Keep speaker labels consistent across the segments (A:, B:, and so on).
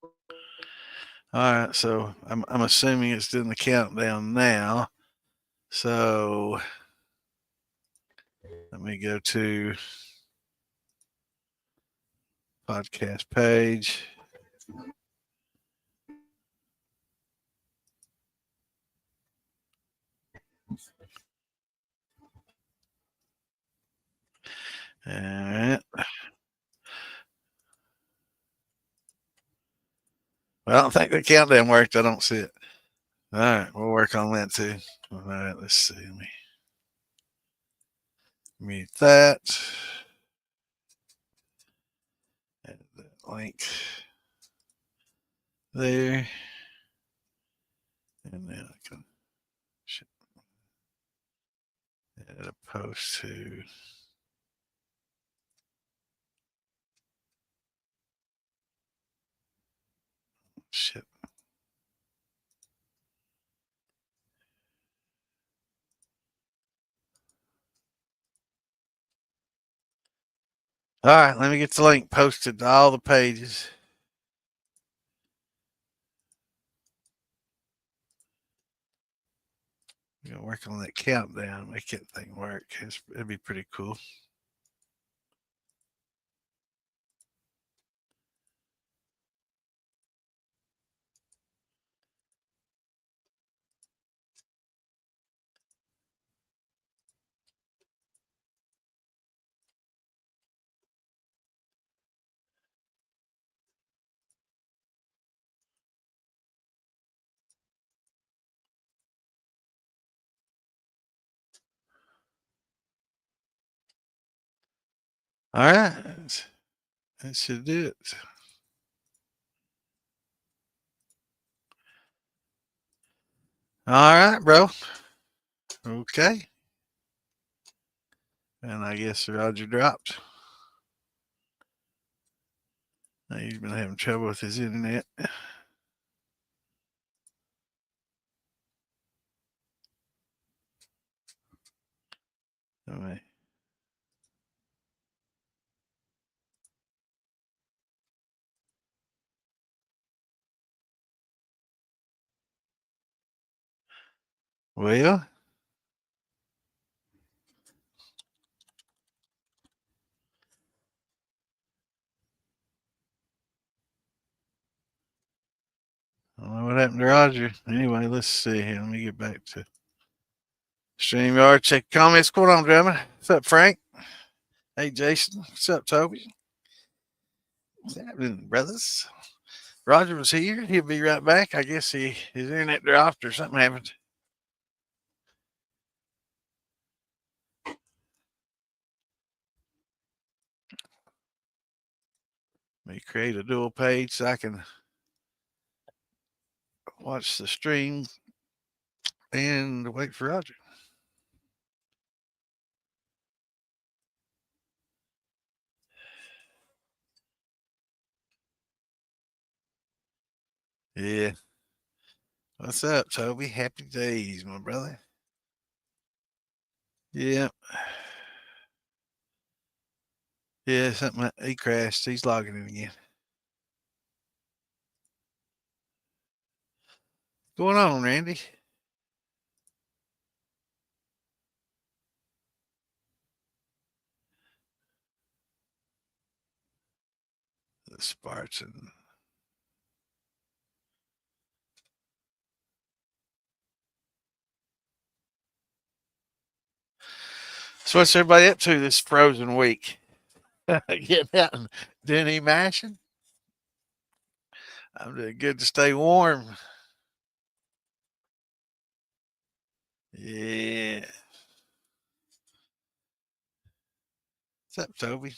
A: All right, so I'm assuming it's doing the countdown now. So let me go to podcast page. All right. Well, I don't think the countdown worked. I don't see it. All right, we'll work on that too. All right, let's see. Let me mute that. Add that link there. And then I can add a post to ship. All right, let me get the link posted to all the pages. We're gonna work on that countdown, make that thing work. It'd be pretty cool. All right, that should do it. All right, bro. Okay. And I guess Roger dropped. He's been having trouble with his internet. Anyway. Well, I don't know what happened to Roger. Anyway, let's see here. Let me get back to StreamYard. Check comments. What's going on, Drummond? What's up, Frank? Hey, Jason. What's up, Toby? What's happening, brothers? Roger was here. He'll be right back. I guess his internet dropped or something happened. Let me create a dual page so I can watch the stream and wait for Roger. Yeah. What's up, Toby? Happy days, my brother. Yeah. Yeah, something. He crashed. He's logging in again. What's going on, Randy? The Spartan. So what's everybody up to this frozen week? Getting out and doing any mashing? I'm doing good to stay warm. Yeah. What's up, Toby?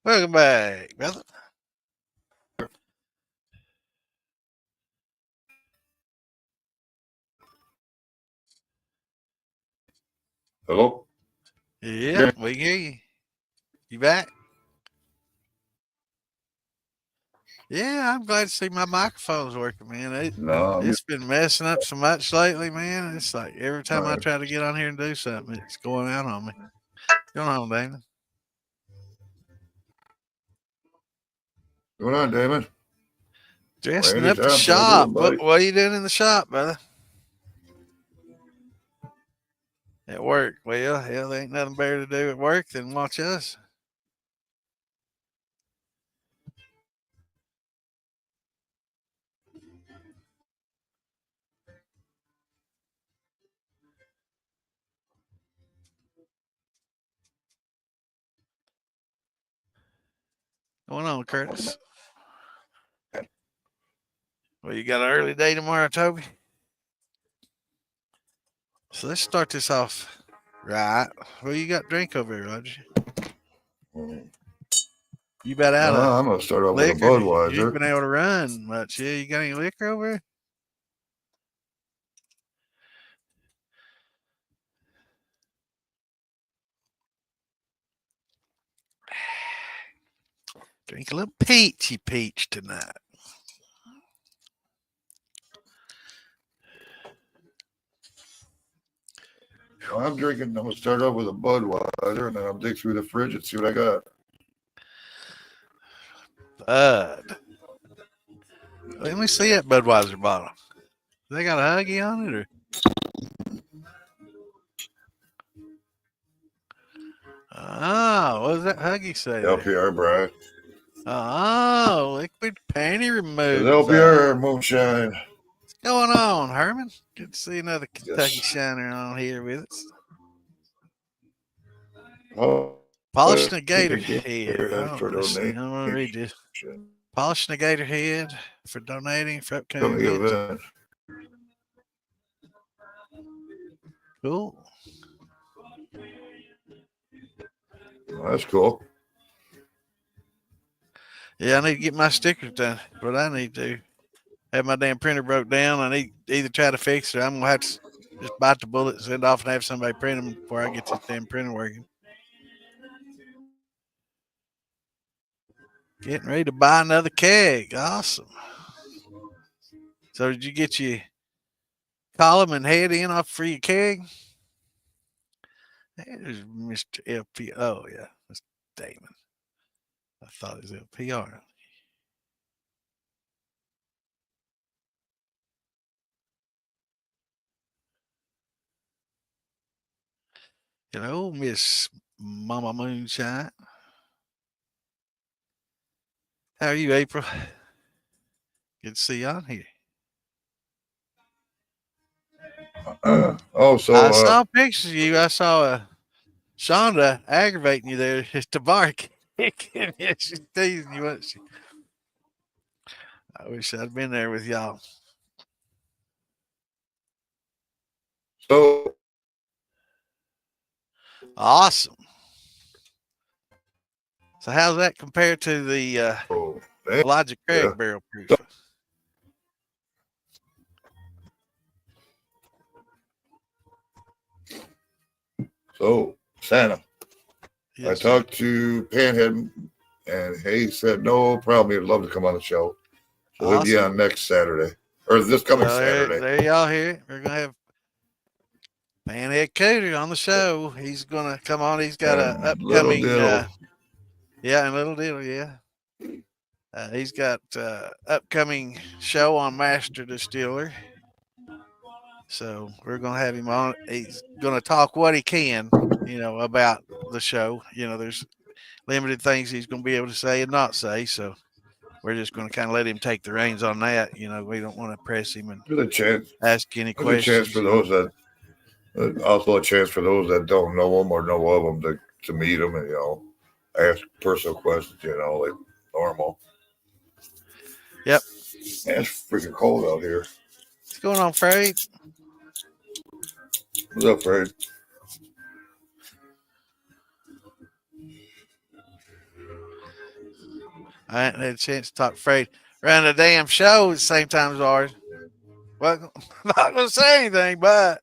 A: Welcome back, brother.
B: Hello?
A: Yeah, we hear you. You back? Yeah, I'm glad to see my microphone's working, man.
B: No,
A: It's been messing up so much lately, man. It's like every time I
B: Alright.
A: try to get on here and do something, it's going out on me. Going on, Damon?
B: What's going on, Damon?
A: Dressing up the
B: Anytime, how you
A: shop.
B: doing, buddy?
A: What are you doing in the shop, brother? At work. Well, hell, there ain't nothing better to do at work than watch us. Going on, Curtis? Well, you got an early day tomorrow, Toby? So let's start this off right. Well, you got drink over here, Roger. You about out of
B: I'm gonna start off with a
A: liquor? You ain't
B: Budweiser.
A: been able to run much. Yeah, you got any liquor over here? Drink a little peachy peach tonight.
B: Well, I'm gonna start off with a Budweiser, and then I'll dig through the fridge and see what I got.
A: Bud. Let me see that Budweiser bottle. They got a Huggy on it, or? Oh, what does that Huggy say there?
B: LPR, Brad.
A: Oh, liquid panty remover.
B: LPR Moonshine.
A: What's going on, Herman? Good to see another Kentucky
B: Yes.
A: Shiner on here with us.
B: Oh,
A: Polishing a gator head.
B: for
A: Let's see. I'm
B: donation.
A: going to read this. Polishing a gator head for donating for upcoming
B: Coming
A: events.
B: event.
A: Cool.
B: Well, that's cool.
A: Yeah, I need to get my stickers done. What I need to have my damn printer broke down. I need to either try to fix it, or I'm gonna have to just bite the bullet and send off and have somebody print them before I get this damn printer working. Getting ready to buy another keg. Awesome. So did you get your column and head in off for your keg? There's Mr. LP. Oh yeah, that's Damon. I thought it was LPR. Hello, Miss Mama Moonshine. How are you, April? Good to see you on here.
B: Oh, so
A: I saw pictures of you. I saw Shonda aggravating you there at the bar. Yeah, she's teasing you. Wasn't she? I wish I'd been there with y'all.
B: so
A: Awesome. So how's that compared to the Elijah Craig barrel proof?
B: So Santa.
A: Yes,
B: I talked to Panhead, and he said no problem. He'd love to come on the show. So he'll be on next Saturday, or this coming Saturday.
A: There y'all hear it. We're gonna have Panhead Cooter on the show. He's gonna come on. He's got an upcoming and Little Diddle, yeah. He's got upcoming show on Master Distiller. So we're gonna have him on. He's gonna talk what he can, about the show. There's limited things he's gonna be able to say and not say. So we're just gonna kind of let him take the reins on that. We don't want to press him and ask any questions.
B: There's a chance for those that also a chance for those that don't know him or know of him to meet him and ask personal questions. Like normal.
A: Yep.
B: Man, it's freaking cold out here.
A: What's going on, Fred?
B: What's up, Fred?
A: I hadn't had a chance to talk to Fred around the damn show at the same time as ours. Well, not gonna say anything, but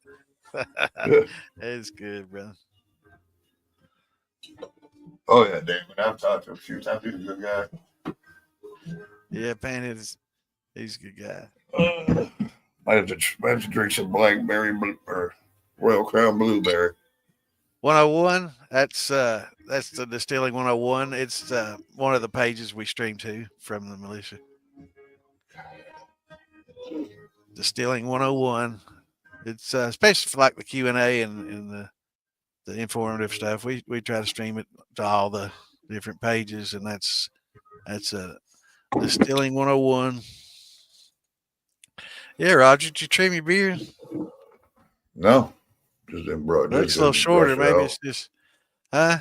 A: it's good, brother.
B: Oh yeah, Damon. I've talked to him a few times. He's a good guy.
A: Yeah, Panhead he's a good guy.
B: I have to drink some blackberry or Royal Crown blueberry.
A: 101. That's the Distilling 101. It's one of the pages we stream to from the militia. Distilling 101. It's especially for like the Q&A and the informative stuff. We try to stream it to all the different pages, and that's Distilling 101. Yeah, Roger, did you trim your beard?
B: No, just didn't brush.
A: Looks a little shorter. Maybe it's just, huh?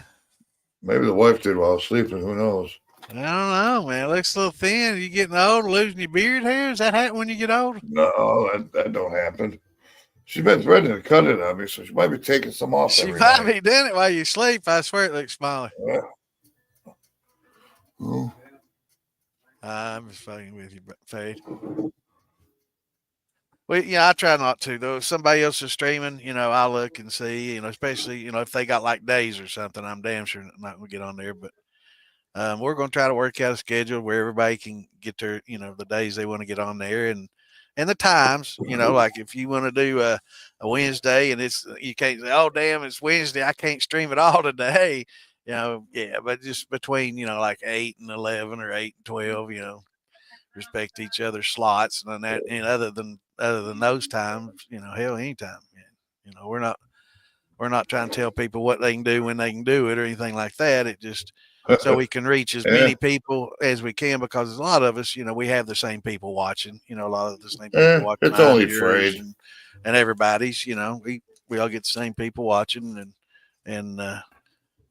B: Maybe the wife did while I was sleeping. Who knows?
A: I don't know, man. It looks a little thin. You getting old, losing your beard hair? Does that happen when you get older?
B: No, that don't happen. She's been threatening to cut it on me, so she might be taking some off.
A: She
B: every
A: might
B: night.
A: be doing it while you sleep. I swear it looks smaller.
B: Yeah. Oh.
A: I'm just fucking with you, Fade. Well, yeah, I try not to though. If somebody else is streaming, I'll look and see. Especially if they got like days or something, I'm damn sure not gonna get on there. But we're gonna try to work out a schedule where everybody can get their, the days they want to get on there and the times. Like if you want to do a Wednesday and you can't say, oh damn, it's Wednesday, I can't stream it all today. Yeah, but just between like 8 and 11 or 8 and 12, respect each other's slots and that. And other than those times, hell, anytime. We're not trying to tell people what they can do when they can do it or anything like that. It just so we can reach as many people as we can, because a lot of us, we have the same people watching. A lot of the same people watching.
B: It's only Fred
A: and everybody's. We all get the same people watching, and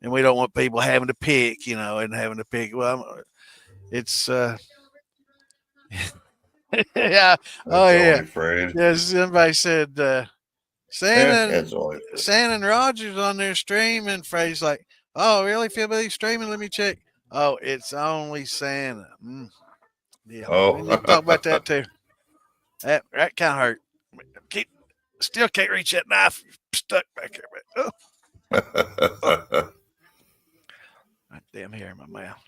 A: we don't want people having to pick. And having to pick. Well, it's. Yeah. Oh yeah. Yeah. Somebody said Santa and Rogers on their stream, and Frey's like, "Oh, really? Philby streaming? Let me check. Oh, it's only Santa. Yeah.
B: Oh,
A: we need to talk about that too. That kind of hurt. Still can't reach that knife. Stuck back there. Oh. Damn hair in my mouth.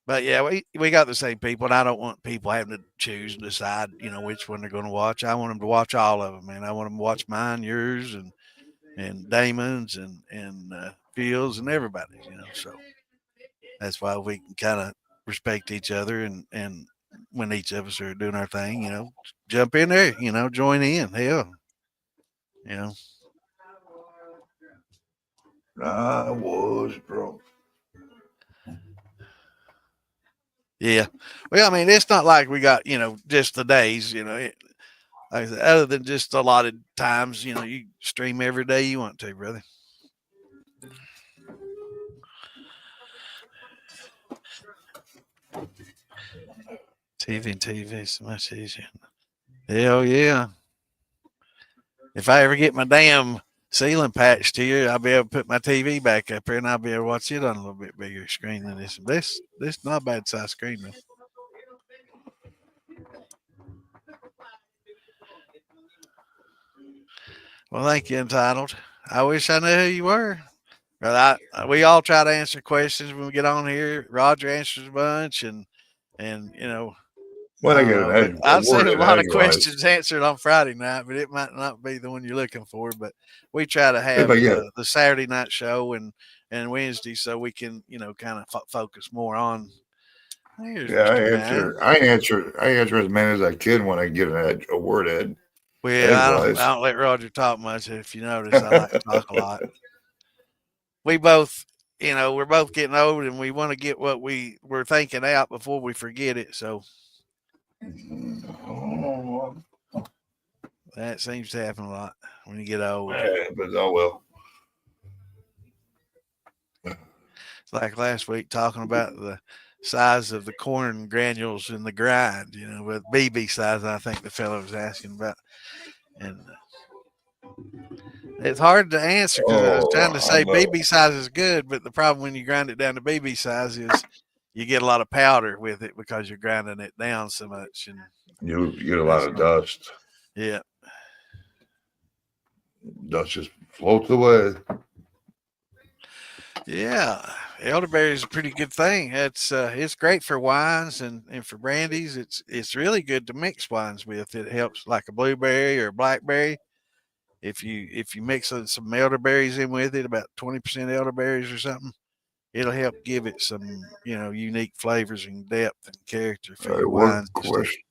A: But yeah, we got the same people, and I don't want people having to choose and decide, which one they're going to watch. I want them to watch all of them, man. I want them to watch mine, yours, and Damon's, and Phil's, and everybody's. So that's why we can kind of respect each other, and when each of us are doing our thing, jump in there, join in. Hell,
B: I was drunk.
A: Yeah. Well, I mean, it's not like we got, just the days, other than just allotted times, you stream every day you want to, brother. TV is so much easier. Hell yeah. If I ever get my damn ceiling patched here, I'll be able to put my TV back up here, and I'll be able to watch it on a little bit bigger screen than this. This is not a bad size screen, though. Well, thank you, Entitled. I wish I knew who you were. But we all try to answer questions when we get on here. Roger answers a bunch, and
B: when I get an egg,
A: I've seen a lot of questions answered on Friday night, but it might not be the one you're looking for. But we try to have the Saturday night show and Wednesday, so we can kind of focus more on.
B: I answer as many as I can when I get a word in.
A: Well, I don't let Roger talk much. If you notice, I like to talk a lot. We both, we're both getting old, and we want to get what we're thinking out before we forget it. So that seems to happen a lot when you get old.
B: Yeah, but oh well.
A: It's like last week talking about the size of the corn granules in the grind, with BB size. I think the fellow was asking about, and it's hard to answer because I was trying to say BB size is good, but the problem when you grind it down to BB size is you get a lot of powder with it because you're grinding it down so much, and
B: you get a lot of dust.
A: Yeah,
B: dust just floats away.
A: Yeah, elderberry is a pretty good thing. It's great for wines and for brandies. It's really good to mix wines with. It helps like a blueberry or a blackberry. If you mix some elderberries in with it, about 20% elderberries or something, it'll help give it some unique flavors and depth and character for
B: All
A: your
B: right, what
A: wines and stuff.
B: question?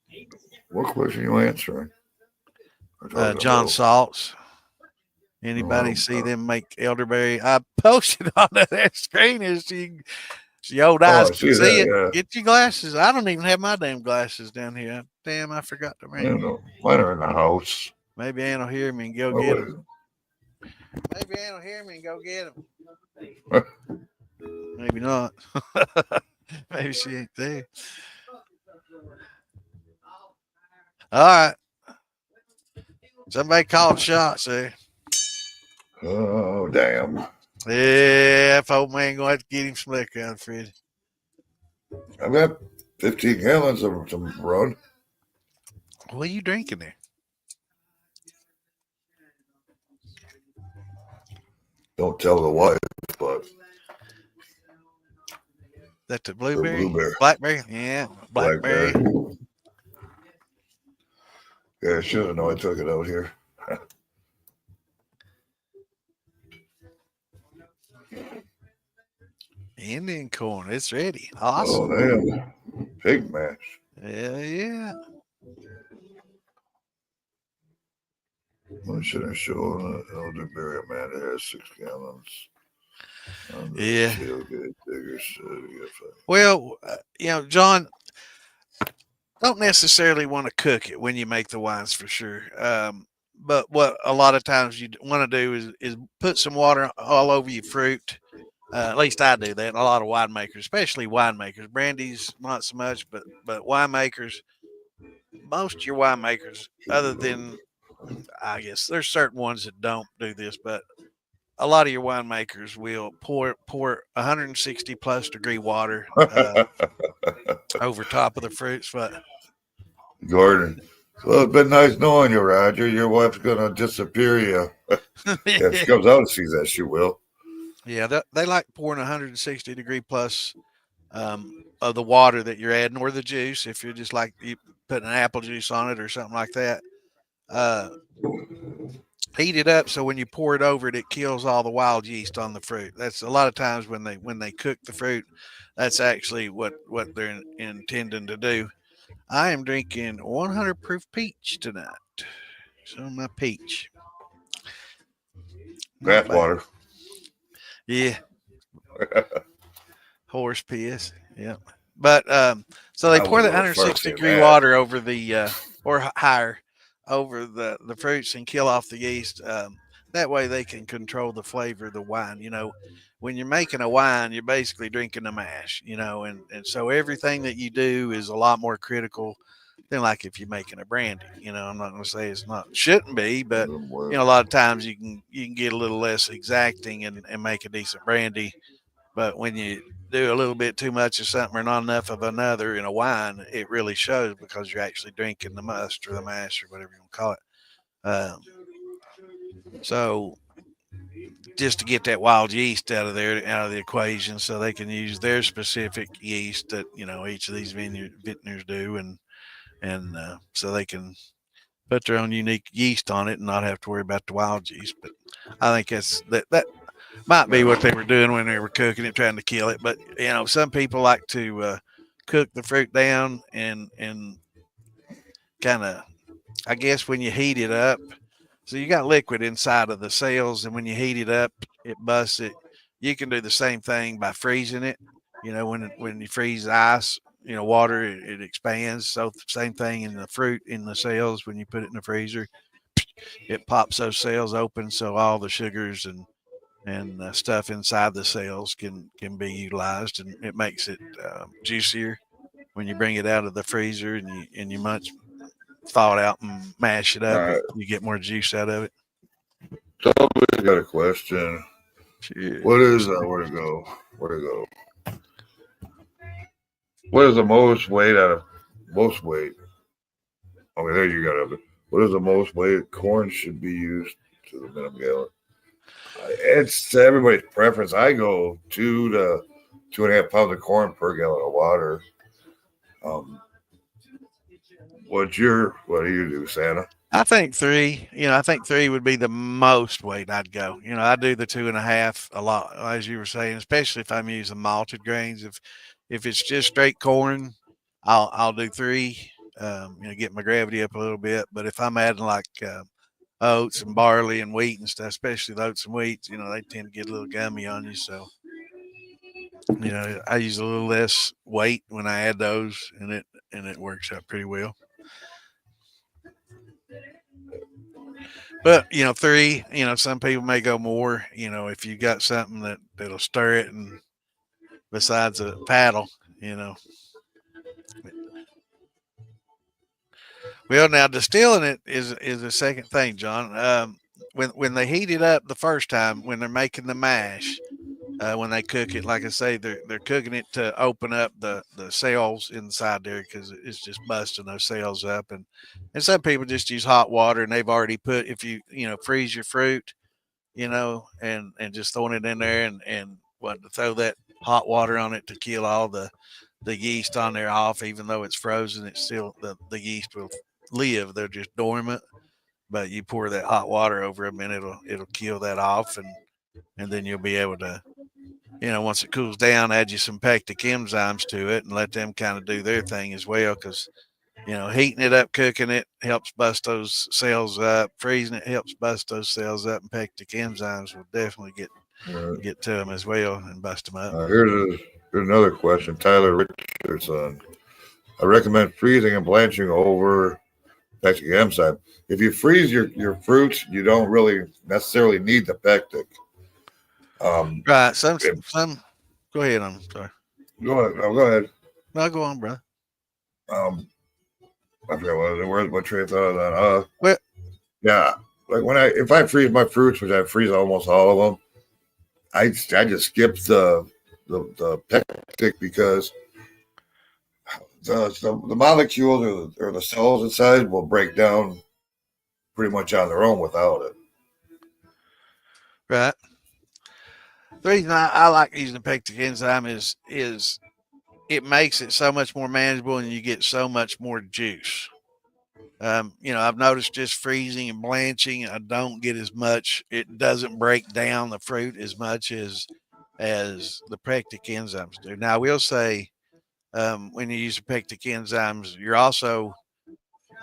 B: What question you answering? Or talking
A: John
B: about?
A: Salt's. Anybody see them make elderberry? I posted on that screen as your old eyes
B: I
A: can
B: see
A: see it.
B: that.
A: Get your glasses. I don't even have my damn glasses down here. Damn, I forgot to
B: Yeah, I
A: bring them.
B: know. Mine are in the house.
A: Maybe Ann will hear me and go
B: Oh,
A: get
B: wait.
A: them. Maybe Ann will hear me and go get
B: Huh.
A: them. Maybe not. Maybe she ain't there. All right. Somebody called shots there.
B: Oh, damn.
A: Yeah, if old man gonna have to get him some liquor out of the fridge.
B: I've got 15 gallons of some run.
A: What are you drinking there?
B: Don't tell the wife, but
A: That the
B: the
A: blueberry?
B: blueberry,
A: Blackberry? Yeah, blackberry.
B: blackberry. Yeah, I should have known I took it out here.
A: Indian corn. It's ready.
B: Oh,
A: Awesome.
B: damn. Pig mash.
A: Yeah.
B: Moonshine show elderberry man has 6 gallons. On the
A: Yeah.
B: tailgate digger
A: Well, John, don't necessarily want to cook it when you make the wines for sure. But what a lot of times you want to do is put some water all over your fruit. At least I do that. A lot of winemakers, especially winemakers, brandies not so much, but winemakers. Most of your winemakers, other than I guess there's certain ones that don't do this, but a lot of your winemakers will pour 160 plus degree water over top of the fruits. But
B: Gordon. Well, it's been nice knowing you, Roger. Your wife's gonna disappear you. Yeah, if she comes out and sees that, she will.
A: yeah, they like pouring 160-degree plus of the water that you're adding or the juice. If you're just like you putting an apple juice on it or something like that, heat it up so when you pour it over it, it kills all the wild yeast on the fruit. That's a lot of times when they cook the fruit. That's actually what they're intending to do. I am drinking 100 proof peach tonight. So my peach. Not
B: Bath
A: bad.
B: water.
A: Yeah. Horse piss. Yep. But so they
B: I
A: pour
B: was
A: that
B: a little
A: 160
B: thirsty in
A: degree
B: that.
A: water over the or higher over the fruits and kill off the yeast. That way they can control the flavor of the wine. When you're making a wine, you're basically drinking a mash, and so everything that you do is a lot more critical than like if you're making a brandy. I'm not going to say it's not shouldn't be, but a lot of times you can get a little less exacting and make a decent brandy. But when you do a little bit too much of something or not enough of another in a wine, it really shows because you're actually drinking the must or the mash or whatever you want to call it. So just to get that wild yeast out of the equation, so they can use their specific yeast that each of these vintners do, and so they can put their own unique yeast on it and not have to worry about the wild yeast. But I think that might be what they were doing when they were cooking it, trying to kill it. But some people like to cook the fruit down and kind of, I guess, when you heat it up. So you got liquid inside of the cells, and when you heat it up, it busts it. You can do the same thing by freezing it. When you freeze ice, water, it expands. So same thing in the fruit in the cells. When you put it in the freezer, it pops those cells open, so all the sugars and stuff inside the cells can be utilized, and it makes it juicier when you bring it out of the freezer and you munch thaw it out and mash it up.
B: All right.
A: You get more juice out of it.
B: So we got a question.
A: Sure.
B: What is where to go? Where to go? What is the most weight out of most weight? Okay, there you got it. What is the most weight corn should be used to the minimum gallon? It's everybody's preference. I go 2 to 2.5 pounds of corn per gallon of water. Um, what do you do, Santa?
A: I think 3. I think 3 would be the most weight I'd go. I do the 2.5 a lot, as you were saying, especially if I'm using malted grains. If it's just straight corn, I'll do 3. Get my gravity up a little bit. But if I'm adding like oats and barley and wheat and stuff, especially the oats and wheat, they tend to get a little gummy on you. So, I use a little less weight when I add those, and it works out pretty well. But 3, some people may go more. If you got something that'll stir it, and besides a paddle, you know. Well, now distilling it is a second thing, John. When they heat it up the first time, when they're making the mash, when they cook it, like I say, they're cooking it to open up the cells inside there because it's just busting those cells up. And some people just use hot water, and they've already put, if you freeze your fruit, and just throwing it in there, and what, to throw that hot water on it to kill all the yeast on there off. Even though it's frozen, it's still the yeast will live. They're just dormant. But you pour that hot water over them, and it'll kill that off, and then you'll be able to, once it cools down, add you some pectic enzymes to it and let them kind of do their thing as well. Because heating it up, cooking it helps bust those cells up. Freezing it helps bust those cells up, and pectic enzymes will definitely get to them as well and bust them up.
B: Here's another question. Tyler Richardson. I recommend freezing and blanching over pectic enzyme. If you freeze your fruits, you don't really necessarily need the pectic.
A: Right. Some. Go ahead. I'm sorry.
B: Go ahead. Go ahead.
A: No, go on, brother.
B: I forgot what train of thought on that.
A: Well,
B: yeah, like if I freeze my fruits, which I freeze almost all of them, I just skip the pectic because the molecules or the cells inside will break down pretty much on their own without it.
A: Right. The reason I like using the pectic enzyme is it makes it so much more manageable, and you get so much more juice. I've noticed just freezing and blanching, I don't get as much. It doesn't break down the fruit as much as the pectic enzymes do. Now, I will say, when you use the pectic enzymes, you're also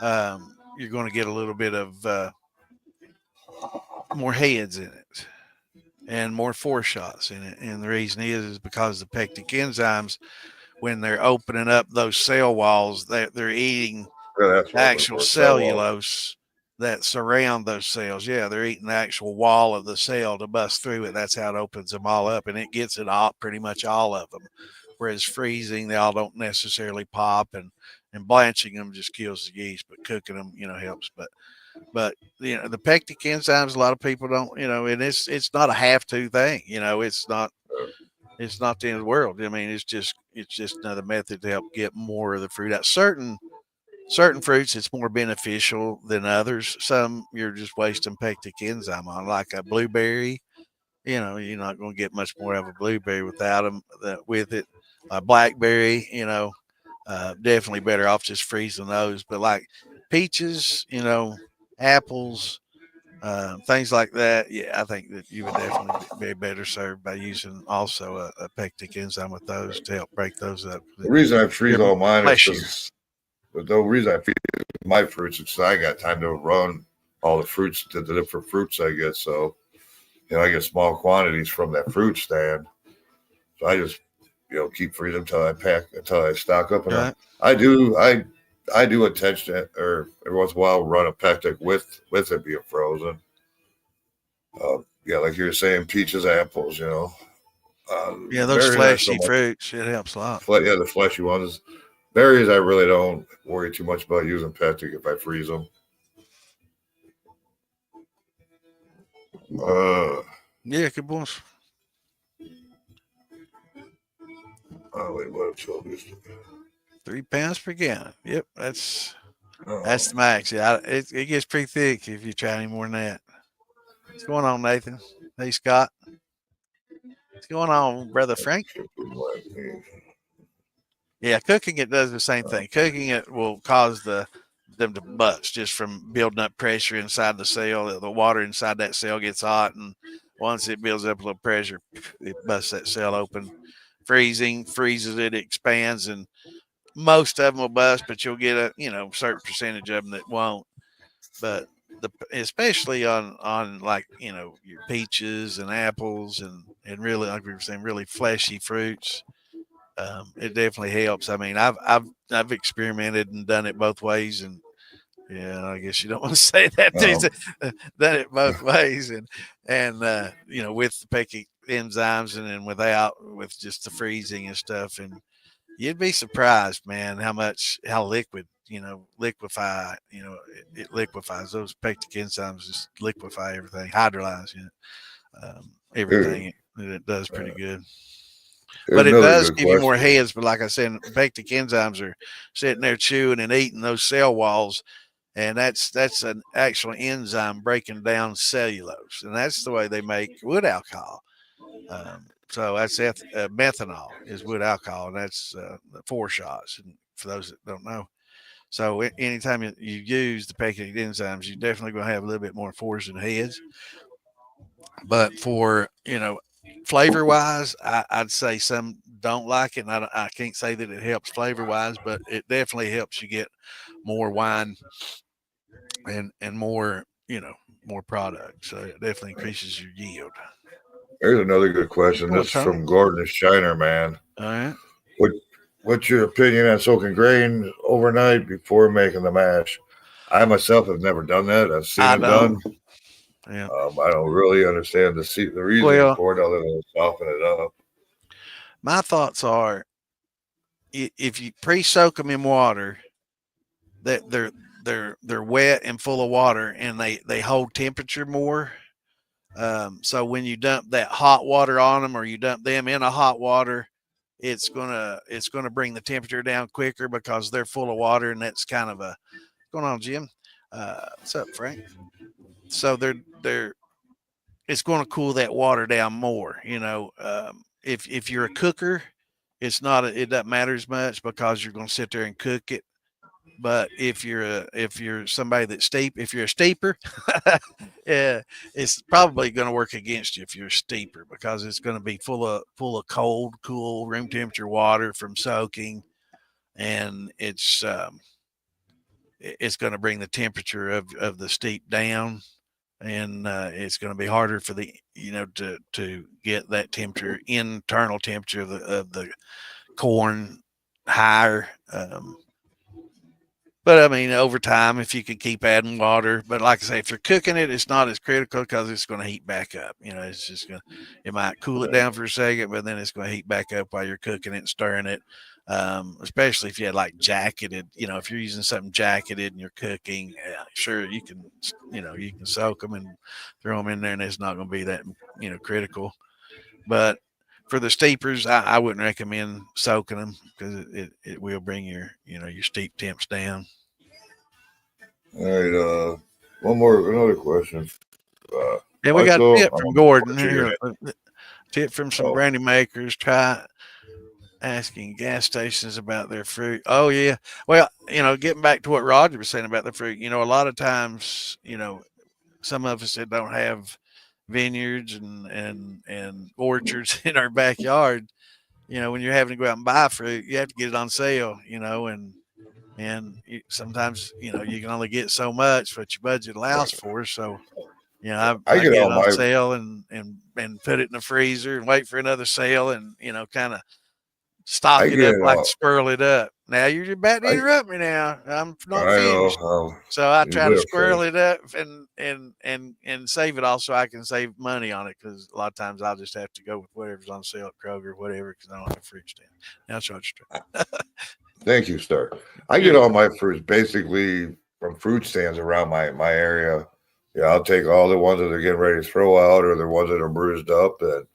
A: you're going to get a little bit of more heads in it and more foreshots in it. And the reason is because the pectic enzymes, when they're opening up those cell walls, they're eating actual cellulose that surround those cells. Yeah, they're eating the actual wall of the cell to bust through it. That's how it opens them all up, and it gets it all, pretty much all of them. Whereas freezing, they all don't necessarily pop, and blanching them just kills the yeast, but cooking them, helps. But the pectic enzymes, a lot of people don't, and it's not a have-to thing. It's not the end of the world. I mean, it's just another method to help get more of the fruit out. Certain fruits, it's more beneficial than others. Some you're just wasting pectic enzyme on, like a blueberry. You're not going to get much more of a blueberry without them. With it, a blackberry, definitely better off just freezing those. But like peaches, apples, things like that. Yeah, I think that you would definitely be better served by using also a pectic enzyme with those to help break those up.
B: The reason I freeze all mine is
A: because
B: the reason I freeze my fruits is I got time to run all the fruits, the different fruits I get. So, I get small quantities from that fruit stand. So I just, keep freezing until I stock up. And
A: right.
B: I do attention or every once in a while run a pectic with it being frozen. Like you were saying, peaches, apples,
A: Those fleshy fruits, it helps a lot.
B: The fleshy ones. Berries, I really don't worry too much about using pectic if I freeze them.
A: Yeah, good boys.
B: Oh, wait, what
A: 3 pounds per gallon. Yep, that's the max. Yeah, it gets pretty thick if you try any more than that. What's going on, Nathan? Hey, Scott. What's going on, Brother Frank? Yeah, cooking it does the same thing. Cooking it will cause them to bust just from building up pressure inside the cell. The water inside that cell gets hot, and once it builds up a little pressure, it busts that cell open. Freezing freezes it, expands, and most of them will bust, but you'll get a certain percentage of them that won't. But especially on like your peaches and apples and really, like we were saying, really fleshy fruits, it definitely helps. I mean, I've experimented and done it both ways, and yeah, I guess you don't want to say that. Done it both ways, and with the Pectic enzymes and then with just the freezing and stuff, and you'd be surprised, man, how liquefy, it liquefies. Those Pectic enzymes just liquefy everything, hydrolyze, everything. It does pretty good. But it
B: Another
A: does
B: good
A: give you more
B: question.
A: heads. But like I said, Pectic enzymes are sitting there chewing and eating those cell walls, and that's an actual enzyme breaking down cellulose, and that's the way they make wood alcohol. So that's methanol is wood alcohol, and that's the 4-shots. And for those that don't know, so anytime you use the Pectic enzymes, you're definitely going to have a little bit more fours and heads. But for flavor wise, I'd say some don't like it, and I can't say that it helps flavor wise, but it definitely helps you get more wine and more more product. So it definitely increases your yield.
B: Here's another good question.
A: Oh,
B: This is
A: Tony.
B: from Gordon Shiner, man.
A: All right.
B: What What's your opinion on soaking grain overnight before making the mash? I myself have never done that. I've seen
A: I
B: it done.
A: don't. Yeah.
B: I don't really understand the reasoning
A: Well,
B: for it other than soften it up.
A: my thoughts are if you pre-soak them in water, that they're wet and full of water, and they hold temperature more. So when you dump that hot water on them, or you dump them in a hot water, it's gonna bring the temperature down quicker because they're full of water, and that's kind of a going on, Jim. What's up, Frank? So they're it's going to cool that water down more. If you're a cooker, it doesn't matter as much because you're going to sit there and cook it. But if you're somebody if you're a steeper, yeah, it's probably going to work against you if you're a steeper because it's going to be full of cold, cool, room temperature water from soaking, and it's going to bring the temperature of the steep down, and it's going to be harder for the to get that internal temperature of the corn higher. But I mean, over time, if you can keep adding water, but like I say, if you're cooking it, it's not as critical because it's going to heat back up. It's just it might cool it down for a second, but then it's going to heat back up while you're cooking it and stirring it. Especially if you had like jacketed, if you're using something jacketed and you're cooking, sure you can soak them and throw them in there, and it's not going to be that critical. But for the steepers, I wouldn't recommend soaking them because it will bring your steep temps down.
B: All right. Another question.
A: Yeah, we got a
B: Michael,
A: tip from Gordon
B: butcher your
A: here. Tip from some
B: Oh,
A: brandy makers. Try asking gas stations about their fruit. Oh yeah. Well, getting back to what Roger was saying about the fruit, a lot of times, some of us that don't have vineyards and orchards in our backyard, when you're having to go out and buy fruit, you have to get it on sale, sometimes, you can only get so much what your budget allows for. So,
B: I
A: I
B: get
A: get
B: all
A: it on
B: my
A: sale and put it in the freezer and wait for another sale and, kind of
B: I
A: stock it up
B: get
A: like squirrel it up. Now you're about to
B: I
A: interrupt me now. I'm not
B: I
A: finished.
B: know
A: So I
B: you
A: try to
B: live
A: squirrel
B: first.
A: it up and save it all so I can save money on it because a lot of times I'll just have to go with whatever's on sale at Kroger or whatever because I don't have a fruit stand. Now it's Roger.
B: Thank you, Star. I
A: You're
B: get all
A: welcome.
B: my fruits basically from fruit stands around my area. Yeah, I'll take all the ones that are getting ready to throw out or the ones that are bruised up, and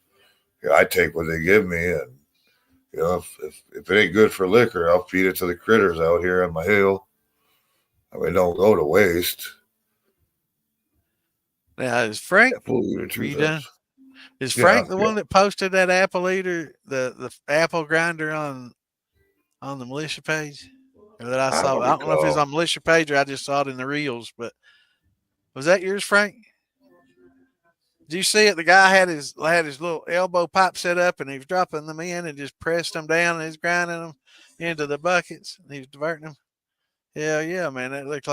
B: I take what they give me. And if it ain't good for liquor, I'll feed it to the critters out here on my hill. I mean, don't go to waste.
A: Now is Frank?
B: Apple either
A: Are
B: two
A: you done?
B: cents.
A: Is
B: Yeah,
A: Frank the one that posted that apple eater, the apple grinder on the militia page? Or that I
B: I
A: saw?
B: don't
A: I don't know if it's
B: recall.
A: on militia page or I just saw it in the reels. But was that yours, Frank? Did you see it? The guy had his little elbow pipe set up, and he was dropping them in and just pressed them down, and he's grinding them into the buckets. And he was diverting them. Hell yeah, man! That looked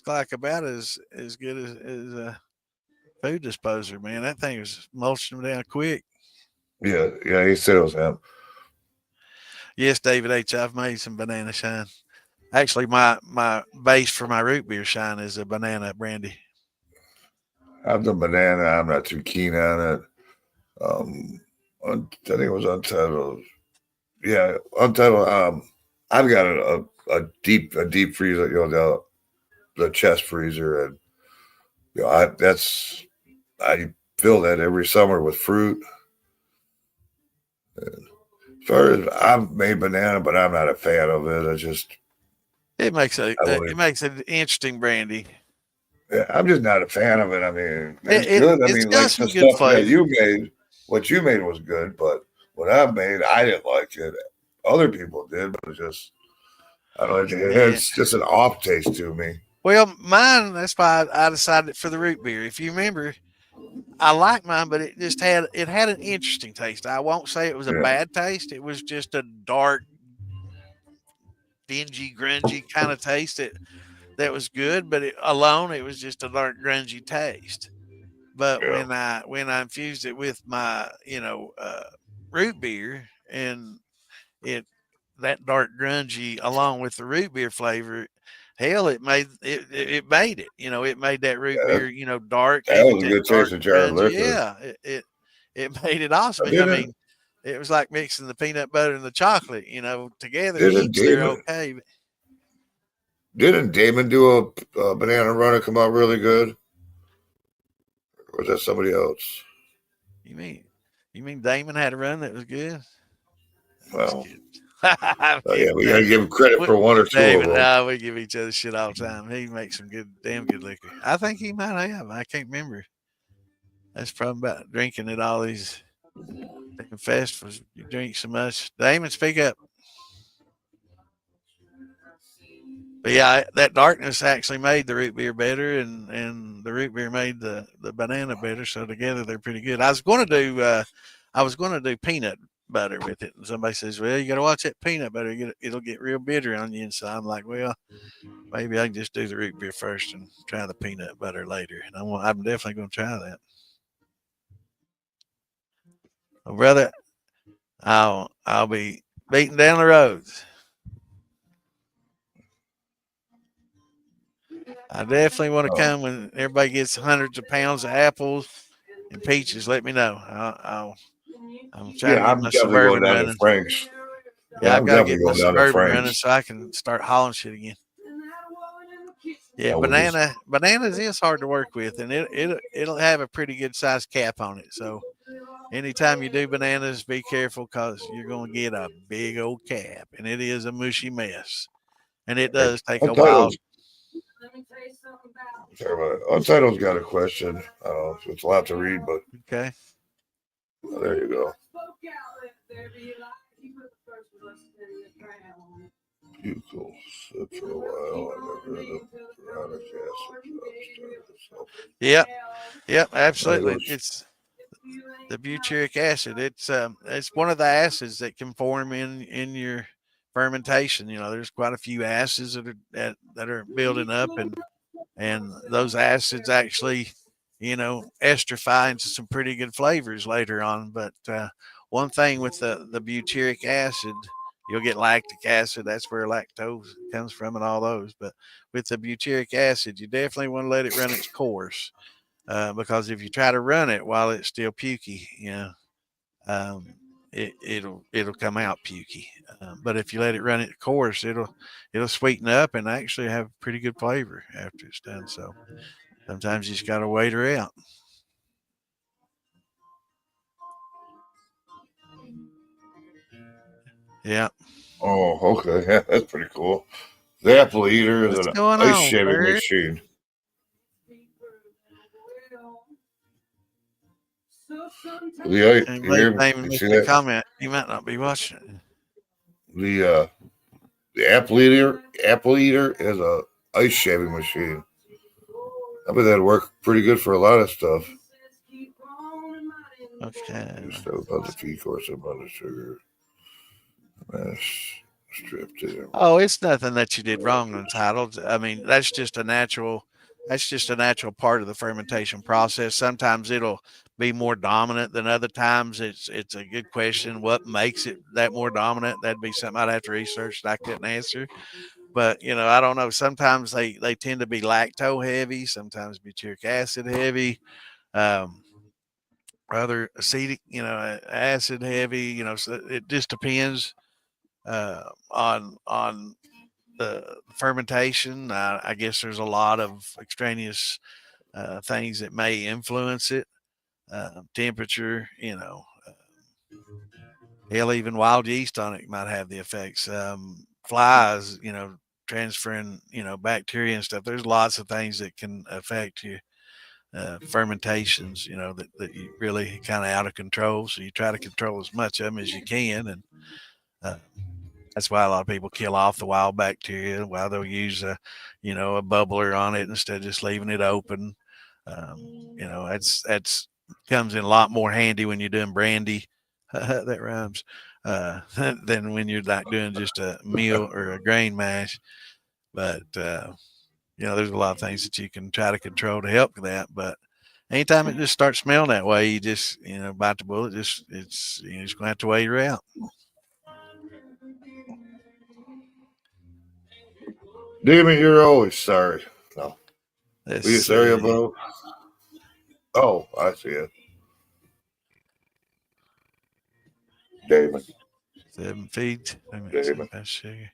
A: like about as good as a food disposer, man. That thing was mulching them down quick.
B: Yeah, he said it was him.
A: Yes, David H. I've made some banana shine. Actually, my base for my root beer shine is a banana brandy.
B: I've done banana. I'm not too keen on it. I think it was Untitled. Yeah, Untitled. I've got a deep freezer. The chest freezer, and I fill that every summer with fruit. And as far as I've made banana, but I'm not a fan of it.
A: It makes
B: I wouldn't.
A: an interesting brandy.
B: I'm just not a fan of it. I mean,
A: It,
B: it's
A: it
B: good. I
A: it's
B: mean,
A: got
B: like the
A: some good
B: stuff that
A: flavor.
B: you made, what you made was good, but what I made, I didn't like it. Other people did, but I don't know.
A: Yeah.
B: It's just an off taste to me.
A: Well, mine. That's why I decided for the root beer. If you remember, I like mine, but it had an interesting taste. I won't say it was a
B: Yeah,
A: bad taste. It was just a dark, dingy, grungy kind of taste that was good, but it was just a dark, grungy taste. But
B: yeah.
A: when I infused it with my root beer and it that dark grungy along with the root beer flavor, hell, it made it. It made that root
B: Yeah,
A: beer dark,
B: that
A: keep it
B: was a
A: that
B: good
A: dark
B: tasting jar of
A: grungy.
B: liquor.
A: Yeah, it made it awesome.
B: I
A: I
B: didn't
A: mean, it was like mixing the peanut butter and the chocolate. Together
B: didn't
A: each they're
B: Damon
A: okay.
B: didn't Damon do a banana runner come out really good? Or was that somebody else?
A: You mean you mean Damon had a run that was good? I'm just
B: Well,
A: kidding. I'm
B: yeah,
A: kidding,
B: we got to
A: David.
B: give him credit for one or two of
A: David,
B: them.
A: we give each other shit all the time. He makes some damn good liquor. I think he might have. I can't remember. That's probably about drinking at all these damn festivals. You drink so much. Damon, speak up. But yeah, that darkness actually made the root beer better, and the root beer made the banana better. So together they're pretty good. I was going to do peanut butter with it, and somebody says, "Well, you got to watch that peanut butter. It'll get real bitter on the inside." I'm like, "Well, maybe I can just do the root beer first and try the peanut butter later." And I'm definitely going to try that. Well, brother, I'll be beating down the roads. I definitely want to
B: Oh,
A: come when everybody gets hundreds of pounds of apples and peaches. Let me know. I'm trying to
B: yeah,
A: get
B: I'm
A: my
B: definitely going
A: suburban
B: down to
A: running.
B: Frank's.
A: Yeah,
B: Yeah,
A: I've
B: I'm
A: got to
B: definitely
A: get my
B: going down to
A: suburban running
B: Frank's.
A: so I can start hauling shit again. Yeah,
B: I would just,
A: bananas is hard to work with, and it'll have a pretty good size cap on it. So anytime you do bananas, be careful because you're going to get a big old cap, and it is a mushy mess, and it does take a while.
B: Untitled's, Untitled's got a question. I don't know, it's a lot to read, but
A: Okay.
B: there you go. You cool. Sit for a while and then rid of chronic acid.
A: Yep. Yep.
B: It
A: Absolutely.
B: was,
A: It's the butyric acid. It's one of the acids that can form in your fermentation. There's quite a few acids that are building up, and those acids actually estrify into some pretty good flavors later on. But one thing with the butyric acid, you'll get lactic acid. That's where lactose comes from, and all those. But with the butyric acid, you definitely want to let it run its course, because if you try to run it while it's still pukey, um, it'll come out pukey. But if you let it run its course, it'll sweeten up and actually have pretty good flavor after it's done. So sometimes you just got to wait her out. Yeah.
B: oh, okay. Yeah, that's pretty cool. The apple eater is
A: What's
B: an
A: going
B: ice
A: on,
B: shaving
A: Bert?
B: machine. The
A: And
B: you hear me?
A: maybe
B: You
A: missed
B: see
A: the
B: that?
A: comment. You might not be watching it.
B: The apple eater is a ice shaving machine. I bet that'd work pretty good for a lot of stuff.
A: Okay.
B: Just about the fee course about the sugar. Stripped it.
A: Oh, it's nothing that you did wrong entitled. I mean, that's just a natural part of the fermentation process. Sometimes it'll be more dominant than other times. It's a good question. What makes it that more dominant? That'd be something I'd have to research that I couldn't answer. But I don't know. Sometimes they tend to be lacto heavy, sometimes butyric acid heavy, rather acetic, acid heavy. So it just depends on the fermentation. I guess there's a lot of extraneous things that may influence it. Temperature, hell, even wild yeast on it might have the effects. Flies, transferring, bacteria and stuff. There's lots of things that can affect you. Fermentations, that you really kind of out of control. So you try to control as much of them as you can. And uh, that's why a lot of people kill off the wild bacteria. Why they'll use a bubbler on it instead of just leaving it open. That's comes in a lot more handy when you're doing brandy. That rhymes. Than when you're not doing just a meal or a grain mash. But there's a lot of things that you can try to control to help that. But anytime it just starts smelling that way, you just bite the bullet. It's you're just gonna have to wait her out.
B: Damon, you're always sorry. No.
A: Let's
B: Were you sorry
A: see.
B: about? Oh, I see it. Damon.
A: 7 feet.
B: Damon.
A: Sugar.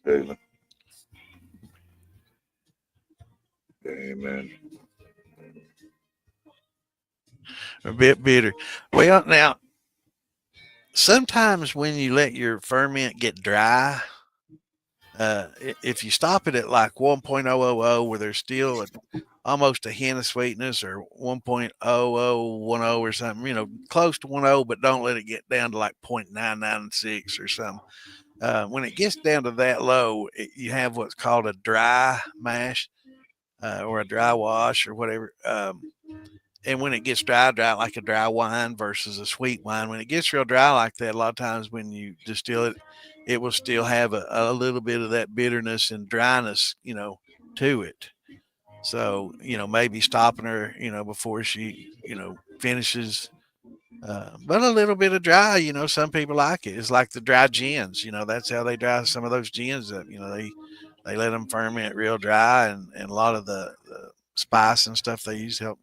B: Damon. Amen.
A: A bit bitter. Well, now sometimes when you let your ferment get dry, if you stop it at like 1.000 where there's still almost a hint of sweetness, or 1.0010 or something, close to 10, but don't let it get down to like 0.996 or something. When it gets down to that low, you have what's called a dry mash, or a dry wash or whatever. And when it gets dry like a dry wine versus a sweet wine, when it gets real dry like that, a lot of times when you distill it, it will still have a little bit of that bitterness and dryness, to it. So, maybe stopping her, before she, finishes. But a little bit of dry, some people like it. It's like the dry gins, that's how they dry some of those gins up. They let them ferment real dry, and a lot of the spice and stuff they use help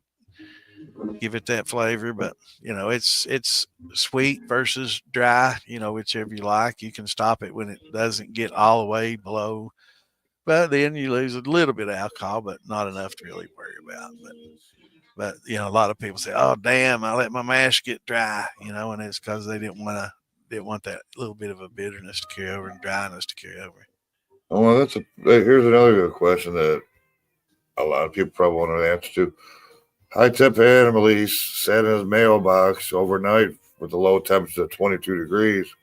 A: give it that flavor. But it's sweet versus dry, whichever you like. You can stop it when it doesn't get all the way below, but then you lose a little bit of alcohol, but not enough to really worry about. But a lot of people say, "Oh, damn, I let my mash get dry," and it's because they didn't want that little bit of a bitterness to carry over and dryness to carry over.
B: Oh, well, here's another good question that a lot of people probably want an answer to. High temp animal yeast sat in his mailbox overnight with a low temperature of 22 degrees.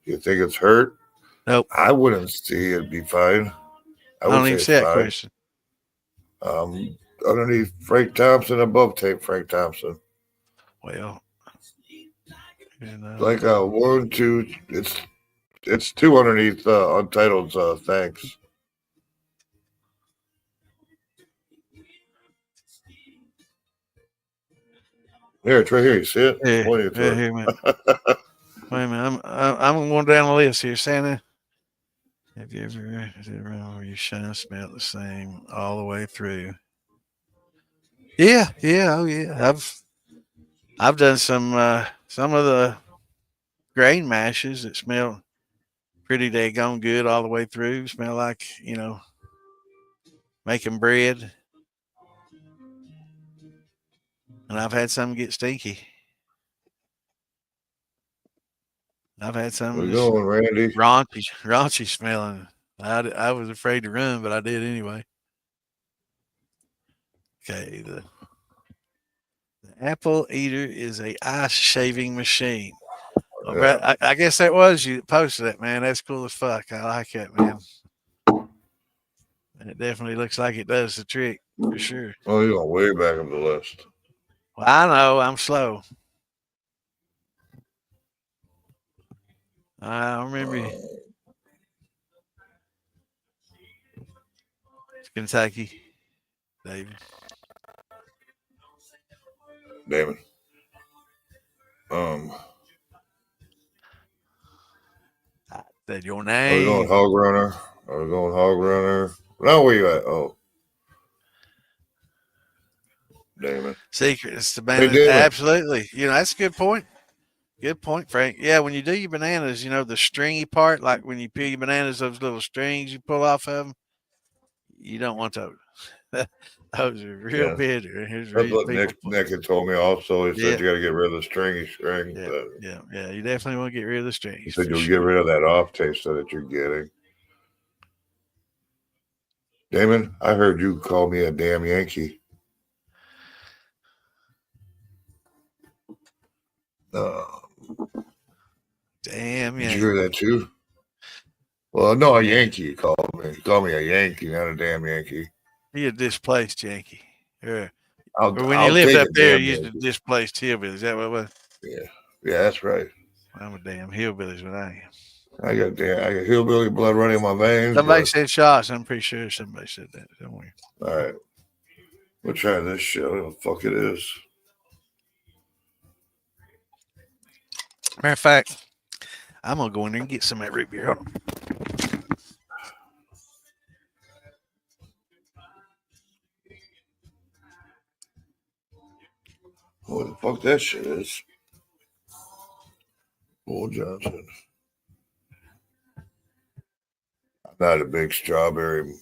B: Do you think it's hurt?
A: Nope.
B: I wouldn't see it be fine. I would
A: don't
B: say
A: even
B: it's
A: see that
B: fine.
A: question.
B: Underneath Frank Thompson, above tape Frank Thompson.
A: Well,
B: Like a 1, 2. It's 2 underneath Untitled. Thanks. Here, it's right here. You see it?
A: yeah,
B: Pointing to it.
A: here, man. Wait a minute. I'm going down the list here, Santa. Have you ever did a run where your shine smelled the same all the way through? Yeah, oh yeah. I've done some of the grain mashes that smell pretty daggone good all the way through. Smell like, making bread. And I've had some get stinky. I've had some
B: We're
A: just
B: going, Randy.
A: raunchy smelling. I was afraid to run, but I did anyway. Okay, the Apple Eater is a ice shaving machine. Well,
B: Yeah.
A: Brett, I guess that was you that posted it, man. That's cool as fuck. I like it, man. And it definitely looks like it does the trick for sure.
B: Oh, you're going way back up the list.
A: Well, I know I'm slow. I remember Kentucky, David.
B: Damon. Um,
A: I said your
B: are we going
A: name.
B: hog runner? Are we going hog runner? Now where you at? Oh, Damon.
A: Secret is the
B: Hey,
A: banana.
B: Damon.
A: Absolutely. That's a good point. Good point, Frank. Yeah, when you do your bananas, the stringy part, like when you peel your bananas, those little strings you pull off of them, you don't want those. Those are real
B: Yeah.
A: bitter. Here's
B: That's what
A: people.
B: Nick had told me also. He
A: Yeah,
B: said you got to get rid of the stringy string.
A: yeah,
B: But
A: yeah. You definitely want to get rid of the
B: he
A: strings
B: said
A: for
B: you'll
A: sure.
B: get rid of that off taste that you're getting. Damon, I heard you call me a damn Yankee.
A: Damn,
B: Did
A: yeah.
B: you hear that too? Well, no, a Yankee. He called me. He called me a Yankee, not a damn Yankee.
A: He a displaced Yankee. Or when you
B: I'll
A: lived
B: take
A: up
B: a
A: there,
B: damn
A: you used to
B: Yankee.
A: displaced hillbillies. Is that what it was?
B: Yeah, that's right.
A: I'm a damn hillbillies when I am.
B: I got hillbilly blood running in my veins.
A: Somebody
B: But
A: said shots. I'm pretty sure somebody said that somewhere.
B: all right, we'll try this shit. What the fuck it is?
A: Matter of fact, I'm gonna go in there and get some of that root beer. Hold on.
B: What the fuck that shit is? Bull Johnson. I'm not a big strawberry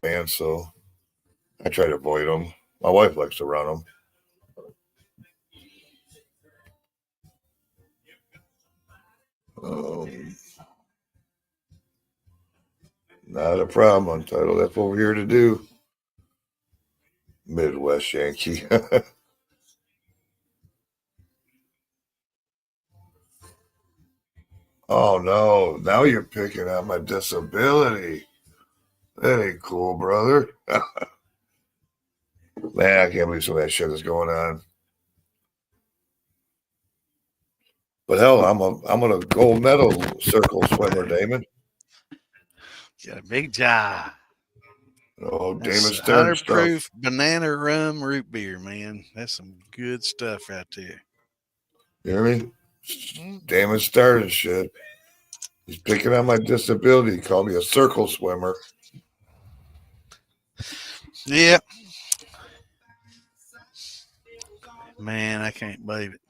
B: fan, so I try to avoid them. My wife likes to run them. Not a problem, Untitled. That's what we're here to do. Midwest Yankee. Oh no, now you're picking out my disability. That ain't cool, brother. Man, I can't believe some of that shit is going on. But hell, I'm a gold medal circle swimmer, Damon.
A: Got a big job.
B: Oh,
A: That's
B: Damon Stern
A: 100
B: stuff.
A: proof banana rum root beer, man. That's some good stuff right there.
B: You hear me? Damon Stern and shit. He's picking out my disability. He called me a circle swimmer.
A: Yeah. Man, I can't believe it.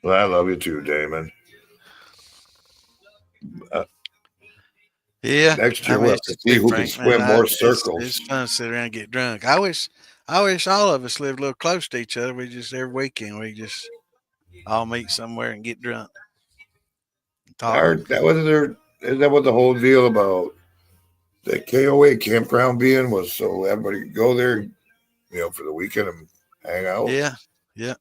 B: Well, I love you too, Damon.
A: Yeah.
B: Next year, we'll have to
A: It's
B: see
A: good,
B: who can
A: Frank,
B: swim
A: man.
B: more
A: It's
B: circles.
A: fun to sit around and get drunk. I wish all of us lived a little close to each other. We just every weekend we just all meet somewhere and get drunk. And
B: I
A: talk.
B: heard that wasn't there. Isn't that what the whole deal about the KOA campground being was? So everybody could go there, for the weekend and hang out.
A: Yeah. Yeah.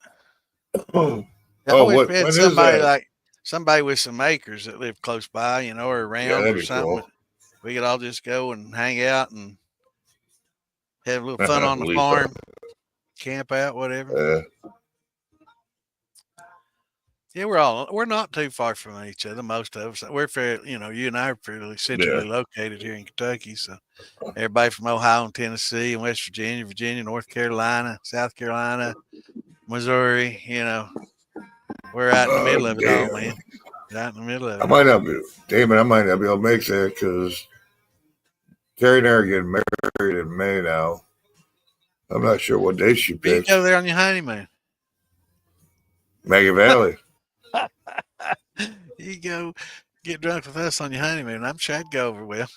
B: Oh,
A: I wish we had
B: when is that?
A: somebody with some acres that live close by, or
B: Yeah,
A: around
B: that'd
A: or
B: be
A: something.
B: cool.
A: We could all just go and hang out and have a little fun on the
B: Lisa.
A: farm, camp out, whatever. Yeah, we're not too far from each other. Most of us, we're fairly, you and I are fairly centrally located here in Kentucky. So everybody from Ohio and Tennessee and West Virginia, North Carolina, South Carolina, Missouri, we're right in the middle of it all, man. Right in the middle of it.
B: I might not be able to make that because Terry and I are getting married in May now. I'm not sure what day she
A: You
B: picked.
A: go there on your honeymoon.
B: Maggie Valley.
A: You go get drunk with us on your honeymoon. I'm sure I'd go over with.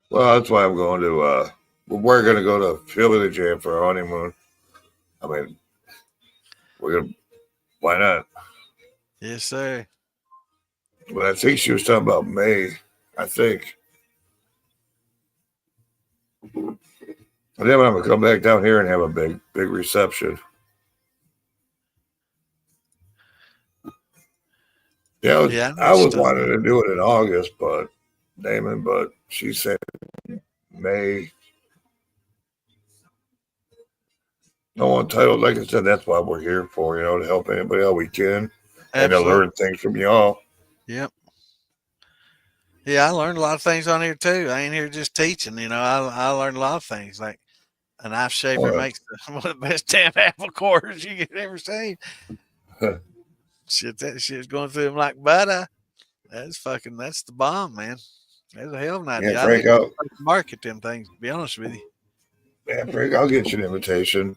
B: Well, that's why I'm going to. We're going to go to Philly Jam for our honeymoon. I mean, we're gonna. Why not?
A: Yes, sir.
B: But I think she was talking about May. I think. And then I'm gonna come back down here and have a big reception. Yeah, I was wanting to do it in August, but she said May. No entitled, like I said, that's why we're here for, to help anybody out we can. Absolutely. And to learn things from y'all.
A: Yep. Yeah, I learned a lot of things on here too. I ain't here just teaching, I learned a lot of things. Like a knife shaver makes one of the best damn apple cores you could ever see. Shit, that shit's going through them like butter. That's the bomb, man. That's a hell of an idea.
B: Yeah, Frank,
A: I'll market them things, to be honest with you.
B: Yeah, Frank, I'll get you an invitation.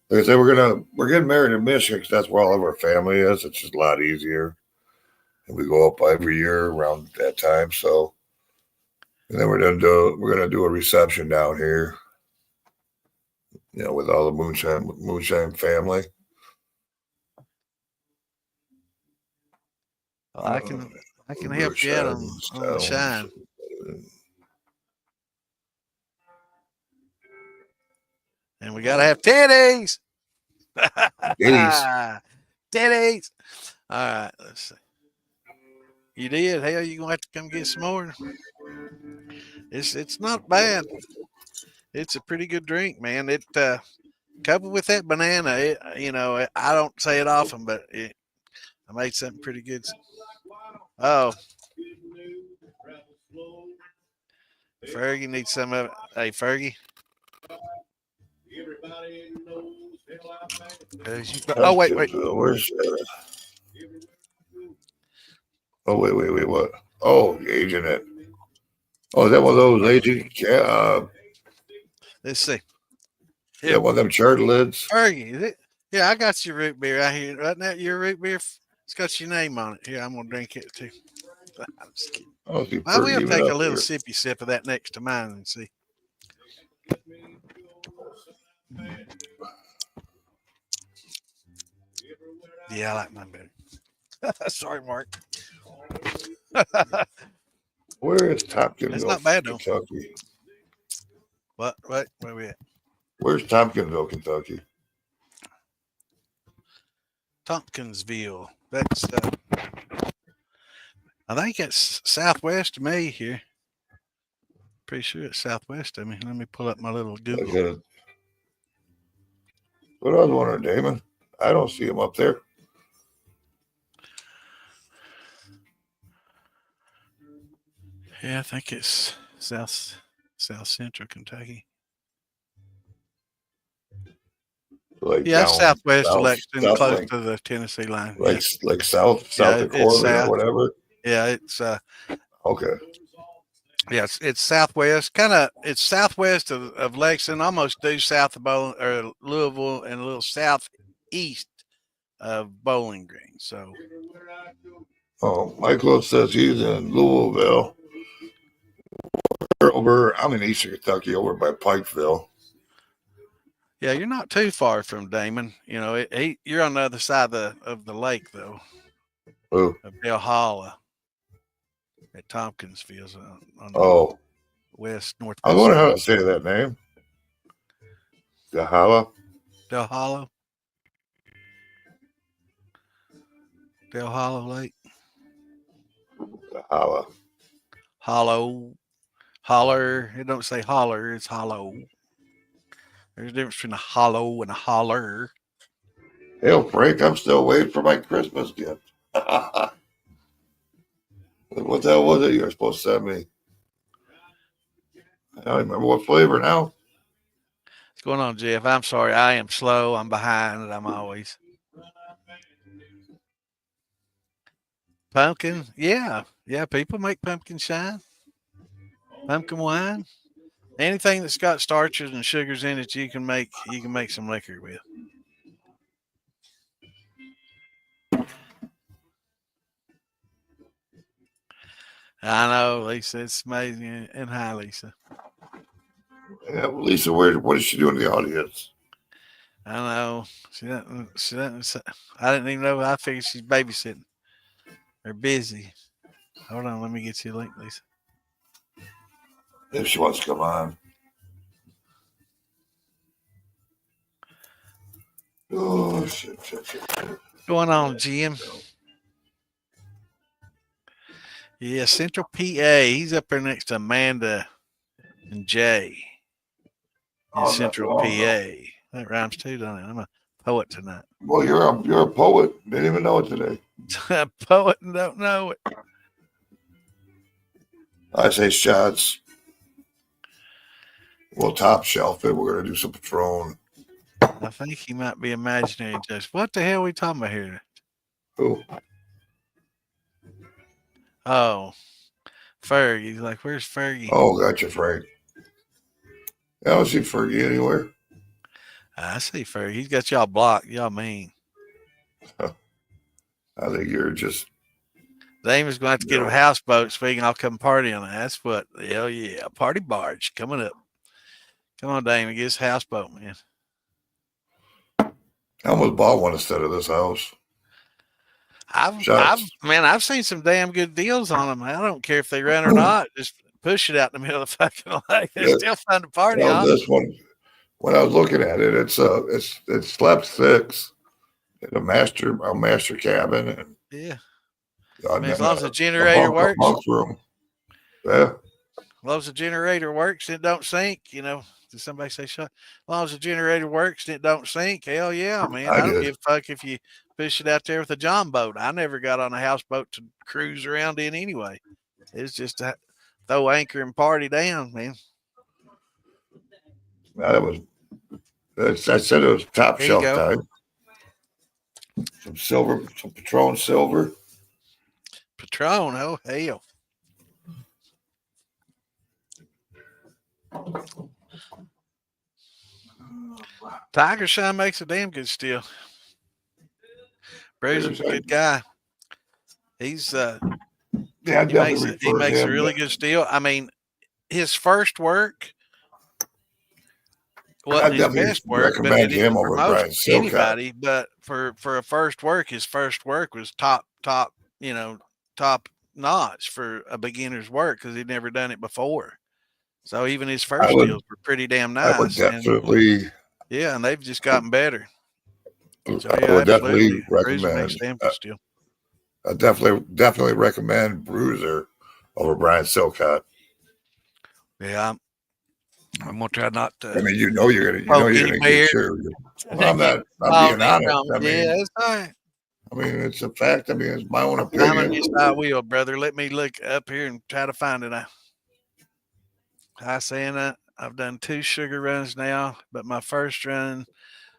B: Like I said, we're getting married in Michigan because that's where all of our family is. It's just a lot easier. And we go up every year around that time. So, and then we're gonna do a reception down here. With all the Moonshine family.
A: Well, I can help you out on the shine. And we gotta have titties. Titties. All right, let's see. You did? Hell, you gonna have to come get some more. It's not bad. It's a pretty good drink, man. It coupled with that banana, I don't say it often, but I made something pretty good. Oh, Fergie needs some of it. Hey, Fergie. Oh, wait.
B: Where's Oh, wait, what? Oh, aging it. Oh, is that one of those aging?
A: Let's see.
B: Yeah, one of them chart lids.
A: Fergie, is it? Yeah, I got your root beer right here. Right now, your root beer, it's got your name on it. Here, I'm going to drink it too. I'm just kidding. I will take a little sippy sip of that next to mine and see. Yeah, I like mine better. Sorry, Mark.
B: Where is Tompkinsville?
A: It's not bad, though.
B: Kentucky.
A: What? Where we at?
B: Where's Tompkinsville, Kentucky?
A: Tompkinsville. That's, I think it's southwest of me here. Pretty sure it's southwest of me. Let me pull up my little Google.
B: What I was wondering, Damon, I don't see him up there.
A: Yeah, I think it's south central Kentucky.
B: Like
A: southwest of Lexington, close to the Tennessee line.
B: Like south Dakota or whatever.
A: Yeah, it's
B: okay.
A: Yeah, it's southwest. It's southwest of Lexington, almost due south of Louisville, and a little southeast of Bowling Green. So.
B: Oh, Michael says he's in Louisville. I'm in Eastern Kentucky, over by Pikeville.
A: Yeah, you're not too far from Damon. You're on the other side of the lake, though.
B: Who?
A: Of Valhalla at Tompkinsville on
B: the
A: northwest.
B: I wonder how to say that name. Valhalla.
A: Valhalla Lake.
B: Valhalla.
A: Holler. It don't say holler. It's hollow. There's a difference between a hollow and a holler.
B: Hell, Frank, I'm still waiting for my Christmas gift. What the hell was it you were supposed to send me? I don't remember what flavor now.
A: What's going on, Jeff? I'm sorry. I am slow. I'm behind, and I'm always. Pumpkin. Yeah. People make pumpkin shine. Pumpkin wine. Anything that's got starches and sugars in it, you can make some liquor with. I know, Lisa. It's amazing. And hi, Lisa.
B: Yeah, well, Lisa, what is she doing in the audience?
A: I know. She doesn't. I didn't even know. I figured she's babysitting. They're busy. Hold on. Let me get you a link, Lisa.
B: If she wants to come on. Oh shit.
A: Going on, Jim? Yeah, Central PA. He's up there next to Amanda and Jay in Central PA. That rhymes too, doesn't it? I'm a poet tonight.
B: Well, you're a poet. Didn't even know it today.
A: A poet and don't know it.
B: I say shots. We'll top shelf it. We're gonna do some Patron.
A: I think he might be imaginary. Just what the hell are we talking about here?
B: Who?
A: Oh, Fergie. He's like, where's Fergie?
B: Oh, gotcha, Frank. I don't see Fergie anywhere.
A: I see Fergie. He's got y'all blocked. Y'all mean.
B: I think you're just.
A: Damon's going to have to get a houseboat so we can all come party on it. That's what. Hell yeah. Party barge coming up. Come on, Damon. Get his houseboat, man.
B: I almost bought one instead of this house.
A: I've seen some damn good deals on them. I don't care if they run or not. Just push it out in the middle of the fucking lake. It's still fun to party on.
B: This one, when I was looking at it, it's slept six in a master cabin. And,
A: yeah. As long as the generator works.
B: Bunk room. Yeah.
A: As long as the generator works and it don't sink, you know. Did somebody say shut? As long as the generator works and it don't sink, hell yeah, man. I don't give a fuck if you push it out there with a John boat. I never got on a houseboat to cruise around in anyway. It's just to throw anchor and party down, man.
B: I said it was top shelf time. Some silver, some Patron silver.
A: Patron, oh hell. Tiger Shine makes a damn good still. Bruiser's a good guy. He's he makes a really good still. I mean, his first work wasn't his best work, but he didn't promote anybody. But for a first work, his first work was top notch for a beginner's work because he'd never done it before. So even his first deals were pretty damn nice.
B: I would definitely.
A: And they've just gotten better. So,
B: I would definitely recommend. I definitely recommend Bruiser over Brian Silcott.
A: Yeah, I'm gonna try not to.
B: I mean, you're gonna get sure. Well, I'm not being honest. I mean,
A: that's right.
B: I mean, it's a fact. I mean, it's my own opinion.
A: I will, brother. Let me look up here and try to find it. I've done 2 sugar runs now, but my first run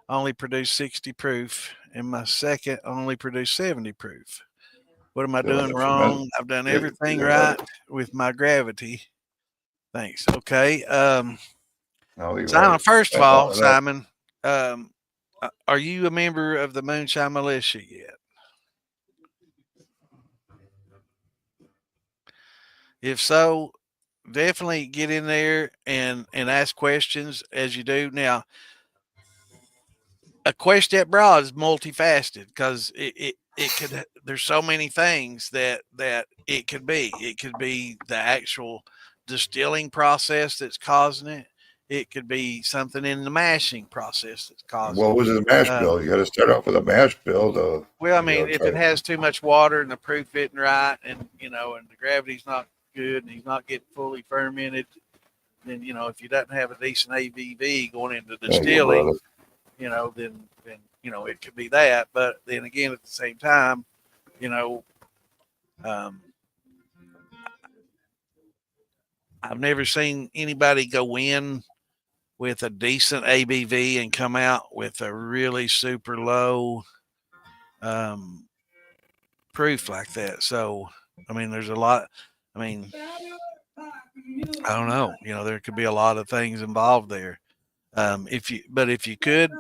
A: only produced 60 proof, and my second only produced 70 proof. What am I doing wrong? I've done everything right with my gravity. Thanks. Okay. Simon, first of all, Simon, are you a member of the Moonshine Militia yet? If so, definitely get in there and ask questions as you do. Now, a question that broad is multifaceted because it could, there's so many things that it could be. It could be the actual distilling process that's causing it. It could be something in the mashing process that's causing it.
B: What was the mash bill? You got to start off with a mash bill.
A: Well, I mean, if it has too much water and the proof isn't right, and and the gravity's not good, and he's not getting fully fermented, then if you doesn't have a decent ABV going into distilling, then it could be that. But then again, at the same time, I've never seen anybody go in with a decent ABV and come out with a really super low proof like that. So, I mean, there's a lot. I mean, I don't know. There could be a lot of things involved there. If you could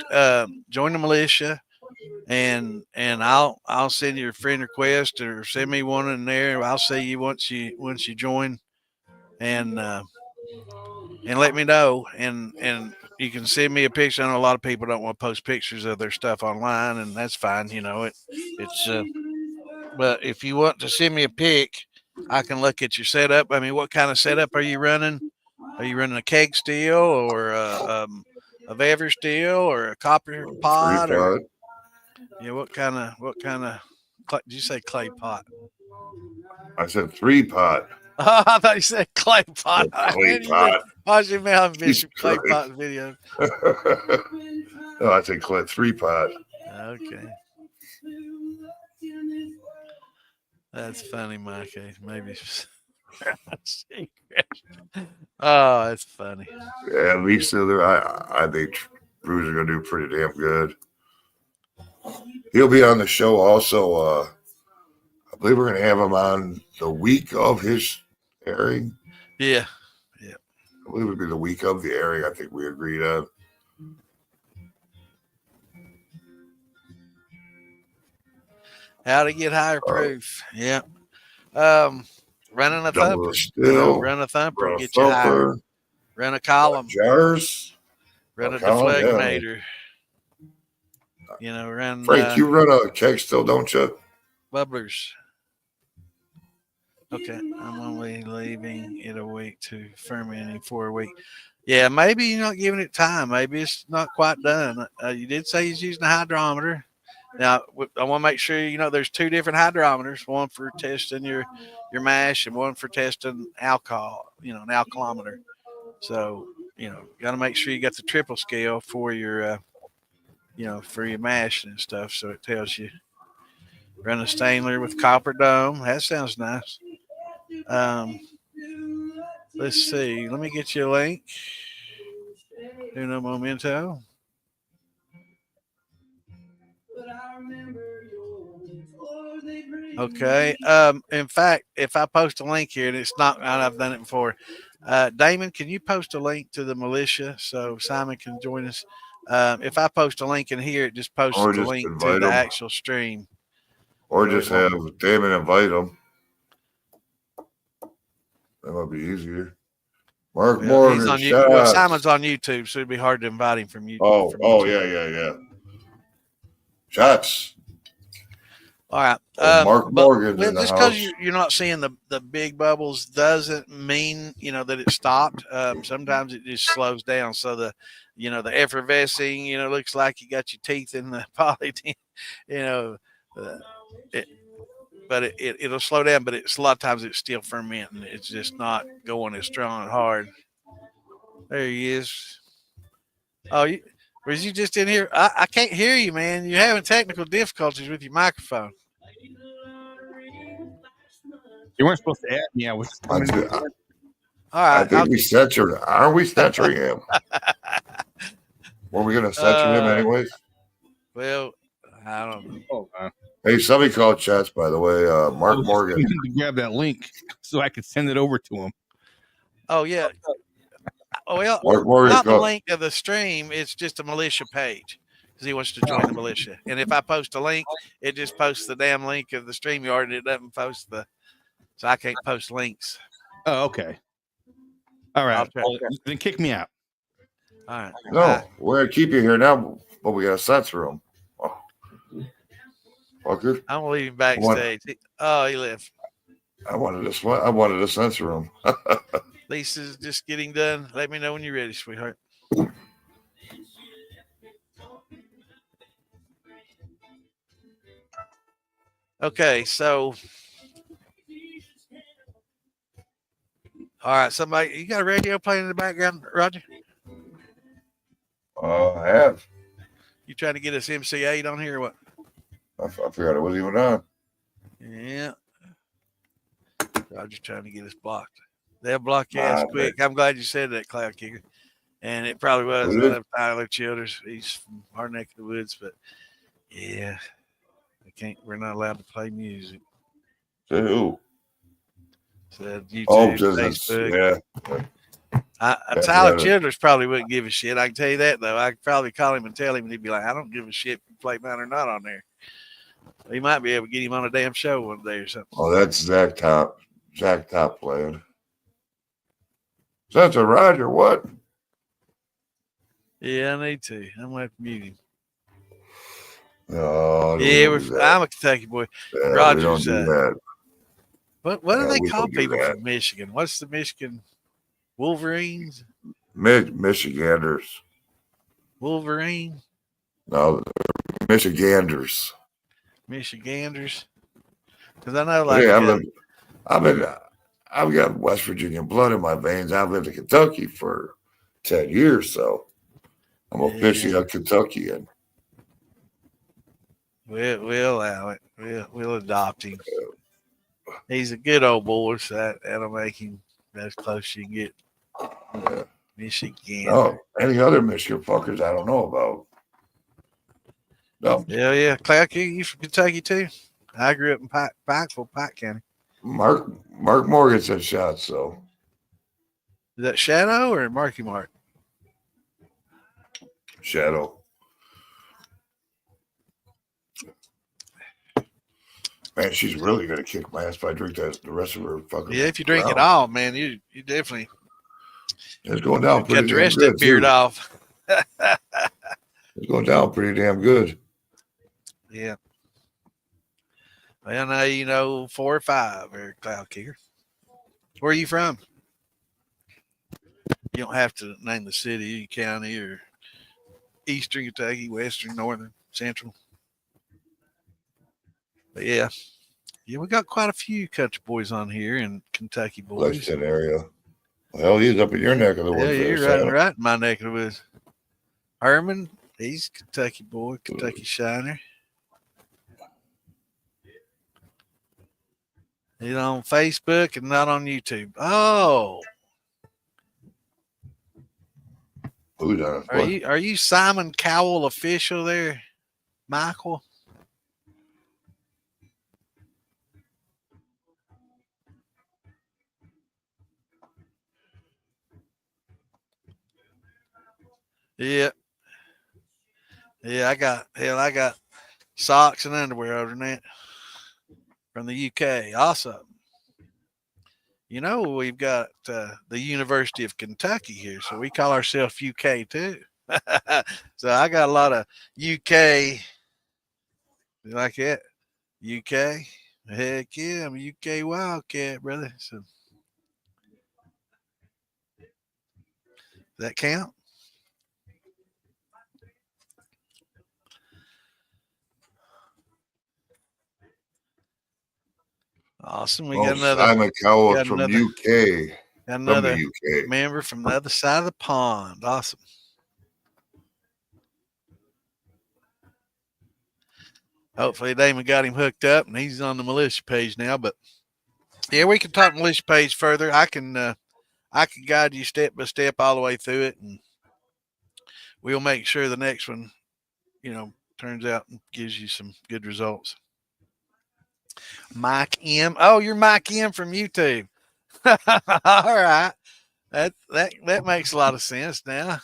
A: join the militia, and I'll send you a friend request or send me one in there. I'll see you once you join, and let me know, and you can send me a picture. I know a lot of people don't want to post pictures of their stuff online, and that's fine. But if you want to send me a pic, I can look at your setup. I mean, what kind of setup are you running? Are you running a keg still or of ever steel or a copper pot
B: 3-pot.
A: or what kind of did you say clay pot?
B: I said 3-pot.
A: Oh, I thought you said clay pot.
B: Clay
A: Man, you've been
B: pot.
A: watching me on
B: Jesus
A: clay pot
B: Christ.
A: videos.
B: No, I said 3-pot.
A: Okay. That's funny, Mikey. Maybe secret. Oh, that's funny.
B: Yeah, at least I think Drew's are gonna do pretty damn good. He'll be on the show also. I believe we're gonna have him on the week of his airing.
A: Yeah.
B: I believe it would be the week of the airing. I think we agreed on.
A: How to get higher proof. Yeah. Running a
B: Double
A: thumper.
B: still.
A: Run a thumper,
B: Run a
A: get you higher.
B: thumper.
A: Run a column.
B: Jars.
A: Run a
B: column,
A: deflegmator. Run
B: Frank, you run a keg still, don't you?
A: bubblers. Okay, I'm only leaving it a week to fermenting for a week. Yeah, maybe you're not giving it time. Maybe it's not quite done. You did say he's using a hydrometer. Now, I want to make sure there's two different hydrometers, one for testing your mash and one for testing alcohol, an alkalometer. So, got to make sure you got the triple scale for your, for your mash and stuff. So it tells you run a Stainler with copper dome. That sounds nice. Let's see. Let me get you a link. Uno momento. Okay. In fact, if I post a link here, and it's not, I've done it before. Damon, can you post a link to the militia so Simon can join us? If I post a link in here, it just posts the link to the actual stream.
B: Or just have Damon invite him. That might be easier. Mark Morgan.
A: He's on Simon's on YouTube, so it'd be hard to invite him from YouTube.
B: Oh, yeah. Shots.
A: All right.
B: Mark Morgan.
A: Just because you're not seeing the big bubbles doesn't mean that it stopped. Sometimes it just slows down. So the effervescing looks like you got your teeth in the polyethylene. But it'll slow down. But a lot of times it's still fermenting. It's just not going as strong and hard. There he is. Oh, was you just in here? I can't hear you, man. You're having technical difficulties with your microphone.
C: You weren't supposed to add me. I was just coming in.
A: All right.
B: I think we censored. Are we censoring him? Were we going to censor him anyways?
A: Well, I don't know.
C: Oh,
B: hey, somebody called chats, by the way. Mark Morgan.
C: To grab that link so I could send it over to him.
A: Oh, yeah. Oh, well,
B: Mark Morgan,
A: not the link of the stream. It's just a militia page because he wants to join the militia. And if I post a link, it just posts the damn link of the stream yard and it doesn't post so I can't post links.
C: Oh, okay. All right. Then kick me out.
A: All right.
B: No, we're going to keep you here now, but we got to censor him. Oh. Fucker.
A: I'm going to leave him backstage. He left.
B: I wanted to censor him.
A: Lisa's just getting done. Let me know when you're ready, sweetheart. Okay, so all right, somebody, you got a radio playing in the background, Roger?
B: I have.
A: You trying to get us MCA'd on here or what?
B: I forgot it wasn't even on.
A: Yeah. Roger's trying to get us blocked. They'll block your ass quick. I'm glad you said that, Cloud Kicker. And it probably was. I love Tyler Childers. He's from our neck of the woods, but yeah, we're not allowed to play music.
B: Who?
A: So YouTube, Facebook.
B: Yeah.
A: Tyler Childers probably wouldn't give a shit. I can tell you that, though. I could probably call him and tell him, and he'd be like, I don't give a shit if you play mine or not on there. He might be able to get him on a damn show one day or something.
B: Oh, that's Zach Top. Zach Top playing. That's a Roger, what?
A: Yeah, I need to. I'm going to have to mute him.
B: No,
A: yeah, I'm a Kentucky boy.
B: Yeah,
A: Roger's.
B: We don't do that.
A: What do they call people from Michigan? What's the Michigan Wolverines?
B: Michiganders.
A: Wolverine,
B: No, Michiganders.
A: Michiganders. Because I know,
B: But
A: like,
B: yeah, I've got West Virginia blood in my veins. I've lived in Kentucky for 10 years, so I'm officially a Kentuckian.
A: We'll allow it. We'll adopt him. He's a good old boy, so that'll make him as close as you can get.
B: Yeah.
A: Michigan.
B: No, any other Michigan fuckers I don't know about. No.
A: Yeah. Clark, you from Kentucky too? I grew up in Pikeville, Pike County.
B: Mark Morgan said shots, so.
A: Is that Shadow or Marky Mark?
B: Shadow. Man, she's really gonna kick my ass if I drink that the rest of her fucking.
A: Yeah, if you drink it all, man, you definitely.
B: It's going down pretty
A: got the
B: damn
A: rest
B: good.
A: of that beard
B: too.
A: off.
B: It's going down pretty damn good.
A: Yeah. Well, now you know 4 or 5, Eric Cloud Kicker. Where are you from? You don't have to name the city, county, or Eastern Kentucky, Western, Northern, Central. But yeah, we got quite a few country boys on here and Kentucky boys.
B: Lexington area. Well, he's up in your neck of the woods.
A: Yeah, you're right in my neck of the woods. Herman, he's Kentucky boy, Kentucky Shiner. He's on Facebook and not on YouTube. Oh,
B: who's on?
A: Are you Simon Cowell official there, Michael? Yeah. I got socks and underwear over that from the UK. Awesome. You know, we've got the University of Kentucky here, so we call ourselves UK too. So I got a lot of UK. You like it? UK? Heck yeah, I'm a UK Wildcat, brother. So does that count? Awesome. We got another
B: Simon Cowell from UK.
A: Got another member from the other side of the pond. Awesome. Hopefully Damon got him hooked up and he's on the militia page now. But yeah, we can talk militia page further. I can guide you step by step all the way through it, and we'll make sure the next one, turns out and gives you some good results. Mike M. Oh, you're Mike M from YouTube. All right. That makes a lot of sense now.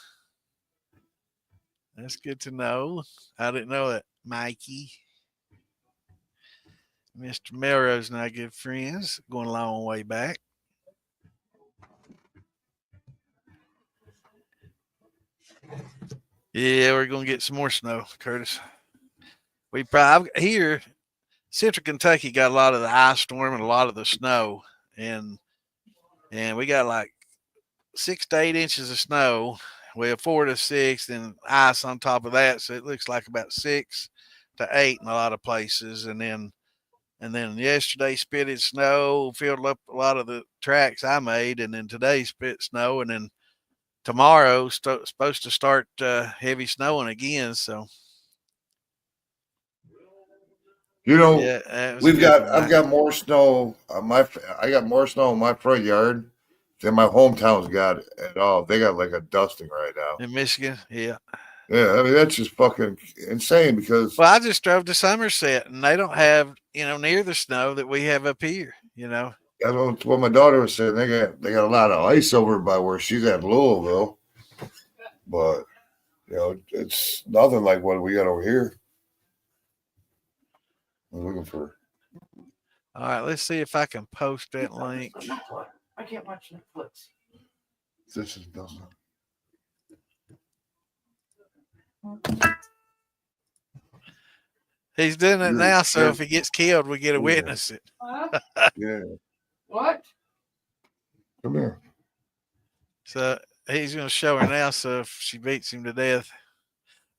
A: That's good to know. I didn't know that, Mikey. Mr. Melrose and I good friends, going a long way back. Yeah, we're going to get some more snow, Curtis. We probably here, Central Kentucky got a lot of the ice storm and a lot of the snow, and we got like 6 to 8 inches of snow. We have 4 to 6, and ice on top of that, so it looks like about 6 to 8 in a lot of places. And then yesterday spitted snow, filled up a lot of the tracks I made, and then today spit snow, and then tomorrow supposed to start heavy snowing again. So,
B: I've got more snow on I got more snow in my front yard than my hometown's got at all. They got like a dusting right now
A: in Michigan. Yeah.
B: Yeah, I mean that's just fucking insane because.
A: Well, I just drove to Somerset and they don't have near the snow that we have up here.
B: That's what my daughter was saying. They got a lot of ice over by where she's at, Louisville, but it's nothing like what we got over here. I'm looking for.
A: All right, let's see if I can post that link.
D: I can't watch Netflix.
B: This is dumb.
A: He's doing it now, so if he gets killed, we get to witness it.
B: Yeah.
D: What?
B: Come here.
A: So he's going to show her now, so if she beats him to death.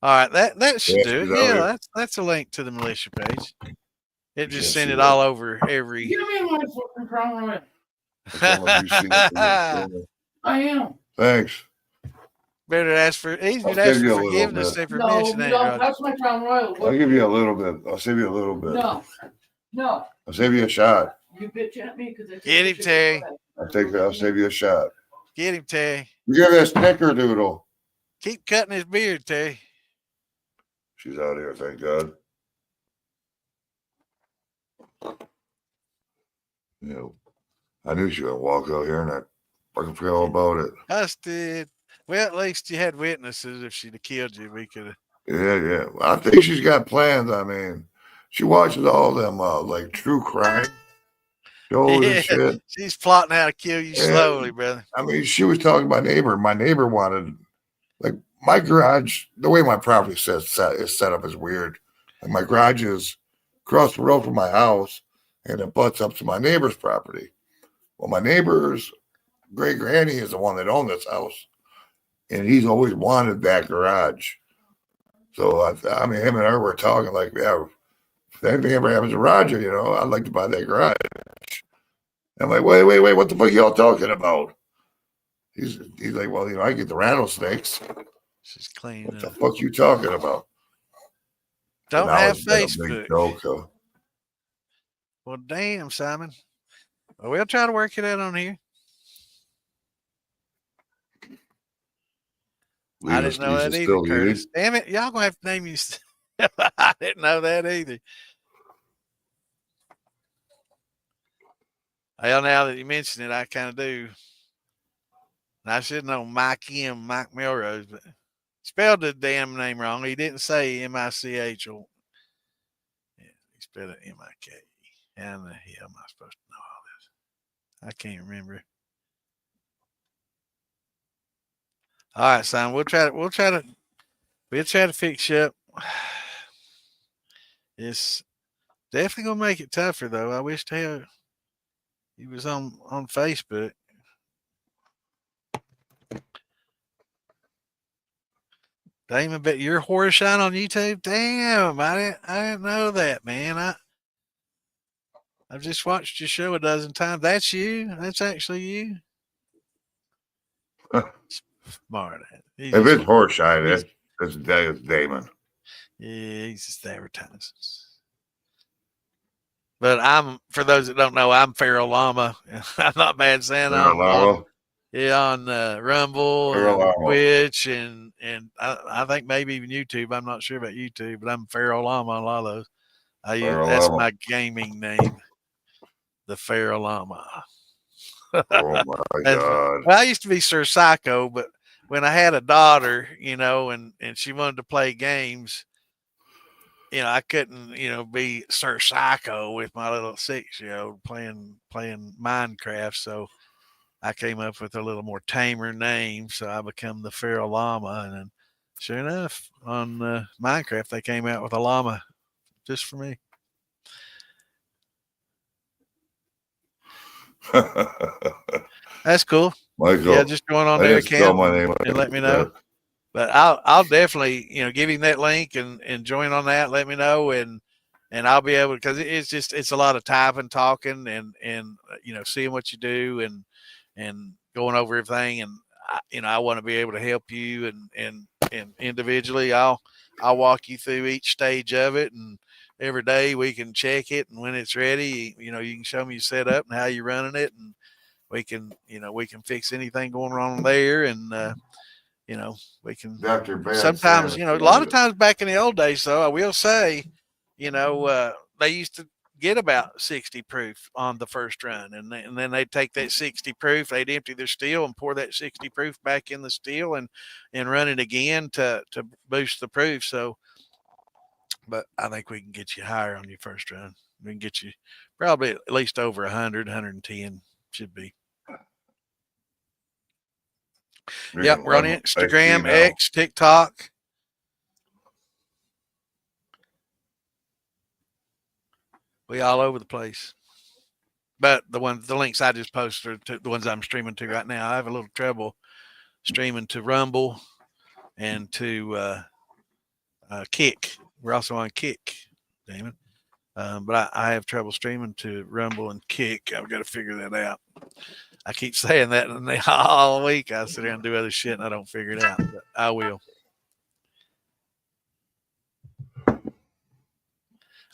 A: All right, that should
B: Yeah,
A: do it.
B: she's out
A: Yeah,
B: here.
A: that's a link to the militia page. It just
B: Can't
A: sent
B: see
A: it
B: that.
A: all over every.
D: Give me my fucking Crown Royal.
B: Some of you seen it from the corner.
D: I am.
B: Thanks.
A: Better ask for easy
B: I'll
A: to ask
B: save you
A: for
B: a little
A: forgiveness
B: bit.
A: than for
D: No,
A: mentioning
D: you
A: that,
D: don't.
A: Roger.
D: That's my Crown Royal.
B: I'll give you a little bit. I'll save you a little bit.
D: No, no.
B: I'll save you a shot.
D: You bitch at me because
A: Get him, Terry.
B: I'll save you a shot.
A: Get him, Terry.
B: You give me a snickerdoodle.
A: Keep cutting his beard, Terry.
B: She's out here, thank God. You know, I knew she was gonna walk out here and I fucking forgot all about it.
A: Us did. Well, at least you had witnesses. If she'd have killed you, we could have.
B: Yeah. Well, I think she's got plans. I mean, she watches all them like true crime shows and shit.
A: She's plotting how to kill you slowly, brother.
B: I mean, she was talking to my neighbor. My neighbor wanted, like, my garage, the way my property is set up is weird. Like, my garage is across the road from my house and it butts up to my neighbor's property. Well, my neighbor's great granny is the one that owned this house, and he's always wanted that garage. So, I mean, him and I were talking like, yeah, if anything ever happens to Roger, you know, I'd like to buy that garage. I'm like, wait, what the fuck y'all talking about? He's like, well, you know, I get the rattlesnakes.
A: She's clean.
B: What the fuck you talking about?
A: Don't
B: Now
A: have
B: it's been a big
A: Facebook.
B: joke,
A: Well, damn, Simon. Well, we'll try to work it out on here. I didn't know that either, Curtis. Damn it, y'all gonna have to name you. I didn't know that either. Well, now that you mention it, I kind of do. I should know Mike Melrose, but spelled the damn name wrong. He didn't say M-I-C-H. Or, yeah, he spelled it M-I-K. How the hell am I supposed to know all this? I can't remember. All right, son. We'll try to fix you up. It's definitely gonna make it tougher, though. I wish he was on Facebook. Damn, but you're Horseshine on YouTube. Damn, I didn't know that, man. I've just watched your show a dozen times. That's you. That's actually you. Smart.
B: If it's Horseshine, that's Damon.
A: Yeah, he's just advertises. But for those that don't know, I'm Feral Llama. I'm not bad saying on Rumble, and Twitch, and I think maybe even YouTube. I'm not sure about YouTube, but I'm Feral Llama on a lot of those. That's my gaming name, the Feral Llama.
B: Oh my God!
A: Well, I used to be Sir Psycho, but when I had a daughter, you know, and she wanted to play games, you know, I couldn't, you know, be Sir Psycho with my little 6-year-old playing Minecraft. So I came up with a little more tamer name. So I become the Feral Llama. And then sure enough, on Minecraft, they came out with a llama just for me. That's cool.
B: Michael,
A: yeah, just going on their account and let me know. But I'll definitely, you know, give him that link and join on that. Let me know, and I'll be able, because it's a lot of typing, talking, and you know, seeing what you do and going over everything. And I want to be able to help you and individually. I'll walk you through each stage of it, and every day we can check it, and when it's ready, you know, you can show me your setup and how you're running it, and we can fix anything going wrong there, and you know, we can sometimes, you know, a lot of times back in the old days, though, I will say, you know, they used to get about 60 proof on the first run, and then they'd take that 60 proof, they'd empty their still and pour that 60 proof back in the still and run it again to boost the proof. So, but I think we can get you higher on your first run. We can get you probably at least over 100, 110 should be. Yep, we're on Instagram, X, TikTok. We all over the place. But the links I just posted are to the ones I'm streaming to right now. I have a little trouble streaming to Rumble and to Kick. We're also on Kick, Damon. But I have trouble streaming to Rumble and Kick. I've got to figure that out. I keep saying that, and all week I sit there and do other shit, and I don't figure it out. But I will.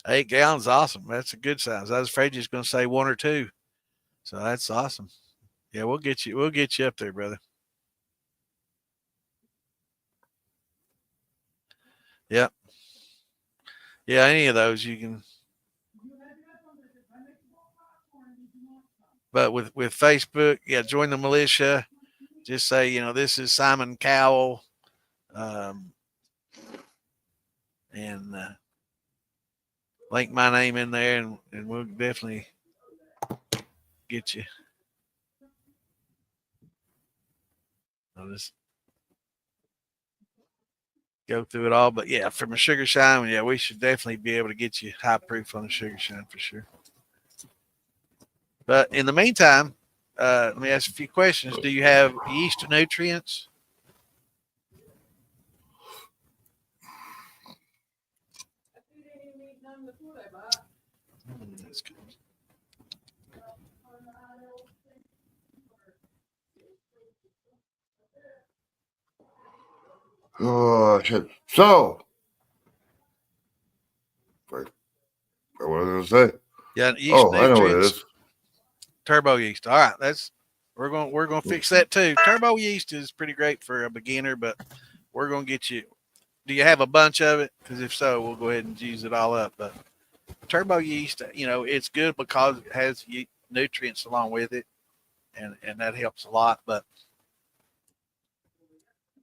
A: 8 gallons, awesome. That's a good size. I was afraid you was going to say 1 or 2, so that's awesome. Yeah, we'll get you up there, brother. Yep. Yeah, any of those you can. But with Facebook, yeah, join the militia. Just say, this is Simon Cowell, and link my name in there, and we'll definitely get you. I'll just go through it all. But yeah, from a sugar shine, yeah, we should definitely be able to get you high proof on the sugar shine for sure. But in the meantime, let me ask a few questions. Do you have yeast nutrients? That's good.
B: Oh shit! So, what was I gonna say?
A: Yeah, yeast nutrients.
B: I know what it is.
A: Turbo yeast. All right, we're gonna fix that too. Turbo yeast is pretty great for a beginner, but we're gonna get you. Do you have a bunch of it? Because if so, we'll go ahead and use it all up. But turbo yeast, it's good because it has nutrients along with it, and that helps a lot. But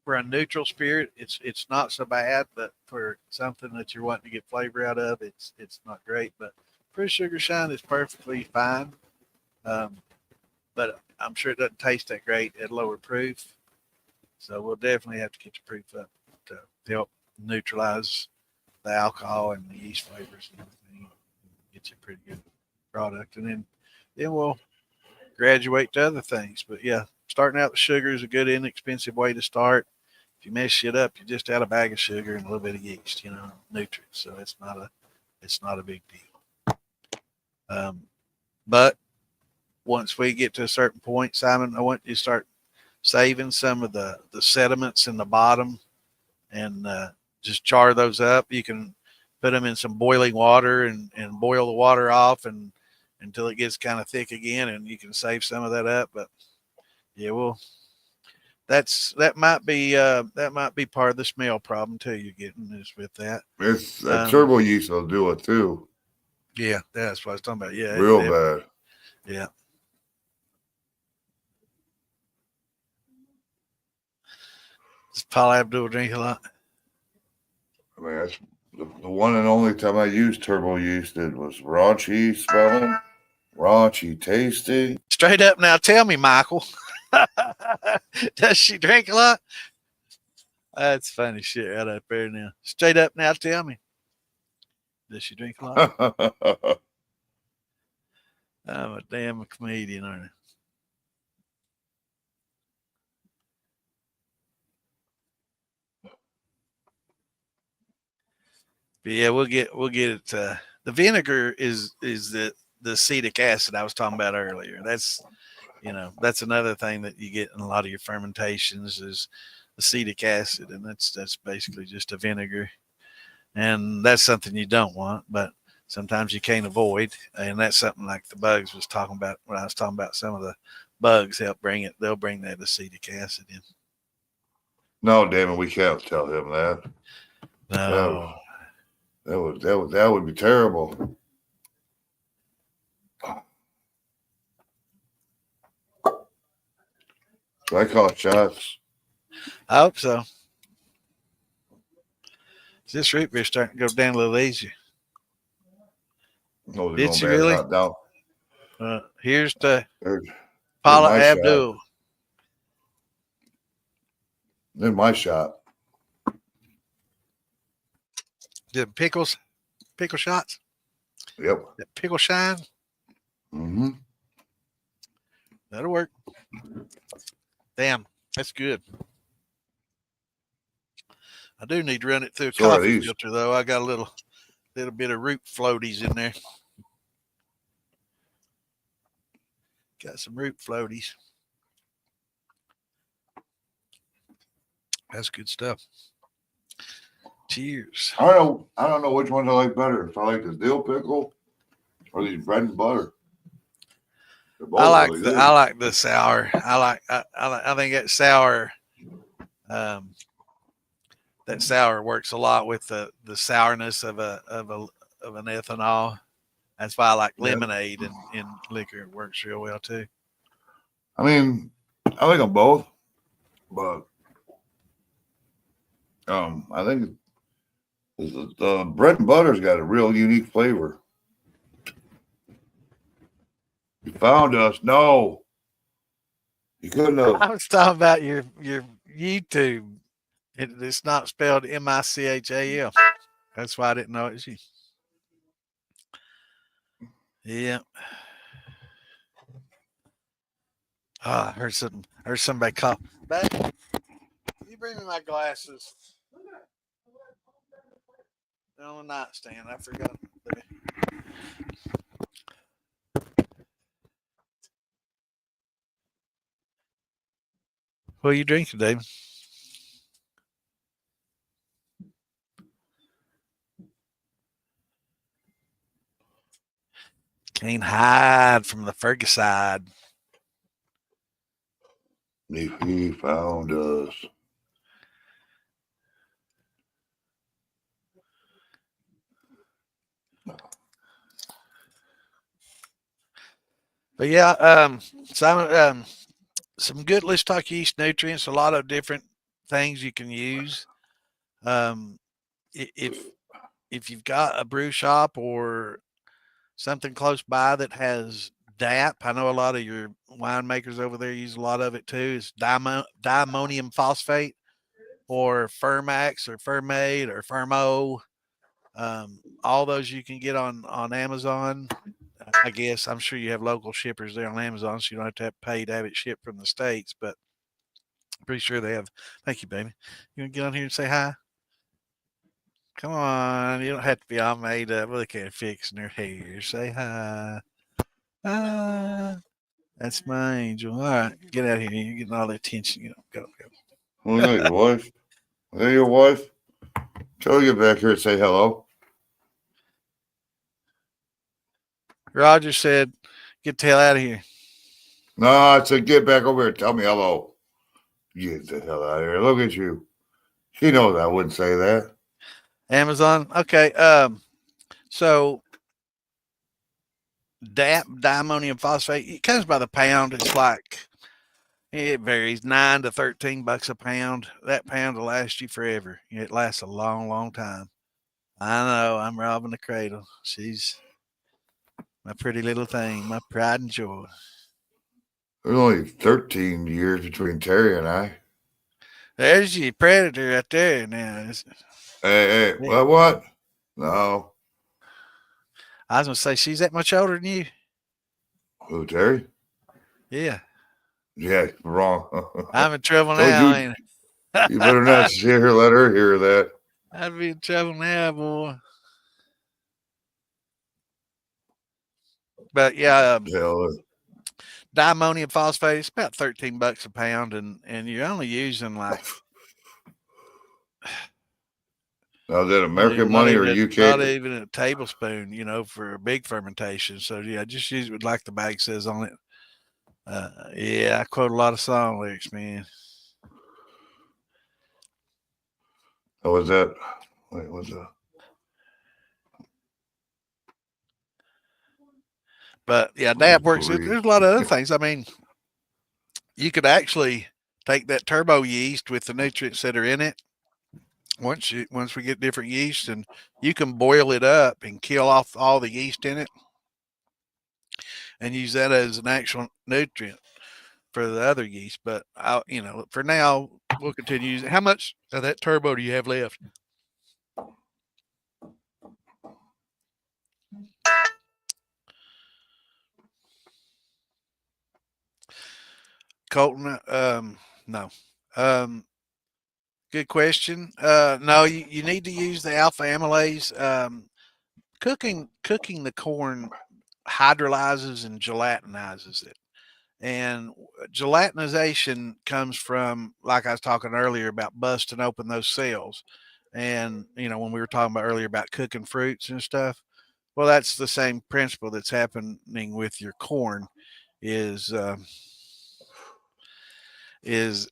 A: for a neutral spirit, it's not so bad. But for something that you're wanting to get flavor out of, it's not great. But for a sugar shine, it's perfectly fine. But I'm sure it doesn't taste that great at lower proof. So we'll definitely have to get your proof up to help neutralize the alcohol and the yeast flavors and everything. Get you a pretty good product. And then we'll graduate to other things. But yeah, starting out with sugar is a good, inexpensive way to start. If you mess shit up, you just add a bag of sugar and a little bit of yeast, nutrients. So it's not a big deal. But once we get to a certain point, Simon, I want you to start saving some of the sediments in the bottom and just char those up. You can put them in some boiling water and boil the water off and until it gets kind of thick again, and you can save some of that up. But yeah, that might be part of the smell problem too you're getting is with that.
B: It's that turbo yeast will do it too.
A: Yeah, that's what I was talking about. Yeah,
B: real bad.
A: Yeah. Does Paul Abdul drink a lot?
B: I mean, that's the one and only time I used turbo yeast. It was raunchy smelling, raunchy tasting.
A: Straight up now, tell me, Michael. Does she drink a lot? That's funny shit right up there now. Straight up now, tell me. Does she drink a lot? I'm a damn comedian, aren't I? But yeah, we'll get it. The vinegar is the acetic acid I was talking about earlier. That's another thing that you get in a lot of your fermentations is acetic acid, and that's basically just a vinegar, and that's something you don't want, but sometimes you can't avoid, and that's something like the bugs was talking about when I was talking about some of the bugs help bring it. They'll bring that acetic acid in.
B: No, damn it, we can't tell him that.
A: No.
B: That would be terrible. I call shots.
A: I hope so. This root beer's starting to go down a little easier.
B: No,
A: Did she really?
B: Down.
A: Here's the Paula Abdul.
B: In my shop.
A: The pickle shots.
B: Yep.
A: The pickle shine.
B: Mm-hmm.
A: That'll work. Damn, that's good. I do need to run it through a
B: So are
A: coffee
B: these.
A: filter though. I got a little bit of root floaties in there. Got some root floaties. That's good stuff. Cheers.
B: I don't know which ones I like better. If I like the dill pickle or these bread and butter. They're both
A: I like
B: really
A: the
B: good.
A: I like the sour. I think that sour that sour works a lot with the sourness of an ethanol. That's why I like
B: Yeah.
A: lemonade in liquor. It works real well too.
B: I mean, I like them both, but I think the bread and butter's got a real unique flavor. You found us. No, you couldn't have.
A: I was talking about your YouTube. It's not spelled Michal. That's why I didn't know it was you. Yeah. Oh, I heard somebody call. Babe, can you bring me my glasses? They're on the nightstand. I forgot. What are you drinking, David? Can't hide from the Ferguside.
B: He found us.
A: But yeah, Simon, some good. Let's talk yeast nutrients. A lot of different things you can use. If you've got a brew shop or something close by that has DAP, I know a lot of your winemakers over there use a lot of it too. It's diammonium phosphate or Fermax or Fermate or Fermo. All those you can get on Amazon. I guess I'm sure you have local shippers there on Amazon, so you don't have to pay to have it shipped from the States, but I'm pretty sure they have. Thank you, baby. You want to get on here and say hi? Come on. You don't have to be all made up. Look at fixing her hair. Say hi. Ah, that's my angel. All right. Get out of here. You're getting all the attention. Go.
B: Oh, no, your wife. Is that your wife? Tell her to get back here and say hello.
A: Roger said, get the hell out of here.
B: No, I said get back over here and tell me hello. Get the hell out of here. Look at you. She knows I wouldn't say that.
A: Amazon. Okay. So DAP, diammonium phosphate, it comes by the pound. It's like, it varies, $9 to $13 a pound. That pound will last you forever. It lasts a long, long time. I know. I'm robbing the cradle. She's my pretty little thing, my pride and joy.
B: There's only 13 years between Terry and I.
A: There's your predator right there now.
B: Hey, what? No.
A: I was going to say, she's that much older than you.
B: Who, Terry?
A: Yeah.
B: Yeah, wrong.
A: I'm in trouble now, ain't I?
B: You better not let her hear that.
A: I'd be in trouble now, boy. But yeah, diammonium phosphate, it's about $13 a pound, and you're only using like.
B: Now, is that American money or UK?
A: Not even a tablespoon, for a big fermentation. So yeah, just use it with like the bag says on it. Yeah, I quote a lot of song lyrics, man.
B: Oh, was that? Wait, what's that?
A: But yeah, DAP works. There's a lot of other things. I mean, you could actually take that turbo yeast with the nutrients that are in it. Once we get different yeast, and you can boil it up and kill off all the yeast in it, and use that as an actual nutrient for the other yeast. But for now, we'll continue using. How much of that turbo do you have left? Colton, no. Good question. No, you need to use the alpha amylase. Cooking the corn hydrolyzes and gelatinizes it. And gelatinization comes from, like I was talking earlier about busting open those cells. And, when we were talking about earlier about cooking fruits and stuff, well, that's the same principle that's happening with your corn is, is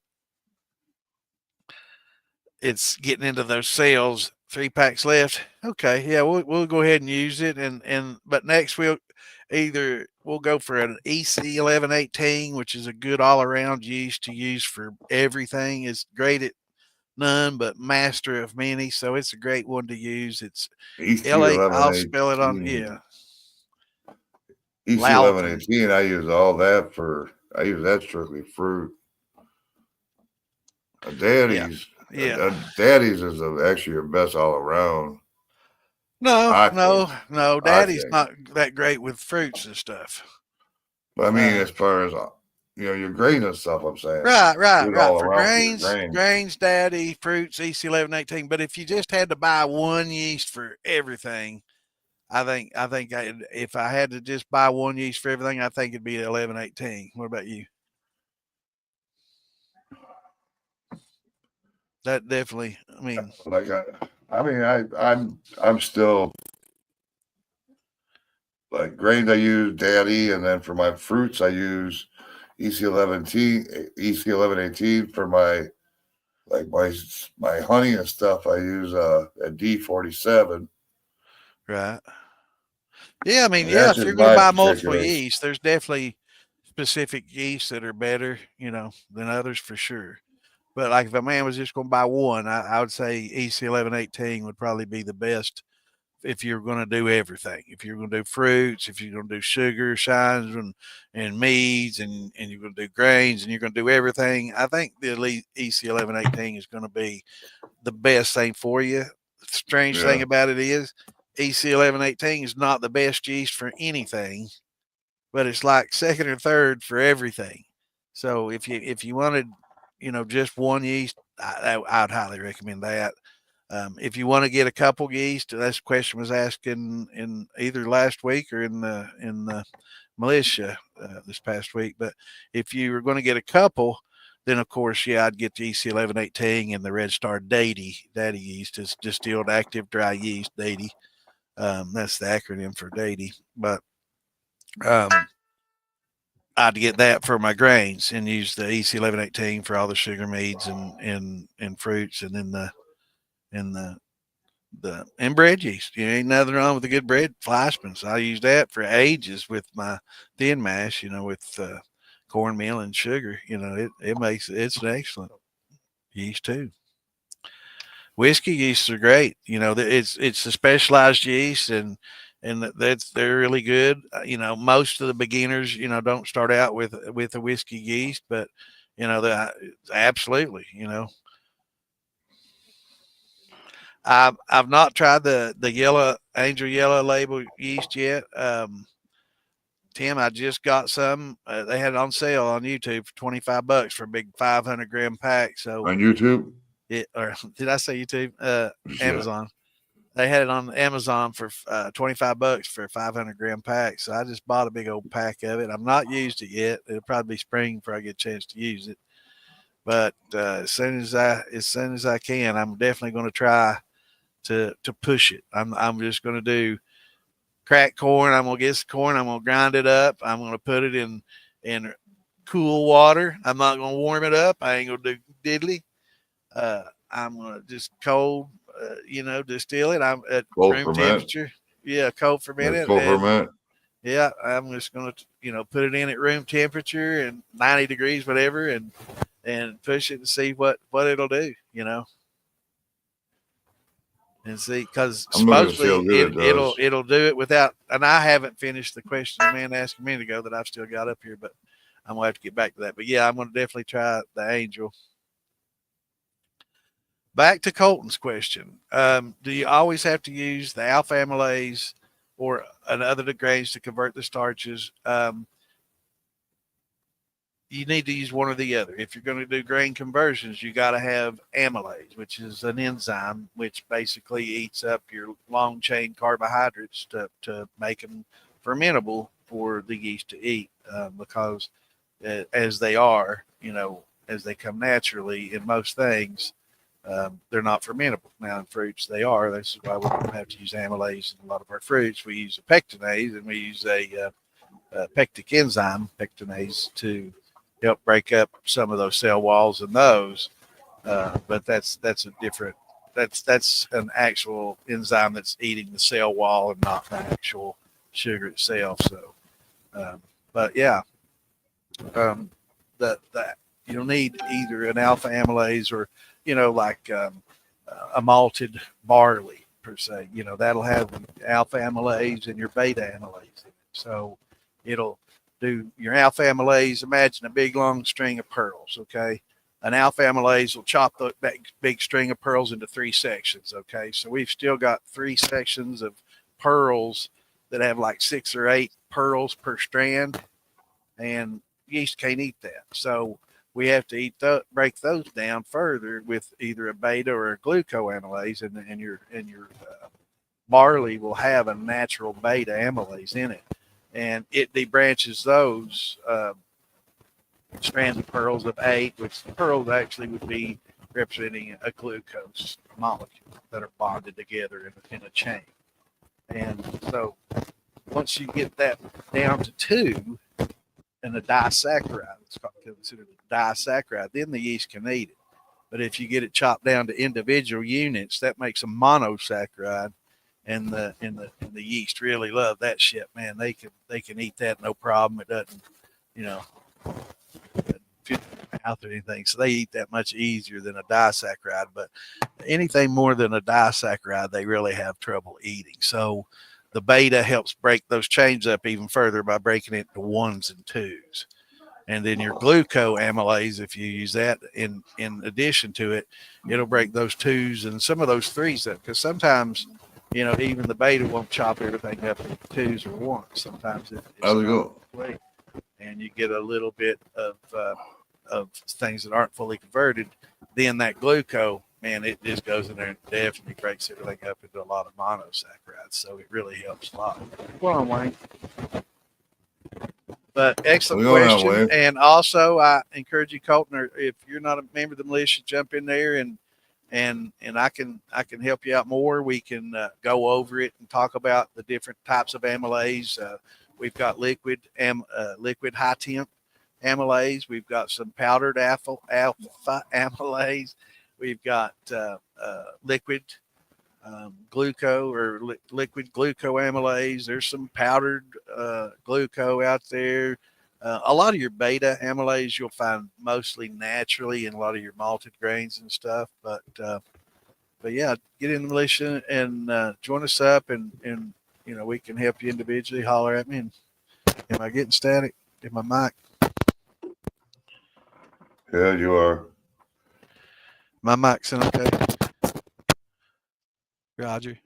A: it's getting into those cells. 3 packs left. Okay. Yeah. We'll go ahead and use it. But next we'll go for an EC 1118, which is a good all around yeast to use for everything. It's great at none, but master of many. So it's a great one to use. It's
B: EC
A: L8. I'll
B: 1118.
A: spell it on. Yeah.
B: EC
A: Loudon.
B: 1118. I use all that I use that strictly fruit. Daddy's.
A: Yeah.
B: Daddy's is actually your best all around.
A: No. Daddy's not that great with fruits and stuff.
B: But I mean, as far as your grain and stuff, I'm saying.
A: Right.
B: For
A: Grains, Daddy, fruits, EC 1118. But if you just had to buy one yeast for everything, I think if I had to just buy one yeast for everything, I think it'd be 1118. What about you? That definitely. I mean,
B: I'm still like grains. I use Daddy, and then for my fruits, I use EC 1118 for my honey and stuff. I use a D47.
A: Right. Yeah, I mean, if you're going to buy multiple yeast, there's definitely specific yeasts that are better, than others for sure. But like if a man was just going to buy one, I would say EC 1118 would probably be the best if you're going to do everything. If you're going to do fruits, if you're going to do sugar, shines, and meads, and you're going to do grains, and you're going to do everything, I think the elite EC 1118 is going to be the best thing for you. The strange thing about it is EC 1118 is not the best yeast for anything, but it's like second or third for everything. So if you wanted, just one yeast, I'd highly recommend that. If you want to get a couple yeast, that question was asked in either last week or in the militia this past week. But if you were going to get a couple, then of course, I'd get the EC 1118 and the Red Star Daddy yeast is distilled active dry yeast Daddy. That's the acronym for Daddy. But I'd get that for my grains and use the EC 1118 for all the sugar meads and fruits, and then the bread yeast. Ain't nothing wrong with a good bread Fleischmann's. I use that for ages with my thin mash, with cornmeal and sugar. It's an excellent yeast too. Whiskey yeasts are great. It's a specialized yeast, and they're really good. Most of the beginners, don't start out with a whiskey yeast, but absolutely, I've not tried the yellow Angel Yellow label yeast yet. Tim, I just got some. They had it on sale on YouTube for $25 for a big 500 gram pack. So
B: on YouTube,
A: or did I say YouTube? Amazon. They had it on Amazon for $25 for a 500 gram pack. So I just bought a big old pack of it. I've not used it yet. It'll probably be spring before I get a chance to use it. But as soon as I can, I'm definitely going to try to push it. I'm just going to do cracked corn. I'm going to get some corn. I'm going to grind it up. I'm going to put it in cool water. I'm not going to warm it up. I ain't going to do diddly. I'm going to just cold, distill it. I'm at room temperature. Yeah, cold ferment it.
B: Cold ferment.
A: Yeah, I'm just going to, put it in at room temperature and 90 degrees, whatever, and push it and see what it'll do, and see, because supposedly it'll do it without. And I haven't finished the question the man asked a minute ago that I've still got up here, but I'm gonna have to get back to that. But yeah, I'm gonna definitely try the Angel. Back to Colton's question: do you always have to use the alpha amylase or another grains to convert the starches? you need to use one or the other. If you're going to do grain conversions, you got to have amylase, which is an enzyme which basically eats up your long chain carbohydrates to make them fermentable for the yeast to eat, because as they are, as they come naturally in most things, they're not fermentable. Now in fruits they are. This is why we don't have to use amylase in a lot of our fruits. We use a pectinase, and we use a pectic enzyme, pectinase, to help break up some of those cell walls in those. But that's a different. That's an actual enzyme that's eating the cell wall and not the actual sugar itself. So, but yeah, that you'll need either an alpha amylase or like a malted barley per se. That'll have alpha amylase and your beta amylase in it. So it'll do your alpha amylase. Imagine a big long string of pearls. Okay. An alpha amylase will chop that big string of pearls into 3 sections. Okay. So we've still got 3 sections of pearls that have like 6 or 8 pearls per strand, and yeast can't eat that. So we have to break those down further with either a beta or a glucoamylase, and your barley will have a natural beta amylase in it, and it debranches those strands of pearls of 8, which the pearls actually would be representing a glucose molecule that are bonded together in a chain. And so once you get that down to 2 and a disaccharide, it's considered a disaccharide, then the yeast can eat it. But if you get it chopped down to individual units, that makes a monosaccharide, and the yeast really love that shit, man. They can eat that no problem. It doesn't, fit in their mouth or anything. So they eat that much easier than a disaccharide. But anything more than a disaccharide, they really have trouble eating. So the beta helps break those chains up even further by breaking it into 1s and 2s. And then your glucoamylase, if you use that in addition to it, it'll break those 2s and some of those 3s up. Because sometimes, even the beta won't chop everything up into 2s or 1s. Sometimes it's not, and you get a little bit of things that aren't fully converted. Then that gluco, man, it just goes in there and definitely breaks everything up into a lot of monosaccharides. So it really helps a lot. Go on, Wayne. But excellent question. And also, I encourage you, Colton, if you're not a member of the militia, jump in there and I can help you out more. We can go over it and talk about the different types of amylase. We've got liquid high temp amylase. We've got some powdered alpha amylase. We've got liquid gluco or liquid glucoamylase. There's some powdered gluco out there. A lot of your beta amylase you'll find mostly naturally in a lot of your malted grains and stuff. But yeah, get in the militia and join us up, and we can help you individually. Holler at me. And am I getting static in my mic?
B: Yeah, you are.
A: My mic's in okay. Roger.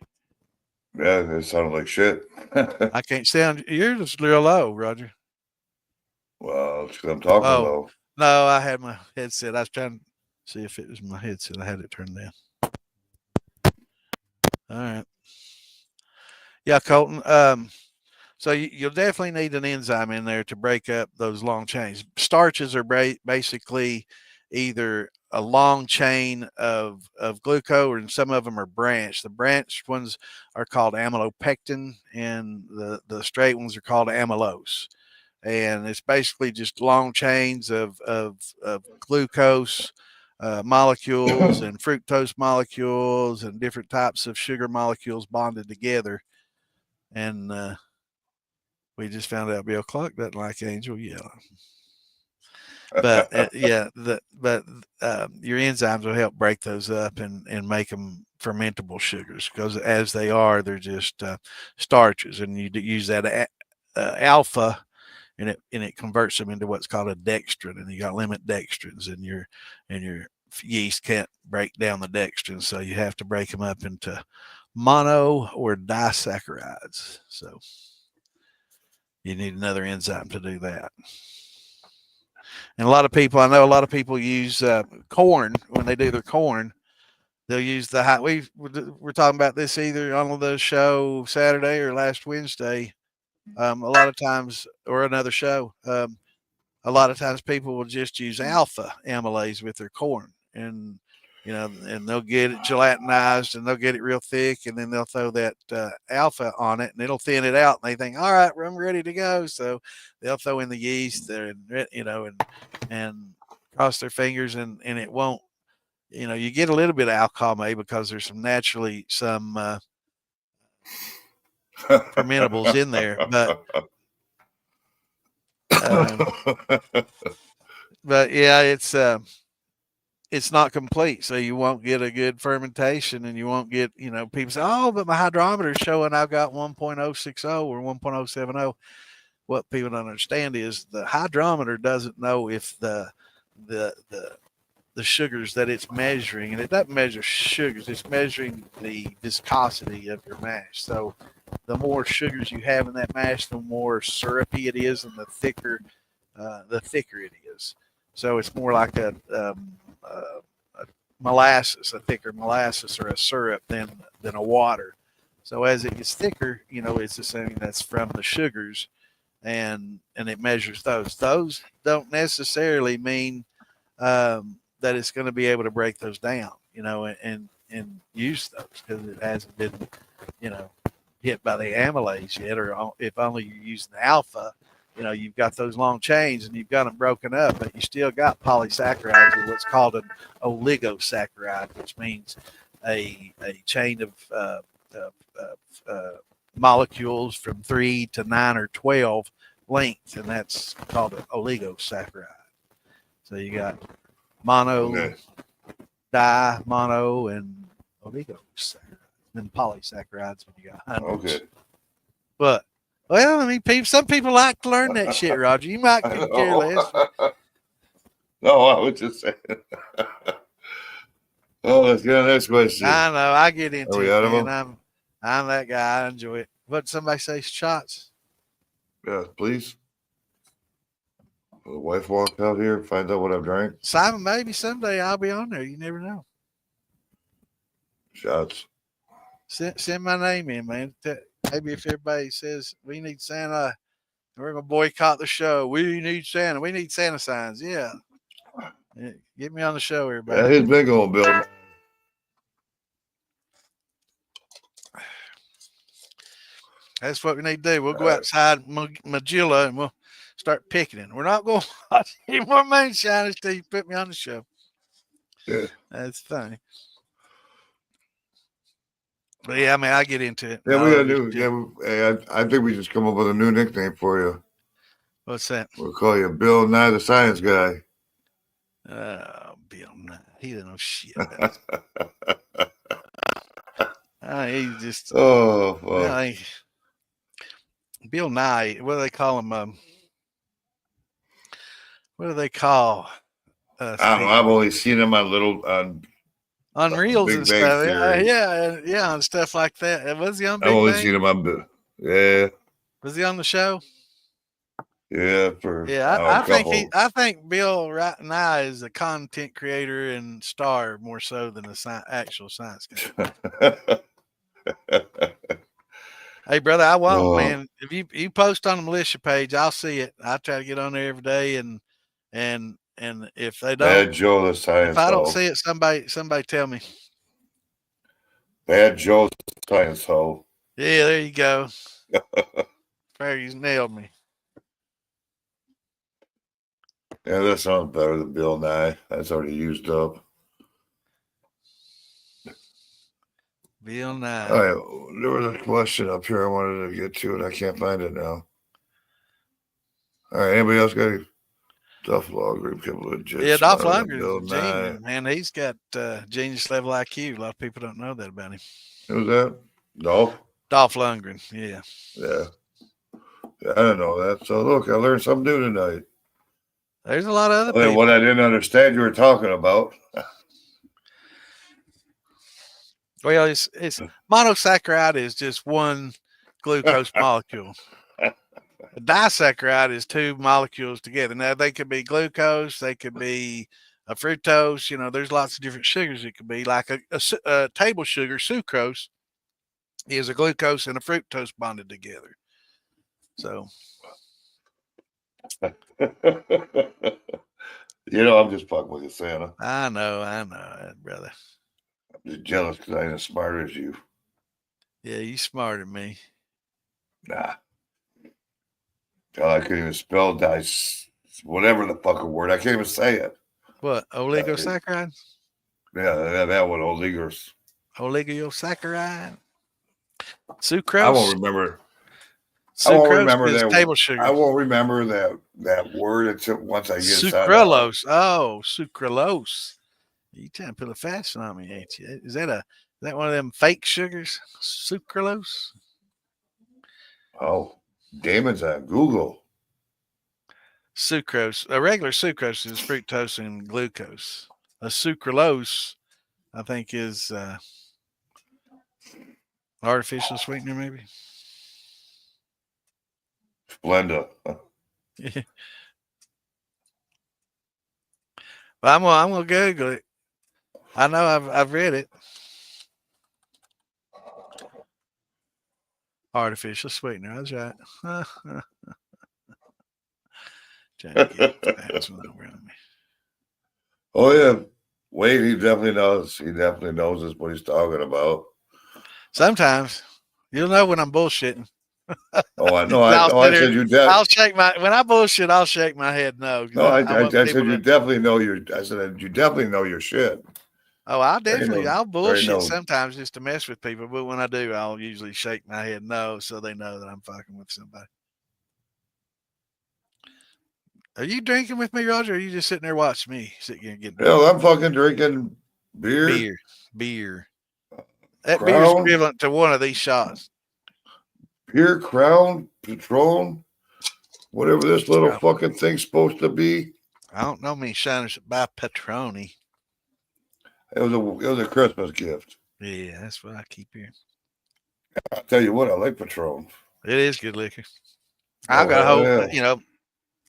B: Yeah, it sounded like shit.
A: I can't sound yours real low, Roger.
B: Well, it's 'cause I'm talking low.
A: No, I had my headset. I was trying to see if it was my headset. I had it turned down. All right. Yeah, Colton. So you'll definitely need an enzyme in there to break up those long chains. Starches are basically either a long chain of glucose, or some of them are branched. The branched ones are called amylopectin, and the straight ones are called amylose. And it's basically just long chains of glucose molecules and fructose molecules and different types of sugar molecules bonded together. And we just found out Bill Clark doesn't like Angel Yellow. But your enzymes will help break those up and make them fermentable sugars, because as they are, they're just starches, and you use that alpha, and it converts them into what's called a dextrin, and you got limit dextrins, and your yeast can't break down the dextrins, so you have to break them up into mono or disaccharides. So you need another enzyme to do that. And a lot of people, I know a lot of people use corn when they do their corn. They'll use the high. We're talking about this either on the show Saturday or last Wednesday. A lot of times, or another show. A lot of times people will just use alpha amylase with their corn, and and they'll get it gelatinized and they'll get it real thick, and then they'll throw that alpha on it, and it'll thin it out, and they think, all right, I'm ready to go. So they'll throw in the yeast there, and cross their fingers, and it won't. You get a little bit of alcohol maybe because there's some fermentables in there, but yeah, it's not complete, so you won't get a good fermentation, and you won't get, people say, oh, but my hydrometer is showing I've got 1.060 or 1.070. What people don't understand is the hydrometer doesn't know if the sugars that it's measuring, and it doesn't measure sugars, it's measuring the viscosity of your mash. So the more sugars you have in that mash, the more syrupy it is, and the thicker it is. So it's more like a molasses, a thicker molasses or a syrup than a water. So as it gets thicker, it's assuming that's from the sugars, and it measures those. Those don't necessarily mean that it's going to be able to break those down, and use those, because it hasn't been, hit by the amylase yet, or if only you're using the alpha, you've got those long chains and you've got them broken up, but you still got polysaccharides, or what's called an oligosaccharide, which means a chain of molecules from 3 to 9 or 12 length, and that's called an oligosaccharide. So you got mono, di, mono, and oligosaccharides, and polysaccharides when you got hundreds.
B: Okay.
A: But, well, I mean, some people like to learn that shit, Roger. You might could care less.
B: No, I was just saying. Oh, let's get on the next question.
A: I know. I get into
B: Are we
A: it,
B: out of
A: man.
B: them?
A: I'm that guy. I enjoy it. What, somebody say shots?
B: Yeah, please. Will the wife walk out here and find out what I've drank?
A: Simon, maybe someday I'll be on there. You never know.
B: Shots.
A: Send my name in, man. Maybe if everybody says we need Santa, we're going to boycott the show. We need Santa. We need Santa signs. Yeah. Get me on the show, everybody.
B: Yeah, he's big old Bill.
A: That's what we need to do. We'll go outside Magilla and we'll start picking it. We're not going to watch any more moonshine until you put me on the show.
B: Yeah.
A: That's funny. But yeah, I mean, I get into it.
B: Yeah, we got to do. Yeah, I think we just come up with a new nickname for you.
A: What's that?
B: We'll call you Bill Nye the Science Guy.
A: Bill Nye. He doesn't know shit about it. He just.
B: Oh, well.
A: Bill Nye. What do they call him? What do they call?
B: I don't know. I've only seen him on little
A: on reels
B: Big
A: and
B: Bang
A: stuff.
B: Theory.
A: Yeah, and stuff like that. Was he on Big
B: I've only
A: Bang?
B: seen him on. Yeah.
A: Was he on the show?
B: Yeah,
A: I think Bill Nye is a content creator and star more so than actual science guy. Hey, brother, I won't, man. If you post on the militia page, I'll see it. I try to get on there every day, and if they don't,
B: Bad Joe the Science.
A: If I don't see it, somebody tell me.
B: Bad Joe the Science Hole.
A: Yeah, there you go. Fergus nailed me.
B: Yeah, that sounds better than Bill Nye. That's already used up.
A: Bill Nye.
B: All right, there was a question up here I wanted to get to, and I can't find it now. All right, anybody else got any? Dolph Lundgren,
A: yeah, Dolph Lundgren is a genius, man. He's got genius level IQ. A lot of people don't know that about him.
B: Who's that? Dolph
A: Lundgren, yeah.
B: Yeah, I didn't know that. So look, I learned something new tonight.
A: There's a lot of other people.
B: What I didn't understand you were talking about.
A: Well, it's monosaccharide is just one glucose molecule. A disaccharide is two molecules together. Now they could be glucose, they could be a fructose. You know, there's lots of different sugars it could be. Like a table sugar, sucrose, is a glucose and a fructose bonded together. So,
B: You know, I'm just fucking with you, Santa.
A: I know, brother.
B: I'm just jealous because I ain't as smart as you.
A: Yeah, you smarter than me.
B: Nah. God, I couldn't even spell dice, whatever the fucking word. I can't even say it.
A: What, oligosaccharides?
B: Yeah, that one, oligos.
A: Oligosaccharide?
B: I won't
A: Sucrose?
B: remember. I
A: Sucrose
B: won't remember
A: is
B: that.
A: table sugar.
B: I won't remember that word until once I get
A: Sucralose. Oh, sucralose. You trying to put a fast on me, ain't you? Is that one of them fake sugars? Sucralose?
B: Oh, Damon's on Google.
A: Sucrose. A regular sucrose is fructose and glucose. A sucralose, I think, is artificial sweetener, maybe.
B: Splenda.
A: Yeah. But I'm gonna Google it. I know I've read it. Artificial sweetener. That's right. Trying to get that's what I'm around me.
B: Oh yeah. Wait, he definitely knows. He definitely knows what he's talking about.
A: Sometimes you'll know when I'm bullshitting.
B: Oh, I know. I said you
A: I'll shake when I bullshit. I'll shake my head no.
B: No, I said you definitely know your. I said you definitely know your shit.
A: Oh, I'll bullshit
B: know.
A: sometimes just to mess with people, but when I do, I'll usually shake my head no, so they know that I'm fucking with somebody. Are you drinking with me, Roger? Or are you just sitting there watching me get
B: Hell, I'm fucking drinking beer.
A: Beer. That
B: Crown,
A: beer's equivalent to one of these shots.
B: Beer, Crown, Patron, whatever this little fucking thing's supposed to be.
A: I don't know many shiners that buy Patroni.
B: It was a Christmas gift.
A: Yeah, that's what I keep hearing.
B: I'll tell you what, I like Patron.
A: It is good liquor. I've got a whole, you know,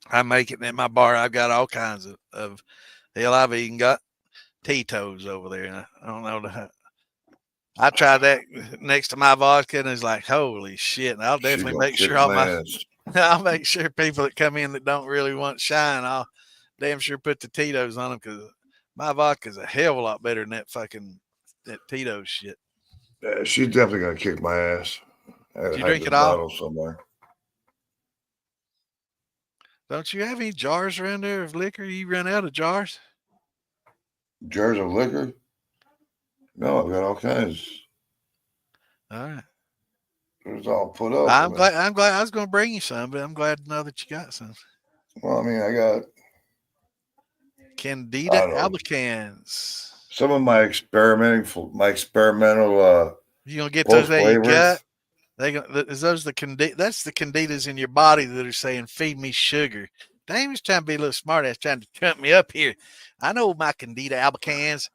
A: I make it in my bar. I've got all kinds of hell, I've even got Tito's over there. And I don't know. I tried that next to my vodka and it's like, holy shit. And I'll definitely make sure I'll make sure people that come in that don't really want shine, I'll damn sure put the Tito's on them because my vodka is a hell of a lot better than that Tito's shit.
B: Yeah, she's definitely gonna kick my ass.
A: Did you drink it all?
B: Somewhere.
A: Don't you have any jars around there of liquor? You run out of jars?
B: Jars of liquor? No, I've got all kinds.
A: All right.
B: It was all put up.
A: I'm glad I was going to bring you some, but I'm glad to know that you got some.
B: Well, I mean, I got
A: Candida albicans.
B: Some of my experimental.
A: You gonna get those out of your gut? That's the candidas in your body that are saying, "Feed me sugar." Damon's trying to be a little smart ass, trying to trump me up here. I know my Candida albicans.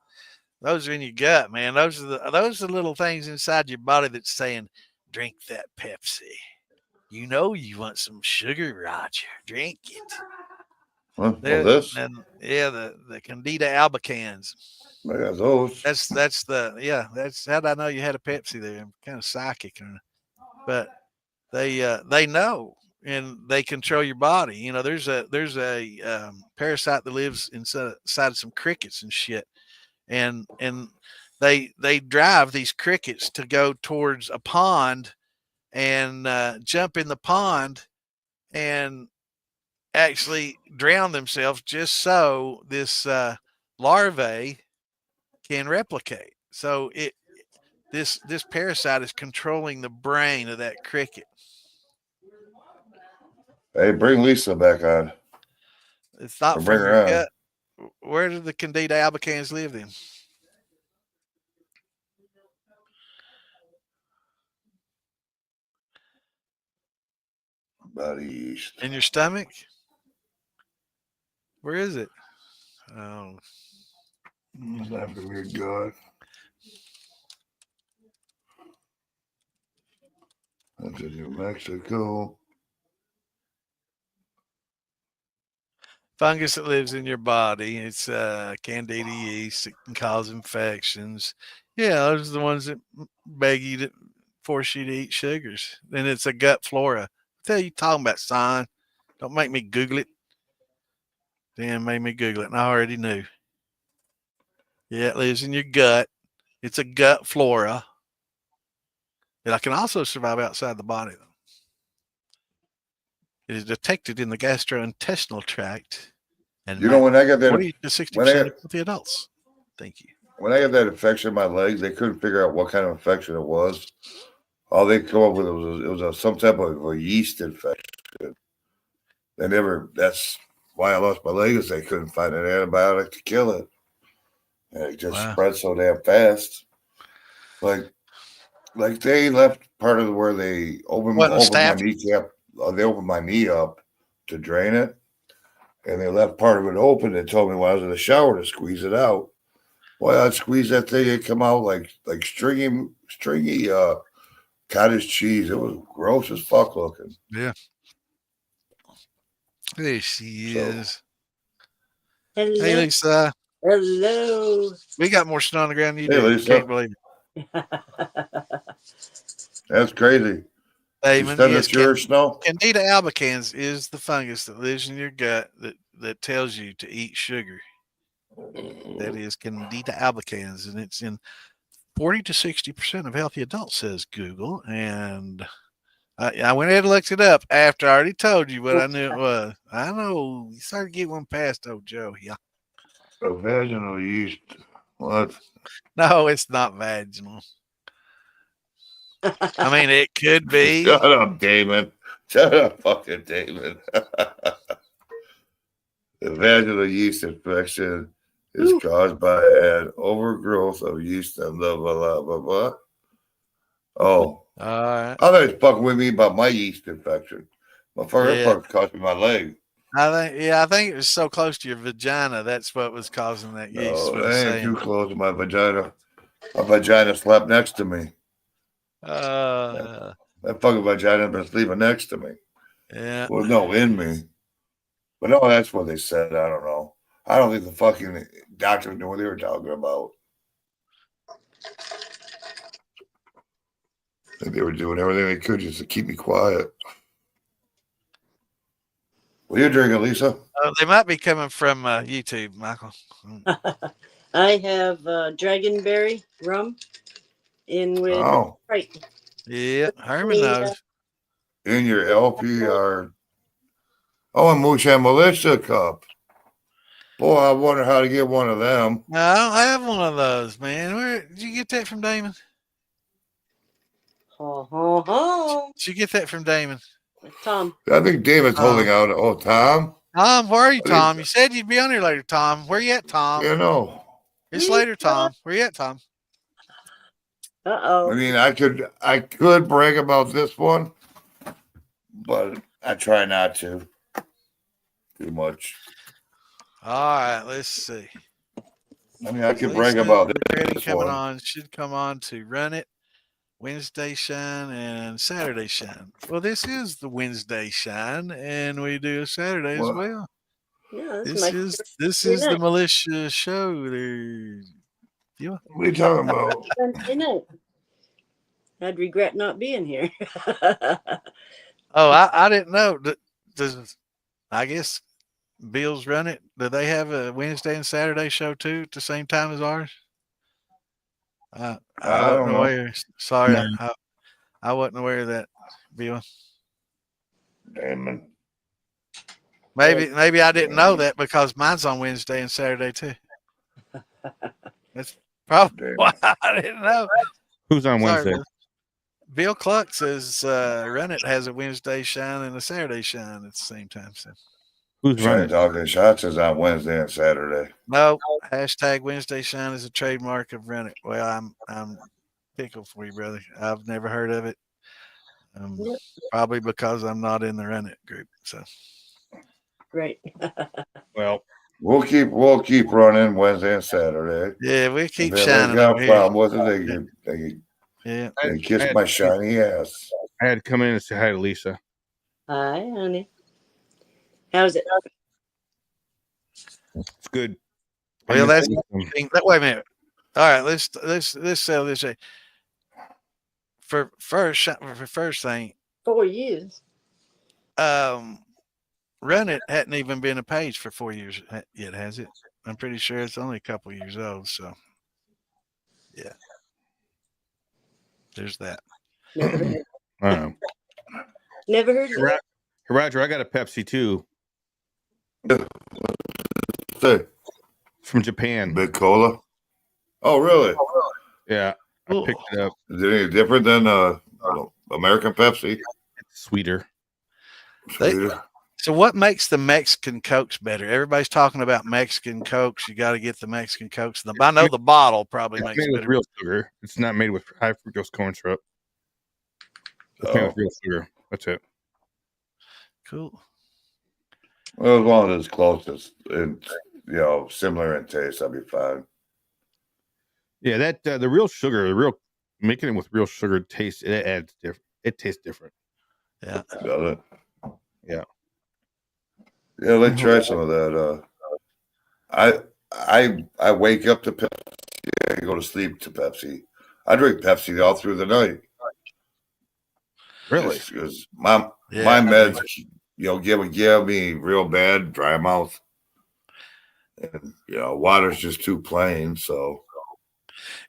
A: Those are in your gut, man. Those are the little things inside your body that's saying, "Drink that Pepsi." You know you want some sugar, Roger. Drink it.
B: This?
A: And the Candida albicans.
B: I got those.
A: That's how did I know you had a Pepsi there? I'm kind of psychic, but they know and they control your body. You know, there's a parasite that lives inside of some crickets and shit, and they drive these crickets to go towards a pond and jump in the pond and actually drown themselves just so this larvae can replicate. So this parasite is controlling the brain of that cricket.
B: Hey, bring Lisa back on.
A: It's not from your gut. Where do the Candida albicans live then?
B: Body yeast.
A: In your stomach? Where is it? Oh.
B: It's after your gut. That's in New Mexico.
A: fungus that lives in your body. It's candida yeast. It can cause infections. Yeah, those are the ones that beg you to force you to eat sugars. Then it's a gut flora. What are you talking about, son? Don't make me Google it. Dan made me Google it, and I already knew. Yeah, it lives in your gut. It's a gut flora. It can also survive outside the body, though. It is detected in the gastrointestinal tract and
B: You know, when I got that,
A: 40 to 60% of the adults. Thank you.
B: When I got that infection in my legs, they couldn't figure out what kind of infection it was. All they come up with was some type of a yeast infection. They never. That's why I lost my leg. Is they couldn't find an antibiotic to kill it, and it just spread so damn fast. Like they left part of where they opened my kneecap. They opened my knee up to drain it, and they left part of it open. They told me when I was in the shower to squeeze it out. Well, I'd squeeze that thing, it come out like stringy cottage cheese. It was gross as fuck looking.
A: Yeah. There she is.
E: Hello.
A: Hey, Lisa.
E: Hello.
A: We got more snow on the ground than you
B: Hey,
A: do.
B: Lisa.
A: Can't believe it.
B: That's crazy.
A: Damon,
B: yes, your snow?
A: Candida albicans is the fungus that lives in your gut that tells you to eat sugar. That is Candida albicans, and it's in 40 to 60% of healthy adults, says Google. And I went ahead and looked it up after I already told you what I knew it was. I know you started getting one past old Joe. Yeah.
B: Vaginal yeast. What?
A: No, it's not vaginal. I mean, it could be.
B: Shut up, Damon. Shut up, fucking Damon. The vaginal yeast infection is caused by an overgrowth of yeast and blah, blah, blah, blah, blah. Oh.
A: All right.
B: I thought he was fucking with me about my yeast infection. My first fucking cost me my leg.
A: I think it was so close to your vagina. That's what was causing that yeast.
B: No, it ain't too close to my vagina. My vagina slept next to me. That fucking vagina been sleeping next to me.
A: Yeah.
B: Well, no, in me. But no, that's what they said. I don't know. I don't think the fucking doctor knew what they were talking about. I think they were doing everything they could just to keep me quiet. What are you drinking, Lisa?
A: They might be coming from YouTube, Michael.
E: I have dragonberry rum in with Sprite.
A: Yeah, Herman knows.
B: In your LPR. Oh, a Moonshine Militia cup. Boy, I wonder how to get one of them.
A: No, I don't have one of those, man. Where did you get that from, Damon? Did you get that from Damon?
E: Tom.
B: I think Damon's holding out. Oh, Tom?
A: Tom, where are you, Tom? You said you'd be on here later, Tom. Where you at, Tom?
B: You know.
A: It's later, Tom. Where you at, Tom?
E: Uh-oh.
B: I mean, I could brag about this one, but I try not to too much.
A: All right, let's see.
B: I mean, I could brag about this
A: coming
B: one.
A: on should come on to Run It, Wednesday Shine, and Saturday Shine. Well, this is the Wednesday Shine, and we do a Saturday as well.
E: Yeah,
A: this is the militia show. Yeah.
B: What are you talking about?
E: Wednesday night. I'd regret not being here.
A: Oh, I didn't know. Does I guess Bill's Run It? Do they have a Wednesday and Saturday show too at the same time as ours? I wasn't aware. Sorry, no. I wasn't aware of that, Bill.
B: Damon.
A: Maybe I didn't know that because mine's on Wednesday and Saturday too. That's probably why I didn't know.
C: Who's on Wednesday?
A: Bill Cluck says Run It has a Wednesday shine and a Saturday shine at the same time. So
C: who's running?
B: Talking Shots is on Wednesday and Saturday.
A: No, hashtag Wednesday shine is a trademark of Run It. Well, I'm pickled for you, brother. I've never heard of it. Probably because I'm not in the Run It group. So
E: right.
C: Well,
B: we'll keep running Wednesday and Saturday.
A: Yeah, we keep
B: They
A: shining.
B: got a problem with it. They kiss my shiny ass.
C: I had to come in and say hi to Lisa.
E: Hi, honey. How's it?
C: It's good.
A: Well, that's wait a minute. All right, let's sell this. For first thing,
E: 4 years.
A: Run It hadn't even been a page for 4 years yet, has it? I'm pretty sure it's only a couple years old. So, yeah, there's that.
E: Never heard it.
C: I don't know.
E: Never heard
C: Hey,
E: it.
C: Roger, I got a Pepsi too
B: Say,
C: from Japan.
B: Big Cola. Oh, really?
C: Yeah, I picked it up.
B: Is it any different than American Pepsi?
C: It's sweeter.
A: So what makes the Mexican Cokes better? Everybody's talking about Mexican Cokes. You got to get the Mexican Cokes. I know the bottle probably makes
C: made
A: it
C: with
A: better.
C: real sugar. It's not made with high fructose corn syrup. It's made with real sugar. That's it.
A: Cool.
B: Well, as long as it's close and similar in taste, I'll be fine.
C: Yeah, that the real sugar, making it with real sugar taste, it adds different. It tastes different.
A: Yeah.
B: Does it?
C: Yeah.
B: Yeah, let's try some of that. I wake up to Pepsi. I go to sleep to Pepsi. I drink Pepsi all through the night.
C: Really?
B: Because my meds, give me real bad dry mouth, and water's just too plain. So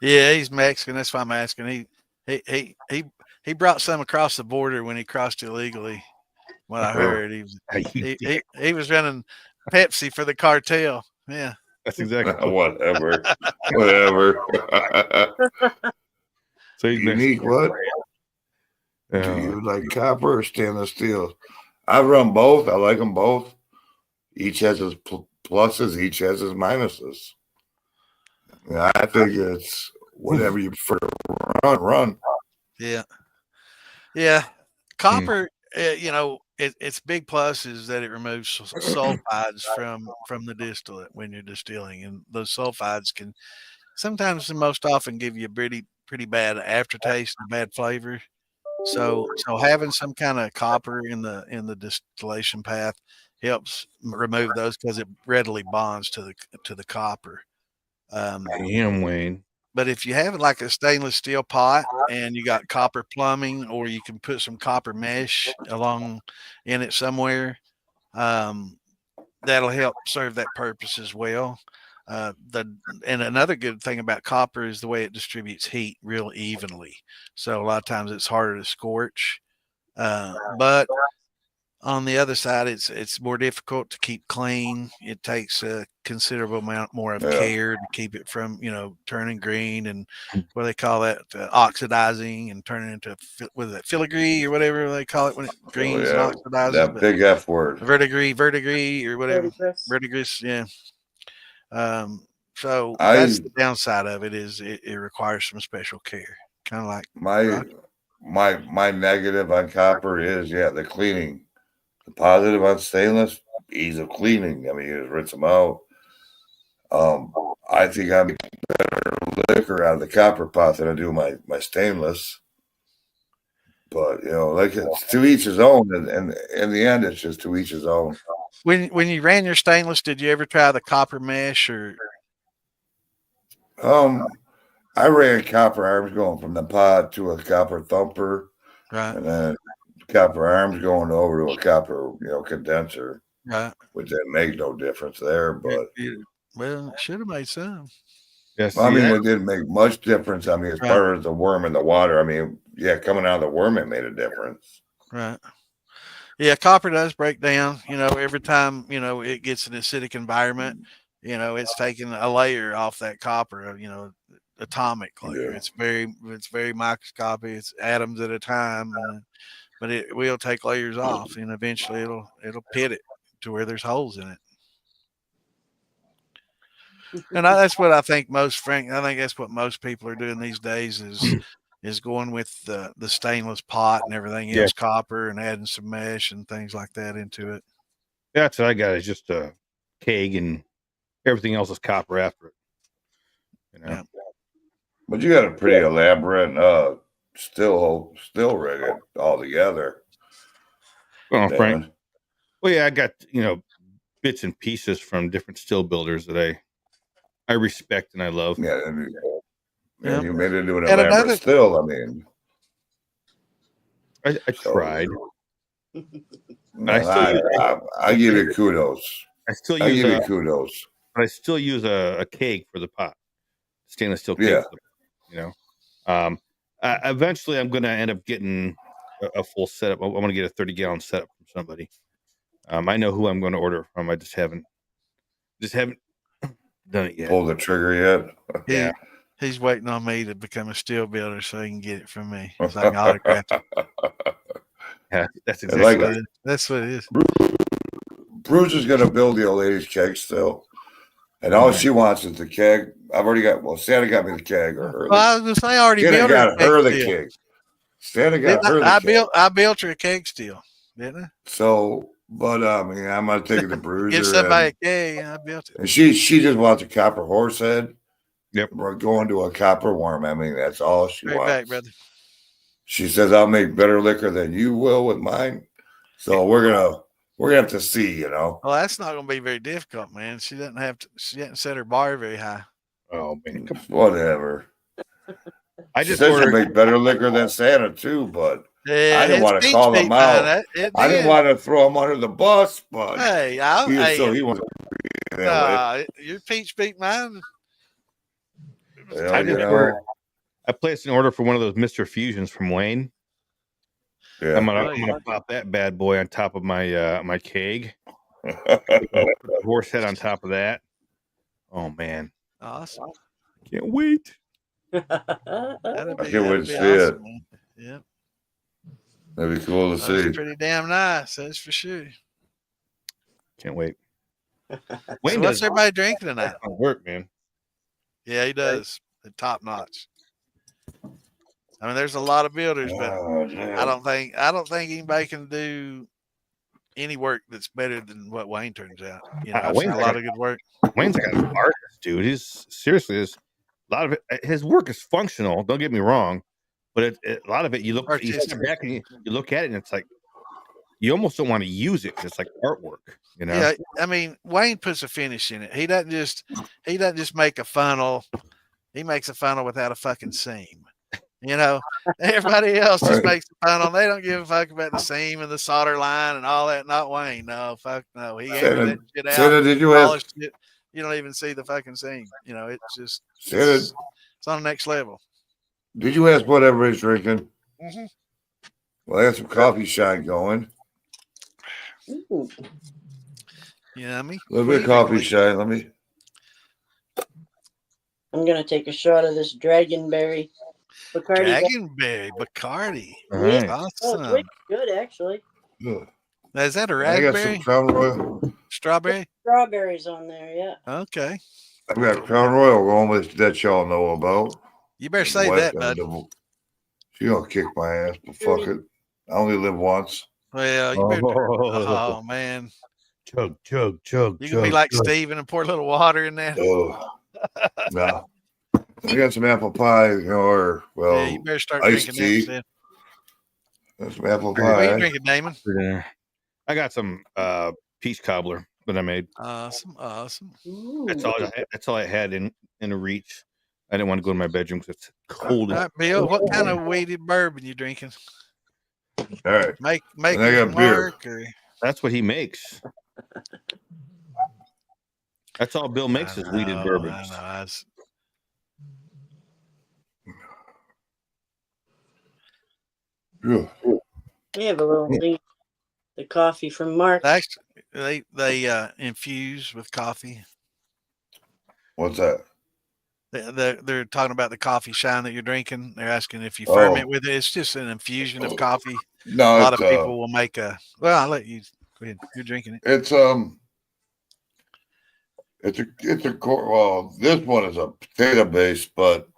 A: Yeah, he's Mexican. That's why I'm asking. He brought some across the border when he crossed illegally. What I heard, he was running Pepsi for the cartel. Yeah,
C: that's exactly
B: whatever.
C: So he's
B: unique. What?
C: Yeah.
B: Do you like copper or stainless steel? I run both. I like them both. Each has its pluses. Each has its minuses. I think it's whatever you prefer to run.
A: Yeah. Copper, its big plus is that it removes sulfides from the distillate when you're distilling, and those sulfides can sometimes and most often give you a pretty bad aftertaste and bad flavor. So having some kind of copper in the distillation path helps remove those because it readily bonds to the copper.
C: Damn, Wayne.
A: But if you have like a stainless steel pot and you got copper plumbing, or you can put some copper mesh along in it somewhere, that'll help serve that purpose as well. And another good thing about copper is the way it distributes heat real evenly. So a lot of times it's harder to scorch. But on the other side, it's more difficult to keep clean. It takes a considerable amount more of care to keep it from turning green and what they call that oxidizing and turning into filigree or whatever they call it when it greens and oxidizes.
B: That big F word,
A: verdigris or whatever. Verdigris, yeah. So that's the downside of it, is it requires some special care. Kind of like
B: my negative on copper is the cleaning. The positive on stainless, ease of cleaning. I mean, you just rinse them out. I think I make better liquor out of the copper pot than I do my stainless. But it's to each his own, and in the end, it's just to each his own.
A: When you ran your stainless, did you ever try the copper mesh or?
B: I ran copper arms going from the pod to a copper thumper,
A: right,
B: and then copper arms going over to a copper, condenser,
A: right,
B: which that make no difference there. But
A: it should have made some.
C: Yes,
B: it didn't make much difference. I mean, as far as the worm in the water, I mean, coming out of the worm, it made a difference.
A: Right. Yeah, copper does break down. Every time it gets an acidic environment, it's taking a layer off that copper. Atomic layer. Yeah. It's very microscopic. It's atoms at a time, but it will take layers off, and eventually it'll pit it to where there's holes in it. And that's what I think I think that's what most people are doing these days is going with the stainless pot and everything else, copper, and adding some mesh and things like that into it.
C: That's what I got, is just a keg, and everything else is copper after it.
A: Yeah.
B: But you got a pretty elaborate still rig it all together.
C: Well, Frank. Well, I got bits and pieces from different still builders that I respect and I love.
B: Yeah, and
A: Yep.
B: you made it into an
A: And
B: elaborate
A: another-
B: still. I mean,
C: I
B: so,
C: tried.
B: I give you kudos.
C: I still
B: I
C: use
B: give you kudos.
C: but I still use a keg for the pot, stainless steel keg.
B: Yeah.
C: You know, eventually I'm going to end up getting a full setup. I want to get a 30-gallon setup from somebody. I know who I'm going to order from. I just haven't done it yet.
B: Pull the trigger yet?
C: Yeah.
A: He's waiting on me to become a steel builder so he can get it from me. So I can autograph it.
C: Yeah, that's
B: I
C: exactly
B: like
C: what
B: it.
A: That's what it is.
B: Bruce is going to build the old lady's keg still. And all she wants is the keg. I've already got, Santa got me the keg. Or
A: Well, I was going to say, I already
B: Santa
A: built
B: got
A: her
B: her
A: a
B: the
A: keg steel.
B: keg. Santa got her the keg.
A: I built her a keg steel, didn't I?
B: So, but I mean, I'm going to take it to Bruiser.
A: Give somebody a keg, I built it.
B: And she just wants a copper horse head.
C: Yep.
B: We're going to a copper worm. I mean, that's all she
A: Right
B: wants.
A: back, brother.
B: She says, I'll make better liquor than you will with mine. So we're gonna have to see, you know.
A: Well, that's not going to be very difficult, man. She hasn't set her bar very high.
C: Oh man,
B: Whatever.
C: I
B: She
C: just
B: says she'll
C: ordered.
B: make better liquor than Santa too, but
A: Yeah,
B: I didn't
A: his
B: want to
A: peach
B: call
A: beat
B: him
A: mine.
B: out. I didn't want to throw him under the bus, but
A: Hey,
B: he wants to be that way.
A: your peach beat mine.
B: Well,
C: I
B: you
C: just
B: know,
C: ordered. I placed an order for one of those Mr. Fusions from Wayne.
B: yeah.
C: I'm gonna pop that bad boy on top of my my keg. Horse head on top of that. Oh man,
A: Awesome.
C: can't wait.
A: That'd
B: I
A: be,
B: can't wait to
A: that'd be
B: see
A: awesome,
B: it.
A: man. Yeah,
B: That'd be cool to
A: that's
B: see.
A: pretty damn nice. That's for sure.
C: Can't wait.
A: So
C: Wayne
A: what's
C: does
A: everybody drinking tonight?
C: work, man.
A: Yeah, he does. Top notch. I mean, there's a lot of builders, but
B: Oh,
A: I don't think anybody can do any work that's better than what Wayne turns out. You know, I've seen a lot of good work.
C: Wayne's like an artist, dude. He's seriously a lot of it. His work is functional. Don't get me wrong, but a lot of it, you step back and you look at it, and it's like you almost don't want to use it. It's like artwork, you know.
A: Yeah, I mean, Wayne puts a finish in it. He doesn't just make a funnel. He makes a funnel without a fucking seam. You know, everybody else just makes a funnel. They don't give a fuck about the seam and the solder line and all that. Not Wayne. No, fuck no. He hammered that shit out.
B: Santa, did you ask?
A: Polished it. You don't even see the fucking seam. You know, it's just
B: Santa,
A: it's on the next level.
B: did you ask what everybody's drinking?
A: Mm-hmm.
B: Well, I got some coffee shine going.
E: Ooh.
A: Yummy.
B: A little bit of coffee shine. Let me.
E: I'm gonna take a shot of this dragonberry Bacardi.
A: Dragonberry Bacardi.
C: Nice.
E: Oh, it's
A: Awesome.
E: really good, actually.
B: Ugh.
A: Now, is that a
B: I got some
A: raspberry?
B: Crown Royal.
A: Strawberry?
E: Strawberries on there, yeah.
A: Okay.
B: I've got Crown Royal going with that y'all know about.
A: You better say
B: Wife
A: that,
B: gonna
A: bud.
B: She gonna kick my ass, but fuck it. I only live once.
A: Well, you better. Oh man,
C: Chug.
A: you can be like Steven and pour a little water in there.
B: Oh no. I got some apple pie, or
A: Yeah, you better start
B: iced
A: drinking
B: tea.
A: that.
B: That's some apple
A: What are you
B: pie.
A: drinking, Damon?
C: I got some peach cobbler that I made.
A: Awesome.
E: Ooh.
C: That's all I had in reach. I didn't want to go to my bedroom because it's cold.
A: All right, Bill, what kind of weeded bourbon you drinking?
B: All right.
A: Make
B: I got
A: it from
B: beer.
A: work or
C: That's what he makes. That's all Bill makes is weeded
A: I
C: bourbons.
A: know.
B: Yeah.
E: We have a little thing. The coffee from Mark.
A: Actually, they infuse with coffee.
B: What's that?
A: They're talking about the coffee shine that you're drinking. They're asking if you
B: Oh.
A: ferment with it. It's just an infusion of coffee.
B: No,
A: A lot of
B: it's,
A: people will make a. Well, I'll let you. Go ahead. You're drinking it.
B: It's well, this one is a potato base, but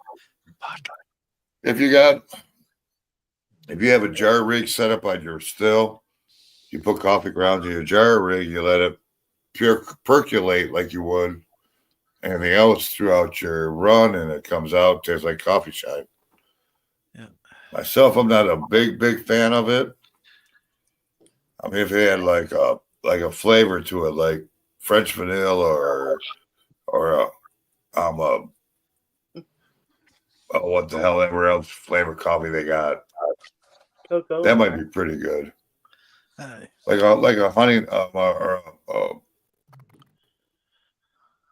B: if you have a jar rig set up on your still, you put coffee grounds in your jar rig, you let it percolate like you would anything else throughout your run, and it comes out, tastes like coffee shine.
A: Yeah.
B: Myself, I'm not a big fan of it. I mean, if it had like a flavor to it, like French vanilla or what the hell ever else flavor coffee they got.
E: Cocoa.
B: That might be pretty good.
A: Hey,
B: Like a honey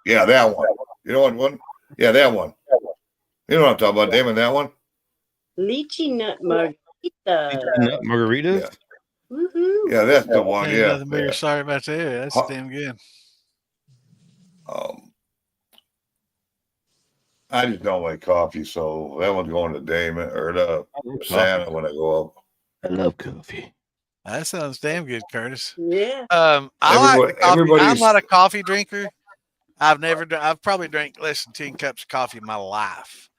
B: yeah, that one. You know what one? Yeah, that one. You know what I'm talking about, Damon? That one?
E: Lychee nut margarita.
C: Nut margaritas.
B: Yeah.
E: Woohoo.
B: Yeah, that's the one.
A: ain't
B: Yeah.
A: nothing but
B: Yeah.
A: you're sorry about that. That's
B: Huh.
A: damn good.
B: I just don't like coffee, so that one's going to Damon or to Santa when I go up.
C: I love coffee.
A: That sounds damn good, Curtis.
E: Yeah.
A: I like the coffee. I'm
B: everybody's-
A: not a coffee drinker. I've probably drank less than 10 cups of coffee in my life.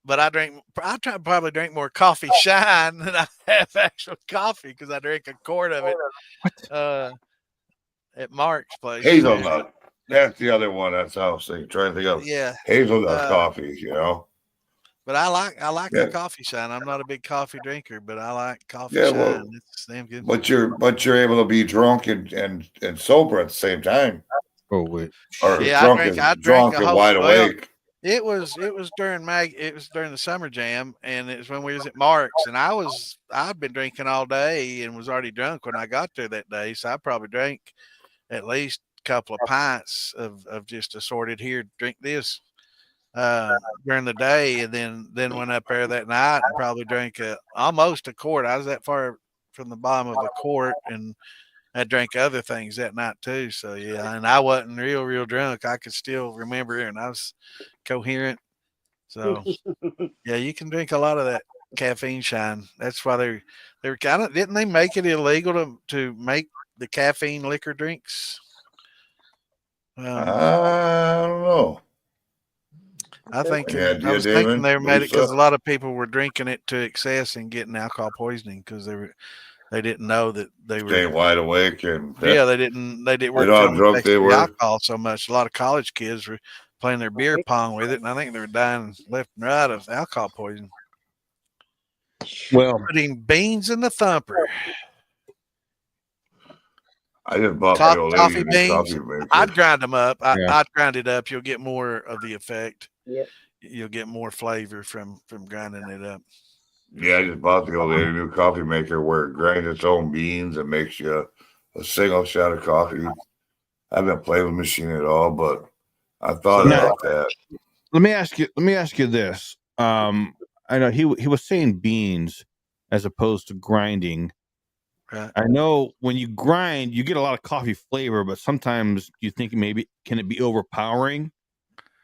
A: But probably drink more coffee shine than I have actual coffee because I drink a quart of it at Mark's place.
B: Hazelnut. That's the other one. That's how I was trying to think of.
A: Yeah.
B: Hazelnut coffee, you know.
A: But I like
B: Yeah.
A: the coffee shine. I'm not a big coffee drinker, but I like coffee
B: Yeah,
A: shine.
B: well,
A: It's damn good.
B: But you're able to be drunk and sober at the same time.
C: Oh wait.
B: Or
A: Yeah,
B: drunk
A: I
B: and
A: drank a
B: and
A: whole-
B: wide
A: well,
B: awake.
A: It was during the summer jam, and it was when we was at Mark's, and I'd been drinking all day and was already drunk when I got there that day, so I probably drank at least a couple of pints of just assorted here, drink this during the day, and then went up there that night and probably drank almost a quart. I was that far from the bottom of a quart, and I drank other things that night too. So yeah, and I wasn't real drunk. I could still remember it, and I was coherent. So yeah, you can drink a lot of that caffeine shine. That's why they were kind of, didn't they make it illegal to make the caffeine liquor drinks?
B: I don't know.
A: I think
B: Yeah,
A: I was
B: Damon,
A: thinking they made it because
B: Lisa?
A: a lot of people were drinking it to excess and getting alcohol poisoning because they didn't know that they were
B: Staying wide awake and
A: Yeah, they didn't weren't
B: know how
A: feeling
B: drunk
A: effects
B: they
A: of the
B: were?
A: alcohol so much. A lot of college kids were playing their beer pong with it, and I think they were dying left and right of alcohol poisoning.
C: Well,
A: Putting beans in the thumper.
B: I just bought the old lady
A: Coffee
B: a new
A: beans.
B: coffee maker.
A: I'd grind them up.
C: Yeah.
A: I'd grind it up. You'll get more of the effect.
E: Yep.
A: You'll get more flavor from grinding it up.
B: Yeah, I just bought the old lady a new coffee maker where it grinds its own beans and makes you a single shot of coffee. I haven't played with the machine at all, but I thought
C: Now-
B: about that.
C: let me ask you this. I know he was saying beans as opposed to grinding.
A: Right.
C: I know when you grind, you get a lot of coffee flavor, but sometimes you think maybe can it be overpowering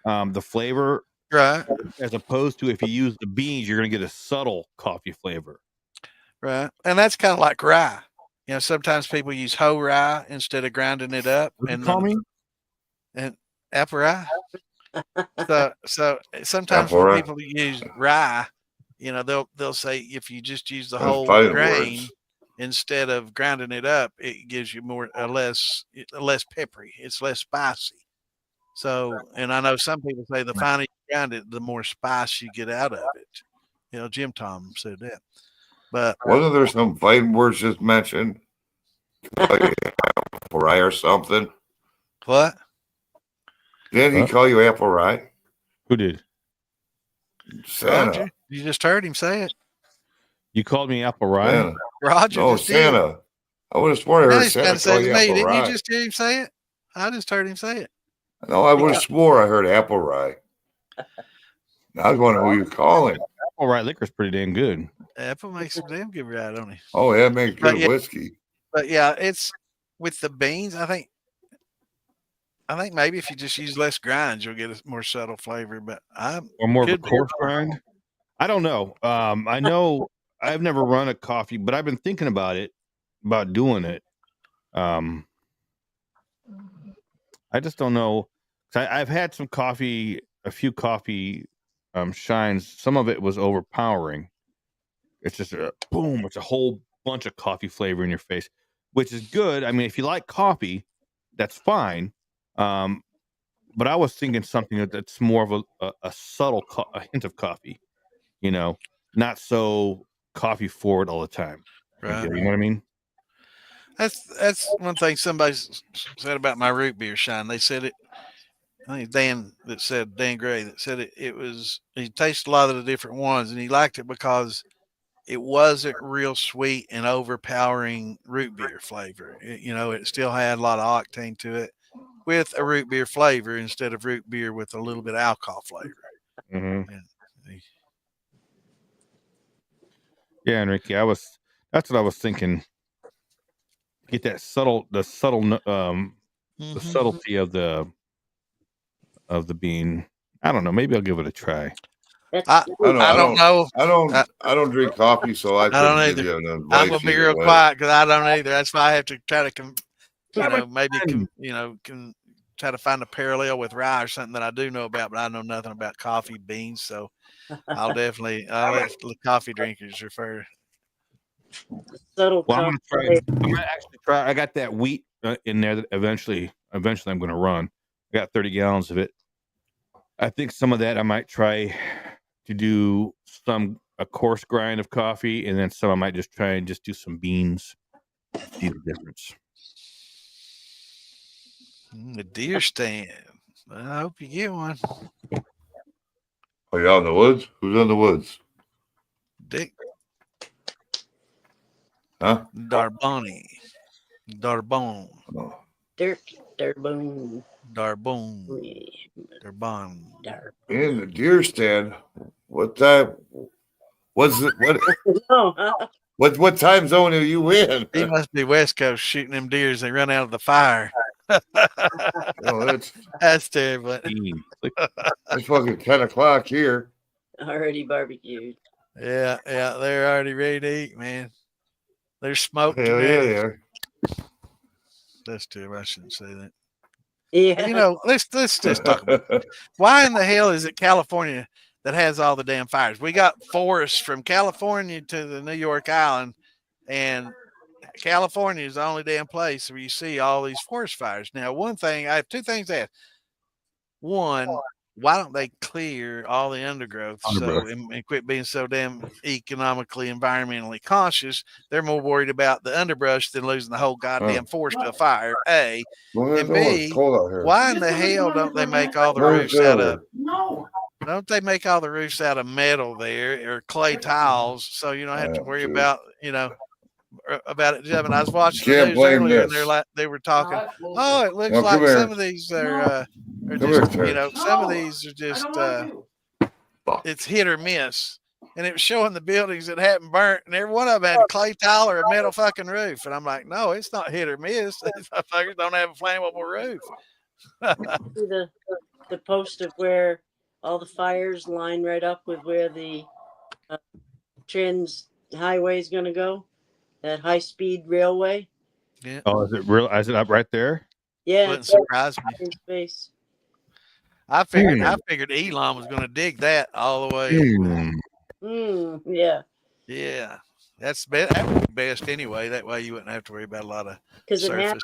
C: the flavor,
A: Right.
C: as opposed to if you use the beans, you're going to get a subtle coffee flavor.
A: Right. And that's kind of like rye. You know, sometimes people use whole rye instead of grinding it up.
C: What do you
A: And
C: call me?
A: and apple rye. So sometimes
B: Apple
A: when
B: rye?
A: people use rye, you know, they'll say if you just use the
B: That's
A: whole
B: fighting
A: grain
B: words.
A: instead of grinding it up, it gives you less peppery. It's less spicy. So, and I know some people say the finer you grind it, the more spice you get out of it. You know, Jim Tom said that. But
B: Wasn't there some fighting words just mentioned? Like apple rye or something?
A: what?
B: Didn't he
C: Huh?
B: call you apple rye?
C: Who did?
B: Santa.
A: Roger, you just heard him say it.
C: You called me apple rye?
B: Santa.
A: Roger
B: No,
A: just did.
B: Santa. I would have sworn I
A: Now
B: heard
A: he's trying
B: Santa
A: to say
B: call
A: it
B: you
A: was me.
B: apple
A: Didn't you
B: rye.
A: just hear him say it? I just heard him say it.
B: No, I would have swore I heard apple rye. I was wondering who you calling.
C: Apple rye liquor is pretty damn good.
A: Apple makes some damn good rye, don't he?
B: Oh, yeah, it makes
A: But
B: good
A: yeah.
B: whiskey.
A: But yeah, it's with the beans. I think maybe if you just use less grinds, you'll get a more subtle flavor. But
C: Or more of a
A: could be
C: coarse grind. I don't know. I know I've never run a coffee, but I've been thinking about doing it. I just don't know. I've had a few coffee shines. Some of it was overpowering. It's just boom. It's a whole bunch of coffee flavor in your face, which is good. I mean, if you like coffee, that's fine. But I was thinking something that's more of a subtle a hint of coffee, you know, not so coffee forward all the time.
A: right.
C: You know what I mean?
A: That's one thing somebody said about my root beer shine. They said it. I think Dan Gray that said it was he tasted a lot of the different ones and he liked it because it wasn't real sweet and overpowering root beer flavor. It still had a lot of octane to it with a root beer flavor instead of root beer with a little bit of alcohol flavor.
C: Mm-hmm. Yeah, Enrique, that's what I was thinking. Get that the subtlety of the bean. I don't know. Maybe I'll give it a try.
A: I don't know.
B: I don't drink coffee, so I
A: don't
B: couldn't give
A: either.
B: you an advice.
A: I'm gonna be real quiet because I don't either. That's why I have to try to, can try to find a parallel with rye or something that I do know about, but I know nothing about coffee beans. So I'll let the coffee drinkers refer.
E: Subtle.
C: Well, I'm gonna actually try. I got that wheat in there that eventually I'm going to run. I got 30 gallons of it. I think some of that I might try to do a coarse grind of coffee, and then some I might just try and just do some beans. See the difference.
A: The deer stand. I hope you get one.
B: Are you out in the woods? Who's in the woods?
A: Dick.
B: Huh?
A: Darbone.
B: Oh.
E: Darbone.
B: In the deer stand. What time? What's it? What time zone are you in?
A: He must be West Coast shooting them deer as they run out of the fire. That's terrible.
B: It's fucking 10 o'clock here.
E: Already barbecued.
A: Yeah, they're already ready to eat, man. They're smoked.
B: Hell yeah.
A: That's terrible. I shouldn't say that.
E: Yeah.
A: Let's just talk about it. Why in the hell is it California that has all the damn fires? We got forests from California to the New York Island, and California is the only damn place where you see all these forest fires. Now, I have two things to ask. One, why don't they clear all the undergrowth and quit being so damn economically, environmentally conscious? They're more worried about the underbrush than losing the whole goddamn forest to a fire, A. And B, why in the hell don't they make all the roofs out of don't they make all the roofs out of metal there or clay tiles so you don't have to worry about it, Jeff? And I was watching the news earlier and they were talking, it looks like some of these are just, some of these are just it's hit or miss. And it was showing the buildings that hadn't burnt, and every one of them had clay tile or a metal fucking roof. And I'm like, no, it's not hit or miss. These motherfuckers don't have a flammable roof.
E: The post of where all the fires line right up with where the Trans Highway is going to go, that high-speed railway.
A: Yeah.
C: Oh, is it real? Is it up right there?
E: Yeah,
A: wouldn't surprise me.
E: In space.
A: I figured Elon was going to dig that all the way.
E: Yeah.
A: Yeah, that would be best anyway. That way you wouldn't have to worry about a lot of surface.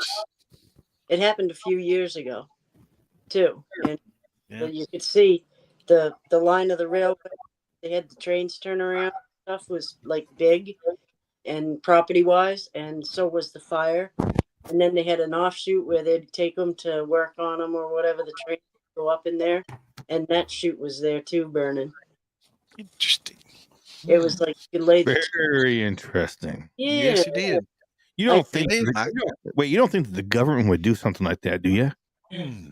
E: It happened a few years ago, too, and you could see the line of the railway. They had the trains turn around. Stuff was like big and property-wise, and so was the fire. And then they had an offshoot where they'd take them to work on them or whatever. The train would go up in there, and that chute was there too, burning.
A: Interesting.
E: It was like
C: very interesting.
E: Yeah.
A: Yes, you did.
C: You don't think that the government would do something like that, do you?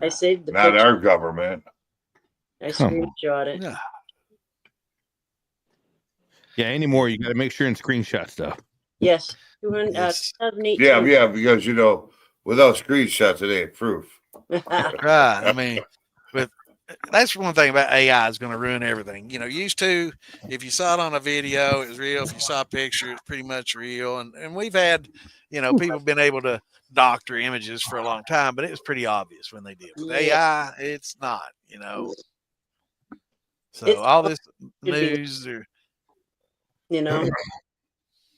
E: I saved the
B: Not
E: picture.
B: our government.
E: I screenshot it.
C: Yeah, anymore you got to make sure and screenshot stuff.
E: Yes. 2018.
B: Yeah, because without screenshots it ain't proof.
A: Right. I mean, that's one thing about AI is going to ruin everything. Used to, if you saw it on a video, it was real. If you saw a picture, it's pretty much real. And we've had, people been able to doctor images for a long time, but it was pretty obvious when they did. With AI, it's not, So all this news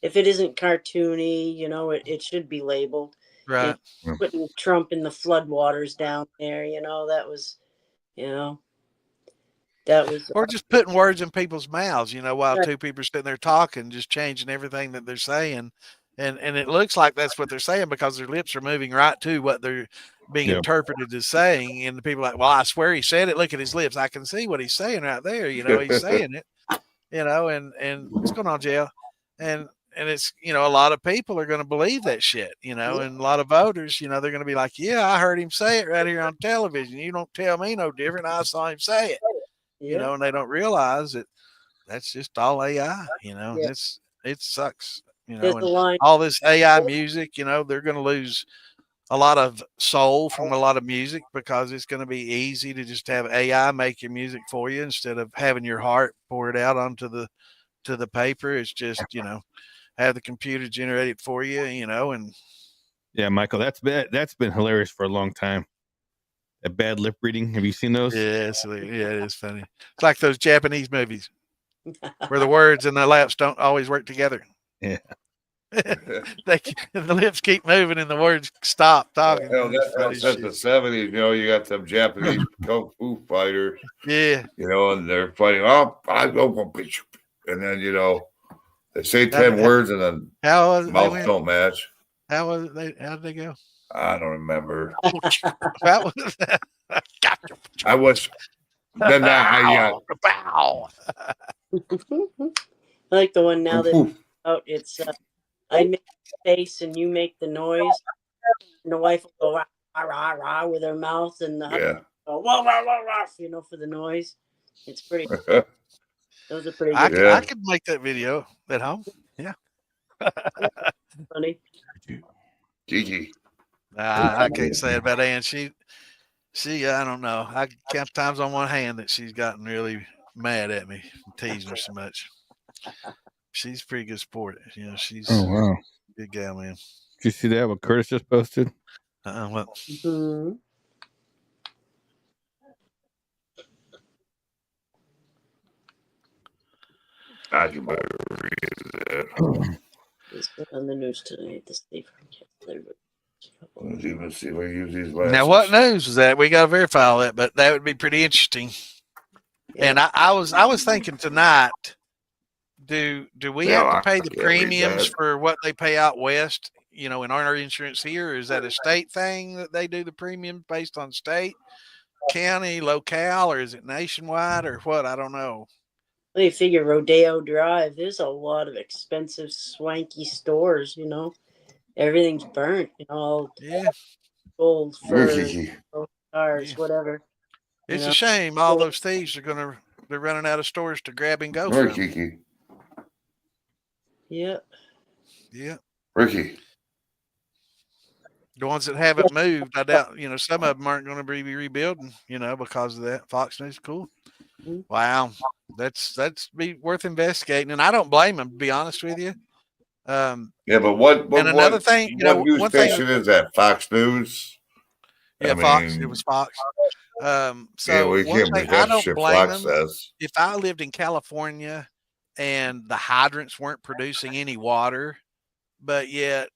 E: if it isn't cartoony, it should be labeled.
A: Right.
E: Putting Trump in the floodwaters down there, that was. Or
A: just putting words in people's mouths, while two people are sitting there talking, just changing everything that they're saying And it looks like that's what they're saying because their lips are moving right to what they're being interpreted as saying. And the people are like, well, I swear he said it. Look at his lips. I can see what he's saying right there. He's saying it, and what's going on, JL? And it's, a lot of people are going to believe that shit, and a lot of voters, they're going to be like, yeah, I heard him say it right here on television. You don't tell me no different. I saw him say it, and they don't realize that that's just all AI, it sucks, and all this AI music, they're going to lose a lot of soul from a lot of music because it's going to be easy to just have AI make your music for you instead of having your heart pour it out onto the paper. It's just, have the computer generate it for you, and
C: yeah, Michael, that's been hilarious for a long time. A bad lip reading. Have you seen those?
A: Yeah, it is funny. It's like those Japanese movies where the words and the laps don't always work together.
C: Yeah.
A: The lips keep moving and the words stop talking.
B: That's since the 70s, you got them Japanese kung fu fighters.
A: Yeah.
B: And they're fighting, I go gonna beat you. And then, they say 10 words and then mouths don't match.
A: How did they go?
B: I don't remember.
A: That was
B: I was then
E: I like the one now that it's I make the face and you make the noise, and the wife will go rah, rah, rah, with her mouth, and the husband will go rah, rah, rah, rah, for the noise. It's pretty. Those are pretty good.
A: I could make that video at home. Yeah.
E: Funny.
B: Gigi.
A: I can't say it about Ann. She, I don't know. I count times on one hand that she's gotten really mad at me, teasing her so much. She's a pretty good sport. She's
C: wow.
A: Good gal, man.
C: Did you see that? What Curtis just posted?
A: What?
E: Mm-hmm.
B: I can better read that.
E: It's on the news tonight. The state
B: Let's even see if we use these
A: Now, what news is that? We got to verify all that, but that would be pretty interesting. Yeah. And I was thinking tonight, do we have to pay the premiums for what they pay out west, in our insurance here? Or is that a state thing that they do the premium based on state, county, locale, or is it nationwide or what? I don't know.
E: Well, you figure Rodeo Drive, there's a lot of expensive, swanky stores, Everything's burnt, all gold, fur, cars, whatever.
A: It's a shame. All those thieves they're running out of stores to grab and go from.
E: Yeah.
A: Yeah.
B: Ricky.
A: The ones that haven't moved, I doubt, some of them aren't going to be rebuilding, because of that. Fox News, cool. Mm-hmm. Wow. That's be worth investigating. And I don't blame them, to be honest with you.
B: But another
A: thing,
B: what news station is that? Fox News?
A: Yeah, Fox. It was Fox. So I don't blame them. If I lived in California and the hydrants weren't producing any water, but yet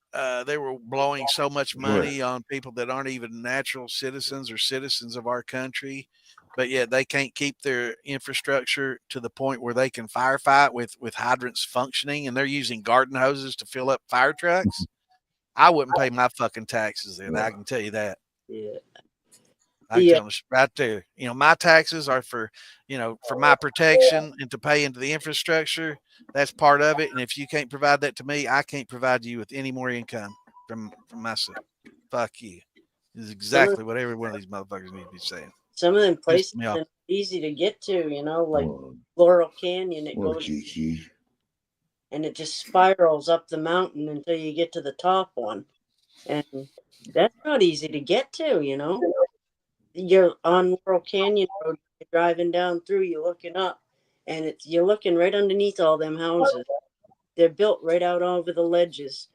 A: they were blowing so much money on people that aren't even natural citizens or citizens of our country, but yet they can't keep their infrastructure to the point where they can firefight with hydrants functioning, and they're using garden hoses to fill up fire trucks. I wouldn't pay my fucking taxes then. I can tell you that.
E: Yeah.
A: I tell them right there. My taxes are for my protection and to pay into the infrastructure. That's part of it. And if you can't provide that to me, I can't provide you with any more income from myself. Fuck you. This is exactly what every one of these motherfuckers need to be saying.
E: Some of them places are easy to get to, like Laurel Canyon. It goes and it just spirals up the mountain until you get to the top one. And that's not easy to get to, You're on Laurel Canyon Road, you're driving down through, you're looking up, and you're looking right underneath all them houses. They're built right out over the ledges.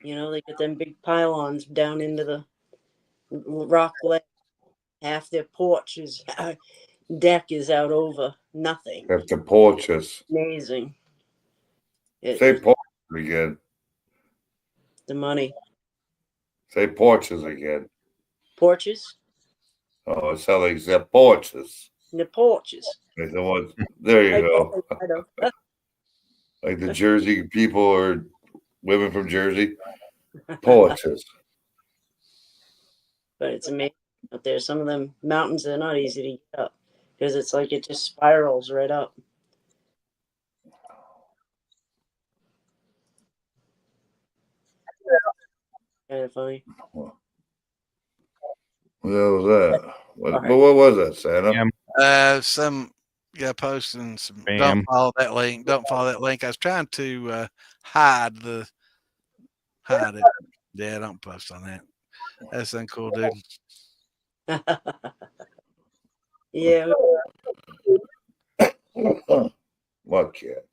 E: They got them big pylons down into the rock ledge. Half their deck is out over nothing.
B: That's the porches.
E: Amazing.
B: Say porches again.
E: The money.
B: Say porches again.
E: Porches?
B: Oh, it sounds like they're porches.
E: The porches.
B: Like the ones, there you go. Like the Jersey people are women from Jersey, poetess.
E: But it's amazing out there. Some of them mountains are not easy to get up because it's like it just spirals right up. Kind of funny.
B: What the hell was that? What was that, Santa?
A: Some guy posting some.
C: Bam.
A: Don't follow that link. Don't follow that link. I was trying to hide it. Yeah, don't post on that. That's uncool, dude.
E: Yeah.
B: What cat?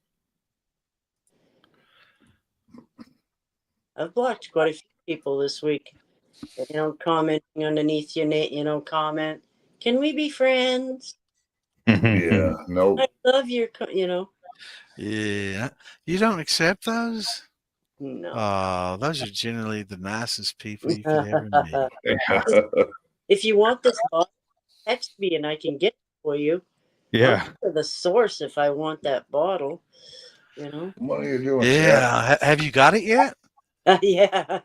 E: I've blocked quite a few people this week. Commenting underneath your name, comment. Can we be friends?
B: Yeah, nope.
E: I love your,
A: Yeah, you don't accept those.
E: No.
A: Oh, those are generally the nicest people you could ever meet.
E: If you want this bottle, text me and I can get it for you.
C: Yeah.
E: I'm the source if I want that bottle.
B: What are you doing?
A: Yeah, have you got it yet?
E: Yeah. I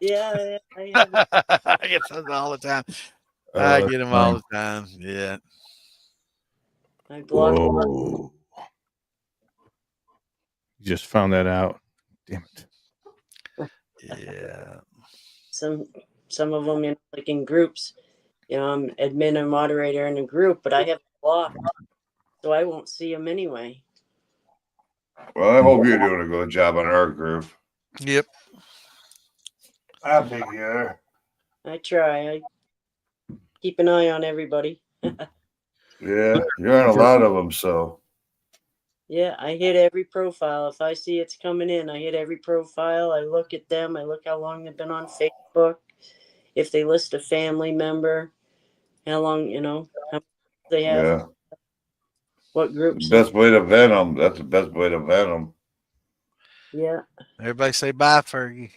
E: have it.
A: I get those all the time. I get them all the time. Yeah.
E: I blocked.
C: Whoa. Just found that out. Damn it.
A: Yeah.
E: Some of them, like in groups. I'm admin or moderator in a group, but I have blocked, so I won't see them anyway.
B: Well, I hope you're doing a good job on our group.
A: Yep.
B: I'll be here.
E: I try. I keep an eye on everybody.
B: Yeah, you're on a lot of them, so.
E: Yeah, I hit every profile. If I see it's coming in, I hit every profile. I look at them. I look how long they've been on Facebook. If they list a family member, how long, how much they have.
B: Yeah.
E: What groups.
B: Best way to vet them. That's the best way to vet them.
E: Yeah.
A: Everybody say bye, Fergie.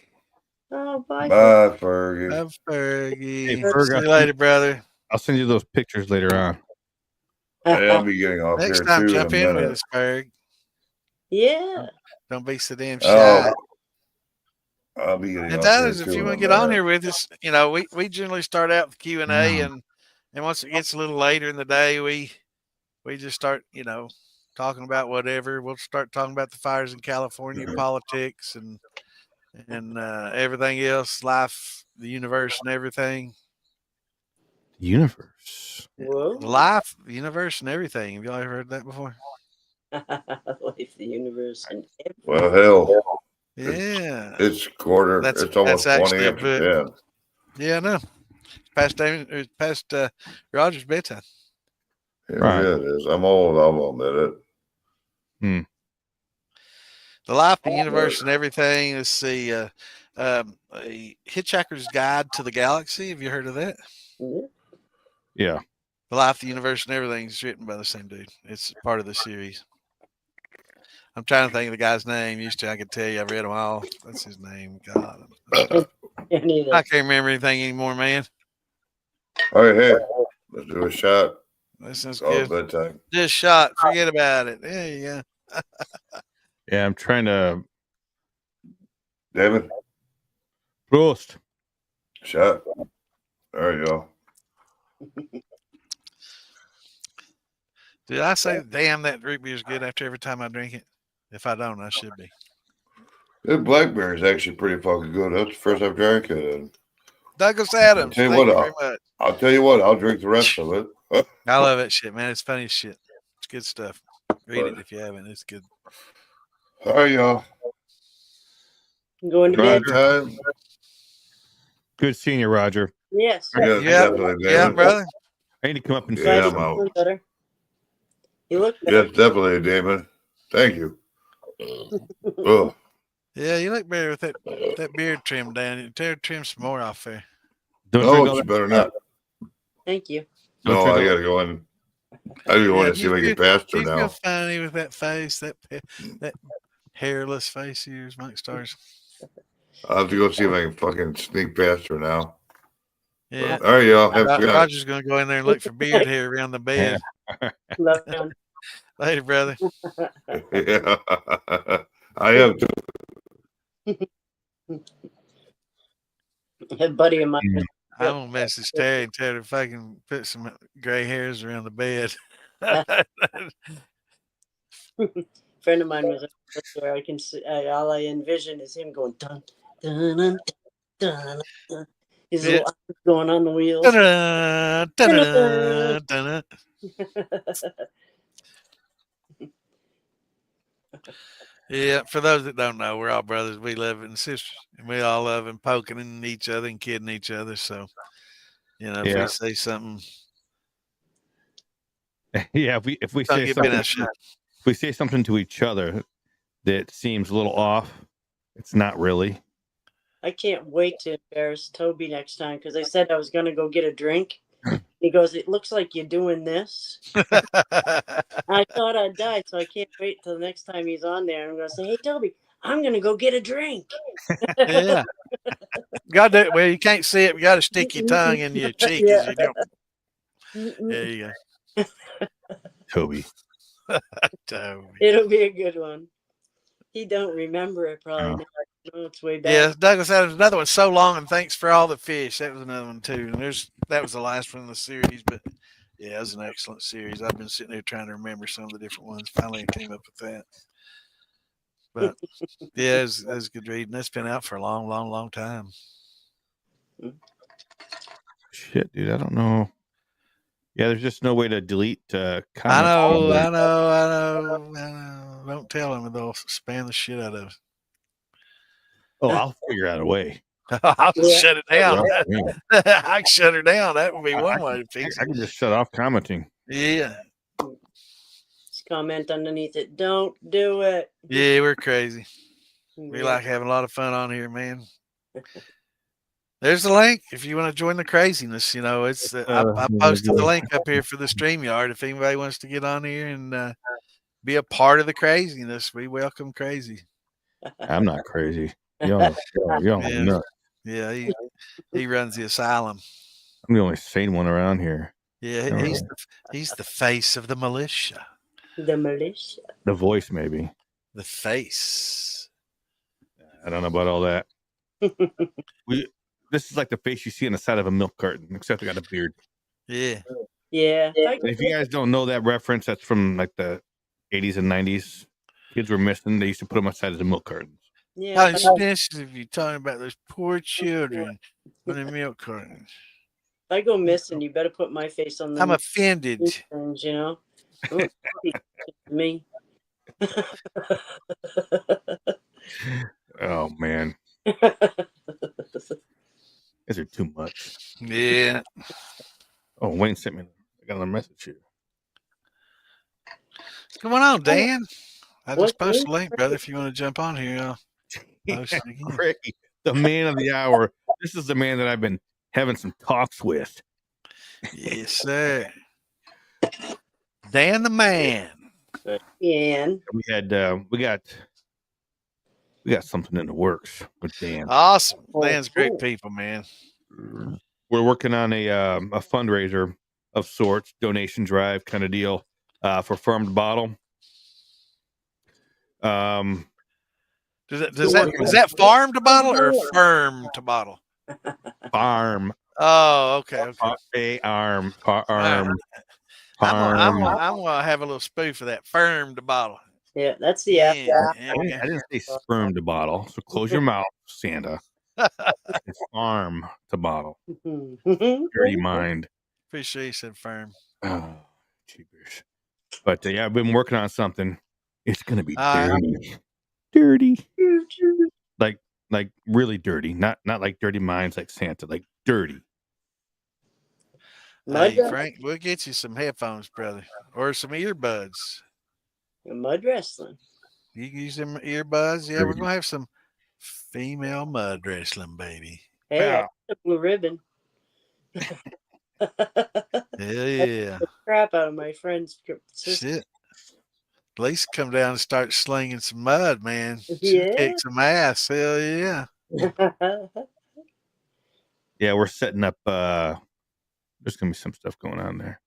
E: Oh, bye.
B: Bye, Fergie.
A: Bye, Fergie.
C: Hey, Ferg,
A: See you later, brother.
C: I'll send you those pictures later on.
B: Hey, I'll be getting off
A: Next
B: here
A: time,
B: too
A: jump
B: in a
A: in with
B: minute.
A: us, Ferg.
E: Yeah.
A: Don't be so damn shy.
B: I'll be getting
A: And
B: off
A: others,
B: here
A: if
B: too
A: you
B: in
A: want
B: a
A: to get on
B: minute.
A: here with us, we generally start out with Q&A, and once it gets a little later in the day, we just start, talking about whatever. We'll start talking about the fires in California, politics, and everything else, life, the universe, and everything.
C: Universe.
E: Whoa.
A: Life, the universe, and everything. Have y'all ever heard that before?
E: Life, the universe, and everything.
B: Well, hell.
A: Yeah.
B: It's quarter. It's almost 20 after 10.
A: Yeah, I know. It's past Roger's bedtime.
B: Yeah, it is. I'm old. I'll admit it.
A: The life, the universe, and everything. Let's see. A Hitchhiker's Guide to the Galaxy. Have you heard of that?
C: Yeah.
A: The life, the universe, and everything is written by the same dude. It's part of the series. I'm trying to think of the guy's name. I could tell you. I've read them all. That's his name. God. I can't remember anything anymore, man.
B: All right, hey, let's do a shot.
A: That sounds
B: All
A: good.
B: bedtime.
A: Just shot. Forget about it. There you go.
C: Yeah, I'm trying to.
B: David?
C: Prost.
B: Shot. There you go.
A: Did I say, damn, that root beer is good after every time I drink it? If I don't, I should be.
B: That blackberry is actually pretty fucking good. That's the first I've drank it.
A: Douglas Adams.
B: Thank
A: you very much.
B: I'll tell you what, I'll drink the rest of it.
A: I love that shit, man. It's funny as shit. It's good stuff. Read it if you haven't. It's good.
B: All right, y'all.
E: Going to bed.
B: Time.
C: Good seeing you, Roger.
E: Yes.
B: Yeah, definitely, David.
A: Yeah, brother.
C: I need to come up and
B: Yeah,
C: say
B: I'm out.
E: Better. You look better.
B: Yes, definitely, David. Thank you. Oh.
A: Yeah, you look better with that beard trim down. You trim some more off there.
B: No, it's better not.
E: Thank you.
B: No, I gotta go in. I do want to see if I get past her
A: You
B: now.
A: feel funny with that face, that hairless face of yours, Mike Stars.
B: I'll have to go see if I can fucking sneak past her now.
A: Yeah.
B: All right, y'all. Have fun.
A: Roger's going to go in there and look for beard hair around the bed.
E: Love you.
A: Later, brother.
B: Yeah. I have to.
E: A buddy of mine.
C: Mm.
A: I'm gonna message Terry and tell her if I can put some gray hairs around the bed.
E: Friend of mine was where I can see, all I envision is him going dun dun dun dun. Dun. His
A: Yeah.
E: little eyes going on the wheels.
A: Ta-da, ta-da, ta-da. Yeah, for those that don't know, we're all brothers. We love and sisters, and we all love and poking in each other and kidding each other. So, if
C: Yeah.
A: we say something,
C: Yeah, if we
A: don't
C: say
A: get bent
C: something,
A: out of shape.
C: if we say something to each other that seems a little off, it's not really.
E: I can't wait to embarrass Toby next time because I said I was going to go get a drink. He goes, "It looks like you're doing this." I thought I'd die, so I can't wait till the next time he's on there. I'm going to say, "Hey, Toby, I'm going to go get a drink."
A: Yeah. Got to, well, you can't see it. You got to stick your tongue in your cheek as you go. There you go.
C: Toby.
A: Toby.
E: It'll be a good one. He don't remember it probably.
C: Oh.
E: Now. No, it's way back.
A: Yeah, Douglas Adams, another one. So long, and thanks for all the fish. That was another one too. And that was the last one in the series, but yeah, it was an excellent series. I've been sitting there trying to remember some of the different ones. Finally, I came up with that. But yeah, it was good reading. That's been out for a long, long, long time.
C: Shit, dude, I don't know. Yeah, there's just no way to delete comments.
A: I know. Don't tell them; they'll spam the shit out of us.
C: Oh, I'll figure out a way.
A: I'll shut it down.
C: Yeah.
A: I can shut her down. That would be one way to fix
C: I
A: it.
C: can just shut off commenting.
A: Yeah.
E: Just comment underneath it. Don't do it.
A: Yeah, we're crazy. We
E: Yeah.
A: like having a lot of fun on here, man. There's the link if you want to join the craziness. It's I posted the link up here for the StreamYard. If anybody wants to get on here and be a part of the craziness, we welcome crazy.
C: I'm not crazy. Y'all
A: Yeah.
C: nuts.
A: Yeah, he runs the asylum.
C: I'm the only sane one around here.
A: Yeah, he's the face of the militia.
E: The militia.
C: The voice, maybe.
A: The face.
C: I don't know about all that. This is like the face you see on the side of a milk carton, except I got a beard.
A: Yeah.
E: Yeah.
C: If you guys don't know that reference, that's from like the 80s and 90s. Kids were missing. They used to put them outside of the milk cartons.
E: Yeah.
A: Especially if you're talking about those poor children on the milk cartons.
E: If I go missing, you better put my face on the.
A: I'm offended.
E: Things, me.
C: Oh man, these are too much.
A: Yeah.
C: Oh, Wayne sent me. I got another message here.
A: What's going on, Dan? I just
E: What?
A: posted a link, brother. If you want to jump on here, I'll post it again.
C: Great. The man of the hour. This is the man that I've been having some talks with.
A: Yes, sir. Dan the man.
E: And
C: We got something in the works with Dan.
A: Awesome. Dan's great people, man.
C: We're working on a fundraiser of sorts, donation drive kind of deal for Farm to Bottle.
A: Is that farm to bottle or firm to bottle?
C: Farm.
A: Oh, okay.
C: Farm.
A: I'm gonna have a little spoof of that firm to bottle.
E: yeah, that's the
A: Yeah,
E: after.
C: I didn't say sperm to bottle, so close your mouth, Santa. It's farm to bottle. Dirty mind.
A: Appreciate you said firm.
C: Oh, cheapers. But yeah, I've been working on something. It's gonna be dirty. Like really dirty. Not like dirty minds like Santa. Like dirty.
A: Hey, Frank, we'll get you some headphones, brother, or some earbuds.
E: Mud wrestling.
A: You can use them earbuds. Yeah, we're gonna have some female mud wrestling, baby.
E: Hey,
C: Wow.
E: I got a blue ribbon.
A: Hell yeah.
E: Crap out of my friend's sister.
A: Shit. At least come down and start slinging some mud, man.
E: Yeah.
A: Kick some ass. Hell yeah.
C: Yeah, we're setting up. There's gonna be some stuff going on there.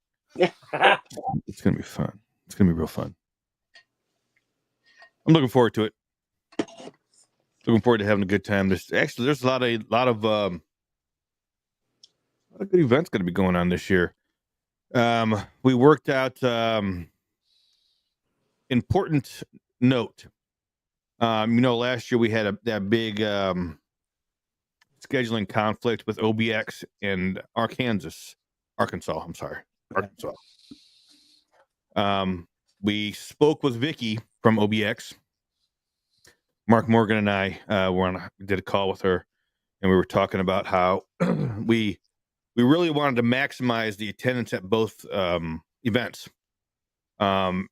C: It's gonna be fun. It's gonna be real fun. I'm looking forward to it. looking forward to having a good time. There's a lot of good events going to be going on this year. We worked out important note. Last year we had that big scheduling conflict with OBX and Arkansas. I'm sorry, Arkansas. We spoke with Vicky from OBX. Mark Morgan and I did a call with her, and we were talking about how we really wanted to maximize the attendance at both events. And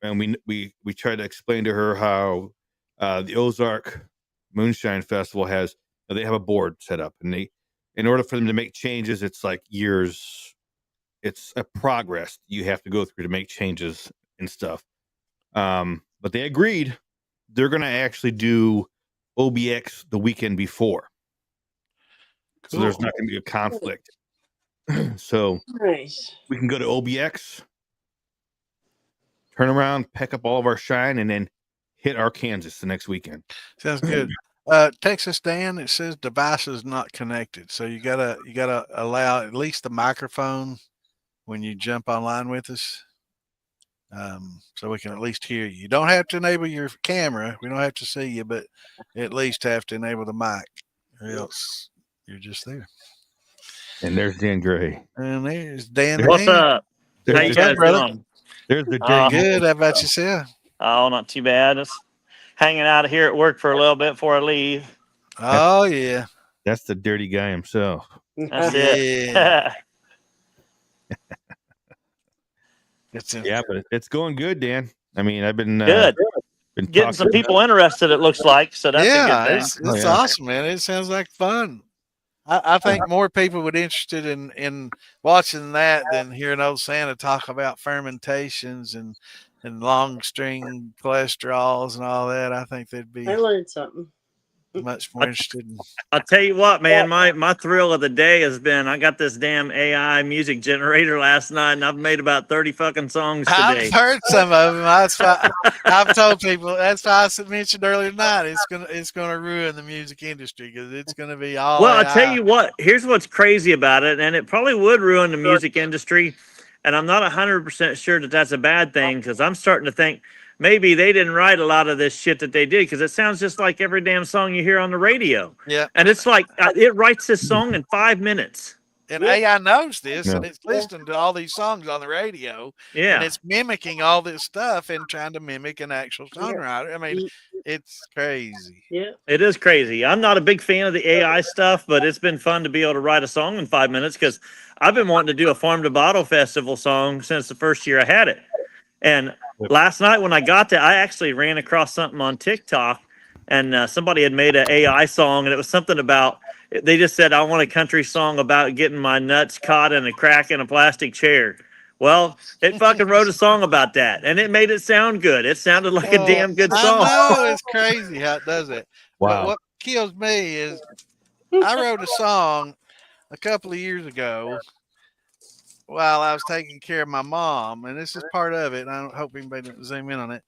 C: we tried to explain to her how the Ozark Moonshine Festival they have a board set up, and in order for them to make changes, it's like years. It's a progress you have to go through to make changes and stuff. But they agreed they're going to actually do OBX the weekend before. So there's not going to be a conflict. So
E: Nice.
C: we can go to OBX, turn around, pack up all of our shine, and then hit Arkansas the next weekend.
A: Sounds good. Texas Dan, it says devices not connected. So you gotta allow at least the microphone when you jump online with us. So we can at least hear you. You don't have to enable your camera. We don't have to see you, but at least have to enable the mic, or else you're just there.
C: And there's Dan Gray.
A: And there's Dan.
F: What's up? How you guys doing?
C: There's the
A: good. How about yourself?
F: Oh, not too bad. Just hanging out here at work for a little bit before I leave.
A: Oh yeah,
C: that's the dirty guy himself.
F: That's it.
C: Yeah, but it's going good, Dan. I mean, I've been
F: good. Been getting some people interested. It looks like so. That's a good thing.
A: It's awesome, man. It sounds like fun. I think more people would be interested in watching that than hearing old Santa talk about fermentations and long string cholesterols and all that. I think they'd be.
E: I learned something.
A: Much more interested.
F: I'll tell you what, man. My thrill of the day has been I got this damn AI music generator last night, and I've made about 30 fucking songs today.
A: I've heard some of them. I've told people that's why I mentioned earlier tonight. It's gonna ruin the music industry because it's gonna be all.
F: Well,
A: AI.
F: I'll tell you what. Here's what's crazy about it, and it probably would ruin the music industry. And I'm not 100% sure that that's a bad thing because I'm starting to think maybe they didn't write a lot of this shit that they did because it sounds just like every damn song you hear on the radio.
A: Yeah.
F: And it's like it writes this song in 5 minutes.
A: And AI knows this, and it's listening to all these songs on the radio.
F: Yeah.
A: And it's mimicking all this stuff and trying to mimic an actual songwriter. I mean, it's crazy.
E: Yeah.
F: It is crazy. I'm not a big fan of the AI stuff, but it's been fun to be able to write a song in 5 minutes because I've been wanting to do a Farm to Bottle Festival song since the first year I had it. And last night when I got there, I actually ran across something on TikTok, and somebody had made an AI song, and it was something about, they just said, I want a country song about getting my nuts caught in a crack in a plastic chair. Well, it fucking wrote a song about that, and it made it sound good. It sounded like a damn good song.
A: I know, it's crazy how it does it.
C: Wow.
A: But what kills me is I wrote a song a couple of years ago while I was taking care of my mom, and this is part of it. And I don't hope anybody didn't zoom in on it.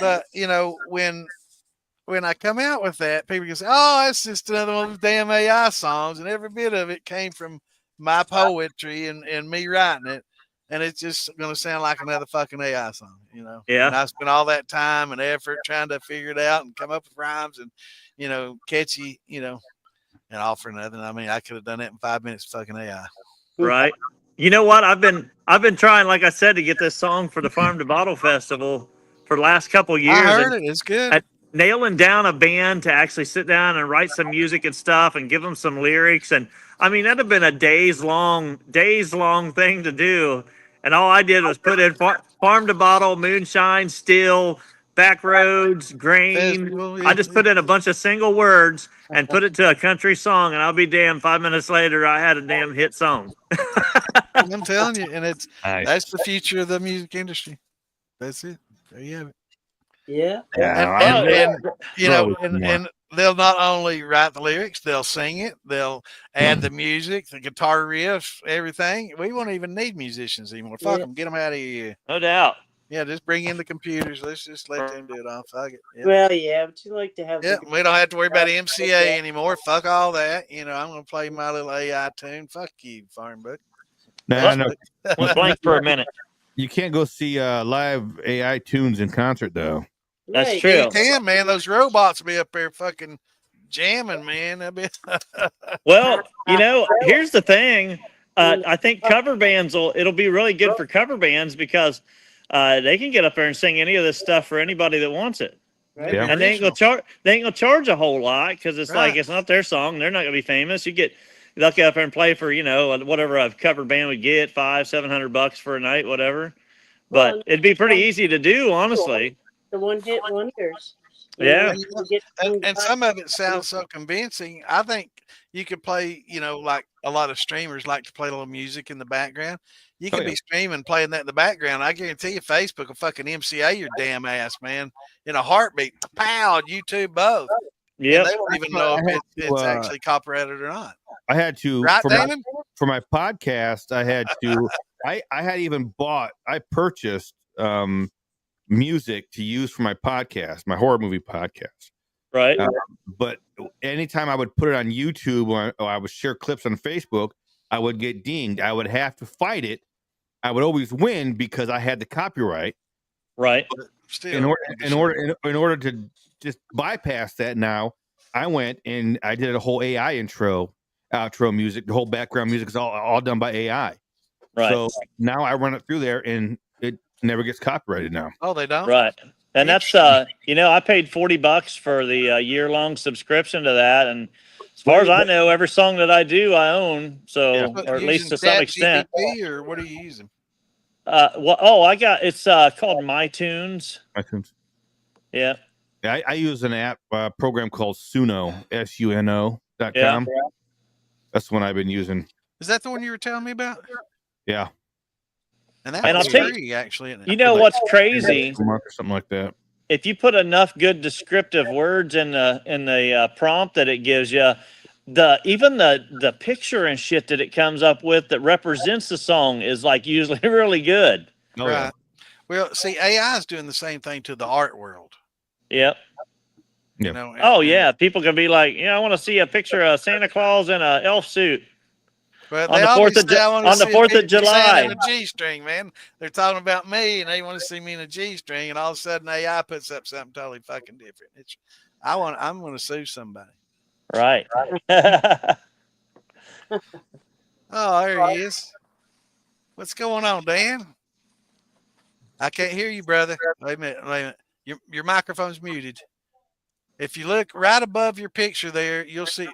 A: But when I come out with that, people can say, "Oh, that's just another one of those damn AI songs," and every bit of it came from my poetry and me writing it, and it's just going to sound like another fucking AI song,
F: Yeah.
A: And I spent all that time and effort trying to figure it out and come up with rhymes and catchy, and all for nothing. I mean, I could have done that in 5 minutes, fucking AI.
F: Right. You know what? I've been trying, like I said, to get this song for the Farm to Bottle Festival for the last couple of years.
A: I heard it. It's good.
F: Nailing down a band to actually sit down and write some music and stuff and give them some lyrics. And I mean, that'd have been a days long thing to do. And all I did was put in Farm to Bottle, Moonshine, Still, Back Roads, Grain.
A: Festival, yeah.
F: I just put in a bunch of single words and put it to a country song. And I'll be damned, 5 minutes later, I had a damn hit song.
A: I'm telling you, and
C: Nice.
A: that's the future of the music industry. That's it. There you have it.
E: Yeah.
A: And they'll not only write the lyrics, they'll sing it, they'll add the music, the guitar riffs, everything. We won't even need musicians anymore. Fuck them, get them out of here.
F: No doubt.
A: Yeah, just bring in the computers. Let's just let them do it all. Fuck it. Yep.
E: Well, yeah, but you like to have.
A: Yeah,
E: The
A: we don't have to worry about MCA anymore. Fuck all that. You know, I'm gonna play my little AI tune. Fuck you, farm book.
C: Nah, no,
F: Went blank for a minute.
C: you can't go see live AI tunes in concert though.
F: That's
E: Right.
F: true.
A: You can, man. Those robots will be up there fucking jamming, man. That'd be
F: Well, here's the thing. I think cover bands it'll be really good for cover bands because they can get up there and sing any of this stuff for anybody that wants it.
E: Right.
C: Yeah.
F: And they ain't gonna charge a whole lot because it's like
A: Right.
F: it's not their song. They're not gonna be famous. They'll get up there and play for whatever a cover band would get, $500-700 for a night, whatever. But
E: Well,
F: it'd be pretty easy to do, honestly.
E: The one-hit wonders.
F: Yeah.
A: and some of it sounds so convincing. I think you could play, like a lot of streamers like to play a little music in the background. You could
C: yeah.
A: be streaming, playing that in the background. I guarantee you, Facebook will fucking MCA your damn ass, man, in a heartbeat. Pow, YouTube both.
F: Yep.
A: And they won't even know if it's actually copyrighted or not.
C: I had to
A: Right,
C: for
A: Damon?
C: my podcast. I had to. I had even purchased music to use for my podcast, my horror movie podcast.
F: Right.
C: But anytime I would put it on YouTube or I would share clips on Facebook, I would get dinged. I would have to fight it. I would always win because I had the copyright.
F: Right.
A: Still,
C: In order to just bypass that, now I went and I did a whole AI outro music. The whole background music is all done by AI.
F: Right.
C: So now I run it through there and it never gets copyrighted now.
A: Oh, they don't?
F: Right. And that's I paid $40 for the year-long subscription to that, and as far as I know, every song that I do, I own. So, or at least to some extent.
A: Or what are you using?
F: It's called MyTunes.
C: iTunes.
F: Yeah.
C: I use an app program called Suno, SUNO.com.
F: Yeah.
C: That's the one I've been using.
A: Is that the one you were telling me about?
C: Yeah.
A: And
F: And
A: was
F: I'll tell you-
A: free, actually. Isn't it?
F: You know what's crazy?
C: A month or something like that.
F: If you put enough good descriptive words in the prompt that it gives you, even the picture and shit that it comes up with that represents the song is like usually really good.
C: Oh,
A: Right.
C: yeah.
A: Well, see, AI is doing the same thing to the art world.
F: Yep.
C: Yeah.
F: Oh yeah, people can be like, I want to see a picture of Santa Claus in a elf suit.
A: But
F: On
A: they
F: the
A: always
F: 4th of
A: say, "I wanna
F: on the
A: see a
F: 4th of
A: picture Santa
F: July."
A: in a G-string, man. They're talking about me, and they want to see me in a G-string, and all of a sudden AI puts up something totally fucking different. I'm going to sue somebody.
F: Right.
A: Oh, there he is. What's going on, Dan? I can't hear you, brother. Wait a minute. Your microphone's muted. If you look right above your picture there, you'll see.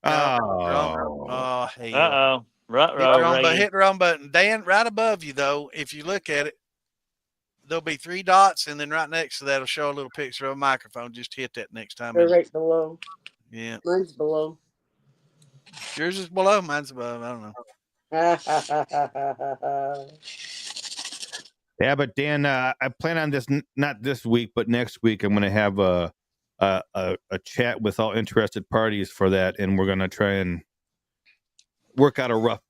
A: Oh, hey.
F: Uh-oh.
A: Hit the wrong button. Dan, right above you, though, if you look at it, there'll be 3 dots, and then right next to that will show a little picture of a microphone. Just hit that next time.
E: They're right below.
A: Yeah.
E: Mine's below.
A: Yours is below. Mine's above. I don't know.
C: Yeah, but Dan, I plan on this not this week, but next week. I'm going to have a chat with all interested parties for that, and we're going to try and work out a rough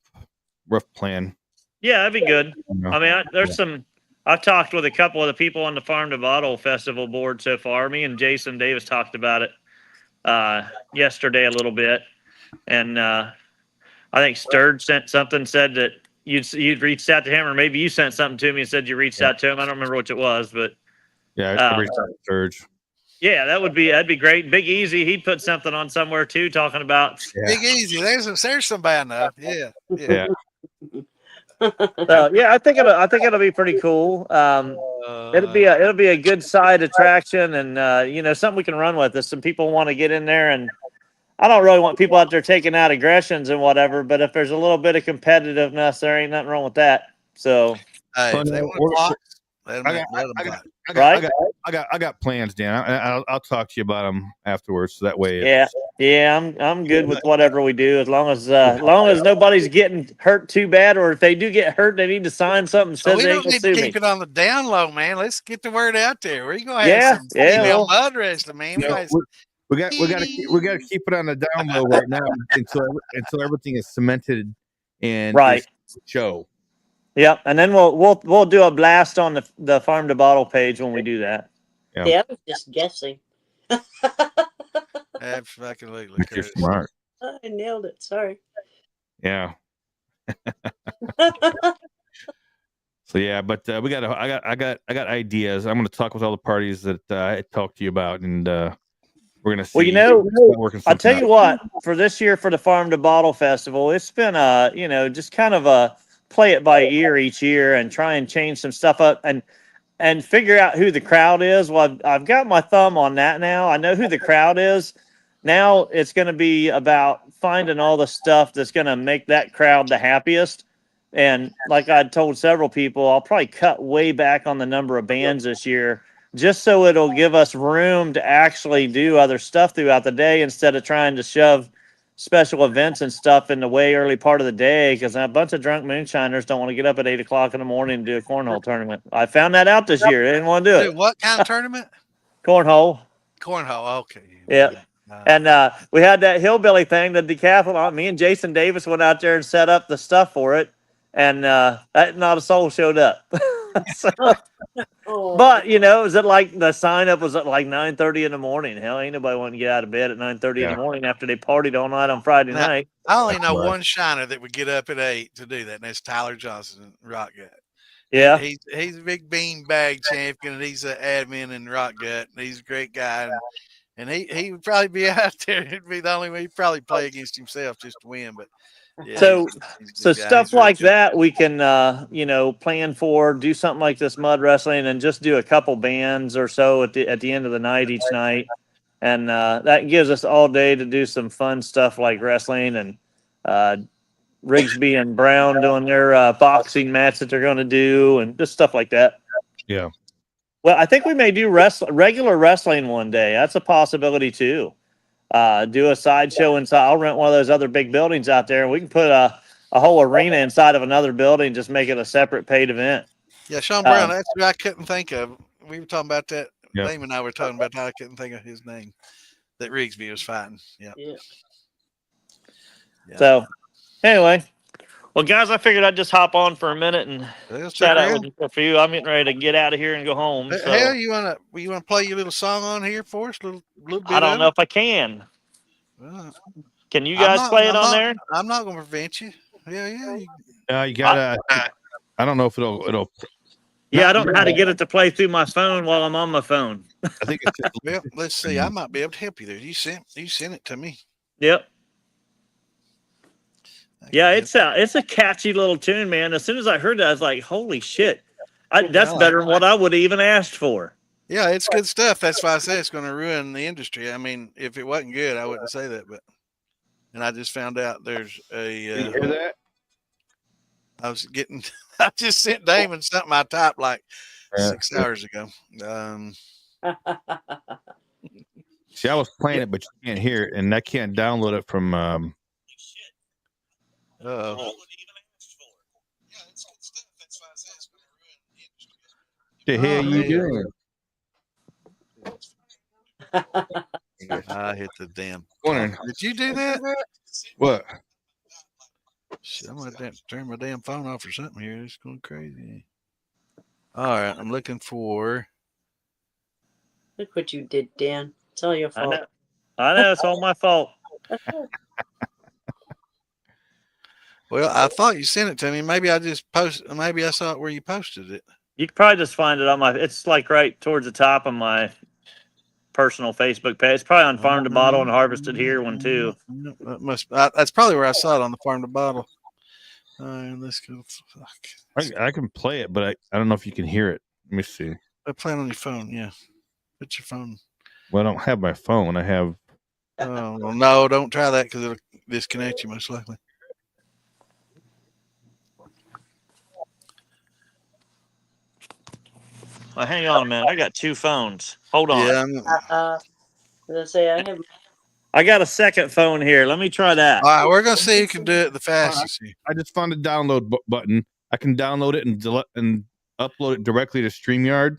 C: plan.
F: Yeah, that'd be good.
C: You know?
F: I mean, I've talked with a couple of the people on the Farm to Bottle Festival board so far. Me and Jason Davis talked about it yesterday a little bit, and I think Sturge sent something, said that you'd reached out to him, or maybe you sent something to me and said you reached out to him. I don't remember which it was, but
C: Yeah, I reached out to Surge.
F: yeah, that'd be great. Big Easy, he'd put something on somewhere too, talking about.
C: Yeah.
A: Big Easy. There's somebody enough. Yeah.
C: Yeah.
F: So yeah, I think it'll be pretty cool. It'll be a good side attraction, and something we can run with. If some people want to get in there, and I don't really want people out there taking out aggressions and whatever. But if there's a little bit of competitiveness, there ain't nothing wrong with that. So
A: Hey, if they want to box, let them box.
C: I got plans, Dan. I'll talk to you about them afterwards. So that way,
F: yeah, I'm good with whatever we do, as long as nobody's getting hurt too bad, or if they do get hurt, they need to sign something that
A: So
F: says
A: we
F: they
A: don't
F: can
A: need
F: sue
A: to
F: me.
A: keep it on the down low, man. Let's get the word out there. We're gonna have some female mud wrestling, man.
C: we got to keep it on the down low right now until everything is cemented and
F: Right.
C: show.
F: Yep, and then we'll do a blast on the farm to bottle page when we do that.
C: Yeah.
E: See, I was just guessing.
A: Absolutely.
C: You're smart.
E: I nailed it. Sorry.
C: Yeah. So yeah, but we got I got ideas. I'm going to talk with all the parties that I talked to you about, and we're going to see.
F: Well, you know,
C: working
F: I'll tell you
C: out.
F: what. For this year, for the Farm to Bottle Festival, it's been just kind of a play it by ear each year and try and change some stuff up and figure out who the crowd is. Well, I've got my thumb on that now. I know who the crowd is. Now it's going to be about finding all the stuff that's going to make that crowd the happiest. And like I told several people, I'll probably cut way back on the number of bands this year just so it'll give us room to actually do other stuff throughout the day instead of trying to shove special events and stuff in the way early part of the day, because a bunch of drunk moonshiners don't want to get up at 8 o'clock in the morning and do a cornhole tournament. I found that out this year. They didn't want to do it.
A: Dude, what kind of tournament?
F: Cornhole.
A: Cornhole. Okay.
F: Yeah. And we had that hillbilly thing, the decathlon. Me and Jason Davis went out there and set up the stuff for it, and not a soul showed up. So,
E: Oh.
F: but is it like the sign up was at like 9:30 in the morning? Hell, ain't nobody wanting to get out of bed at 9:30 in the morning after they partied all night on Friday night.
A: I only know one shiner that would get up at 8 to do that, and that's Tyler Johnson, Rock Gut.
F: Yeah,
A: he's a big beanbag champion, and he's an admin in Rock Gut, and he's a great guy. And he would probably be out there. It'd be the only way he'd probably play against himself just to win. But yeah,
F: so stuff like
A: really
F: that we can plan for. Do something like this mud wrestling, and just do a couple bands or so at the end of the night each night, and that gives us all day to do some fun stuff like wrestling and Rigsby and Brown doing their boxing match that they're going to do, and just stuff like that.
C: Yeah.
F: Well, I think we may do regular wrestling one day. That's a possibility too. Do a sideshow inside. I'll rent one of those other big buildings out there, and we can put a whole arena inside of another building. Just make it a separate paid event.
A: Yeah, Sean Brown. That's what I couldn't think of. We were talking about that.
C: Yep.
A: Dame and I were talking about how I couldn't think of his name that Rigsby was fighting. Yeah.
F: So, anyway. Well, guys, I figured I'd just hop on for a minute and chat out with you for a few. I'm getting ready to get out of here and go home. So.
A: Hell, you wanna play your little song on here for us? Little bit.
F: I don't know if I can. Can you guys play it on there?
A: I'm not gonna prevent you. Yeah.
C: You gotta. I don't know if it'll.
F: Yeah, I don't know how to get it to play through my phone while I'm on my phone.
C: I think it's.
A: Well, let's see. I might be able to help you there. You sent it to me.
F: Yep. Yeah, it's a catchy little tune, man. As soon as I heard that, I was like, "Holy shit, that's better than what I would have even asked for."
A: Yeah, it's good stuff. That's why I say it's going to ruin the industry. I mean, if it wasn't good, I wouldn't say that. But and I just found out there's a.
C: Did you hear that?
A: I just sent Damon something I typed like 6 hours ago.
C: See, I was playing it, but you can't hear it, and I can't download it from.
A: Oh.
C: The hell you doing?
A: I hit the damn.
C: Wondering.
A: Did you do that?
C: What?
A: Shit, I'm gonna have to turn my damn phone off or something here. It's going crazy. All right, I'm looking for.
E: Look what you did, Dan. It's all your fault.
F: I know it's all my fault.
A: Well, I thought you sent it to me. Maybe I just posted. Maybe I saw it where you posted it.
F: You could probably just find it on my. It's like right towards the top of my personal Facebook page. It's probably on Farm to Bottle and Harvested Here one too.
A: That's probably where I saw it, on the Farm to Bottle. Let's go. Fuck.
C: I can play it, but I don't know if you can hear it. Let me see.
A: Play it on your phone. Yeah, put your phone.
C: Well, I don't have my phone. I have.
A: Oh well, no! Don't try that because it'll disconnect you most likely.
F: Well, hang on a minute. I got two phones. Hold on.
A: Yeah.
E: Let's say I have.
F: I got a second phone here. Let me try that.
A: All right, we're gonna see who can do it the fastest.
C: I just found a download button. I can download it and upload it directly to StreamYard.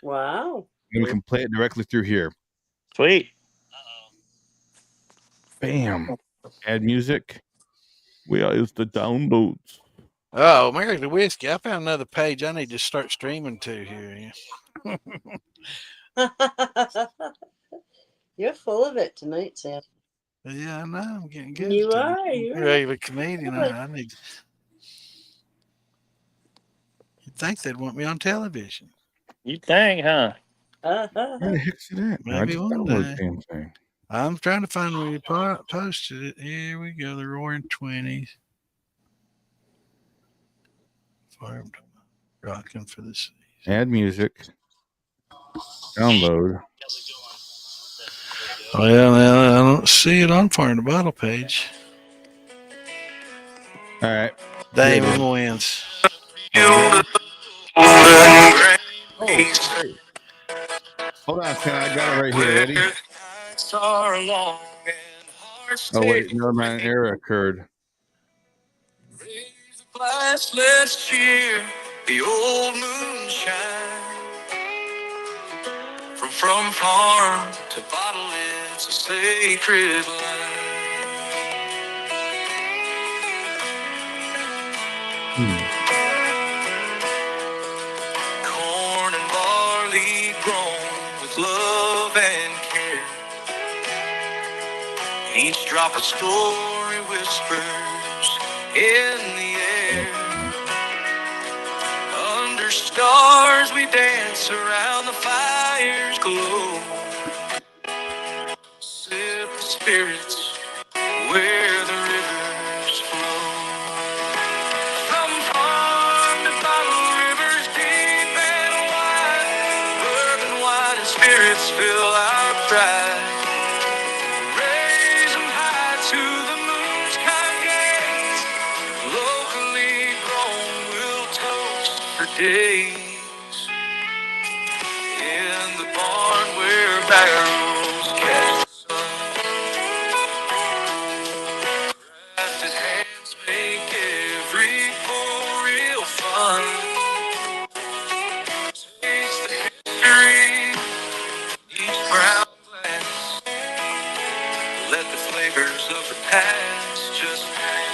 E: Wow.
C: And we can play it directly through here.
F: Sweet.
C: Bam. Add music. We use the downloads.
A: Oh, American whiskey. I found another page I need to start streaming to here.
E: You're full of it tonight, Sam.
A: Yeah, I know. I'm getting good.
E: You
A: to
E: are.
A: it.
E: You're
A: Regular comedian. I need. You'd think they'd want me on television.
F: You think, huh?
C: Where the heck's it at? I
A: Maybe
C: just
A: one
C: downloaded
A: day.
C: the damn thing.
A: I'm trying to find where you posted it. Here we go. The Roaring 20s. Farmed. Rocking for the season.
C: Add music. Download.
A: Well, I don't see it on Farm to Bottle page.
C: All right.
A: Damon wins.
C: Oh, hold on, Ken. I got it right here. Ready? Oh, wait. Never mind. An error occurred.
G: Let's cheer the old moonshine. From farm to bottle, it's a sacred line. Corn and barley grown with love and care. Each drop of story whispers in the air. Under stars we dance around the fire's glow. Sip the spirits where the rivers flow. From farm to bottle, rivers deep and wide. Bourbon wine and spirits fill our pride. Raise them high to the moon's kind gaze. Locally grown, we'll toast for days. In the barn where barrels catch the sun. Crafted hands make every pour real fun. Taste the history, each brown glass. Let the flavors of the past just pass.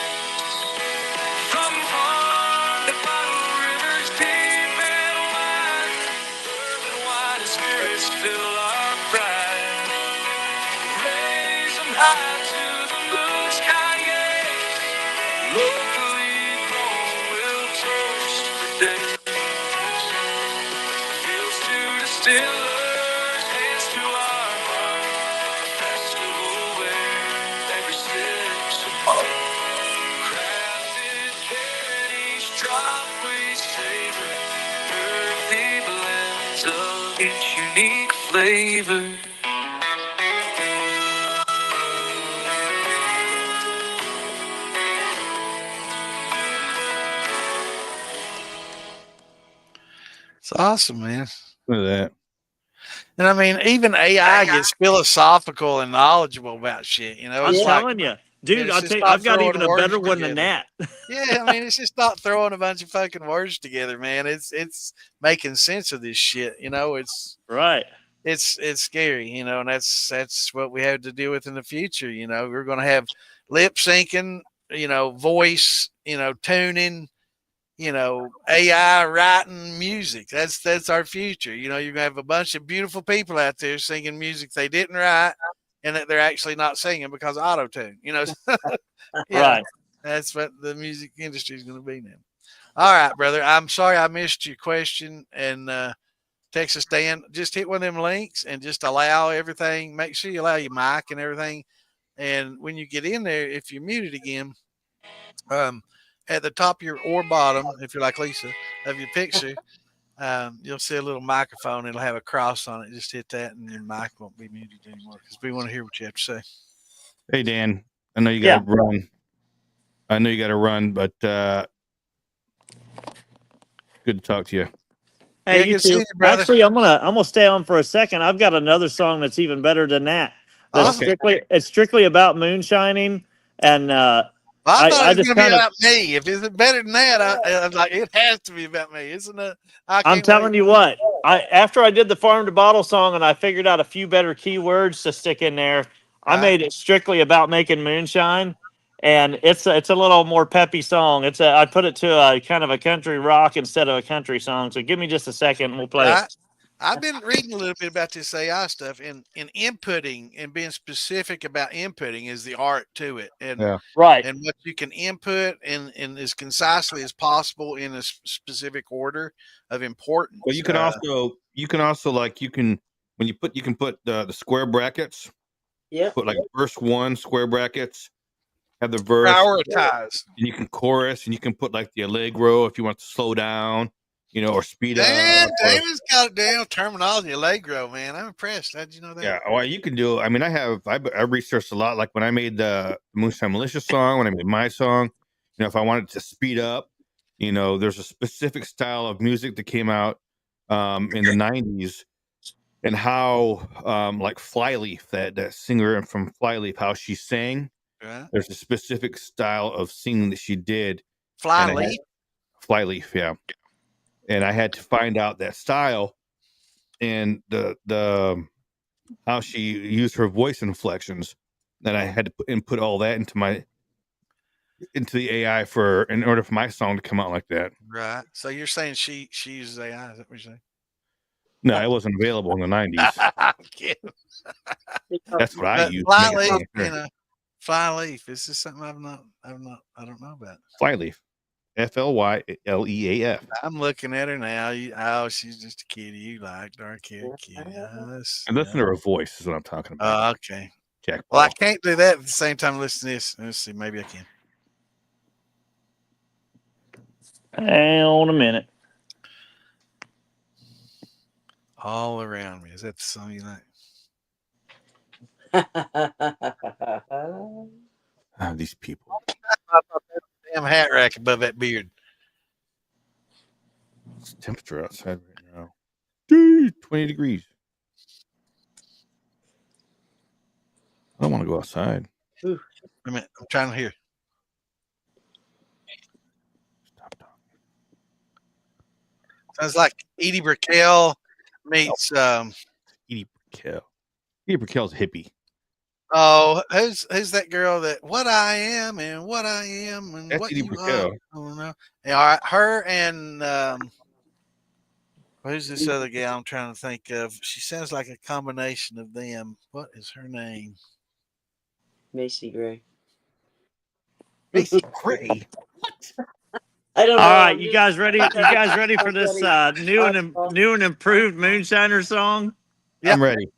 G: From farm to bottle, rivers deep and wide. Bourbon wine and spirits fill our pride. Raise them high to the moon's kind gaze. Locally grown, we'll toast for days. Here's to distillers, here's to our heart. Festival where every sip's a part. Crafted care, each drop we savor. Earthy blends of each unique flavor.
A: It's awesome, man.
C: Look at that.
A: And I mean, even AI gets philosophical and knowledgeable about shit. You know,
F: I'm
A: it's like,
F: telling you, dude.
A: it's
F: I'll
A: just
F: tell you,
A: not
F: I've got
A: throwing
F: even a
A: words
F: better one than
A: together.
F: that.
A: Yeah, I mean, it's just not throwing a bunch of fucking words together, man. It's making sense of this shit. You know, it's
F: Right.
A: it's scary, you know, and that's what we have to deal with in the future. You know, we're going to have lip syncing, you know, voice, you know, tuning, you know, AI writing music. That's our future. You know, you're gonna have a bunch of beautiful people out there singing music they didn't write and that they're actually not singing because of auto tune. You know, yeah,
F: Right.
A: that's what the music industry is going to be now. All right, brother. I'm sorry I missed your question. And Texas Dan, just hit one of them links and just allow everything. Make sure you allow your mic and everything. And when you get in there, if you're muted again, at the top of your or bottom, if you're like Lisa, of your picture, you'll see a little microphone. It'll have a cross on it. Just hit that, and your mic won't be muted anymore because we want to hear what you have to say.
C: Hey, Dan, I know you got to run. I know you got to run, but good to talk to you.
F: Hey,
A: Yeah,
F: you
A: good to see
F: too.
A: you, brother.
F: Actually, I'm gonna stay on for a second. I've got another song that's even better than that. That's
A: Awesome.
F: it's strictly about moonshining, and
A: I thought it was
F: just
A: going to be
F: kind of.
A: about me. If it's better than that, I'm like, it has to be about me, isn't it?
F: I'm telling you what. After I did the farm to bottle song and I figured out a few better keywords to stick in there, I made it strictly about making moonshine. and it's a little more peppy song. I put it to a kind of a country rock instead of a country song. So give me just a second, and we'll play it.
A: I've been reading a little bit about this AI stuff, and inputting and being specific about inputting is the art to it, and
F: right,
A: and what you can input and as concisely as possible in a specific order of importance.
C: Well, you can also like you can put the square brackets.
E: Yeah.
C: Put like verse 1 square brackets. Have the verse.
A: Prioritize.
C: And you can chorus, and you can put like the allegro if you want to slow down, or speed up.
A: David's got damn terminology, allegro, man. I'm impressed. How'd you know that?
C: Yeah, well, you can do. I mean, I researched a lot. Like when I made the Moonshine Militia song, when I made my song, if I wanted to speed up, there's a specific style of music that came out in the 90s, and how like Flyleaf, that singer from Flyleaf, how she sang.
A: Right.
C: There's a specific style of singing that she did.
A: Flyleaf,
C: yeah. And I had to find out that style and the how she used her voice inflections. And I had to input all that into the AI in order for my song to come out like that.
A: Right. So you're saying she uses AI? Is that what you're saying?
C: No, it wasn't available in the 90s.
A: I'm kidding.
C: That's what I used.
A: Flyleaf. Is this something I don't know about?
C: Flyleaf. Flyleaf.
A: I'm looking at her now. She's just a kitty you like, dark kitty.
C: And listen to her voice is what I'm talking about.
A: Oh, okay.
C: Jack
A: well,
C: Paul.
A: I can't do that at the same time. Listen to this. Let's see. Maybe I can.
F: Hang on a minute.
A: All around me. Is that the song you like?
C: These people.
A: Damn hat rack above that beard.
C: It's temperature outside right now. Dude, 20 degrees. I don't want to go outside.
A: Wait a minute. I'm trying to hear.
C: Stop talking.
A: Sounds like Edie Brickell meets
C: Edie Brickell. Edie Brickell's hippie.
A: Oh, who's that girl that what I am and what I am and
C: That's
A: what
C: Edie
A: you
C: Brickell.
A: are? I don't know. Yeah, all right, her and who's this other gal I'm trying to think of? She sounds like a combination of them. What is her name?
E: Macy Gray.
C: Macy Gray. What?
E: I don't know.
F: All right, you guys ready? You guys ready for this new and improved Moonshiner song?
C: Yep. I'm ready.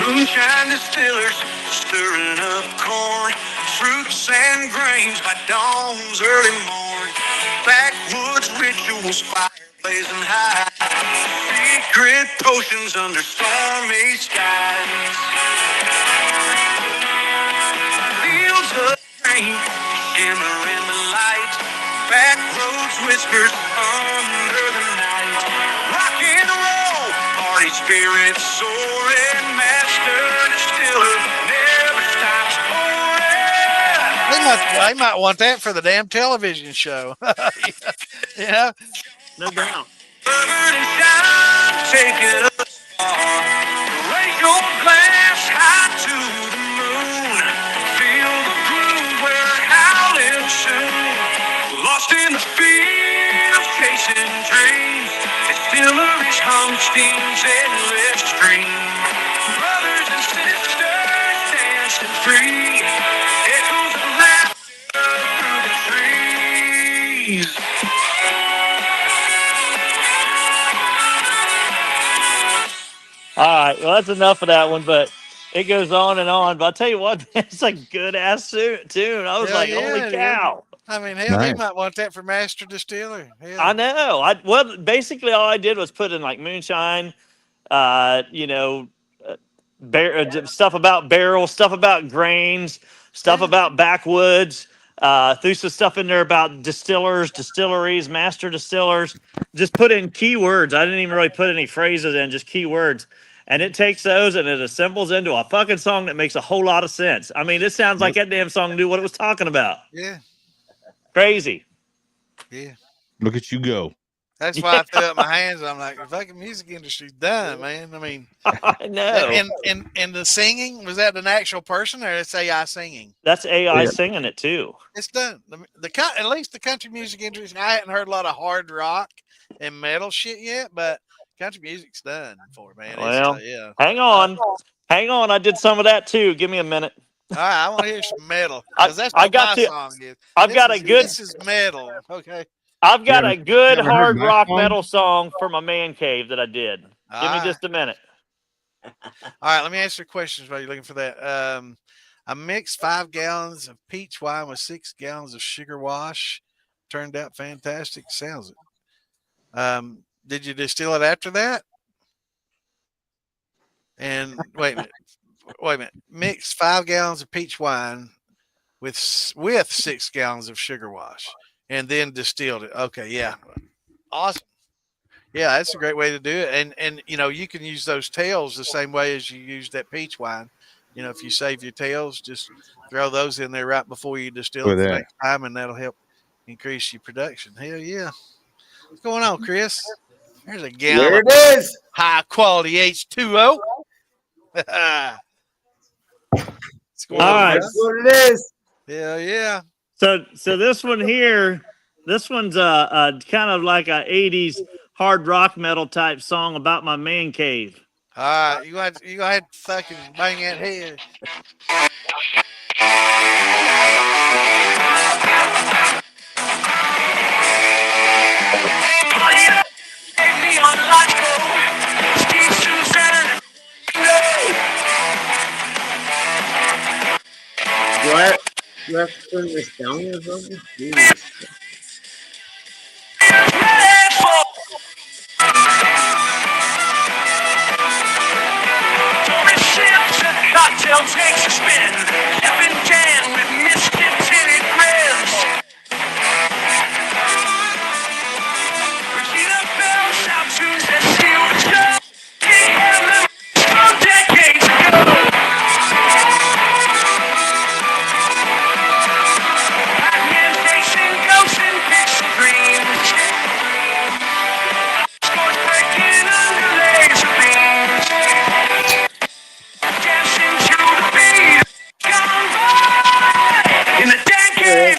G: Moonshine distillers stirring up corn, fruits and grains by dawn's early morn. Backwoods rituals, fire blazing high. Secret potions under stormy skies. Fields of grain shimmer in the light. Back roads whispers under the night. Rock and roll, party spirits soaring. Master distiller never stops pouring.
A: They might want that for the damn television show. Yeah.
F: No doubt.
G: Burn and shine, take it up. Raise your glass high to the moon. Feel the groove, we're howling soon. Lost in the field, chasing dreams. Distilleries hum steam's endless stream. Brothers and sisters dancing free. Echoes of laughter through the trees.
F: All right, well, that's enough of that one, but it goes on and on. But I'll tell you what, it's a good ass tune. I was
A: Hell
F: like,
A: yeah,
F: holy cow.
A: I mean, hell, he
C: Nice.
A: might want that for Master Distiller. Hell.
F: I know. Well, basically, all I did was put in like moonshine, stuff about barrels, stuff about grains, stuff about backwoods. Threw some stuff in there about distillers, distilleries, master distillers. Just put in keywords. I didn't even really put any phrases in, just keywords. and it takes those and it assembles into a fucking song that makes a whole lot of sense. I mean, it sounds like that damn song knew what it was talking about.
A: Yeah.
F: Crazy.
A: Yeah.
C: Look at you go.
A: That's why I threw up my hands. I'm like, the fucking music industry's done, man. I mean,
F: I know.
A: And the singing, was that an actual person or it's AI singing?
F: That's AI singing it too.
A: It's done. At least the country music industry. I hadn't heard a lot of hard rock and metal shit yet, but country music's done for it, man.
F: Well,
A: yeah.
F: Hang on. I did some of that too. Give me a minute.
A: All right, I want to hear some metal because that's what my song is. This is metal. Okay.
F: I've got a good
C: ever heard
F: hard
C: my
F: rock
C: song?
F: metal song for my man cave that I did. Give me
A: right.
F: just a minute.
A: All right, let me answer questions while you're looking for that. I mixed 5 gallons of peach wine with 6 gallons of sugar wash. Turned out fantastic. Sounds it. Did you distill it after that? And wait a minute. Mix 5 gallons of peach wine with 6 gallons of sugar wash, and then distilled it. Okay, yeah, awesome. Yeah, that's a great way to do it. And you can use those tails the same way as you use that peach wine. If you save your tails, just throw those in there right before you distill it the next time, and that'll help increase your production. Hell yeah. What's going on, Chris? There's a gallon
H: There it is.
A: high quality H2O.
F: All right.
H: That's what it is.
A: Hell yeah.
F: So this one here, this one's a kind of like a 80s hard rock metal type song about my man cave.
A: All right, you go ahead and fucking bang that head.
H: Do I have to turn this down or something? Jeez.
G: Cocktail takes a spin, sipping can with misted tinted grins. We see the bells, shout tunes, and see what's go. King Hamlet from decades ago. Pac-Man facing ghosts and pixel dreams. Scores breaking under laser beams. Dancing to the beat, gone by in the decade.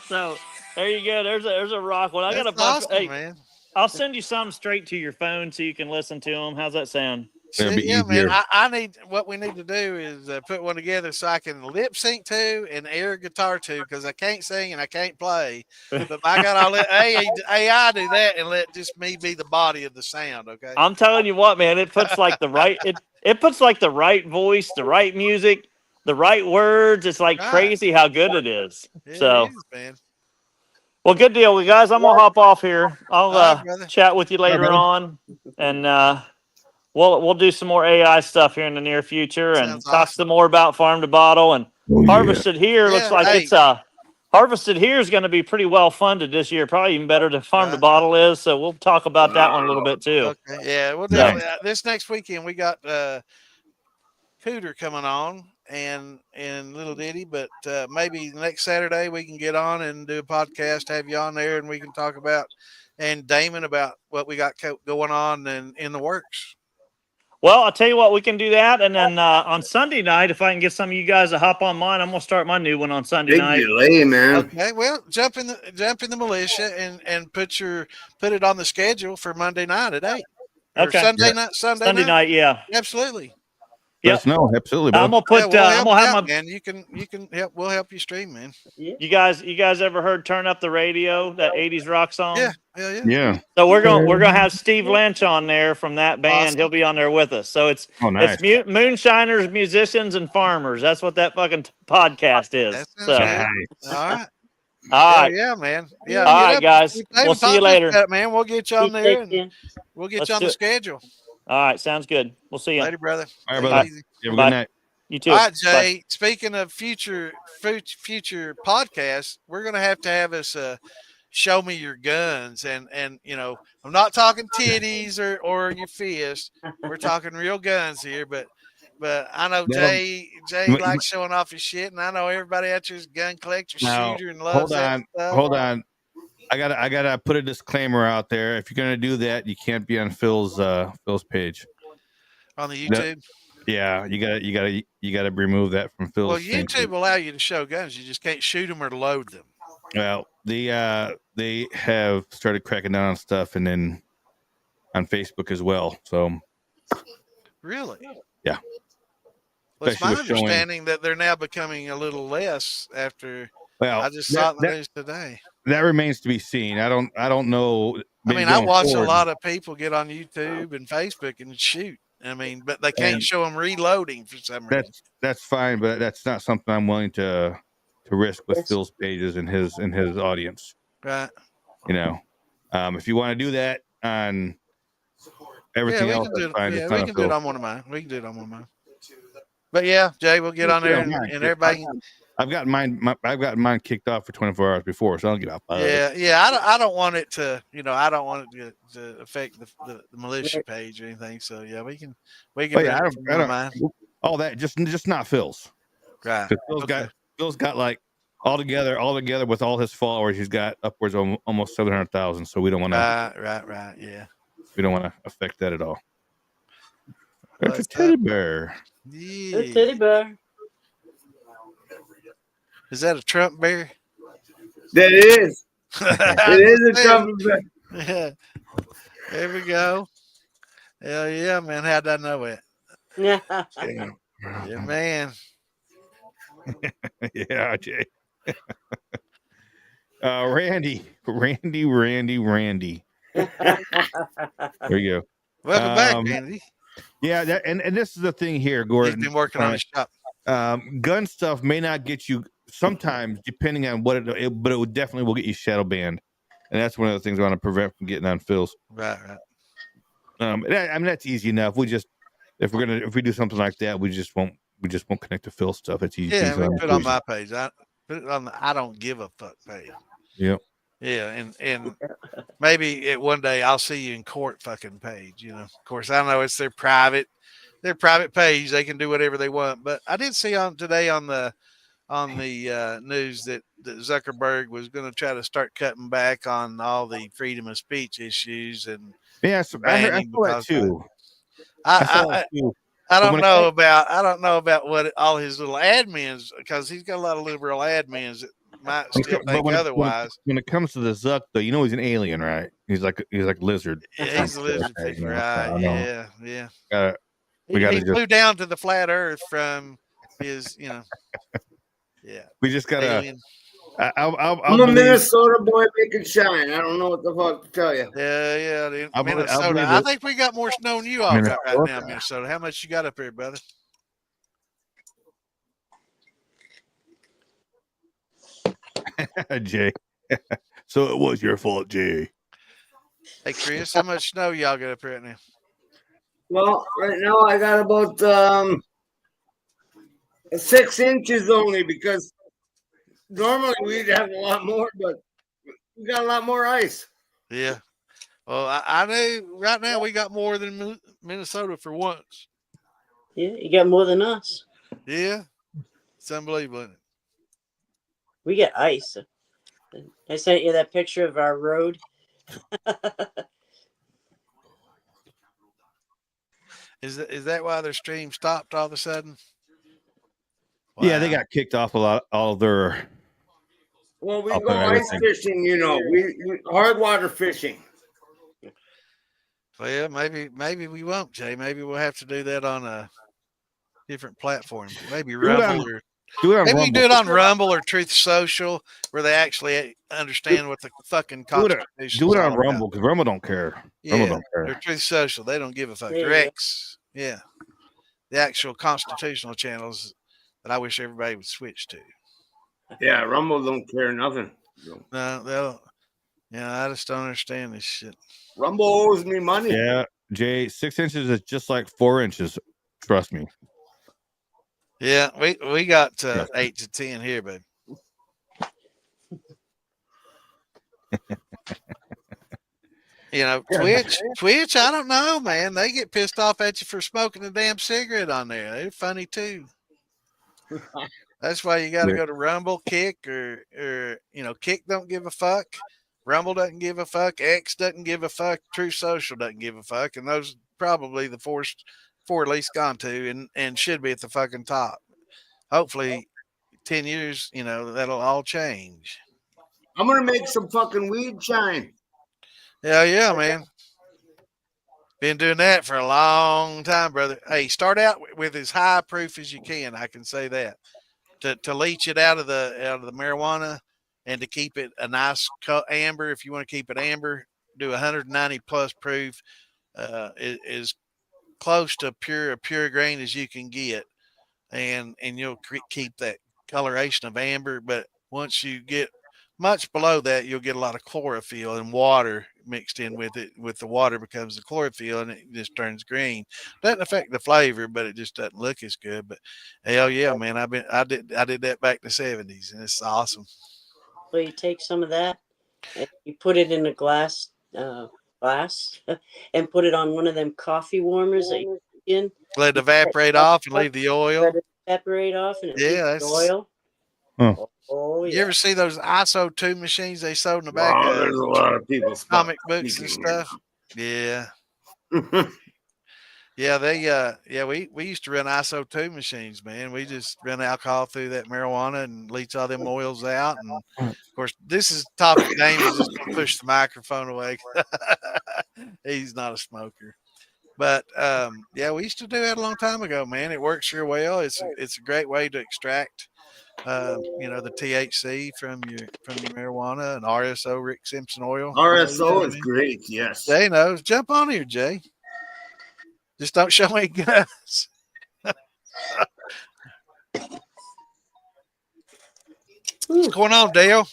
F: So there you go. There's a rock one. I got a
A: That's
F: bunch.
A: awesome,
F: Hey,
A: man.
F: I'll send you some straight to your phone so you can listen to them. How's that sound?
C: It'll be
A: Yeah,
C: easier.
A: man. I need what we need to do is put one together so I can lip sync to and air guitar to because I can't sing and I can't play. But I got to let AI do that and let just me be the body of the sound. Okay.
F: I'm telling you what, man. It puts like the right. It puts like the right voice, the right music, the right words. It's like
A: Right.
F: crazy how good it is.
A: Yeah,
F: So.
A: it is, man.
F: Well, good deal, well, guys. I'm gonna hop off here. I'll
A: All right, brother.
F: chat with you later
C: brother.
F: on, and we'll do some more AI stuff here in the near future, and
A: Sounds
F: talk
A: awesome.
F: some more about farm to bottle and harvested here. Looks
A: Yeah,
F: like
A: hey.
F: it's harvested here is going to be pretty well funded this year, probably even better than farm to
A: Right.
F: bottle is. So we'll talk about that one a little bit too.
A: Okay. Yeah. Well,
C: Nice.
A: this next weekend we got Cooter coming on and Little Diddy, but maybe next Saturday we can get on and do a podcast, have you on there, and we can talk about and Damon about what we got going on and in the works.
F: Well, I'll tell you what, we can do that, and then on Sunday night, if I can get some of you guys to hop on mine, I'm gonna start my new one on Sunday
H: Big
F: night.
H: delay, man.
A: Okay, well, jump in the militia and put it on the schedule for Monday night at 8. Or
F: Okay.
A: Sunday night.
F: Sunday night, yeah.
A: Absolutely.
F: Yep.
C: Let us know. Absolutely, bro.
F: I'm gonna put.
A: Yeah, we'll
F: I'm
A: help
F: gonna
A: you
F: have
A: out,
F: my.
A: man. You can help. We'll help you stream, man.
F: You guys ever heard "Turn Up the Radio"? That '80s rock song.
A: Yeah. Yeah.
C: Yeah.
F: So we're gonna have Steve Lynch on there from that band.
A: Awesome.
F: He'll be on there with us. So it's
C: Oh, nice.
F: moonshiners, musicians, and farmers. That's what that fucking podcast is.
A: That sounds
F: So
A: good.
C: Nice.
A: All right.
F: all right,
A: Yeah, man. Yeah.
F: all
A: get
F: right,
A: up-
F: guys.
A: David,
F: We'll see
A: talk
F: you
A: to us
F: later.
A: about it, man. We'll get you on there and we'll get
F: Let's
A: you on
F: do
A: the
F: it.
A: schedule.
F: All right, sounds good. We'll see you.
A: Later, brother.
C: All right,
A: Take it
C: brother.
A: easy.
C: You have a
F: Bye.
C: good night.
F: You too.
A: All right,
F: Bye.
A: Jay. Speaking of future podcasts, we're going to have us show me your guns, and I'm not talking titties or your fist. We're talking real guns here, but I know Jay likes showing off his shit, and I know everybody out here is a gun collector, shooter, and loves that stuff.
C: Hold on. I gotta put a disclaimer out there. If you're gonna do that, you can't be on Phil's page
A: on the YouTube.
C: Yeah, you gotta remove that from Phil's.
A: Well, YouTube will allow you to show guns. You just can't shoot them or load them.
C: Well, they have started cracking down on stuff, and then on Facebook as well. So,
A: really,
C: yeah.
A: Well, it's my understanding that they're now becoming a little less after.
C: Well,
A: I just saw it in the news today.
C: That remains to be seen. I don't know.
A: I mean, I watch a lot of people get on YouTube and Facebook and shoot. I mean, but they can't show them reloading for some reason.
C: That's fine, but that's not something I'm willing to risk with Phil's pages and his audience.
A: Right.
C: If you want to do that on everything else, that's fine.
A: Yeah, we can do it on one of mine. But yeah, Jay, we'll get on there and everybody.
C: I've gotten mine kicked off for 24 hours before, so I'll get off.
A: Yeah. I don't want it to, I don't want it to affect the militia page or anything. So yeah, we can.
C: I don't all that just not Phil's.
A: Right.
C: Phil's got like all together with all his followers, he's got upwards of almost 700,000. So we don't want to.
A: Right. Yeah.
C: We don't want to affect that at all. It's a teddy bear.
A: Yeah.
E: A teddy bear.
A: Is that a Trump bear?
H: That is. It is a Trump bear.
A: Yeah. There we go. Hell yeah, man. How'd I know it?
E: Yeah.
A: Yeah, man.
C: Yeah, Jay. Randy. There you go.
A: Welcome back, Randy.
C: Yeah, and this is the thing here, Gordon.
A: He's been working on his shop.
C: Gun stuff may not get you sometimes, depending on what but it definitely will get you shadow banned, and that's one of the things I want to prevent from getting on Phil's.
A: Right.
C: I mean, that's easy enough. If we do something like that, we just won't connect to Phil's stuff. It's easy.
A: Yeah, we put it on my page. I put it on the I don't give a fuck page.
C: Yep.
A: Yeah, and maybe one day I'll see you in court fucking page. Of course, I know it's their private page. They can do whatever they want. But I did see today on the news that Zuckerberg was going to try to start cutting back on all the freedom of speech issues and
C: I saw that too.
A: I don't know about what all his little admins, because he's got a lot of liberal admins that might still think otherwise.
C: When it comes to the Zuck, though, he's an alien, right? He's like lizard.
A: Yeah, he's a lizard figure, right? Yeah.
C: He
A: flew down to the flat Earth from his, Yeah.
C: We just gotta.
H: I'm a Minnesota boy making shine. I don't know what the fuck to tell you.
A: Yeah. Minnesota. I think we got more snow than you all got right now, Minnesota. How much you got up here, brother?
C: Jay. So it was your fault, Jay.
A: Hey, Chris, how much snow y'all got up here right now?
H: Well, right now I got about 6 inches only, because normally we'd have a lot more, but we got a lot more ice.
A: Yeah. Well, I know right now we got more than Minnesota for once.
E: Yeah, you got more than us.
A: Yeah. It's unbelievable, isn't it?
E: We get ice. I sent you that picture of our road.
A: Is that why their stream stopped all of a sudden?
C: Wow. Yeah, they got kicked off all of their.
H: Well, we go ice fishing, we hard water fishing.
A: Well, maybe we won't, Jay. Maybe we'll have to do that on a different platform. Maybe Rumble or maybe you do it on Rumble or Truth Social, where they actually understand what the fucking Constitution is.
C: Do it on Rumble, because Rumble don't care.
A: Yeah,
C: Rumble don't care.
A: Or Truth Social, they don't give a fuck. They're X. Yeah, the actual constitutional channels that I wish everybody would switch to.
H: Yeah, Rumble don't care nothing.
A: No, they'll. Yeah, I just don't understand this shit.
H: Rumble owes me money.
C: Yeah, Jay, 6 inches is just like 4 inches. Trust me.
A: Yeah, we got 8 to 10 here, baby. You know, Twitch, I don't know, man. They get pissed off at you for smoking a damn cigarette on there. They're funny too. That's why you got to go to Rumble, Kick, or Kick don't give a fuck. Rumble doesn't give a fuck. X doesn't give a fuck. True Social doesn't give a fuck. And those probably the four at least gone to and should be at the fucking top. Hopefully, 10 years, that'll all change.
H: I'm gonna make some fucking weed shine.
A: Yeah, man. Been doing that for a long time, brother. Hey, start out with as high proof as you can. I can say that to leach it out of the marijuana and to keep it a nice amber. If you want to keep it amber, do 190 plus proof. Is close to pure grain as you can get, and you'll keep that coloration of amber. But once you get much below that, you'll get a lot of chlorophyll and water mixed in with it. With the water becomes the chlorophyll, and it just turns green. Doesn't affect the flavor, but it just doesn't look as good. But hell yeah, man, I did that back in the 70s, and it's awesome.
E: So you take some of that and you put it in a glass and put it on one of them coffee warmers that you put in.
A: Let it evaporate off and leave the oil.
E: Let it evaporate off and it leaves the oil. Oh, yeah.
A: You ever see those ISO 2 machines they sold in the back of
H: there's a lot of people
A: comic books and stuff? Yeah. We used to run ISO 2 machines, man. We just run alcohol through that marijuana and leach all them oils out. And of course, this is topic name is just gonna push the microphone away. He's not a smoker. But we used to do that a long time ago, man. It works real well. It's a great way to extract the THC from your marijuana and RSO, Rick Simpson oil.
H: RSO is great, yes.
A: Jay knows. Jump on here, Jay. Just don't show me guns. What's going on, Dale?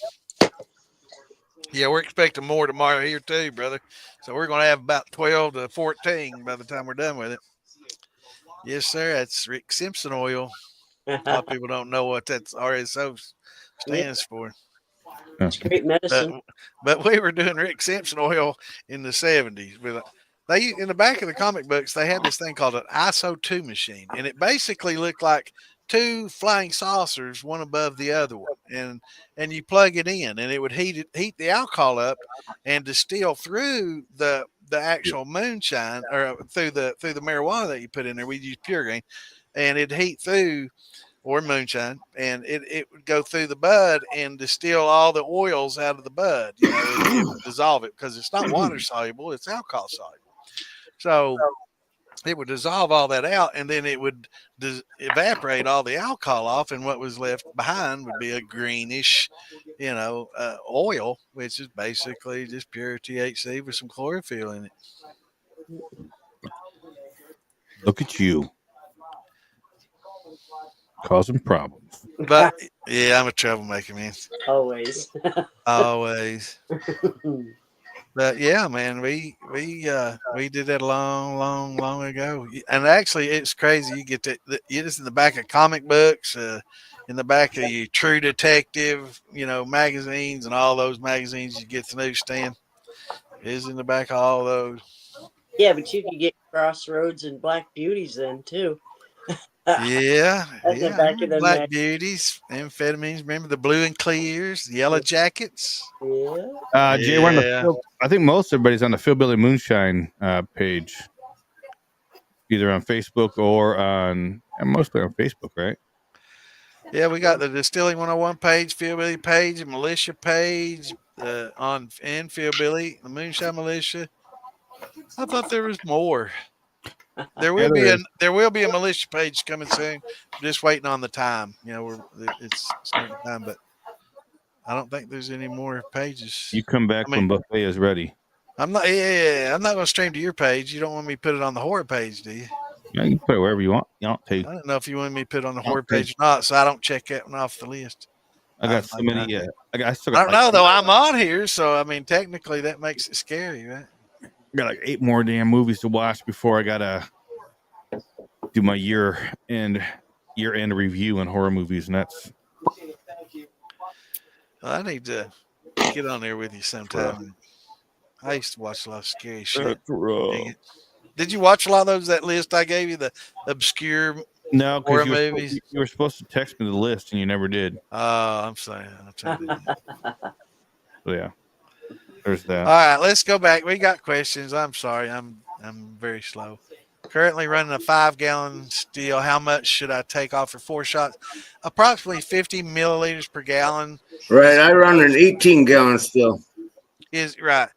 A: Yeah, we're expecting more tomorrow here too, brother. So we're going to have about 12 to 14 by the time we're done with it. Yes, sir. That's Rick Simpson oil. A lot of people don't know what that's RSO stands for.
E: It's great medicine.
A: But we were doing Rick Simpson oil in the 70s. They in the back of the comic books, they had this thing called an ISO 2 machine, and it basically looked like two flying saucers, one above the other one, and you plug it in, and it would heat the alcohol up and distill through the actual moonshine or through the marijuana that you put in there. We use pure grain, and it'd heat through or moonshine, and it would go through the bud and distill all the oils out of the bud. It would dissolve it because it's not water soluble; it's alcohol soluble. So it would dissolve all that out, and then it would evaporate all the alcohol off, and what was left behind would be a greenish, oil, which is basically just pure THC with some chlorophyll in it.
C: Look at you. Causing problems.
A: But, yeah, I'm a troublemaker, man.
E: Always.
A: Always. But yeah, man, we did that long ago, and actually, it's crazy. You get it's in the back of comic books, in the back of your True Detective, magazines, and all those magazines you get at the newsstand. Is in the back of all those.
E: Yeah, but you can get Crossroads and Black Beauties then too.
A: Yeah.
E: The back of
A: Black Beauties, amphetamines. Remember the blue and clears, the yellow jackets.
E: Yeah.
C: Jay, we're on the I think most everybody's on the Philbilly Moonshine page, either on Facebook or mostly on Facebook, right?
A: Yeah, we got the Distilling 101 page, Philbilly page, and Militia page on Philbilly, the Moonshine Militia. I thought there was more. There will be a militia page coming soon. Just waiting on the time. It's certain time, but I don't think there's any more pages.
C: You come back when buffet is ready.
A: I'm not. Yeah, I'm not going to stream to your page. You don't want me to put it on the horror page, do you?
C: Yeah, you can put it wherever you want. You don't take.
A: I don't know if you want me to put it on the horror page or not, so I don't check that one off the list.
C: I got so many. I
A: don't know though. I'm on here, so technically that makes it scary, right?
C: I got like 8 more damn movies to watch before I gotta do my year-end review on horror movies, and that's.
A: Well, I need to get on there with you sometime. I used to watch a lot of scary shit.
C: That's rough.
A: Dig it. Did you watch a lot of those? That list I gave you, the obscure
C: No,
A: horror
C: because
A: movies.
C: you were supposed to text me the list and you never did.
A: I'm sorry. I'll try to do that.
C: So yeah, there's that.
A: All right, let's go back. We got questions. I'm sorry. I'm very slow. Currently running a 5-gallon still. How much should I take off for 4 shots? Approximately 50 milliliters per gallon.
H: Right. I run an 18-gallon still.
A: Is right.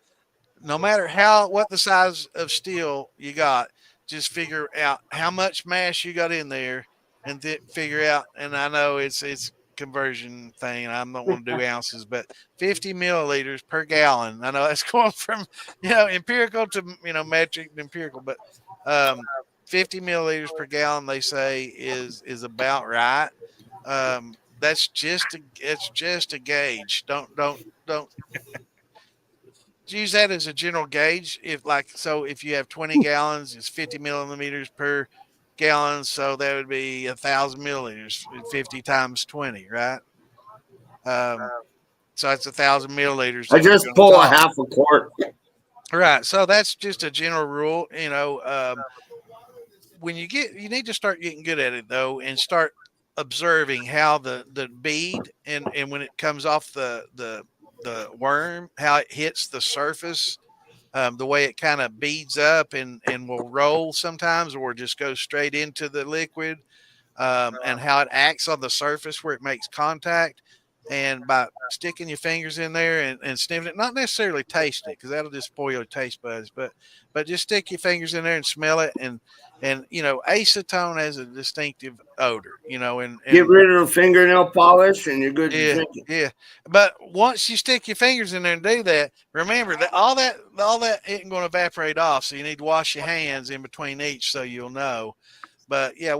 A: No matter what the size of steel you got, just figure out how much mass you got in there, and figure out. And I know it's conversion thing. I don't want to do ounces, but 50 milliliters per gallon. I know that's going from empirical to metric to empirical, but 50 milliliters per gallon they say is about right. That's just a gauge. Don't use that as a general gauge. If you have 20 gallons, it's 50 millimeters per gallon, so that would be 1,000 milliliters. 50 times 20, right? So that's 1,000 milliliters.
H: I just pull a half a quart.
A: Right. So that's just a general rule. When you need to start getting good at it though, and start observing how the bead and when it comes off the worm, how it hits the surface, the way it kind of beads up and will roll sometimes, or just go straight into the liquid, and how it acts on the surface where it makes contact. And by sticking your fingers in there and sniffing it, not necessarily tasting it, because that'll just spoil your taste buds, but just stick your fingers in there and smell it. And acetone has a distinctive odor, and
H: get rid of the fingernail polish and you're good to drink it.
A: Yeah. But once you stick your fingers in there and do that, remember that all that isn't going to evaporate off. So you need to wash your hands in between each, so you'll know. But yeah,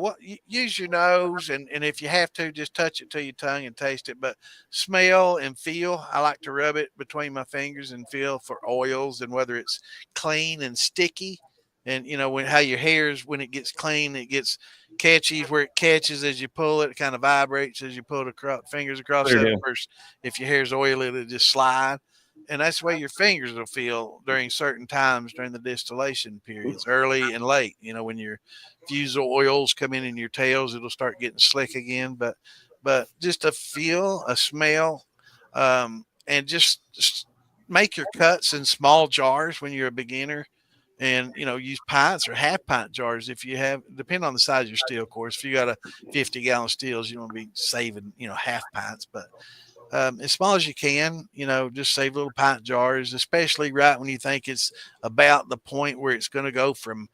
A: use your nose, and if you have to, just touch it to your tongue and taste it. But smell and feel. I like to rub it between my fingers and feel for oils and whether it's clean and sticky. And how your hairs, when it gets clean, it gets catchy. Where it catches as you pull it, it kind of vibrates as you pull the fingers across.
C: Sure,
A: That
C: yeah.
A: first, if your hair's oily, it'll just slide. And that's the way your fingers will feel during certain times during the distillation periods, early and late. When your fusel oils come in your tails, it'll start getting slick again. But just a feel, a smell, and just make your cuts in small jars when you're a beginner. And use pints or half pint jars if you have, depending on the size of your steel, of course. If you got a 50-gallon steels, you want to be saving half pints, but as small as you can, just save little pint jars, especially right when you think it's about the point where it's going to go from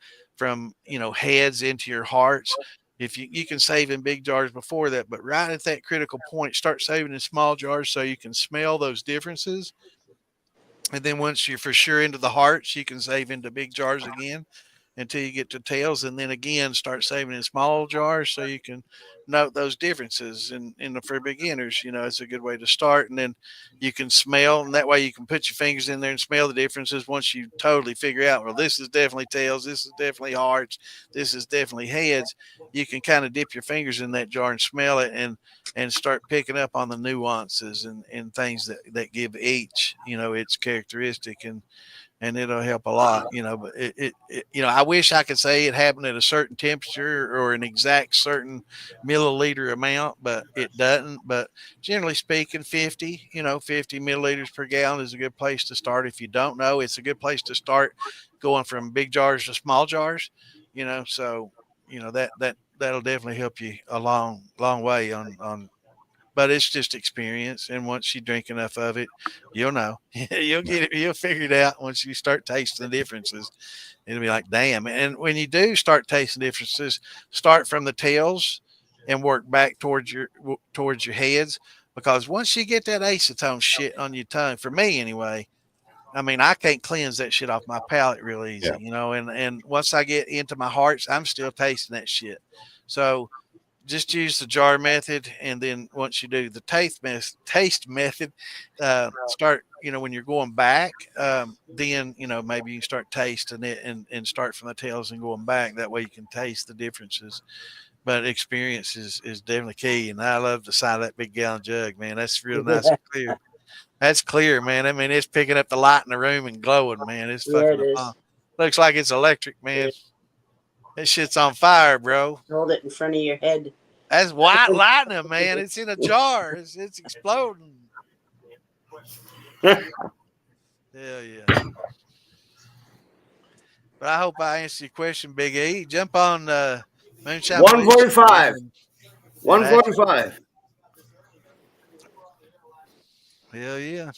A: heads into your hearts. If you can save in big jars before that, but right at that critical point, start saving in small jars so you can smell those differences. And then once you're for sure into the hearts, you can save into big jars again until you get to tails, and then again start saving in small jars so you can note those differences. And for beginners, it's a good way to start. And then you can smell, and that way you can put your fingers in there and smell the differences. Once you totally figure out, well, this is definitely tails, this is definitely hearts, this is definitely heads, you can kind of dip your fingers in that jar and smell it and start picking up on the nuances and things that give each its characteristic, and it'll help a lot. But it I wish I could say it happened at a certain temperature or an exact certain milliliter amount, but it doesn't. But generally speaking, 50 milliliters per gallon is a good place to start. If you don't know, it's a good place to start going from big jars to small jars. So that'll definitely help you a long way on. But it's just experience, and once you drink enough of it, you'll know. You'll figure it out once you start tasting the differences. It'll be like, damn. And when you do start tasting differences, start from the tails and work back towards your heads, because once you get that acetone shit on your tongue, for me anyway, I mean, I can't cleanse that shit off my palate real easy, and once I get into my hearts, I'm still tasting that shit. So just use the jar method, and then once you do the taste method, start when you're going back, then maybe you can start tasting it and start from the tails and going back. That way you can taste the differences. But experience is definitely key, and I love the sight of that big gallon jug, man. That's real nice and clear. That's clear, man. I mean, it's picking up the light in the room and glowing, man. It's
E: Yeah,
A: fucking
E: it is.
A: looks like it's electric, man. That shit's on fire, bro.
E: Hold it in front of your head.
A: That's white lightning, man. It's in a jar. It's exploding. Hell yeah. But I hope I answered your question, Big E. Jump on Moonshine.
H: 145. 145.
A: Hell yeah.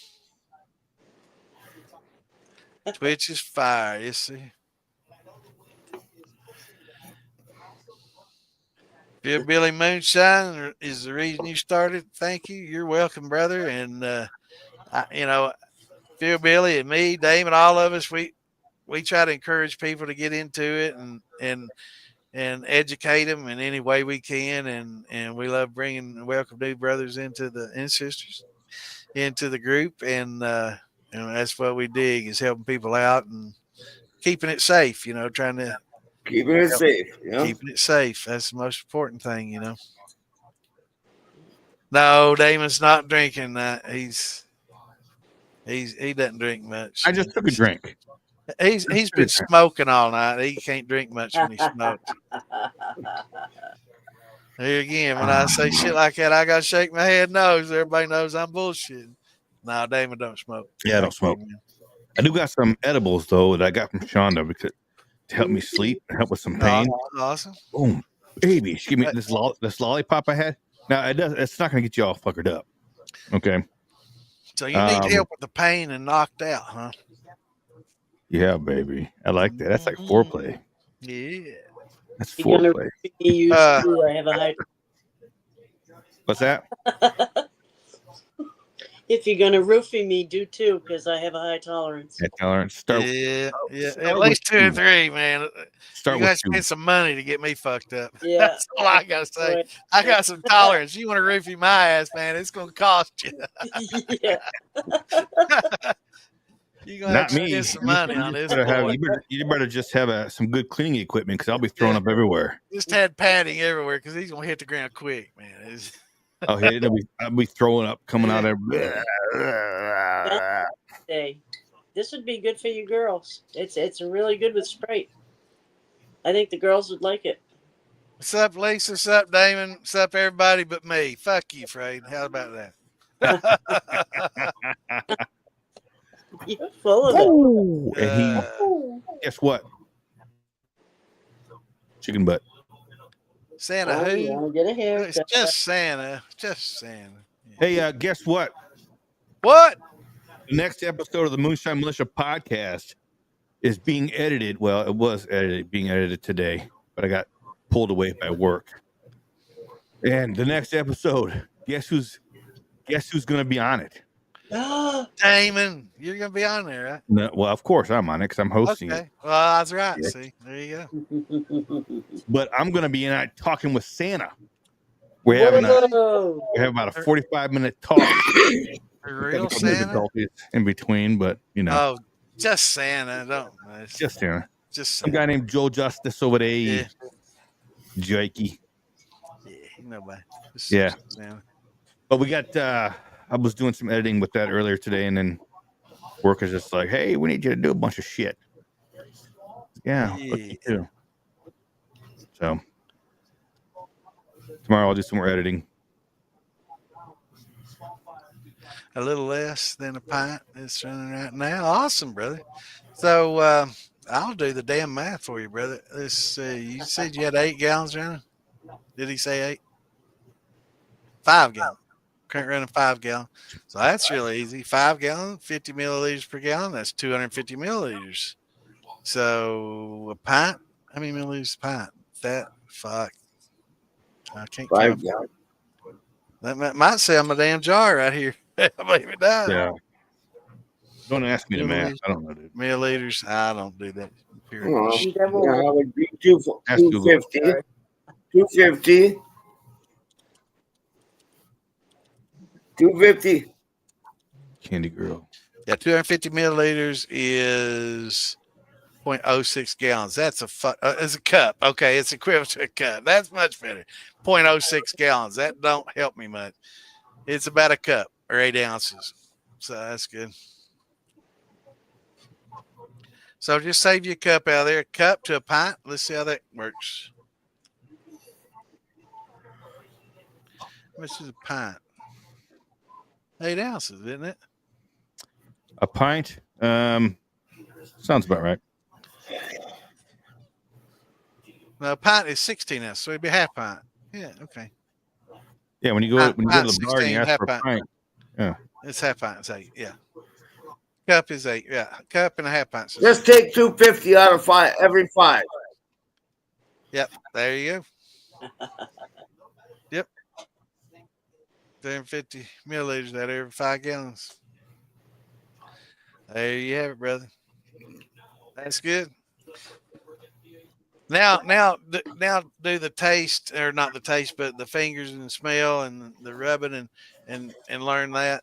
A: Twitch is fire, you see. Bill Billy Moonshine is the reason you started. Thank you. You're welcome, brother. And Phil Billy and me, Damon, all of us, we try to encourage people to get into it and educate them in any way we can. And we love bringing welcome new brothers and sisters into the group. And that's what we dig, is helping people out and keeping it safe, trying to
H: Keeping it safe. Yeah.
A: keeping it safe. That's the most important thing, No, Damon's not drinking that. He doesn't drink much.
C: I just took a drink.
A: He's been smoking all night. He can't drink much when he smokes. Here again, when I say shit like that, I gotta shake my head no, so everybody knows I'm bullshitting. No, Damon don't smoke.
C: Yeah, I don't smoke. I do got some edibles though that I got from Shonda because to help me sleep and help with some pain.
A: Awesome.
C: Boom, baby, she give me this lollipop I had. Now it's not gonna get you all fuckered up. Okay.
A: So you need help with the pain and knocked out, huh?
C: Yeah, baby. I like that. That's like foreplay.
A: Yeah.
C: That's foreplay.
E: I have a high.
C: What's that?
E: If you're gonna roofie me, do two, because I have a high tolerance.
C: High tolerance. Start
A: At least 2 or 3, man.
C: Start
A: you guys
C: with
A: spend some money to get me fucked up.
E: Yeah.
A: That's all I gotta say. I got some tolerance. You want to roofie my ass, man? It's gonna cost you.
E: Yeah.
A: You're gonna
C: Not
A: have to
C: me.
A: spend some money on this.
C: You better just have some good cleaning equipment because I'll be throwing up everywhere.
A: Just had padding everywhere because he's gonna hit the ground quick, man.
C: Oh, hey, I'll be throwing up coming out everywhere.
E: Hey, this would be good for you girls. It's really good with Sprite. I think the girls would like it.
A: What's up, Lisa? What's up, Damon? What's up, everybody but me? Fuck you, Fred. How about that?
E: You're full of it.
C: And guess what? Chicken butt.
A: Santa who?
E: Yeah, get a haircut.
A: It's just Santa. Just Santa.
C: Hey, guess what?
A: What?
C: The next episode of the Moonshine Militia podcast is being edited. Well, it was being edited today, but I got pulled away by work. And the next episode, guess who's going to be on it?
A: Damon, you're gonna be on there, right?
C: No, well, of course I'm on it because I'm hosting it.
A: Well, that's right.
C: Yeah.
A: See, there you go.
C: But I'm going to be talking with Santa. We have about a 45-minute talk.
A: Real Santa
C: difficulties in between, but
A: Oh, just Santa. Don't.
C: Just Santa.
A: Just
C: some guy named Joe Justice over there.
A: Yeah.
C: Jakey.
A: Yeah, nobody.
C: Yeah.
A: Santa.
C: But we got. I was doing some editing with that earlier today, and then work is just like, "Hey, we need you to do a bunch of shit." Yeah. What you do? So tomorrow I'll do some more editing.
A: A little less than a pint is running right now. Awesome, brother. So I'll do the damn math for you, brother. Let's see. You said you had 8 gallons running. Did he say 8? 5 gallons. Current running 5 gallon. So that's really easy. 5 gallon, 50 milliliters per gallon. That's 250 milliliters. So a pint. How many milliliters is a pint? That fuck. I can't
H: 5
A: count. That might say I'm a damn jar right here. Believe it does.
C: Yeah. Don't ask me the math. I don't know, dude.
A: Milliliters. I don't do that.
H: That would be 250. 250. 250.
C: Candy girl.
A: Yeah, 250 milliliters is 0.06 gallons. That's it's a cup. Okay, it's equivalent to a cup. That's much better. 0.06 gallons. That don't help me much. It's about a cup or 8 ounces. So that's good. So just save your cup out there. Cup to a pint. Let's see how that works. How much is a pint? 8 ounces, isn't it?
C: A pint. Sounds about right.
A: No, a pint is 16 ounces, so it'd be half pint. Yeah, okay.
C: Yeah, when you go to the bar and
A: 16,
C: you ask
A: half
C: for a
A: pint.
C: pint. Yeah.
A: It's half pint. It's 8. Yeah. Cup is 8. Yeah. Cup and a half pint.
H: Just take 250 out of 5 every 5.
A: Yep. There you go. Yep. 250 milliliters out of every 5 gallons. There you have it, brother. That's good. Now do the taste, or not the taste, but the fingers and the smell and the rubbing and learn that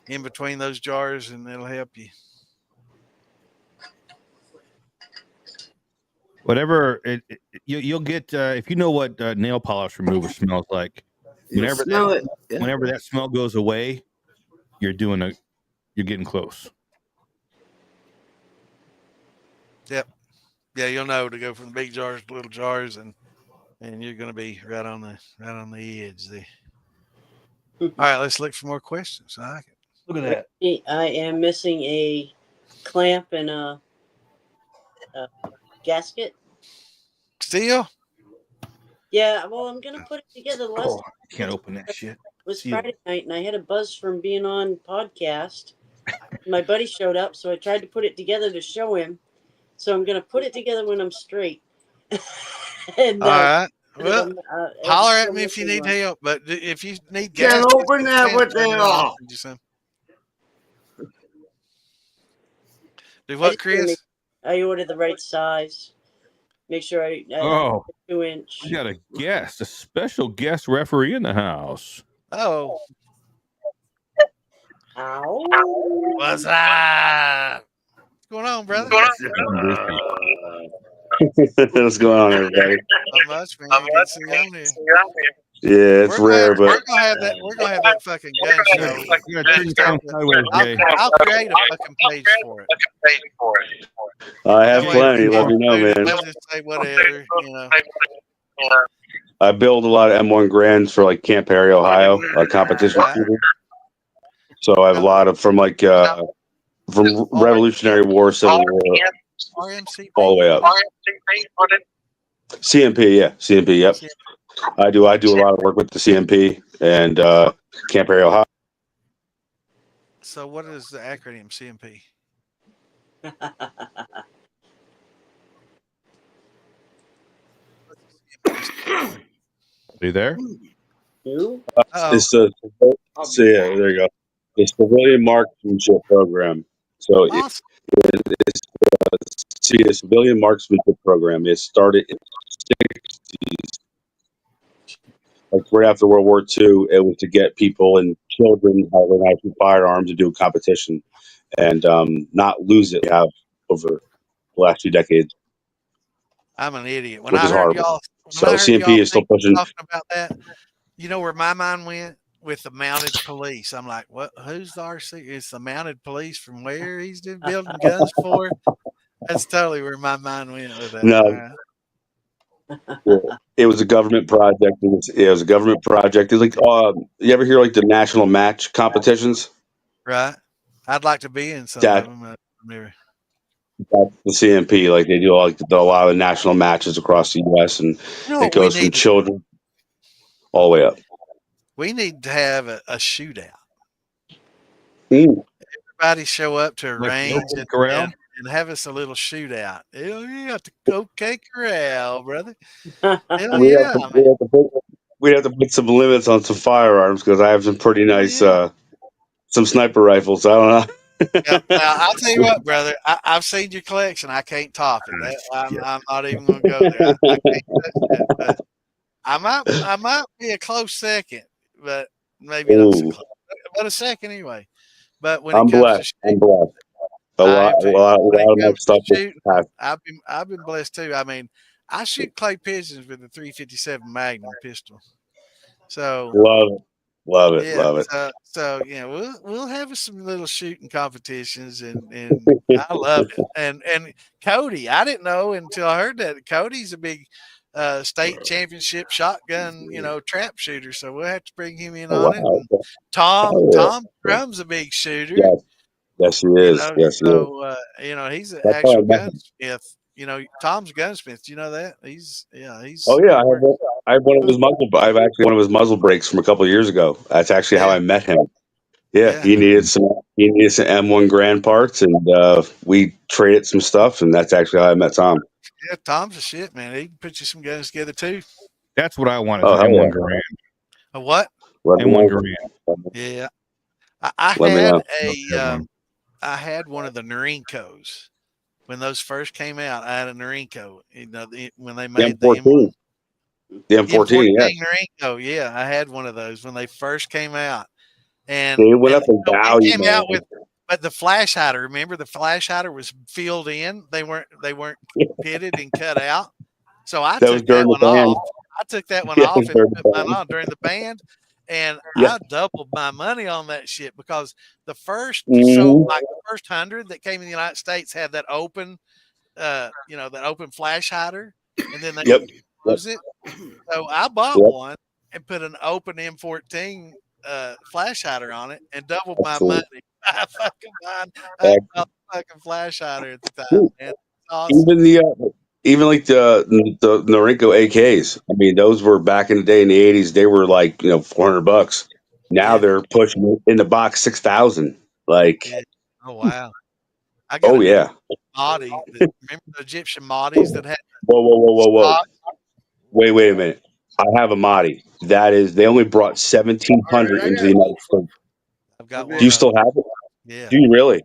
A: in between those jars, and it'll help you.
C: Whatever you'll get if you know what nail polish remover smells like. Whenever that smell goes away, you're getting close.
A: Yep. Yeah, you'll know to go from the big jars to little jars, and you're going to be right on the edge there. All right, let's look for more questions. I like it. Look at that.
E: I am missing a clamp and a gasket.
A: Steel?
E: Yeah, well, I'm gonna put it together.
C: I can't open that shit.
E: It was Friday night, and I had a buzz from being on podcast. My buddy showed up, so I tried to put it together to show him. So I'm gonna put it together when I'm straight. And,
A: all right. Well, holler at me if you need help. But if you need gas,
H: Can't open that with the
A: do what, Chris?
E: I ordered the right size. Make sure I 2-inch.
C: We got a special guest referee in the house.
A: Oh.
E: Ow.
A: What's that? What's going on, brother?
I: What's going on, everybody?
A: Not much, man. Good to see you on here.
I: Yeah, it's rare, but
A: we're gonna have that fucking gun show. I'll create a fucking page for it.
I: I have plenty. Let me know, man.
A: Let's just say whatever, you know.
I: I build a lot of M1 Grands for like Camp Perry, Ohio, competition shooting. So I have a lot of from Revolutionary War, Civil War, all the way up. CMP, yeah, CMP, yep. I do a lot of work with the CMP and Camp Perry, Ohio.
A: So what is the acronym CMP?
C: Are you there?
I: It's yeah, there you go. The Civilian Marksmanship Program. So awesome. It's a Civilian Marksmanship Program. It started in the 60s. Like right after World War II, it was to get people and children how to learn firearms and do a competition and not lose it. We have over the last few decades.
A: I'm an idiot. When
I: which
A: I
I: is
A: heard
I: horrible.
A: y'all,
I: So CMP is still pushing.
A: Talking about that, you know where my mind went? With the mounted police. I'm like, what? Who's the RC? It's the mounted police from where he's building guns for. That's totally where my mind went with that.
I: No. It was a government project. It was a government project. It's like, you ever hear like the national match competitions?
A: Right. I'd like to be in some of them.
I: That's the CMP. Like they do a lot of national matches across the U.S. and it goes from children all the way up.
A: We need to have a shootout. Everybody show up to a range and have us a little shootout. Hell yeah, okay, corral, brother. Hell yeah.
I: We'd have to put some limits on some firearms because I have some pretty nice, some sniper rifles. I don't know.
A: Now, I'll tell you what, brother. I've seen your collection. I can't top it. I'm not even going to go there. I can't touch that. I might be a close second, but maybe not so close. But a second anyway. But when
I: I'm blessed. I'm blessed. A lot of my stuff.
A: I've been blessed too. I mean, I shoot clay pigeons with the 357 Magnum pistol. So
I: love it. Love it.
A: Yeah,
I: Love it.
A: so we'll have some little shooting competitions, and I love it. And Cody, I didn't know until I heard that Cody's a big state championship shotgun, trap shooter. So we'll have to bring him in
I: Oh,
A: on it.
I: wow.
A: And Tom
I: Oh,
A: Tom
I: yeah.
A: Drum's a big shooter,
I: Yes. Yes, he is. Yes, he is.
A: so he's an
I: That's how I
A: actual
I: met him.
A: gunsmith. Tom's a gunsmith. Do you know that?
I: Oh, yeah.
A: He works.
I: I have one of his muzzle. I have actually one of his muzzle brakes from a couple of years ago. That's actually how
A: Yeah,
I: I met him. Yeah,
A: yeah,
I: he needed some. He needed some M1 Grand parts, and we traded some stuff, and that's actually how I met Tom.
A: yeah. Tom's a shit, man. He can put you some guns together too.
C: That's what I want. Is
I: Oh,
C: an
I: hell
C: M1
I: yeah.
C: Garand.
A: A what?
I: Let me
C: M1
I: know.
C: Garand.
A: Yeah. I
I: Let me
A: had
I: know.
A: I had one of the Norincos when those first came out. I had a Norinco. When they
I: The
A: made the
I: M14. The
A: M14
I: M14, yeah.
A: Norinco. Yeah, I had one of those when they first came out, and
I: They went up in
A: one
I: value,
A: came
I: man.
A: out with. But the flash hider, remember the flash hider was filled in. They weren't pitted and cut out. So I
I: That was
A: took
I: during
A: that
I: the
A: one
I: band.
A: off. I took that one
I: Yeah,
A: off and
I: during
A: put
I: the
A: mine
I: band.
A: on during the band, and
I: Yep.
A: I doubled my money on that shit because the first
I: Mhm.
A: like the first 100 that came in the United States had that open, that open flash hider, and then they
I: Yep. Yep.
A: close it. So I bought
I: Yep.
A: one and put an open M14 flash hider on it and doubled my
I: Excellent.
A: money. I fucking bought a
I: Excellent.
A: fucking flash hider at the time,
I: Dude,
A: man. It's awesome.
I: even like the Norinco AKs. I mean, those were back in the day in the '80s. They were like $400. Now
A: Yeah,
I: they're pushing in the box 6,000. Like,
A: yeah. Oh wow. I got
I: oh
A: a new
I: yeah.
A: Mahdi. Remember the Egyptian Mahdis that had
I: Whoa, whoa, whoa, whoa, whoa.
A: stock?
I: Wait a minute. I have a Mahdi. That is, they only brought
H: All
I: 1,700
H: right, I
I: into the
H: gotta
I: United
H: go for
I: States.
A: I've got
H: a
I: Do
A: one
I: you
A: of
H: bit.
I: still have it?
A: yeah,
I: Do you really?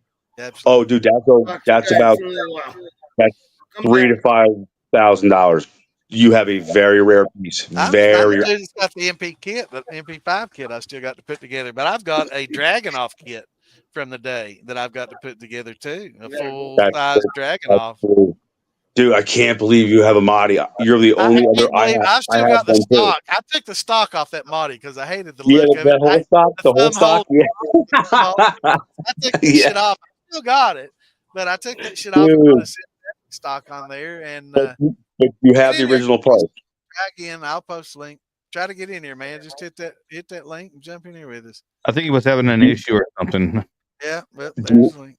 I: Oh,
A: absolutely.
I: dude,
H: Talk to you
I: that's
H: guys
I: about
H: in a little while.
I: that's
H: Come
I: $3,000
H: back.
I: to $5,000. You have a very rare piece.
A: I'm the
I: Very.
A: dude that's got the MP kit, the MP5 kit I still got to put together, but I've got a Dragonoff kit from the day that I've got to put together too. A
H: You gotta go.
A: full
I: That's,
A: size
I: that's
A: Dragonoff.
I: cool. Dude, I can't believe you have a Mahdi. You're the
A: I
I: only other.
A: can't believe I've
I: I
A: still
I: have
A: got the
I: one too.
A: stock. I took the stock off that Mahdi because I hated the
I: Yeah,
A: look of it.
I: that whole stock,
A: The
I: the whole
A: thumb hole,
I: stock. Yeah,
A: the thumb hole. I took that
I: yeah,
A: shit off. I still got it, but I took that shit off and put a
I: dude.
A: synthetic stock on there. And
I: But you
A: get
I: have the
A: in there,
I: original part.
A: try again. I'll post a link. Try to get in here, man. Just hit that link and jump in here with us.
C: I think he was having an issue or something.
A: Yeah, well,
I: Do
A: there's
I: you,
A: the link.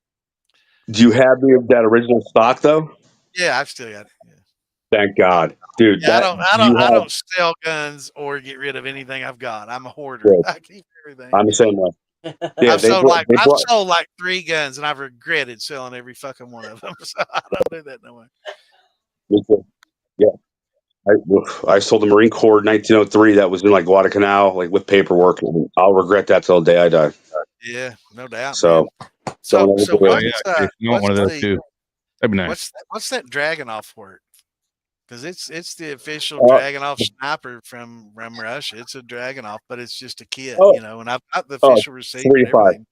I: do you have that original stock though?
A: Yeah, I've still got it. Yeah.
I: Thank God, dude.
A: Yeah,
I: You
A: I
I: have.
A: don't sell guns or get rid of anything I've got. I'm a hoarder.
I: Good.
A: I keep everything.
I: I'm the same way. Yeah,
A: I've sold
I: they
A: I've
I: brought.
A: sold like 3 guns and I've regretted selling every fucking one of them. So I don't do that no more.
I: Me too. Yeah, I sold the Marine Corps in 1903. That was in like Guadalcanal, like with paperwork. And I'll regret that till the day I die.
A: Yeah, no doubt, man.
I: So don't ever
A: So
I: do
C: Oh
I: it.
C: yeah, Jason, you want one of those too. That'd be nice.
A: what's that Dragonoff work? Because it's the official
I: Uh,
A: Dragonoff sniper from Russia. It's a Dragonoff, but it's just a kit,
I: oh,
A: and I've got the
I: oh,
A: official receipt
I: 3
A: and
I: to 5,
A: everything.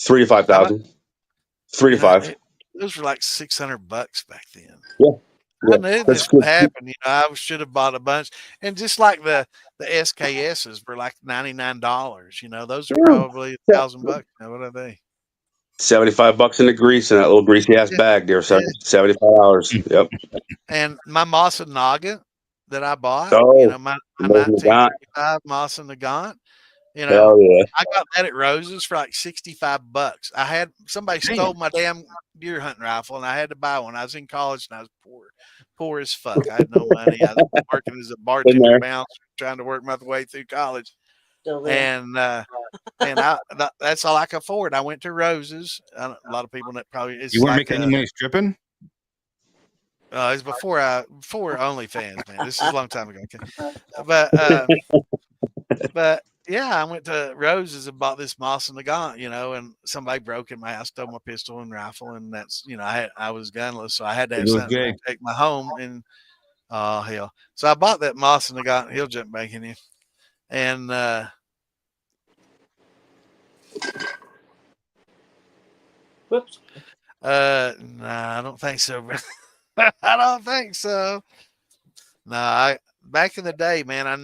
I: 3 to 5,000, 3 to 5.
A: Those were like $600 back then.
I: Yeah,
A: I
I: yeah.
A: knew
I: That's
A: this would
I: good.
A: happen. I should have bought a bunch. And just like the SKSs were like $99. Those are probably
I: Yeah.
A: $1,000. What are they?
I: $75 in the grease in that little greasy ass
A: Yeah,
I: bag there. So
A: yeah.
I: $75. Yep.
A: And my Moss and Nagant that I bought,
I: Oh,
A: my
I: American Nagant.
A: 1935 Moss and Nagant,
I: Hell yeah.
A: I got that at Rose's for like $65. I had somebody stole my damn deer hunting rifle, and I had to buy one. I was in college and I was poor as fuck. I had no money. I was working as a
I: Been
A: bartender
I: there.
A: bouncer, trying to work my way through college,
E: Still there.
A: and that's all I could afford. I went to Rose's. A lot of people that probably it's
C: You weren't
A: like
C: making any money stripping?
A: it's before OnlyFans, man. This is a long time ago. Okay. But yeah, I went to Rose's and bought this Moss and Nagant, and somebody broke in my house, stole my pistol and rifle, and that's I was gunless, so I had to have
C: It was
A: something
C: gay.
A: to take my home. And oh hell, so I bought that Moss and Nagant. He'll jump back in here, and
E: Whoops.
A: nah, I don't think so. I don't think so. No, back in the day, man, I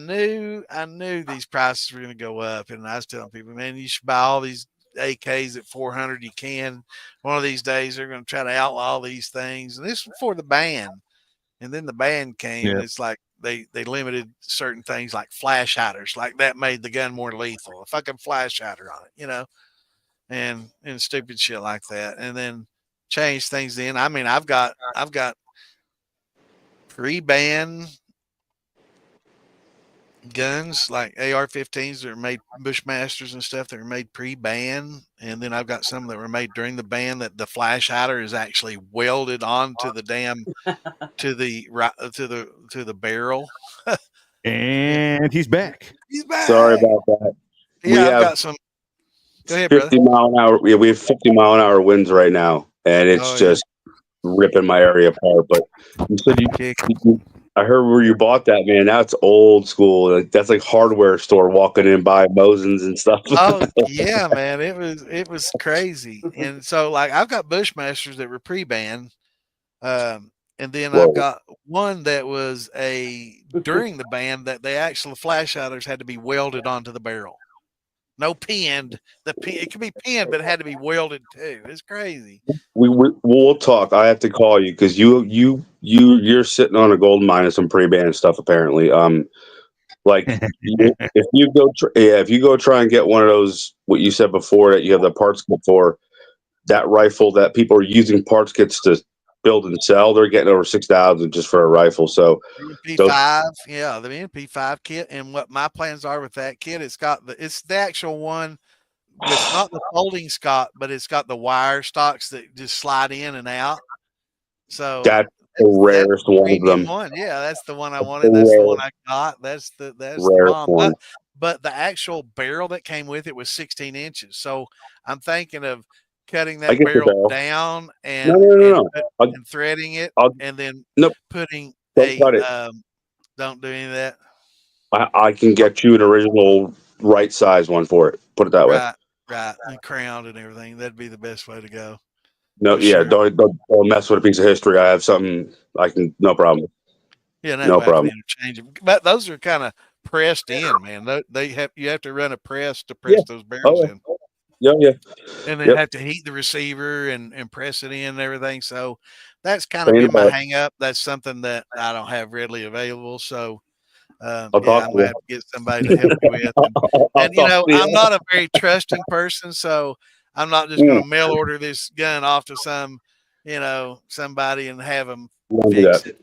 A: knew these prices were going to go up, and I was telling people, man, you should buy all these AKs at 400. You can. One of these days, they're going to try to outlaw these things, and this was before the ban. And then the ban came, and it's like they limited certain things like flash hiders, like that made the gun more lethal. A fucking flash hider on it, and stupid shit like that, and then changed things. Then I mean, I've got pre-ban guns like AR-15s that are made Bushmasters and stuff that are made pre-ban, and then I've got some that were made during the ban that the flash hider is actually welded onto the damn to the barrel.
C: And he's back.
A: He's back.
I: Sorry about that.
A: Yeah, I've got some. Go ahead,
I: 50
A: brother.
I: mile an hour. Yeah, we have 50 mile an hour winds right now, and it's just ripping my area apart. But you said I heard where you bought that, man. That's old school. Like, that's like hardware store walking in by Mosins and stuff.
A: Oh yeah, man. It was crazy. And so like I've got Bushmasters that were pre-banned. And then I've got one that was during the ban that they actually flash hiders had to be welded onto the barrel. No pinned. It could be pinned, but it had to be welded too. It's crazy.
I: We'll talk. I have to call you because you're sitting on a gold mine of some pre-ban stuff apparently. Like if you go try and get one of those, what you said before that you have the parts kit for, that rifle that people are using parts kits to build and sell, they're getting over 6,000 just for a rifle. So
A: P5, the MP5 kit, and what my plans are with that kit, it's the actual one with not the folding stock, but it's got the wire stocks that just slide in and out. So
I: that's the rarest one of them.
A: Yeah, that's the one I wanted. That's the one I got. That's the bomb.
I: One.
A: But the actual barrel that came with it was 16 inches. So I'm thinking of cutting that barrel down and threading it, and then putting don't do any of that.
I: I can get you an original right size one for it. Put it that way.
A: Right, and crowned and everything. That'd be the best way to go.
I: No, don't mess with a piece of history. I have something I can, no problem.
A: Yeah, no problem. Interchange them. But those are kind of pressed in, man. You have to run a press to press those barrels in.
I: Yeah.
A: And then have to heat the receiver and press it in and everything. So that's kind of been my hang up. That's something that I don't have readily available. So I'm going to have to get somebody to help me with. And I'm not a very trusting person, so I'm not just going to mail order this gun off to somebody and have them fix it.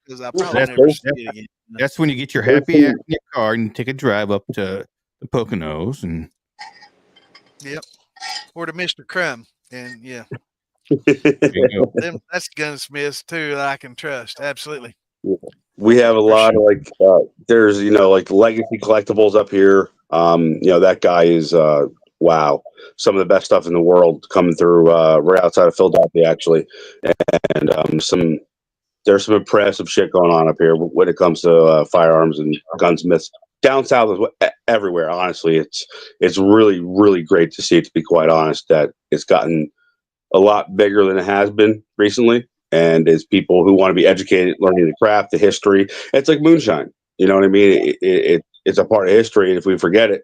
A: Because I probably never see it again.
C: That's when you get your happy act in your car and take a drive up to the Poconos and.
A: Yep. Or to Mr. Crumb. And that's gunsmiths too that I can trust. Absolutely.
I: We have a lot of there's like legacy collectibles up here. That guy is wow. Some of the best stuff in the world coming through right outside of Philadelphia actually. And there's some impressive shit going on up here when it comes to firearms and gunsmiths. Down south is everywhere. Honestly, it's really, really great to see it. To be quite honest, that it's gotten a lot bigger than it has been recently, and it's people who want to be educated, learning the craft, the history. It's like moonshine. You know what I mean? It's a part of history, and if we forget it,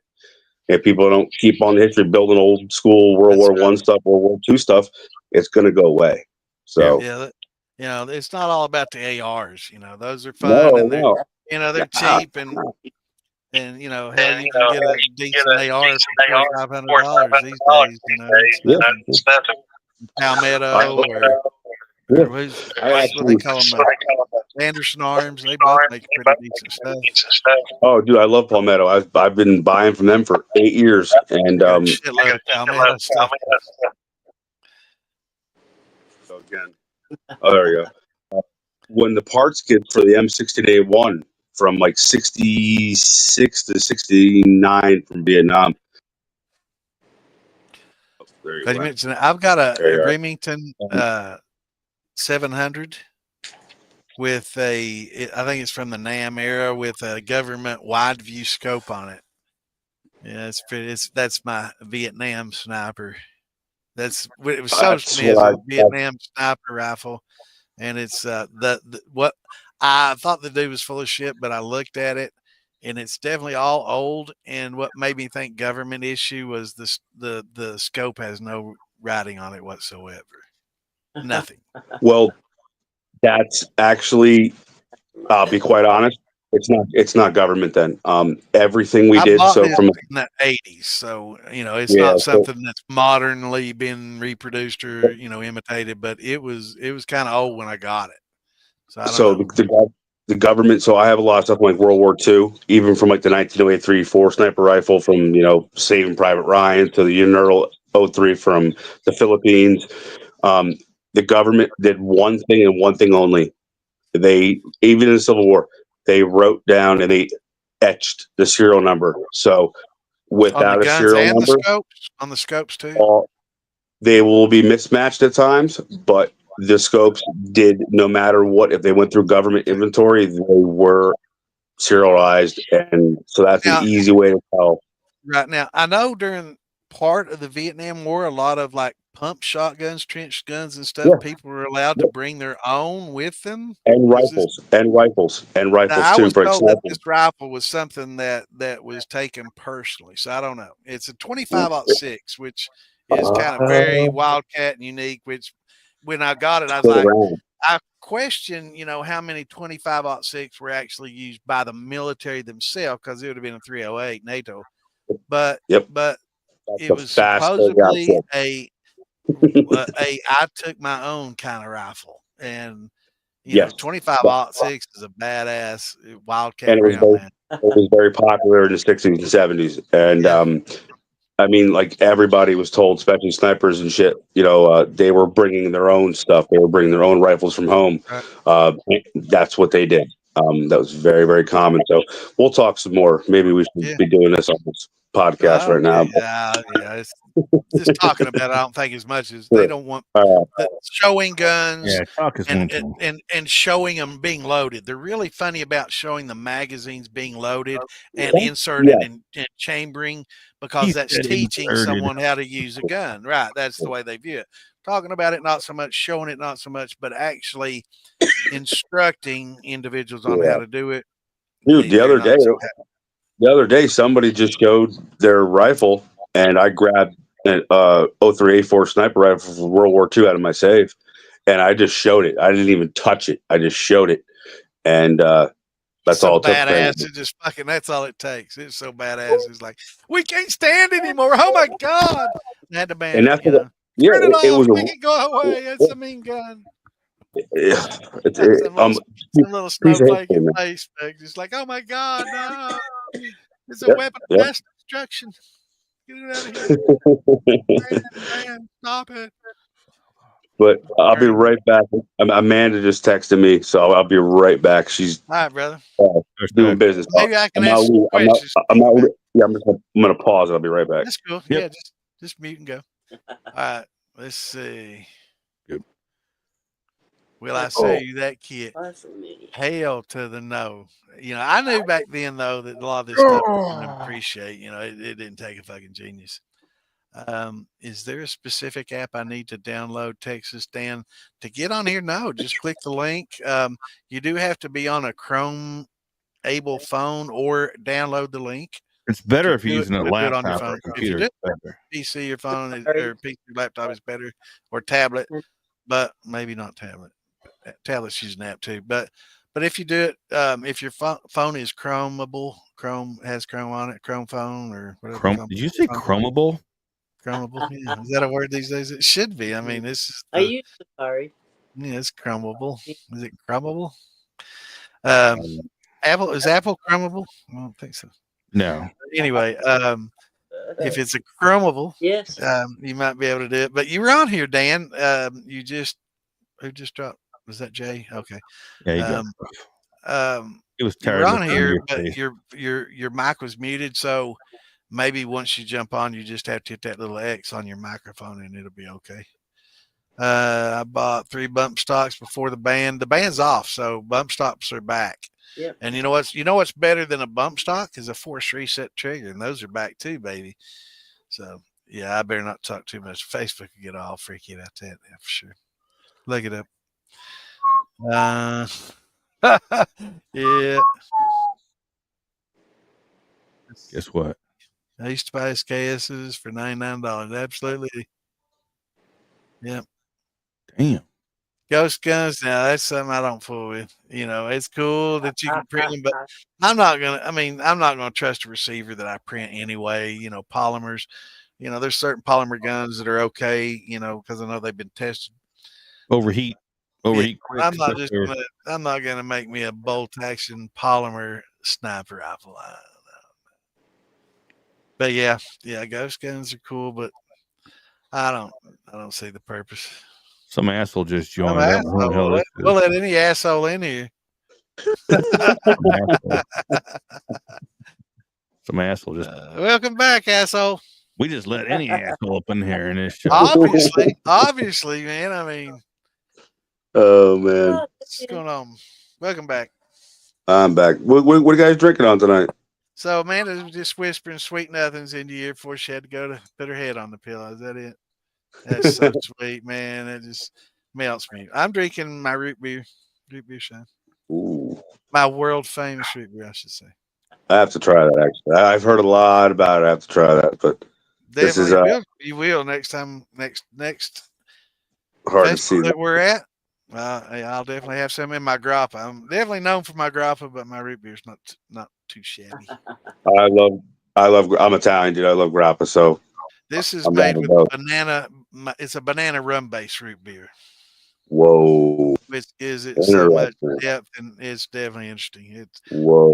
I: if people don't keep on the history, building old school World War I stuff, World War II stuff, it's going to go away. So
A: it's not all about the ARs. Those are fun, they're cheap and. And hell, you can get a decent AR for $400-500 these days. Palmetto or what they call them, Anderson Arms. They both make pretty decent stuff.
I: Oh, dude, I love Palmetto. I've been buying from them for 8 years, and
A: shitload of Palmetto stuff.
I: So again, there you go. When the parts kit for the M16A1. From like 66 to 69 from Vietnam.
A: I've got a Remington 700 with I think it's from the NAM era with a government wide view scope on it. Yeah, that's my Vietnam sniper. It was so smooth, Vietnam sniper rifle. And it's what I thought the dude was full of shit, but I looked at it and it's definitely all old. And what made me think government issue was this the scope has no writing on it whatsoever. Nothing.
I: Well, that's actually, I'll be quite honest. It's not government then. Everything we
A: I
I: did.
A: bought
I: So
A: this
I: from
A: in the 80s, so it's
I: yeah,
A: not
I: so,
A: something that's modernly been reproduced or imitated, but it was kind of old when I got it. So I don't
I: so
A: know.
I: the government. So I have a lot of stuff from like World War II, even from like the 1903 4 sniper rifle from Saving Private Ryan to the Unearl '03 from the Philippines. Um, the government did one thing and one thing only. They, even in the Civil War, they wrote down and they etched the serial number. So
A: On the
I: without a
A: guns
I: serial
A: and the
I: number,
A: scopes, on the scopes too.
I: all, they will be mismatched at times, but the scopes did, no matter what, if they went through government inventory, they were serialized. And so that's an
A: Now,
I: easy way to tell.
A: right now, I know during part of the Vietnam War, a lot of like pump shotguns, trench guns, and stuff.
I: Yeah.
A: People were allowed to bring their own with them.
I: And
A: Was this?
I: rifles
A: Now, I
I: too
A: was
I: for
A: told that
I: sniping.
A: this rifle was something that was taken personally, so I don't know. It's a 25-06, which is kind of very wildcat and unique. Which, when I got it, I was
I: Sit
A: like,
I: around.
A: I question, how many 25-06 were actually used by the military themselves, because it would have been a 308 NATO, but
I: Yep.
A: but
I: That's
A: it
I: the
A: was
I: fast close out
A: supposedly
I: ship.
A: a I took my own kind of rifle, and
I: Yes.
A: 25-06 is a badass wildcat
I: And
A: round, man.
I: it was very popular in the 60s and 70s. And
A: Yeah.
I: I mean, like everybody was told, especially snipers and shit, they were bringing their own stuff. They were bringing their own rifles from home.
A: Right.
I: That's what they did. That was very, very common. So we'll talk some more. Maybe we should
A: Yeah.
I: be doing this on this podcast right now.
A: Yeah. It's just talking about it. I don't think as much as they
I: Sure.
A: don't want
I: Uh,
A: showing guns
C: Yeah, talk is one thing.
A: and showing them being loaded. They're really funny about showing the magazines being loaded and inserted and chambering, because that's teaching someone how to use a gun. Right. That's the way they view it. Talking about it, not so much showing it, not so much, but actually instructing individuals on how to do it.
I: Dude,
A: They're not so happy.
I: the other day, somebody just showed their rifle, and I grabbed an 03A4 sniper rifle from World War II out of my safe, and I just showed it. I didn't even touch it. I just showed it, and that's
A: So
I: all it took.
A: badass. It just fucking, that's all it takes. It's so badass. It's like, we can't stand anymore. Oh my God. I had to ban
I: And
A: it,
I: that's what, yeah,
A: turn it
I: it
A: off.
I: was
A: Make it go away. It's a mean gun.
I: it's
A: Some little
I: piece of
A: snowflake
I: history,
A: in
I: man.
A: Facebook, just like, oh my God, no. It's a
I: Yep,
A: weapon of
I: yep.
A: mass destruction. Get it out of here. Man, stop it.
I: But I'll be right back. Amanda just texted me, so I'll be right back. She's
A: All right, brother.
I: doing business.
A: Maybe I can
I: I'm
A: ask
I: not,
A: some
I: I'm not,
A: questions.
I: I'm not, yeah, I'm gonna pause. I'll be right back.
A: That's cool.
C: Yep.
A: Yeah, just mute and go. All right, let's see.
C: Good.
A: Will I sell you that kit?
E: Awesome, me.
A: Hell to the no. I knew back then though that a lot of this stuff I didn't appreciate. It didn't take a fucking genius. Is there a specific app I need to download, Texas Dan, to get on here? No, just click the link. You do have to be on a Chrome able phone or download the link.
C: It's better if
A: do
C: you're
A: it-
C: using a
A: to do it on your
C: laptop or
A: phone.
C: a
A: If you
C: computer.
A: do
C: It's better.
A: PC, your phone
E: Sorry.
A: or PC, laptop is better, or tablet, but maybe not tablet. Tablet's using an app too, but if you do it, if your phone is Chromeable, Chrome has Chrome on it, Chrome phone or whatever.
C: Did you say chromable?
A: Chromeable, yeah. Is that a word these days? It should be. I mean, this is
E: I use Safari.
A: yeah, it's Chromeable. Is it Chromeable? Apple is Apple Chromeable? I don't think so.
C: No.
A: Anyway, if it's a Chromeable,
E: Yes.
A: you might be able to do it. But you were on here, Dan. Who just dropped? Was that Jay? Okay.
C: Yeah, you go. It was
A: You were
C: terrible.
A: on here, but your mic was muted. So maybe once you jump on, you just have to hit that little X on your microphone, and it'll be okay. I bought 3 bump stocks before the ban. The ban's off, so bump stocks are back.
E: Yep.
A: And you know what's better than a bump stock is a force reset trigger, and those are back too, baby. So yeah, I better not talk too much. Facebook will get all freaky about that, yeah, for sure. Look it up. Yeah.
C: Guess what?
A: I used to buy SKSs for $99. Absolutely. Yep.
C: Damn.
A: Ghost guns, now that's something I don't fool with. You know, it's cool that you can print them, but I'm not gonna trust a receiver that I print anyway. You know, polymers. You know, there's certain polymer guns that are okay. You know, because I know they've been tested.
C: Overheat quick.
A: I'm not gonna make me a bolt action polymer sniper rifle. I don't know. But yeah, ghost guns are cool, but I don't see the purpose.
C: Some asshole just
A: Some
C: joined. I don't know who the hell this is.
A: We'll let any asshole in here.
C: Some asshole just.
A: Welcome back, asshole.
C: We just let any asshole up in here in this show.
A: Obviously, man. I mean,
I: oh man,
A: what's going on? Welcome back.
I: I'm back. What are you guys drinking on tonight?
A: So Amanda was just whispering sweet nothings into your ear before she had to go to put her head on the pillow. Is that it? That's so sweet, man. It just melts me. I'm drinking my root beer shine.
I: Ooh.
A: My world famous root beer, I should say.
I: I have to try that. Actually, I've heard a lot about it. I have to try that, but
A: Definitely you will next time. Next
I: hard to see
A: that we're at. I'll definitely have some in my grappa. I'm definitely known for my grappa, but my root beer's not too shabby.
I: I'm Italian, dude. I love grappa. So
A: this is made with banana. It's a banana rum based root beer.
I: Whoa!
A: Which gives it so much depth, and it's definitely interesting. It's
I: whoa.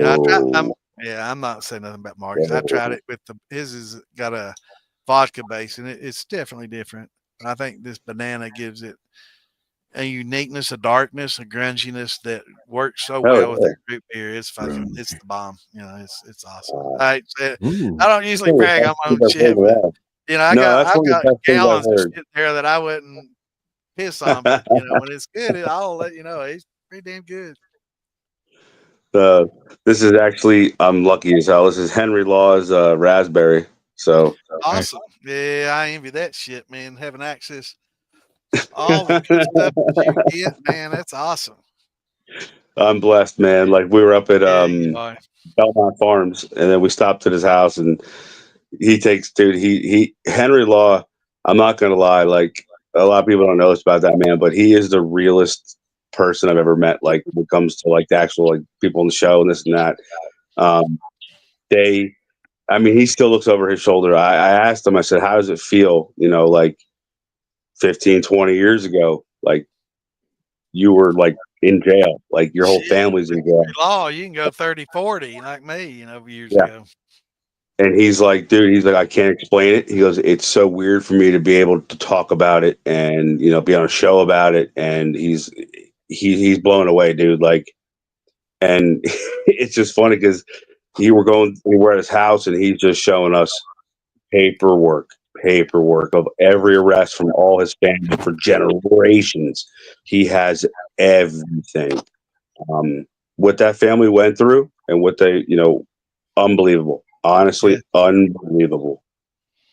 A: I'm not saying nothing about Marcus. I tried it with his has got a vodka base, and it's definitely different. But I think this banana gives it a uniqueness, a darkness, a grunginess that works so well with that root beer. It's it's the bomb. You know, it's awesome. I don't usually brag on my own shit, but you know, I've got gallons of shit there that I wouldn't piss on, but you know, when it's good, I'll let you know. It's pretty damn good.
I: This is actually, I'm lucky as hell. This is Henry Law's raspberry. So
A: awesome. Yeah, I envy that shit, man. Having access all the good stuff that you get, man, that's awesome.
I: I'm blessed, man. Like we were up at Belmont Farms, and then we stopped at his house, and he Henry Law. I'm not gonna lie, like a lot of people don't know this about that man, but he is the realest person I've ever met. Like when it comes to like the actual like people on the show and this and that. He still looks over his shoulder. I asked him, I said, how does it feel? You know, like 15, 20 years ago, like you were like in jail, like your whole family's in jail.
A: Law, you can go 30, 40 like me, you know, years ago.
I: And he's like, dude, I can't explain it. He goes, it's so weird for me to be able to talk about it and, you know, be on a show about it. And he's blown away, dude. Like, and it's just funny because we were at his house and he's just showing us paperwork of every arrest from all his family for generations. He has everything. What that family went through and what they, you know, unbelievable. Honestly, unbelievable.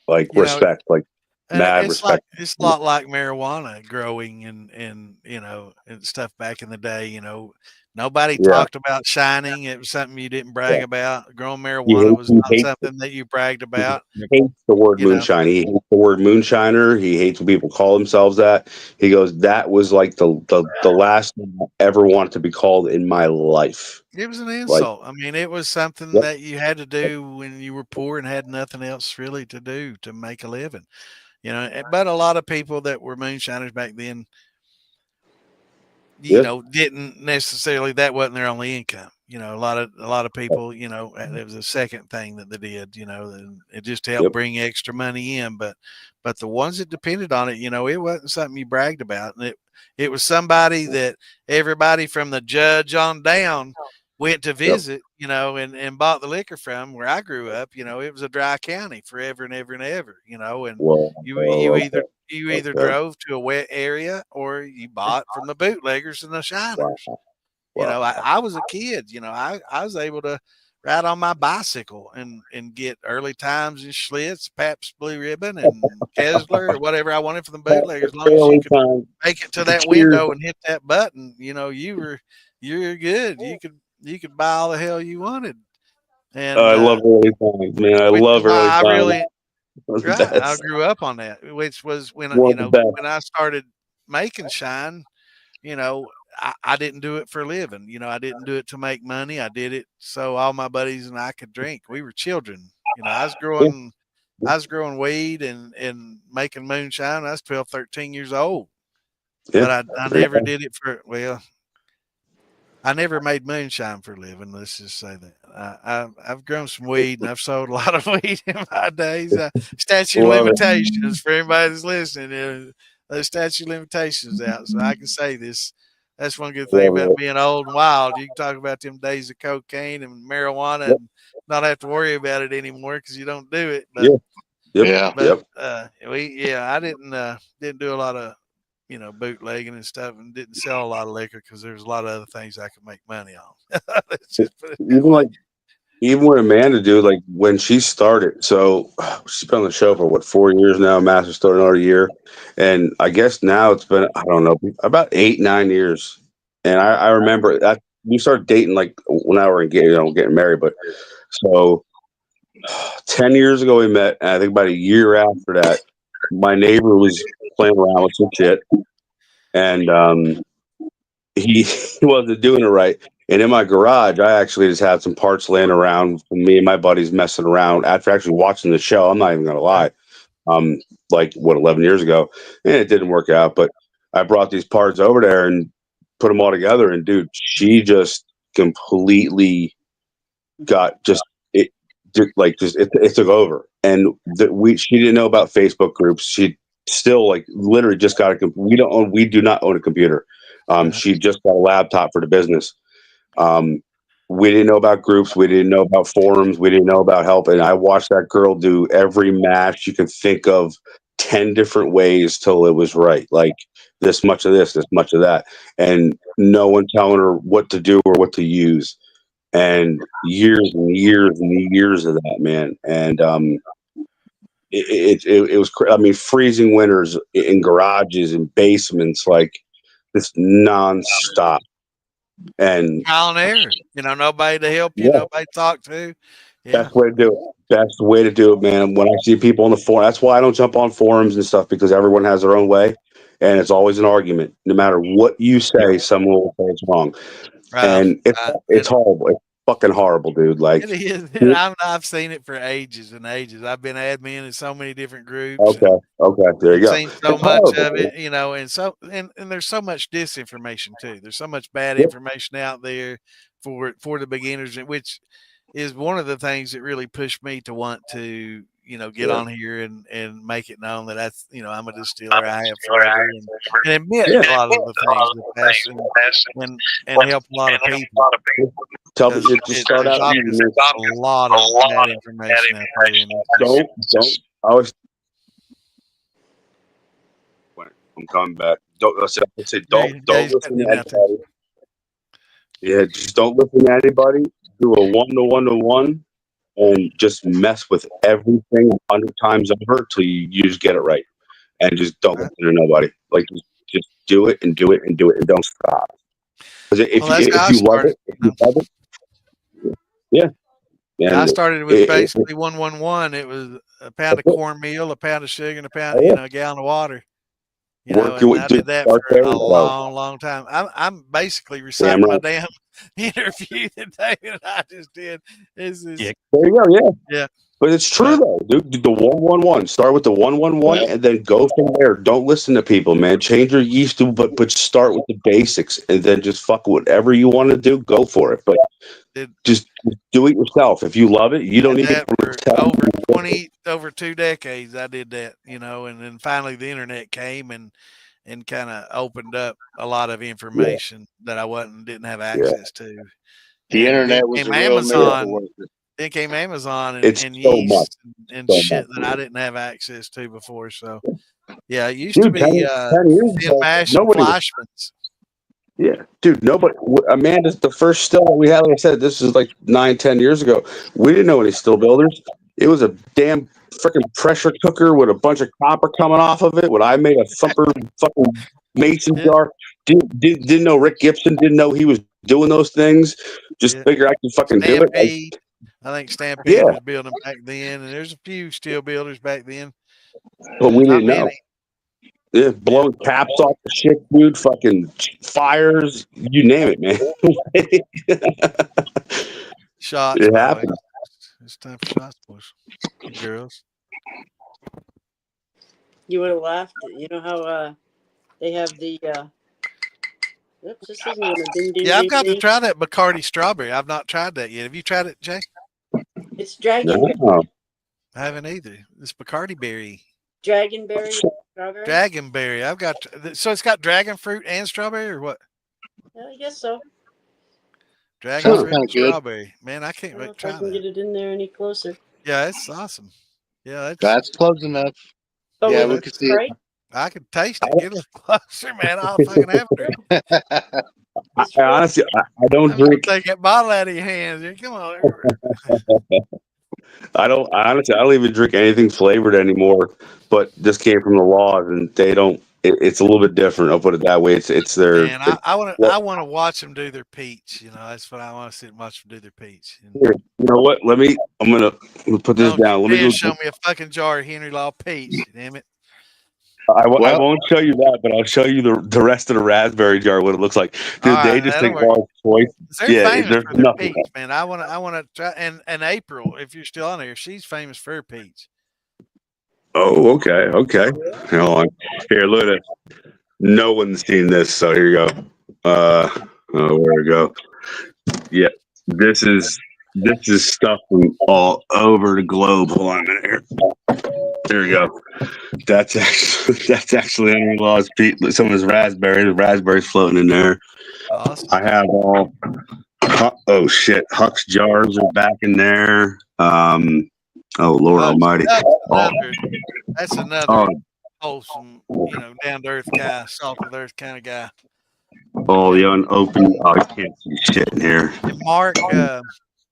I: Like respect, like mad respect.
A: It's a lot like marijuana growing and you know and stuff back in the day. You know, nobody talked about shining. It was something you didn't brag about. Growing marijuana was not something that you bragged about.
I: He hates the word moonshine. He hates the word moonshiner. He hates when people call themselves that. He goes, that was like the last thing I ever wanted to be called in my life.
A: It was an insult. I mean, it was something that you had to do when you were poor and had nothing else really to do to make a living. You know, but a lot of people that were moonshiners back then, you know, didn't necessarily, that wasn't their only income. You know, a lot of people, you know, it was a second thing that they did, you know, and it just helped bring extra money in. But the ones that depended on it, you know, it wasn't something you bragged about. And it was somebody that everybody from the judge on down went to visit, you know, and bought the liquor from. Where I grew up, you know, it was a dry county forever and ever and ever, you know, and you either drove to a wet area or you bought from the bootleggers and the shiners. You know, I was a kid, you know, I was able to ride on my bicycle and get early times in Schlitz, Pabst Blue Ribbon, and Kessler or whatever I wanted for the bootleggers. As long as you could make it to that window and hit that button, you know, you were you're good. You could buy all the hell you wanted, and
I: I love early times, man. I
A: which
I: love
A: is why
I: early
A: I
I: times.
A: really
I: Those are the
A: right. I
I: best.
A: grew up on that, which was when
I: One of the best.
A: when I started making shine. You know, I didn't do it for a living. You know, I didn't do it to make money. I did it so all my buddies and I could drink. We were children. You know, I was growing weed and making moonshine. I was 12, 13 years old.
I: Yeah.
A: But I never did it for, well, I never made moonshine for a living. Let's just say that. I've grown some weed and I've sold a lot of weed in my days. Statute of
I: Love it.
A: limitations for everybody that's listening. The statute of limitations out, so I can say this. That's one good thing
I: Love
A: about
I: it.
A: being old and wild. You can talk about them days of cocaine and marijuana
I: Yep.
A: and not have to worry about it anymore because you don't do it.
I: Yeah.
A: But
I: Yep.
A: but
I: Yep.
A: I didn't do a lot of bootlegging and stuff, and didn't sell a lot of liquor because there's a lot of other things I could make money on. Let's just put it that
I: Even
A: way.
I: like even with Amanda, dude, like when she started, so she's been on the show for what 4 years now. Master started another year, and I guess now it's been I don't know about 8, 9 years. And I remember that we started dating like when I were engaged, getting married. But so 10 years ago we met, and I think about a year after that, my neighbor was playing around with some shit, and he wasn't doing it right. And in my garage, I actually just had some parts laying around from me and my buddies messing around after actually watching the show. I'm not even gonna lie. Like what 11 years ago, and it didn't work out. But I brought these parts over there and put them all together, and dude, she just completely got just it like just it took over. And she didn't know about Facebook groups. She still like literally just got we do not own a computer. She just got a laptop for the business. We didn't know about groups. We didn't know about forums. We didn't know about help. And I watched that girl do every match you can think of 10 different ways till it was right. Like this much of this much of that. And no one telling her what to do or what to use. And years and years and years of that, man. And it was, I mean, freezing winters in garages and basements, like this nonstop. And
A: Trial and error. Nobody to help you,
I: yeah,
A: nobody to talk to. Yeah.
I: best way to do it. Best way to do it, man. When I see people on the forum, that's why I don't jump on forums and stuff, because everyone has their own way, and it's always an argument. No matter what you say, someone will say it's wrong, and it's horrible. It's fucking horrible, dude. Like
A: it is. And I've seen it for ages and ages. I've been admin in so many different groups.
I: Okay, there you go.
A: Seen so
I: It's
A: much
I: horrible,
A: of it,
I: dude.
A: and there's so much disinformation too. There's so much bad information out there for the beginners, which is one of the things that really pushed me to want to get on here and make it known that I'm a distiller. I have forever, and admit a lot of the things in the past and help a lot of people.
I: Tell me, just start out.
A: There's a lot of bad information out there.
I: Don't. I always. I'm coming back. Don't let's say don't listen to anybody. Yeah, just don't listen to anybody. Do a 1-to-1-to-1, and just mess with everything 100 times over till you just get it right, and just don't listen to nobody. Like just do it and do it and do it and don't stop. Because if you love it, yeah. And
A: I started with basically 1-1-1. It was a pound of cornmeal, a pound of sugar, and a pound, a gallon of water. And I did that for a long, long time. I'm basically reciting my damn interview that David and I just did.
I: There you go. Yeah. But it's true though, dude. The 1-1-1. Start with the 1-1-1, and then go from there. Don't listen to people, man. Change your yeast, but start with the basics, and then just fuck whatever you want to do. Go for it, but just do it yourself. If you love it, you don't need to
A: tell. Over 2 decades, I did that, and then finally the internet came and kind of opened up a lot of information that I didn't have access to.
H: The internet was a real
A: Amazon. Then came Amazon and Yeast and shit that I didn't have access to before. So, yeah, it used to be 10 years mash and Fleischmann's.
I: Yeah, dude, nobody. Amanda's the first still that we had. Like I said, this is like 9-10 years ago. We didn't know any still builders. It was a damn freaking pressure cooker with a bunch of copper coming off of it. When I made a fucking mason jar, didn't know Rick Gibson. Didn't know he was doing those things, just
A: Yeah.
I: figure I can fucking do it.
A: Stampede. I think Stampede
I: Yeah.
A: was building back then, and there's a few steel builders back then.
I: But we
A: Not
I: didn't know.
A: many.
I: Yeah, blowing caps off the shit, dude. Fucking fires, you name it, man.
A: Shots,
I: It
A: boys.
I: happened.
A: It's time for shots, boys. And girls.
E: You would have laughed. You know how they have the. Oops, this isn't going to ding ding.
A: Yeah, I've
E: ding,
A: got to
E: ding.
A: try that Bacardi strawberry. I've not tried that yet. Have you tried it, Jay?
E: It's dragon
I: No.
A: I haven't either. It's Bacardi berry.
E: dragonberry strawberry.
A: Dragonberry. I've got so it's got dragon fruit and strawberry, or what?
E: Yeah, I guess so.
A: Dragon
H: Sounds
A: fruit
H: kinda
A: and
H: good.
A: strawberry. Man, I
E: I
A: can't
E: don't know
A: wait to
E: if I
A: try
E: can
A: that.
E: get it in there any closer.
A: Yeah, it's awesome. Yeah,
H: That's close enough.
E: Oh,
H: Yeah,
E: with
H: we can see it.
E: Sprite?
A: I can taste it. Get a little closer, man. I'll fucking have a drink.
I: I honestly, I don't
A: I'm gonna
I: drink.
A: take that bottle out of your hands. Here, come on.
I: I don't even drink anything flavored anymore. But this came from the laws, and they don't. It's a little bit different. I'll put it that way. It's their.
A: Man, I want to watch them do their peach. You know, that's what I want to sit and watch them do their peach. And
I: You know what? I'm gonna put this down. Let me go.
A: show me a fucking jar of Henry Law peach. Damn it.
I: I
H: Well-
I: won't show you that, but I'll show you the rest of the raspberry jar. What it looks like, dude.
A: All
I: They
A: right,
I: just
A: that'll
I: take
A: work.
I: Ball's choice.
A: They're
I: Yeah,
A: famous
I: there's
A: for their
I: nothing.
A: peach, man. I want to try. And April, if you're still on there, she's famous for her peach.
I: Oh, okay. Hold on. Here, look at it. No one's seen this, so here you go. Where to go? Yeah, this is stuff from all over the globe. Hold on a minute here. There we go. That's actually Henry Law's peach. Some of his raspberries floating in there.
A: Awesome.
I: I have all. Oh shit! Huck's jars are back in there. Oh Lord Almighty!
A: That's another
I: Oh,
A: wholesome, down to earth guy, salt of the earth kind of guy.
I: all the unopened. Oh, I can't see shit in here.
A: And Mark,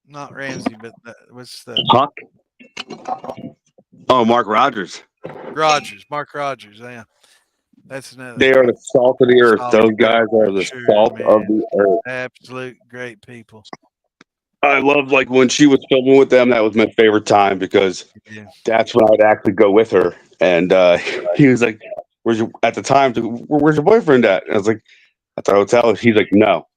A: not Ramsey, but what's the
I: Huck. Oh, Mark Rogers.
A: Rogers? Mark Rogers. Yeah, that's another.
I: They are the salt of the earth.
A: Salt
I: Those
A: of the
I: guys
A: earth,
I: are the
A: sure,
I: salt
A: man.
I: of the earth.
A: Absolute great people.
I: I love like when she was filming with them. That was my favorite time because
A: Yeah.
I: that's when I would actually go with her. And he was like, "Where's your?" At the time, where's your boyfriend at? And I was like, "At the hotel." He's like, "No,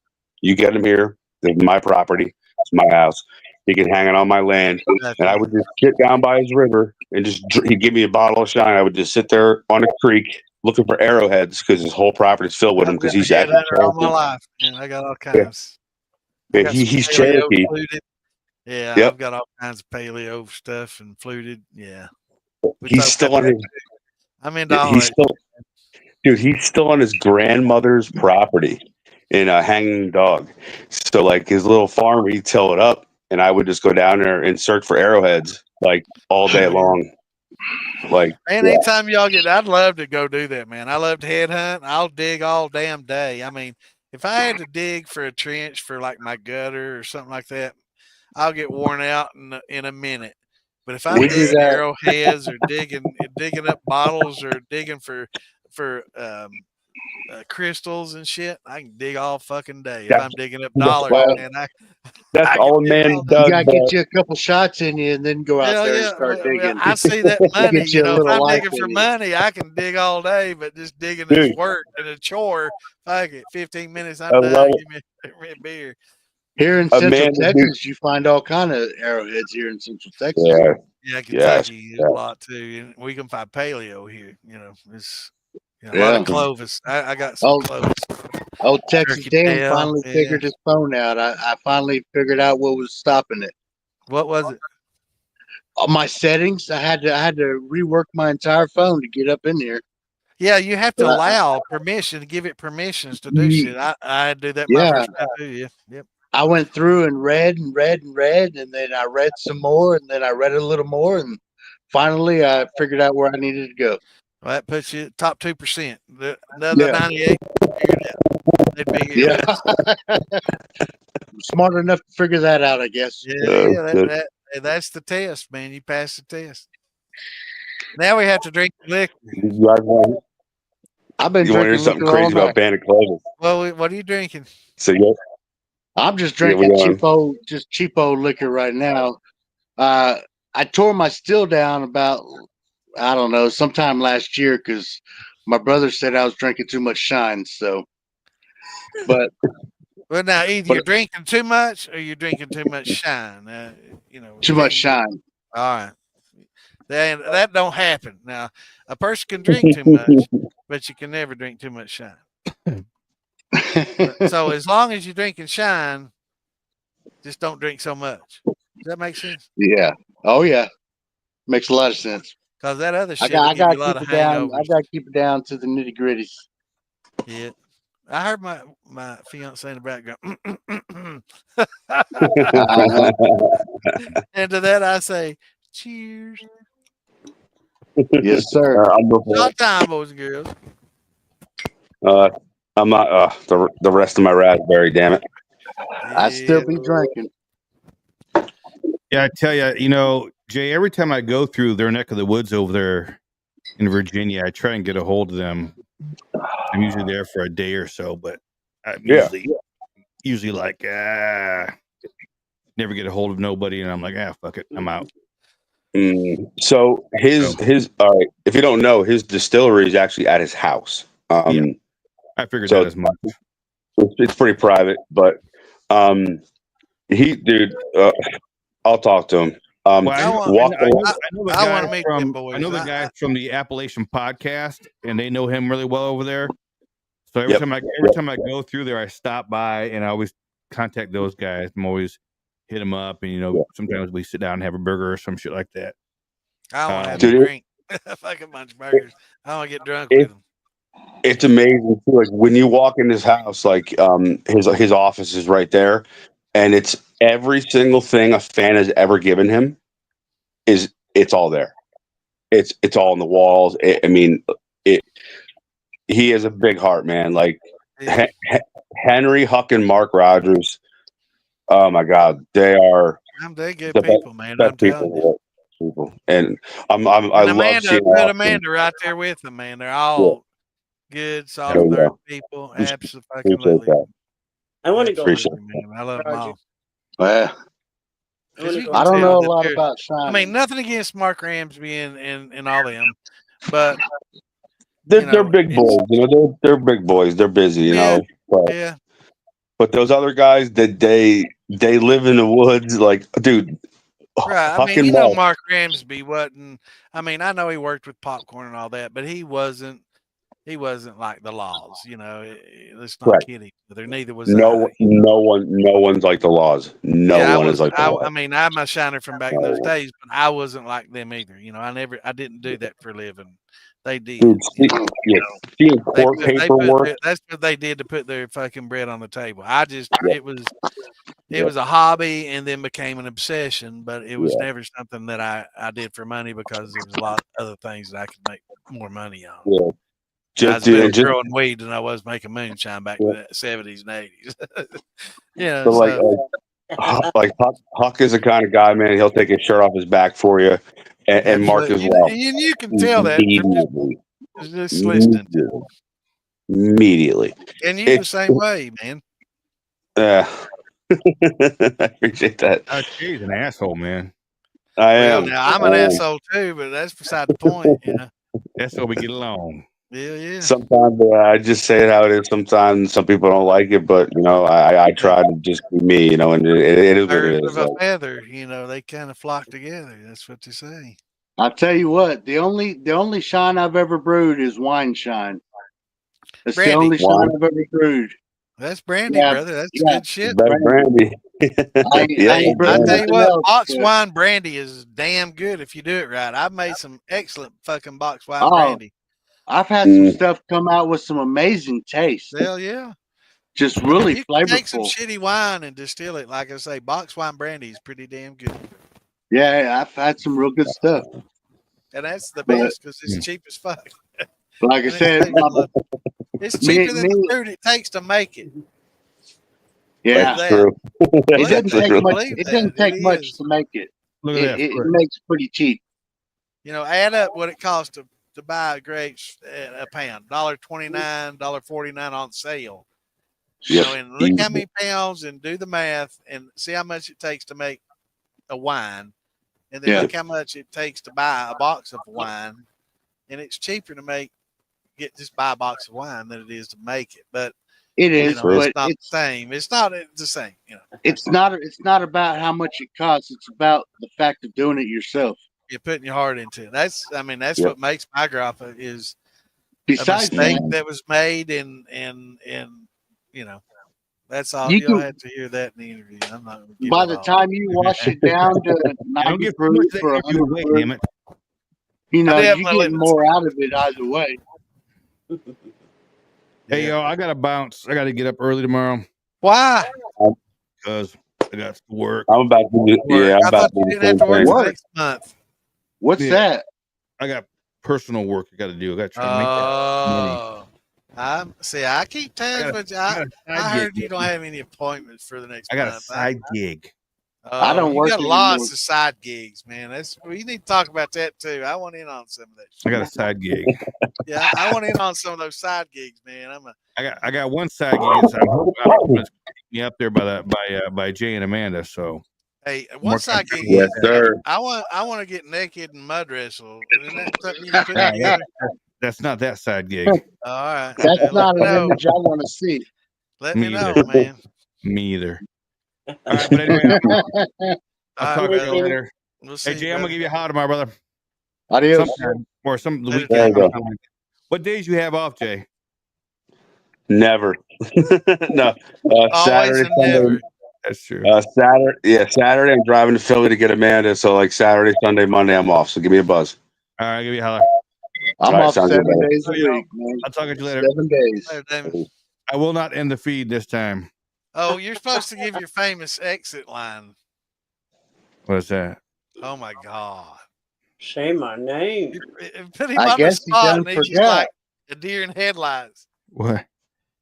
I: you get him here. This is my property. It's my house. He can hang it on my land." And I would just sit down by his river and he'd give me a bottle of shine. I would just sit there on a creek looking for arrowheads because his whole property is filled with them because he's actually
A: all my life. Man, I got all kinds.
I: Yeah, he's Cherokee.
A: Fluted. Yeah,
I: Yep.
A: I've got all kinds of paleo stuff and fluted. Yeah.
I: He's still on his.
A: I'm into all
I: He's
A: that.
I: still, dude. He's still on his grandmother's property in a hanging dog. So like his little farm, he'd till it up, and I would just go down there and search for arrowheads like all day long. Like,
A: Man, anytime y'all I'd love to go do that, man. I love to headhunt. I'll dig all damn day. I mean, if I had to dig for a trench for like my gutter or something like that, I'll get worn out in a minute. But if I'm digging arrowheads or digging up bottles or digging for crystals and shit, I can dig all fucking day. If I'm digging up dollars, man,
I: that's all a man does.
H: You gotta get you a couple shots in you and then go out there and start digging.
A: I see that money.
H: Get you a
A: If
H: little
A: I'm
H: life
A: digging for
H: in you.
A: money, I can dig all day, but just digging is work and a chore. Fuck it. 15 minutes, I'm done. Give me a beer.
H: Here in Central Texas, you find all kind of arrowheads here in Central Texas.
A: Yeah, Kentucky is a lot too. And we can find paleo here. It's a lot of Clovis. I got some Clovis.
H: Old Texas
A: Turkey
H: Dan
A: tail,
H: finally figured his phone out. I finally figured out what was stopping it.
A: What was it?
H: My settings. I had to rework my entire phone to get up in there.
A: Yeah, you have to allow permission to give it permissions to do shit. I do that my first time too. Yeah. Yep.
H: I went through and read and read and read, and then I read some more, and then I read a little more, and finally I figured out where I needed to go.
A: Well, that puts you top 2%. The other 98 figured out. They'd be
H: smart enough to figure that out, I guess.
A: Yeah, that's the test, man. You passed the test. Now we have to drink liquor.
H: I've been
I: you want to hear
H: drinking
I: something
H: liquor
I: crazy
H: all
I: about
H: night.
I: Bandit Clovis?
A: Well, what are you drinking?
I: So
H: I'm just
I: Yeah,
H: drinking
I: we are.
H: cheapo liquor right now. I tore my still down about, I don't know, sometime last year because my brother said I was drinking too much shine. So, but
A: Well, now either
H: but
A: you're drinking too much or you're drinking too much shine.
H: too
A: You
H: much
A: can't.
H: shine.
A: All right, that don't happen. Now, a person can drink too much, but you can never drink too much shine. So as long as you're drinking shine, just don't drink so much. Does that make sense?
H: Yeah. Oh yeah. Makes a lot of sense.
A: Because that other shit will
H: I
A: give
H: gotta
A: you a lot
H: keep
A: of
H: it down. I
A: hangovers.
H: gotta keep it down to the nitty gritties.
A: Yeah. I heard my fiance in the background.
H: Uh-huh.
A: And to that I say, cheers.
H: Yes, sir.
I: I'm before.
A: Shot time, boys and girls.
I: I'm not the rest of my raspberry. Damn it.
H: I still
A: Yeah.
H: be drinking.
C: Yeah, I tell you, you know, Jay, every time I go through their neck of the woods over there in Virginia, I try and get a hold of them. I'm usually there for a day or so, but I'm usually like, never get a hold of nobody. And I'm like, fuck it. I'm out.
I: So his all right. If you don't know, his distillery is actually at his house.
C: Yeah. I figured
I: so
C: that as much.
I: It's pretty private, but dude, I'll talk to him.
C: Well, I know the guy from the Appalachian podcast, and they know him really well over there. So every time I go through there, I stop by and I always contact those guys. I'm always hit them up, and sometimes we sit down and have a burger or some shit like that.
A: I don't have a drink. Fucking bunch of burgers. I don't get drunk with them.
I: It's amazing too. Like when you walk in his house, like his office is right there, and it's every single thing a fan has ever given him. It's all there. It's all on the walls. He has a big heart, man. Like Henry, Huck, and Mark Rogers. Oh my God, they are.
A: They good people, man. I'm telling you.
I: People. And I love seeing
A: Amanda right there with them, man. They're all good, solid people. Absolutely.
E: I want to go.
A: Man. I love them all.
H: Well, I don't know a lot about shine.
A: I mean, nothing against Mark Ramsby and all them, but
I: they're big boys. They're big boys. They're busy. But those other guys that they live in the woods, like, dude.
A: Right. I mean, Mark Ramsby wasn't. I mean, I know he worked with popcorn and all that, but he wasn't like the Laws. Let's not kid each other. Neither was
I: no one's like the Laws. No one is like the Laws.
A: I mean, I'm a shiner from back in those days, but I wasn't like them either. I didn't do that for a living. They did.
I: Dude, paperwork.
A: That's what they did to put their fucking bread on the table. It was a hobby and then became an obsession, but it was never something that I did for money because there was a lot of other things that I could make more money on.
I: Yeah.
A: I was better growing weed than I was making moonshine back in the 70s and 80s.
I: Like Huck is the kind of guy, man. He'll take his shirt off his back for you, and Mark as well.
A: And you can tell that from just listening to him.
I: Immediately.
A: And you're the same way, man.
I: I appreciate that.
C: He's an asshole, man.
I: I am.
A: Now I'm an asshole too, but that's beside the point.
C: That's how we get along.
A: Yeah.
I: Sometimes I just say it how it is. Sometimes some people don't like it, but I try to just be me, and it is what it is.
A: Of a feather, they kind of flock together. That's what they say.
H: I'll tell you what. The only shine I've ever brewed is wine shine. That's the only shine I've ever brewed.
A: That's brandy, brother. That's good shit.
I: Brandy.
A: I tell you what, box wine brandy is damn good if you do it right. I've made some excellent fucking box wine brandy.
H: I've had some stuff come out with some amazing taste.
A: Hell yeah.
H: Just really
A: you
H: flavorful.
A: Can take some shitty wine and distill it. Like I say, box wine brandy is pretty damn good.
H: Yeah, I've had some real good stuff.
A: And that's the best because it's cheap as fuck.
H: Like I said,
A: it's cheaper than the food it takes to make it.
H: Yeah,
I: that's true.
H: It doesn't take much to make it. It makes pretty cheap.
A: Add up what it costs to buy grapes at a pound. $1.29, $1.49 on sale. You know, and look how many pounds and do the math and see how much it takes to make a wine. And then look how much it takes to buy a box of wine. And it's cheaper to just buy a box of wine than it is to make it. But
H: it is,
A: you know,
H: but
A: it's not the same. It's not the same. You know,
H: it's not about how much it costs. It's about the fact of doing it yourself.
A: you're putting your heart into it. That's what makes my grappa is
H: Besides
A: a mistake that was made, and you know, that's all.
H: You
A: You'll
H: can-
A: have to hear that in the interview. I'm not gonna give
H: by
A: it
H: the
A: all.
H: time you wash it down to 90 proof or 100
C: away,
H: proof,
C: damn it.
H: you know,
A: I do have
H: you
A: my
H: get
A: limits.
H: more out of it either way.
C: Hey, yo, I got to bounce. I got to get up early tomorrow
A: Why?
C: because I got to work.
I: I'm about to do. Yeah, I'm
A: I
I: about
A: thought
I: to
A: you
I: do
A: didn't
I: the
A: have to
I: same
A: work
I: thing.
A: for next month.
H: What's that?
C: I got personal work I got to do. I got to try to make that money.
A: I keep tabs, but I heard you don't have any appointments for the next
C: I got a
A: month.
C: side gig.
H: I don't
A: you
H: work
A: got
H: anymore.
A: lots of side gigs, man. We need to talk about that too. I want in on some of that shit.
C: I got a side gig.
A: Yeah, I want in on some of those side gigs, man.
C: I got one side gig. It's, I'm hoping it's me up there by Jay and Amanda. So
A: Hey, one side gig
I: Yes,
A: is
I: sir.
A: I want to get naked and mud wrestle. Isn't that something you can put together?
C: that's not that side gig.
A: All right.
H: That's not
A: Let me
H: an
A: know.
H: image I want to see.
A: Let
C: Me
A: me
C: either.
A: know, man.
C: Me either. All right, but anyway, I'll talk to you
E: brother.
C: later.
A: We'll see
C: Hey, Jay,
A: you,
C: I'm gonna
A: brother.
C: give you a holler tomorrow, brother.
H: Adios.
C: Sometime or some the
A: Later,
C: weekend.
I: Jay.
C: What days you have off, Jay?
I: Never. No.
A: Always
I: Saturday,
A: and
I: Sunday.
A: never.
C: That's true.
I: Saturday. Yeah, Saturday. I'm driving to Philly to get Amanda. So like Saturday, Sunday, Monday, I'm off. So give me a buzz.
C: All right, I'll give you a holler.
H: I'm
I: All right,
H: off
I: sounds
H: 7
I: good,
H: days a
C: buddy.
H: week, man.
C: I'll talk to you later.
H: 7 days.
A: Later, Damon.
C: I will not end the feed this time.
A: Oh, you're supposed to give your famous exit line.
C: What is that?
A: Oh my God.
E: Say my name.
A: Put him
H: I
A: on the
H: guess he
A: spot
H: done
A: and he's just
H: forgot.
A: like a deer in headlights.
C: What?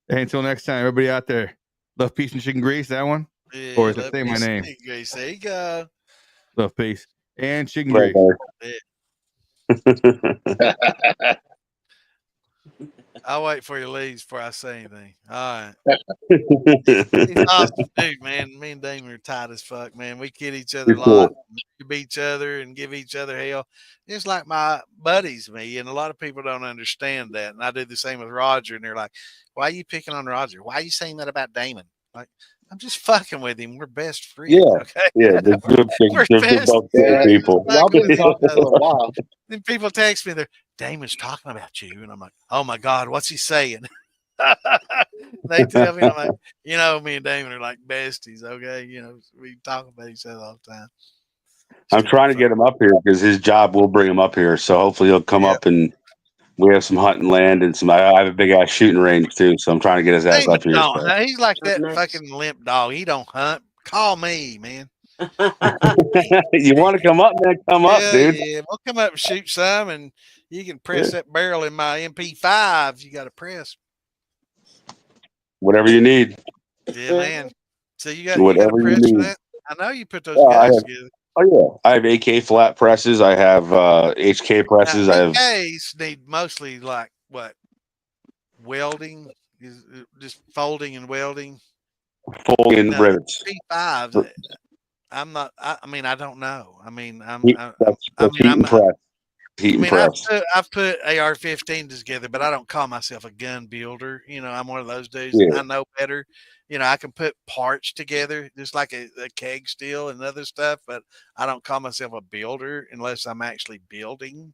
C: Hey, until next time, everybody out there. Love, peace, and chicken grease. That one.
A: Yeah,
C: Or is it
A: love
C: say my
A: peace and
C: name?
A: chicken grease. There you go.
C: Love, peace, and chicken
I: Right
C: grease.
I: there.
A: I'll wait for your leaves before I say anything. All right. He's awesome dude, man. Me and Damon are tight as fuck, man. We kid each other a
I: You're cool.
A: lot, we beat each other and give each other hell. Just like my buddies, me. And a lot of people don't understand that. And I do the same with Roger. And they're like, why are you picking on Roger? Why are you saying that about Damon? Like, I'm just fucking with him. We're best friends.
I: Yeah.
A: Okay.
I: Yeah,
A: We're
I: they're
A: best
I: both good
A: friends.
I: people.
H: Y'all been talking for a while.
A: Then people text me, Damon's talking about you. And I'm like, oh my God, what's he saying? They tell me, I'm like, you know, me and Damon are like besties, okay? You know, we talk about each other all the time.
I: I'm trying to get him up here because his job will bring him up here. So hopefully he'll come up and we have some hunting land and some. I have a big ass shooting range too. So I'm trying to get his ass
A: Damon
I: up here.
A: don't.
I: So.
A: He's like that
E: Nice.
A: fucking limp dog. He don't hunt. Call me, man.
I: You want to come up, man? Come up, dude.
A: Yeah, we'll come up and shoot some, and you can press that barrel in my MP5. You got to press.
I: Whatever you need.
A: Yeah, man. So you got
I: Whatever
A: a
I: you
A: press for
I: need.
A: that? I know you put those
I: Yeah, I
A: guys
I: have-
A: together.
I: Oh yeah, I have AK flat presses. I have HK presses.
A: Now,
I: I have
A: AKs need mostly like what? Welding? Is just folding and welding?
I: folding
A: No,
I: rivets.
A: P5s. I'm not. I mean, I don't know. I mean,
I: That's heat and press. Heat and press.
A: I've put AR-15 together, but I don't call myself a gun builder. You know, I'm one of those dudes.
I: Yeah.
A: I know better. You know, I can put parts together just like a keg steel and other stuff, but I don't call myself a builder unless I'm actually building.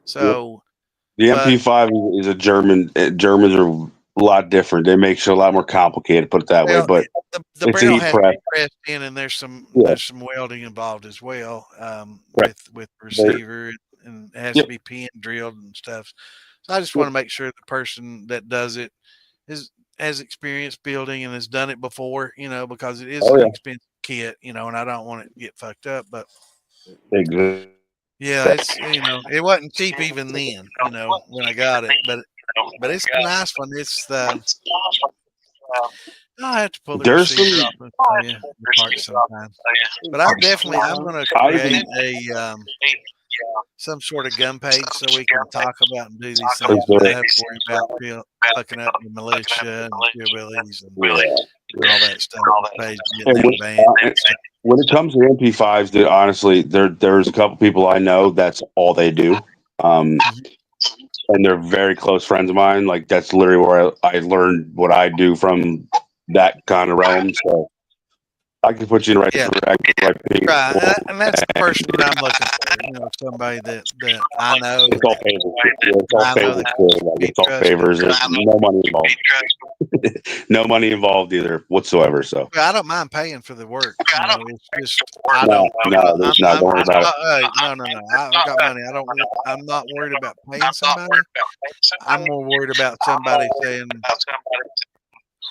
A: So
I: The MP5 is a German. Germans are a lot different. They make it a lot more complicated. Put it that way, but
A: the
I: it's a
A: barrel
I: heat
A: has to
I: press.
A: be pressed in, and there's some
I: Yeah.
A: there's some welding involved as well
I: Right.
A: with receiver, and it has to be pin drilled and stuff. So I just want to make sure the person that does it has experience building and has done it before, you know, because it is an expensive kit, you know, and I don't want it to get fucked up. But
I: Exactly.
A: yeah, it's, you know, it wasn't cheap even then, you know, when I got it, but it's a nice one. It's the I have to pull the
I: There's
A: receiver
I: some-
A: off and tell you the parts sometime. But I'm going to create a some sort of gun page so we can talk about and do these things. We don't have to worry about fucking up the militia and hillbillies and all that stuff. Page getting them banned.
I: When it comes to MP5s, dude, honestly, there's a couple people I know that's all they do. And they're very close friends of mine. Like that's literally where I learned what I do from that kind of realm. So I can put you in the right people.
A: And that's the person that I'm looking for. You know, somebody that I know.
I: It's all favors. It's all favors. It's all favors. There's no money involved. No money involved either whatsoever. So
A: I don't mind paying for the work. You know, it's just
I: don't worry about it.
A: No. I've got money. I'm not worried about paying somebody. I'm more worried about somebody saying,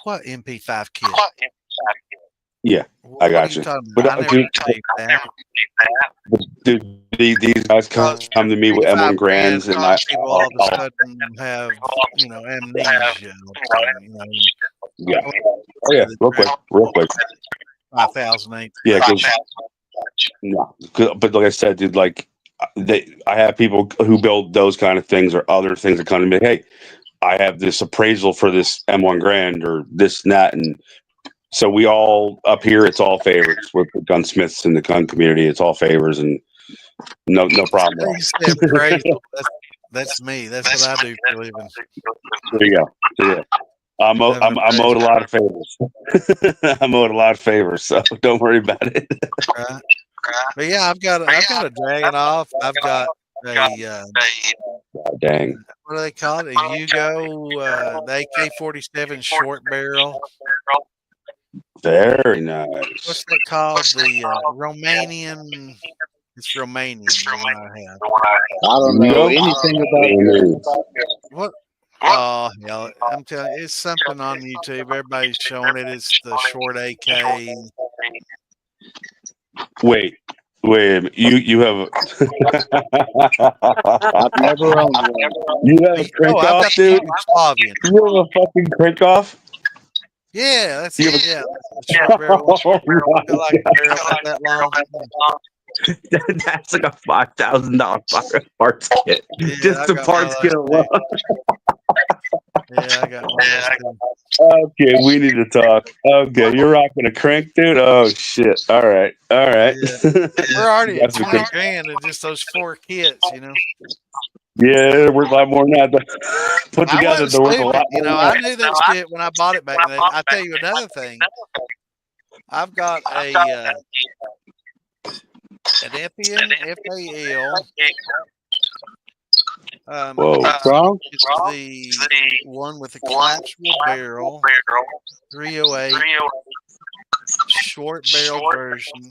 A: "What MP5 kit?"
I: Yeah, I got you. But dude, these guys come to me with M1 grands, and
A: people all of a sudden have amnesia.
I: Yeah. Oh yeah. Real quick.
A: 5,008.
I: Yeah. But like I said, dude, like I have people who build those kind of things or other things that come to me. Hey, I have this appraisal for this M1 grand or this and that, and so we all up here, it's all favors with the gunsmiths in the gun community. It's all favors and no problem.
A: That's me. That's what I do for a living.
I: There you go. Yeah. I'm owed a lot of favors. I'm owed a lot of favors, so don't worry about it.
A: Right. But yeah, I've got a Dragon off. I've got a
I: dang.
A: What do they call it? A Yugo, the AK-47 short barrel.
I: Very nice.
A: What's that called? The Romanian. It's Romanian. The one I have.
H: I don't know anything about it.
A: What? Oh hell! I'm telling you, it's something on YouTube. Everybody's showing it. It's the short AK.
I: Wait a minute. You have
H: I've never owned one.
I: You have a crank off, dude. You have a fucking crank off.
A: Yeah, that's it. Yeah, short barrel. Like a barrel that long.
J: That's like a $5,000 parts kit.
A: Yeah,
J: just the parts kit alone.
A: Yeah, I got one.
I: Okay, we need to talk. Okay, you're rocking a crank, dude. Oh shit! All right.
A: Yeah. We're already at 20 grand in just those 4 kits, you know.
I: Yeah, they're worth a lot more than that. Put together, they're worth a lot more.
A: You know, I knew that shit when I bought it back then. I'll tell you another thing. I've got an Epian FAL.
H: Strong?
A: It's the one with the collapsible barrel, 308, short barrel version.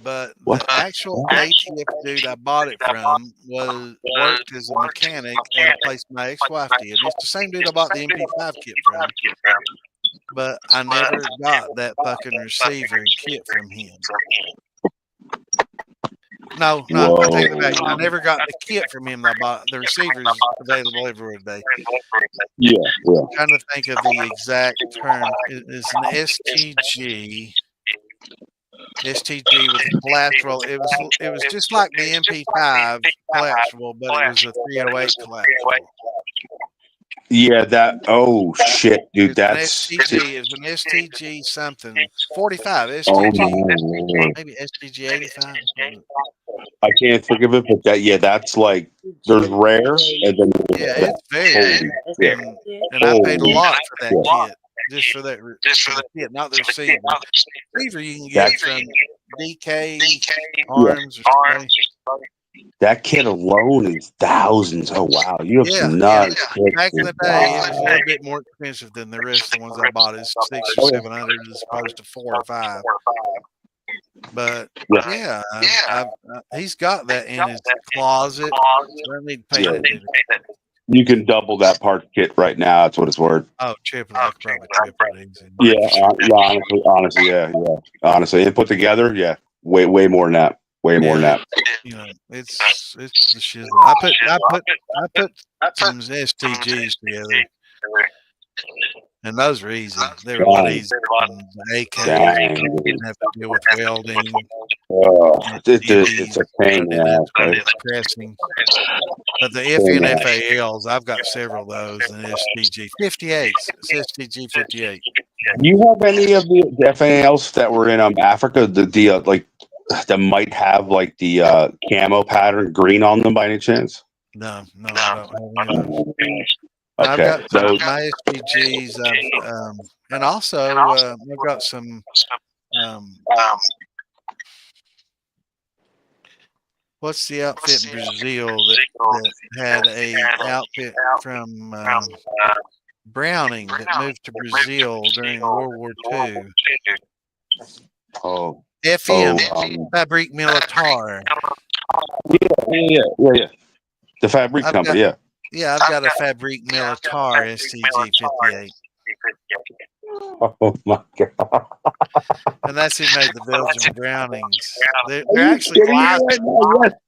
A: But the actual ATF dude I bought it from worked as a mechanic at a place my ex-wife did. It's the same dude I bought the MP5 kit from. But I never got that fucking receiver and kit from him. No, I take it back. I never got the kit from him. I bought the receivers available everywhere today.
I: Yeah.
A: I'm trying to think of the exact term. It's an STG with a collapsible. It was just like the MP5 collapsible, but it was a 308 collapsible.
I: Yeah, that. Oh shit, dude,
A: that's an STG. It's an STG something 45 STG, maybe STG 85.
I: I can't think of it, but that's like there's rare, and then
A: it's very. And I paid a lot for that kit. Just for the kit, not the receiver. Receiver you can get from DK Arms or something.
I: That kit alone is thousands. Oh wow, you have some nice.
A: Back in the day, it was a little bit more expensive than the rest of the ones I bought. It's $600 or $700 as opposed to $400 or $500. But he's got that in his closet. So I need to pay it.
I: You can double that part kit right now. That's what it's worth.
A: Oh, triple. I could probably triple it easy.
I: Yeah, honestly, and put together, way more than that. Way more than that.
A: You know, it's the shizzle. I put some STGs together, and those were easy. They were a lot easier than the AK. You didn't have to deal with welding.
I: It's a pain.
A: It's depressing. But the FNFALs, I've got several of those, and STG 58. It's STG 58.
I: Do you have any of the FNALs that were in Africa? Like that might have like the camo pattern green on them by any chance?
A: No, I don't have any of those. I've
I: Okay,
A: got
I: those.
A: my SPGs, and also I've got some. What's the outfit in Brazil that had a outfit from Browning that moved to Brazil during World War II?
I: Oh,
A: FM, Fabrique Militaire.
I: Yeah. The Fabric company, yeah.
A: Yeah, I've got a Fabrique Militaire STG 58.
I: Oh my god!
A: And that's who made the Belgian Brownings. They're actually licensed.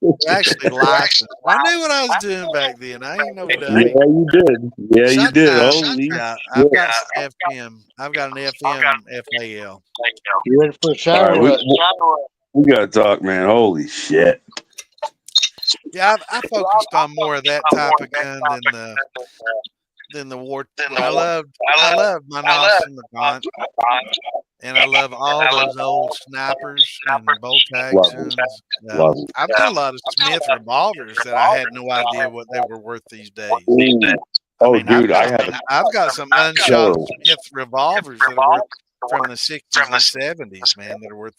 A: They're actually licensed. I knew what I was doing back then. I ain't no dummy.
I: Yeah, you did. Yeah, you did. Holy
A: yeah, I've got some FM. I've got an FM FAL.
H: You ready for a shower?
I: Right, we gotta talk, man. Holy shit!
A: Yeah, I focused on more of that type of gun than the war. I love my Nos and the Gaunt, and I love all those old snipers and bolt actions. I've got a lot of Smith revolvers that I had no idea what they were worth these days.
I: Dude,
A: I've got some unshot Smith revolvers that are worth from the 60s and 70s, man, that are worth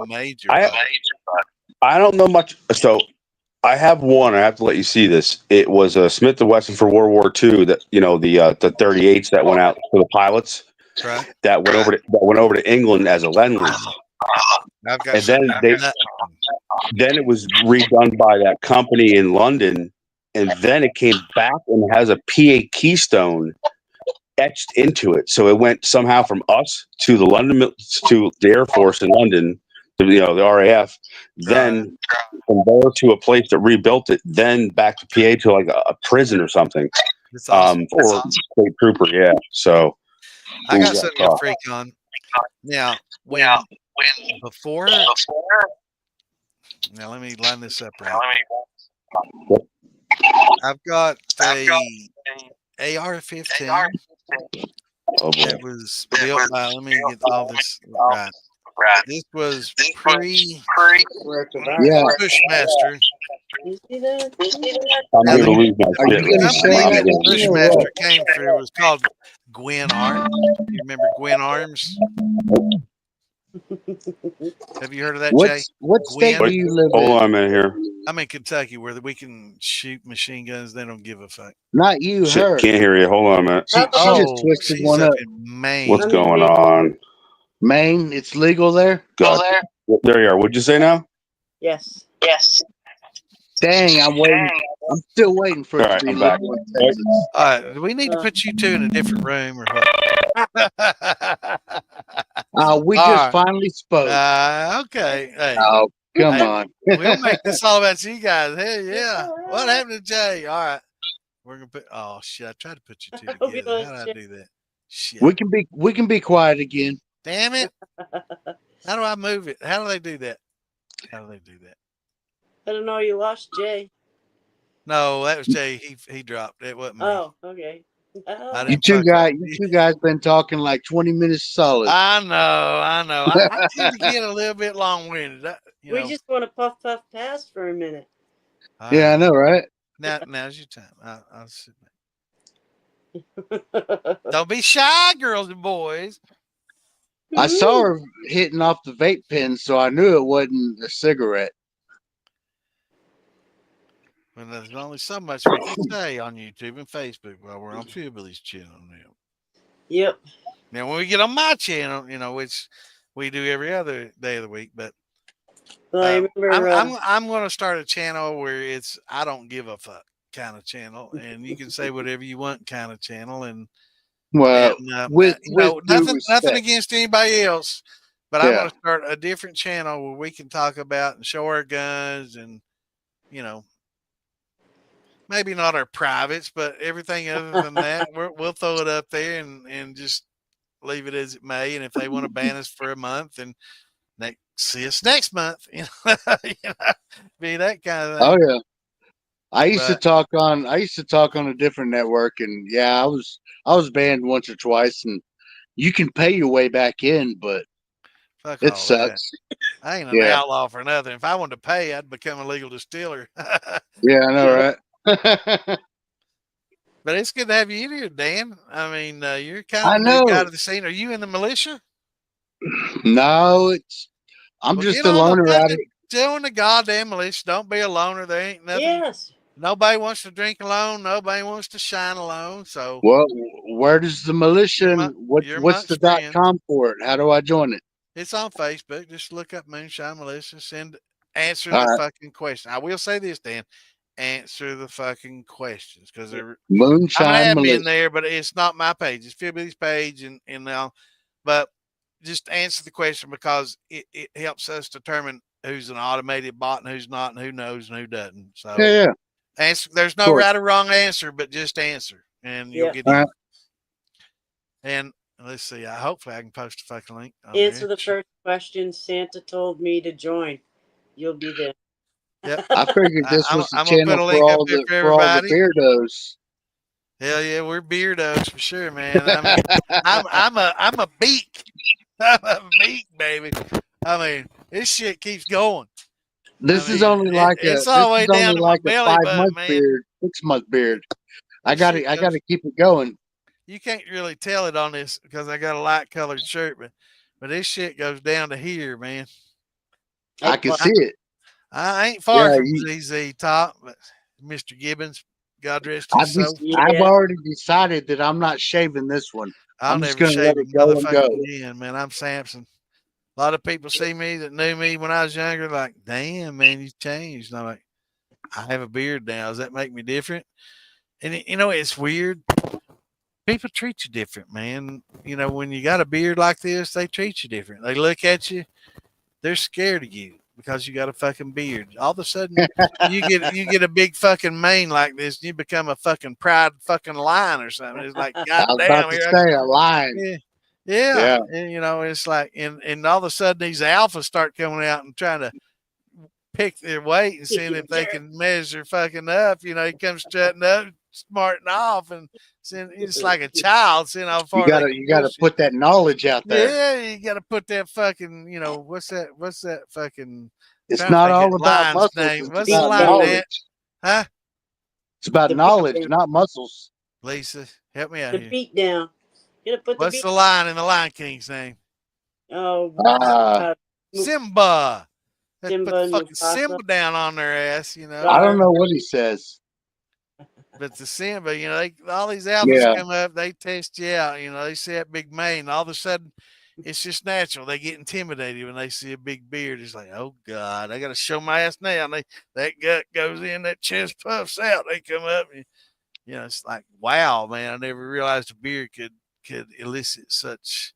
A: major.
I: I don't know much, so I have one. I have to let you see this. It was a Smith & Wesson for World War II. That the 38s that went out for the pilots.
A: Right.
I: That went over to England as a Lend-Lease. And then it was redone by that company in London, and then it came back and has a PA keystone etched into it. So it went somehow from us to the London to the Air Force in London, to, the RAF, then from there to a place that rebuilt it, then back to PA to like a prison or something.
A: Awesome.
I: Or state trooper, yeah. So
A: I got something to freak on. Now, before. Now let me line this up right. I've got a AR-15 that was built by. Let me get all this right. This was Bushmaster.
E: You see that?
I: I'm going to lose my shit.
A: The company that Bushmaster came through was called Gwyn Arms. You remember Gwyn Arms? Have you heard of that, Jay?
H: What state do you live in?
I: Hold on a minute here.
A: I'm in Kentucky, where we can shoot machine guns. They don't give a fuck.
H: Not you, her.
I: Can't hear you. Hold on a minute.
H: She just twisted one up.
A: Maine.
I: What's going on?
H: Maine, it's legal there?
I: God. There you are. What'd you say now?
E: Yes.
H: Dang, I'm waiting. I'm still waiting for it to be
I: back.
H: legal in Texas.
A: All right, do we need to put you two in a different room or what?
H: We just finally spoke.
A: Okay. Hey.
H: Oh, come on.
A: We'll make this all about you guys. Hey, yeah. What happened to Jay? All right. We're gonna put. Oh shit! I tried to put you two together. How did I do that? Shit.
H: We can be quiet again.
A: Damn it! How do I move it? How do they do that?
E: I don't know. You lost Jay.
A: No, that was Jay. He dropped. It wasn't me.
E: Oh, okay.
H: You two guys been talking like 20 minutes solid.
A: I know. I tend to get a little bit long-winded.
E: We just want to puff past for a minute.
H: Yeah, I know, right?
A: Now's your time. I'll sit back. Don't be shy, girls and boys.
H: I saw her hitting off the vape pen, so I knew it wasn't a cigarette.
A: Well, there's only so much we can say on YouTube and Facebook while we're on Fubilly's channel now.
E: Yep.
A: Now, when we get on my channel, which we do every other day of the week, but
E: I remember,
A: I'm going to start a channel where it's I don't give a fuck kind of channel, and you can say whatever you want kind of channel, and nothing against anybody else, but I'm going to start a different channel where we can talk about and show our guns and maybe not our privates, but everything other than that, we'll throw it up there and just leave it as it may. And if they want to ban us for a month, and See us next month. You know, be that kind of thing.
H: Oh yeah. I used to
A: But-
H: talk on a different network, and yeah, I was banned once or twice, and you can pay your way back in, but
A: Fuck
H: it
A: all that.
H: sucks.
A: I ain't an
H: Yeah.
A: outlaw for nothing. If I wanted to pay, I'd become a legal distiller.
H: Yeah, I know, right?
A: But it's good to have you in here, Dan. I mean, you're kind
H: I
A: of a new guy
H: know.
A: to the scene. Are you in the militia?
H: No, I'm
A: Well,
H: just
A: get
H: a
A: on the
H: loner out of.
A: fucking join the goddamn militia. Don't be a loner. There ain't nothing.
E: Yes.
A: Nobody wants to drink alone. Nobody wants to shine alone. So
H: Well, where does the militia?
A: You're
H: And what's
A: amongst
H: the
A: friends.
H: .com for it? How do I join it?
A: It's on Facebook. Just look up Moonshine Militia. Answer
H: All
A: the
H: right.
A: fucking question. I will say this, Dan. Answer the fucking questions because I'm an
H: Moonshine
A: admin
H: militia.
A: there, but it's not my page. It's Philby's page, and now, but just answer the question because it helps us determine who's an automated bot and who's not, and who knows and who doesn't. So
H: Yeah.
A: answer. There's no
H: course.
A: right or wrong answer, but just answer, and you'll
E: Yeah.
A: get
H: All
A: in.
H: right.
A: And let's see. Hopefully I can post a fucking link.
E: Answer the first question. Santa told me to join. You'll be there.
A: Yep.
H: I figured this was the
A: I'm gonna put
H: channel
A: a link up there for
H: all the
A: everybody.
H: beardos.
A: Hell yeah, we're beardos for sure, man. I mean, I'm a beak. I'm a beak, baby. I mean, this shit keeps going.
H: This
A: I
H: is
A: mean,
H: only like
A: it's all the way down to my belly button, man.
H: 6-month beard. I
A: This
H: got
A: shit
H: I got to
A: goes-
H: keep it going.
A: You can't really tell it on this because I got a light colored shirt, but this shit goes down to here, man.
H: I can see it.
A: I ain't far
H: Yeah,
A: from ZZ Top, but Mr. Gibbons, God rest
H: I've,
A: his soul.
H: I've already decided that I'm not shaving this one.
A: I'll
H: I'm just
A: never
H: going to let
A: shave a
H: it go and go.
A: motherfucking again, man. I'm Samson. A lot of people see me that knew me when I was younger, like, damn, man, you changed. And I'm like, I have a beard now. Does that make me different? And it's weird. People treat you different, man. When you got a beard like this, they treat you different. They look at you, they're scared of you because you got a fucking beard. All of a sudden, you get a big fucking mane like this, and you become a fucking proud fucking lion or something. It's like,
H: I was about to say a lion.
A: Yeah. And it's like, and all of a sudden these alphas start coming out and trying to pick their weight and seeing if they can measure fucking up. He comes strutting up, smarting off, and seeing it's like a child seeing how far
H: You gotta put that knowledge out there.
A: Yeah, you gotta put that fucking, what's that fucking.
H: It's not all about
A: lion's
H: muscles.
A: name.
H: It's
A: What's the
H: about
A: lion,
H: knowledge.
A: Dan? Huh?
H: It's about knowledge, not muscles.
A: Lisa, help me out
E: The
A: here.
E: beat down. You gotta put
A: What's the lion in the Lion King's name?
E: Oh,
A: Simba. Let's
E: Simba
A: put
E: and
A: fucking
E: Mufasa.
A: Simba down on their ass,
H: I don't know what he says.
A: But the Simba, all these alphas
H: Yeah.
A: come up, they test you out. They see that big mane. All of a sudden, it's just natural. They get intimidated when they see a big beard. It's like, oh God, I got to show my ass now. And that gut goes in, that chest puffs out. They come up, and it's like, wow, man, I never realized a beard could elicit such.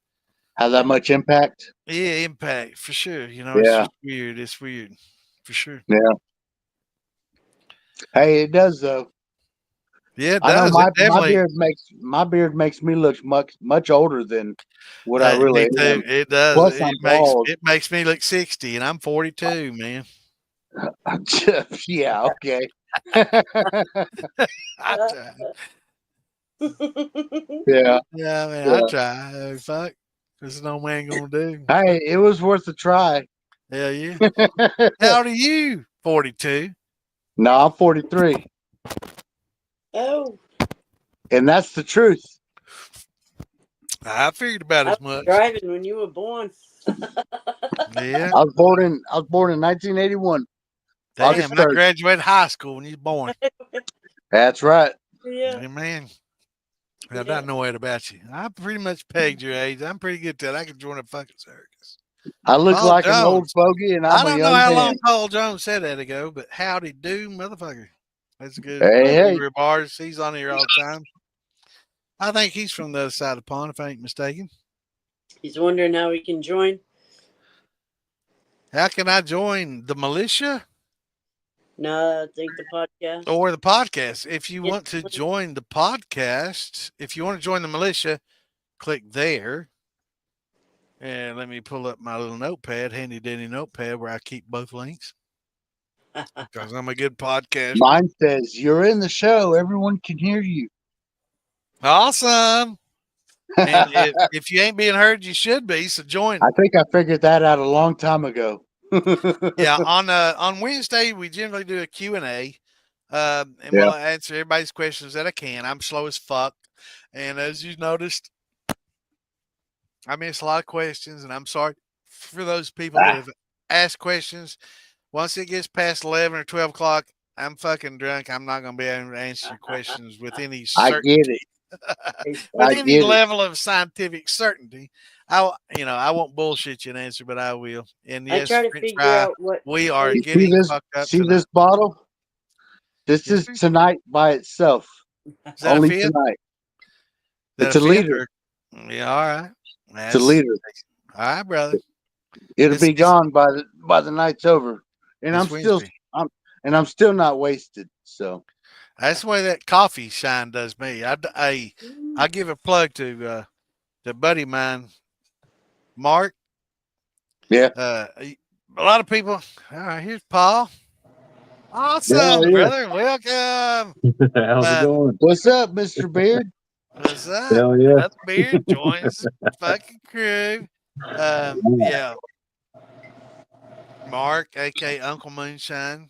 H: Have that much impact?
A: Yeah, impact for sure. It's
H: Yeah.
A: just weird. It's weird for sure.
H: Yeah. Hey, it does though.
A: Yeah, it
H: I know
A: does.
H: my
A: It definitely.
H: my beard makes me look much older than what I really
A: Me too.
H: am.
A: It does.
H: Plus, I'm bald.
A: It makes me look 60, and I'm 42, man.
H: Yeah. Okay.
A: I try.
H: Yeah.
A: Yeah, man,
H: Yeah.
A: I try. Fuck, there's no man gonna do.
H: Hey, it was worth a try.
A: Hell yeah. How old are you? 42.
H: No, I'm 43,
E: Oh,
H: and that's the truth.
A: I figured about
E: I
A: as
E: was
A: much.
E: driving when you were born.
A: Yeah.
H: I was born in 1981. August
A: Damn, I
H: 3rd.
A: graduated high school when you was born.
H: That's right.
E: Yeah.
A: Hey, man. I don't know it about you. I pretty much pegged your age. I'm pretty good at that. I could join a fucking circus.
H: I look
A: Paul
H: like an old
A: Jones.
H: fogey, and
A: I
H: I'm a
A: don't know
H: young
A: how
H: man.
A: long Paul Jones said that ago, but howdy do, motherfucker. That's a good.
H: Hey.
A: Bars. He's on here all the time. I think he's from the other side of the pond, if I ain't mistaken.
E: He's wondering how he can join.
A: How can I join the militia
E: No, I think the podcast.
A: or the podcast? If you want to join the podcast, if you want to join the militia, click there. And let me pull up my little notepad, handy dandy notepad where I keep both links because I'm a good podcaster.
H: Mine says, "You're in the show. Everyone can hear you."
A: Awesome. And if you ain't being heard, you should be. So join.
H: I think I figured that out a long time ago.
A: Yeah, on Wednesday we generally do a Q&A, and
H: Yeah.
A: we'll answer everybody's questions that I can. I'm slow as fuck, and as you noticed, I miss a lot of questions, and I'm sorry for those people that have asked questions. Once it gets past 11 or 12 o'clock, I'm fucking drunk. I'm not going to be able to answer your questions with any
H: I get
A: certainty.
H: it.
A: With
H: I
A: any
H: get it.
A: level of scientific certainty. I won't bullshit you an answer, but I will. And
E: I
A: yes,
E: try to
A: French
E: figure
A: fry,
E: out what.
A: we are
H: You
A: getting fucked up
H: see
A: tonight.
H: this bottle? This
A: Yes,
H: is
A: sir.
H: tonight by itself.
A: Is that
H: Only
A: a fifth?
H: tonight.
A: Is
H: It's
A: that
H: a
A: a fifth?
H: liter.
A: Yeah, all right.
H: It's a liter.
A: All right, brother.
H: It'll
A: It's-
H: be gone by the night's over, and
A: It's
H: I'm still not wasted. So
A: That's the way that coffee shine does me. I give a plug to buddy of mine, Mark.
H: yeah.
A: A lot of people. All right, here's Paul. Awesome,
I: Yeah.
A: brother. Welcome.
I: How's it going?
H: What's up, Mr. Beard?
A: What's up?
I: Hell yeah.
A: Another beard joins the fucking crew. Yeah. Mark, aka Uncle Moonshine,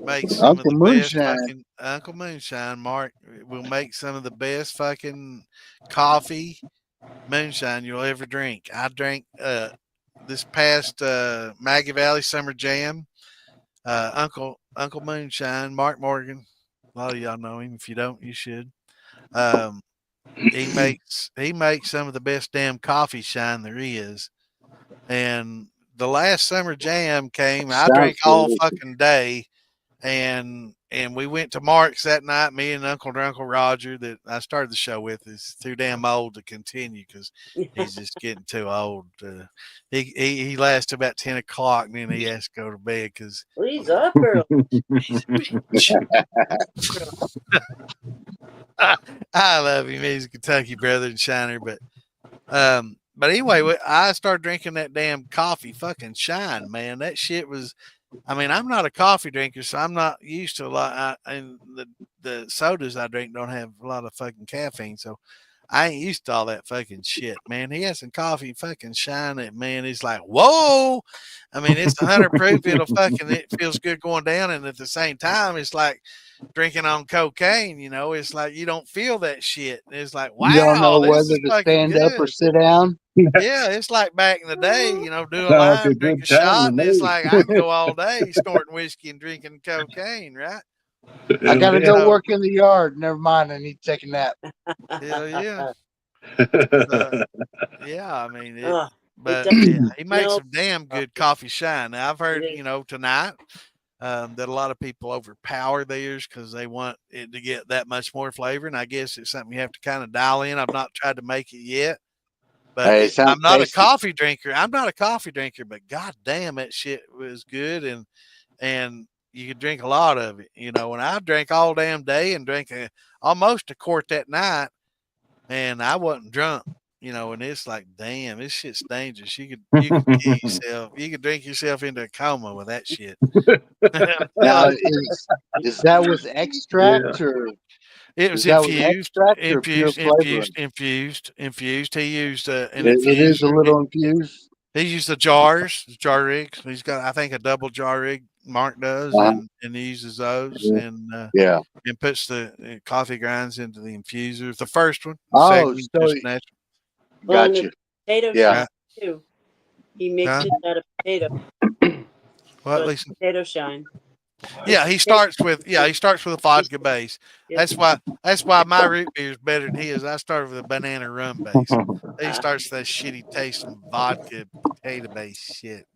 A: makes some of
H: Uncle
A: the best
H: Moonshine.
A: fucking Uncle Moonshine. Mark will make some of the best fucking coffee moonshine you'll ever drink. I drank this past Maggie Valley Summer Jam. Uncle Moonshine, Mark Morgan. A lot of y'all know him. If you don't, you should. He makes some of the best damn coffee shine there is. And the last Summer Jam came. I drank all fucking day, and we went to Mark's that night. Me and Uncle Roger that I started the show with is too damn old to continue because he's just getting too old. He lasts till about 10 o'clock, and then he has to go to bed because
E: Well, he's up early.
A: he's a bitch. I love him. He's a Kentucky brother and shiner, but anyway, I started drinking that damn coffee fucking shine, man. That shit was. I mean, I'm not a coffee drinker, so I'm not used to a lot. And the sodas I drink don't have a lot of fucking caffeine, so I ain't used to all that fucking shit, man. He has some coffee fucking shine it, man. It's like, whoa. I mean, it's 100 proof. It feels good going down. And at the same time, it's like drinking on cocaine, It's like you don't feel that shit. It's like, wow,
H: You don't know
A: this
H: whether
A: is
H: to
A: fucking
H: stand up or
A: good.
H: sit down.
A: Yeah, it's like back in the day, do a
I: Sounds like
A: line,
I: a
A: drink
I: good
A: a shot,
I: time to
A: and it's
I: me.
A: like I can go all day snorting whiskey and drinking cocaine, right?
H: I gotta
A: Yeah.
H: go work in the yard. Never mind. I need to take a nap.
A: Hell yeah. Yeah, I mean it.
E: Ugh,
A: But
E: does
A: yeah, he makes
E: smell.
A: some damn good coffee shine. Now I've heard,
E: It is.
A: tonight that a lot of people overpower theirs because they want it to get that much more flavor, and I guess it's something you have to kind of dial in. I've not tried to make it yet, but
H: Hey, it sounds
A: I'm not
H: tasty.
A: a coffee drinker. I'm not a coffee drinker, but god damn, that shit was good, and you could drink a lot of it, and I drank all damn day and drank almost a quart that night, and I wasn't drunk. And it's like, damn, this shit's dangerous. You could kill yourself. You could drink yourself into a coma with that shit.
H: Now, is that with extract or
A: It was
H: is that with
A: infused,
H: extract or pure flavoring?
A: infused. He used an
H: It is a
A: infuser.
H: little infused.
A: He used the jar rigs. He's got, I think, a double jar rig. Mark does,
H: Uh-huh.
A: and he uses those, and puts the coffee grinds into the infuser. The first one, the second one,
H: so
A: just natural.
E: Well, and
H: gotcha.
E: the potato
H: Yeah.
E: shine too. He mixes out of potato.
A: What,
E: So
A: Lisa?
E: potato shine.
A: Yeah, he starts with a vodka base.
E: Yep.
A: That's why my root beer is better than his. I started with a banana rum base. He starts that shitty tasting vodka potato base shit.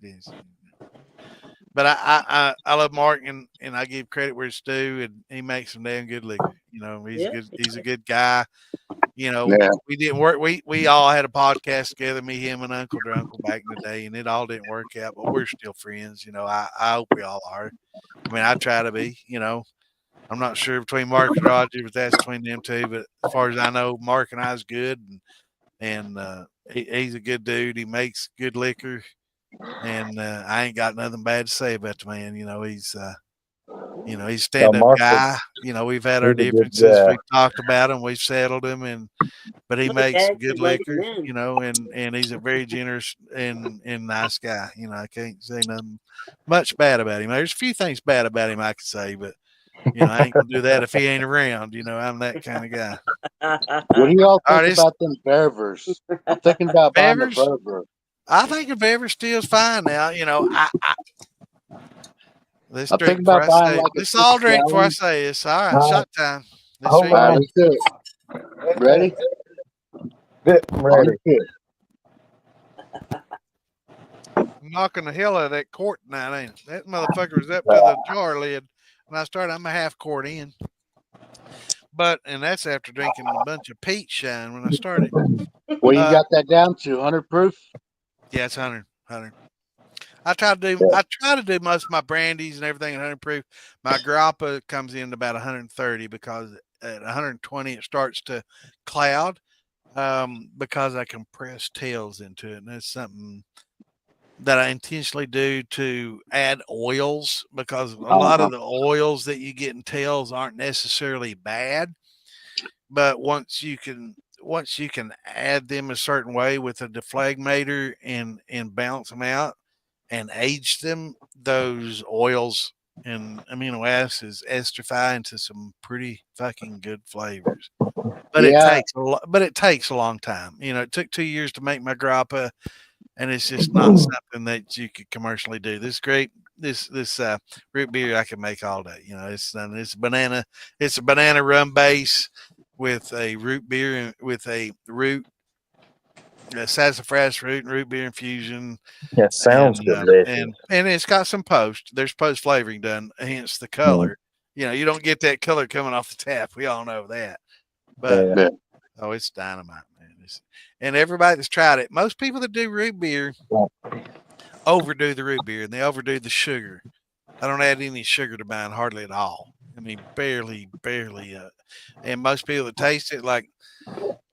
A: But I love Mark, and I give credit where it's due, and he makes some damn good liquor. He's a good guy. We didn't work. We all had a podcast together, me, him, and Uncle Drunkle back in the day, and it all didn't work out, but we're still friends. I hope we all are. I mean, I try to be. I'm not sure between Mark and Roger, but that's between them two. But as far as I know, Mark and I is good, and he's a good dude. He makes good liquor, and I ain't got nothing bad to say about the man. He's he's a stand-up guy. We've had our differences. We've talked about him. We've settled him, but he
E: Well, the
A: makes
E: dads
A: good
E: would like him
A: liquor.
E: then.
A: And he's a very generous and nice guy. I can't say nothing much bad about him. There's a few things bad about him I could say, but I ain't gonna do that if he ain't around. I'm that kind of guy.
H: What do y'all
A: All
H: think
A: right,
H: about them Bevers? I'm thinking about buying a
A: Bevers.
H: Bever.
A: I think a Bever still's fine now. Let's
H: I'm
A: drink
H: thinking
A: before
H: about
A: I
H: buying
A: say it.
H: like a
A: Let's all drink before I
H: 6
A: say this. All right, shot time. Let's
J: Hold
A: drink.
H: All right,
J: on.
H: let's do it. Ready?
J: I'm ready.
A: I'm knocking the hell out of that quart tonight, ain't it? That motherfucker was up to the jar lid when I started. I'm a half quart in. And that's after drinking a bunch of peach shine when I started.
H: Well, you got that down to 100 proof?
A: Yeah, it's 100. I try to do most of my brandies and everything at 100 proof. My grappa comes in about 130 because at 120 it starts to cloud because I compress tails into it, and that's something that I intentionally do to add oils because a lot of the oils that you get in tails aren't necessarily bad, but once you can add them a certain way with a deflagmator and balance them out and age them, those oils and amino acids esterify into some pretty fucking good flavors. But it takes a long time. It took 2 years to make my grappa, and it's just not something that you could commercially do. This root beer I can make all day. It's a banana rum base with a root beer with a sassafras root and root beer infusion.
J: That sounds delicious.
A: And it's got some there's post flavoring done, hence the color. You don't get that color coming off the tap. We all know that. But it's dynamite, man. And everybody that's tried it, most people that do root beer overdo the root beer and they overdo the sugar. I don't add any sugar to mine hardly at all. I mean, barely. And most people that taste it, like,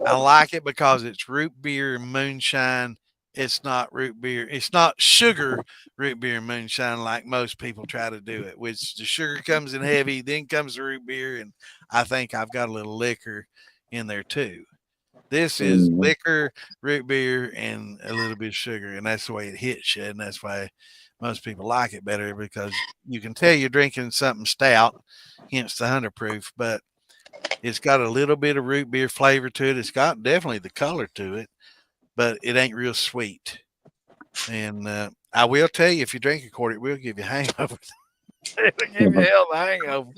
A: I like it because it's root beer and moonshine. It's not root beer. It's not sugar root beer and moonshine like most people try to do it, which the sugar comes in heavy, then comes the root beer, and I think I've got a little liquor in there too. This is liquor, root beer, and a little bit of sugar, and that's the way it hits you, and that's why most people like it better because you can tell you're drinking something stout, hence the 100 proof, but it's got a little bit of root beer flavor to it. It's got definitely the color to it, but it ain't real sweet. And I will tell you, if you drink a quart, it will give you hangovers. It'll give you a hell of a hangover,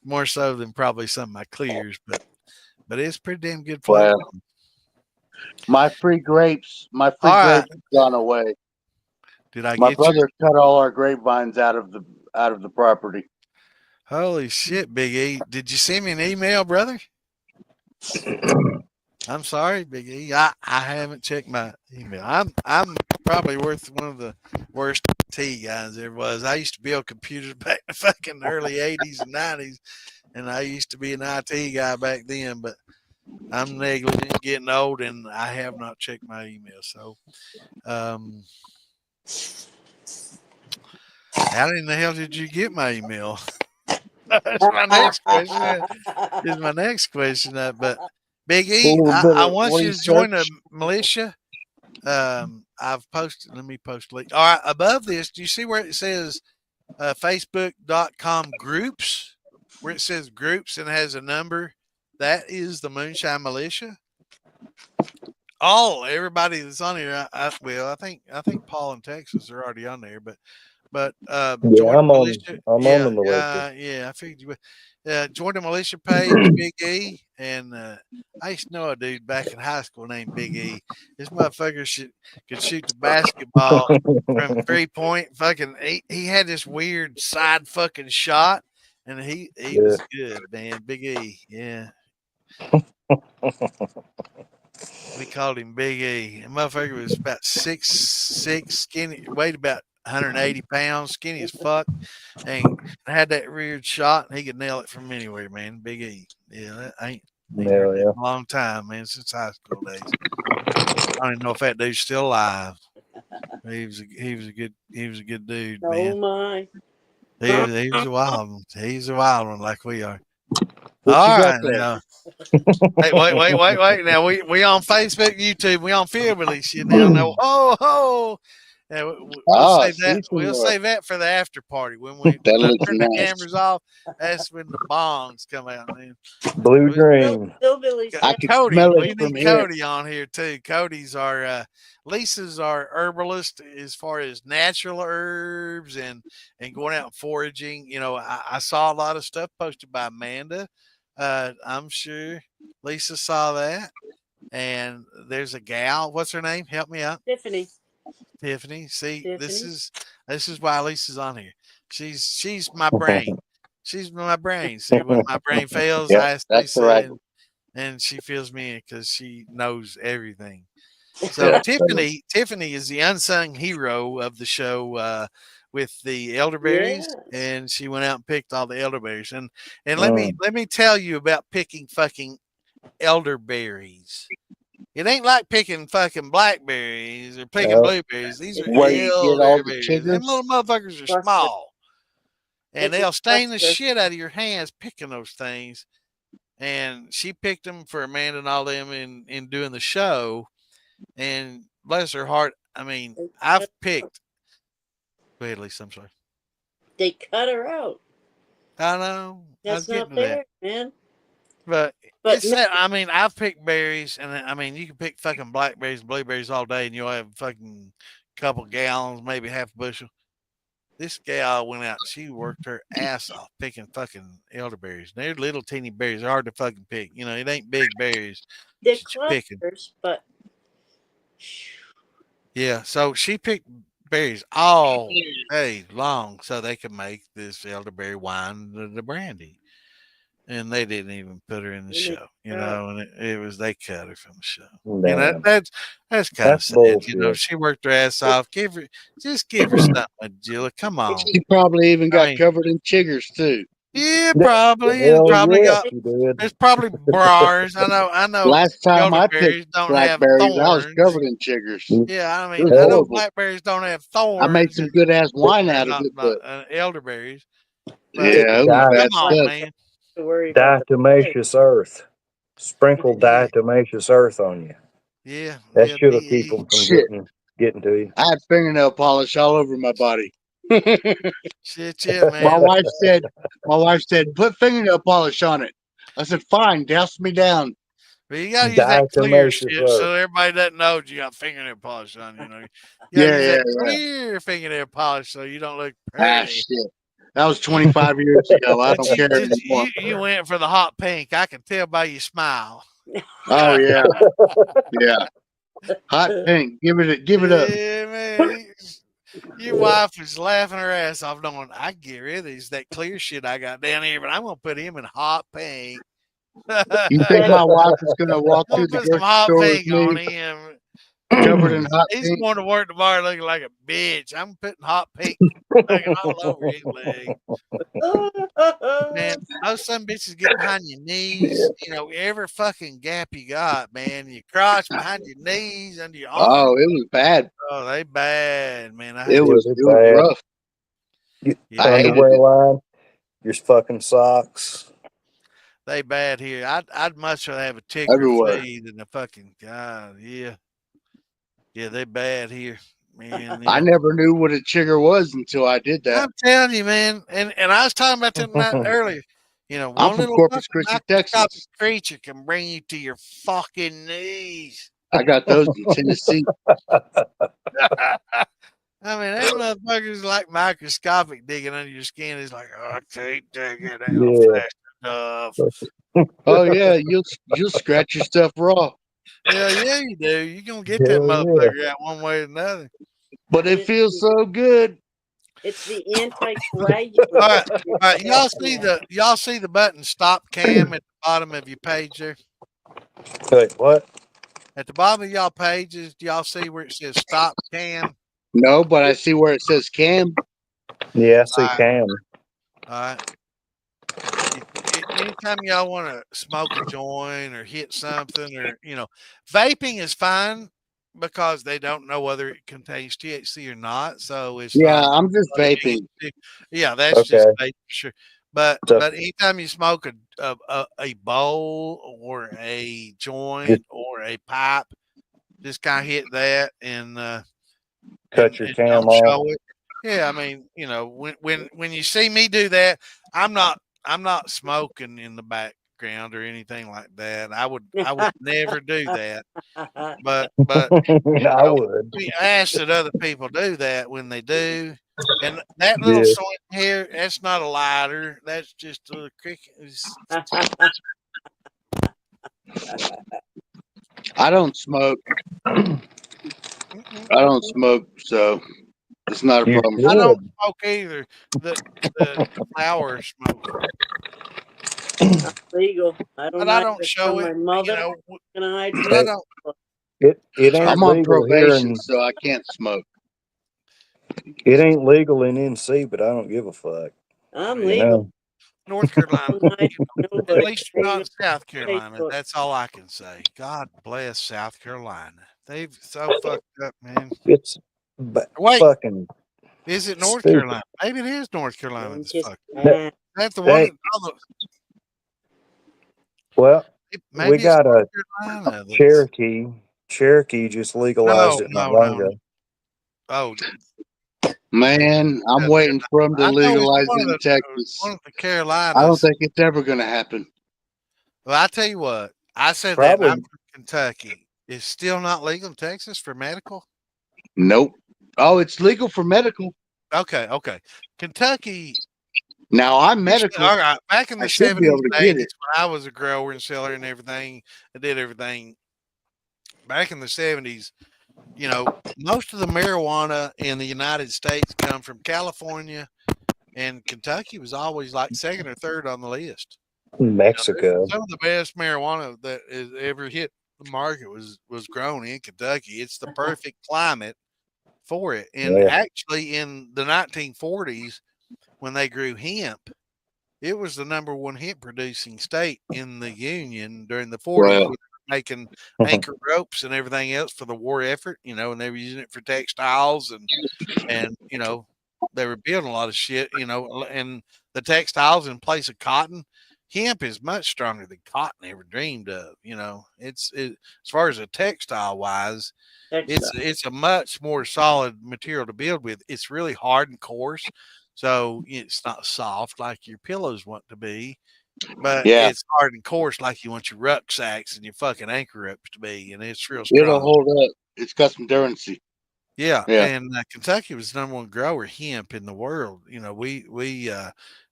A: more so than probably some of my clears, but it's pretty damn good flavor.
H: My free grapes have gone away. My brother cut all our grapevines out of the property.
A: Holy shit, Big E. Did you send me an email, brother? I'm sorry, Big E. I haven't checked my email. I'm probably one of the worst IT guys there was. I used to build computers back in the fucking early 80s and 90s, and I used to be an IT guy back then, but I'm negligent, getting old, and I have not checked my email. So, how in the hell did you get my email? That's my next question. But Big E, I want you to join a militia. I've posted. Let me post link. All right, above this, do you see where it says Facebook.com groups? Where it says groups and has a number. That is the Moonshine Militia. Everybody that's on here. I think Paul in Texas are already on there, but join
J: I'm
A: the militia.
J: on the militia.
A: I figured you would. Join the militia page, Big E, and I used to know a dude back in high school named Big E. This motherfucker could shoot the basketball from 3-point. Fucking, he had this weird side fucking shot, and he was good, man. Big E, yeah. We called him Big E. The motherfucker was about 6'6", skinny, weighed about 180 pounds, skinny as fuck, and had that weird shot, and he could nail it from anywhere, man. Big E. Yeah,
J: Yeah, yeah.
A: A long time, man, since high school days. I don't even know if that dude's still alive. He was a good dude,
E: Oh
A: man.
E: my.
A: He was a wild one. He's a wild one like we are.
H: What
A: All
H: you got
A: right,
H: there?
A: now. Hey, wait. Now we on Facebook, YouTube. We on Field Release you now. Now, ho. Yeah, we'll
H: Ah,
A: save that. We'll
H: Senor.
A: save that for the after party when we
H: That
A: turn
H: looks
A: the
H: nice.
A: cameras off. That's when the bongs come out, man.
J: Blue
A: We-
J: Dream.
E: Hillbillies.
H: I can
A: Cody,
H: smell
A: we
H: it from
A: need
H: here.
A: Cody on here too. Cody's our Lisa's our herbalist as far as natural herbs and going out and foraging. You know, I saw a lot of stuff posted by Amanda. I'm sure Lisa saw that. And there's a gal. What's her name? Help me out.
E: Tiffany.
A: Tiffany. See, this
E: Tiffany.
A: is why Lisa's on here. She's my brain. She's my brain. See, when my brain fails,
H: Yep,
A: I ask
H: that's
A: Lisa,
H: right.
A: and she fills me in because she knows everything. So Tiffany is the unsung hero of the show with the elderberries,
E: Yes.
A: and she went out and picked all the elderberries. And let me tell you about picking fucking elderberries. It ain't like picking fucking blackberries or picking blueberries. These are
H: Where you get all the
A: elderberries. Them
H: chiggers?
A: little motherfuckers are
E: Cluster.
A: small. And
E: It's a
A: they'll stain the
E: cluster.
A: shit out of your hands picking those things. And she picked them for Amanda and all them in doing the show. And bless her heart, I mean, I've picked. Go ahead, Lisa. I'm sorry.
E: They cut her out.
A: I know. I was
E: That's not
A: getting to that.
E: fair, man.
A: But
E: But
A: it's that. I mean, I've picked berries, and I mean, you can pick fucking blackberries and blueberries all day, and you'll have fucking couple gallons, maybe half a bushel. This gal went out. She worked her ass off picking fucking elderberries. They're little teeny berries. They're hard to fucking pick. You know, it ain't big berries.
E: they're
A: She's picking.
E: clusters, but
A: Yeah. So she picked berries all day long, so they could make this elderberry wine, the brandy. And they didn't even put her in the show, you know, and it was they cut her from the show. You know,
J: Damn.
A: that's kind of
J: That's
A: sad. You know,
J: bullshit.
A: she worked her ass off. Give her something, Jill. Come on.
H: She probably even
A: I
H: got
A: mean,
H: covered in chiggers too.
A: yeah, probably. And
J: Hell
A: probably
J: yeah,
A: got
J: she did.
A: there's probably bars. I know
H: Last time I picked
A: elderberries don't have
H: blackberries, I was
A: thorns.
H: covered in chiggers.
A: Yeah, I
H: It
A: mean,
H: was
A: I know
H: horrible.
A: blackberries don't have
H: I made
A: thorns
H: some
A: and
H: good ass wine
A: they're
H: out of it, but
A: elderberries. But
H: yeah, it was
J: Di-
H: bad
A: come on,
H: stuff.
A: man.
E: to worry about the
J: diatomaceous earth. Sprinkle
A: Yeah,
J: diatomaceous earth on you.
A: yeah,
J: That
A: yeah.
J: should have keep them from
H: Shit,
J: getting to you.
H: I had fingernail polish all over my body.
A: Shit, yeah,
H: My
A: man.
H: wife said, put fingernail polish on it. I said, fine, douse me down.
A: But you gotta use that clear
J: Diatomaceous
A: shit
J: earth.
A: so everybody doesn't know you got fingernail polish on. You know, you gotta
H: Yeah,
A: use
H: yeah,
A: that
H: yeah.
A: clear fingernail polish so you don't look
H: Ah,
A: pretty.
H: shit. That was 25 years ago. I don't care anymore.
A: You went for the hot pink. I can tell by your smile.
H: Oh yeah, yeah. Hot pink. Give it up.
A: Yeah, man. Your wife was laughing her ass off, knowing I can get rid of that clear shit I got down here, but I'm gonna put him in hot pink.
H: You think my wife is gonna walk
A: I'm
H: through
A: gonna
H: the
A: put some
H: grocery
A: hot
H: store with
A: pink on
H: me
A: him.
H: covered in hot
A: He's
H: pink?
A: going to work tomorrow looking like a bitch. I'm putting hot pink fucking all over his leg. Man, those some bitches get behind your knees. You know, every fucking gap you got, man. Your crotch, behind your knees, under your arms.
H: Oh, it was bad.
A: Oh, they bad, man.
H: It was
J: bad.
H: rough.
A: Yeah,
H: I hated
J: Underwear
H: it.
J: line, your fucking socks.
A: they bad here. I'd much rather have a tick or
H: Everywhere.
A: flea than a fucking God. Yeah, yeah, they bad here, man.
H: I
A: Yeah.
H: never knew what a chigger was until I did that.
A: I'm telling you, man. And I was talking about that night earlier. You know,
H: I'm
A: one
H: from
A: little
H: Corpus
A: fucking
H: Christi,
A: microscopic
H: Texas.
A: creature can bring you to your fucking knees.
H: I got those in Tennessee.
A: I mean, them motherfuckers like microscopic digging under your skin. It's like, oh, I can't dig it out
J: Yeah.
A: fast enough.
H: Oh yeah, you'll scratch your stuff raw.
A: Hell yeah, you do. You're gonna get that
J: Hell yeah.
A: motherfucker out one way or another.
H: But it feels so good.
E: It's the anticoagulant.
A: All right. Y'all see the button stop cam at the bottom of your page there?
J: Wait, what?
A: At the bottom of y'all pages, do y'all see where it says stop cam?
H: No, but I see where it says cam.
J: Yeah, I see
A: All right.
J: Cam.
A: All right. anytime y'all want to smoke a joint or hit something, or vaping is fine because they don't know whether it contains THC or not. So it's
H: Yeah,
A: not.
H: I'm just vaping.
A: Yeah, that's
J: Okay.
A: just vape for sure. But
J: So
A: anytime you smoke a bowl or a joint
J: just
A: or a pipe, just kind of hit that and
J: cut your
A: and
J: cam
A: don't
J: off.
A: show it. Yeah, I mean, when you see me do that, I'm not smoking in the background or anything like that. I would never do that. But
J: I would.
A: we ask that other people do that when they do. And that little
J: Yeah.
A: joint here, that's not a lighter. That's just a cricket.
H: I don't smoke. I don't smoke, so it's not a
J: You
H: problem.
A: I don't
J: should.
A: smoke either. The flower smoke,
E: Not legal. I don't
A: but I
E: hide
A: don't
E: it
A: show
E: from
A: it.
E: my mother. I'm gonna hide
A: But
E: from
A: I
J: Hey,
A: don't.
J: it ain't
H: I'm on
J: legal here,
H: probation,
J: and
H: so I can't smoke.
J: it ain't legal in NC, but I don't give a fuck.
E: I'm
J: You
E: legal.
J: know.
A: North Carolina.
E: I don't hide from
A: At
E: nobody.
A: least we're not in South
E: Facebook.
A: Carolina. That's all I can say. God bless South Carolina. They've so fucked up, man.
J: It's
A: Wait,
J: fucking
A: is it North
J: stupid.
A: Carolina? Maybe it is North Carolina
E: Don't
A: that's
E: kiss
A: fucked.
E: my ass.
A: That's the one
J: Hey,
A: that. Oh,
J: well, we
A: maybe it's
J: got
A: North
J: a
A: Carolina that's.
J: Cherokee. Cherokee just legalized it not long ago.
A: Oh,
H: Man, I'm waiting for them to
A: I know it's
H: legalize
A: one
H: it
A: of
H: in
A: the
H: Texas. I don't
A: Carolinas.
H: think it's ever going to happen.
A: Well, I tell you what, I said that, and
J: Probably.
A: I'm from Kentucky. It's still not legal in Texas for medical.
H: Nope. Oh, it's legal for medical.
A: Okay. Kentucky.
H: Now I'm
A: Usually,
H: medical.
A: all right. Back in
H: I
A: the
H: should be
A: 70s
H: able to
A: and
H: get
A: 80s,
H: it.
A: when I was a grower and seller and everything, I did everything. Back in the 70s, most of the marijuana in the United States come from California, and Kentucky was always like second or third on the list.
J: Mexico.
A: Some of the best marijuana that has ever hit the market was grown in Kentucky. It's the perfect climate for it. And
J: Yeah.
A: actually, in the 1940s, when they grew hemp, it was the number one hemp producing state in the Union during the 40s.
H: Well,
A: When they were making anchor ropes and everything else for the war effort, and they were using it for textiles and they were building a lot of shit, and the textiles in place of cotton. Hemp is much stronger than cotton ever dreamed of. As far as a textile wise, it's a much more solid material to build with. It's really hard and coarse, so it's not soft like your pillows want to be, but
H: yeah,
A: it's hard and coarse like you want your rucksacks and your fucking anchor ropes to be, and it's real
H: it'll
A: strong.
H: hold up. It's got some durance.
A: Yeah,
H: Yeah.
A: and Kentucky was the number one grower hemp in the world.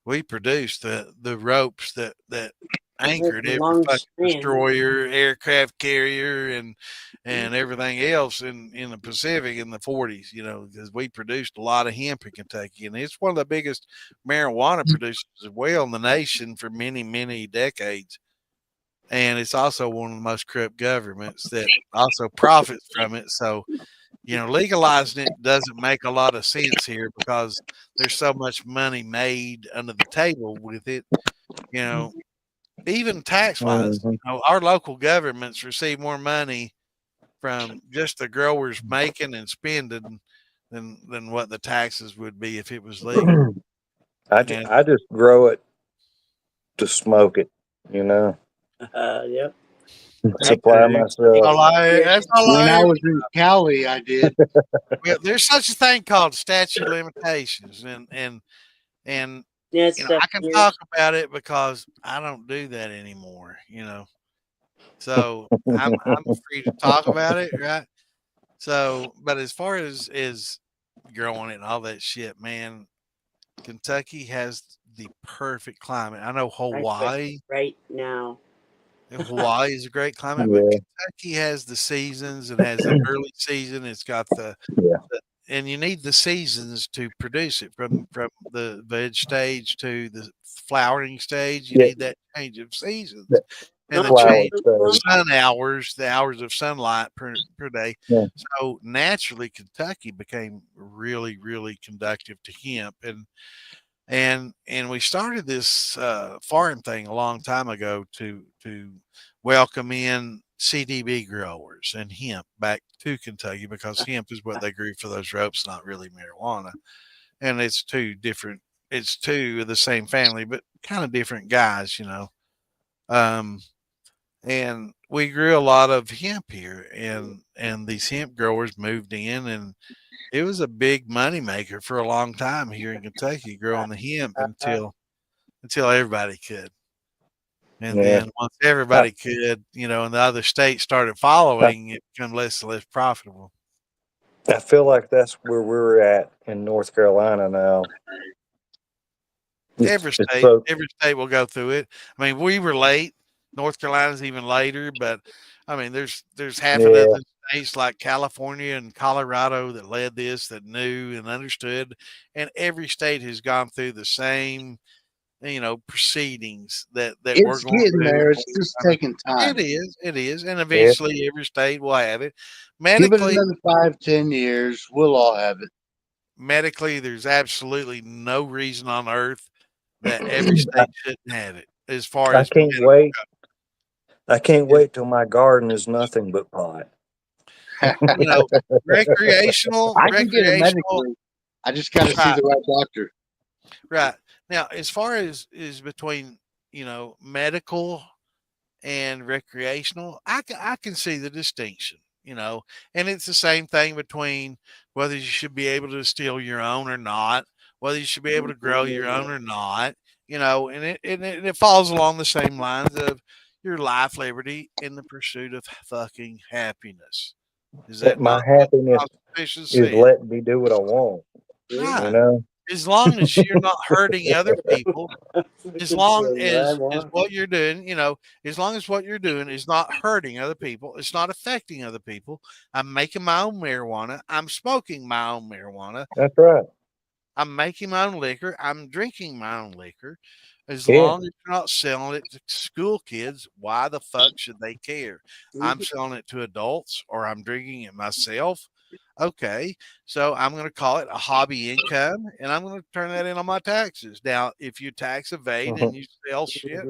A: We produced the ropes that anchored every
E: Long
A: fucking
E: strand.
A: destroyer, aircraft carrier, and everything else in the Pacific in the 40s. Because we produced a lot of hemp in Kentucky, and it's one of the biggest marijuana producers as well in the nation for many decades. And it's also one of the most corrupt governments that also profits from it. So legalizing it doesn't make a lot of sense here because there's so much money made under the table with it. Even tax wise,
J: Mhm.
A: our local governments receive more money from just the growers making and spending than what the taxes would be if it was legal. And
J: I just grow it to smoke it,
E: Yep.
J: supply myself.
A: that's all
H: When
A: I
H: I
A: ever.
H: was in Cali, I did.
A: Well, there's such a thing called statute of limitations, and
E: Yeah, it's
A: I
E: 7
A: can
E: years.
A: talk about it because I don't do that anymore, So I'm free to talk about it, right? So, but as far as growing it and all that shit, man, Kentucky has the perfect climate. I know Hawaii.
E: Right now.
A: Hawaii is a great climate, but
J: Yeah.
A: Kentucky has the seasons. It has the early season. It's got
J: Yeah.
A: and you need the seasons to produce it from the veg stage to the flowering stage. You
J: Yeah.
A: need that change of seasons
J: The
A: and the
J: flower
A: change of
J: stage.
A: sun hours, the hours of sunlight per day.
J: Yeah.
A: So naturally, Kentucky became really conductive to hemp, and and we started this farm thing a long time ago to welcome in CDB growers and hemp back to Kentucky, because hemp is what they grew for those ropes, not really marijuana. And it's two of the same family, but kind of different guys, you know. Um, and we grew a lot of hemp here, and these hemp growers moved in, and it was a big money maker for a long time here in Kentucky, growing the hemp until everybody could. And
J: Yeah.
A: then once everybody could, you know, and the other states started following, it became less and less profitable.
J: I feel like that's where we're at in North Carolina now.
A: Every state will go through it. I mean, we were late. North Carolina's even later, but I mean, there's half a dozen states like California and Colorado that led this, that knew and understood, and every state has gone through the same, you know, proceedings that we're
H: It's
A: going
H: getting
A: through.
H: there. It's just taking time.
A: It is, and eventually every state will have it.
H: Give it
A: Medically,
H: another 5-10 years. We'll all have it.
A: medically, there's absolutely no reason on earth that every state shouldn't have it. As far
J: I
A: as
J: can't wait. I can't wait till my garden is nothing but pot.
A: you know, recreational.
H: I can get it medically. I just got to see the right doctor.
A: Right. Now, as far as is between, you know, medical and recreational, I can see the distinction, you know, and it's the same thing between whether you should be able to distill your own or not, whether you should be able to grow your own or not, you know, and it falls along the same lines of your life, liberty, in the pursuit of fucking happiness. Is that
J: My
A: not what the
J: happiness
A: Constitution
J: is
A: said?
J: letting me do what I want.
A: Right.
J: You know,
A: As long as you're not hurting other people, as long as what you're doing, you know, as long as what you're doing is not hurting other people, it's not affecting other people. I'm making my own marijuana. I'm smoking my own marijuana.
J: that's right.
A: I'm making my own liquor. I'm drinking my own liquor. As long as you're not selling it to school kids, why the fuck should they care? I'm selling it to adults or I'm drinking it myself. Okay, so I'm going to call it a hobby income and I'm going to turn that in on my taxes. Now, if you tax evade and you sell shit,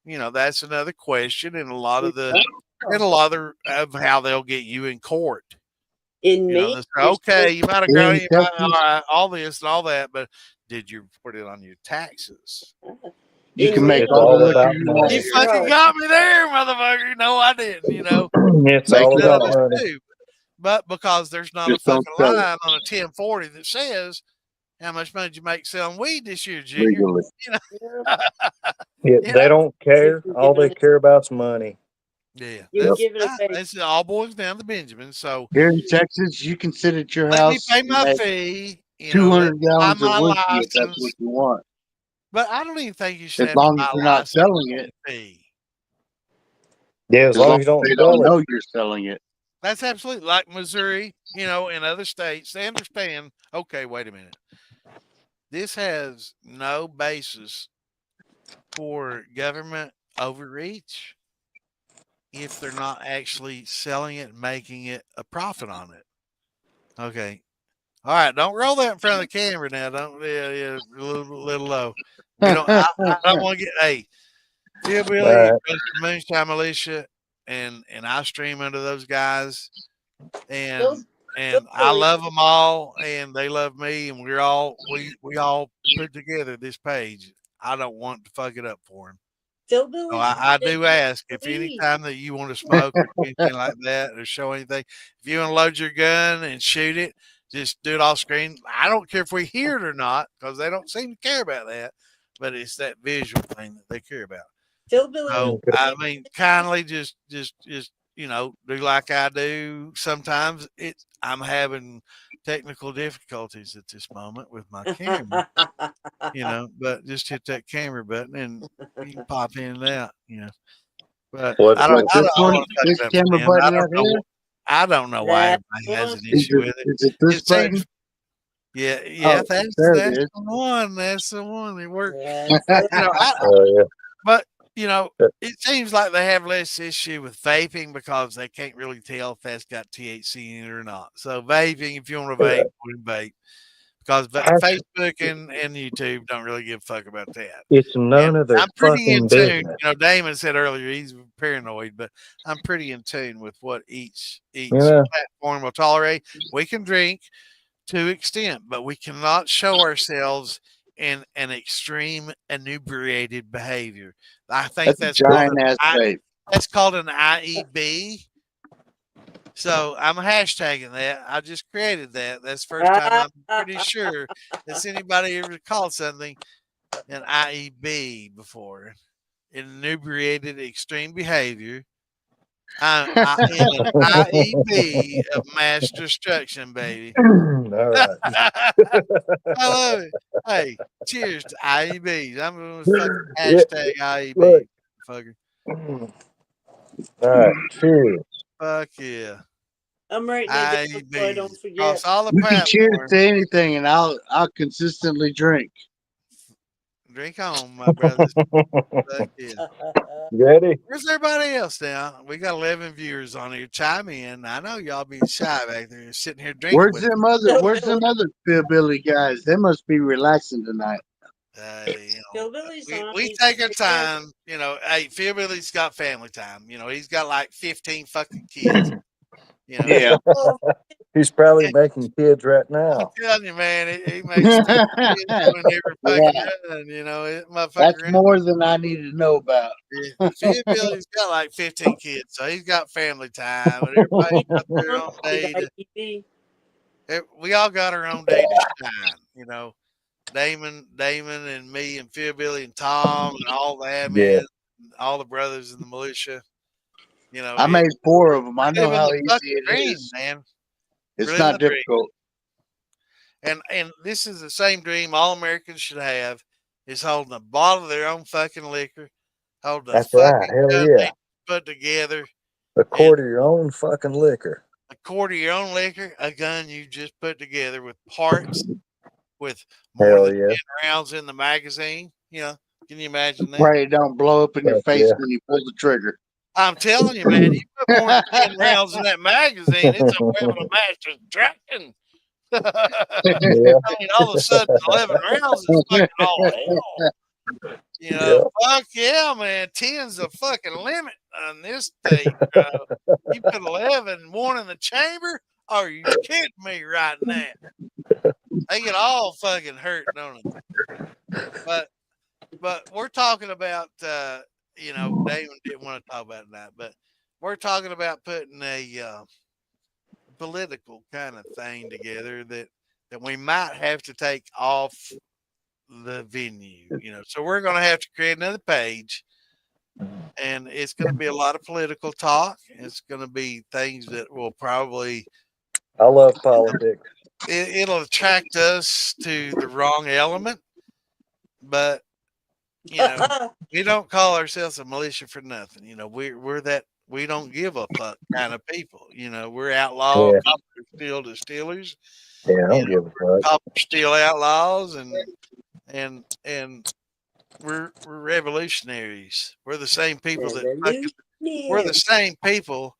A: you know, that's another question. And a lot of of how they'll get you in court.
E: In
A: You know,
E: Maine,
A: they say, okay, you might have grown it,
H: Texas,
A: all this and all that, but did you put it on your taxes?
H: you can
E: in
H: make
J: It's
H: all the
J: all
H: liquor
J: about
H: you
J: money.
H: want.
A: You fucking got me there, motherfucker. No, I didn't, you know.
J: It's
H: Make
J: all
H: it
J: about
H: all.
J: money.
A: Too. But because there's not
H: Just
A: a
H: don't
A: fucking
H: sell it
A: line on a 1040 that says how much money did you make selling weed this year, Junior?
H: legally.
A: You know,
E: Yeah,
J: Yeah,
A: you
J: they
A: know?
J: don't care.
E: You can
J: All
E: give
J: they
E: it-
J: care about's money.
A: Yeah,
E: you can give it away.
A: that's all boils down to Benjamin. So
H: Here in Texas, you can sit at your
A: let me
H: house
A: pay
H: and
A: my
H: make
A: fee. You know, let
H: 200
A: me buy
H: gallons of
A: my
H: whiskey if that's what
A: license.
H: you want.
A: But I don't even think you should
H: As
A: have to
H: long as
A: buy a
H: you're not
A: license
H: selling it,
A: fee.
J: Yeah, as
H: as
J: long
H: long
J: as you
H: as
J: don't
H: they don't
J: sell it.
H: know you're selling it.
A: That's absolutely like Missouri, you know, and other states. They understand. Okay, wait a minute. This has no basis for government overreach if they're not actually selling it and making it a profit on it. Okay. All right. Don't roll that in front of the camera now. Don't, yeah, a little low. We don't, I don't want to get, hey, Hillbilly
J: Right.
A: goes to Moonshine Militia and I stream under those guys and,
E: Those-
A: and I love them all and they love me and we all put together this page. I don't want to fuck it up for him. So
E: Hillbillies,
A: I do ask if
E: weed.
A: anytime that you want to smoke or do anything like that or show anything, if you want to load your gun and shoot it, just do it off screen. I don't care if we hear it or not because they don't seem to care about that, but it's that visual thing that they care about.
E: Hillbilly
A: So I mean, kindly just you know, do like I do. Sometimes I'm having technical difficulties at this moment with my camera, you know, but just hit that camera button and you can pop in and out, you know. But
J: What-
A: I don't
H: This one,
A: wanna
H: this
A: fuck it up,
H: camera
A: Stan.
H: button right here,
A: I don't know why
E: That
A: everybody has an
E: one?
A: issue with it.
H: is it this
A: It
H: button?
A: seems yeah,
H: Oh,
A: that's
H: there it
A: the
H: is.
A: one. That's the one. It works.
E: Yes.
A: You know,
J: yeah.
A: but you know, it seems like they have less issue with vaping because they can't really tell if that's got THC in it or not. So vaping, if you want to vape, vape. because
J: That's-
A: Facebook and YouTube don't really give a fuck about that.
J: It's none of their
A: I'm pretty in
J: fucking
A: tune.
J: business.
A: You know, Damon said earlier he's paranoid, but I'm pretty in tune with what each
J: Yeah.
A: platform will tolerate. We can drink to extent, but we cannot show ourselves in an extreme inebriated behavior. I think
H: That's a giant ass vape.
A: that's called an IEB. So I'm hashtagging that. I just created that. That's the first time I'm pretty sure that's anybody ever called something an IEB before. Inebriated extreme behavior. I'm in an IEB of mass destruction, baby.
J: All right.
A: I love it. Hey, cheers to IEBs. I'm going to fucking
J: Yeah,
A: hashtag IEB.
J: look.
A: Fucker.
J: All right. Cheers.
A: Fuck yeah.
E: I'm writing it down so I
A: IEBs.
E: don't forget.
A: Across all the
H: You can cheers
A: platforms.
H: to anything, and I'll consistently drink.
A: Drink on, my brothers. Fuck yeah.
J: Ready?
A: Where's everybody else now? We got 11 viewers on here. Chime in. I know y'all being shy back there, sitting here drinking.
H: Where's
A: with
H: them other Hillbilly guys? They must be relaxing tonight.
A: you know,
E: Hillbilly's on.
A: we
E: He's
A: take our
E: right there.
A: time. You know, hey, Philbilly's got family time. You know, he's got like 15 fucking kids. You know,
H: Yeah.
E: Oh,
J: He's probably making kids right now.
A: I'm telling you, man, he makes 10 kids when they were fucking done. You know, it
H: That's
A: motherfucker.
H: more than I need to know about.
A: Philbilly's got like 15 kids, so he's got family time, and everybody's got their own day to. We all got our own day to shine, you know. Damon, and me, and Philbilly, and Tom, and all the admins, all the brothers in the militia. You know,
H: I made 4 of them. I know
A: living
H: how
A: the
H: easy
A: fucking
H: it
A: dream,
H: is.
A: man.
H: It's
A: Living
H: not
A: the dream.
H: difficult.
A: And this is the same dream all Americans should have: is holding a bottle of their own fucking liquor, holding a
J: That's right.
A: fucking
J: Hell
A: gun
J: yeah.
A: they put together,
J: A quart of your own fucking liquor.
A: a quart of your own liquor, a gun you just put together with parts, with more
J: Hell
A: than
J: yeah.
A: 10 rounds in the magazine. You know, can you imagine that?
H: Pray it don't blow up in your
J: Fuck
H: face
J: yeah.
H: when you pull the trigger.
A: I'm telling you, man, you put more than 10 rounds in that magazine, it's a weapon of mass destruction.
J: Yeah.
A: I mean, all of a sudden, 11 rounds is fucking all hell. You know, fuck yeah, man. 10's the fucking limit on this state, bro. You put 11, one in the chamber? Are you kidding me right now? They get all fucking hurt, don't they? But we're talking about, you know, Damon didn't want to talk about that, but we're talking about putting a political kind of thing together that we might have to take off the venue, you know. So we're going to have to create another page, and it's going to be a lot of political talk. It's going to be things that will probably
J: I love politics.
A: it'll attract us to the wrong element, but you know, we don't call ourselves a militia for nothing. You know, we're that we don't give a fuck kind of people. You know, we're outlaw
J: Yeah.
A: copper steel distillers.
J: Yeah, I
A: You
J: don't
A: know,
J: give a fuck.
A: copper steel outlaws, and we're revolutionaries. We're the same people we're the same people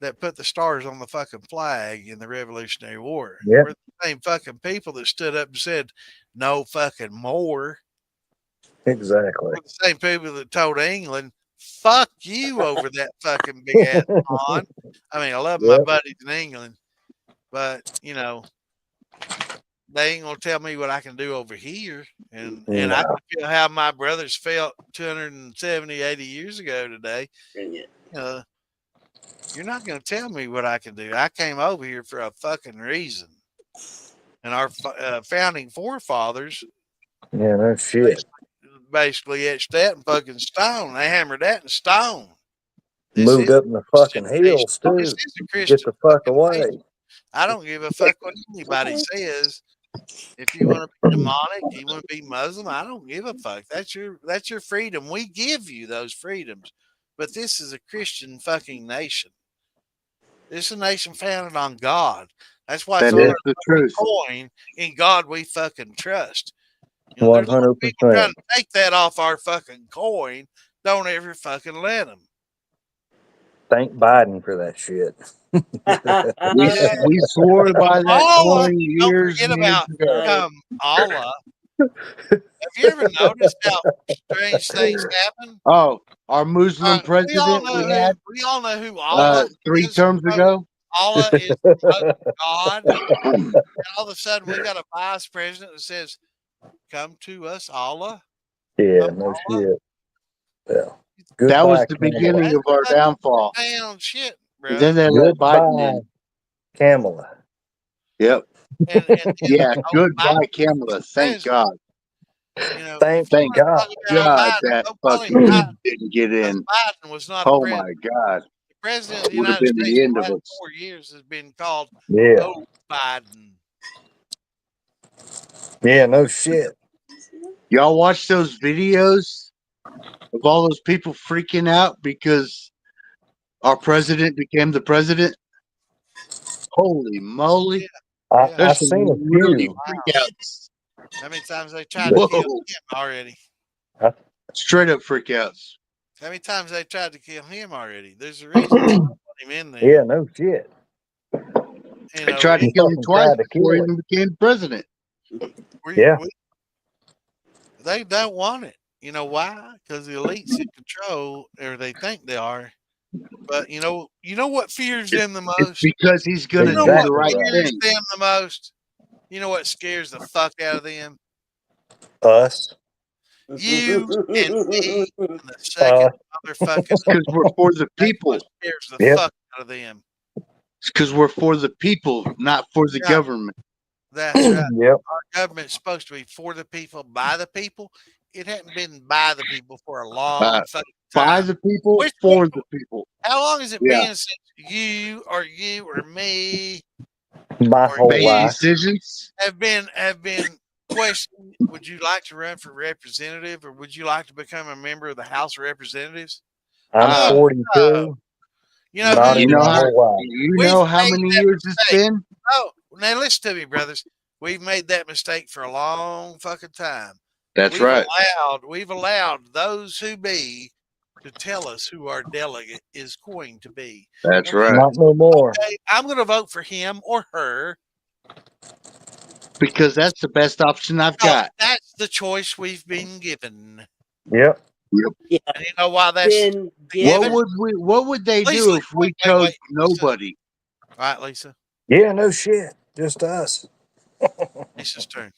A: that put the stars on the fucking flag in the Revolutionary War.
J: Yeah.
A: We're the same fucking people that stood up and said no fucking more.
J: Exactly.
A: We're the same people that told England, fuck you over that fucking big ass pond. I mean, I love my buddies in England, but you know, they ain't gonna tell me what I can do over here. And I can feel how my brothers felt 270, 80 years ago today. You're not gonna tell me what I can do. I came over here for a fucking reason. And our founding forefathers
J: No shit.
A: basically etched that in fucking stone. They hammered that in stone.
J: Moved up in the fucking hills too.
A: This is a Christian.
J: Get the fuck away.
A: Nation. I don't give a fuck what anybody says. If you want to be demonic, you want to be Muslim, I don't give a fuck. That's your freedom. We give you those freedoms. But this is a Christian fucking nation. This is a nation founded on God. That's why it's on
H: the truth.
A: Coin. In God we fucking trust. You know,
J: 100%.
A: people trying to take that off our fucking coin. Don't ever fucking let them.
J: Thank Biden for that shit.
H: We swore by that
A: Allah,
H: 20
A: don't
H: years
A: forget
H: and years
A: about
H: ago.
A: Allah. Have you ever noticed how strange things happen?
H: Oh, our Muslim president we had
A: We all know who Allah
H: 3
A: is.
H: terms ago.
A: Allah is the most God. And all of a sudden, we got a vice president that says, "Come to us, Allah."
J: Yeah,
A: Come,
J: no
A: Allah.
J: shit. Yeah.
H: That was
J: Goodbye,
H: the
J: Kamala.
H: beginning of our downfall.
A: Damn shit, bro.
H: And then they let Biden
J: Goodbye,
H: in.
J: Kamala.
H: Yep.
A: And
H: Yeah,
A: oh,
H: goodbye,
A: Biden,
H: Kamala. Thank
A: president.
H: God.
A: You know,
J: Thank
A: if you
H: Thank
A: want to
J: God.
A: talk about
H: God
A: Biden,
H: that
A: don't call him
H: fucking
A: Biden
H: didn't get
A: because
H: in.
A: Biden was not a
H: Oh
A: president.
H: my God.
A: The president of the
H: Would have
A: United
H: been
A: States
H: the end
A: for
H: of
A: the last
H: us.
A: 4 years has been called
J: Yeah.
A: Biden.
J: Yeah, no shit.
H: Y'all watch those videos of all those people freaking out because our president became the president? Holy moly.
J: I
H: There's
J: seen
H: some
J: a
H: really
J: few.
H: freakouts.
A: How many times they tried to kill
H: Whoa.
A: him already?
H: Straight up freakouts.
A: How many times they tried to kill him already? There's a reason they put him in there.
J: Yeah, no shit.
A: You
H: They
A: know,
H: tried to
J: He
H: kill him
J: fucking
H: twice
J: tried to
H: before he
J: kill him.
H: even became president.
J: Yeah.
A: They don't want it. You know why? Because the elites in control, or they think they are. But you know what fears them the
H: It's
A: most?
H: because he's going to
A: You know
H: do
A: what
H: the right
A: fears
H: thing.
A: them the most? You know what scares the fuck out of them?
J: Us.
A: You and me and the second motherfucking.
H: Because we're for the
A: That's
H: people.
A: what scares the
J: Yep.
A: fuck out of them.
H: It's because we're for the people, not for the
A: Right.
H: government.
A: That's right.
J: Yep.
A: Our government's supposed to be for the people, by the people. It hadn't been by the people for a long fucking
H: By
A: time.
H: the people,
A: Which
H: for
A: people?
H: the people.
A: How long has it
H: Yeah.
A: been since you or me
J: My
A: or
J: whole
H: Make
J: life.
H: decisions.
A: have been questioned? Would you like to run for representative, or would you like to become a member of the House of Representatives?
J: I'm 42.
A: You know
J: Not
A: who
J: in
H: You know
J: my
H: how
J: whole life.
A: We've
H: how
A: made
H: many
A: that
H: years it's
A: mistake.
H: been?
A: Oh, now listen to me, brothers. We've made that mistake for a long fucking time.
H: That's
A: We've
H: right.
A: allowed those who be to tell us who our delegate is going to be.
H: That's
A: And we
H: right.
J: Not no more.
A: okay, I'm going to vote for him or her.
H: Because that's the best option I've got.
A: That's the choice we've been given.
J: Yep.
E: Yeah.
A: And you know why that's
E: Been
A: given?
H: What would they
A: Lisa,
H: do if we
A: wait,
H: chose
A: Lisa.
H: nobody?
A: Right, Lisa?
J: Yeah, no shit. Just us.
A: Lisa's turn.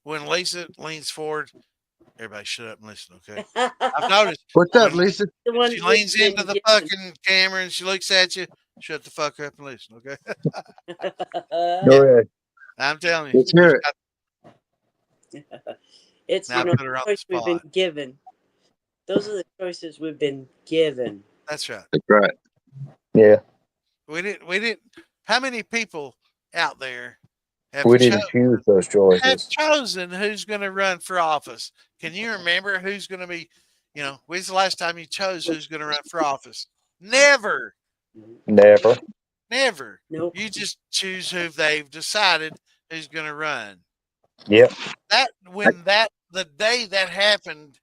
A: When Lisa leans forward, everybody shut up and listen, okay? I've noticed.
H: What's up,
A: when
H: Lisa?
E: the ones
A: she
E: we've
A: leans
E: been
A: into the
E: given.
A: fucking camera and she looks at you, shut the fuck up and listen, okay?
J: Go ahead.
A: I'm telling you.
H: Let's hear it.
E: It's
A: Now
E: the
A: put her on
E: choice
A: the
E: we've been
A: spot.
E: given. Those are the choices we've been given.
A: That's right.
H: That's right.
J: Yeah.
A: We didn't. How many people out there have
J: We didn't choose those choices.
A: chosen who's going to run for office? Can you remember who's going to be? You know, when's the last time you chose who's going to run for office? Never.
J: Never.
A: Never.
E: Nope.
A: You just choose who they've decided who's going to run.
J: Yep.
A: The day that happened,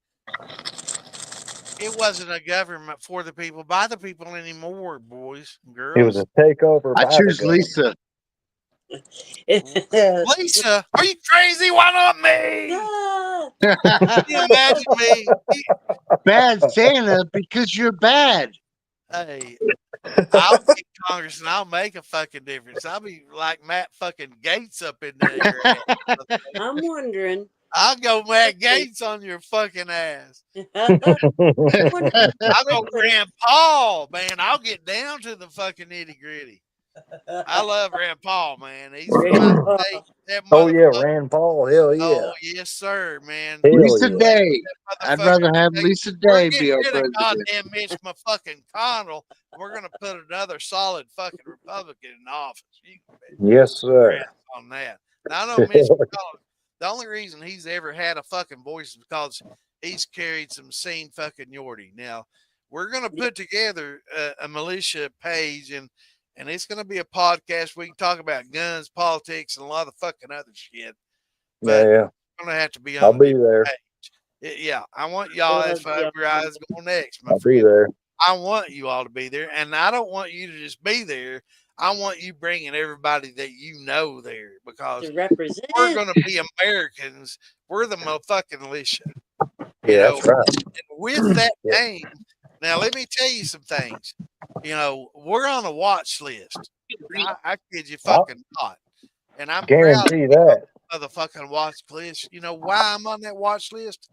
A: it wasn't a government for the people, by the people anymore, boys and girls.
J: It was a takeover
H: I
J: by
H: choose
J: the government.
H: Lisa.
A: Lisa, are you crazy? Why not me?
E: Ah,
A: Can you imagine me?
H: Bad Santa because you're bad.
A: Hey, I'll get Congress and I'll make a fucking difference. I'll be like Matt fucking Gates up in there.
E: I'm wondering.
A: I'll go Matt Gates on your fucking ass.
E: I'm wondering
A: I'll go Rand Paul, man. I'll get down to the fucking nitty gritty. I love Rand Paul, man. He's from my state. That
J: Oh yeah,
A: motherfucker.
J: Rand Paul. Hell yeah.
A: Oh yes, sir, man.
J: Hell
H: Lisa
J: yeah.
H: Day.
A: That
H: I'd
A: motherfucker-
H: rather have
A: Hey,
H: Lisa
A: we're
H: Day be
A: getting
H: our
A: rid of
H: president.
A: goddamn Mitch McConnell. We're gonna put another solid fucking Republican in office. You can bet
J: Yes, sir.
A: crap on that. Now I know Mitch McConnell. The only reason he's ever had a fucking voice is because he's carried some seniority. Now we're gonna put together a militia page and it's gonna be a podcast. We can talk about guns, politics, and a lot of fucking other shit. But
J: Yeah.
A: it's gonna have to be on
J: I'll
A: the
J: be
A: different
J: there.
A: page. Yeah, I want y'all as five your eyes going next, my
J: I'll be
A: friend.
J: there.
A: I want you all to be there, and I don't want you to just be there. I want you bringing everybody that you know there because
E: To represent.
A: we're going to be Americans. We're the motherfucking militia. You
J: Yeah,
A: know,
J: that's right.
A: with that
J: Yeah.
A: name, now let me tell you some things. You know, we're on a watch list. I kid you fucking not. And I'm proud
J: Guarantee that.
A: of the fucking watch list. You know why I'm on that watch list?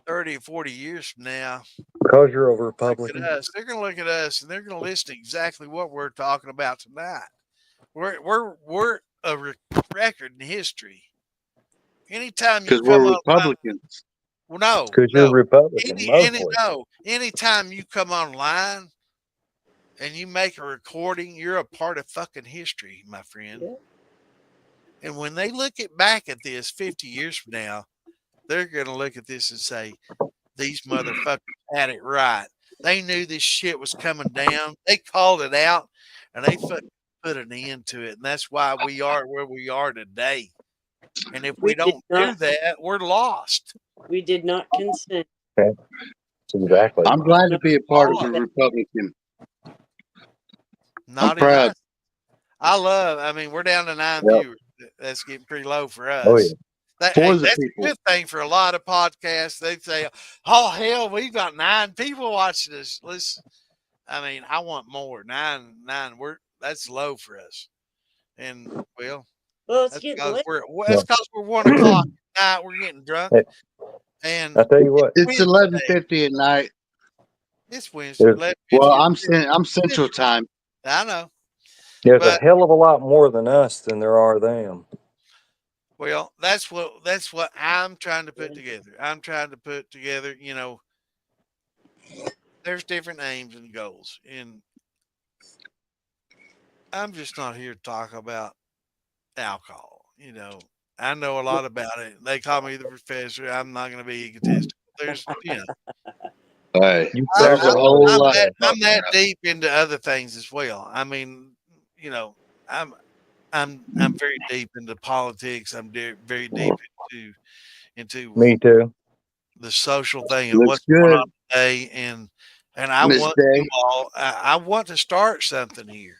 A: 30 or 40 years from now,
J: Because you're a
A: look at
J: Republican.
A: us. They're going to look at us and they're going to listen to exactly what we're talking about tonight. We're a record in history. Anytime you
H: Because
A: come
H: we're
A: online,
H: Republicans.
A: well, no,
J: Because you're Republican, mostly.
A: anytime you come online and you make a recording, you're a part of fucking history, my friend.
E: Yeah.
A: And when they look back at this 50 years from now, they're going to look at this and say, these motherfuckers had it right. They knew this shit was coming down. They called it out and they fucking put an end to it. And that's why we are where we are today. And if we don't do that, we're lost.
E: We did not consent.
J: Okay. Exactly.
H: I'm glad to be a part of a Republican.
A: Not
H: proud.
A: enough. I mean, we're down to 9
H: Yep.
A: viewers. That's getting pretty low for us.
J: Oh, yeah.
A: That's
H: people.
A: a good thing for a lot of podcasts. They say, oh, hell, we've got 9 people watching us. Listen, I mean, I want more. 9. That's low for us. And, well,
E: Well, it's
A: that's
E: getting
A: because
E: late.
A: we're 1 o'clock at night. We're getting drunk.
J: Hey,
A: And
J: I tell you what.
H: It's 11:50 at night.
A: it's Wednesday.
J: There's,
A: 11:50.
H: Well, I'm Central Time.
A: I know.
J: there's
A: But-
J: a hell of a lot more than us than there are them.
A: Well, that's what I'm trying to put together. I'm trying to put together, you know, there's different aims and goals. And I'm just not here to talk about alcohol. You know, I know a lot about it. They call me the professor. I'm not going to be egotistical. There's, you know,
H: Hey,
J: You
H: there's a whole lot.
A: I'm that deep into other things as well. I mean, you know, I'm very deep into politics. I'm very deep into
J: Me too.
A: the social thing and
H: Looks
A: what's going
H: good.
A: on today. And I
H: Miss
A: want
H: Day.
A: you all. I want to start something here.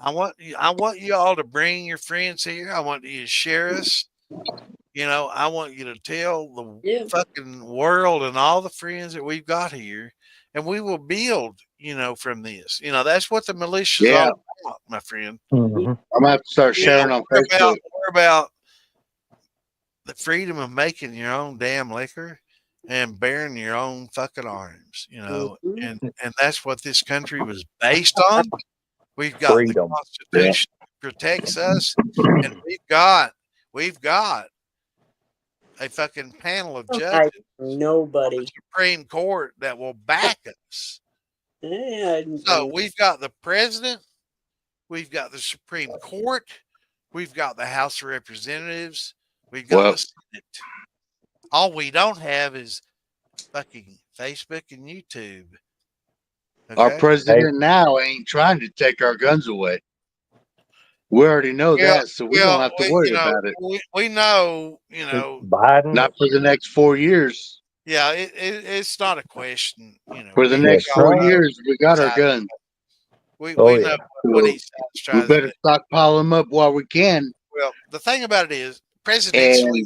A: I want you all to bring your friends here. I want you to share us. You know, I want you to tell the fucking world and all the friends that we've got here, and we will build, you know, from this. You know, that's what the militia is all about, my friend.
J: Mm-hmm.
H: I'm gonna have to start sharing on Facebook.
A: We're about the freedom of making your own damn liquor and bearing your own fucking arms, you know, and that's what this country was based on. We've got
J: Freedom.
A: the Constitution that protects us, and we've got a fucking panel of judges,
E: nobody,
A: the Supreme Court that will back us.
E: Yeah,
A: So we've got the president, we've got the Supreme Court, we've got the House of Representatives, we've got the Senate. All we don't have is fucking Facebook and YouTube. Okay?
H: Our president now ain't trying to take our guns away. We already know that, so we don't have to worry about it.
A: We know, you know,
J: Biden.
H: Not for the next 4 years.
A: Yeah, it's not a question. You know,
H: For the next 4 years, we got our guns.
A: We know what he's trying
H: we better stockpile them up while we can.
A: Well, the thing about it is, presidentially,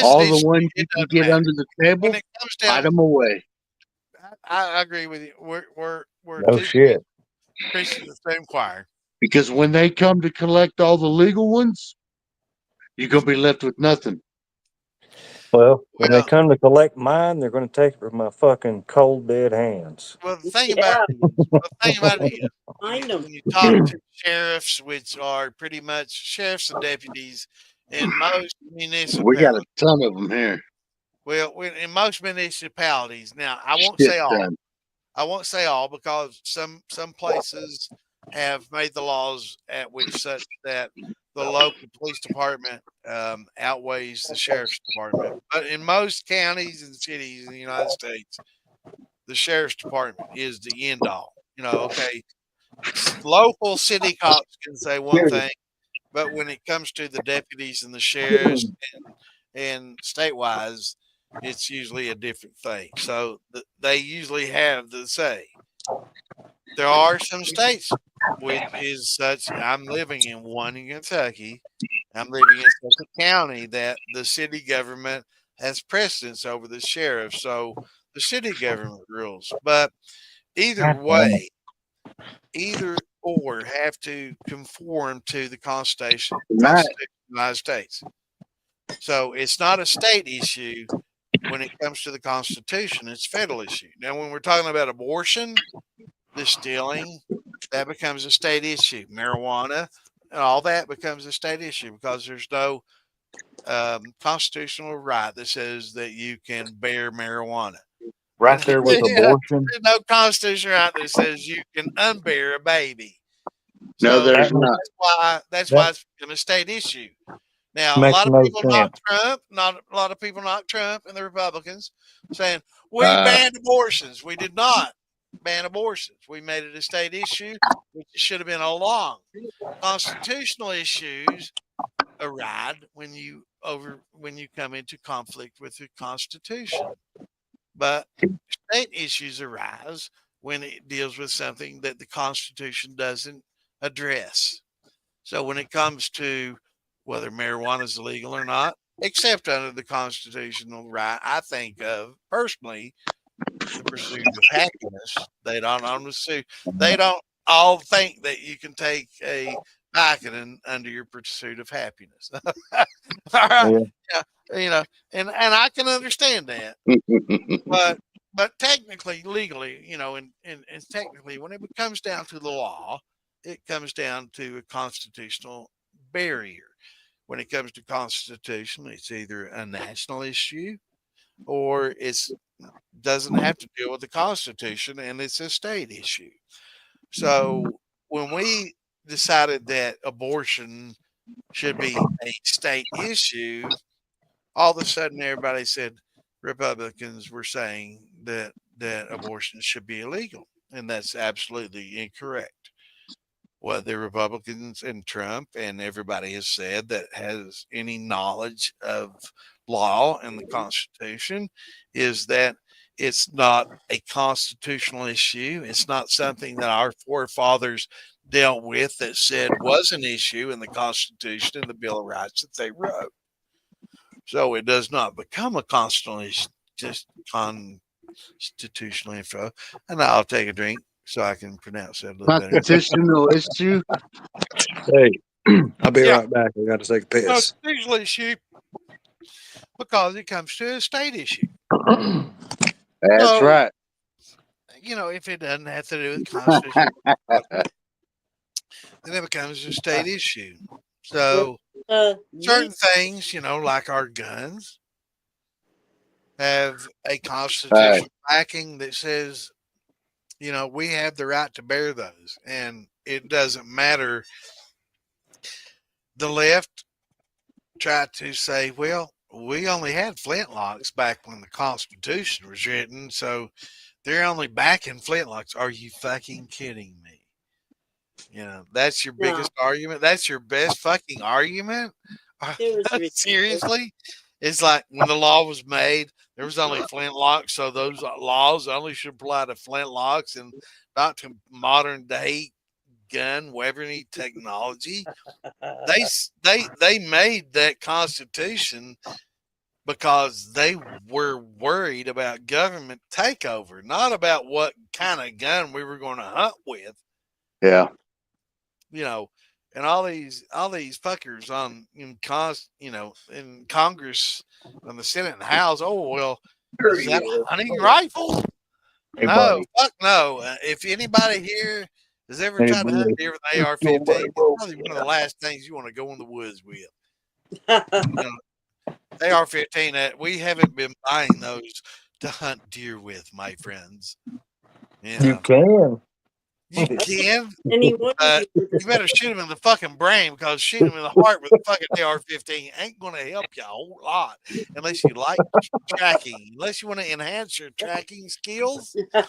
H: all the ones you can get under the table, hide them away.
A: I agree with you. We're
J: no shit.
A: preaching the same choir.
H: Because when they come to collect all the legal ones, you're gonna be left with nothing.
J: Well, when they come to collect mine, they're going to take it from my fucking cold dead hands.
A: Well, the thing about it is, when you talk to sheriffs, which are pretty much sheriffs and deputies in most municipalities,
H: We got a ton of them here.
A: Well, in most municipalities, now I won't say all. I won't say all because some places have made the laws at which such that the local police department outweighs the sheriff's department. But in most counties and cities in the United States, the sheriff's department is the end all. You know, okay, local city cops can say one thing, but when it comes to the deputies and the sheriffs and statewise, it's usually a different thing. So they usually have the say. There are some states which is such. I'm living in one in Kentucky. I'm living in such a county that the city government has precedence over the sheriff. So the city government rules. But either way, either or have to conform to the Constitution of the United States. So it's not a state issue when it comes to the Constitution, it's a federal issue. Now, when we're talking about abortion, distilling, that becomes a state issue. Marijuana and all that becomes a state issue because there's no constitutional right that says that you can bear marijuana.
J: Right there with abortion.
A: There's no constitutional right that says you can unbear a baby.
H: No,
A: So
H: there's not.
A: That's why it's become a state issue. Now,
J: Makes
A: a lot of
J: no
A: people
J: sense.
A: not a lot of people knock Trump and the Republicans saying, we banned abortions. We did not ban abortions. We made it a state issue, which it should have been all along. Constitutional issues arise when you come into conflict with the Constitution. But state issues arise when it deals with something that the Constitution doesn't address. So when it comes to whether marijuana is illegal or not, except under the constitutional right, I think of personally the pursuit of happiness. They don't all think that you can take a Vicodin under your pursuit of happiness. All right. Yeah, and I can understand that. But technically, legally, and technically, when it comes down to the law, it comes down to a constitutional barrier. When it comes to constitution, it's either a national issue or it doesn't have to deal with the Constitution and it's a state issue. So when we decided that abortion should be a state issue, all of a sudden everybody said Republicans were saying that abortion should be illegal. And that's absolutely incorrect. What the Republicans and Trump and everybody has said that has any knowledge of law and the Constitution is that it's not a constitutional issue. It's not something that our forefathers dealt with that said was an issue in the Constitution and the Bill of Rights that they wrote. So it does not become a constitutional issue, just constitutional info. And I'll take a drink so I can pronounce that a little better.
H: Constitutional issue.
J: Hey, I'll be right back. I got to take a piss.
A: Constitutional issue because it comes to a state issue.
H: That's right.
A: If it doesn't have to do with the Constitution, then it becomes a state issue. So certain things, like our guns, have a constitutional backing that says, we have the right to bear those. And it doesn't matter. The left tried to say, well, we only had flintlocks back when the Constitution was written, so they're only backing flintlocks. Are you fucking kidding me? That's your biggest argument. That's your best fucking argument. Seriously? It's like when the law was made, there was only flintlocks, so those laws only should apply to flintlocks and not to modern day gun weaponry technology. They made that Constitution because they were worried about government takeover, not about what kind of gun we were going to hunt with.
H: Yeah.
A: And all these fuckers in Congress and the Senate and the House. Oh, well, is that a hunting rifle?
J: Hey,
A: no,
J: buddy.
A: fuck no. If anybody here has ever tried to hunt deer with an AR-15, it's probably one of the last things you want to go in the woods with. AR-15, we haven't been buying those to hunt deer with, my friends.
J: You can.
A: You can.
E: You
A: You better shoot him in the fucking brain, because shooting him in the heart with a fucking AR-15 ain't going to help you a whole lot unless you like tracking. Unless you want to enhance your tracking skills. A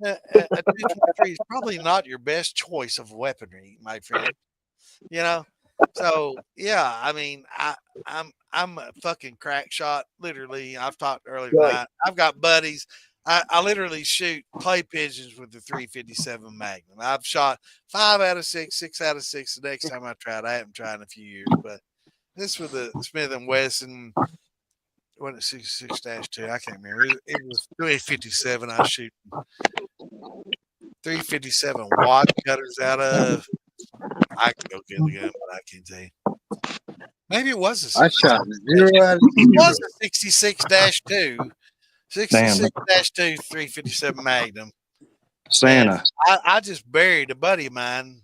A: 223 is probably not your best choice of weaponry, my friend. So yeah, I mean, I'm a fucking crack shot. Literally, I've talked earlier
I: Right.
A: tonight. I've got buddies. I literally shoot clay pigeons with the 357 Magnum. I've shot 5 out of 6, 6 out of 6. The next time I tried, I haven't tried in a few years, but this with the Smith and Wesson. What it 66-2? I can't remember. It was 357. I was shooting 357 wad cutters out of. I can go get the gun, but I can't tell you. Maybe it was a
H: I
A: 66.
H: shot 0 out of
A: It
H: 0.
A: was a 66-2, 66-2 357 Magnum.
J: Santa.
A: And I just buried a buddy of mine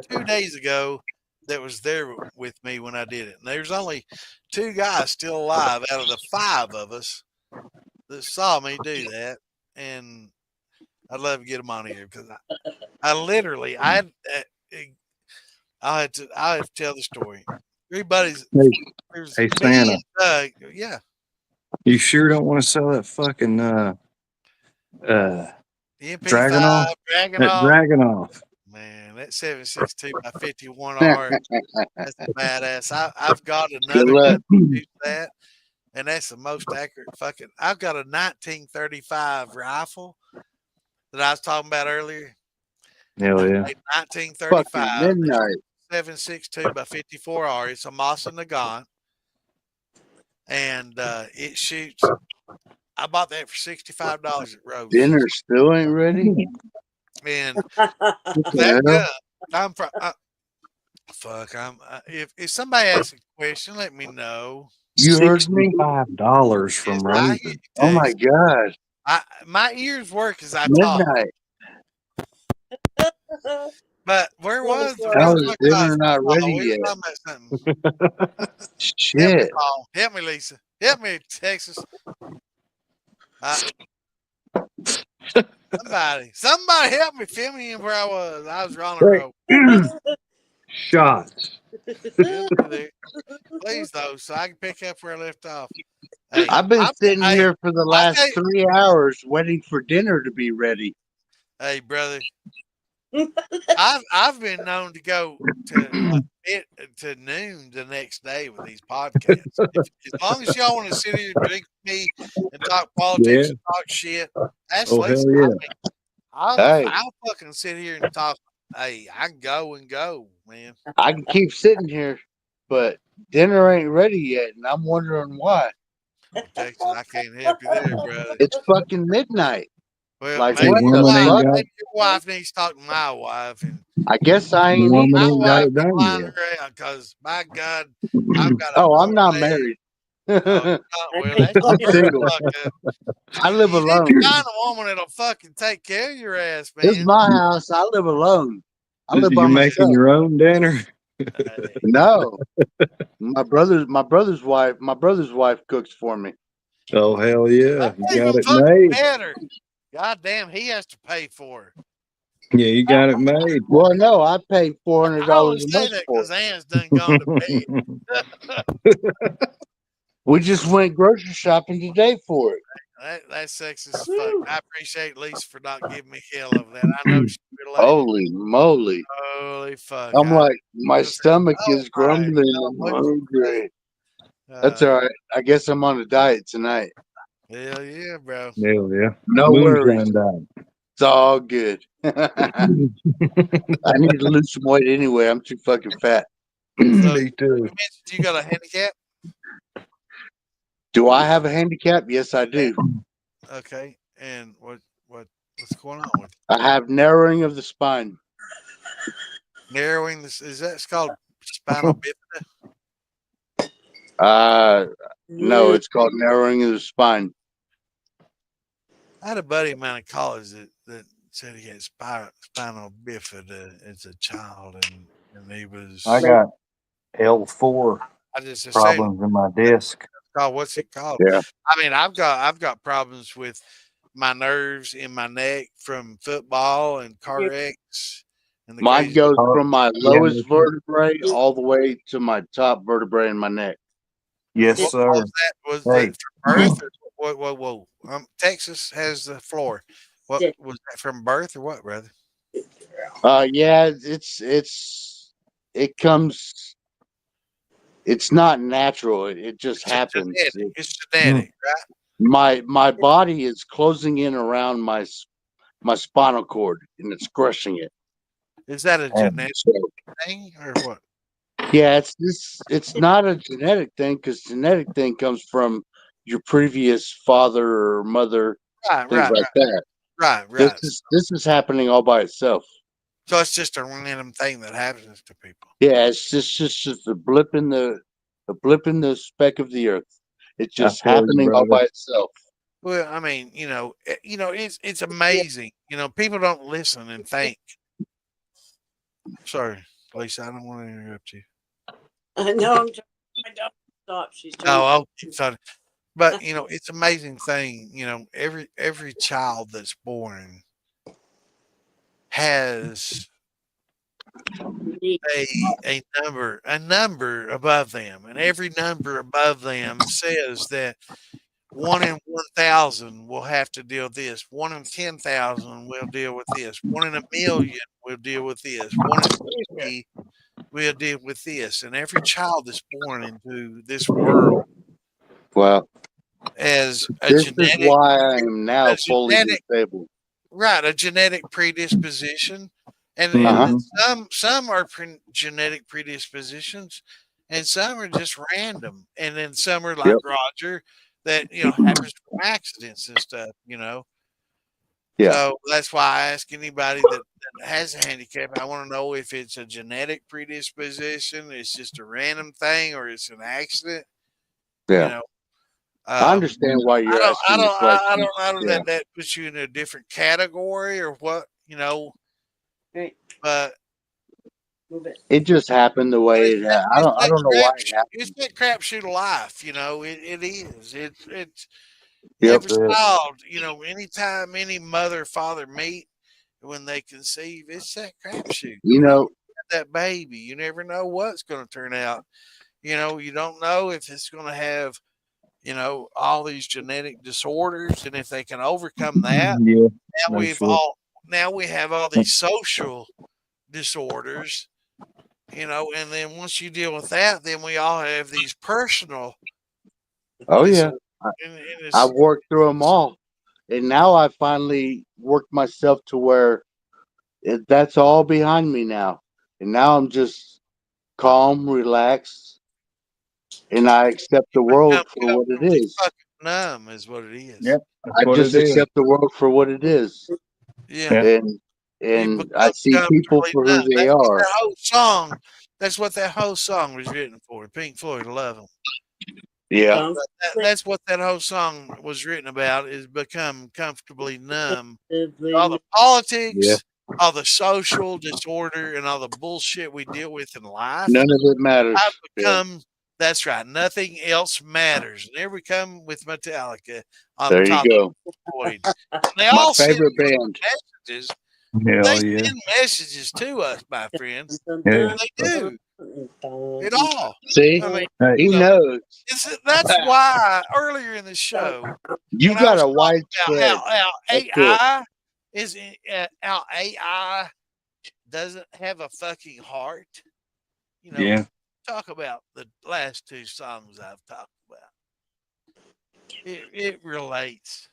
A: 2 days ago that was there with me when I did it. And there's only 2 guys still alive out of the 5 of us that saw me do that. And I'd love to get them on here because I literally, I had to tell the story. 3 buddies. There's
J: Hey,
A: me
J: Santa.
A: and Doug. Yeah.
J: You sure don't want to sell that fucking
A: The MP5
J: Dragunov? That
A: Dragunov.
J: Dragunov.
A: Man, that 762 by 51R, that's badass. I've got another
H: luck.
A: gun that shoots that, and that's the most accurate fucking. I've got a 1935 rifle that I was talking about earlier.
J: Hell yeah.
A: A
H: Fucking
A: 1935
H: midnight.
A: 762 by 54R. It's a Moss and Nagant, and it shoots. I bought that for $65 at Rose.
H: Dinner still ain't ready.
A: And
H: What the
A: that
H: hell?
A: gun, fuck. If somebody asks a question, let me know.
H: You heard me?
J: $65 from
A: I
J: Rose.
A: hear you,
H: Oh my
A: Tex.
H: god.
A: My ears work as I talk.
H: Midnight.
A: But where was the
H: How is
A: motherfucker?
H: dinner not
A: Oh,
H: ready
A: we was
H: yet?
A: talking about something. Help me,
H: Shit.
A: Paul. Help me, Lisa. Help me, Texas. Somebody help me. Fill me in where I was. I was wrong the road.
J: Shots.
A: Please, though, so I can pick up where I left off. Hey,
H: I've been sitting here for the last 3 hours waiting for dinner to be ready.
A: Hey, brother. I've been known to go to noon the next day with these podcasts. As long as y'all want to sit here and drink with me and talk politics and talk shit, that's
J: hell yeah.
A: I'll fucking sit here and talk. Hey, I can go and go, man.
H: I can keep sitting here, but dinner ain't ready yet, and I'm wondering why.
A: Texas, I can't help you there, brother.
H: It's fucking midnight.
A: Well,
H: Like,
A: maybe
H: what
A: your
H: the fuck?
A: wife needs to talk to my wife, and
H: I guess I ain't
J: Woman
H: eating.
A: my
J: ain't got
A: wife
J: it done
A: flying
J: yet.
A: around because, my God, I've got a
H: Oh, I'm not
A: leg.
H: married.
A: Oh, well, that's
H: I'm
A: your
H: single.
A: fuck up.
H: I live
A: You need
H: alone.
A: to find a woman that'll fucking take care of your ass,
H: This is
A: man.
H: my house. I live alone. I live by
J: You're making
H: myself.
J: your own dinner?
H: No, my brother's wife cooks for me.
J: Oh, hell yeah.
A: That's
J: You got
A: even
J: it
A: fucking
J: made.
A: better. God damn, he has to pay for it.
J: Yeah, you got it made.
H: Well, no, I pay
A: I
H: $400
A: always
H: a
A: say
H: month
A: that
H: for
A: because
H: it.
A: Ann's done gone to bed.
H: We just went grocery shopping today for it.
A: That's sexist as fuck. I appreciate Lisa for not giving me hell over that. I know she's related.
H: Holy moly!
A: Holy fuck!
H: I'm like, my stomach is
A: my
H: grumbling.
A: God,
H: I'm
A: what
H: hungry. That's all right. I guess I'm on a diet tonight.
A: Hell yeah, bro.
J: Hell yeah.
H: No worries.
J: Moonshine diet.
H: It's all good. I need to lose some weight anyway. I'm too fucking fat.
J: Me too.
A: You mentioned you got a handicap.
H: Do I have a handicap? Yes, I do.
A: Okay, and what's going on with
H: I have narrowing of the spine.
A: narrowing? This is that called spinal bifida?
H: No, it's called narrowing of the spine.
A: I had a buddy of mine in college that said he had spinal bifida as a child, and he was.
J: I got L4
A: I just
J: problems in my disc.
A: What's it called?
H: Yeah.
A: I mean, I've got problems with my nerves in my neck from football and car wrecks. And
H: Mine goes from my lowest vertebrae all the way to my top vertebrae in my neck.
J: Yes, sir.
A: Was that from birth? Or, whoa. Texas has the floor. What was that from birth or what, brother?
H: Yeah, it comes it's not natural. It just
A: It's
H: happens.
A: genetic. It's genetic, right?
H: My body is closing in around my spinal cord, and it's crushing it.
A: Is that a genetic
H: So,
A: thing or what?
H: yeah, it's not a genetic thing, because genetic thing comes from your previous father or mother,
A: Right,
H: things
A: right,
H: like that.
A: right,
H: This
A: right.
H: is happening all by itself.
A: So it's just a random thing that happens to people.
H: Yeah, it's just a blip in the speck of the earth. It's just
J: feel you,
H: happening all
J: brother.
H: by itself.
A: Well, I mean, it's amazing. People don't listen and think. Sorry, Lisa, I don't want to interrupt you.
E: No, I'm trying. I don't stop. She's trying.
A: Oh, sorry. But it's amazing thing. Every child that's born has a number above them, and every number above them says that 1 in 1,000 will have to deal with this. 1 in 10,000 will deal with this. 1 in a million will deal with this. 1 in 50 will deal with this. And every child that's born into this world
H: Well,
A: as a
H: this is
A: genetic,
H: why I am now fully disabled.
A: right, a genetic predisposition, and
H: Uh-huh.
A: some are genetic predispositions, and some are just random, and then some are like Roger that happens from accidents and stuff.
H: Yeah.
A: So that's why I ask anybody that has a handicap. I want to know if it's a genetic predisposition, it's just a random thing, or it's an accident.
H: Yeah. I understand why you're asking the question.
A: I don't know
H: Yeah.
A: that puts you in a different category or what,
E: Right.
A: but
H: It just happened the way it happened. I don't know why it happened.
A: it's that crapshoot of life, it is. It's
H: Yep.
A: every child, anytime any mother or father meet when they conceive, it's that crapshoot. That baby. You never know what's going to turn out. You don't know if it's going to have all these genetic disorders, and if they can overcome that. Now we have all these social disorders, and then once you deal with that, then we all have these personal.
H: Oh yeah,
A: and
H: I've worked through them all, and now I finally worked myself to where that's all behind me now, and now I'm just calm, relaxed, and I accept the world for what it is.
A: Numb is what it is.
J: Yep,
H: I just accept the world for what it is.
A: Yeah.
H: And I see people for who they are.
A: That's what that whole song was written for. Pink Floyd, Love 'Em.
H: Yeah.
A: That's what that whole song was written about, is become comfortably numb. All the politics, all the social disorder, and all the bullshit we deal with in life.
H: None of it matters.
A: I've become, that's right. Nothing else matters. And there we come with Metallica on
H: there
A: top
H: you go.
A: of Floyd. They
H: My
A: all
H: favorite
A: send
H: band.
A: messages.
J: Hell
A: They
J: yeah.
A: send messages to us, my friends.
J: Yeah.
A: They do. It all.
H: See,
A: I mean,
H: he knows.
A: That's why earlier in the show,
H: You
A: when I
H: got
A: was
H: a
A: talking
H: widespread.
A: about how AI is how AI doesn't have a fucking heart.
J: Yeah.
A: Talk about the last two songs I've talked about. It relates.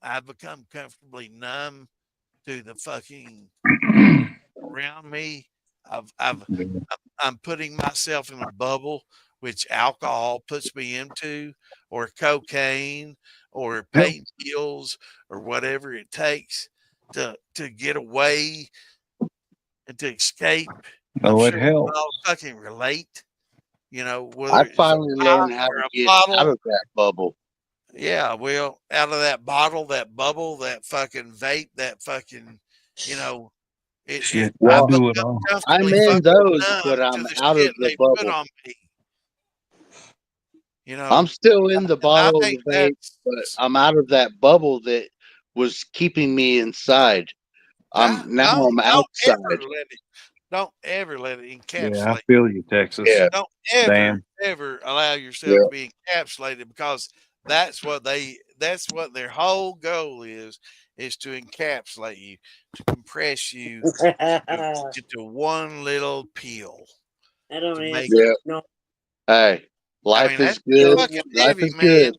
A: I've become comfortably numb to the fucking around me. I'm putting myself in a bubble, which alcohol puts me into, or cocaine, or pain pills, or whatever it takes to get away and to escape. I'm
J: Oh, it
A: sure we
J: helps.
A: all fucking relate. Whether
H: I
A: it's
H: finally
A: a
H: learned
A: pipe
H: how
A: or
H: to
A: a
H: get
A: bottle.
H: out of that bubble.
A: Yeah, well, out of that bottle, that bubble, that fucking vape, that fucking,
H: Well,
J: I do it all.
H: I'm in those, but I'm out of the bubble.
A: On me.
H: I'm still in the bottle of the vape,
A: that's,
H: but I'm out of that bubble that was keeping me inside. I'm outside.
A: Don't ever let it encapsulate.
J: Yeah, I feel you, Texas.
H: Yeah.
A: Don't ever allow yourself to be encapsulated, because that's what their whole goal is to encapsulate you, to compress you into one little pill.
E: I don't
A: to make
E: answer. No.
H: Hey, life
A: mean,
H: is
A: that's
H: good.
A: fucking
H: Life
A: heavy,
H: is
A: man.
H: good.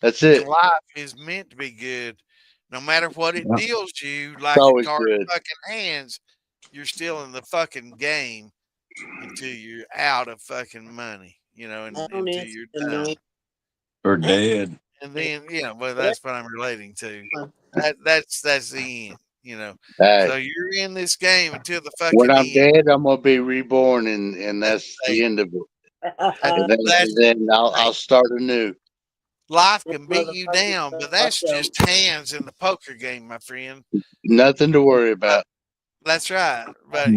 H: That's
A: And
H: it.
A: life is meant to be good. No matter what it
C: Yeah.
A: deals you,
H: It's
A: like a
H: always
A: card
H: good.
A: of fucking hands, you're still in the fucking game until you're out of fucking money, you know, and
E: I don't
A: until
E: answer
A: you're
E: to no.
A: done.
J: Or dead.
A: And then, well,
E: Yeah.
A: that's what I'm relating to. That's the end, you know. So
H: Hey,
A: you're in this game until the
H: when
A: fucking
H: I'm
A: end.
H: dead, I'm gonna be reborn, and that's
A: Hey,
H: the end of it.
A: that,
H: And
A: that's
H: then I'll start anew.
A: life
E: This
A: can beat you
E: motherfucker's
A: down, but
E: fucked
A: that's
E: up.
A: just hands in the poker game, my friend.
H: Nothing to worry about.
A: That's right. But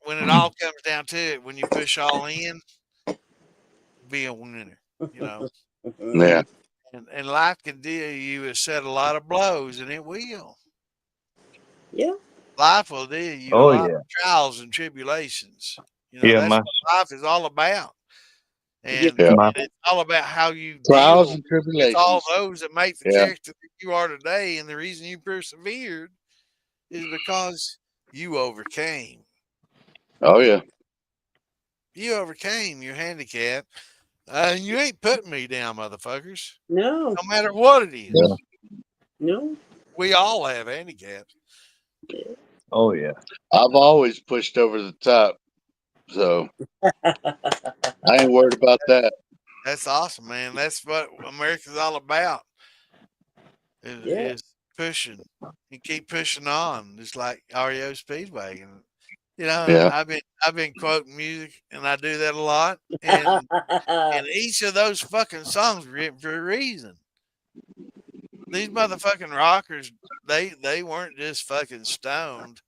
A: when it all comes down to it, when you push all in, be a winner. You know,
H: Yeah.
A: and life can deal you a set a lot of blows, and it will.
E: Yeah.
A: Life will deal you a
J: Oh
A: lot
J: yeah.
A: of trials and tribulations.
J: Yeah,
A: That's
J: my
A: what life is all about.
E: Yeah.
H: Yeah.
J: my
A: And it's all about how you
H: Trials
A: deal
H: and
A: with all
H: tribulations.
A: those that make the
H: Yeah.
A: character that you are today. And the reason you persevered is because you overcame.
H: Oh yeah.
A: You overcame your handicap. You ain't putting me down, motherfuckers.
E: No.
A: No matter what it is.
H: Yeah.
E: No.
A: We all have handicaps.
J: oh yeah.
H: I've always pushed over the top, so I ain't worried about that.
A: That's awesome, man. That's what America's all about.
E: Yeah.
A: Is pushing and keep pushing on, just like REO Speedway. And
H: Yeah.
A: I've been quoting music, and I do that a lot. And each of those fucking songs were written for a reason. These motherfucking rockers, they weren't just fucking stoned.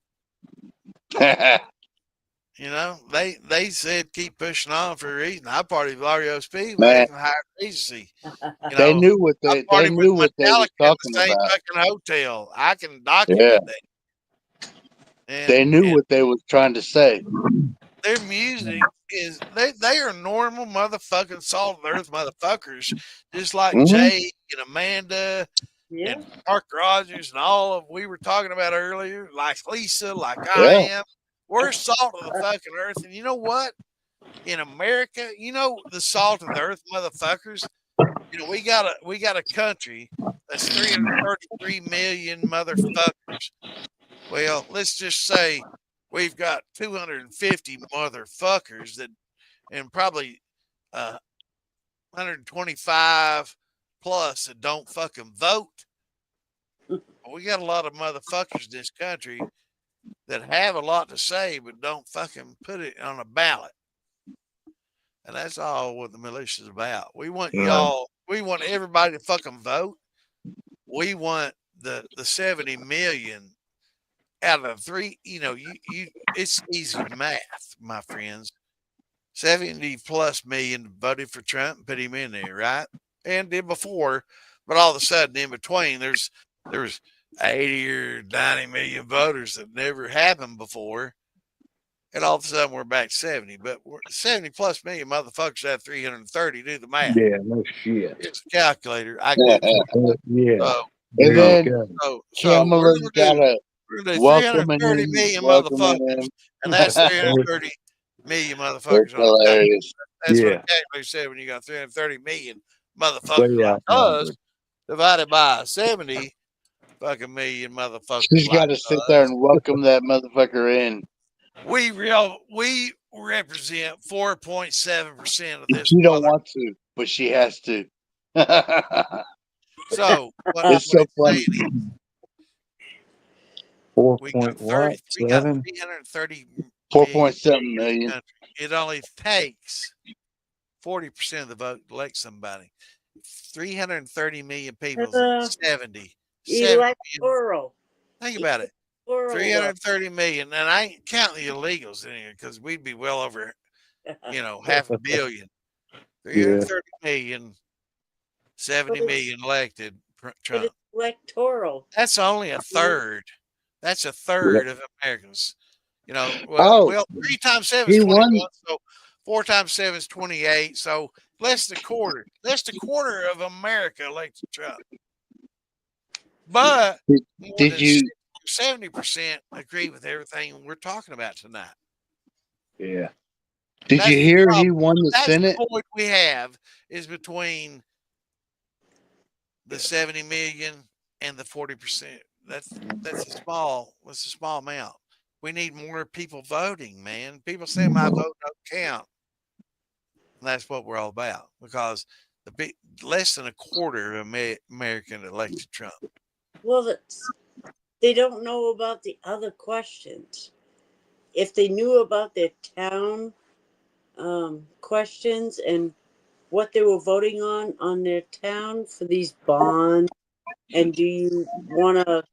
A: They said keep pushing on for a reason. I partied with REO Speedway
H: Man,
A: from Higher Regency.
H: they knew what
A: I
H: they
A: partied with
H: knew what they
A: Metallica
H: was
A: at
H: talking
A: the same
H: about.
A: fucking hotel. I can
H: Yeah.
A: document that.
H: They knew
A: And
H: what they was trying to say.
A: their music is they are normal motherfucking salt of the earth motherfuckers, just like
H: Hmm.
A: Jay and Amanda
E: Yeah.
A: and Mark Rogers and all of we were talking about earlier, like Lisa, like I
H: Yeah.
A: am. We're salt of the fucking earth. And you know what? In America, the salt of the earth motherfuckers, we got a country that's 333 million motherfuckers. Well, let's just say we've got 250 motherfuckers that, and probably 125 plus that don't fucking vote. We got a lot of motherfuckers in this country that have a lot to say, but don't fucking put it on a ballot. And that's all what the militia is about. We want we want everybody to fucking vote. We want the 70 million out of three, it's easy math, my friends. 70 plus million voted for Trump and put him in there, right? And did before, but all of a sudden in between, there was 80 or 90 million voters that never happened before. And all of a sudden we're back 70, but we're 70 plus million motherfuckers out of 330. Do the math.
J: Yeah, no shit.
A: Here's a calculator. I get it.
J: Yeah.
A: So,
H: And
J: There you
H: then
J: go.
A: so
H: Kimberly gotta
A: we're gonna do
H: welcoming
A: 330
H: him,
A: million
H: welcoming
A: motherfuckers,
H: him.
A: and that's 330 million motherfuckers
H: That's
A: on a calculator.
H: hilarious.
A: That's what a
J: Yeah.
A: calculator said when you got 330 million
J: Way
A: motherfuckers like us
J: outnumbered.
A: divided by 70 fucking million motherfuckers
H: She's
A: like
H: got to sit there
A: us.
H: and welcome that motherfucker in.
A: We represent 4.7% of this
H: She don't
A: mother.
H: want to, but she has to.
A: So what
H: It's so
A: it's
H: funny.
A: saying, we got
J: 4.7.
A: 330
H: 4
A: million
H: point something
A: people in
H: million.
A: the country. It only takes 40% of the vote to elect somebody. 330 million people is 70. 70 million.
E: Electoral.
A: Think about it. 330 million. And I ain't counting the illegals in here because we'd be well over, half a billion. 330 million, 70 million elected
E: But
A: Trump.
E: it's electoral.
A: That's only a third. That's a third of Americans.
H: Oh,
A: 3 times 7 is
H: he
A: 21.
H: won.
A: So 4 times 7 is 28. So less than a quarter. Less than a quarter of America elected Trump. But more
H: Did
A: than
H: you
A: 70% agree with everything we're talking about tonight.
J: Yeah.
H: Did you hear he won the
A: That's
H: Senate?
A: the void we have is between the 70 million and the 40%. That's a small amount. We need more people voting, man. People say my vote don't count. And that's what we're all about, because less than a quarter of American elected Trump.
E: Well, they don't know about the other questions. If they knew about their town questions and what they were voting on their town for these bonds, and do you want to,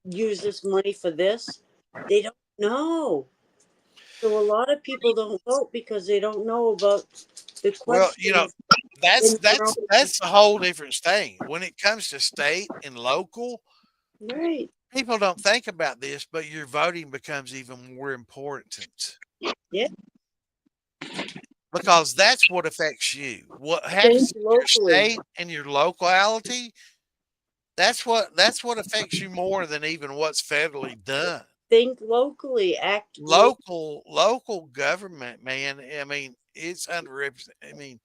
E: use this money for this? They don't know. So a lot of people don't vote because they don't know about the questions.
A: Well, that's a whole different thing. When it comes to state and local,
E: right?
A: People don't think about this, but your voting becomes even more important.
E: Yeah.
A: Because that's what affects you. What happens in your state and your locality, that's what affects you more than even what's federally done.
E: Think locally, act
A: local government, man. I mean, it's underrepresented. I mean,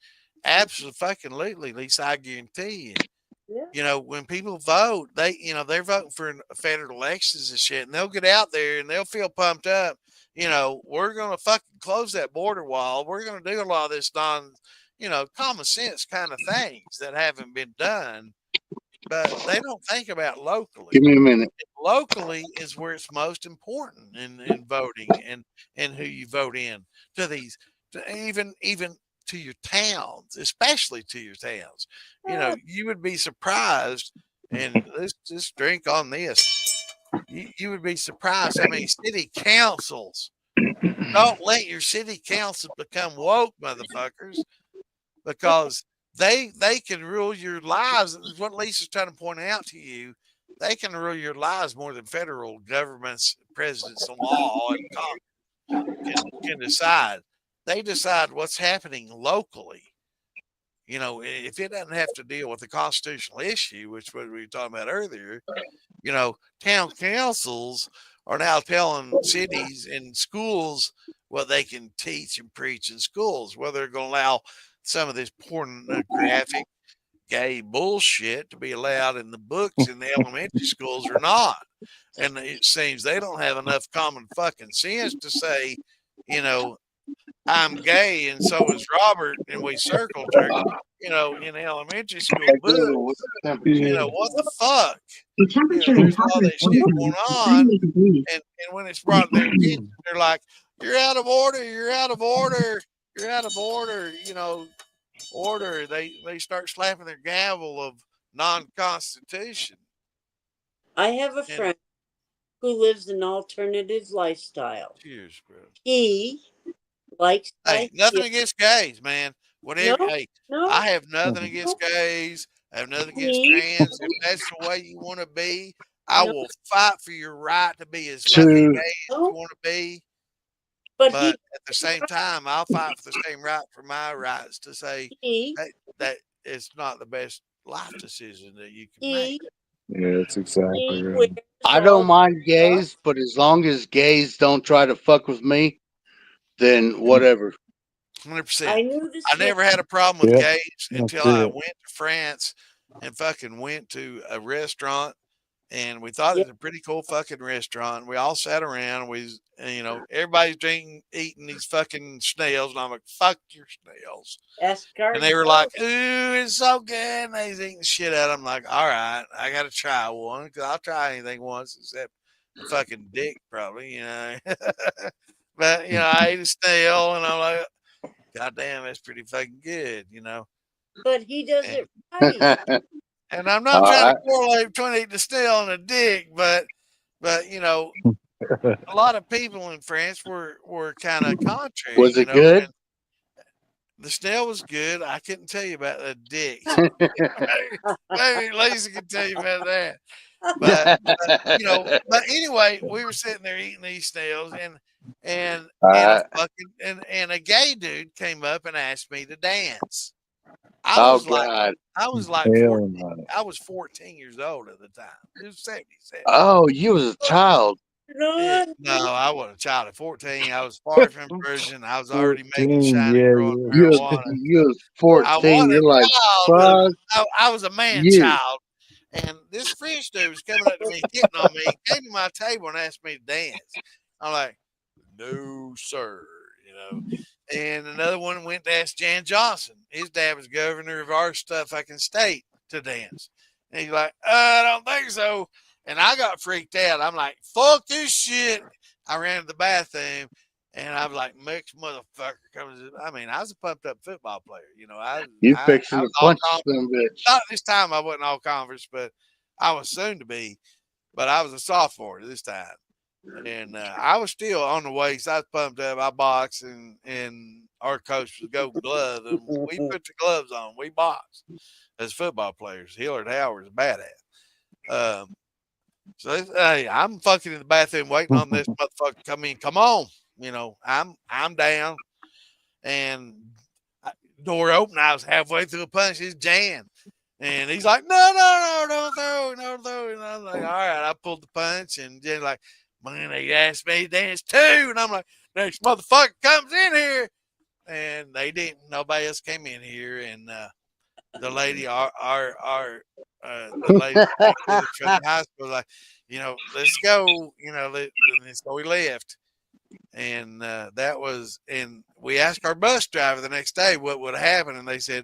A: absolutely, at least I guarantee you.
E: Yeah.
A: When people vote, they're voting for federal elections and shit, and they'll get out there and they'll feel pumped up. We're going to fucking close that border wall. We're going to do a lot of this common sense kind of things that haven't been done, but they don't think about locally.
H: Give me a minute.
A: Locally is where it's most important in voting and who you vote in even to your towns, especially to your towns. You would be surprised, and let's just drink on this. You would be surprised how many city councils don't let your city council become woke, motherfuckers, because they can rule your lives. What Lisa's trying to point out to you, they can rule your lives more than federal governments, presidents, and law and Congress can decide. They decide what's happening locally. If it doesn't have to deal with the constitutional issue, which we were talking about earlier, town councils are now telling cities and schools what they can teach and preach in schools, whether they're going to allow some of this pornographic gay bullshit to be allowed in the books in the elementary schools or not. And it seems they don't have enough common fucking sense to say, I'm gay and so is Robert, and we circled her, in elementary school book. What the fuck?
K: The temperature and
A: There's all that shit going on,
K: 90 degrees.
A: and when it's brought to their attention, they're like, "You're out of order. You're out of order. You're out of order." Order. They start slapping their gavel of non-constitution.
E: I have a friend who lives an alternative lifestyle.
A: Cheers, bro.
E: He likes.
A: Hey, nothing against gays, man. Whatever. I have nothing against gays. I have nothing against trans. If that's the way you want to be, I will fight for your right to be as fucking gay as you want to be. But at the same time, I'll fight for the same right for my rights to say that it's not the best life decision that you can make.
J: Yeah, that's exactly right.
H: I don't mind gays, but as long as gays don't try to fuck with me, then whatever.
A: 100%. I never had a problem with gays until I went to France and fucking went to a restaurant, and we thought it was a pretty cool fucking restaurant. We all sat around. Everybody's eating these fucking snails, and I'm like, "Fuck your snails." And they were like, "Ooh, it's so good." And they was eating the shit out. I'm like, "All right, I got to try one because I'll try anything once except fucking dick, probably." But I ate a snail, and I'm like, "God damn, that's pretty fucking good,"
E: But he does it right.
A: And I'm not trying to correlate between eating a snail and a dick, but a lot of people in France were kind of contrary.
H: Was it good?
A: The snail was good. I couldn't tell you about the dick. Maybe Lisa can tell you about that. But anyway, we were sitting there eating these snails, and a gay dude came up and asked me to dance. I was like 14. I was 14 years old at the time. It was 77.
H: Oh, you was a child.
A: No, I wasn't a child at 14. I was far from virgin. I was already making
J: 14,
A: shine and
J: yeah,
A: growing
J: yeah.
A: marijuana.
H: You was
A: I
H: 14.
A: wasn't
H: You're
A: a
H: like,
A: child.
H: fuck
A: I was a man
H: you.
A: child. And this French dude was coming up to me, hitting on me, came to my table and asked me to dance. I'm like, no, sir. You know. And another one went to ask Jan Johnson. His dad was governor of our fucking state to dance. And he's like, I don't think so. And I got freaked out. I'm like, fuck this shit. I ran to the bathroom and I was like, mixed motherfucker comes. I mean, I was a pumped up football player. You know,
H: You
A: I
H: fixing to
A: was all
H: punch
A: conference.
H: some bitch.
A: Not this time I wasn't all conference, but I was soon to be. But I was a sophomore this time. And I was still on the waist. I was pumped up. I boxed, and our coach was Golden Glove, and we put the gloves on. We boxed as football players. Hillard Howard was a badass. So hey, I'm fucking in the bathroom waiting on this motherfucker to come in. Come on, you know, I'm down, and door open. I was halfway through a punch. It's Jan. And he's like, no, don't throw. And I'm like, all right. I pulled the punch, and Jen's like, man, they asked me to dance too. And I'm like, next motherfucker comes in here. And they didn't. Nobody else came in here. And the lady, the lady from the high school, like, you know, let's go. You know, and so we left. And that was, and we asked our bus driver the next day what would happen. And they said,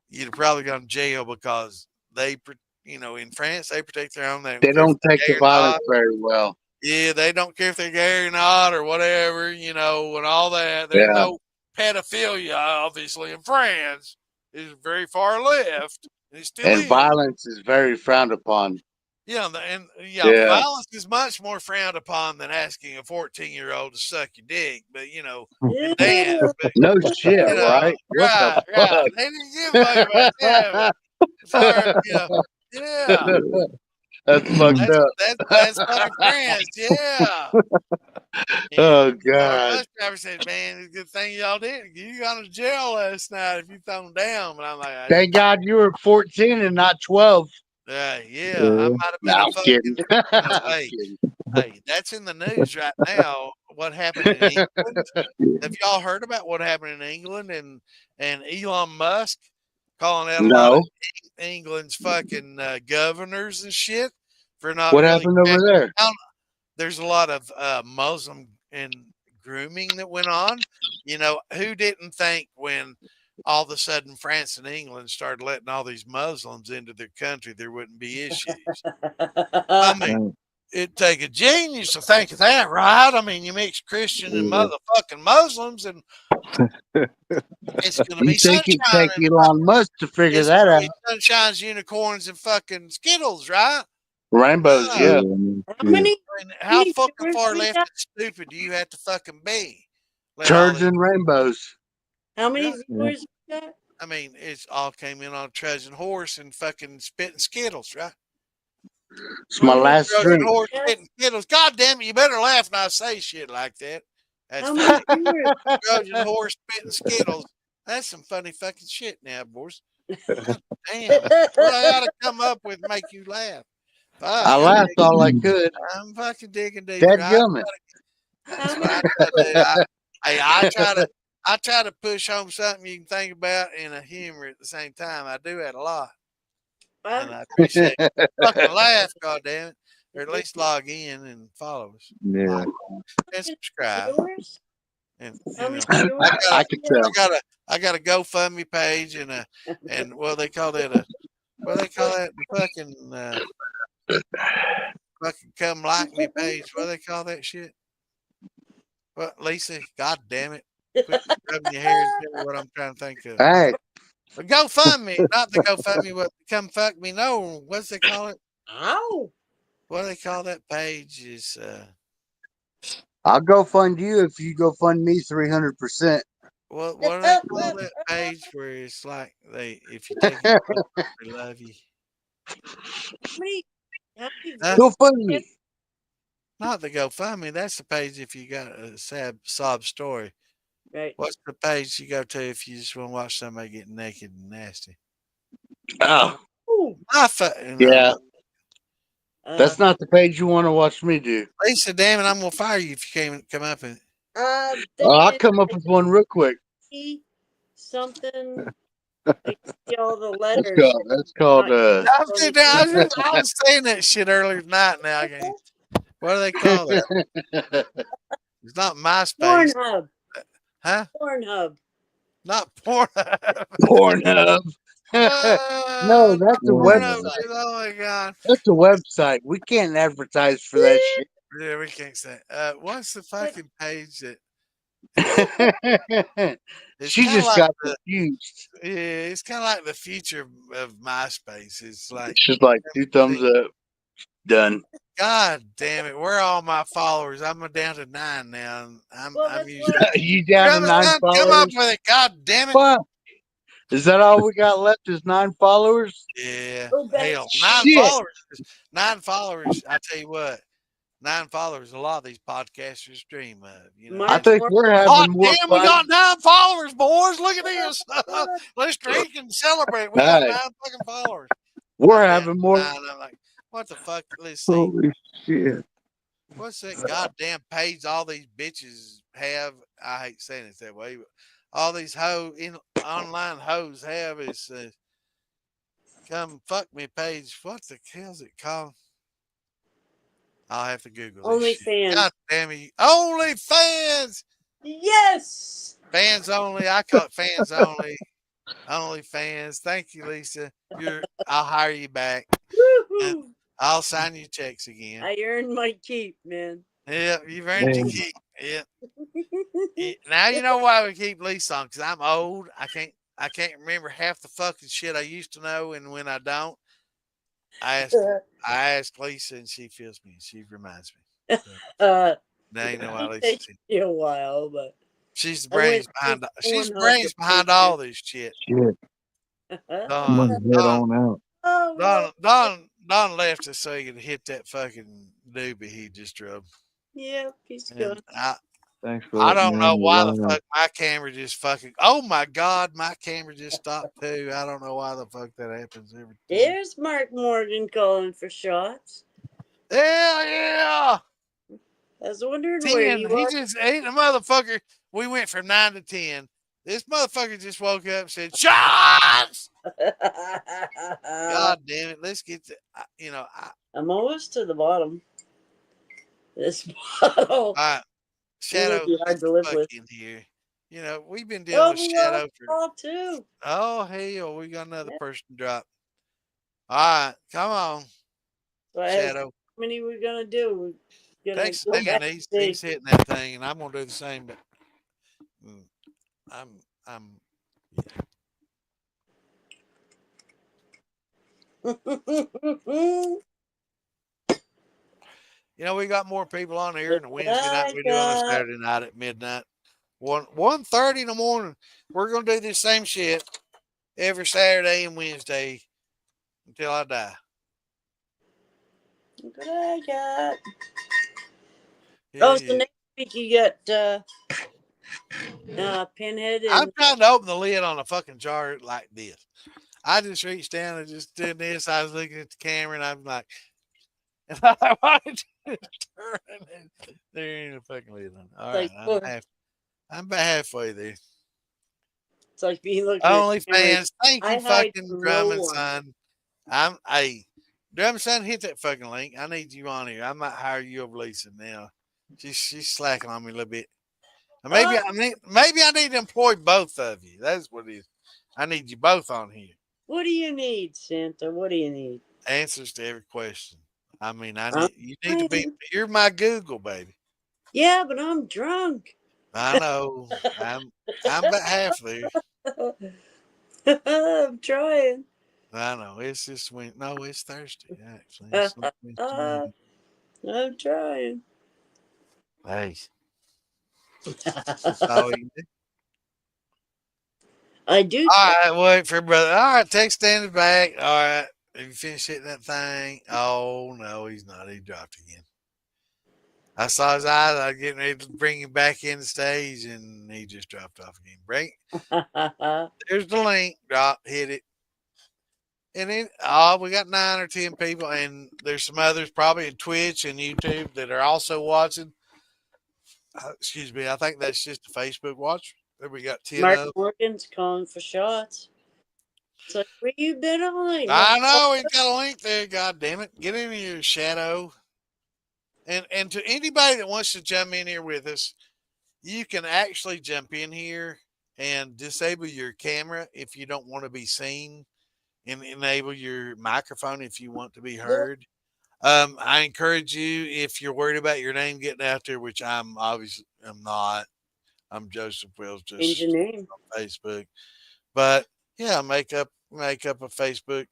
A: you'd have probably gone to jail because they, you know, in France, they protect their own.
H: They don't take the violence very well.
A: Yeah, they don't care if they're gay or not or whatever, you know, and all that. There's no pedophilia, obviously, in France. It's very far left. And,
H: Violence is very frowned upon.
A: Yeah, violence is much more frowned upon than asking a 14-year-old to suck your dick. But you know, and dance. But,
H: no shit,
A: you know,
H: right? What the fuck?
A: They didn't give a fuck about that. Sorry, yeah.
H: That's fucked up.
A: That's fucking France, yeah.
H: Oh
A: Our
H: God.
A: bus driver said, "Man, it's a good thing y'all did. You got to jail last night if you thrown down." But I'm like,
H: Thank God you were 14 and not 12.
A: I might have been
H: No,
A: a fucking.
H: kidding.
A: Hey, that's in the news right now. What happened in England? Have y'all heard about what happened in England and Elon Musk calling out a lot of England's fucking governors and shit for not.
H: What
A: really
H: happened over there?
A: There's a lot of Muslim and grooming that went on. You know, who didn't think when all of a sudden France and England started letting all these Muslims into their country, there wouldn't be issues? I mean, it'd take a genius to think of that, right? I mean, you mix Christian and motherfucking Muslims, and it's going to be sunshine.
H: You think it'd take Elon Musk to figure that out?
A: Sunshines, unicorns, and fucking Skittles, right?
H: Rainbows, yeah.
A: How fucking far left and stupid do you have to fucking be?
H: Turds and rainbows.
E: How many viewers you got?
A: I mean, it's all came in on a Trojan horse and fucking spitting Skittles, right?
H: It's my last
A: Trojan
H: drink.
A: horse spitting Skittles. God damn it, you better laugh when I say shit like that. That's
E: How
A: funny.
E: many viewers?
A: Trojan horse spitting Skittles. That's some funny fucking shit now, boys. God damn. What I gotta come up with to make you laugh.
H: I laughed all I could.
A: I'm fucking digging deep.
H: Dadgummit.
A: I try to push home something you can think about and a humor at the same time. I do that a lot. And I appreciate it. Fucking laugh, goddammit. Or at least log in and follow us.
J: Yeah.
A: And subscribe. And
H: I could tell.
A: I got a GoFundMe page and what they call that the fucking come like me page. What do they call that shit? What, Lisa? God damn it. Quit rubbing your hair and tell me what I'm trying to think of.
H: Hey.
A: But GoFundMe, not the GoFundMe, but come fuck me. No, what's they call it?
E: Ow.
A: What do they call that page? Is
H: I'll go fund you if you go fund me 300%.
A: what do they call that page where it's like if you take it, they love you.
H: Go fund me.
A: Not the GoFundMe. That's the page if you got a sad sob story.
E: Right.
A: What's the page you go to if you just want to watch somebody get naked and nasty?
H: Oh.
A: Yeah.
H: That's not the page you want to watch me do.
A: Lisa, damn it, I'm gonna fire you if you can't come up in it.
H: I'll come up with one real quick.
E: Something. I see all the
H: That's
E: letters.
H: called. That's called.
A: I was saying that shit earlier tonight. Now I can't. What do they call that? It's not MySpace.
E: Pornhub.
A: Huh?
E: Pornhub.
A: Not Pornhub.
H: Pornhub. No, that's a
A: Pornhub.
H: website.
A: Oh my god.
H: That's a website. We can't advertise for that shit.
A: Yeah, we can't say. What's the fucking page that?
H: She just got confused.
A: Yeah, it's kind of like the future of MySpace. It's like
H: she's like 2 thumbs up, done.
A: God damn it! Where are all my followers? I'm down to 9 now. I'm using.
H: You down to 9 followers?
A: Come up with it! God damn it!
H: What? Is that all we got left? Is 9 followers?
A: Yeah.
E: Oh,
A: Hell, 9 followers. 9 followers. I tell you what. 9 followers. A lot of these podcasters dream of. You know.
H: I think we're having more
A: damn,
H: fun.
A: we got 9 followers, boys. Look at this. Let's drink and celebrate. We got 9 fucking followers.
H: We're having more.
A: I'm like, what the fuck? Let's see.
H: Holy shit.
A: What's that goddamn page all these bitches have? I hate saying it that way, but all these online hoes have is come fuck me page. What the hell's it called? I'll have to Google
E: OnlyFans.
A: God damn it. OnlyFans.
E: Yes.
A: Fans only. I call it fans only. OnlyFans. Thank you, Lisa. I'll hire you back. I'll sign you checks again.
E: I earned my keep, man.
A: Yeah, you've earned your keep. Yeah. Now you know why we keep Lisa on, because I'm old. I can't remember half the fucking shit I used to know, and when I don't, I ask Lisa, and she feels me, and she reminds me. So, now you know why Lisa.
E: It takes me a while, but
A: she's the brains behind. She's the brains behind all this shit. Don left us so he could hit that fucking doobie he just drove.
E: Yeah, he's good.
J: Thanks for
A: I don't know why the fuck my camera just fucking. Oh my god, my camera just stopped too. I don't know why the fuck that happens every time.
E: There's Mark Morgan calling for shots.
A: Hell yeah!
E: I was wondering where you
A: he
E: are.
A: just ate a motherfucker. We went from 9 to 10. This motherfucker just woke up and said, "Shots!" God damn it! Let's get to.
E: I'm almost to the bottom. This bottle.
A: All right. Shadow
E: hard to live with.
A: in here. You know, we've been dealing with Shadow for.
E: Too.
A: Oh hell, we got another person drop. All right, come on, Shadow.
E: How many we gonna do?
A: Takes a thing, and he's hitting that thing, and I'm gonna do the same. But You know, we got more people on here, and a Wednesday night we do on a Saturday night at midnight. 1:30 in the morning. We're gonna do the same shit every Saturday and Wednesday until I die.
E: Look what I got. So next week you got Pinhead.
A: I'm trying to open the lid on a fucking jar like this. I just reached down and just did this. I was looking at the camera, and I'm like, and I wanted to turn, and there ain't a fucking lid on. All right, I'm about halfway there.
E: It's like being looked
A: OnlyFans. Thank you, fucking Drummond son. Drummond son, hit that fucking link. I need you on here. I might hire you over Lisa now. She's slacking on me a little bit. Maybe I need to employ both of you. That's what it is. I need you both on here.
E: What do you need, Santa? What do you need?
A: Answers to every question. I mean, you need to be. You're my Google, baby.
E: Yeah, but I'm drunk.
A: I know. I'm about half there.
E: I'm trying.
A: I know. It's just it's Thursday actually.
E: I'm trying.
A: Hey. That's all you can do.
E: I do.
A: All right, wait for brother. All right, take standing back. All right. Have you finished hitting that thing? Oh no, he's not. He dropped again. I saw his eyes. I was getting ready to bring him back in the stage, and he just dropped off again. There's the link. Drop. Hit it. And then, we got 9 or 10 people, and there's some others probably in Twitch and YouTube that are also watching. Excuse me, I think that's just a Facebook watch. There we got 10
E: Mark
A: of.
E: Morgan's calling for shots. It's like, where you been on?
A: I know he's got a link there. God damn it! Get in here, Shadow. And to anybody that wants to jump in here with us, you can actually jump in here and disable your camera if you don't want to be seen, and enable your microphone if you want to be heard. I encourage you, if you're worried about your name getting out there, which I'm not. I'm Joseph Wills,
E: Change
A: just
E: your name.
A: on Facebook. But yeah, make up a Facebook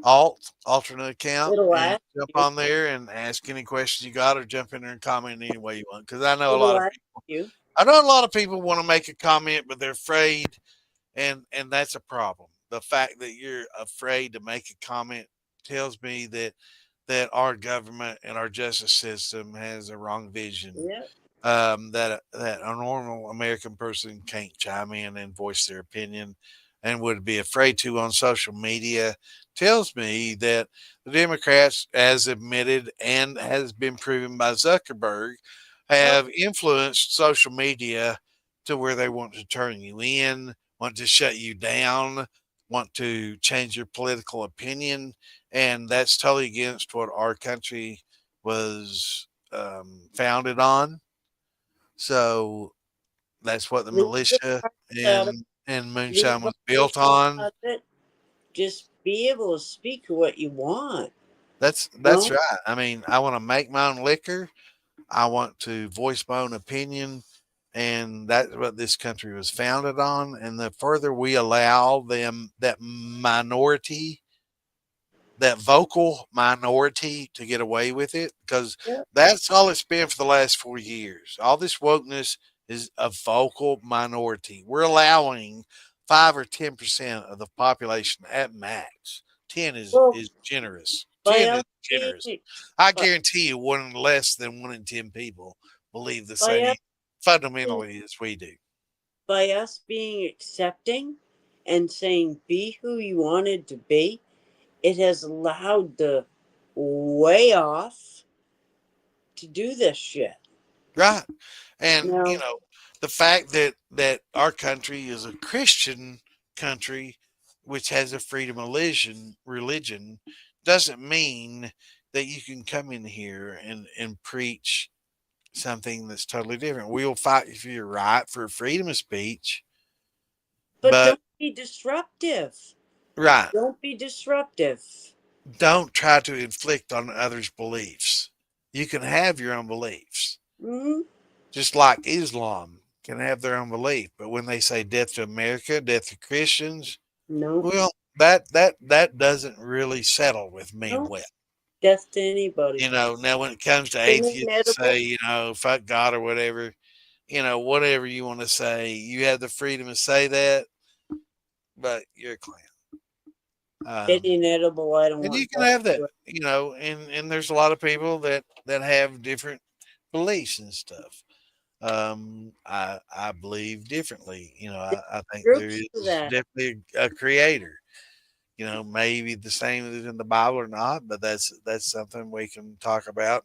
A: alternate account
E: It'll
A: and
E: ask
A: jump
E: you.
A: on there and ask any questions you got, or jump in there and comment any way you want. Because I know
E: It'll
A: a
E: ask you.
A: lot of people want to make a comment, but they're afraid, and that's a problem. The fact that you're afraid to make a comment tells me that our government and our justice system has a wrong vision.
E: Yeah.
A: That a normal American person can't chime in and voice their opinion, and would be afraid to on social media, tells me that the Democrats, as admitted and has been proven by Zuckerberg, have influenced social media to where they want to turn you in, want to shut you down, want to change your political opinion. And that's totally against what our country was founded on. So that's what the
E: Leave the
A: militia
E: part out of
A: and
E: leave
A: Moonshine was
E: the
A: built
E: part
A: on.
E: out of it. Just be able to speak what you want.
A: That's
E: No?
A: right. I mean, I want to make my own liquor. I want to voice my own opinion, and that's what this country was founded on. And the further we allow them, that vocal minority, to get away with it, because
E: Yeah.
A: that's all it's been for the last 4 years. All this wokeness is a vocal minority. We're allowing 5 or 10% of the population at max. 10
E: Well,
A: is generous.
E: by
A: 10
E: us
A: is generous.
E: being
A: I
E: by,
A: guarantee you, less than 1 in 10 people believe the
E: by
A: same
E: us
A: fundamentally as we do.
E: by us being accepting and saying be who you wanted to be, it has allowed the way off to do this shit.
A: Right. And,
E: Now,
A: the fact that our country is a Christian country, which has a freedom of religion, doesn't mean that you can come in here and preach something that's totally different. We'll fight if you're right for freedom of speech,
E: but
A: but
E: don't be disruptive.
A: right.
E: Don't be disruptive.
A: Don't try to inflict on others' beliefs. You can have your own beliefs,
E: Hmm.
A: just like Islam can have their own belief. But when they say death to America, death to Christians,
E: No,
A: well, that doesn't really settle with me
E: no,
A: well.
E: death to anybody.
A: Now when it comes to
E: Any
A: atheists,
E: medical,
A: say, fuck God or whatever, whatever you want to say, you have the freedom to say that, but you're a clown.
E: any edible, I don't
A: And you
E: want
A: can
E: that
A: have that,
E: to it.
A: and there's a lot of people that have different beliefs and stuff. I believe differently. I think there
E: Groups
A: is
E: for that.
A: definitely a creator. Maybe the same as in the Bible or not, but that's something we can talk about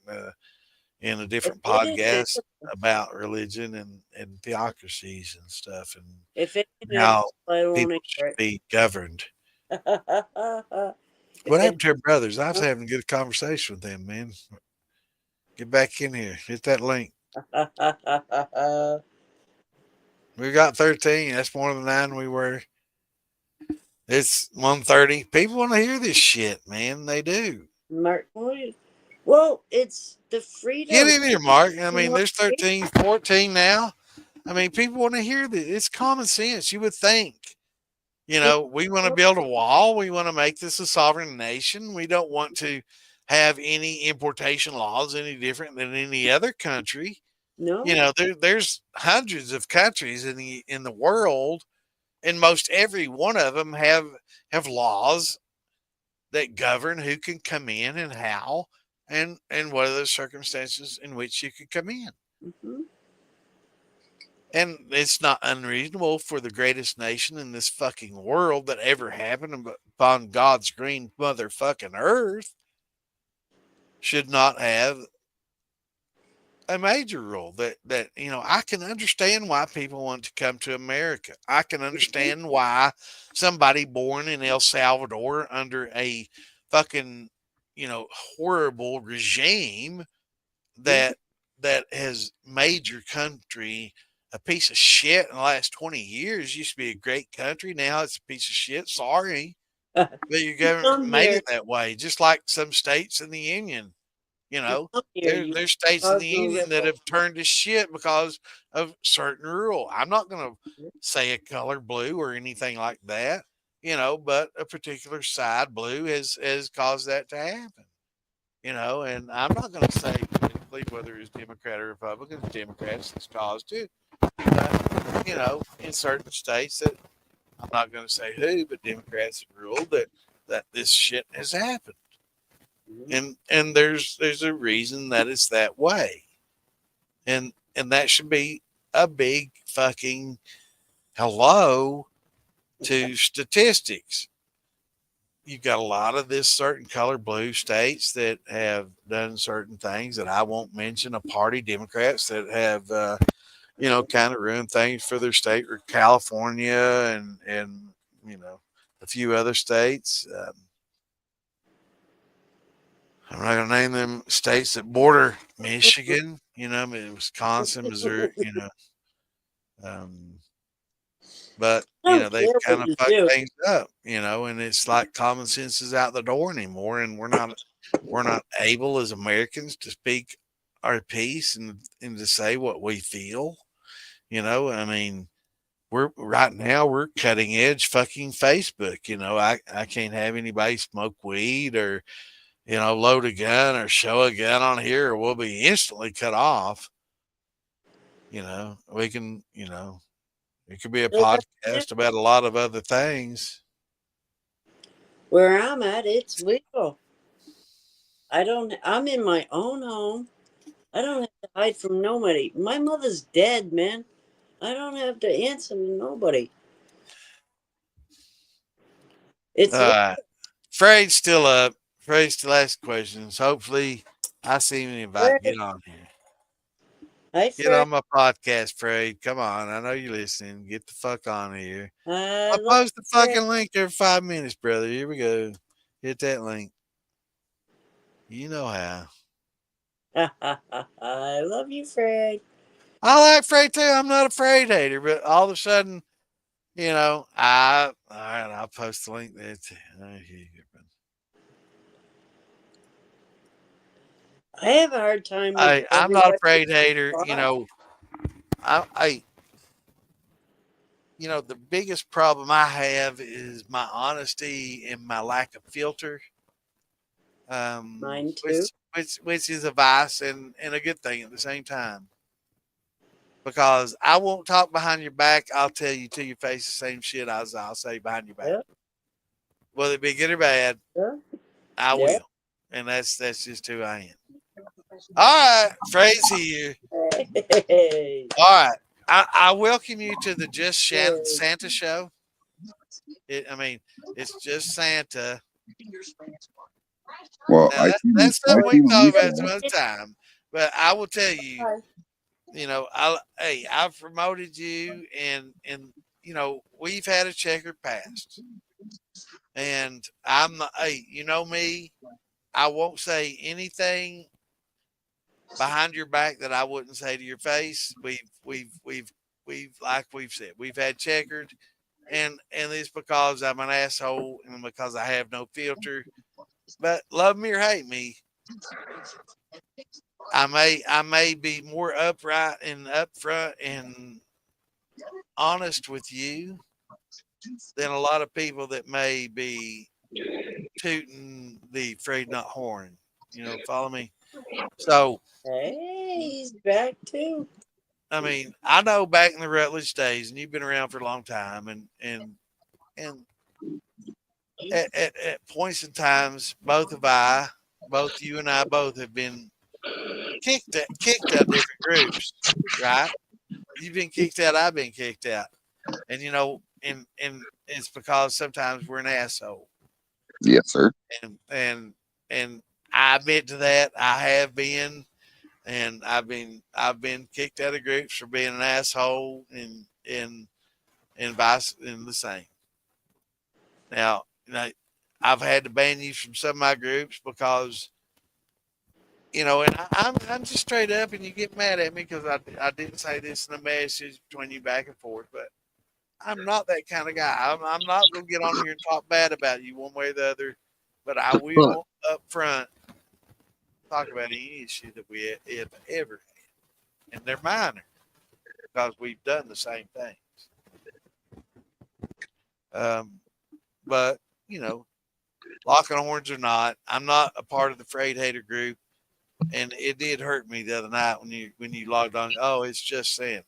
A: in a
E: If
A: different
E: it ain't
A: podcast
E: edible,
A: about religion and theocracies and stuff, and
E: if it ain't
A: how
E: edible, I won't
A: people
E: hear
A: should be governed.
E: it.
A: What
E: If
A: happened
E: it,
A: to your brothers? I was having a good conversation with them, man. Get back in here. Hit that link. We got 13. That's more than 9 we were. It's 1:30. People want to hear this shit, man. They do.
E: Mark, well, it's the freedom.
A: Get in here, Mark. I
E: You
A: mean,
E: want
A: there's 13, 14 now. I mean, people want to hear this. It's common sense. You would think. We want to build a wall. We want to make this a sovereign nation. We don't want to have any importation laws any different than any other country.
E: No,
A: There's hundreds of countries in the world, and most every one of them have laws that govern who can come in and how, and what are the circumstances in which you can come in.
E: hmm
A: And it's not unreasonable for the greatest nation in this fucking world that ever happened upon God's green motherfucking earth should not have a major role. That I can understand why people want to come to America. I can understand why somebody born in El Salvador under a fucking horrible regime that has made your country a piece of shit in the last 20 years. Used to be a great country, now it's a piece of shit. Sorry, but your government
E: Come
A: made
E: here.
A: it that way. Just like some states in the union,
E: Come here,
A: there's states in the
E: Cosmo
A: union that
E: Ripple.
A: have turned to shit because of certain rule. I'm not going to say a color blue or anything like that, but a particular side blue has caused that to happen. And I'm not going to say politically whether it's Democrat or Republican. Democrats has caused it, but in certain states that I'm not going to say who, but Democrats have ruled that this shit has happened, and there's a reason that it's that way, and that should be a big fucking hello to statistics. You've got a lot of this certain color blue states that have done certain things that I won't mention. A party Democrats that have, kind of ruined things for their state, or California and a few other states. I'm not going to name them states that border Michigan, Wisconsin, Missouri, but they kind of fuck things up, and it's like common sense is out the door anymore, and we're not able as Americans to speak our piece and to say what we feel. I mean, we're cutting edge fucking Facebook. I can't have anybody smoke weed or load a gun or show a gun on here, or we'll be instantly cut off. We can, it could be a podcast about a lot of other things.
E: Where I'm at, it's legal. I'm in my own home. I don't have to hide from nobody. My mother's dead, man. I don't have to answer to nobody. It's
A: Freyd's still up. Freyd still asks questions. Hopefully, I see him invite. Get on here. Get on my podcast, Freyd. Come on. I know you're listening. Get the fuck on here. I'll post the fucking link every 5 minutes, brother. Here we go. Hit that link. You know how.
E: I love you, Freyd.
A: I like Freyd too. I'm not a Freyd hater, but all of a sudden, all right, I'll post the link there too.
E: I have a hard time with
A: I'm not a Freyd hater. The biggest problem I have is my honesty and my lack of filter.
E: Mine too.
A: Which is a vice and a good thing at the same time. Because I won't talk behind your back. I'll tell you to your face the same shit as I'll say behind your back.
E: Yeah.
A: Whether it be good or bad, I will. And that's just who I am. All right, Freyd's here.
E: Hey.
A: All right. I welcome you to the Just Santa show. It's just Santa.
B: Well,
A: that's something we can talk about some other time. But I will tell you, I've promoted you, and we've had a checkered past. And I'm not, me, I won't say anything behind your back that I wouldn't say to your face. We've like we've said, we've had checkered, and it's because I'm an asshole and because I have no filter. But love me or hate me, I may be more upright and upfront and honest with you than a lot of people that may be tooting the Freyd not horn. Follow me? So,
E: hey, he's back too.
A: I know back in the Rutledge days, and you've been around for a long time, and at points in times, both you and I both have been kicked out different groups, right? You've been kicked out. I've been kicked out. And you know, and it's because sometimes we're an asshole.
K: Yes, sir.
A: And I admit to that. I have been, and I've been kicked out of groups for being an asshole, and vice and the same. Now, I've had to ban you from some of my groups because, and I'm just straight up, and you get mad at me because I didn't say this in the message between you back and forth, but I'm not that kind of guy. I'm not going to get on here and talk bad about you one way or the other, but I will up front talk about any issue that we have ever had. And they're minor because we've done the same things. But, locking horns or not, I'm not a part of the Freight Hater group. And it did hurt me the other night when you logged on. Oh, it's just saying.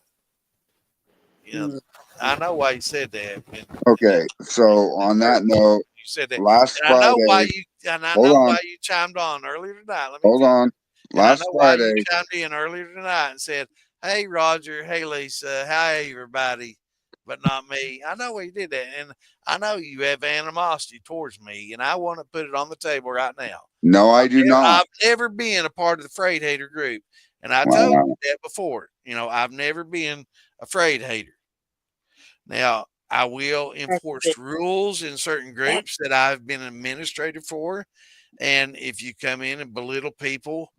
A: I know why you said that.
K: Okay, so on that note,
A: you said that.
K: Last
A: and I know
K: Friday.
A: why you chimed on earlier tonight. Let me
K: Hold on. Last
A: I know why
K: Friday.
A: you chimed in earlier tonight and said, "Hey Roger, hey Lisa, hi everybody," but not me. I know why you did that, and I know you have animosity towards me, and I want to put it on the table right now.
K: No, I do not.
A: I've never been a part of the Freight Hater group, and I told you that before. I've never been a Freight Hater. Now, I will enforce rules in certain groups that I've been administrator for. And if you come in and belittle people,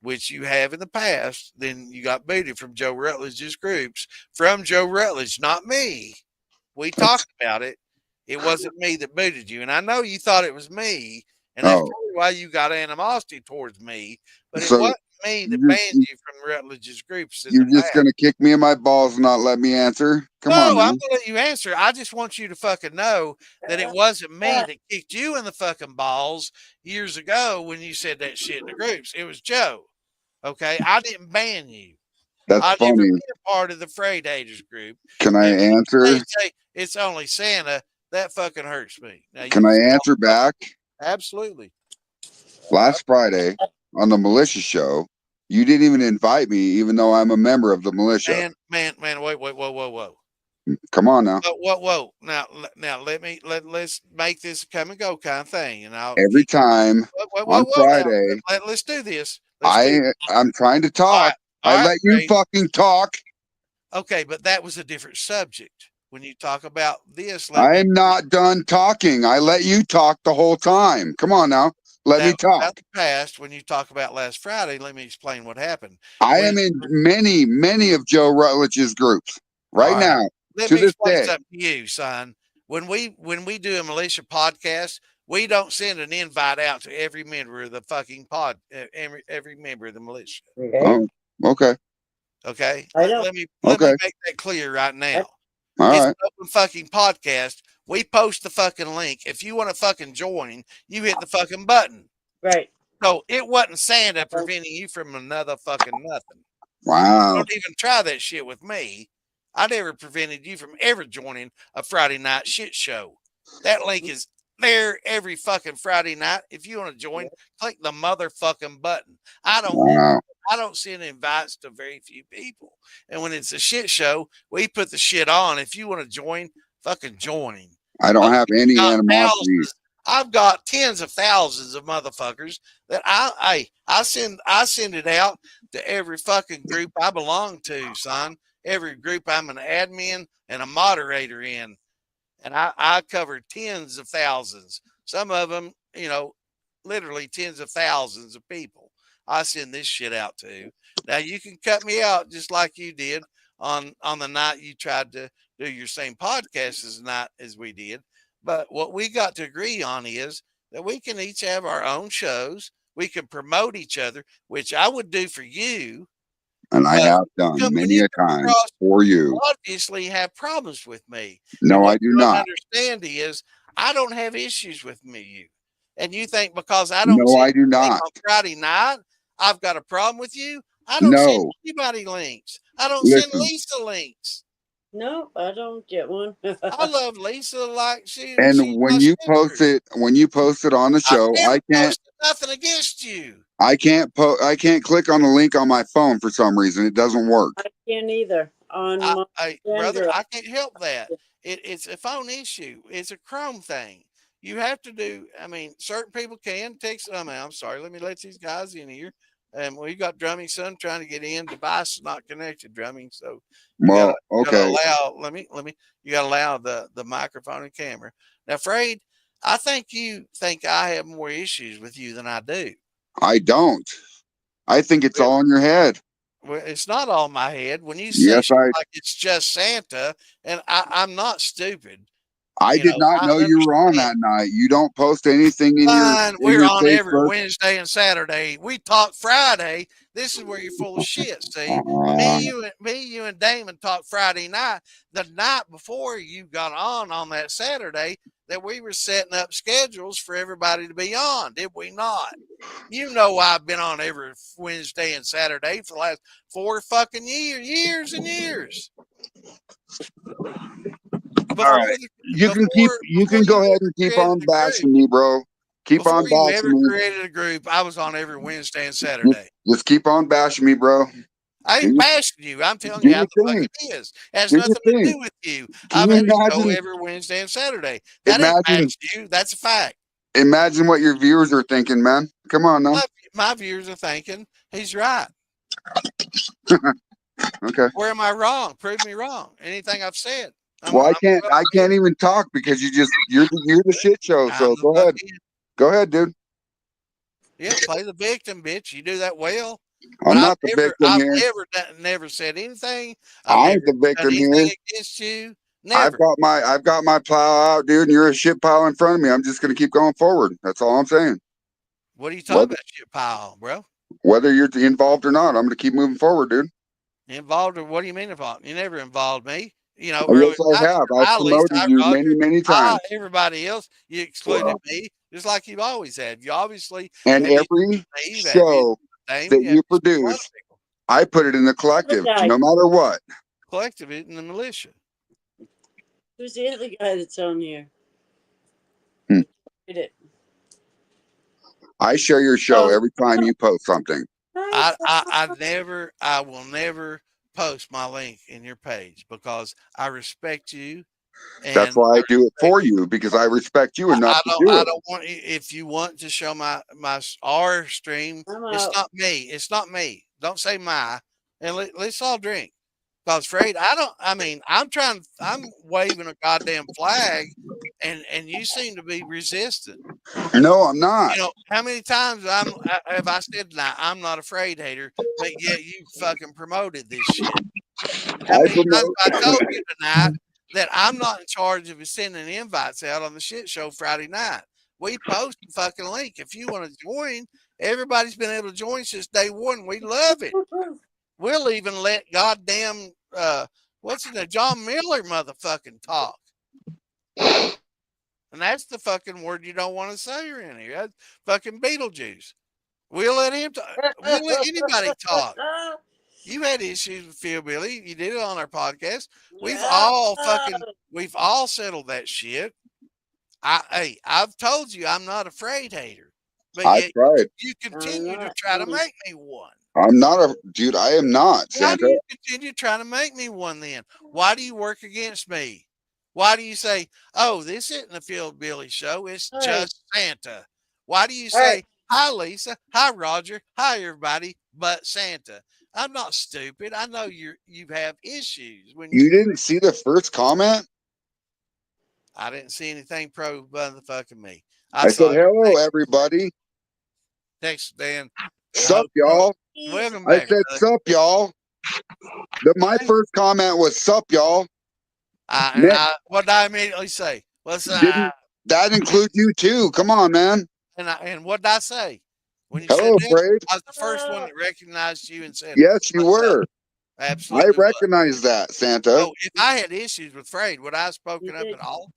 A: which you have in the past, then you got booted from Joe Rutledge's groups. From Joe Rutledge, not me. We talked about it. It wasn't me that booted you. And I know you thought it was me. And that's probably why you got animosity towards me. But it wasn't me that banned you from Rutledge's groups.
K: You're just going to kick me in my balls and not let me answer? Come on,
A: I'm
K: man.
A: going to let you answer. I just want you to fucking know that it wasn't me that kicked you in the fucking balls years ago when you said that shit in the groups. It was Joe. Okay? I didn't ban you.
K: That's funny.
A: Never been a part of the Freight Haters group.
K: Can I answer?
A: They say it's only Santa. That fucking hurts me. Now,
K: Can I answer back?
A: Absolutely.
K: Last Friday on the militia show, you didn't even invite me, even though I'm a member of the militia.
A: Man, wait, whoa.
K: Come on now.
A: Whoa. Now let's make this a come and go kind of thing. And
K: every time on Friday.
A: Let's do this.
K: I'm trying to talk.
A: All right,
K: let you fucking talk.
A: Okay, but that was a different subject. When you talk about this,
K: I'm not done talking. I let you talk the whole time. Come on now. Let me talk.
A: About the past, when you talk about last Friday, let me explain what happened.
K: I am in many of Joe Rutledge's groups right now.
A: Let me explain something to you, son. When we do a militia podcast, we don't send an invite out to every member of the fucking every member of the militia.
K: Oh, okay.
A: Okay.
E: I know.
A: Let me make that clear right now.
K: All
A: it's
K: right.
A: an open fucking podcast. We post the fucking link. If you want to fucking join, you hit the fucking button.
E: Right.
A: So it wasn't Santa preventing you from another fucking nothing.
K: Wow.
A: Don't even try that shit with me. I never prevented you from ever joining a Friday night shit show. That link is there every fucking Friday night. If you want to join, click the motherfucking button. I don't send invites to very few people. And when it's a shit show, we put the shit on. If you want to join, fucking join.
K: I don't have any animosity.
A: I've got tens of thousands of motherfuckers that I send it out to every fucking group I belong to, son. Every group I'm an admin and a moderator in. And I cover tens of thousands. Some of them, literally tens of thousands of people I send this shit out to. Now you can cut me out just like you did on the night you tried to do your same podcast as we did. But what we got to agree on is that we can each have our own shows. We can promote each other, which I would do for you.
K: And I have done many a time for you.
A: Obviously have problems with me.
K: No, I do not.
A: Understand is I don't have issues with you. And you think because I don't
K: I do not.
A: On Friday night, I've got a problem with you. I don't send anybody links. I don't send Lisa links.
E: No, I don't get one.
A: I love Lisa like she.
K: And when you post it on the show, I can't.
A: Nothing against you.
K: I can't click on the link on my phone for some reason. It doesn't work.
E: I can't either. on my
A: brother,
E: Android.
A: I can't help that. It's a phone issue. It's a Chrome thing. You have to do. I mean, certain people can text. I'm sorry. Let me let these guys in here. And we got Drumming Son trying to get in. Device is not connected. Drumming, so you
K: Well,
A: gotta
K: okay.
A: allow. Let me. You gotta allow the microphone and camera. Now, Fred, I think you think I have more issues with you than I do.
K: I don't. I think it's all in your head.
A: Well, it's not all in my head. When you say
K: Yes,
A: shit like it's just Santa, and I'm not stupid.
K: I
A: You
K: did
A: know,
K: not
A: I
K: know you were on
A: understand.
K: that night. You don't post anything in
A: Fine, we're
K: your
A: on every
K: Facebook.
A: Wednesday and Saturday. We talk Friday. This is where you're full of shit. See, you and Damon talked Friday night, the night before you got on that Saturday. That we were setting up schedules for everybody to be on. Did we not? You know, I've been on every Wednesday and Saturday for the last 4 fucking years and years.
K: All right. You can go ahead and keep on bashing me, bro. Keep on
A: Before you
K: bashing
A: ever
K: me.
A: created a group, I was on every Wednesday and Saturday.
K: Just keep on bashing me, bro.
A: I ain't bashing you. I'm telling
K: do
A: you how
K: your
A: the fuck
K: thing.
A: it is. It has
K: Do your
A: nothing to
K: thing.
A: do with you.
K: Can
A: I've
K: you
A: had a show
K: imagine?
A: every Wednesday and Saturday. That ain't
K: Imagine.
A: bashing you. That's a fact.
K: Imagine what your viewers are thinking, man. Come on now.
A: My viewers are thinking he's right.
K: Okay.
A: Where am I wrong? Prove me wrong. Anything I've said.
K: Well, I can't even talk because you're the shit show. So go ahead. Go ahead, dude.
A: Yeah, play the victim, bitch. You do that well.
K: I'm not the victim
A: I've
K: here.
A: never said anything.
K: I'm the victim here.
A: Against you. Never.
K: I've got my plow out, dude, and you're a shit pile in front of me. I'm just gonna keep going forward. That's all I'm saying.
A: What are you talking about, shit pile, bro?
K: Whether you're involved or not, I'm gonna keep moving forward, dude.
A: Involved, or what do you mean involved? You never involved me. You know,
K: yes, I have. I've promoted you many times.
A: Everybody else, you excluded me, just like you've always had. You obviously
K: and every show that you produce, I put it in the collective, no matter what.
A: Collective it in the militia.
E: Who's the other guy that's on here? Did it?
K: I share your show every time you post something.
A: I will never post my link in your page because I respect you. And
K: that's why I do it for you, because I respect you enough to do it.
A: I don't want you, if you want to show our stream, it's not me. It's not me. Don't say my, and let's all drink. Because Fred, I'm waving a goddamn flag and you seem to be resistant.
K: No, I'm not.
A: You know, how many times have I said tonight, I'm not afraid hater, but yet you fucking promoted this shit. How many times I told you tonight that I'm not in charge of sending invites out on the shit show Friday night. We post the fucking link. If you want to join, everybody's been able to join since day one. We love it. We'll even let goddamn what's in the John Miller motherfucking talk. And that's the fucking word you don't want to say around here. That's fucking Beetlejuice. We'll let him talk. We'll let anybody talk. You had issues with Phil Billy. You did it on our podcast. We've all settled that shit. I've told you I'm not afraid hater. But yet you continue to try to make me one.
K: I'm not a dude. I am not.
A: Why do you continue trying to make me one then? Why do you work against me? Why do you say, oh, this isn't a Phil Billy show. It's just Santa. Why do you say, hi, Lisa. Hi, Roger. Hi, everybody. But Santa. I'm not stupid. I know you have issues. When
K: you didn't see the first comment?
A: I didn't see anything pro motherfucking me.
K: I said, hello, everybody.
A: Thanks, Dan.
K: Sup, y'all?
A: Welcome back.
K: I said, sup, y'all. My first comment was, sup, y'all.
A: What did I immediately say?
K: That includes you too. Come on, man.
A: And what did I say? When you
K: hello,
A: said
K: that,
A: I was the first one that recognized you and said,
K: yes, you were.
A: Absolutely.
K: I recognize that, Santa.
A: So if I had issues with Fred, would I have spoken up at all?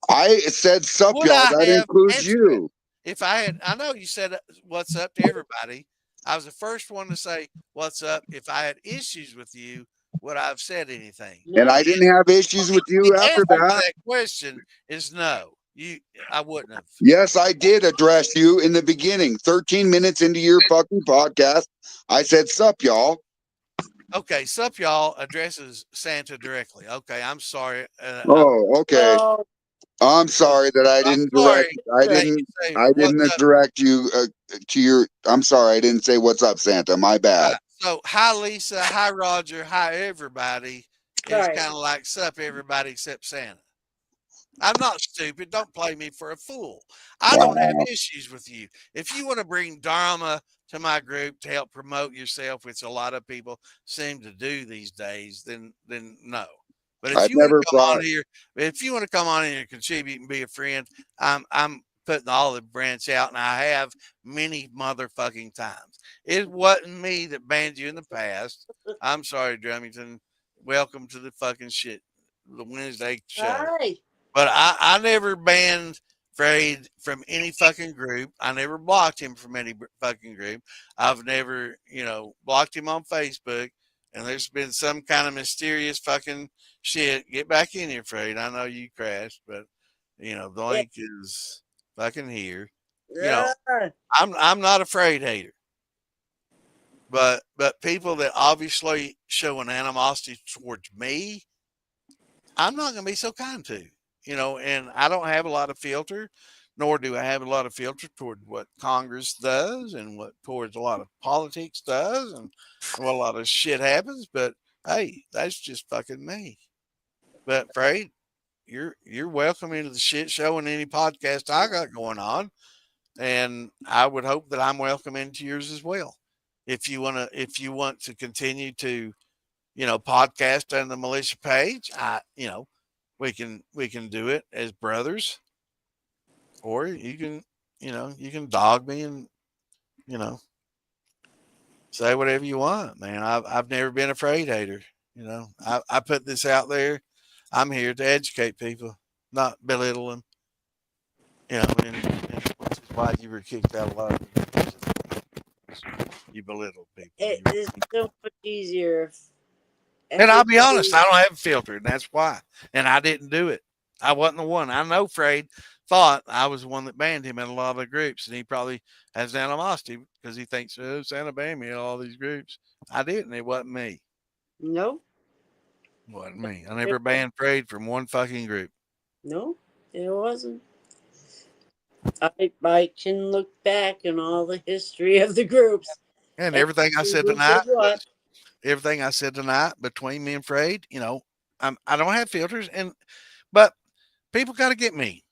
K: I said, sup, y'all. That includes you.
A: If I know you said what's up to everybody. I was the first one to say what's up. If I had issues with you, would I have said anything?
K: And I didn't have issues with you after that.
A: That question is no. I wouldn't have.
K: Yes, I did address you in the beginning. 13 minutes into your fucking podcast, I said, sup, y'all.
A: Okay, sup, y'all addresses Santa directly. Okay, I'm sorry.
K: Oh, okay.
E: Oh,
K: I'm sorry that I
A: I'm
K: didn't
A: sorry.
K: direct.
A: Hey, you say,
K: I
A: what's
K: didn't
A: up?
K: direct you to your. I'm sorry. I didn't say what's up, Santa. My bad.
A: So, hi, Lisa. Hi, Roger. Hi, everybody. Is
E: right.
A: kind of like sup, everybody except Santa. I'm not stupid. Don't play me for a fool. I don't have
K: Wow.
A: issues with you. If you want to bring drama to my group to help promote yourself, which a lot of people seem to do these days, then no. But if
K: I've
A: you want
K: never
A: to come on
K: brought.
A: here, if you want to come on here and contribute and be a friend, I'm putting the olive branch out, and I have many motherfucking times. It wasn't me that banned you in the past. I'm sorry, Drummington. Welcome to the fucking shit, the Wednesday show.
E: Hi.
A: But I never banned Frade from any fucking group. I never blocked him from any fucking group. I've never, blocked him on Facebook. And there's been some kind of mysterious fucking shit. Get back in here, Frade. I know you crashed, but the
E: Yeah.
A: link is fucking here.
E: Ah,
A: I'm not a Frade hater. But people that obviously show an animosity towards me, I'm not going to be so kind to, and I don't have a lot of filter, nor do I have a lot of filter toward what Congress does and what towards a lot of politics does and what a lot of shit happens. But hey, that's just fucking me. But Fred, you're welcome into the shit show and any podcast I got going on. And I would hope that I'm welcome into yours as well. If you want to continue to podcast on the militia page, we can do it as brothers, or you can dog me and you know say whatever you want, man. I've never been a Frade hater. I put this out there. I'm here to educate people, not belittle them. And which is why you were kicked out a lot of you belittle people.
E: it is so much easier if
A: And I'll be honest,
E: everybody.
A: I don't have a filter, and that's why. And I didn't do it. I wasn't the one. I know Frade thought I was the one that banned him in a lot of the groups, and he probably has animosity because he thinks, oh, Santa banned me in all these groups. I didn't. It wasn't me.
E: No,
A: It wasn't me. I never banned Frade from one fucking group.
E: no, it wasn't. I can look back in all the history of the groups.
A: And
E: And
A: everything I
E: see
A: said
E: who did
A: tonight
E: what.
A: was everything I said tonight between me and Frade. I don't have filters, but people got to get me.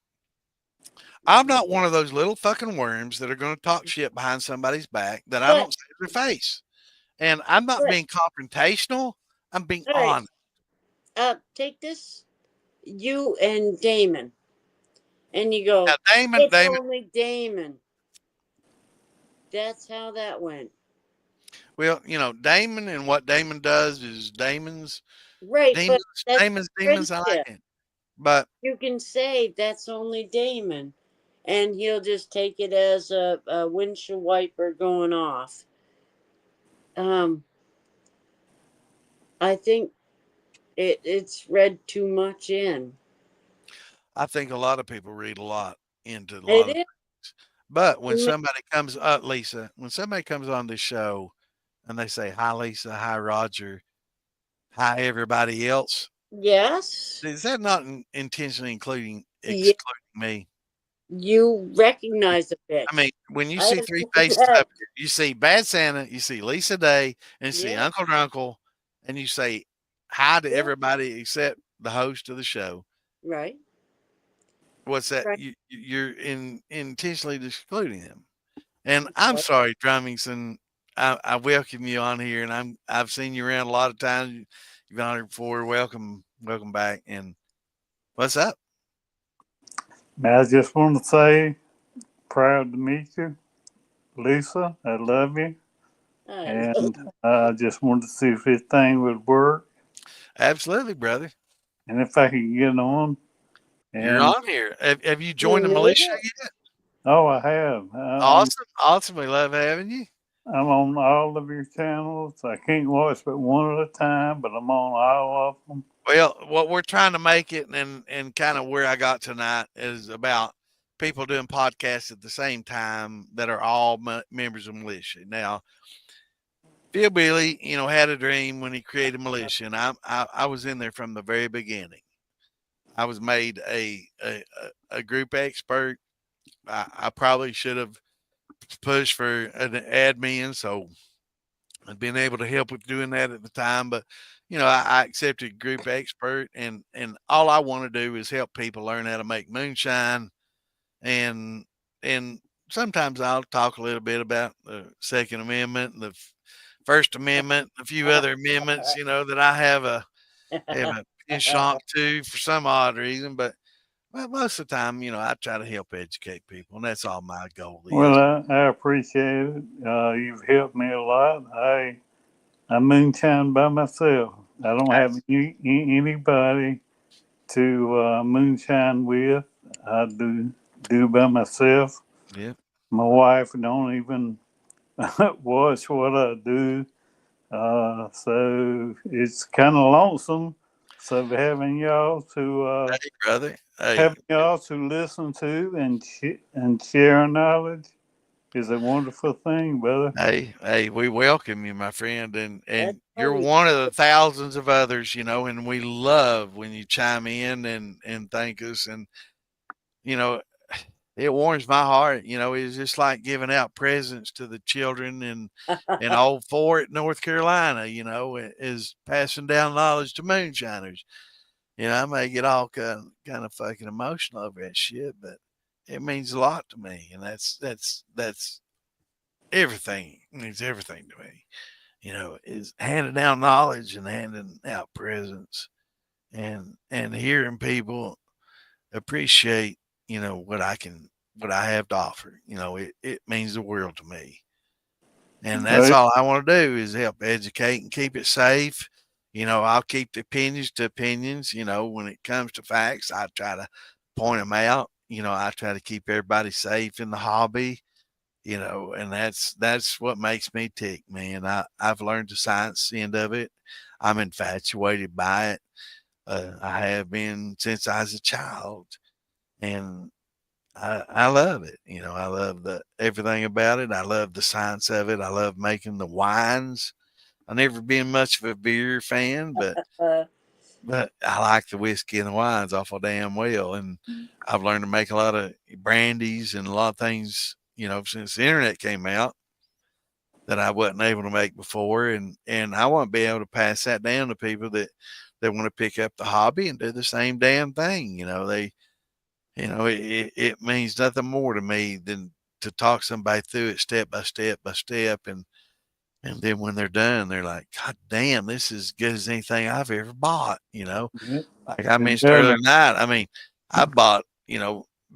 A: I'm not one of those little fucking worms that are going to talk shit behind somebody's back that I
E: But
A: don't see in their face. And I'm not
E: but
A: being confrontational. I'm being
E: all right,
A: honest.
E: take this, you and Damon, and you
A: Now,
E: go.
A: Damon,
E: It's
A: Damon.
E: only Damon. That's how that went.
A: Well, Damon and what Damon does is Damon's
E: Right, but
A: demons.
E: that's
A: Demons. I like
E: friendship.
A: it, but
E: You can say that's only Damon, and he'll just take it as a windshield wiper going off. Um, I think it's read too much in.
A: I think a lot of people read a lot into a lot
E: It
A: of
E: is.
A: things. But when somebody comes up, Lisa, when somebody comes on this show and they say, hi, Lisa, hi, Roger, hi, everybody else,
E: Yes.
A: is that not intentionally excluding
E: Yeah,
A: me?
E: you recognize a
A: I mean,
E: bitch.
A: when you
E: I
A: see
E: have
A: three
E: seen
A: faces
E: that.
A: up here, you see Bad Santa, you see Lisa Day, and you see
E: Yeah,
A: Uncle Drunkle, and you say hi to
E: yeah.
A: everybody except the host of the show.
E: Right,
A: What's that?
E: right.
A: You're intentionally excluding them. And I'm sorry, Drummington. I welcome you on here, and I've seen you around a lot of times. You've been on here before. Welcome back. And what's up?
J: I just want to say, proud to meet you, Lisa. I love you,
E: I love
J: and I just wanted to see if this thing would work
A: Absolutely, brother.
J: and if I could get on.
A: You're
J: And
A: on here. Have you joined the militia yet?
J: oh, I have.
A: Awesome. We love having you.
J: I'm on all of your channels. I can't watch but one at a time, but I'm on all of them.
A: Well, what we're trying to make it and kind of where I got tonight is about people doing podcasts at the same time that are all members of militia. Now, Phil Billy, had a dream when he created Militia, and I was in there from the very beginning. I was made a group expert. I probably should have pushed for an admin, so I'd been able to help with doing that at the time. But I accepted group expert, and all I want to do is help people learn how to make moonshine, and and sometimes I'll talk a little bit about the Second Amendment and the First Amendment, a few other amendments, that I have a penchant to for some odd reason. But most of the time, I try to help educate people, and that's all my goal is.
J: Well, I appreciate it. You've helped me a lot. I moonshine by myself. I don't have anybody to moonshine with. I do by myself.
A: Yeah.
J: My wife don't even watch what I do. So it's kind of lonesome. So having y'all to
A: Hey, brother. Hey.
J: having y'all to listen to and share knowledge is a wonderful thing, brother.
A: Hey, we welcome you, my friend, and you're one of the thousands of others, and we love when you chime in and thank us, and it warms my heart. It's just like giving out presents to the children in Old Fort, North Carolina. Is passing down knowledge to moonshiners. I may get all kind of fucking emotional over that shit, but it means a lot to me, and that's everything. It means everything to me. Is handing down knowledge and handing out presents, and hearing people appreciate what I have to offer. It means the world to me. And that's
J: Right.
A: all I want to do is help educate and keep it safe. I'll keep the opinions to opinions. When it comes to facts, I try to point them out. I try to keep everybody safe in the hobby. And that's what makes me tick, man. I've learned the science end of it. I'm infatuated by it. I have been since I was a child, and I love it. I love everything about it. I love the science of it. I love making the wines. I've never been much of a beer fan, but I like the whiskey and the wines awful damn well. And I've learned to make a lot of brandies and a lot of things, since the internet came out that I wasn't able to make before. And I want to be able to pass that down to people that want to pick up the hobby and do the same damn thing. It means nothing more to me than to talk somebody through it step by step by step. And then when they're done, they're like, God damn, this is as good as anything I've ever bought. Like I mentioned earlier tonight, I bought,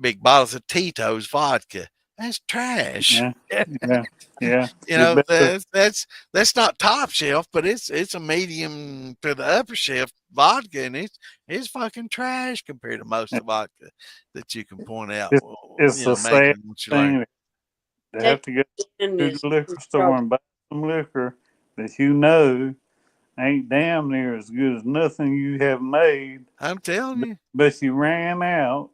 A: big bottles of Tito's vodka. That's trash.
J: Yeah.
A: That's not top shelf, but it's a medium to the upper shelf vodka, and it's fucking trash compared to most of the vodka that you can point out.
J: It's the same thing. They have to get to
E: is
J: the liquor store and buy some liquor that ain't damn near as good as nothing you have made.
A: I'm telling you.
J: But you ran out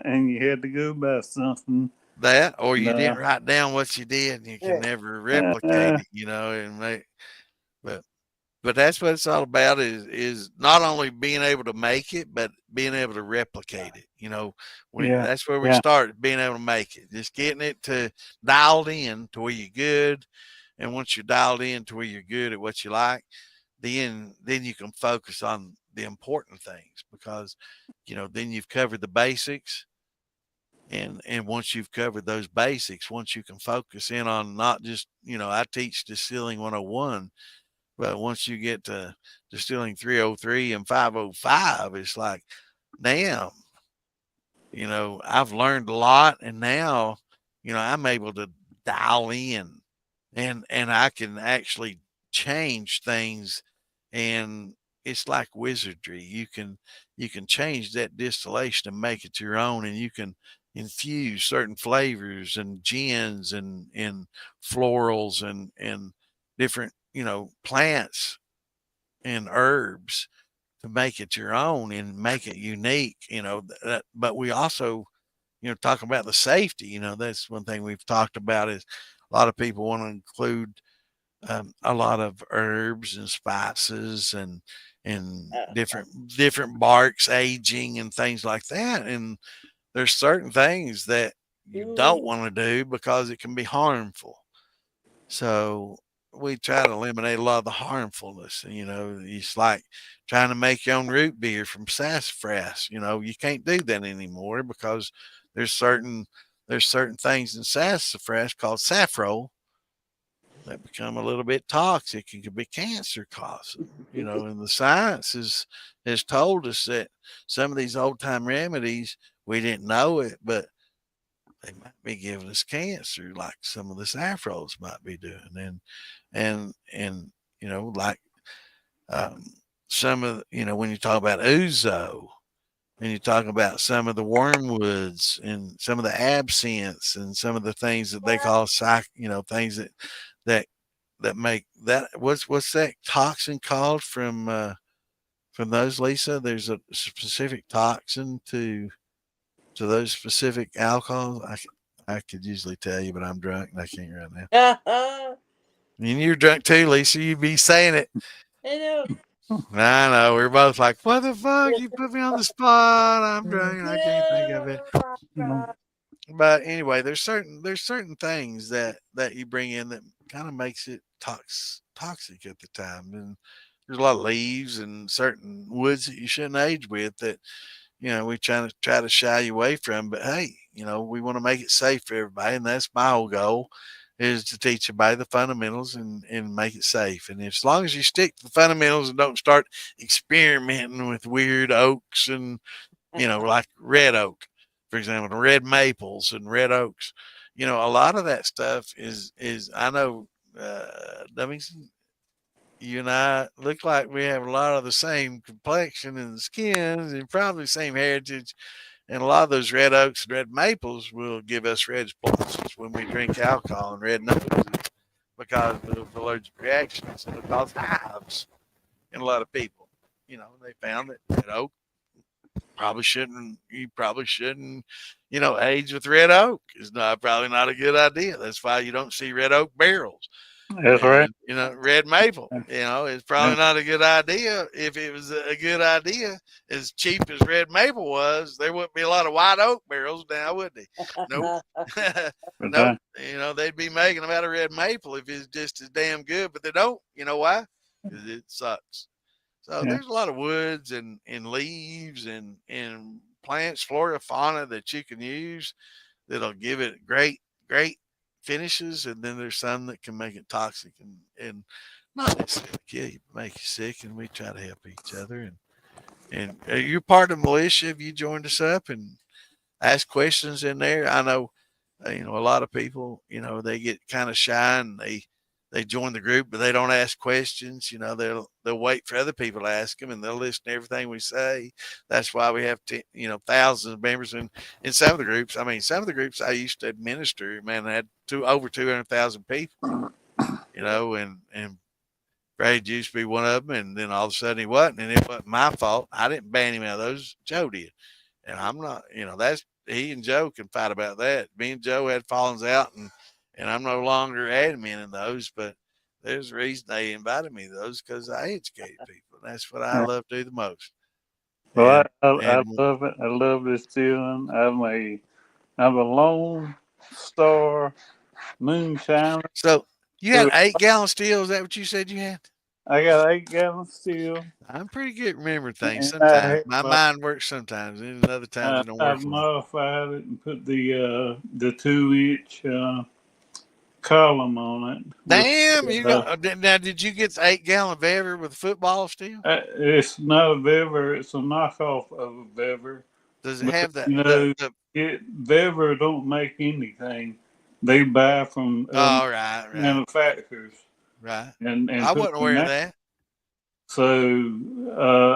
J: and you had to go buy something.
A: That, or you didn't write down what you did, and you can never replicate it, and make. But that's what it's all about is not only being able to make it, but being able to replicate it. That's where we start, being able to make it, just getting it to dialed in to where you're good. And once you're dialed in to where you're good at what you like, then you can focus on the important things, because, then you've covered the basics. And once you've covered those basics, once you can focus in on not just, I teach Distilling 101, but once you get to Distilling 303 and 505, it's like, damn, I've learned a lot, and now, I'm able to dial in, and I can actually change things, and it's like wizardry. You can change that distillation and make it your own, and you can infuse certain flavors and gins and florals and different, plants and herbs to make it your own and make it unique, but we also, talk about the safety, that's one thing we've talked about is a lot of people want to include a lot of herbs and spices and different barks aging and things like that. And there's certain things that you don't want to do because it can be harmful. So we try to eliminate a lot of the harmfulness. It's like trying to make your own root beer from sassafras. You can't do that anymore because there's certain things in sassafras called saffrol that become a little bit toxic and could be cancer causing. And the science has told us that some of these old time remedies, we didn't know it, but they might be giving us cancer, like some of the saffrons might be doing. And like some of when you talk about ouzo, and you talk about some of the wormwoods and some of the absinthes and some of the things that they call things that make that what's that toxin called from those, Lisa? There's a specific toxin to those specific alcohols. I could usually tell you, but I'm drunk and I can't right now. And you're drunk too, Lisa. You be saying it.
E: I know.
A: I know. We're both like, what the fuck? You put me on the spot. I'm drunk and I can't think of it. But anyway, there's certain things that you bring in that kind of makes it toxic at the time. And there's a lot of leaves and certain woods that you shouldn't age with that, we try to shy you away from. But hey, we want to make it safe for everybody. And that's my whole goal, is to teach everybody the fundamentals and make it safe. And as long as you stick to the fundamentals and don't start experimenting with weird oaks and, like red oak, for example, red maples and red oaks, a lot of that stuff is I know, dummies, you and I look like we have a lot of the same complexion and skins and probably the same heritage. And a lot of those red oaks and red maples will give us red splotches when we drink alcohol and red noses because of allergic reactions. And it causes hives in a lot of people. They found that red oak you probably shouldn't, age with red oak is probably not a good idea. That's why you don't see red oak barrels.
J: That's right.
A: Red maple, it's probably not a good idea. If it was a good idea, as cheap as red maple was, there wouldn't be a lot of white oak barrels now, would they? Nope. Nope. They'd be making them out of red maple if it's just as damn good, but they don't. You know why? Because it sucks. So there's a lot of woods and leaves and plants, flora, fauna that you can use that'll give it great finishes. And then there's some that can make it toxic and not necessarily kill you, but make you sick. And we try to help each other. And you're part of the militia. Have you joined us up and ask questions in there? I know, a lot of people, they get kind of shy and they join the group, but they don't ask questions. They'll wait for other people to ask them, and they'll listen to everything we say. That's why we have thousands of members in some of the groups. I mean, some of the groups I used to administer, man, had over 200,000 people. And Brad used to be one of them, and then all of a sudden he wasn't, and it wasn't my fault. I didn't ban him out of those. Joe did, and I'm not. That's he and Joe can fight about that. Me and Joe had fallings out, and I'm no longer admin in those, but there's a reason they invited me to those, because I educate people. That's what I love to do the most.
J: Well, I love it. I love distilling. I'm a Lone Star moonshine.
A: So you had 8-gallon still? Is that what you said you had?
J: I got 8-gallon still.
A: I'm pretty good at remembering things sometimes. My mind works sometimes, and other times it don't work.
J: I've modified it and put the 2-inch column on it.
A: Damn! Now, did you get the 8-gallon Vever with football still?
J: It's not a Vever. It's a knockoff of a Vever.
A: Does it have that?
J: Vever don't make anything. They buy from manufacturers.
A: Right.
J: And
A: I wasn't aware of that.
J: So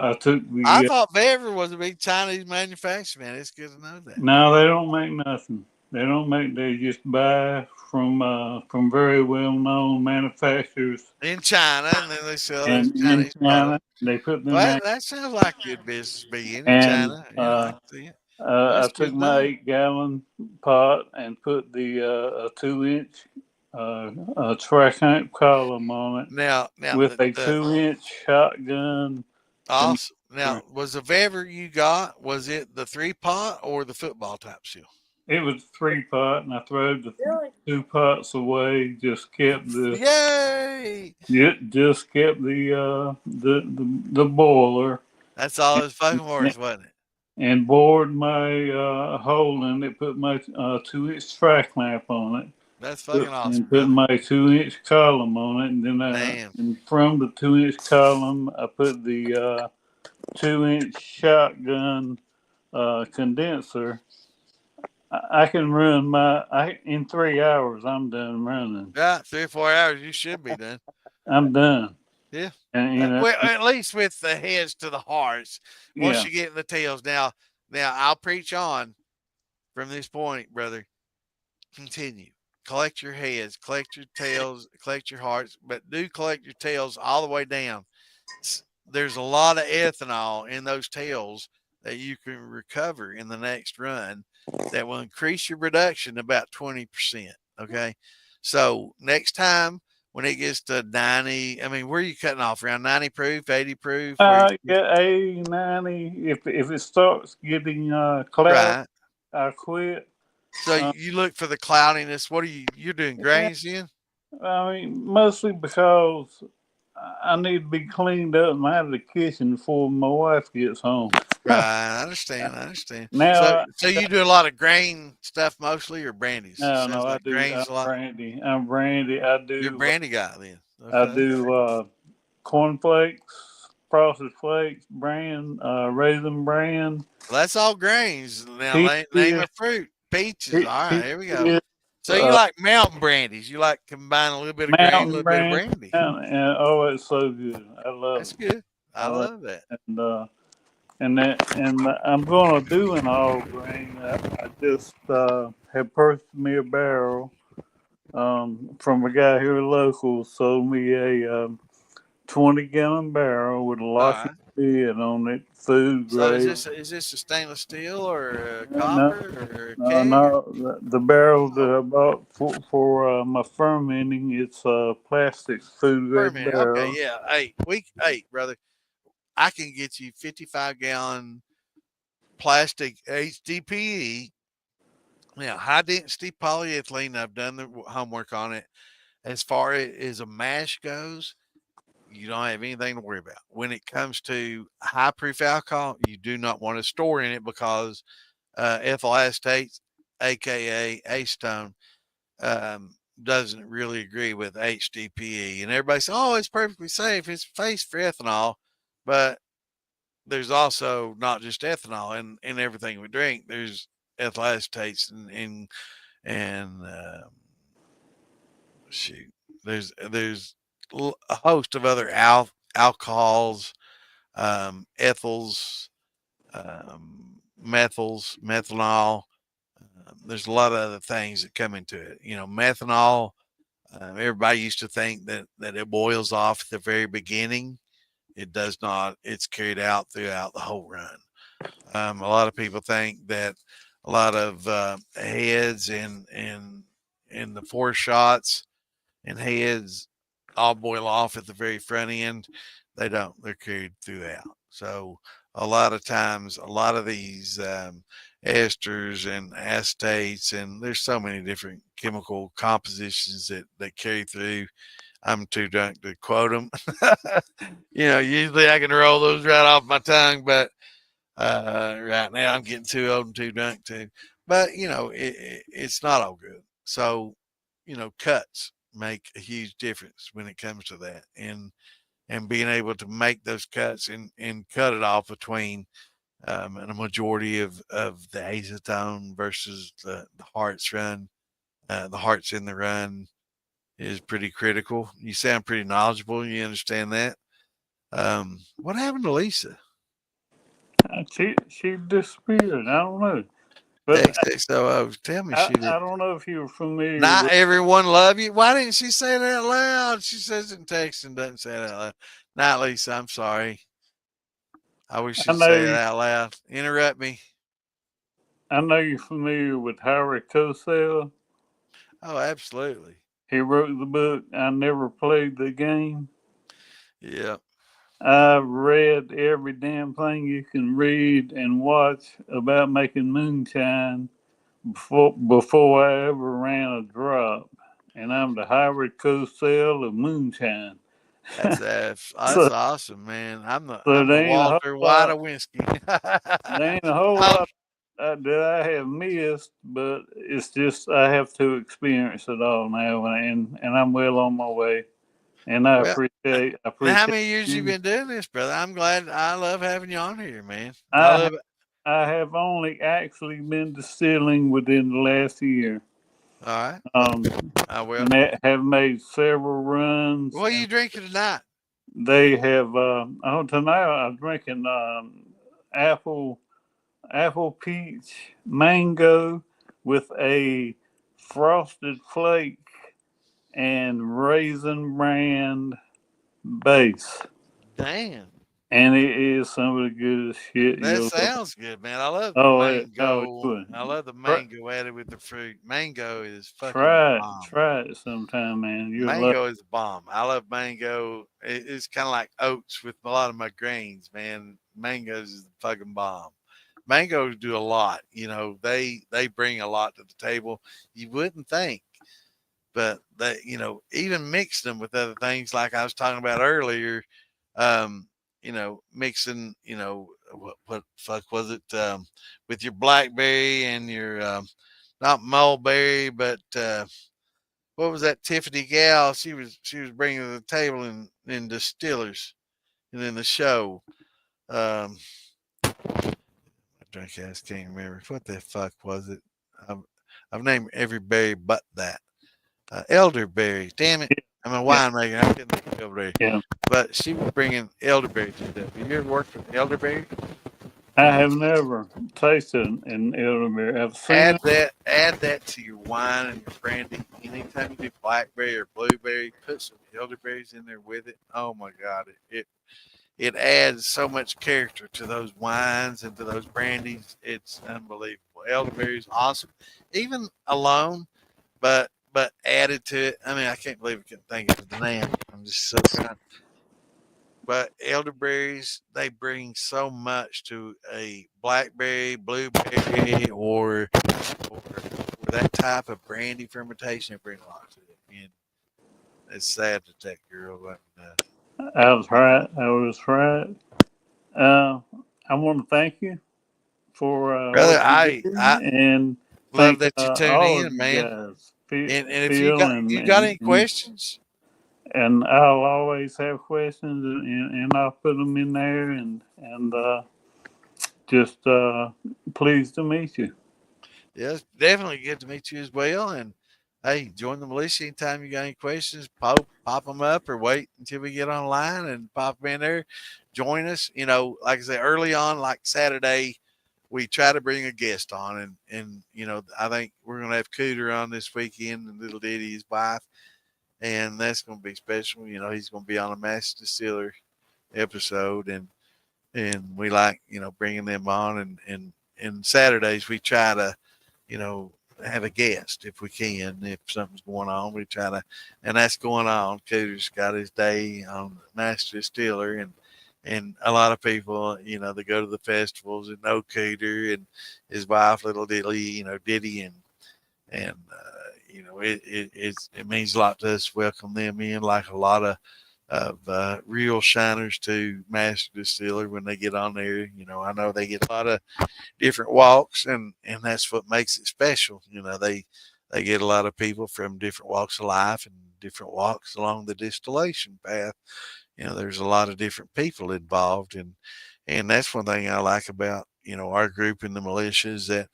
J: I took the.
A: I thought Vever was a big Chinese manufacturer, man. It's good to know that.
J: No, they don't make nothing. They don't make. They just buy from very well known manufacturers
A: in China, and then they sell
J: in
A: Chinese
J: China. They put them.
A: Well, that sounds like good business being in China.
J: I took my 8-gallon pot and put the 2-inch a track amp column on it
A: Now
J: with a
A: the
J: 2-inch shotgun.
A: awesome. Now, was the Vever you got, was it the 3-pot or the football type seal?
J: It was 3-pot, and I threw the 2 pots away. Just kept the
A: Yay!
J: just kept the boiler.
A: That's all it's fucking worth, wasn't it?
J: And bored my hole in it. Put my 2-inch track lamp on it.
A: That's fucking awesome,
J: And put
A: brother.
J: my 2-inch column on it, and then
A: Man.
J: and from the 2-inch column, I put the 2-inch shotgun condenser. I can run in 3 hours. I'm done running.
A: Yeah, 3 or 4 hours, you should be done.
J: I'm done.
A: Yeah.
J: And
A: Well, at least with the heads to the hearts. Once you get in the tails, now I'll preach on from this point, brother. Continue. Collect your heads, collect your tails, collect your hearts, but do collect your tails all the way down. There's a lot of ethanol in those tails that you can recover in the next run that will increase your production about 20%. Okay. So next time when it gets to 90, I mean, where are you cutting off? Around 90 proof, 80 proof?
J: Yeah, 80, 90. If it starts getting cloud,
A: Right.
J: I quit.
A: So you look for the cloudiness. What are you're doing grains in?
J: I mean, mostly because I need to be cleaned up and out of the kitchen before my wife gets home.
A: Right, I understand.
J: Now,
A: So you do a lot of grain stuff mostly, or brandies?
J: no, I
A: like
J: do.
A: grains a lot.
J: Brandy. I'm brandy. I do.
A: You're a brandy guy then. Okay.
J: I do cornflakes, frosted flakes, bran, raisin bran.
A: Well, that's all grains. Now name a fruit. Peaches. All right, here we go. So you like mountain brandies? You like combine a little bit of grain, a little bit of brandy.
J: And oh, it's so good. I love
A: That's
J: it.
A: good. I love that.
J: And I'm gonna do an all grain. I just have purchased me a barrel from a guy here local. Sold me a 20-gallon barrel with a locking lid on it, food grade.
A: So is this a stainless steel or a copper or a keg?
J: No, the barrel that I bought for my fermenting, it's a plastic food grade barrel.
A: Okay, yeah. Hey, brother, I can get you 55-gallon plastic HDPE. Now, high density polyethylene. I've done the homework on it. As far as a mash goes, you don't have anything to worry about. When it comes to high proof alcohol, you do not want to store in it because ethyl acetate, aka acetone, doesn't really agree with HDPE. And everybody says, "Oh, it's perfectly safe. It's safe for ethanol," but there's also not just ethanol in everything we drink. There's ethyl acetates and shoot, there's a host of other alcohols, ethyls, methyls, methanol. There's a lot of other things that come into it. You know, methanol. Everybody used to think that it boils off at the very beginning. It does not. It's carried out throughout the whole run. A lot of people think that a lot of heads and the 4 shots and heads all boil off at the very front end. They don't. They're carried throughout. So a lot of times, a lot of these esters and acetates, and there's so many different chemical compositions that carry through. I'm too drunk to quote them. Usually I can roll those right off my tongue, but right now I'm getting too old and too drunk to. But it's not all good. So cuts make a huge difference when it comes to that, and being able to make those cuts and cut it off between and a majority of the acetone versus the hearts run, the hearts in the run is pretty critical. You sound pretty knowledgeable. You understand that. What happened to Lisa?
J: She disappeared. I don't know. But
A: tell me
J: I don't know if you were familiar.
A: Not everyone love you. Why didn't she say that out loud? She says it in text and doesn't say it out loud. Not Lisa. I'm sorry. I wish she'd say it out loud. Interrupt me.
J: I know you're familiar with Harry Cosell.
A: Oh, absolutely.
J: He wrote the book. I never played the game.
A: Yeah.
J: I've read every damn thing you can read and watch about making moonshine before I ever ran a drop. And I'm the Howard Cosell of moonshine.
A: That's
J: So,
A: awesome, man. I'm
J: so
A: the
J: there ain't a whole
A: Walter White
J: lot.
A: of whiskey.
J: There ain't a whole
A: I'm,
J: lot that I have missed, but it's just I have to experience it all now, and I'm well on my way. And I
A: well, and how
J: appreciate
A: many years you
J: you.
A: been doing this, brother? I'm glad. I love having you on here, man. I
J: I
A: love it.
J: I have only actually been distilling within the last year.
A: All right. I will.
J: Have made several runs,
A: What are
J: and
A: you drinking tonight?
J: they have. Tonight I'm drinking apple peach mango with a frosted flake and raisin bran base,
A: Damn.
J: and it is some of the goodest shit
A: That
J: you'll ever.
A: sounds good, man. I love the
J: Oh, it
A: mango.
J: would.
A: I love the
J: Try,
A: mango added with the fruit. Mango is fucking
J: try it,
A: bomb.
J: try it sometime, man. You'll love.
A: Mango is a bomb. I love mango. It's kind of like oats with a lot of my grains, man. Mangoes is the fucking bomb. Mangoes do a lot. You know, they bring a lot to the table. You wouldn't think, but they, even mix them with other things like I was talking about earlier. Um, mixing, what fuck was it? With your blackberry and your not mulberry, but what was that Tiffany gal? She was bringing to the table in distillers and in the show. Um, I drink ass can't remember what the fuck was it. I've named every berry but that. Elderberry. Damn it. I'm a
J: Yeah,
A: winemaker. I couldn't think of elderberry.
J: yeah.
A: But she was bringing elderberry to that. Have you ever worked with elderberry?
J: I have never tasted an elderberry. I've seen it.
A: Add that to your wine and your brandy. Anytime you do blackberry or blueberry, put some elderberries in there with it. Oh my God, it adds so much character to those wines and to those brandies. It's unbelievable. Elderberry is awesome, even alone, but added to it. I mean, I can't believe I couldn't think of the name. I'm just so proud. But elderberries, they bring so much to a blackberry, blueberry, or that type of brandy fermentation. They bring a lot to it, and it's sad to that girl. But,
J: I was right. I was right. Uh, I want to thank you for
A: brother,
J: what you
A: I
J: do,
A: I
J: and
A: love
J: thank
A: that you tune
J: all of
A: in,
J: you
A: man.
J: guys,
A: And if you
J: Phil,
A: got any questions,
J: and I'll always have questions, and I'll put them in there, and just pleased to meet you.
A: yeah, it's definitely good to meet you as well. And hey, join the militia anytime you got any questions. Pop them up, or wait until we get online and pop them in there. Join us. Like I said early on, like Saturday, we try to bring a guest on, and I think we're gonna have Cooter on this weekend, and Little Diddy, his wife, and that's gonna be special. He's gonna be on a Master Distiller episode, and we like bringing them on, and Saturdays we try to you know have a guest if we can. If something's going on, we try to, and that's going on. Cooter's got his day on Master Distiller, and a lot of people, they go to the festivals and know Cooter and his wife, Little Diddy, and it means a lot to us. Welcome them in, like a lot of real shiners to Master Distiller when they get on there. I know they get a lot of different walks, and that's what makes it special. They get a lot of people from different walks of life and different walks along the distillation path. There's a lot of different people involved, and that's one thing I like about our group in the militia is that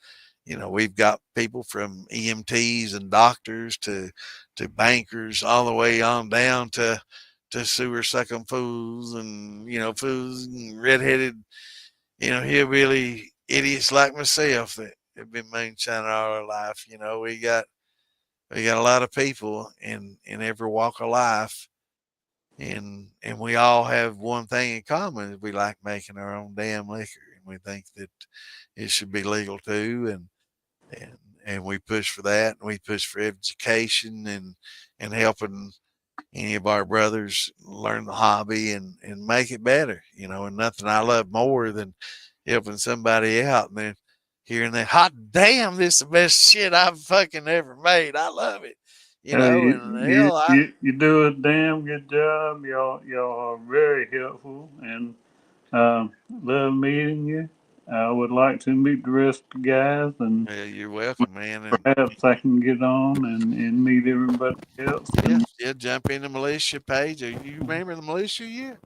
A: we've got people from EMTs and doctors to bankers all the way on down to sewer sucking fools and fools and redheaded hillbilly idiots like myself that have been moonshining all our life. We got a lot of people in every walk of life, and we all have one thing in common: is we like making our own damn liquor, and we think that it should be legal too, and and we push for that, and we push for education and helping any of our brothers learn the hobby and make it better, you know. And nothing I love more than helping somebody out and then hearing that, hot damn, this is the best shit I've fucking ever made. I love it, you know. And hell,
J: you do a damn good job. Y'all are very helpful, and love meeting you. I would like to meet the rest of the guys, and
A: you're welcome, man. And
J: perhaps I can get on and meet everybody else.
A: yeah, jump in the militia page. Are you remember the militia yet?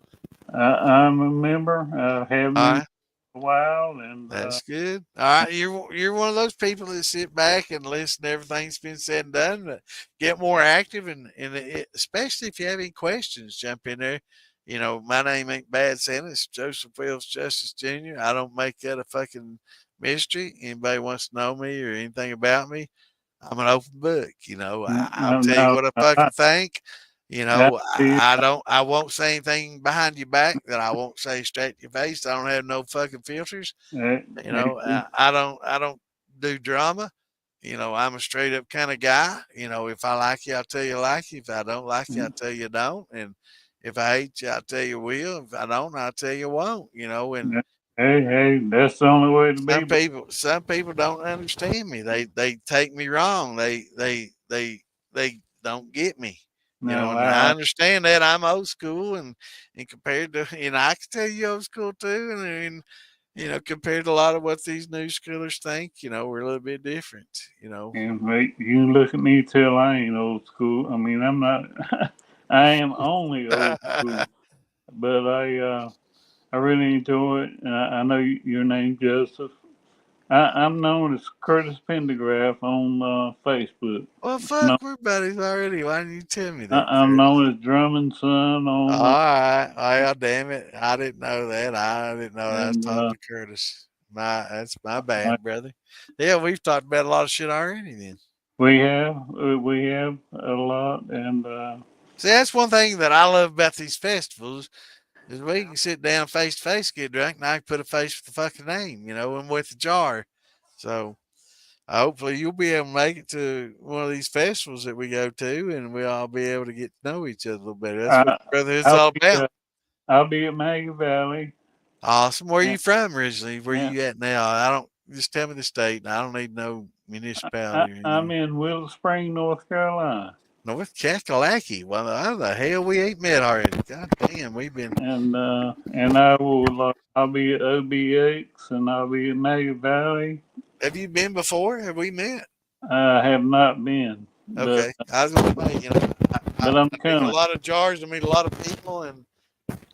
J: I'm a member. I have
A: All
J: been
A: right.
J: a while, and
A: That's good. All right, you're one of those people that sit back and listen to everything that's been said and done. But get more active, and especially if you have any questions, jump in there. You know, my name ain't Bad Santa. It's Joseph Wells Justice Jr. I don't make that a fucking mystery. Anybody wants to know me or anything about me, I'm an open book. You know, I'll tell you what I fucking think. You know, I won't say anything behind your back that I won't say straight to your face. I don't have no fucking filters. You know, I don't do drama. You know, I'm a straight up kind of guy. You know, if I like you, I'll tell you I like you. If I don't like you, I'll tell you I don't. And if I hate you, I'll tell you I will. If I don't, I'll tell you I won't. You know, and
J: hey, that's the only way to be.
A: Some people don't understand me. They take me wrong. They don't get me. You know, and I understand that I'm old school, and compared to, you know, I can tell you old school too, and you know, compared to a lot of what these new schoolers think, you know, we're a little bit different. You know,
J: And mate, you can look at me till I ain't old school. I mean, I'm not. I am only old school, but I really enjoy it. And I know your name, Joseph. I'm known as Curtis Pendergraph on Facebook.
A: well, fuck, we're buddies already. Why didn't you tell me that,
J: I'm
A: Curtis?
J: known as Drummond Son
A: All
J: on.
A: right. Well, damn it. I didn't know that. I didn't know that. I was talking to Curtis. That's my bad, brother. Yeah, we've talked about a lot of shit already then.
J: We have a lot, and
A: see, that's one thing that I love about these festivals is we can sit down face to face, get drunk, and I can put a face with the fucking name, you know, and with the jar. So hopefully you'll be able to make it to one of these festivals that we go to, and we'll all be able to get to know each other a little better. That's what brotherhood's all about.
J: I'll be at Maggie Valley.
A: Awesome. Where are you from originally? Where you at now? I don't just tell me the state, and I don't need to know municipality.
J: I'm in Willow Spring, North Carolina.
A: North Kakalaki. Well, how the hell we ain't met already? God damn, we've been.
J: And I will. I'll be at OBX, and I'll be at Maggie Valley.
A: Have you been before? Have we met?
J: I have not been.
A: Okay, I was gonna say, you know,
J: but I'm
A: coming. A lot of jars. I meet a lot of people, and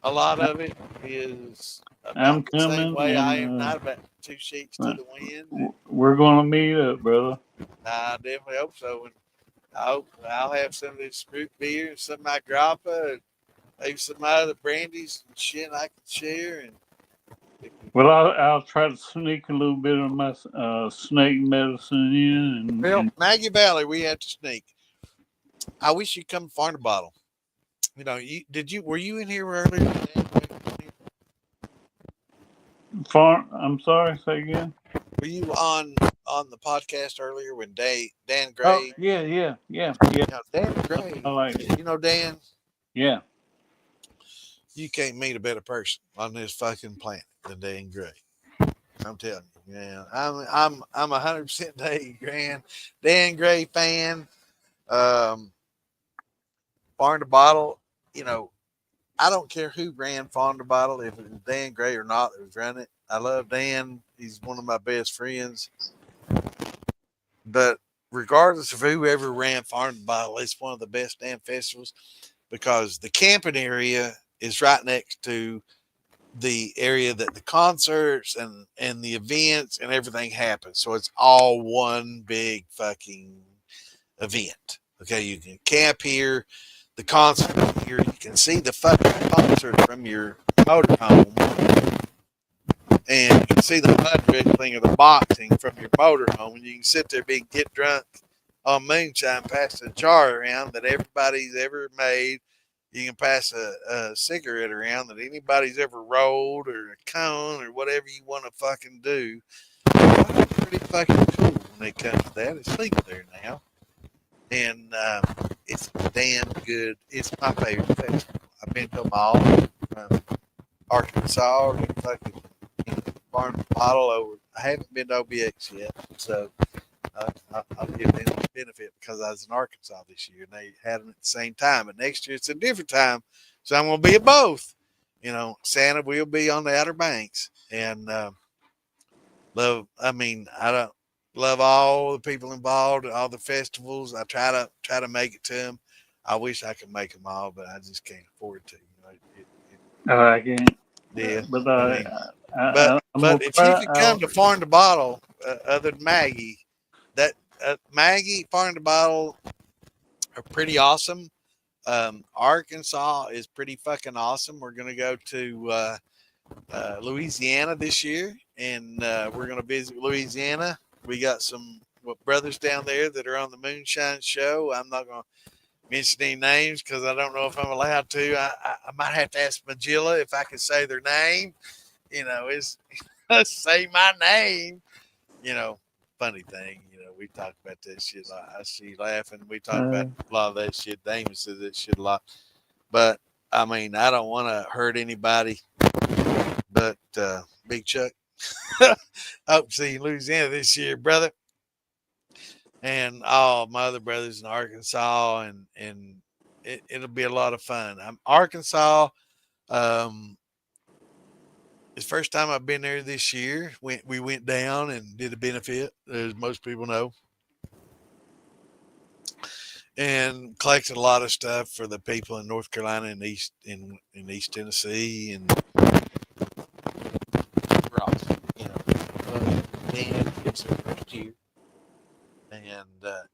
A: a lot of it is.
J: I'm
A: the
J: coming.
A: Same way I am not about 2 sheets to the wind.
J: We're gonna meet up, brother.
A: I definitely hope so. And I hope I'll have some of this root beer and some of my grappa and maybe some other brandies and shit I can share. And
J: well, I'll try to sneak a little bit of my snake medicine in.
A: And Maggie Valley, we have to sneak. I wish you'd come farm the bottle. You know, were you in here earlier?
J: I'm sorry, say again.
A: Were you on the podcast earlier when Dan Gray?
J: Oh, yeah.
A: Dan Gray.
J: I like it.
A: You know Dan?
J: Yeah.
A: You can't meet a better person on this fucking planet than Dan Gray. I'm telling you, yeah. I'm 100% Dan Gray fan. Farm to Bottle, you know, I don't care who ran Farm to Bottle, if it was Dan Gray or not that was running it. I love Dan. He's one of my best friends. But regardless of whoever ran Farm to Bottle, it's one of the best damn festivals because the camping area is right next to the area that the concerts and the events and everything happens. So it's all one big fucking event. Okay, you can camp here, the concert here, you can see the fucking concert from your motorhome, and you can see the mud wrestling or the boxing from your motorhome, and you can sit there and get drunk on moonshine, pass a jar around that everybody's ever made. You can pass a cigarette around that anybody's ever rolled or a cone or whatever you want to fucking do. pretty fucking cool when it comes to that. It's legal there now. And it's damn good. It's my favorite festival. I've been to them all. Arkansas, fucking farm bottle over. I haven't been to OBX yet, so I'll give them the benefit because I was in Arkansas this year and they had them at the same time. But next year it's a different time, so I'm gonna be at both. You know, Santa will be on the Outer Banks, and love. I mean, I don't love all the people involved, all the festivals. I try to make it to them. I wish I could make them all, but I just can't afford to. You know,
J: I can't.
A: yeah.
J: But
A: I mean,
J: I'm
A: but if you could come to Farm to Bottle, other than Maggie, that Maggie Farm to Bottle are pretty awesome. Arkansas is pretty fucking awesome. We're gonna go to Louisiana this year, and we're gonna visit Louisiana. We got some brothers down there that are on the Moonshine show. I'm not gonna mention any names because I don't know if I'm allowed to. I might have to ask Magilla if I can say their name. You know, is say my name. You know, funny thing. You know, we talk about that shit. I see you laughing. We talk about a lot of that shit. Damon says that shit a lot. But I mean, I don't want to hurt anybody. But Big Chuck, hope to see you in Louisiana this year, brother. And all my other brothers in Arkansas, and it'll be a lot of fun. Arkansas. It's the first time I've been there this year. We went down and did a benefit, as most people know, and collected a lot of stuff for the people in North Carolina and East Tennessee, and we're awesome. You know, man, it's their first year, and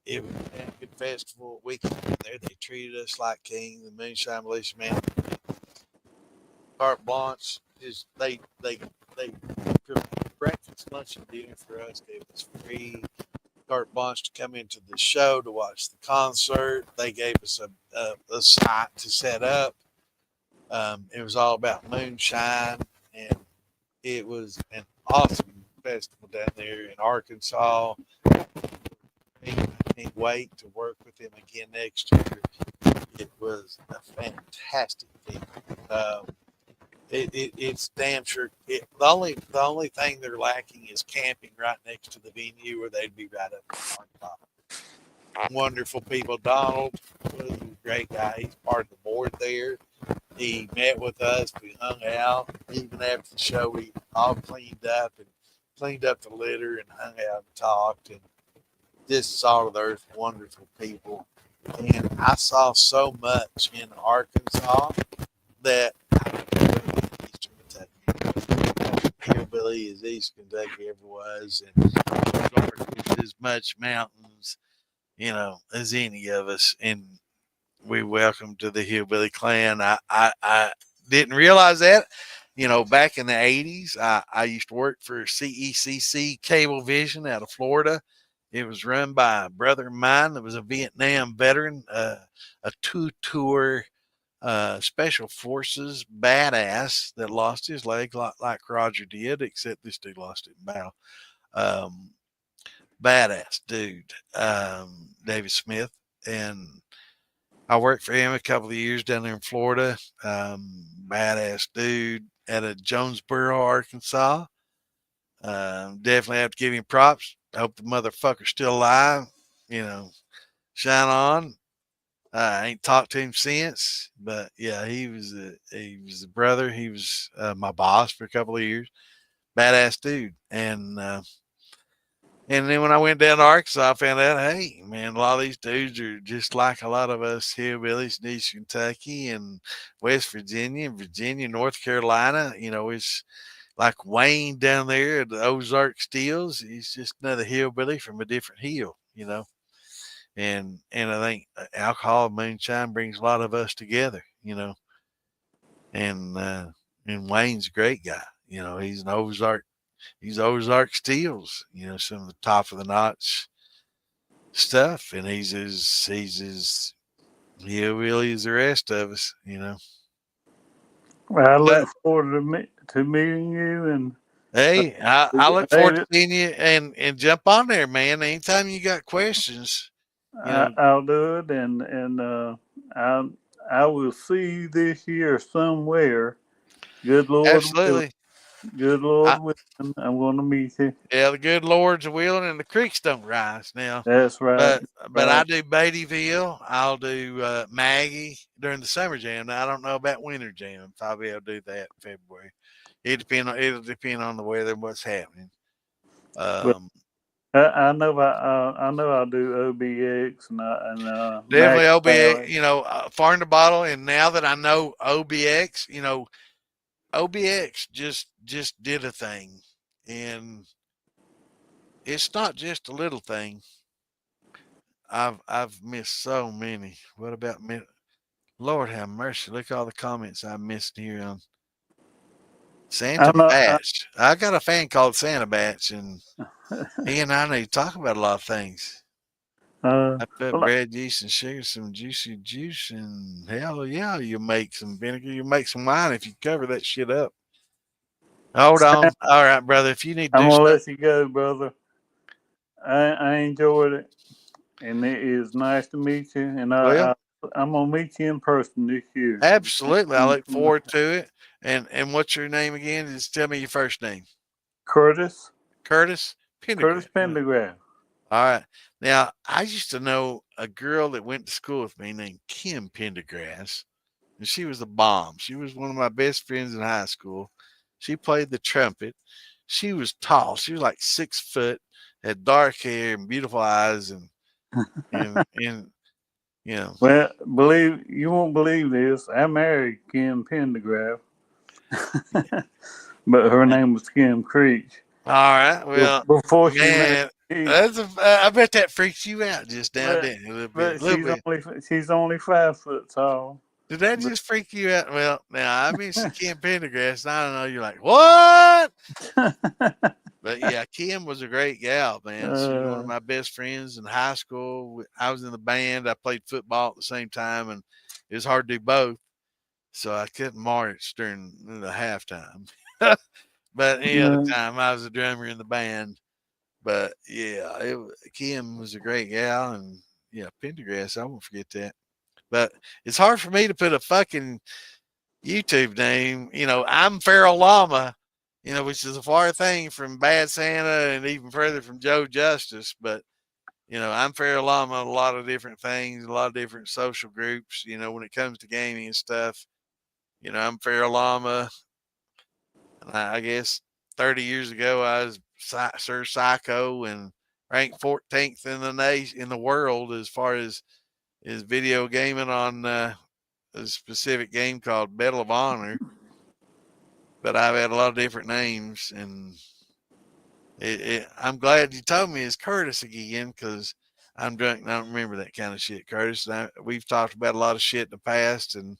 A: it was a good festival weekend there. They treated us like king. The Moonshine Militia man, carte blanche. Is they breakfast, lunch, and dinner for us. Gave us free carte blanche to come into the show to watch the concert. They gave us a site to set up. It was all about moonshine, and it was an awesome festival down there in Arkansas. I can't wait to work with them again next year. It was a fantastic thing. It's damn sure. The only thing they're lacking is camping right next to the venue, where they'd be right up on top. Wonderful people. Donald was a great guy. He's part of the board there. He met with us. We hung out. Even after the show, we all cleaned up the litter and hung out and talked, and just saw the earth. Wonderful people. And I saw so much in Arkansas that Eastern Kentucky. Hillbilly is East Kentucky ever was, and as much mountains, you know, as any of us. And we welcome to the Hillbilly Clan. I didn't realize that. You know, back in the 80s, I used to work for CECC Cablevision out of Florida. It was run by a brother of mine that was a Vietnam veteran, a two-tour special forces badass that lost his leg like Roger did, except this dude lost it in battle. Badass dude, David Smith. And I worked for him a couple of years down there in Florida. Badass dude out of Jonesboro, Arkansas. Definitely have to give him props. I hope the motherfucker's still alive. You know, shine on. I ain't talked to him since, but yeah, he was a brother. He was my boss for a couple of years. Badass dude. And then when I went down to Arkansas, I found out, hey, man, a lot of these dudes are just like a lot of us hillbillies in East Kentucky and West Virginia and Virginia, North Carolina. You know, it's like Wayne down there at the Ozark Steels. He's just another hillbilly from a different hill, you know. And I think alcohol and moonshine brings a lot of us together, you know. And Wayne's a great guy. You know, he's Ozark Steels, you know, some of the top of the notch stuff. And he's as hillbilly as the rest of us, you know.
J: Well, I look forward to meeting you, and
A: Hey, I look forward to
J: Hey,
A: seeing you and jump on there, man. Anytime you got questions,
J: I'll do it, and I I will see you this year somewhere. Good Lord willing.
A: absolutely.
J: Good
A: I,
J: Lord willing. I'm going to meet you.
A: yeah, the good Lord's willing, and the creeks don't rise now.
J: That's right.
A: But I do Beattyville. I'll do Maggie during the summer jam. Now I don't know about winter jam. If I'll be able to do that in February. It'll depend on the weather and what's happening.
J: But I know I know I'll do OBX and Max
A: Definitely OBX.
J: Valley.
A: Farm to bottle, and now that I know OBX, OBX just did a thing, and it's not just a little thing. I've missed so many. What about me? Lord have mercy! Look at all the comments I missed here on Santa
J: I'm not.
A: Batch. I got a fan called Santa Batch, and he and I need to talk about a lot of things. I put
J: Well,
A: bread, yeast, and sugar, some juicy juice, and hell yeah, you make some vinegar. You make some wine if you cover that shit up. Hold on. All right, brother. If you need to
J: I'm
A: do
J: gonna
A: something,
J: let you go, brother. I enjoyed it, and it is nice to meet you. And
A: well,
J: I'm gonna meet you in person this year.
A: absolutely. I look forward to it. And what's your name again? Just tell me your first name.
J: Curtis
A: Curtis Pendergrass.
J: Pendergrass.
A: All right. Now, I used to know a girl that went to school with me named Kim Pendergrass, and she was a bomb. She was one of my best friends in high school. She played the trumpet. She was tall. She was like 6 foot, had dark hair and beautiful eyes, and
J: Well, you won't believe this. I married Kim Pendergrass, but her name was Kim Creech.
A: All right. Well,
J: Before she married
A: man,
J: me.
A: I bet that freaks you out just now,
J: But,
A: didn't it? A little bit.
J: but
A: A little bit.
J: she's only 5 foot tall.
A: Did that
J: But,
A: just freak you out? Well, now I mentioned Kim Pendergrass, and I don't know. You're like, what? But yeah, Kim was a great gal, man. She was one of my best friends in high school. I was in the band. I played football at the same time, and it was hard to do both. So I couldn't march during the halftime. But any other time, I was a drummer in the band. But yeah, Kim was a great gal, and yeah, Pendergrass. I won't forget that. But it's hard for me to put a fucking YouTube name. I'm Feral Llama, which is a far thing from Bad Santa and even further from Joe Justice. But, I'm Feral Llama in a lot of different things, a lot of different social groups, when it comes to gaming and stuff. I'm Feral Llama. And I guess 30 years ago, I was Sir Psycho and ranked 14th in the world as far as video gaming on a specific game called Medal of Honor. But I've had a lot of different names, and I'm glad you told me it's Curtis again, because I'm drunk and I don't remember that kind of shit, Curtis. We've talked about a lot of shit in the past, and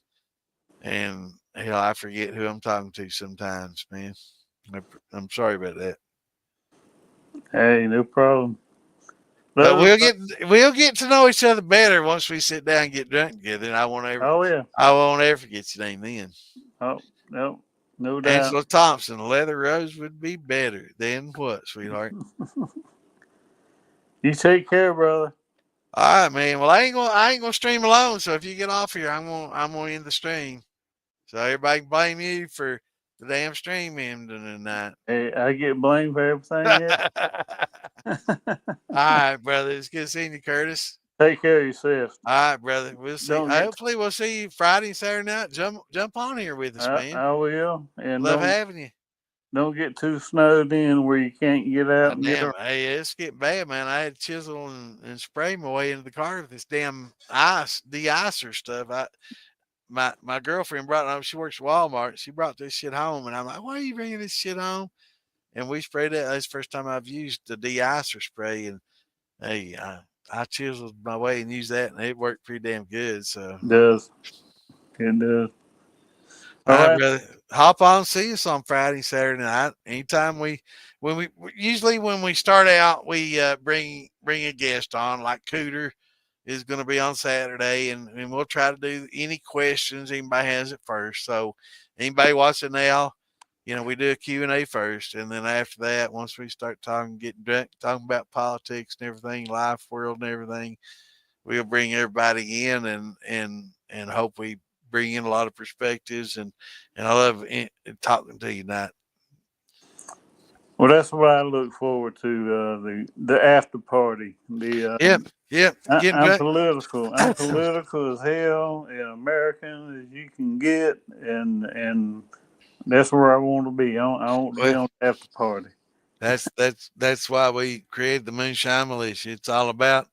A: hell, I forget who I'm talking to sometimes, man. I'm sorry about that.
J: Hey, no problem.
A: But we'll get to know each other better once we sit down and get drunk together. And I won't ever forget your name then.
J: Oh, no doubt.
A: Angela Thompson, Leather Rose would be better. Then what, sweetheart?
J: You take care, brother.
A: All right, man. Well, I ain't gonna stream alone. So if you get off here, I'm gonna end the stream. So everybody can blame you for the damn stream ending tonight.
J: Hey, I get blamed for everything.
A: All right, brother. It's good seeing you, Curtis.
J: Take care of yourself.
A: All right, brother. We'll see. Hopefully, we'll see you Friday and Saturday night. Jump on here with us, man.
J: I will. And
A: love having you.
J: Don't get too snowed in where you can't get out.
A: Hey, it's getting bad, man. I had to chisel and spray my way into the car with this damn de-icer stuff. My girlfriend brought it home. She works at Walmart. She brought this shit home, and I'm like, why are you bringing this shit home? And we sprayed it. That's the first time I've used the de-icer spray. And hey, I chiseled my way and used that, and it worked pretty damn good. So
J: it does. It does.
A: All right, brother. Hop on, see us on Friday, Saturday night. Anytime when we start out, we bring a guest on, like Cooter is going to be on Saturday, and we'll try to do any questions anybody has at first. So anybody watching now, we do a Q&A first, and then after that, once we start getting drunk, talking about politics and everything, life, world, and everything, we'll bring everybody in and hope we bring in a lot of perspectives. And I love talking to you tonight.
J: Well, that's what I look forward to, the after party.
A: Yep.
J: I'm political. I'm political as hell and American as you can get, and that's where I want to be. I want to be on the after party.
A: That's why we created the Moonshine Militia. It's all about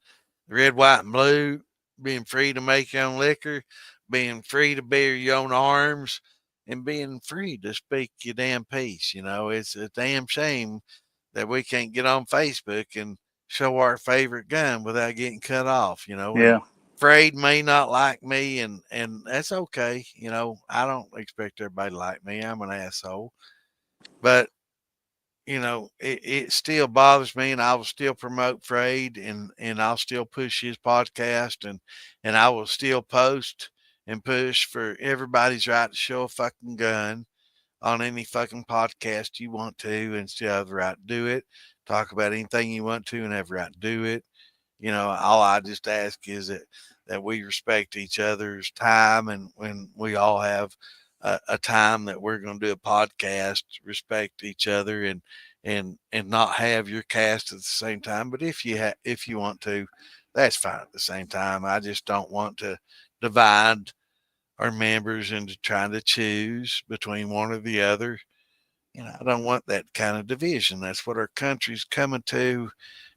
A: red, white, and blue, being free to make your own liquor, being free to bear your own arms, and being free to speak your damn piece. It's a damn shame that we can't get on Facebook and show our favorite gun without getting cut off.
J: Yeah.
A: Afraid may not like me, and that's okay. I don't expect everybody to like me. I'm an asshole, but it still bothers me, and I will still promote Frade, and I'll still push his podcast, and I will still post and push for everybody's right to show a fucking gun on any fucking podcast you want to, and still have the right to do it. Talk about anything you want to, and have the right to do it. All I just ask is that we respect each other's time, and when we all have a time that we're going to do a podcast, respect each other, and not have your cast at the same time. But if you want to, that's fine at the same time. I just don't want to divide our members into trying to choose between one or the other. I don't want that kind of division. That's what our country's coming to,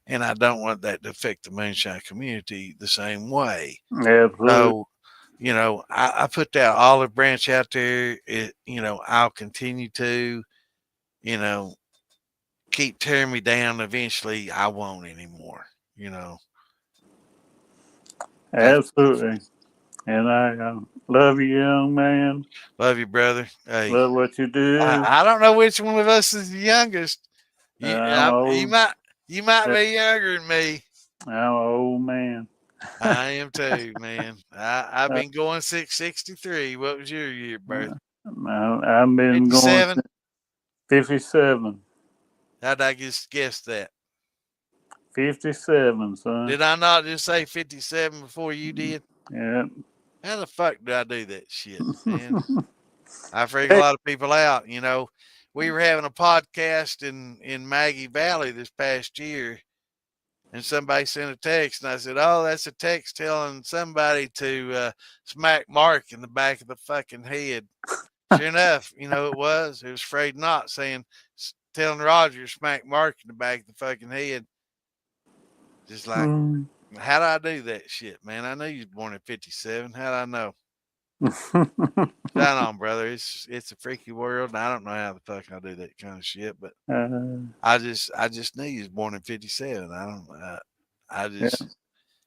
A: and I don't want that to affect the Moonshine community the same way.
J: Absolutely.
A: So, I put that olive branch out there. I'll continue to, keep tearing me down. Eventually, I won't anymore.
J: Absolutely. And I love you, young man.
A: Love you, brother. Hey,
J: love what you do.
A: I don't know which one of us is the youngest. You might be younger than me.
J: I'm an old man.
A: I am too, man. I've been going 663. What was your year birth?
J: I've been
A: 57?
J: going 57.
A: How'd I just guess that?
J: 57, son.
A: Did I not just say 57 before you did?
J: Yeah.
A: How the fuck do I do that shit, man? I freak a lot of people out. We were having a podcast in Maggie Valley this past year, and somebody sent a text, and I said, "Oh, that's a text telling somebody to smack Mark in the back of the fucking head." Sure enough, it was Frade Not telling Roger to smack Mark in the back of the fucking head. Just like, how do I do that shit, man? I knew you was born in 57. How'd I know? Shine on, brother. It's a freaky world, and I don't know how the fuck I do that kind of shit, but I just knew you was born in 57.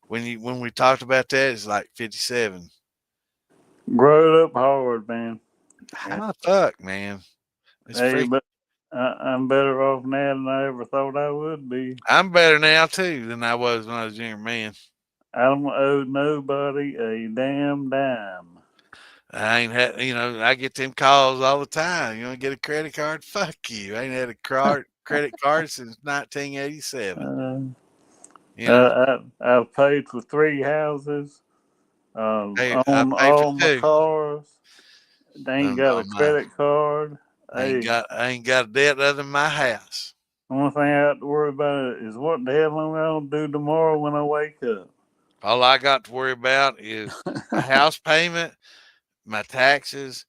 A: When we talked about that, it's like 57.
J: Grow up hard, man.
A: How the fuck, man?
J: But I'm better off now than I ever thought I would be.
A: I'm better now too than I was when I was a younger man.
J: I don't owe nobody a damn dime.
A: I ain't had, I get them calls all the time. You want to get a credit card? Fuck you. I ain't had a credit card since 1987.
J: I've paid for 3 houses.
A: Hey,
J: own
A: I
J: all
A: for
J: my
A: 2.
J: cars. They ain't got a credit card.
A: I ain't got a debt other than my house.
J: The only thing I have to worry about is what the hell I'm going to do tomorrow when I wake up.
A: All I got to worry about is a house payment, my taxes,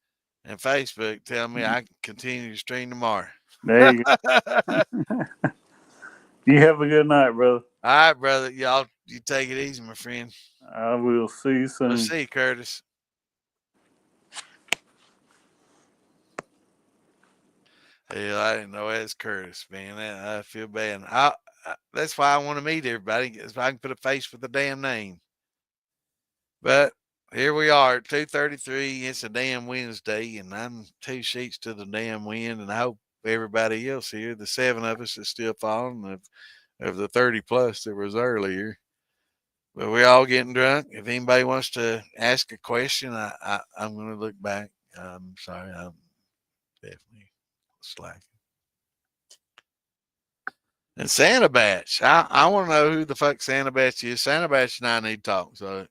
A: and Facebook telling me I can continue to stream tomorrow.
J: There you go. You have a good night, brother.
A: All right, brother. You take it easy, my friend.
J: I will see you soon.
A: We'll see you, Curtis. Hell, I didn't know that's Curtis, man. I feel bad. That's why I want to meet everybody, so I can put a face with the damn name. But here we are, 2:33. It's a damn Wednesday, and I'm 2 sheets to the damn wind. And I hope everybody else here, the 7 of us, is still following of the 30 plus that was earlier. But we're all getting drunk. If anybody wants to ask a question, I'm going to look back. I'm sorry, I'm definitely Slack. And Santa Batch. I want to know who the fuck Santa Batch is. Santa Batch and I need to talk. So,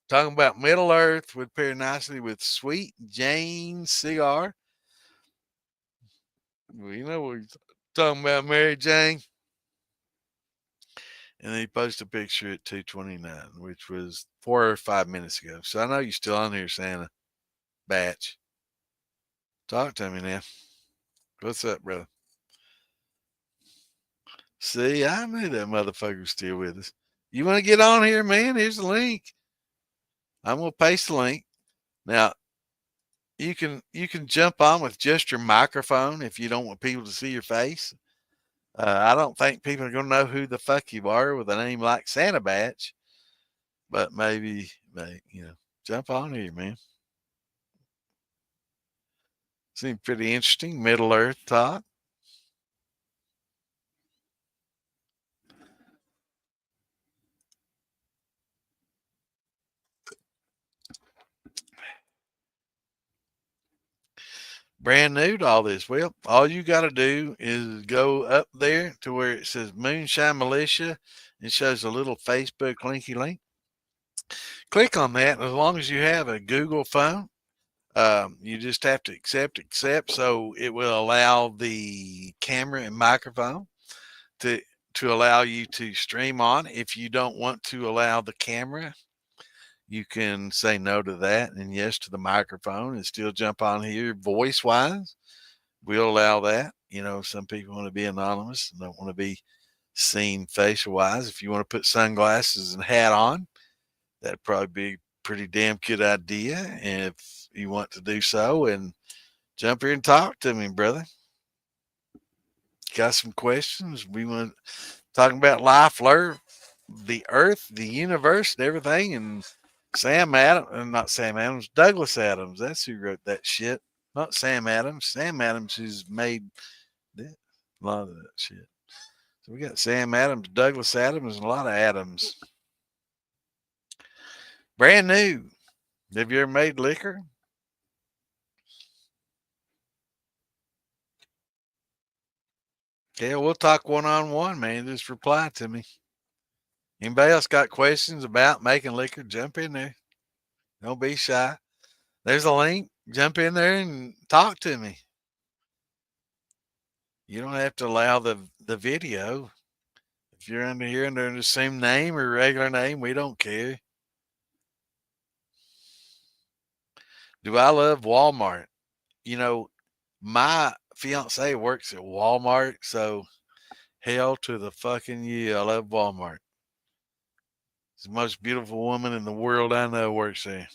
A: talking about Middle Earth would pair nicely with Sweet Jane cigar. Well, you know what we're talking about, Mary Jane. And then he posted a picture at 2:29, which was 4 or 5 minutes ago. So I know you're still on here, Santa Batch. Talk to me now. What's up, brother? See, I knew that motherfucker was still with us. You want to get on here, man? Here's the link. I'm gonna paste the link. Now, you can jump on with just your microphone if you don't want people to see your face. I don't think people are gonna know who the fuck you are with a name like Santa Batch, but maybe jump on here, man. Seems pretty interesting. Middle Earth talk. Brand new to all this. Well, all you got to do is go up there to where it says Moonshine Militia. It shows a little Facebook linky link. Click on that. As long as you have a Google phone, you just have to accept. So it will allow the camera and microphone to allow you to stream on. If you don't want to allow the camera, you can say no to that and yes to the microphone and still jump on here voice wise. We'll allow that. Some people want to be anonymous and don't want to be seen facial wise. If you want to put sunglasses and hat on, that'd probably be a pretty damn good idea if you want to do so. And jump here and talk to me, brother. Got some questions? We want talking about life, the earth, the universe, and everything. And Douglas Adams. That's who wrote that shit. Not Sam Adams. Sam Adams who's made a lot of that shit. So we got Sam Adams, Douglas Adams, and a lot of Adams. Brand new. Have you ever made liquor? Yeah, we'll talk one-on-one, man. Just reply to me. Anybody else got questions about making liquor? Jump in there. Don't be shy. There's a link. Jump in there and talk to me. You don't have to allow the video. If you're under here under the same name or regular name, we don't care. Do I love Walmart? My fiance works at Walmart, so hell to the fucking yeah. I love Walmart. It's the most beautiful woman in the world I know works there.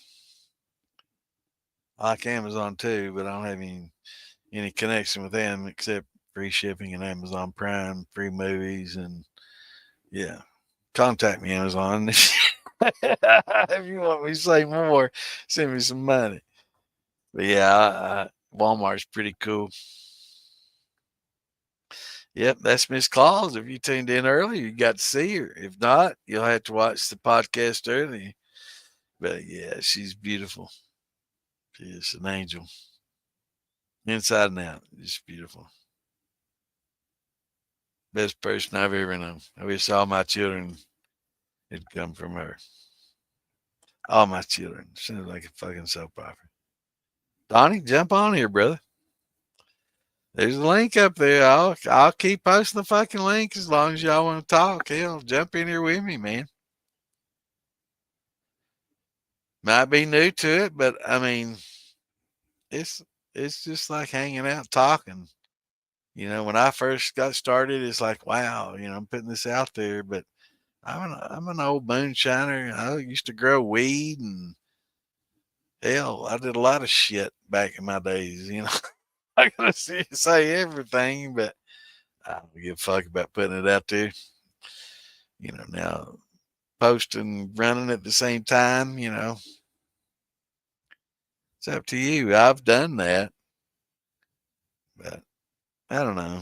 A: I like Amazon too, but I don't have any connection with them except free shipping and Amazon Prime, free movies, and yeah. Contact me, Amazon. If you want me to say more, send me some money. But yeah, Walmart's pretty cool. Yep, that's Miss Claus. If you tuned in early, you got to see her. If not, you'll have to watch the podcast early. But yeah, she's beautiful. She is an angel. Inside and out. Just beautiful. Best person I've ever known. I wish all my children had come from her. All my children. Sounds like a fucking soap opera. Donnie, jump on here, brother. There's a link up there. I'll keep posting the fucking link as long as y'all want to talk. Hell, jump in here with me, man. Might be new to it, but I mean, it's just like hanging out, talking. When I first got started, it's like, wow, I'm putting this out there, but I'm an old moonshiner. I used to grow weed and hell, I did a lot of shit back in my days, I gotta say everything, but I don't give a fuck about putting it out there. Now posting, running at the same time, it's up to you. I've done that, but I don't know.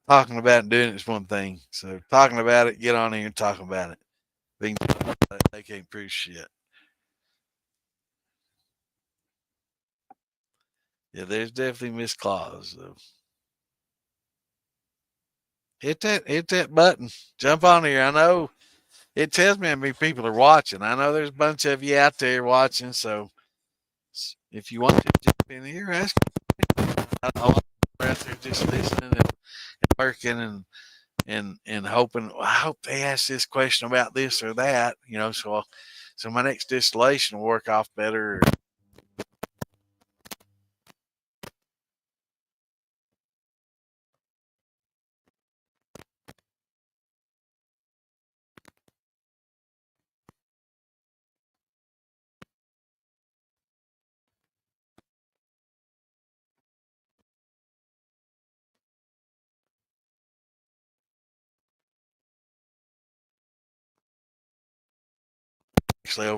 A: Talking about it and doing it is one thing. So talking about it, get on here and talk about it. They can't prove shit. Yeah, there's definitely Miss Claus. So. Hit that button. Jump on here. I know it tells me how many people are watching. I know there's a bunch of you out there watching. So if you want to jump in here, ask. A lot of people out there just listening and working and hoping. Well, I hope they ask this question about this or that. So my next distillation will work off better. Actually,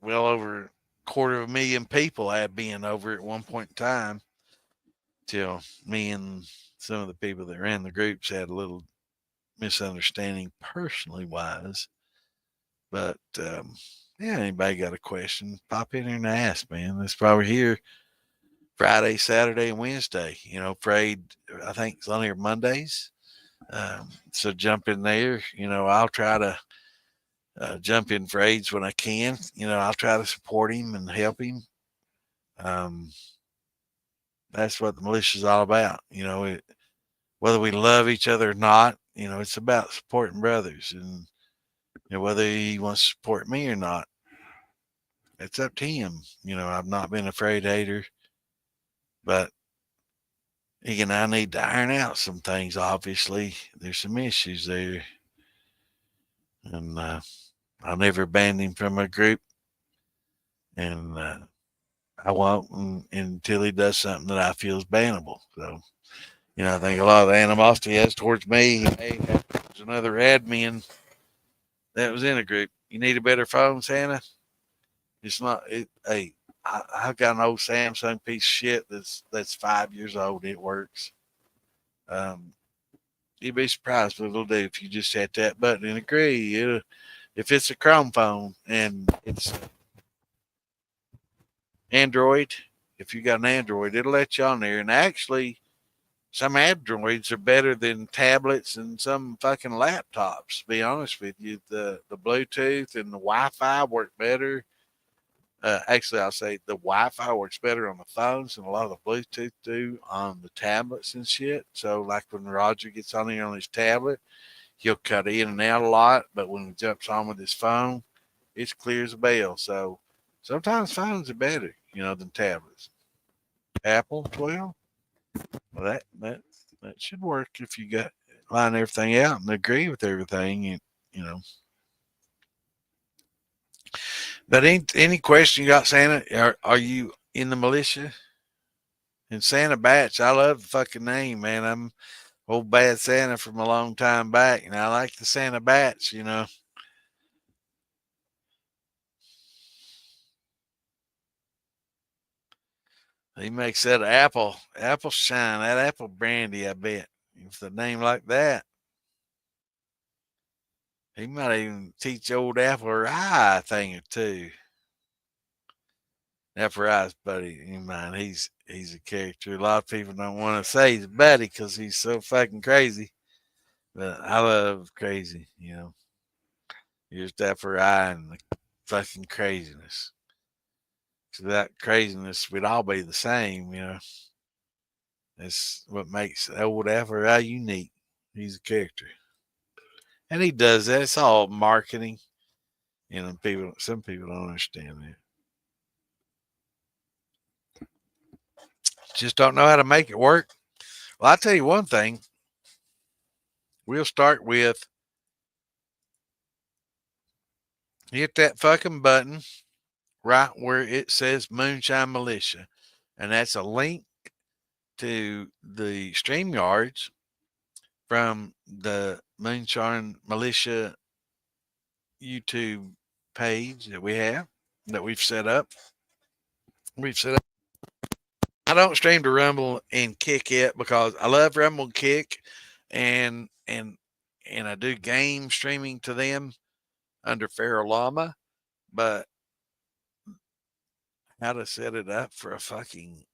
A: over a quarter of a million people had been over at one point in time. Till me and some of the people that ran the groups had a little misunderstanding personally wise. But yeah, anybody got a question, pop in here and ask, man. That's probably here Friday, Saturday, and Wednesday. Afraid I think it's on here Mondays. So jump in there. I'll try to jump in for AIDS when I can. I'll try to support him and help him. That's what the militia is all about. Whether we love each other or not, it's about supporting brothers. And whether he wants to support me or not, it's up to him. I've not been afraid hater, but he and I need to iron out some things. Obviously, there's some issues there. And I'll never ban him from a group. And I won't until he does something that I feel is bannable. So, I think a lot of the animosity he has towards me, there's another admin that was in a group. You need a better phone, Santa? It's not. Hey, I've got an old Samsung piece of shit that's 5 years old. It works. You'd be surprised what it'll do if you just hit that button and agree. If it's a Chrome phone and it's Android, if you got an Android, it'll let you on there. And actually, some Androids are better than tablets and some fucking laptops. To be honest with you, the Bluetooth and the Wi-Fi work better. Actually, I'll say the Wi-Fi works better on the phones than a lot of the Bluetooth do on the tablets and shit. So, like when Roger gets on here on his tablet, he'll cut in and out a lot. But when he jumps on with his phone, it's clear as a bell. So, sometimes phones are better, than tablets. Apple, well, that should work if you got line everything out and agree with everything, and. But any question you got, Santa? Are you in the militia? And Santa Batch, I love the fucking name, man. I'm old bad Santa from a long time back, and I like the Santa Batch. He makes that apple shine, that apple brandy. I bet with a name like that, he might even teach old Apple Rye a thing or two. Apple Rye's buddy in mine. He's a character. A lot of people don't want to say he's buddy because he's so fucking crazy. But I love crazy, Just Apple Rye and the fucking craziness. So that craziness, we'd all be the same, That's what makes old Apple Rye unique. He's a character. And he does that. It's all marketing. Some people don't understand that. Just don't know how to make it work. Well, I'll tell you one thing. We'll start with hit that fucking button right where it says Moonshine Militia. And that's a link to the StreamYards from the Moonshine Militia YouTube page that we've set up. I don't stream to Rumble and Kick yet because I love Rumble and Kick, and I do game streaming to them under Feral Llama, but how to set it up for a fucking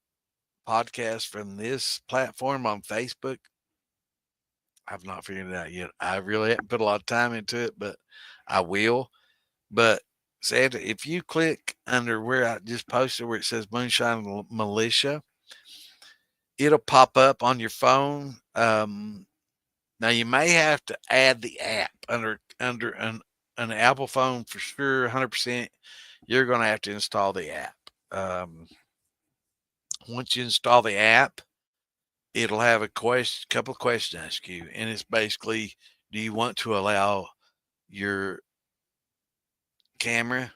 A: podcast from this platform on Facebook. I've not figured it out yet. I really haven't put a lot of time into it, but I will. But Sandra, if you click under where I just posted where it says Moonshine Militia, it'll pop up on your phone. Now you may have to add the app under an Apple phone for sure, 100%. You're going to have to install the app. Once you install the app, it'll have a couple of questions to ask you, and it's basically, do you want to allow your camera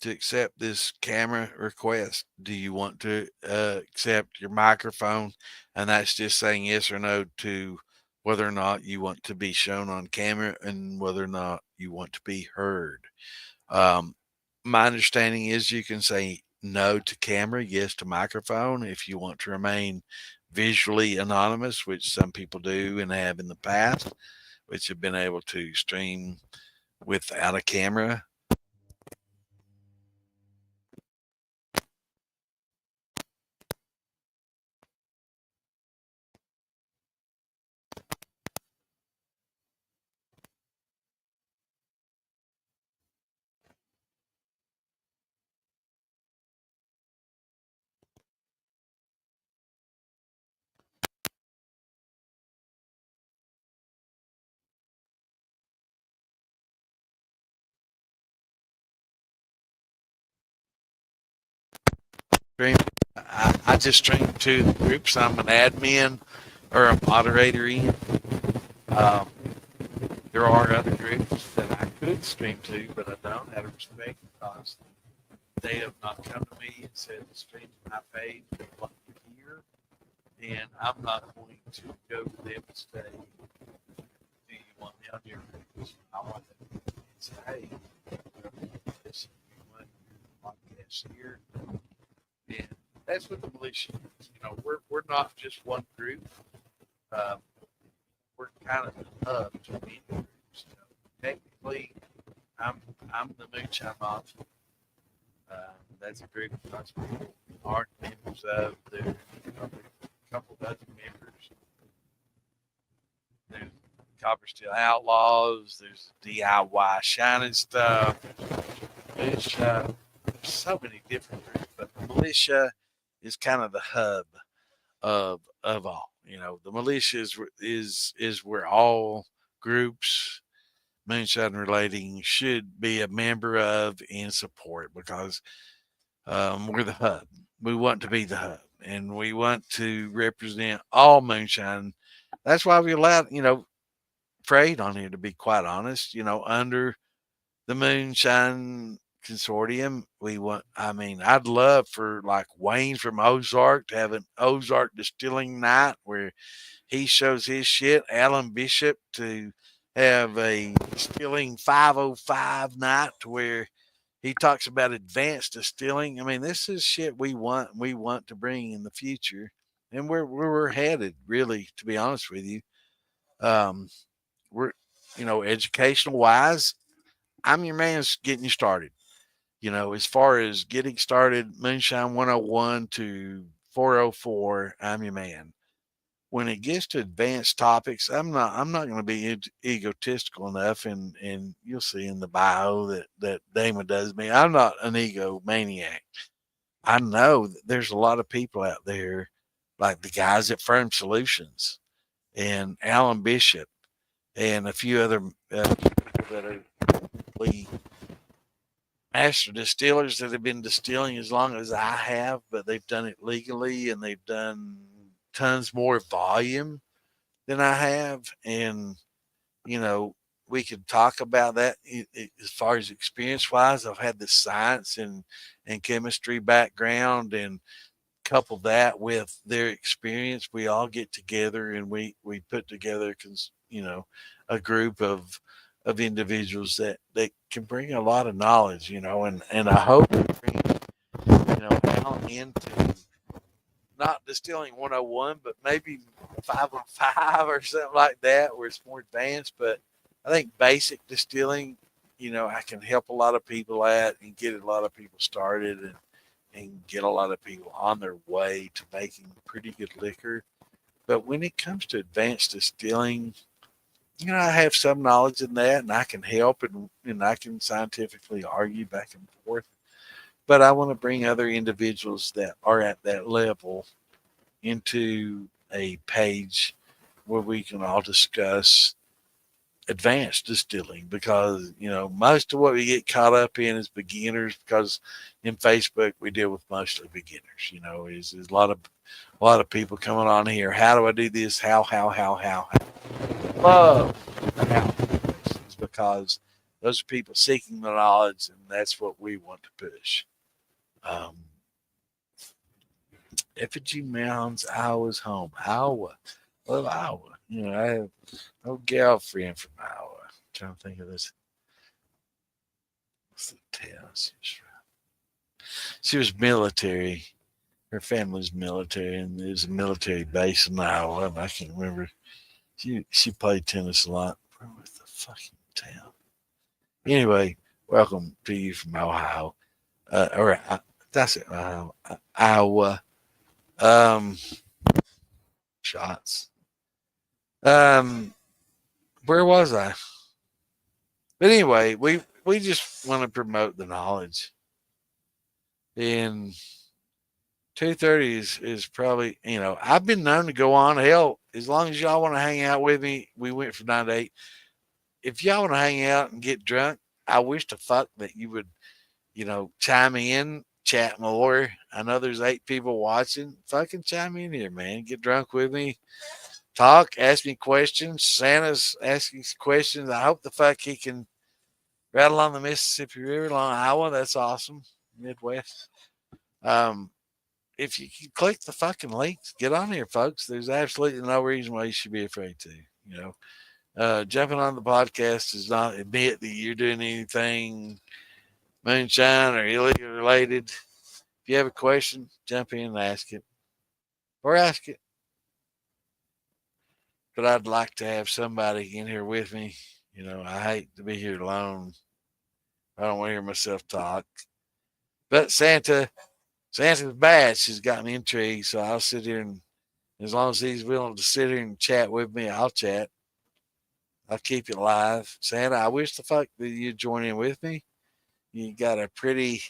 A: to accept this camera request? Do you want to accept your microphone? And that's just saying yes or no to whether or not you want to be shown on camera and whether or not you want to be heard. My understanding is you can say no to camera, yes to microphone if you want to remain visually anonymous, which some people do and have in the past, which have been able to stream without a camera. I just stream to the groups I'm an admin or a moderator in. There are other groups that I could stream to, but I don't out of respect because they have not come to me and said the stream's my page, they want you here, and I'm not going to go to them and say, do you want me on your groups? I want them to say, hey, this you want your podcast here. And that's what the militia is. You know, we're not just one group. We're kind of the hub to many groups. You know, technically, I'm the Moonshine Mafia. That's a group of us people aren't members of. There's a couple of other members. There's Copper Steel Outlaws. There's DIY Shining Stuff. There's so many different groups, but the militia is kind of the hub of all. You know, the militia is where all groups moonshine relating should be a member of and support because we're the hub. We want to be the hub, and we want to represent all moonshine. That's why we allowed, you know, trade on here. To be quite honest, you know, under the Moonshine Consortium, I'd love for like Wayne from Ozark to have an Ozark Distilling night where he shows his shit. Alan Bishop to have a Distilling 505 night to where he talks about advanced distilling. I mean, this is shit we want to bring in the future, and where we're headed, really, to be honest with you. We're, you know, educational wise, I'm your man's getting you started. You know, as far as getting started, Moonshine 101 to 404, I'm your man. When it gets to advanced topics, I'm not going to be egotistical enough, and you'll see in the bio that Damon does me. I'm not an egomaniac. I know that there's a lot of people out there, like the guys at Firm Solutions and Alan Bishop and a few other people that are master distillers that have been distilling as long as I have, but they've done it legally and they've done tons more volume than I have. And, you know, we could talk about that as far as experience wise. I've had the science and chemistry background, and couple that with their experience. We all get together and we put together, you know, a group of individuals that can bring a lot of knowledge, you know, and I hope to bring, you know, Alan into not distilling 101, but maybe 505 or something like that, where it's more advanced. But I think basic distilling, you know, I can help a lot of people at and get a lot of people started. and get a lot of people on their way to making pretty good liquor. But when it comes to advanced distilling, I have some knowledge in that, and I can help, and I can scientifically argue back and forth. But I want to bring other individuals that are at that level into a page where we can all discuss advanced distilling, because most of what we get caught up in is beginners, because in Facebook we deal with mostly beginners. Is a lot of people coming on here. How do I do this? How? Love the how questions, because those are people seeking the knowledge, and that's what we want to push. Effigy Mounds, Iowa's home. Iowa. Love Iowa. I have no gal friend from Iowa. I'm trying to think of this. What's the town? She was military. Her family's military, and there's a military base in Iowa. I can't remember. She played tennis a lot. Where was the fucking town? Anyway, welcome to you from Ohio. That's it. Iowa. Shots. Where was I? But anyway, we just want to promote the knowledge. And 2:30 is probably, I've been known to go on. Hell, as long as y'all want to hang out with me, we went from 9 to 8. If y'all want to hang out and get drunk, I wish to fuck that you would, chime in, chat more. I know there's 8 people watching. Fucking chime in here, man. Get drunk with me. Talk, ask me questions. Santa's asking questions. I hope the fuck he can rattle on the Mississippi River along Iowa. That's awesome. Midwest. If you can click the fucking links, get on here, folks. There's absolutely no reason why you should be afraid to. Jumping on the podcast does not admit that you're doing anything moonshine or illegal related. If you have a question, jump in and ask it. Or ask it. But I'd like to have somebody in here with me. I hate to be here alone. I don't want to hear myself talk. But Santa's badge has got me intrigued, so I'll sit here, and as long as he's willing to sit here and chat with me, I'll chat. I'll keep it live. Santa, I wish the fuck that you'd join in with me. You got a pretty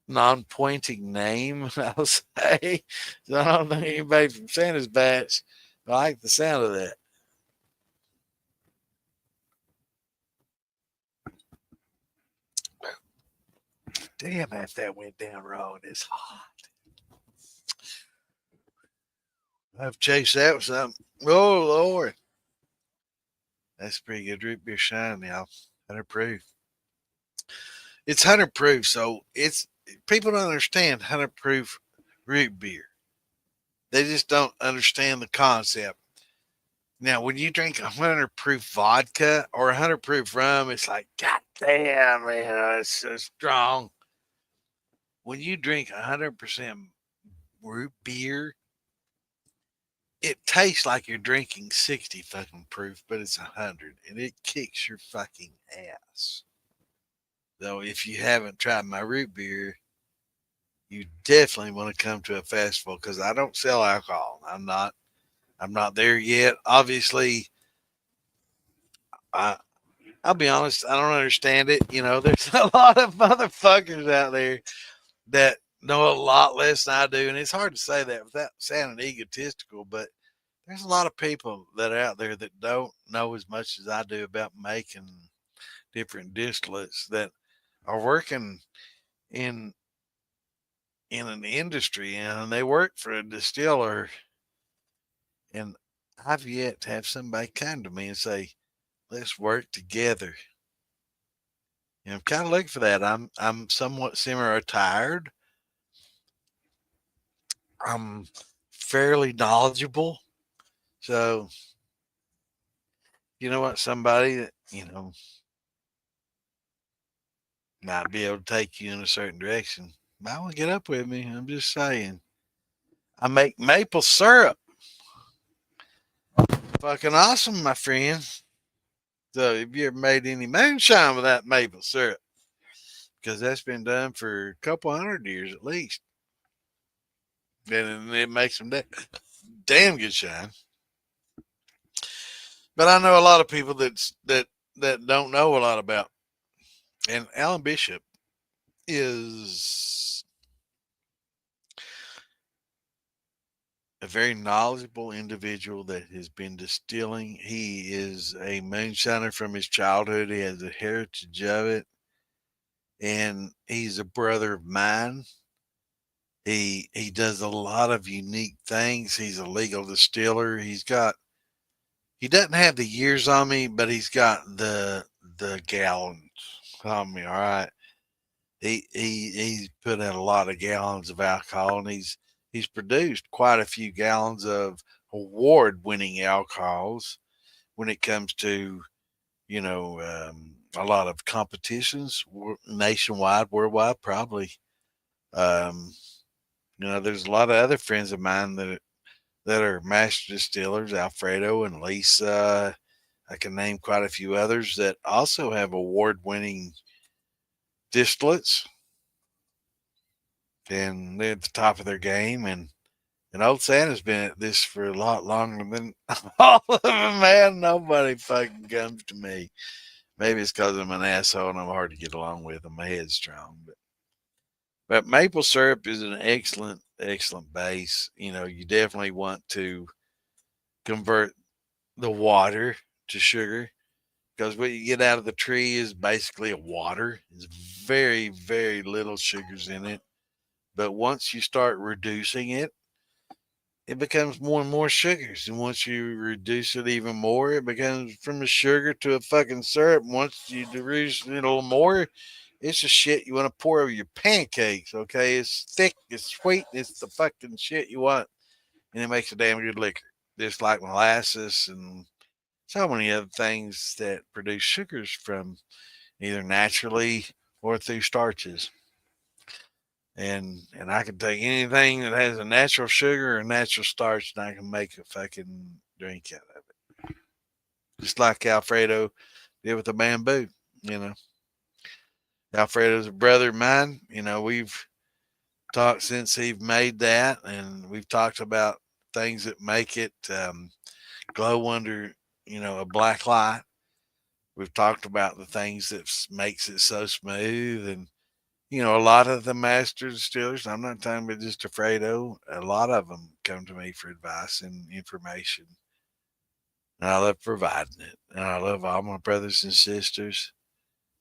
A: non-pointing name, I'll say. So I don't know anybody from Santa's batch. I like the sound of that. Damn, if that went down wrong, it's hot. I've chased that with something. Oh, Lord. That's pretty good root beer shine now. 100 proof. It's 100 proof, so people don't understand 100 proof root beer. They just don't understand the concept. Now, when you drink 100 proof vodka or 100 proof rum, it's like, God damn, man, it's so strong. When you drink 100% root beer, it tastes like you're drinking 60 fucking proof, but it's 100, and it kicks your fucking ass. So if you haven't tried my root beer, you definitely want to come to a festival, because I don't sell alcohol. I'm not there yet. Obviously, I'll be honest, I don't understand it. There's a lot of motherfuckers out there that know a lot less than I do. And it's hard to say that without sounding egotistical, but there's a lot of people that are out there that don't know as much as I do about making different distillates, that are working in an industry, and they work for a distiller. And I've yet to have somebody come to me and say, let's work together. I'm kind of looking for that. I'm somewhat semi-retired. I'm fairly knowledgeable. So, somebody that, might be able to take you in a certain direction, might want to get up with me. I'm just saying. I make maple syrup. Fucking awesome, my friend. So, have you ever made any moonshine without maple syrup? because that's been done for a couple 100 years at least. And it makes them damn good shine. But I know a lot of people that don't know a lot about. And Alan Bishop is a very knowledgeable individual that has been distilling. He is a moonshiner from his childhood. He has a heritage of it. And he's a brother of mine. He does a lot of unique things. He's a legal distiller. He doesn't have the years on me, but he's got the gallons on me. All right. He's put in a lot of gallons of alcohol, and he's produced quite a few gallons of award-winning alcohols when it comes to a lot of competitions nationwide, worldwide, probably. There's a lot of other friends of mine that are master distillers, Alfredo and Lisa. I can name quite a few others that also have award-winning distillates, and they're at the top of their game. And old Santa's been at this for a lot longer than all of them, man. Nobody fucking comes to me. Maybe it's because I'm an asshole and I'm hard to get along with, and my head's strong. But maple syrup is an excellent, excellent base. You definitely want to convert the water to sugar, because what you get out of the tree is basically a water. It's very, very little sugars in it. But once you start reducing it, it becomes more and more sugars. And once you reduce it even more, it becomes from a sugar to a fucking syrup. And once you reduce it a little more, it's the shit you want to pour over your pancakes, okay? It's thick, it's sweet, it's the fucking shit you want. And it makes a damn good liquor. Just like molasses and so many other things that produce sugars from either naturally or through starches. And I can take anything that has a natural sugar or natural starch, and I can make a fucking drink out of it. Just like Alfredo did with the bamboo, Alfredo's a brother of mine. We've talked since he made that, and we've talked about things that make it glow under, a black light. We've talked about the things that makes it so smooth. And a lot of the master distillers, I'm not talking about just Alfredo, a lot of them come to me for advice and information. And I love providing it. And I love all my brothers and sisters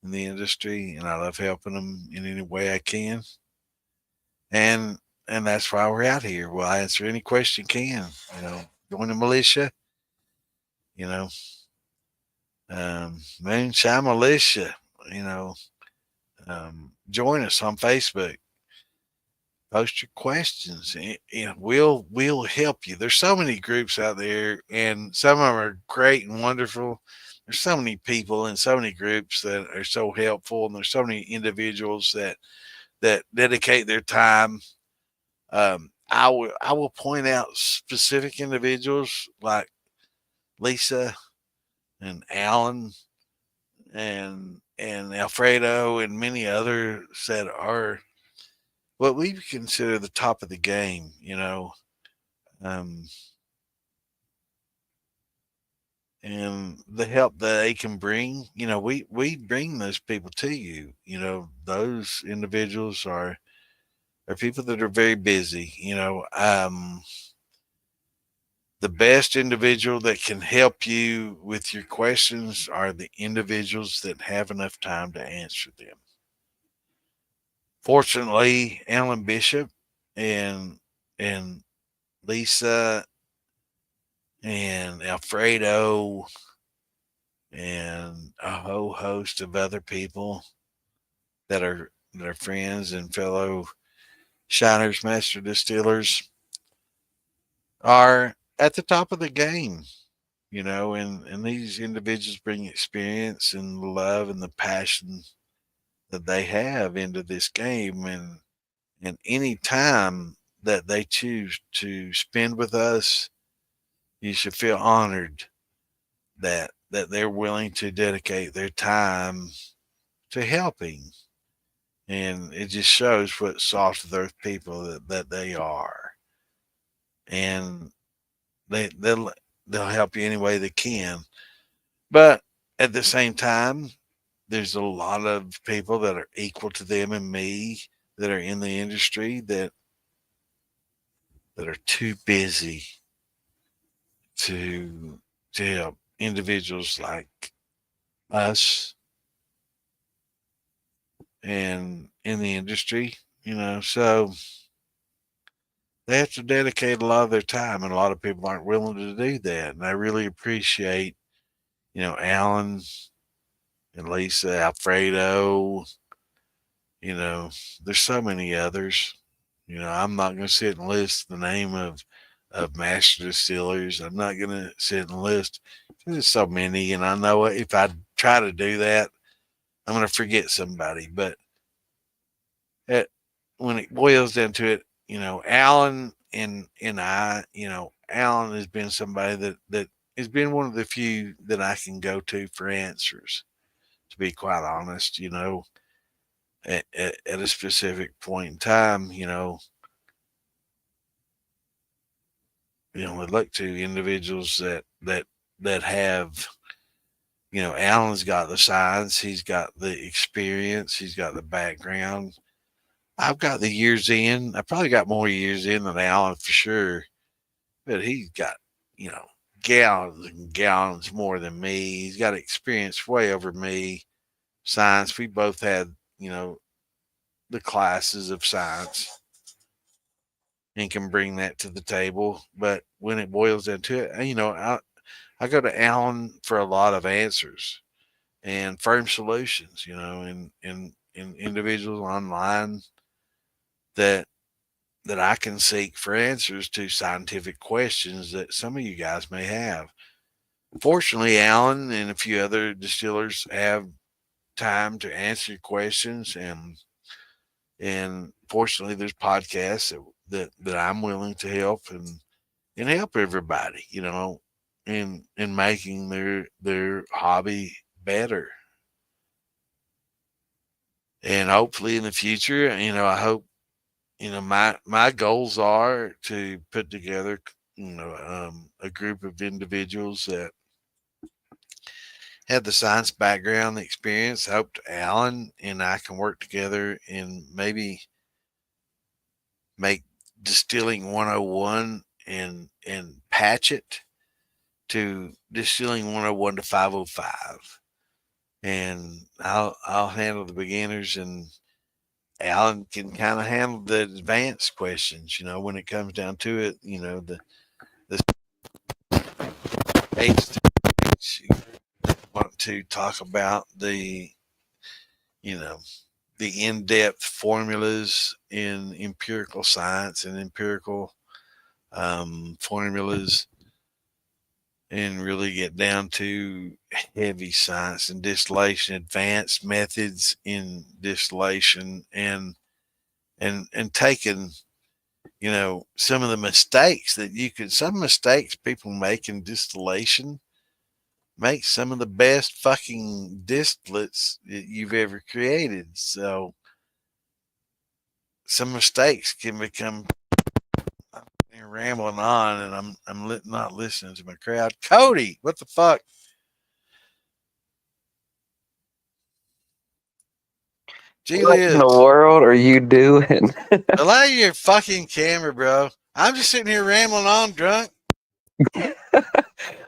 A: in the industry, and I love helping them in any way I can. And that's why we're out here. We'll answer any question can. Join the militia, Moonshine Militia, join us on Facebook. Post your questions. We'll help you. There's so many groups out there, and some of them are great and wonderful. There's so many people and so many groups that are so helpful, and there's so many individuals that dedicate their time. I will point out specific individuals like Lisa and Alan and Alfredo and many others that are what we consider the top of the game, and the help that they can bring. We bring those people to you. Those individuals are people that are very busy. The best individual that can help you with your questions are the individuals that have enough time to answer them. Fortunately, Alan Bishop and Lisa and Alfredo and a whole host of other people that are friends and fellow shiners, master distillers are at the top of the game, and these individuals bring experience and love and the passion that they have into this game. And any time that they choose to spend with us, you should feel honored that they're willing to dedicate their time to helping. And it just shows what soft earth people that they are. And they'll help you any way they can. But at the same time, there's a lot of people that are equal to them and me that are in the industry that are too busy to help individuals like us and in the industry, so they have to dedicate a lot of their time, and a lot of people aren't willing to do that. And I really appreciate, Alan and Lisa, Alfredo, there's so many others. I'm not going to sit and list the name of master distillers. I'm not going to sit and list. There's so many, and I know if I try to do that, I'm going to forget somebody. But when it boils down to it, Alan and I, Alan has been somebody that has been one of the few that I can go to for answers. To be quite honest, at a specific point in time, we look to individuals that have, Alan's got the science, he's got the experience, he's got the background. I've got the years in. I probably got more years in than Alan for sure, but he's got, gallons and gallons more than me. He's got experience way over me. Science, we both had, the classes of science and can bring that to the table. But when it boils down to it, I go to Alan for a lot of answers and firm solutions, and individuals online that I can seek for answers to scientific questions that some of you guys may have. Fortunately, Alan and a few other distillers have time to answer questions, and fortunately, there's podcasts that I'm willing to help and help everybody, in making their hobby better. And hopefully in the future, I hope, my goals are to put together, a group of individuals that have the science background, the experience. I hope Alan and I can work together and maybe make Distilling 101 and patch it to Distilling 101 to 505. And I'll handle the beginners, and Alan can kind of handle the advanced questions, when it comes down to it, the age want to talk about the in-depth formulas in empirical science and empirical formulas, and really get down to heavy science and distillation, advanced methods in distillation, and taking, some of the mistakes some mistakes people make in distillation make some of the best fucking distillates that you've ever created. So some mistakes can become, I'm rambling on, and I'm not listening to my crowd. Cody, what the fuck?
L: What in the world are you doing?
A: Allow your fucking camera, bro. I'm just sitting here rambling on, drunk.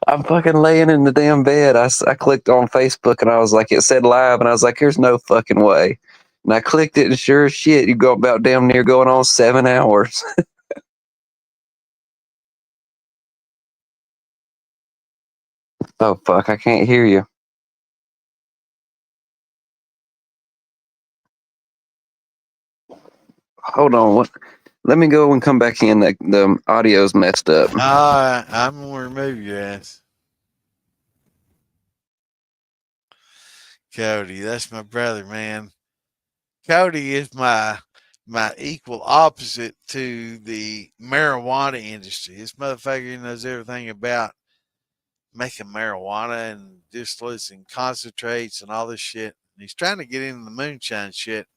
L: I'm fucking laying in the damn bed. I clicked on Facebook and I was like, it said live, and I was like, there's no fucking way. And I clicked it, and sure as shit, you go about damn near going on 7 hours. Oh, fuck, I can't hear you. Hold on. What? Let me go and come back in. The audio's messed up.
A: I'm going to remove your ass. Cody, that's my brother, man. Cody is my equal opposite to the marijuana industry. This motherfucker knows everything about making marijuana and distillates and concentrates and all this shit. And he's trying to get into the moonshine shit.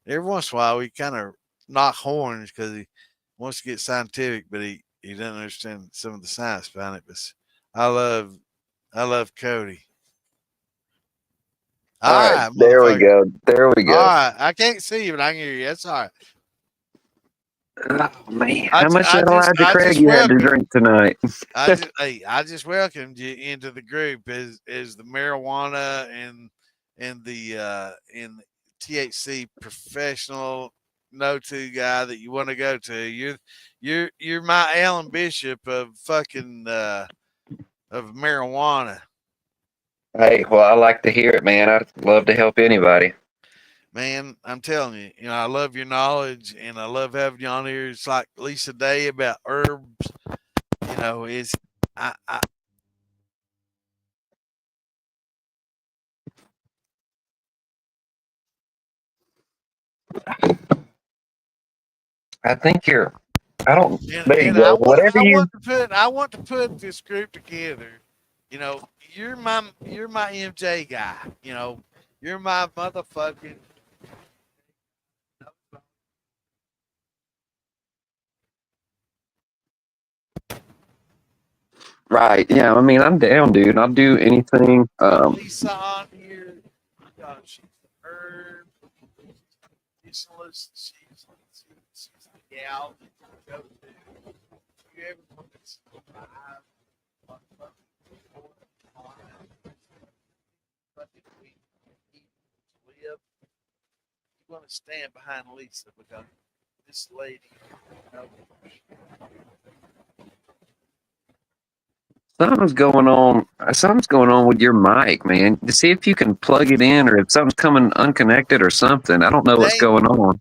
A: every once in a while we kind of knock horns because he wants to get scientific, but he doesn't understand some of the science behind it. But I love Cody.
L: All right,
A: right,
L: there we
A: motherfucker.
L: go. There we
A: All
L: go.
A: right, I can't see you, but I can hear you. That's all right.
L: Oh man, how much of Elijah
A: I
L: Craig
A: just
L: you had to
A: welcome.
L: drink tonight?
A: I just welcomed you into the group as the marijuana and the THC professional no-to guy that you want to go to. You're my Alan Bishop of fucking of marijuana.
L: Hey, well, I like to hear it, man. I'd love to help anybody.
A: Man, I'm telling you, I love your knowledge and I love having you on here. It's like Lisa Day about herbs. It's I
L: I think you're. I don't.
A: and,
L: There you
A: and
L: go. Whatever you.
A: I want to put this group together. You're my MJ guy. You're my motherfucking.
L: Right. Yeah. I mean, I'm down, dude. I'll do anything.
A: Lisa on here. She's the herb. She's the gal that you go to. You ever want to survive? Live. You want to stand behind Lisa because this lady.
L: Something's going on. Something's going on with your mic, man. To see if you can plug it in, or if something's coming unconnected or something. I don't know what's going on.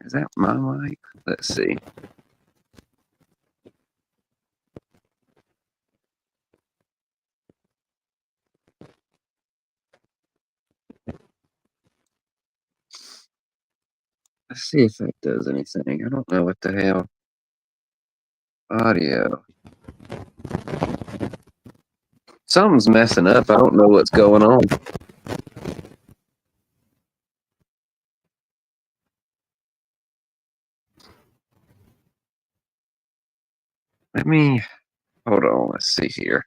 L: Is that my mic? Let's see. Let's see if that does anything. I don't know what the hell. Audio. Something's messing up. I don't know what's going on. Let me hold on. Let's see here.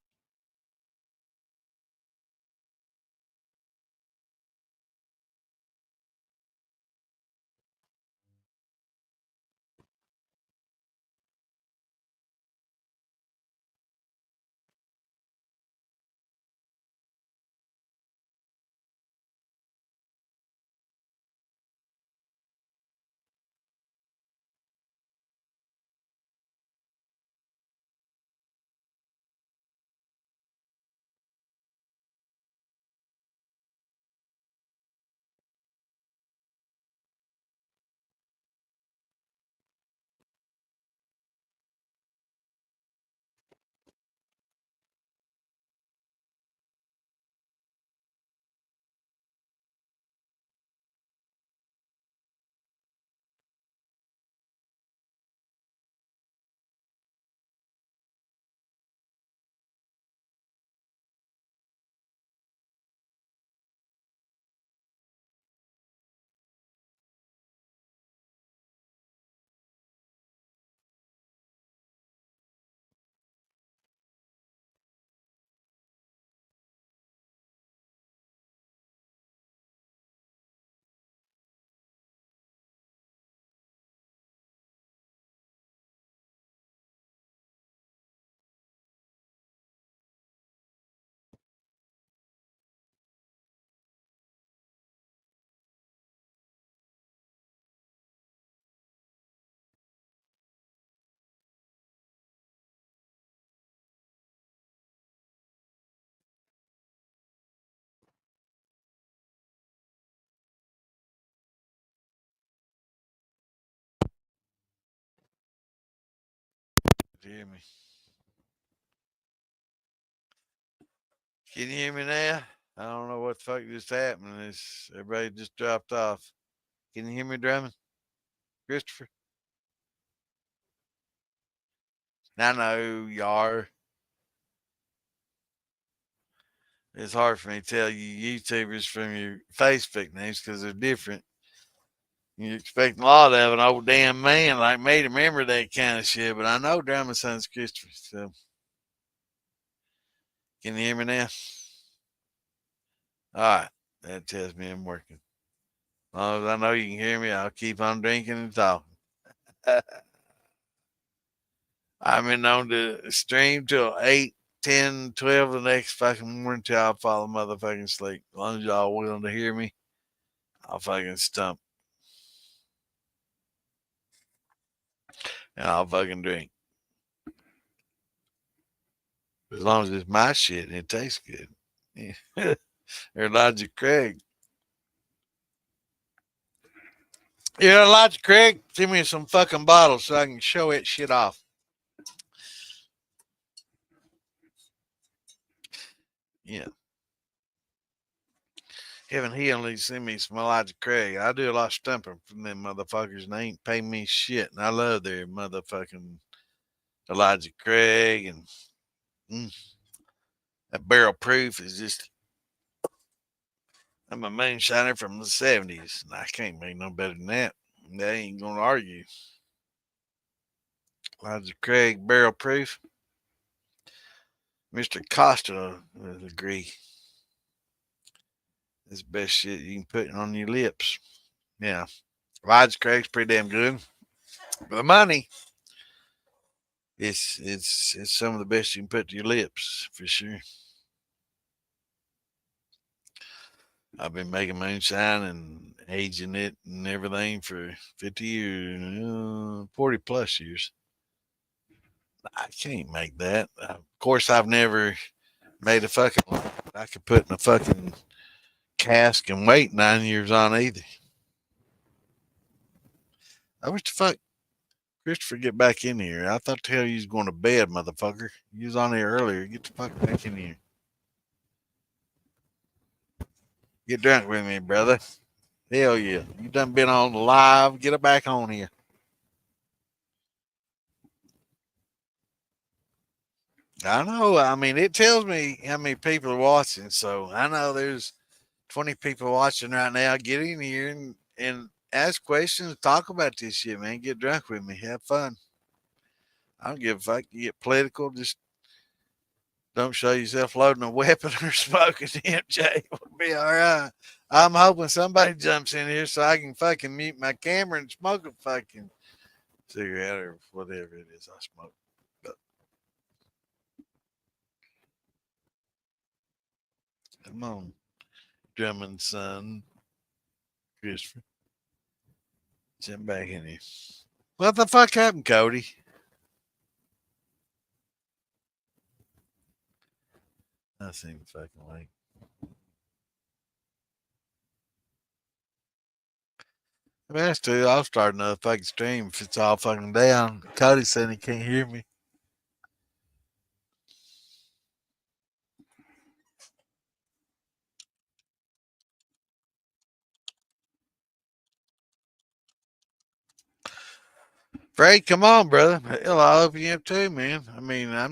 A: Do you hear me? Can you hear me now? I don't know what the fuck just happened. Everybody just dropped off. Can you hear me, Drummond? Christopher? I know you are. it's hard for me to tell you YouTubers from your Facebook names because they're different. You expect a lot of an old damn man like me to remember that kind of shit, but I know Drama Son's Christopher. So, can you hear me now? All right, that tells me I'm working. As long as I know you can hear me, I'll keep on drinking and talking. I've been known to stream till 8, 10, 12 the next fucking morning till I fall motherfucking sleep. As long as y'all willing to hear me, I'll fucking stump. And I'll fucking drink. As long as it's my shit and it tastes good. Yeah. Or Elijah Craig. Yeah, Elijah Craig, send me some fucking bottles so I can show it shit off. Yeah. Heaven Hill needs to send me some Elijah Craig. I do a lot of stumping from them motherfuckers and they ain't paying me shit. And I love their motherfucking Elijah Craig and that barrel proof is just. I'm a moonshiner from the 70s. And I can't make no better than that. They ain't gonna argue. Elijah Craig barrel proof. Mr. Costa would agree. It's the best shit you can put on your lips. Yeah. Elijah Craig's pretty damn good. For the money, it's some of the best you can put to your lips for sure. I've been making moonshine and aging it and everything for 50 years, 40 plus years. I can't make that. Of course, I've never made a fucking one I could put in a fucking cask and wait 9 years on either. I wish the fuck Christopher get back in here. I thought the hell you was going to bed, motherfucker. You was on here earlier. Get the fuck back in here. Get drunk with me, brother. Hell yeah. You done been on the live. Get it back on here. I know. I mean, it tells me how many people are watching. So I know there's 20 people watching right now. Get in here and ask questions. Talk about this shit, man. Get drunk with me. Have fun. I don't give a fuck. You get political. Just don't show yourself loading a weapon or smoking MJ. We'll be all right. I'm hoping somebody jumps in here so I can fucking mute my camera and smoke a fucking cigarette or whatever it is I smoke. But come on, Drummond son, Christopher. Jump back in here. What the fuck happened, Cody? I seem fucking late. If I has to, I'll start another fucking stream if it's all fucking down. Cody said he can't hear me. Frank, come on, brother. Hell, I'll open you up too, man. I mean, I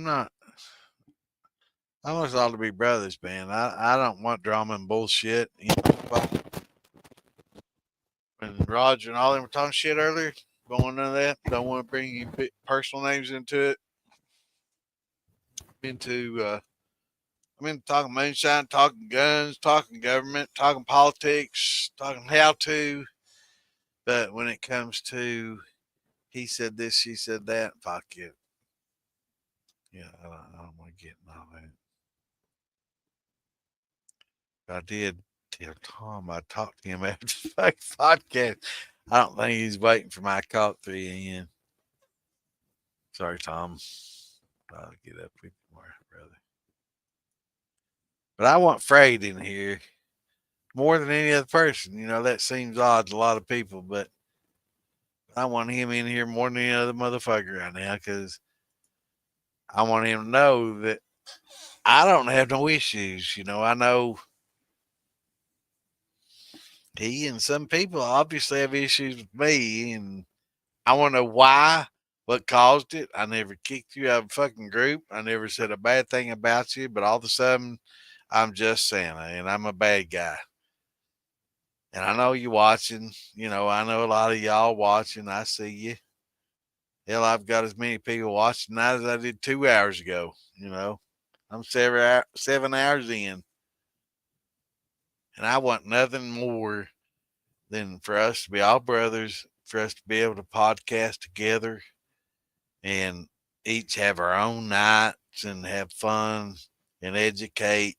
A: want us all to be brothers, man. I don't want drama and bullshit. You know, when Roger and all them were talking shit earlier, going into that, don't want to bring any personal names into it. I'm into talking moonshine, talking guns, talking government, talking politics, talking how to. But when it comes to he said this, she said that, fuck it. Yeah, I don't want to get in all that. I did tell Tom I talked to him after the podcast. I don't think he's waiting for my call at 3 a.m. Sorry, Tom. I'll get up with you more, brother. But I want Freight in here more than any other person. You know, that seems odd to a lot of people, but I want him in here more than any other motherfucker right now because I want him to know that I don't have no issues. You know, I know he and some people obviously have issues with me, and I want to know why, what caused it. I never kicked you out of a fucking group. I never said a bad thing about you, but all of a sudden I'm just Santa, and I'm a bad guy. And I know you watching. You know, I know a lot of y'all watching. I see you. Hell, I've got as many people watching now as I did 2 hours ago. You know, I'm 7 hours in. And I want nothing more than for us to be all brothers, for us to be able to podcast together and each have our own nights and have fun and educate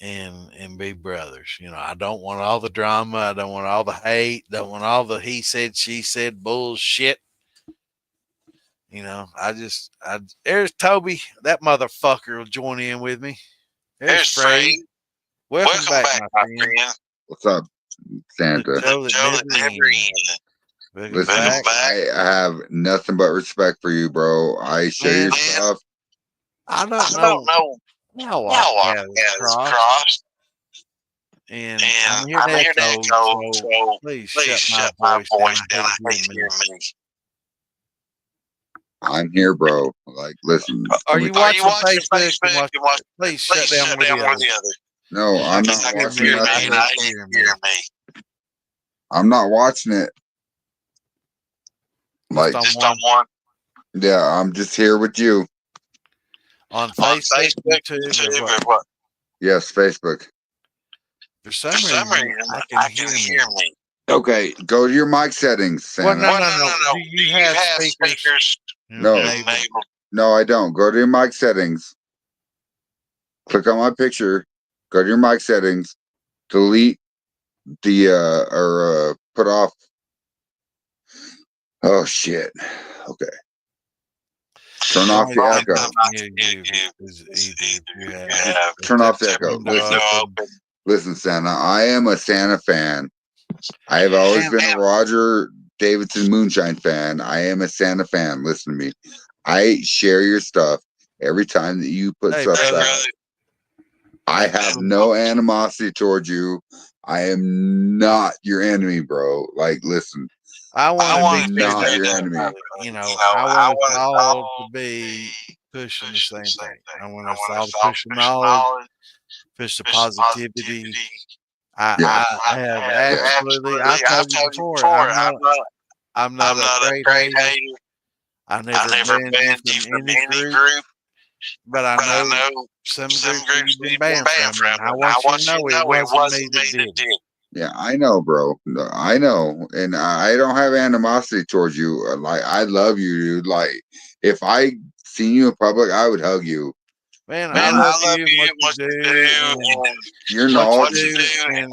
A: and be brothers. You know, I don't want all the drama. I don't want all the hate. Don't want all the he said, she said bullshit. You know, there's Toby. That motherfucker will join in with me. There's Frey. Welcome back, my friend.
K: What's up, Santa?
A: The Joe that never ends.
K: Listen, I have nothing but respect for you, bro. I share your stuff.
A: I don't know how I got crossed. And I'm here to echo, so please shut my voice down. I hate hearing me.
K: I'm here, bro. Like, listen.
A: Are you watching Facebook? Please shut down with the other.
K: No, I'm not watching nothing. I'm not watching it. Like,
A: just on one.
K: Yeah, I'm just here with you.
A: On Facebook, YouTube, or what?
K: Yes, Facebook.
A: For some reason, I can hear me.
K: Okay, go to your mic settings, Santa.
A: Well, no. Do you have speakers?
K: No, I don't. Go to your mic settings. Click on my picture. Go to your mic settings. Delete the put off. Oh shit. Okay. Turn off the echo. Turn off the echo. Listen, Santa. I am a Santa fan. I have always been a Roger Davidson Moonshine fan. I am a Santa fan. Listen to me. I share your stuff every time that you put stuff out. I have no animosity towards you. I am not your enemy, bro. Like, listen.
A: I want
K: to be not your enemy.
A: You know, I want us all to be pushing the same thing. I want us all to push the knowledge, push the positivity. I have absolutely. I told you before. I'm not a great hater. I've never banned you from any group, but I know some groups you've been banned from. I want you to know it wasn't me that did.
K: Yeah, I know, bro. I know, and I don't have animosity towards you. Like, I love you, dude. Like, if I seen you in public, I would hug you.
A: Man, I love you and what you do.
K: Your knowledge
A: and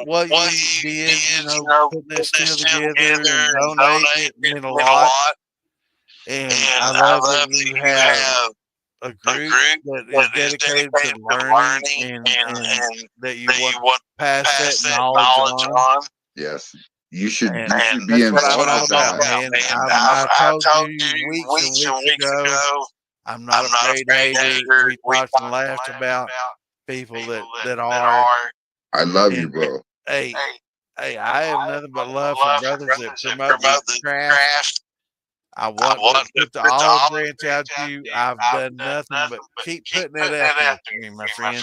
A: what you did, you know, putting this still together and donating it meant a lot. And I love that you have a group that is dedicated to learning and that you want to pass that knowledge on.
K: Yes. You should
A: And
K: be
A: that's what I'm all
K: involved
A: about,
K: in
A: man. I told you weeks and weeks ago, I'm not afraid to hater. We talked and laughed about people that are.
K: I love you, bro.
A: Hey, I have nothing but love for brothers that promote the craft. I want to put the olive branch out to you. I've done nothing but keep putting that out there to me, my friend.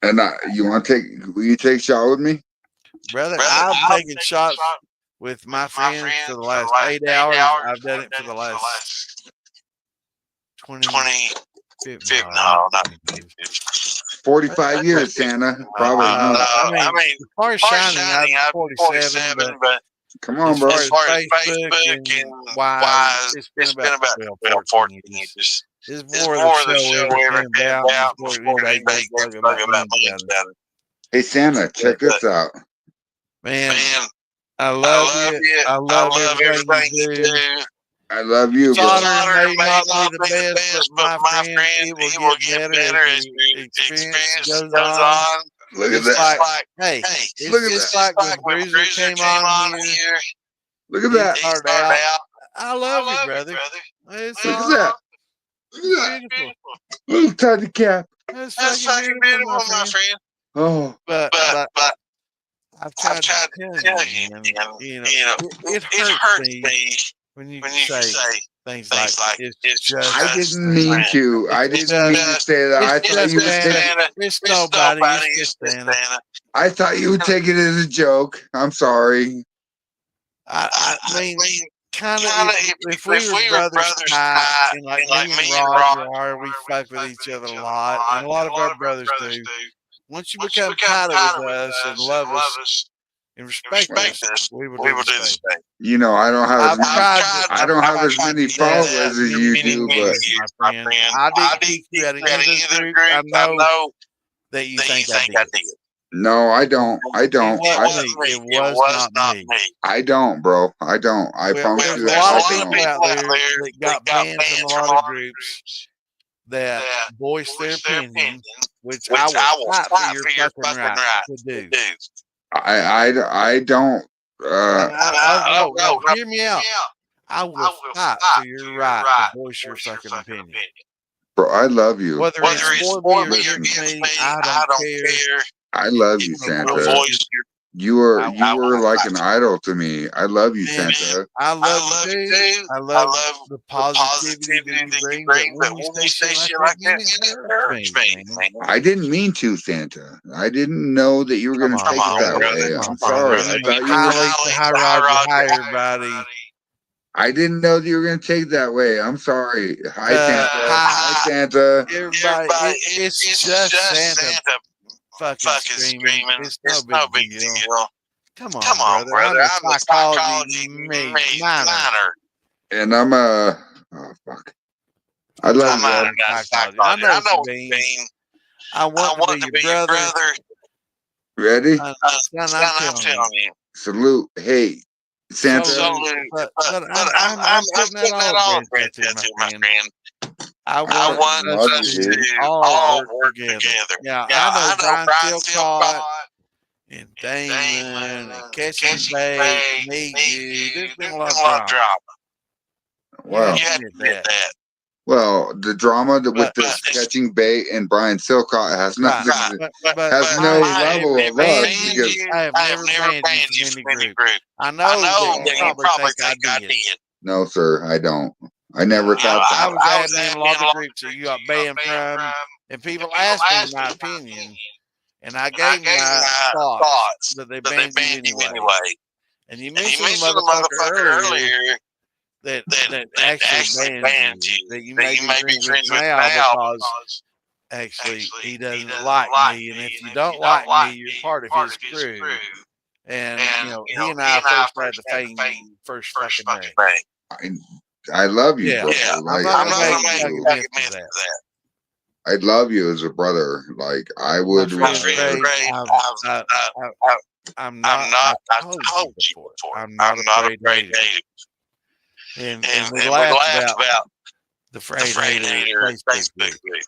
K: And will you take a shot with me?
A: Brother, I've taken shots with my friends for the last 8 hours. I've done it for the last
K: 45 years, Santa. Probably.
A: I mean, as far as shining, I'm 47, but
K: come on, bro.
A: As far as Facebook and wise, it's been about 14 years. It's more the show ever came about before anybody gets bugging about Moonshine.
K: Hey, Santa, check this out.
A: Man, I love you. I love everything you do.
K: I love you, bro.
A: Solder may not be the best, but my friend, it will get better as the experience goes on.
K: Look at that.
A: Hey, it's like when Bruiser came on here.
K: Look at that.
A: Out. I love you, brother.
K: Look at that. Look at that. Little tiny cap.
A: That's fucking beautiful, my friend.
K: Oh,
A: but I've tried to tell you, you know, it hurts me when you say, things like it's just.
K: I didn't mean to. I didn't mean to say that. I thought you would take it.
A: It's nobody. It's just Santa.
K: I thought you would take it as a joke. I'm sorry.
A: I mean, kind of. If we were brothers tight, and like me and Roger are, we fuck with each other a lot, and a lot of our brothers do. Once you become tighter with us and love us and respect us, we will do the same.
K: You know, I don't have as many followers as you do, but
A: my friend, I didn't kick you out of either group. I know that you think I did.
K: no, I don't. I don't.
A: It was not me.
K: I don't, bro. I don't. I promise you
A: There's
K: that.
A: a lot of
K: I
A: people
K: don't.
A: out there that got banned from a lot of groups that voice their opinion, which I will fight for your fucking right to do.
K: I don't.
A: No, hear me out. I will fight for your right to voice your fucking opinion.
K: Bro, I love you.
A: Whether it's for me or against me, I don't care.
K: I love you, Santa. You were like an idol to me. I love you, Santa.
A: I love you too. I love the positivity that you bring. But when you say shit like that, it hurts me, man.
K: I didn't mean to, Santa. I didn't know that you were going to take it that way. I'm sorry. I thought you were.
A: Hi, Roger. Hi, everybody.
K: I didn't know that you were going to take it that way. I'm sorry. Hi, Santa. Hi, Santa.
A: Everybody, it's just Santa fucking screaming. It's no big deal. Come on, brother. I'm a psychology minor.
K: And I'm a... Oh, fuck. I love you.
A: I know what you mean. I want to be your brother.
K: Ready?
A: Son, I'm telling you.
K: Salute. Hey, Santa.
A: But I'm putting that all into my friend. I want us to all work together. Yeah, I know Brian still caught, and Damon, and Catching Bait, me, you. There's been a lot of drama.
K: Wow.
A: You have to admit that.
K: Well, the drama with this Catching Bait and Brian Silcott has nothing, has no level of us because
A: I have never banned you from any group. I know that you probably think I did.
K: No, sir, I don't. I never thought that.
A: I was admin in a lot of groups that you got banned from, and people asked me my opinion, and I gave my thoughts that they banned you anyway. And you mentioned the motherfucker earlier that actually banned you, that you may be friends with now because actually he doesn't like me, and if you don't like me, you're part of his crew. And you know, he and I first had the fame first fucking day.
K: I love you, bro.
A: Yeah,
K: like,
A: I'm not gonna make that.
K: I love you as a brother. Like I would.
A: I'm not. I told you before. I'm not afraid to hate. And we laughed about the Afraid Hater Facebook group.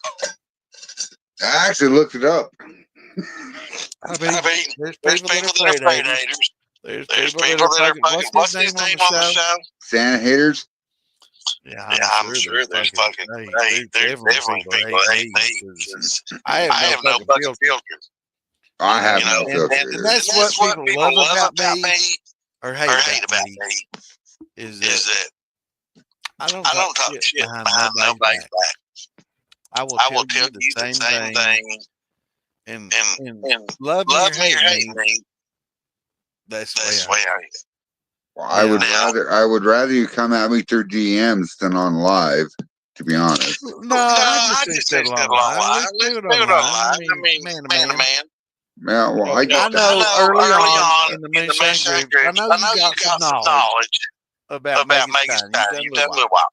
K: I actually looked it up.
A: I mean, there's people that are afraid haters. There's people that are fucking. What's his name on the show?
K: Santa haters.
A: Yeah, I'm sure there's fucking. There's definitely people that hate me. I have no fucking filters.
K: I have no filters.
A: And that's what people love about me or hate about me is that I don't talk shit behind nobody's back. I will tell you the same thing. And love me or hate me. That's the way I am.
K: Well, I would rather you come at me through DMs than on live, to be honest.
A: No, I just said online. Let's do it online. I mean, man to man.
K: Yeah, well, I
A: know early on in the Moonshine group, I know you got some knowledge about making time. You've done a little while.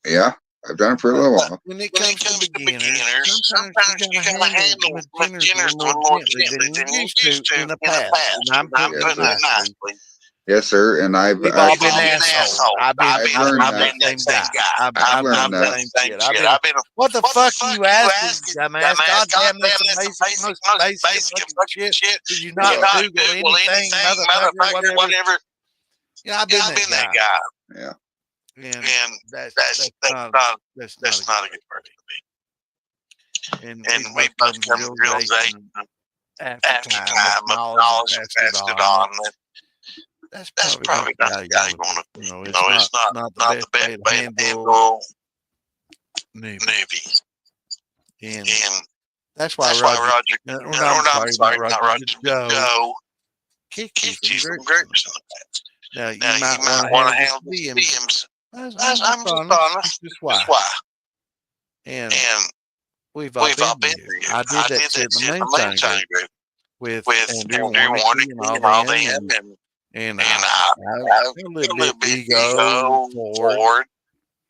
K: Yeah, I've done it for a little while.
A: When it comes to beginners, sometimes you gotta handle beginners a little more gently than you used to in the past. And I'm putting it nicely.
K: Yes, sir. And
A: we've all been assholes. I've been that same guy. I've learned the same shit. I've been, what the fuck you asking, dumbass? Goddamn, that's the most basic shit. Did you not Google anything, motherfucker, whatever? Yeah, I've been that guy.
K: Yeah.
A: And that's not a good person to be. And we both come to realization after time of knowledge passed it on. that's
K: probably not the guy you want to.
A: It's not the best way to handle newbies. And that's why Roger, not Roger, Joe kicked you some groups. Now, you might want to handle the stems. I'm just honest. Just why. And we've all been there. I did that shit in the Moonshine group with Andrew Warnicky and all them. And I a little bit ego forward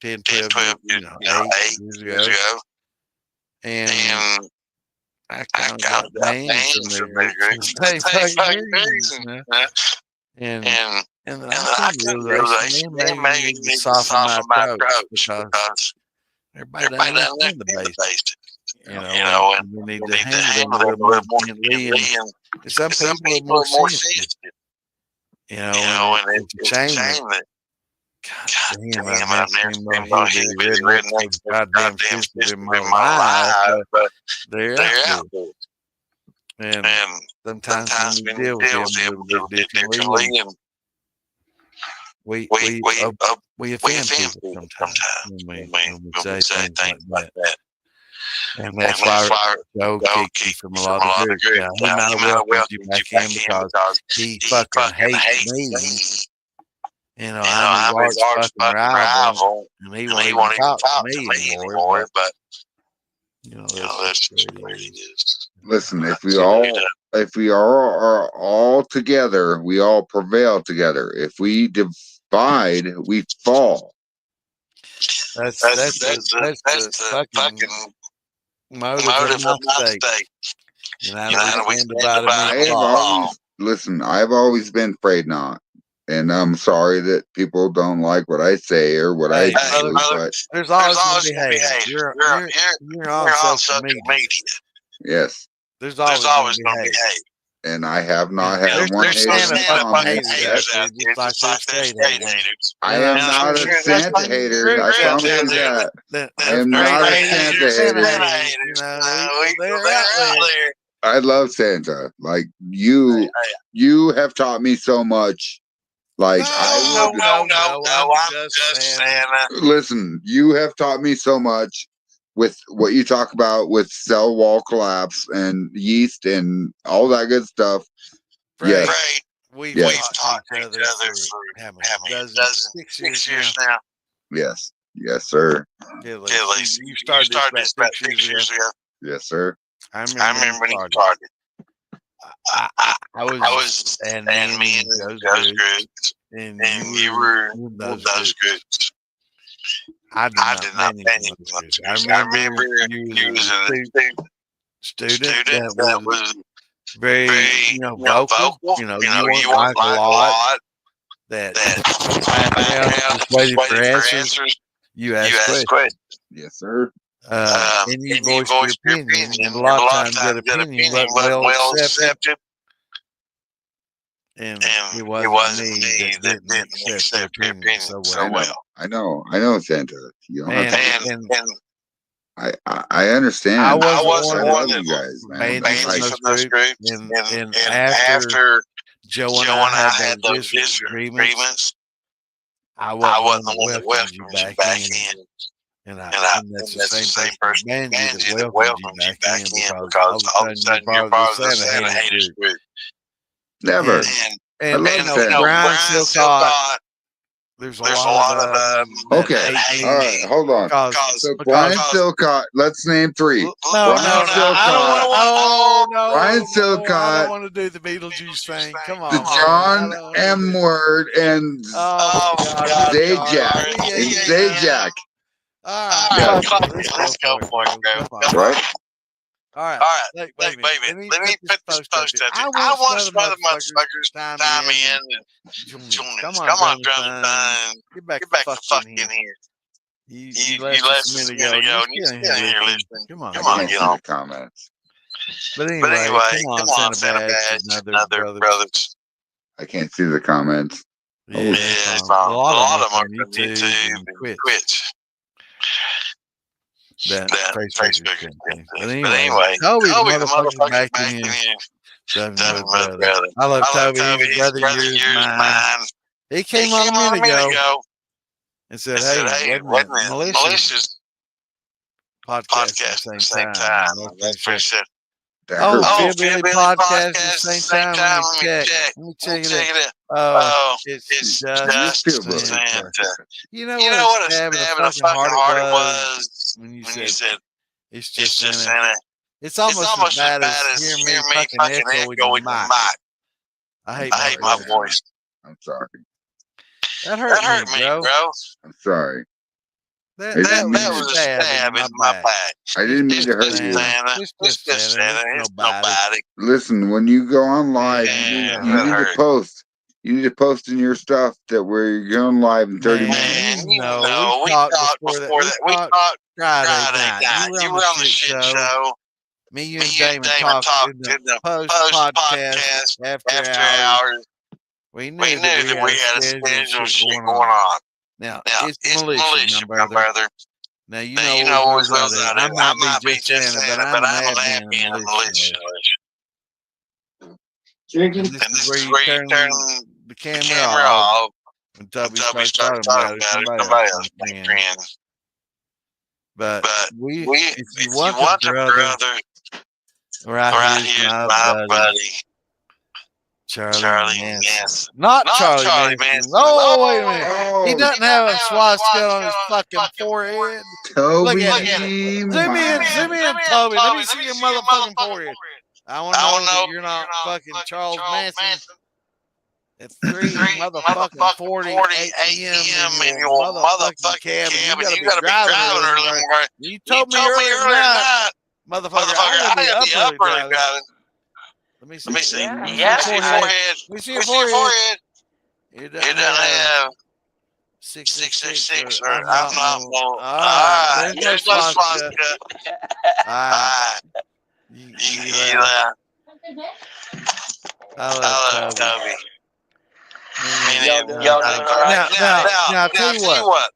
A: 10, 12 years, 8 years ago. And I kind of got names from their group for the same fucking reason. And then I come to the realization, man, maybe you need to soften my approach because everybody doesn't understand the basics. And you need to handle them a little more gently. And some people are more sensitive. And it's a shame that, God damn, I've never seen no hillbilly rednecks goddamn sensitive in my life, but they're out there. And sometimes we deal with them a little bit differently, and we offend people sometimes when we say things like that. And that's why Joe kicked you from a lot of groups. Now, he might have welcomed you back in because he fucking hates me. I'm his arch fucking rival, and he won't even talk to me anymore. But that's just the way it is.
K: Listen, if we are all together, we all prevail together. If we divide, we fall.
A: That's the fucking motive of my state. We stand by
K: Listen, I've always been afraid not. And I'm sorry that people don't like what I say or what I do, but
A: there's always going to be hate. You're on social media.
K: Yes.
A: There's always going to be hate.
K: And I have not had one hater
A: haters out there, just like state haters.
K: I am not a Santa hater. I promise you that. I am not a Santa hater.
A: They're out there.
K: I love Santa. Like you have taught me so much. Like
A: no, I'm just Santa.
K: Listen, you have taught me so much with what you talk about with cell wall collapse and yeast and all that good stuff.
A: Right. We've taught each other for how many? 6 years now.
K: Yes, sir.
A: At least. You started this about 6 years ago.
K: Yes, sir.
A: I remember when you started. I was and me and those groups, and you were those groups. I did not manage those. I remember you was a student that was very vocal. You want a lot. That waited for answers. You asked questions.
K: Yes, sir.
A: And you voiced your opinion. And a lot of times that opinion wasn't well accepted. And it wasn't me that didn't accept your opinion so well.
K: I know, Santa. You don't I understand.
A: I wasn't
K: one of you guys, man.
A: Those groups. And after Joe and I had those disagreements, I wasn't the one that welcomed you back in. And that's the same person, Banji, that welcomed you back in because all of a sudden you're part of the Santa haters group.
K: Never.
A: And Brian Silcott, there's a lot of them.
K: Okay. All right. Hold on. Brian Silcott, let's name 3.
A: No.
K: Brian Silcott.
A: I don't want to do the Beetlejuice thing. Come on.
K: The John M. Word and Zajac. Zajac.
A: All right. Let's go for it, bro.
K: Right?
A: All right. Wait a minute. Let me put this post out there. I want some other motherfuckers time in and join us. Come on, Jonathan. Get back the fuck in here. You left us a minute ago. You're still in here listening. Come on, get on.
K: Comments.
A: But anyway, come on, Santa Badge, another brothers.
K: I can't see the comments.
A: Yeah, a lot of them are on YouTube and Twitch. That Facebook thing. But anyway, Kobe the motherfucker back in here Doesn't know brother. I love Toby. He's a brother of yours, mine. He came on a minute ago and said, "Hey, wait a minute, malicious podcast at the same time." Billy podcast at the same time. Let me check it out. Oh, it's just Santa. You know what a stab in the fucking heart it was when you said it's just Santa. It's almost as bad as hearing me fucking echo with your mic. I hate my voice.
K: I'm sorry.
A: That hurt me, bro.
K: I'm sorry.
A: That was a stab in my back.
K: I didn't mean to hurt you.
A: It's just Santa. It's nobody.
K: Listen, when you go on live, you need to post. You need to post in your stuff that we're going live in 30 minutes.
A: We talked before that. We talked Friday night. You were on the shit show. Me, you, and Damon talked in the post-podcast after hours. We knew that we had a schedule shit going on. Now, it's militia, my brother. Now, you know what goes out there. I might be just Santa, but I'm an admin in the militia. And this is where you turn the camera off when Tubby starts talking about it. Somebody else friends. But if you want the brother, right here's my buddy. Charlie Manson. Not Charlie Manson. Oh, wait a minute. He doesn't have a swastika on his fucking forehead.
K: Toby.
A: Look at him. Zoom in, Toby. Let me see your motherfucking forehead. I want to know that you're not fucking Charles Manson. It's 3:48 a.m. in your motherfucking cabin. You gotta be driving early. You told me earlier tonight, motherfucker, I gotta be up early driving. Let me see. Yeah, see your forehead. Let me see your forehead. You don't have 666 or I'm not. There's no swastika. I love Toby. Now, tell you what.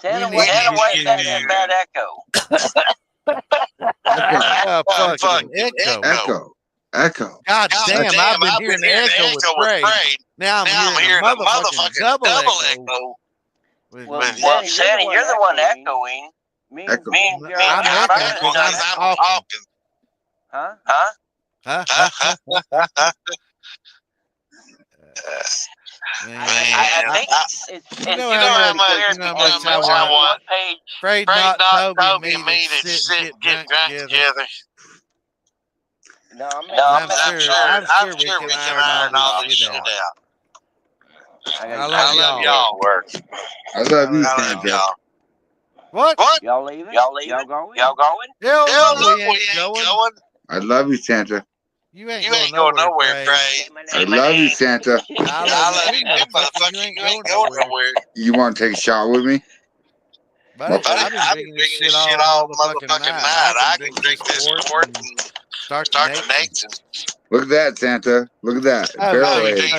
M: Santa, what's that bad echo?
K: Echo.
A: God damn, I've been hearing the echo with Fred. Now I'm hearing a motherfucking double echo.
M: Well, Santa, you're the one echoing. Me,
A: I'm echoing because I'm talking.
M: Huh? I think it's
A: you know how much I want Fred not Toby and me to sit and get drunk together.
M: No,
A: I'm sure we can iron all this shit out. I love y'all.
K: I love you, Santa.
A: What?
M: Y'all leaving? Y'all going?
A: Hell no, we ain't going.
K: I love you, Santa.
A: You ain't going nowhere, Fred.
K: I love you, Santa.
A: I love you, motherfucker. You ain't going nowhere.
K: You want to take a shot with me?
A: Buddy, I've been drinking this shit all motherfucking night. I can drink this quart and start to make.
K: Look at that, Santa. Look at that. Barrel age.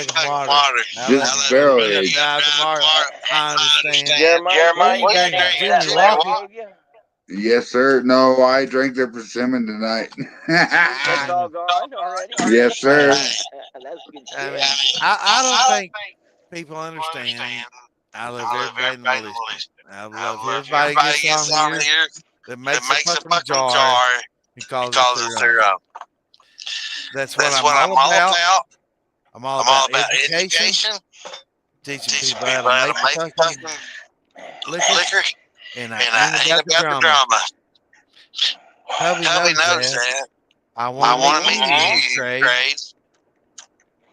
K: This is barrel age.
A: I understand.
M: Jeremiah,
A: what you drinking? Jimmy Walker?
K: Yes, sir. No, I drank the persimmon tonight.
M: That's all gone already?
K: Yes, sir.
M: That's good shit.
A: I mean, I don't think people understand. I love everybody in the militia. I love everybody gets on here that makes a fucking jar and calls it their own. That's what I'm all about. I'm all about education, teaching people how to make fucking liquor, and I ain't about the drama. Toby knows that. I want to meet you, trades.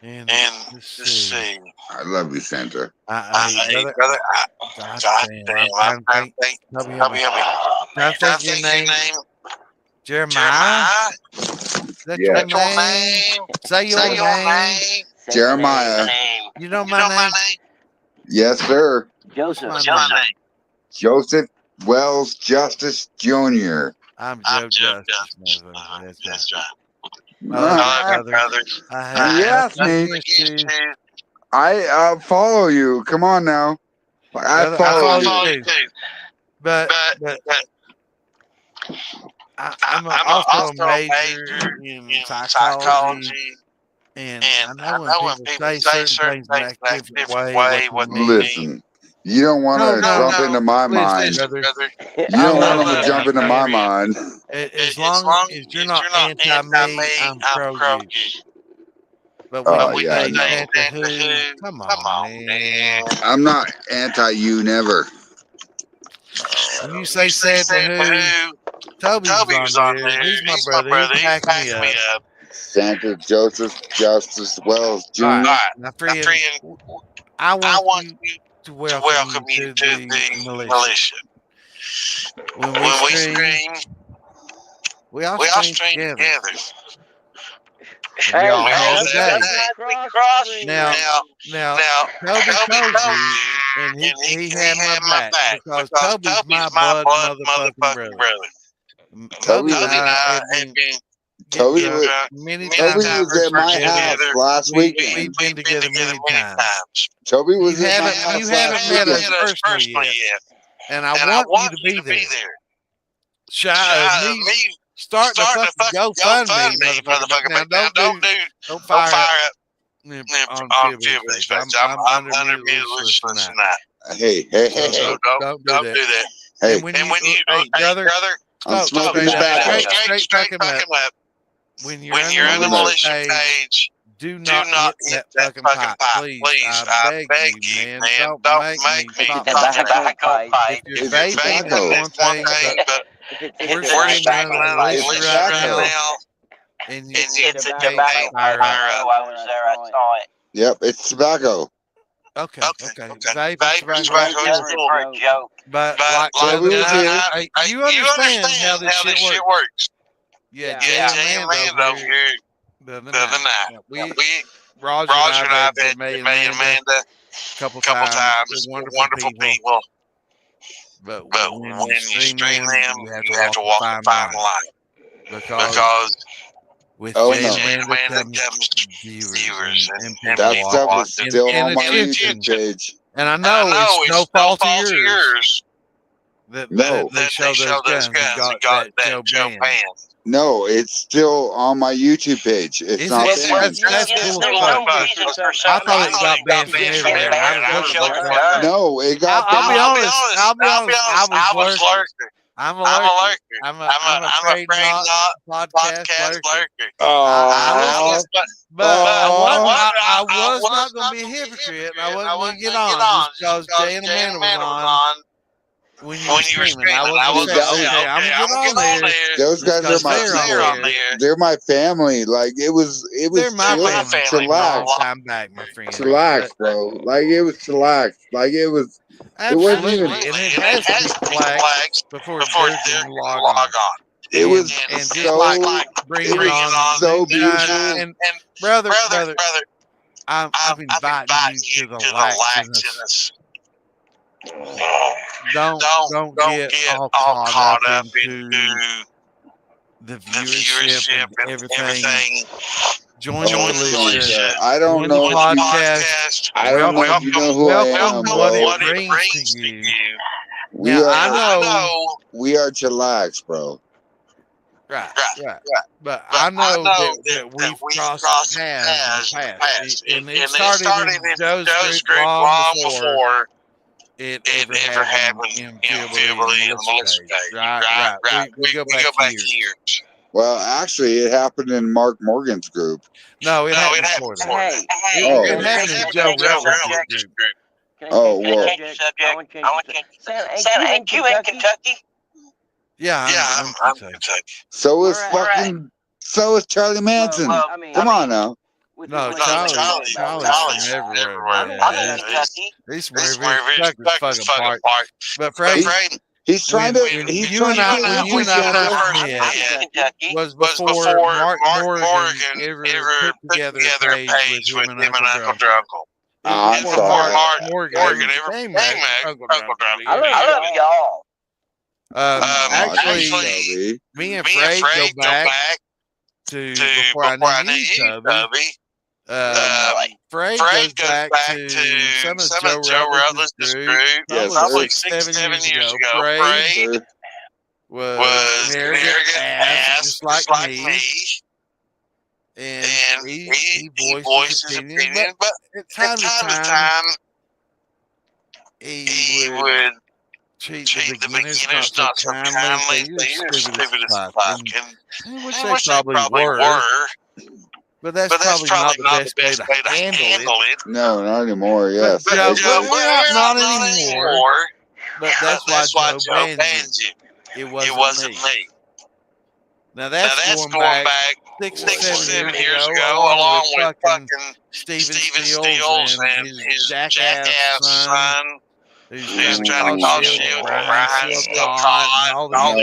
A: And let's see.
K: I love you, Santa.
A: Brother. God damn. I'm trying to think. Help me. Trying to think your name. Jeremiah? Is that your name? Say your name.
K: Jeremiah.
A: You know my name?
K: Yes, sir.
M: Joseph
K: Wells Justice Jr.
A: I'm Joe Justice. That's right.
K: Brothers. Yes, me. I follow you. Come on now. I follow you.
A: But I'm also a major in psychology, and I know when people say certain things in a different way, what you mean.
K: Listen, you don't want to jump into my mind.
A: Brother.
K: You don't want them to jump into my mind.
A: As long as you're not anti me, I'm pro you. But when you say Santa who, come on, man.
K: I'm not anti you, never.
A: When you say Santa who, Toby's on there. He's my brother. He's backing me up.
K: Santa Joseph just as well as Junior.
A: All right. Now, friend, I want you to welcome you to the militia. When we stream, we all stream together.
M: Hey,
A: We all have a day.
M: cross
A: Now, Toby told you, and he had my back because Toby's my blood motherfucking brother. Toby and I have been
K: Toby was
A: many times
K: at my house last weekend.
A: We've been together many times.
K: Toby was
A: You
K: at my
A: haven't
K: house
A: met
K: last
A: us
K: weekend.
A: personally yet, and I want you to be there. Shy of me starting to fucking GoFundMe, motherfucker. Now don't fire up on Philby's page. I'm under ruthless tonight.
K: Hey.
A: Don't do that.
K: Hey,
A: and when you, brother,
K: I'm smoking
A: straight fucking up. When you're on the militia page, do not hit that fucking pipe, please. I beg you, man. Don't make me stop. If you're vaping, that's one thing, but we're streaming on the militia right now, and it's a debate.
M: I was there, I saw it.
K: Yep, it's tobacco.
A: Okay. Vape, tobacco, but like you understand how this shit works. Yeah, Jay and Rand over here the other night. Roger and I have met Amanda a couple times. They're wonderful people. But when you stream them, you have to walk a fine line. Because with Jay and Amanda comes viewers and people
K: that stuff
A: watching.
K: is still on my
A: attention.
K: YouTube page.
A: And I know it's no fault of yours that they show those guns and got that show banned.
K: No, it's still on my YouTube page. It's not banned.
A: That's cool. I thought it got banned from everywhere.
K: No, it got banned.
A: I'll be honest. I was lurking. I'm a lurker. I'm afraid not podcast lurker. But I was not going to be a hypocrite. I wasn't going to get on just because Jay and Amanda was on. When you were streaming, I was okay, I'm gonna get on there.
K: Those guys are they're my family. Like it was
A: they're my family.
K: Chillax.
A: Time back, my friend.
K: Chillax, bro. Like it was chillax. Like it was.
A: Absolutely.
K: It wasn't even.
A: And it has to be flagged before they can log on.
K: It was
A: and
K: so,
A: just like bringing on
K: so beautiful.
A: And brother, I'm inviting you to the lax. Don't get all caught up into the viewership and everything. Join the militia.
K: I don't know.
A: Podcast.
K: I don't know if you know who I am.
A: What it brings to you.
K: I know we are chillax, bro.
A: Right. But I know that we've crossed paths in the past. And it started in Joe's group long before it ever happened in Philby and the militia page. Right. We go back years.
K: Well, actually, it happened in Mark Morgan's group.
A: No, it happened before that. It happened in Joe Rutledge's group.
K: Oh, well.
M: Santa, ain't you in Kentucky?
A: Yeah, I'm Kentucky.
K: So is Charlie Manson. Come on now.
A: No, Charlie's from everywhere. He's from everywhere. Kentucky's fucking part. But Frank,
K: he's trying to.
A: When you and I first met was before Mark Morgan ever put together a page with him and Uncle Drunkle.
K: I'm sorry.
A: Mark Morgan ever came Uncle Drunkle.
M: I love y'all.
A: Actually, me and Fred go back to before I knew you, Tubby. Fred goes back to some of Joe Rutledge's group, probably 6-7 years ago. Fred was an arrogant ass, just like me. And he voiced his opinion, but at time to time, he would treat the beginners not so kindly. You're stupid as fuck. And which they probably were. But that's probably not the best way to handle it.
K: No, not anymore. Yes.
A: But not anymore. But that's why Joe banned you. It wasn't me. Now that's going back 6 or 7 years ago, along with fucking Steven Stills and his jackass son, who's trying to call shit with Brian Silcott and all the now.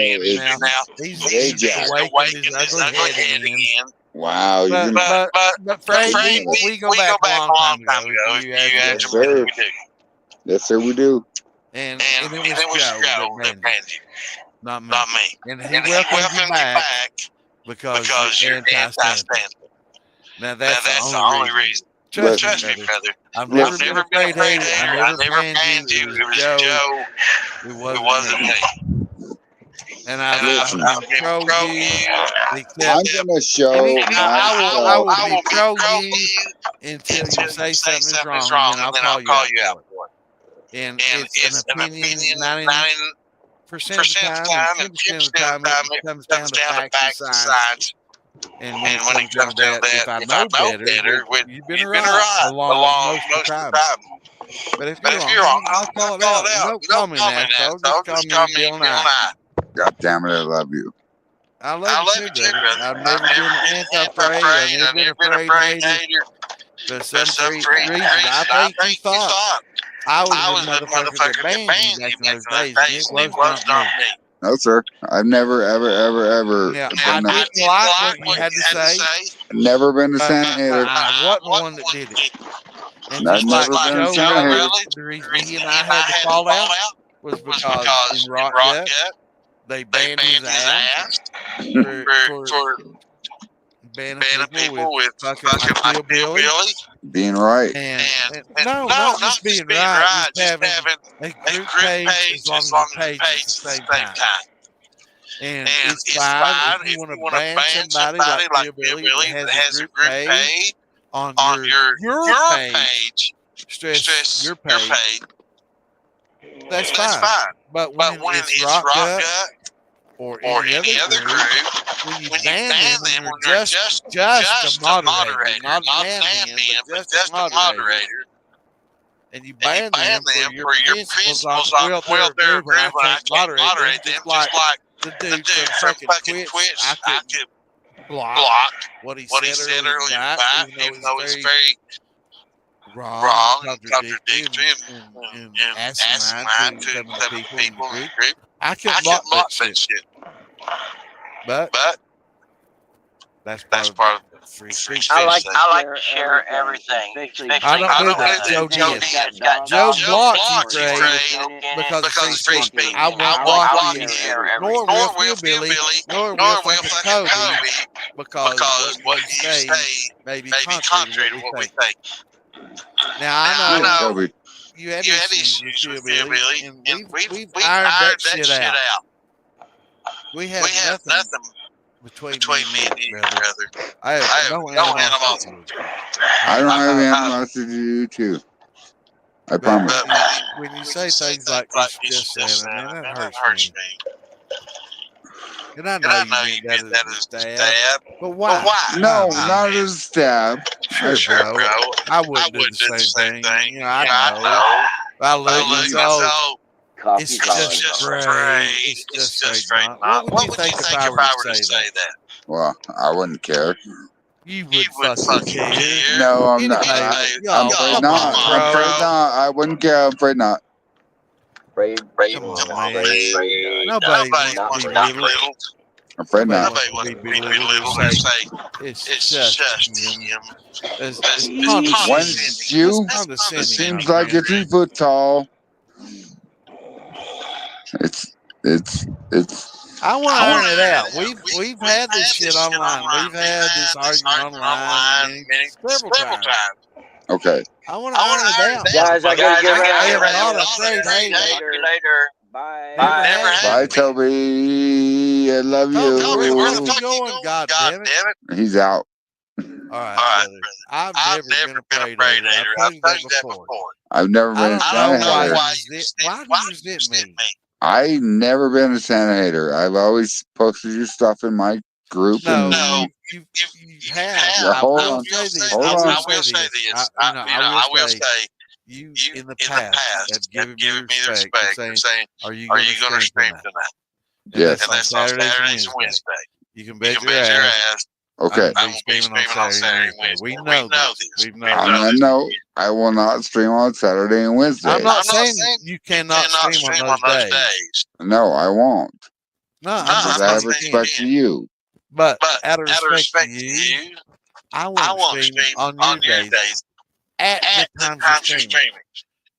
A: He's awakened his ugly head again.
K: Wow.
A: But Frank, we go back a long time ago.
K: Yes, sir. Yes, sir, we do.
A: And it was Joe that banned you. Not me. And he welcomed you back because you're anti-standard. Now that's the only reason. Trust me, brother. I've never been afraid of you. I never banned you. It was Joe. It wasn't me. And I'll control you.
K: I'm gonna show.
A: I will control you until you say something's wrong, and then I'll call you out for it. And it's an opinion 90% of the time, and 10% of the time, it comes down to facts and science. And when it comes down to that, if I know better, you've been right along most of the time. But if you're wrong, I'll call it out. Don't call me an asshole. Just call me Bill Nye.
K: God damn it, I love you.
A: I love you too, brother. I've never been anti-afraid. I've never been a afraid hater. But some reason, I think you thought I was the motherfucker that banned you back in those days, and it was not me.
K: No, sir. I've never, ever.
A: Yeah, I didn't like what you had to say.
K: Never been a Santa hater.
A: I wasn't the one that did it. And
K: I've never been a Santa hater.
A: The reason he and I had to fall out was because in Rock Gut, they banned his ass for banning people with fucking hillbilly.
K: Being right.
A: And no, not just being right, just having a group page as long as the page at the same time. And it's fine if you want to ban somebody like hillbilly that has a group page on your page, stress your page. That's fine. But when it's Rock Gut or any other group, when you ban them, when they're just a moderator, not an admin, but just a moderator, and you ban them for your principles on, well, they're a group and I can't moderate them, just like the dude from fucking Twitch, I could block what he said earlier tonight, even though it's very wrong, contradictory, and asinine to some of the people in the group. I can't block that shit. But that's part of the free speech.
M: I like to share everything.
A: I don't do that. Joe did. Joe blocked you, Trey, because of free speech. I won't block you, nor will Billy, nor will fucking Kobe, because what you say may be contrary to what we think. Now I know you had issues with Billy, and we've ironed that shit out. We have nothing between me and you, brother. I have no animosity.
K: I don't have animosity to you, too. I promise.
A: When you say things like this just saying, man, that hurts me. And I know you meant that as a stab. But why?
K: No, not as a stab.
A: Sure, bro. I wouldn't do the same thing. You know, I know. I love you so. It's just straight. It's just straight. What would you think if I were to say that?
K: Well, I wouldn't care.
A: You would fucking care.
K: No, I'm not. I'm afraid not. I'm afraid not. I wouldn't care. I'm afraid not.
A: Come on, man. Nobody wants to be belittled.
K: I'm afraid not.
A: Nobody wants to be belittled and say it's just him.
K: Once you, it seems like you're 3 foot tall. It's.
A: I want to iron it out. We've had this shit online. We've had this argument online several times.
K: Okay.
A: I want to iron it out.
M: Guys, I gotta get
A: I
M: out
A: am
M: of
A: not afraid hater.
M: Bye.
B: Bye, Toby. I love
A: Toby, where the
B: you.
A: fuck you going? God damn it!
B: He's out.
A: All right, brother. I've never been a parade hater. I've told you that before.
B: I've never
A: I
B: been a
A: don't
B: Santa
A: know why
B: hater.
A: why do you resent me?
B: I never been a Santa hater. I've always posted your stuff in my group.
A: No,
B: and
A: you have.
B: Yeah, hold
A: I will
B: on.
A: say this.
B: Hold
A: I
B: on.
A: will say this. I will say you in the past have given me the respect of saying, "Are you going to stream tonight?" And
B: Yes.
A: that's on Saturdays and Wednesday. You can bet your ass.
B: Okay.
A: I'm gonna be streaming on Saturday and Wednesday. We know this. We've known
B: I
A: this.
B: know I will not stream on Saturday and Wednesday.
A: I'm not saying you cannot stream on those days.
B: No, I won't.
A: No, I'm
B: Because
A: not
B: I have
A: saying you
B: respect
A: can.
B: to you.
A: But out of respect to you, I won't stream on your days at the times you're streaming.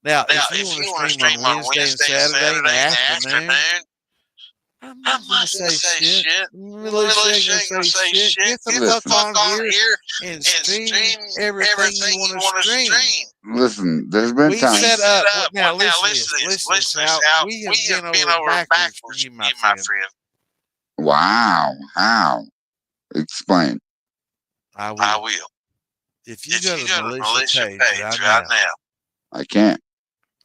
A: Now, if you want to stream on Wednesday and Saturday in the afternoon, I'm not gonna say shit. Militia ain't gonna say shit. Get the fuck on here and stream everything you want to stream.
B: Listen, there's been
A: We
B: times.
A: set up. Now listen to this. Listen how we have been over backwards for you, my friend.
B: Wow. How? Explain.
A: I will. If you go to the militia page right now,
B: I can't.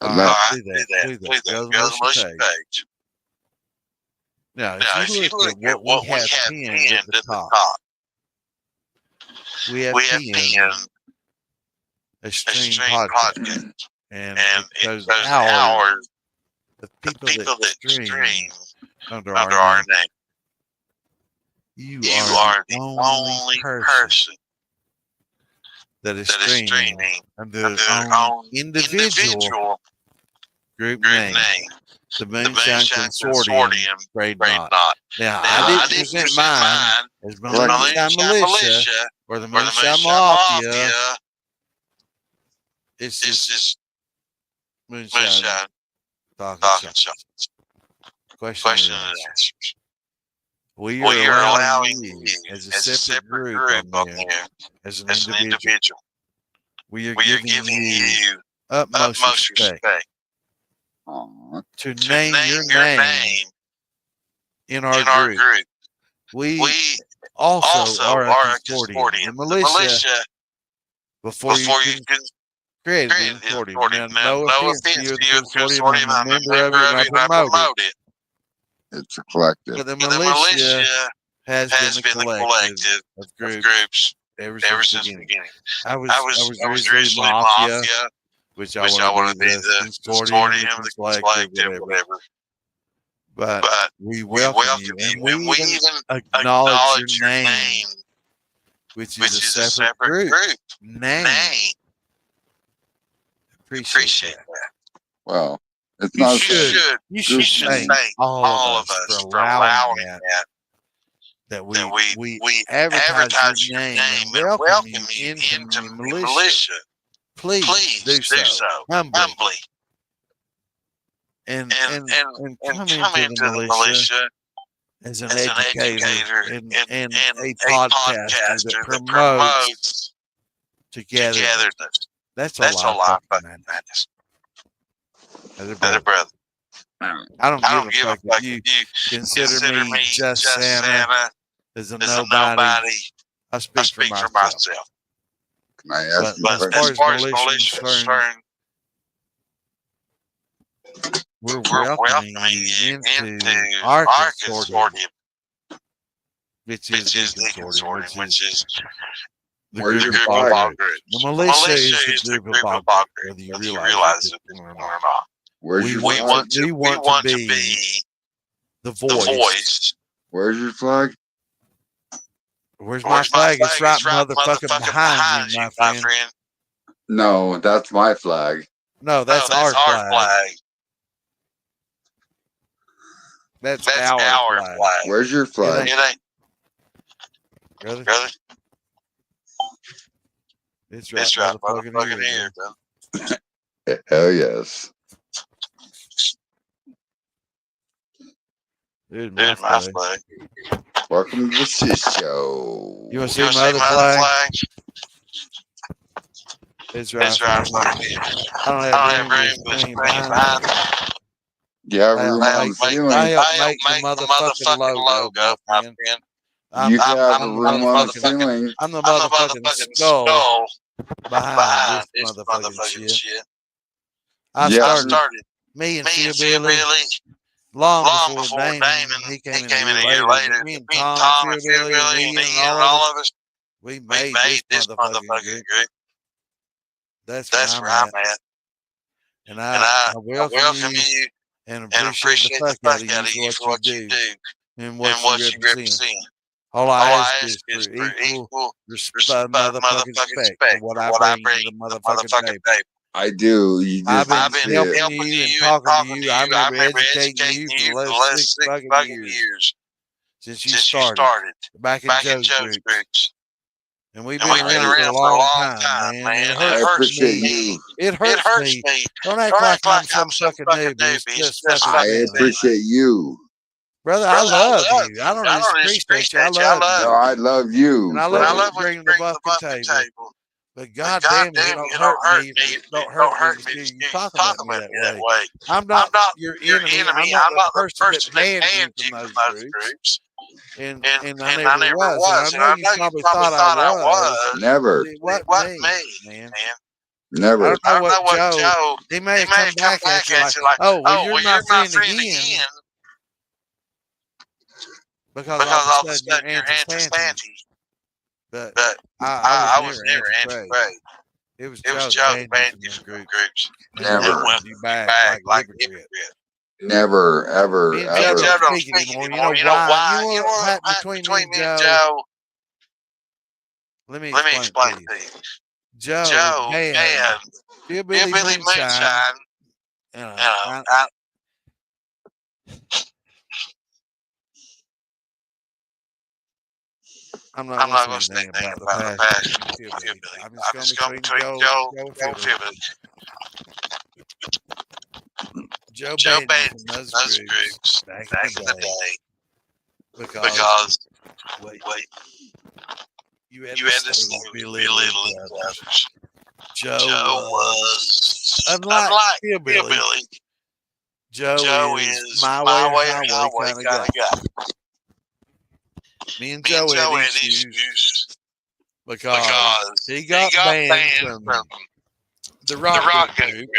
A: all right, do that. Go to the militia page. Now, if you look at what we have pinned at the top, we have pinned a stream podcast, and it goes hours of people that stream under our name. You are the only person that is streaming under their own individual group name. The Moonshine Consortium Grade Knot. Now, I didn't present mine as Moonshine Militia or the Moonshine Mafia. It's just Moonshine Talking Shots. Question and answers. We are allowing you as a separate group on there, as an individual. We are giving you utmost respect. To name your name in our group. We also are a consortium. The militia, before you can create a consortium. Now, no offense to you, the consortium, I'm a member of it and I promote it.
B: It's a collective.
A: But the militia has been the collective of groups ever since the beginning. I was originally Mafia, which I want to be the consortium, the collective, whatever. But we welcome you, and we even acknowledge your name, which is a separate group name. Appreciate that.
B: Well, it's not.
A: You should thank all of us for allowing that we advertise your name and welcome you into the militia. Please do so humbly. And come into the militia as an educator and a podcaster that promotes togetherness. That's all I fucking matters. As a brother. I don't give a fuck if you consider me just Santa as a nobody. I speak for myself.
B: Can I ask
A: But as far as militia is concerned, we're welcoming you into our consortium, which is the consortium, which is the
B: Where's
A: group
B: your
A: of all
B: flag?
A: groups. The militia is the group of all groups, whether you realize it or not.
B: Where's your
A: We
B: flag?
A: want to be the voice.
B: Where's your flag?
A: Where's my flag? It's right motherfucking behind you, my friend.
B: No, that's my flag.
A: No, that's our flag. That's our flag.
B: Where's your flag?
A: It ain't. Brother? It's right motherfucking here, bro.
B: Hell yes.
A: Dude, my flag.
B: Welcome to the shit show.
A: You want to see my other flag? It's right. I don't have room between mine.
K: You have room on the ceiling.
A: I helped make the motherfucking logo, my friend.
K: You can have a
A: I'm the
K: room on the
A: motherfucking,
K: ceiling.
A: I'm the motherfucking skull behind this motherfucking shit. I
K: Yeah.
A: started me and Philbilly long before Damon. He came in a year later. But me and Tom and Philbilly and Ian and all of us, we made this motherfucking group. That's where I'm at. And I welcome you and appreciate the fuck out of you for what you do and what you represent. All I ask is for equal motherfucking respect for what I bring to the motherfucking table.
K: I do. You just
A: I've been helping you and talking to you. I remember educating you for the last 6 fucking years since you started back in Joe's groups. And we've been around for a long time, man. It
K: I
A: hurts
K: appreciate
A: me.
K: you.
A: It hurts me. Don't act like I'm some fucking newbie. It's just fucking
K: I
A: family.
K: appreciate you.
A: Brother, I love you. I don't just appreciate you. I love you.
K: No, I love you.
A: And I love what you bring to the fucking table. But God damn it, it don't hurt me. It don't hurt me to you talk about me that way. I'm not your enemy. I'm not the person that banned you from those groups. And I never was. And I know you probably thought I was.
K: Never.
A: It wasn't me, man.
K: Never.
A: I don't know what Joe, he may have come back at you like, oh, well, you're my friend again. Because all of a sudden you're anti-Santy. But I was never anti-Craig. It was Joe banned you from groups.
K: Never.
A: You back like a hypocrite.
K: Never, ever,
A: Me and
K: ever.
A: Joe don't speak anymore. You know why? You know what happened between me and Joe? Let me explain it to you. Joe banned Hillbilly Moonshine. I'm not going to say anything about the past. I'm just going between Joe and Philbilly. Joe banned from those groups back in the day because wait, you had to stay with belittling others. Joe was unlike Philbilly. Joe is my way or highway kind of guy. Me and Joe had issues because he got banned from the Rock group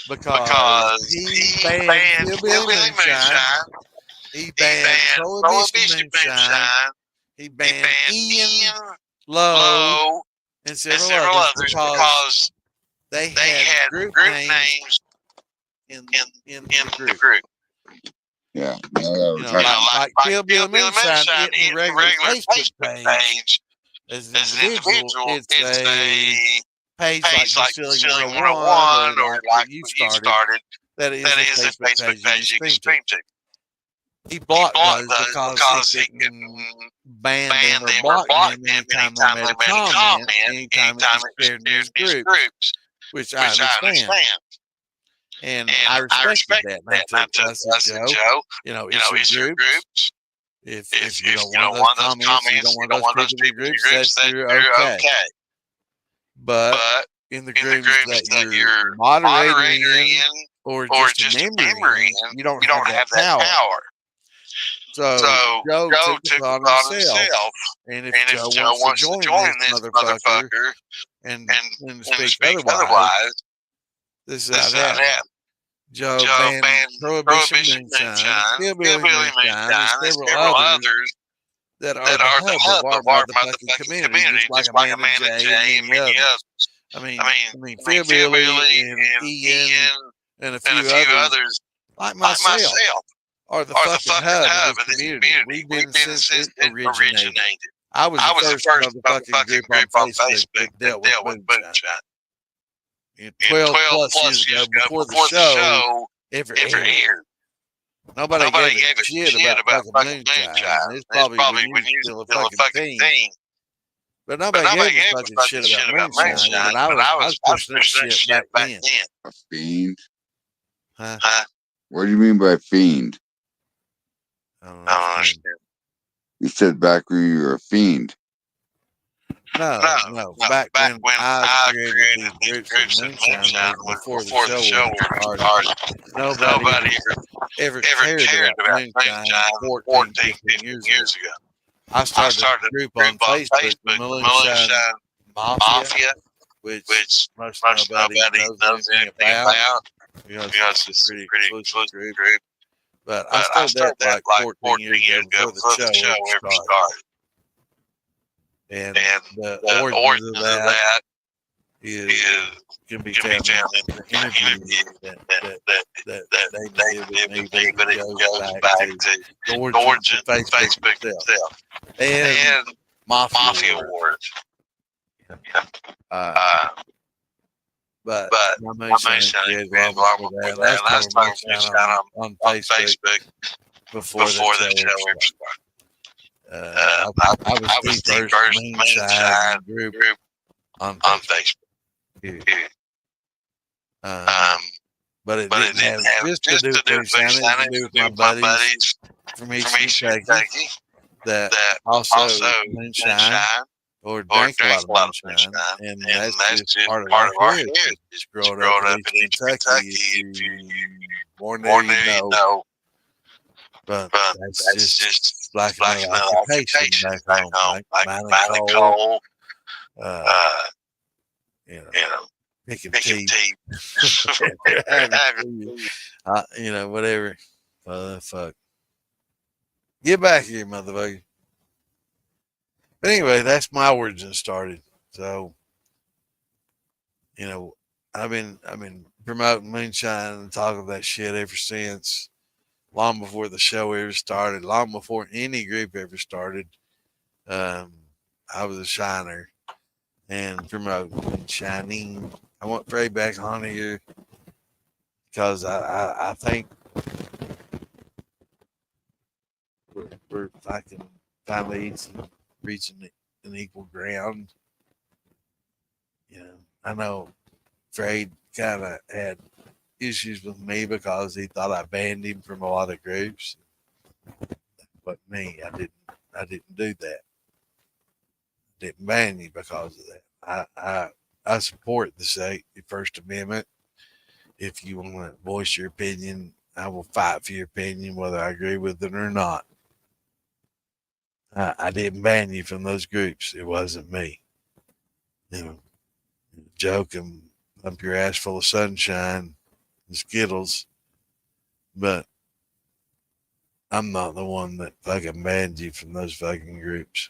A: because he banned Hillbilly Moonshine, he banned Prohibition Moonshine, he banned Ian Lowe, and several others because they had group names in the group.
K: Yeah.
A: Like Hillbilly Moonshine in the regular Facebook page. As an individual, it's a page like Distilling 101 or like you started. That is a Facebook page you can stream to. He blocked those because he couldn't ban them or block them anytime they made a comment, anytime it was shared in his groups, which I understand. And I respected that. And I said, Joe, it's your groups. If you don't want those comments, you don't want those people in your groups, that's okay. But in the groups that you're moderator in or just a member in, you don't have that power. So Joe took it on himself. And if Joe wants to join this motherfucker and speak otherwise, this is how it happened. Joe banned Prohibition Moonshine, Hillbilly Moonshine, and several others that are the hub of our motherfucking community, just like Amanda J and many others. I mean, Philbilly and Ian and a few others, like myself, are the fucking hub of this community. We've been since it originated. I was the first motherfucking group on Facebook that dealt with Moonshine. 12 plus years ago, before the show ever aired. Nobody gave a shit about fucking Moonshine. It's probably when you were still a fucking teen. But nobody gave a fucking shit about Moonshine. But I was pushing that shit back then.
K: A fiend?
A: Huh?
K: What do you mean by fiend?
A: I don't understand.
K: You said back where you're a fiend.
A: No. Back when I created these groups of moonshine before the show started, nobody ever cared about moonshine 14, 15 years ago. I started a group on Facebook, Moonshine Mafia, which most nobody knows anything about because it's a pretty exclusive group. But I started that like 14 years ago before the show ever started. And the origins of that can be found in the interview that they did with me, but it goes back to the origins of Facebook itself and Mafia Awards. But my moonshine created a lot before that. I started moonshine on Facebook before the show ever started. I was the first moonshine group on Facebook. But it didn't have just to do with moonshine. It had to do with my buddies from East Kentucky that also moonshine or drank a lot of moonshine. And that's just part of our heritage. Growing up in East Kentucky, if you more than you know. But that's just like another occupation back home, like mining coal, picking teeth, whatever. Fuck. Get back here, motherfucker. But anyway, that's my origin started. So, I've been promoting moonshine and talking that shit ever since. Long before the show ever started, long before any group ever started. I was a shiner and promoting shining. I want Frey back on here because I think we're fucking finally reaching an equal ground. I know Frey kind of had issues with me because he thought I banned him from a lot of groups. But me, I didn't do that. Didn't ban you because of that. I support the First Amendment. If you want to voice your opinion, I will fight for your opinion, whether I agree with it or not. I didn't ban you from those groups. It wasn't me. Joke and lump your ass full of sunshine and Skittles, but I'm not the one that fucking banned you from those fucking groups.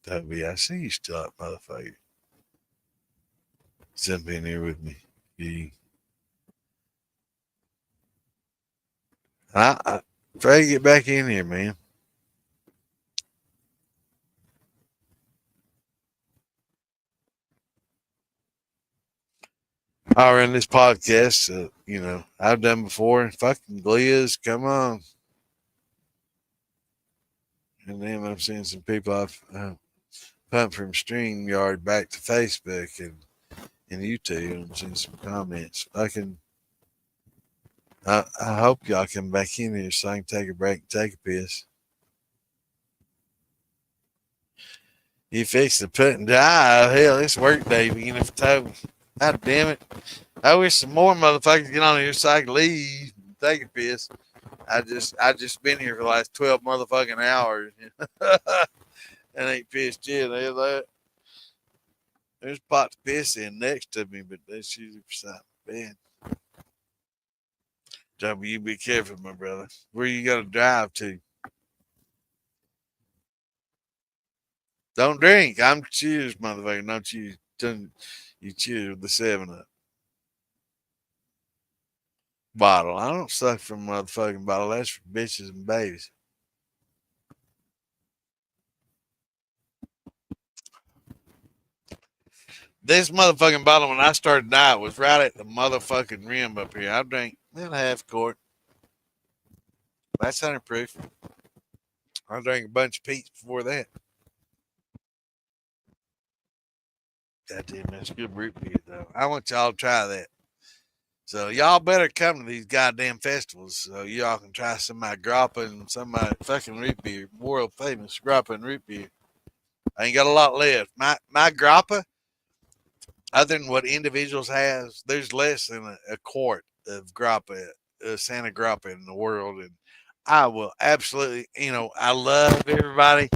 A: Toby, I see you still up, motherfucker. Jump in here with me. I try to get back in here, man. I ran this podcast, I've done before. Fucking Glias, come on. And then I'm seeing some people I've pumped from StreamYard back to Facebook and YouTube. And I'm seeing some comments. I hope y'all come back in here so I can take a break and take a piss. You fix the put and dry. Hell, it's work day beginning for Toby. God damn it. I wish some more motherfuckers get on here so I can leave and take a piss. I just been here for the last 12 motherfucking hours. And ain't pissed yet. There's a pot to piss in next to me, but that's usually beside my bed. Johnny, you be careful, my brother. Where you gotta drive to? Don't drink. I'm cheers, motherfucker. Don't you? You cheers with the 7-Up bottle. I don't suck from a motherfucking bottle. That's for bitches and babies. This motherfucking bottle, when I started diet, was right at the motherfucking rim up here. I drank half quart. That's 100 proof. I drank a bunch of Pete's before that. Goddamn, that's good root beer, though. I want y'all to try that. So y'all better come to these goddamn festivals so y'all can try some of my grappa and some of my fucking root beer, world famous grappa and root beer. I ain't got a lot left. My grappa, other than what individuals has, there's less than a quart of grappa, Santa grappa in the world, and I will absolutely, I love everybody,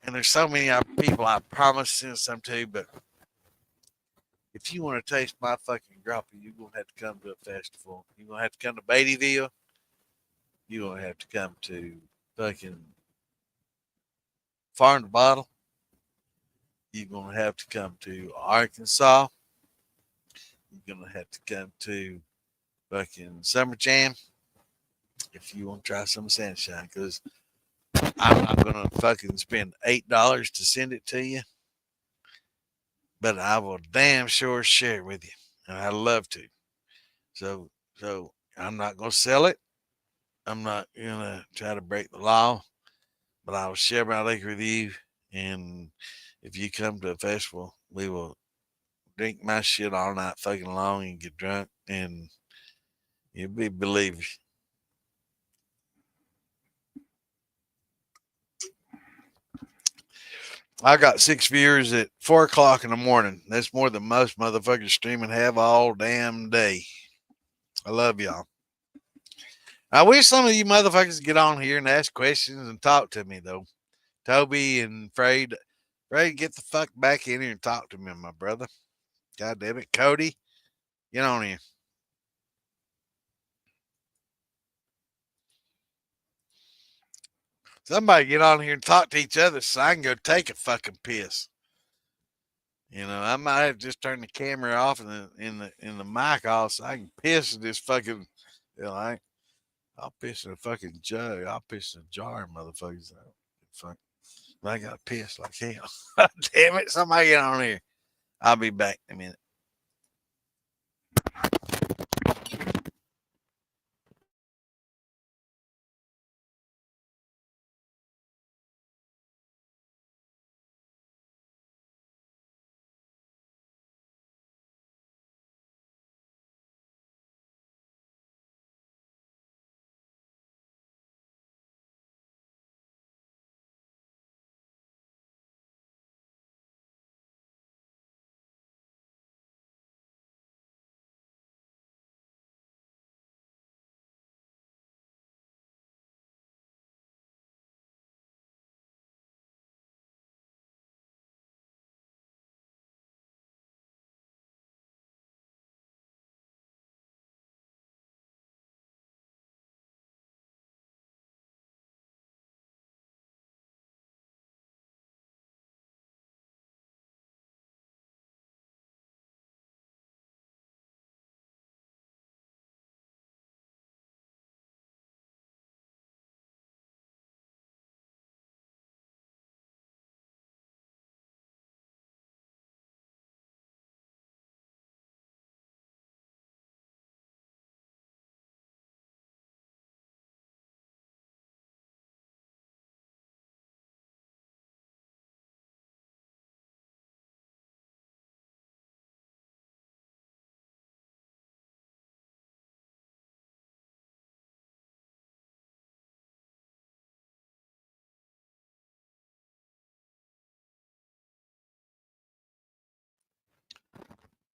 A: and there's so many people I promise to send some to, but if you want to taste my fucking grappa, you're gonna have to come to a festival. You're gonna have to come to Beattyville. You're gonna have to come to fucking Farm to Bottle. You're gonna have to come to Arkansas. You're gonna have to come to fucking Summer Jam if you want to try some Sunshine, because I'm not gonna fucking spend $8 to send it to you, but I will damn sure share it with you, and I'd love to. So I'm not gonna sell it. I'm not gonna try to break the law, but I will share my liquor with you. And if you come to a festival, we will drink my shit all night fucking long and get drunk, and you'll be believers. I got 6 viewers at 4 o'clock in the morning. That's more than most motherfuckers streaming have all damn day. I love y'all. I wish some of you motherfuckers get on here and ask questions and talk to me, though. Toby and Frade, get the fuck back in here and talk to me, my brother. God damn it. Cody, get on here. Somebody get on here and talk to each other so I can go take a fucking piss. I might have just turned the camera off and the mic off so I can piss in this fucking. I'll piss in a fucking jug. I'll piss in a jar, motherfuckers. Fuck. I got to piss like hell. Damn it! Somebody get on here. I'll be back in a minute.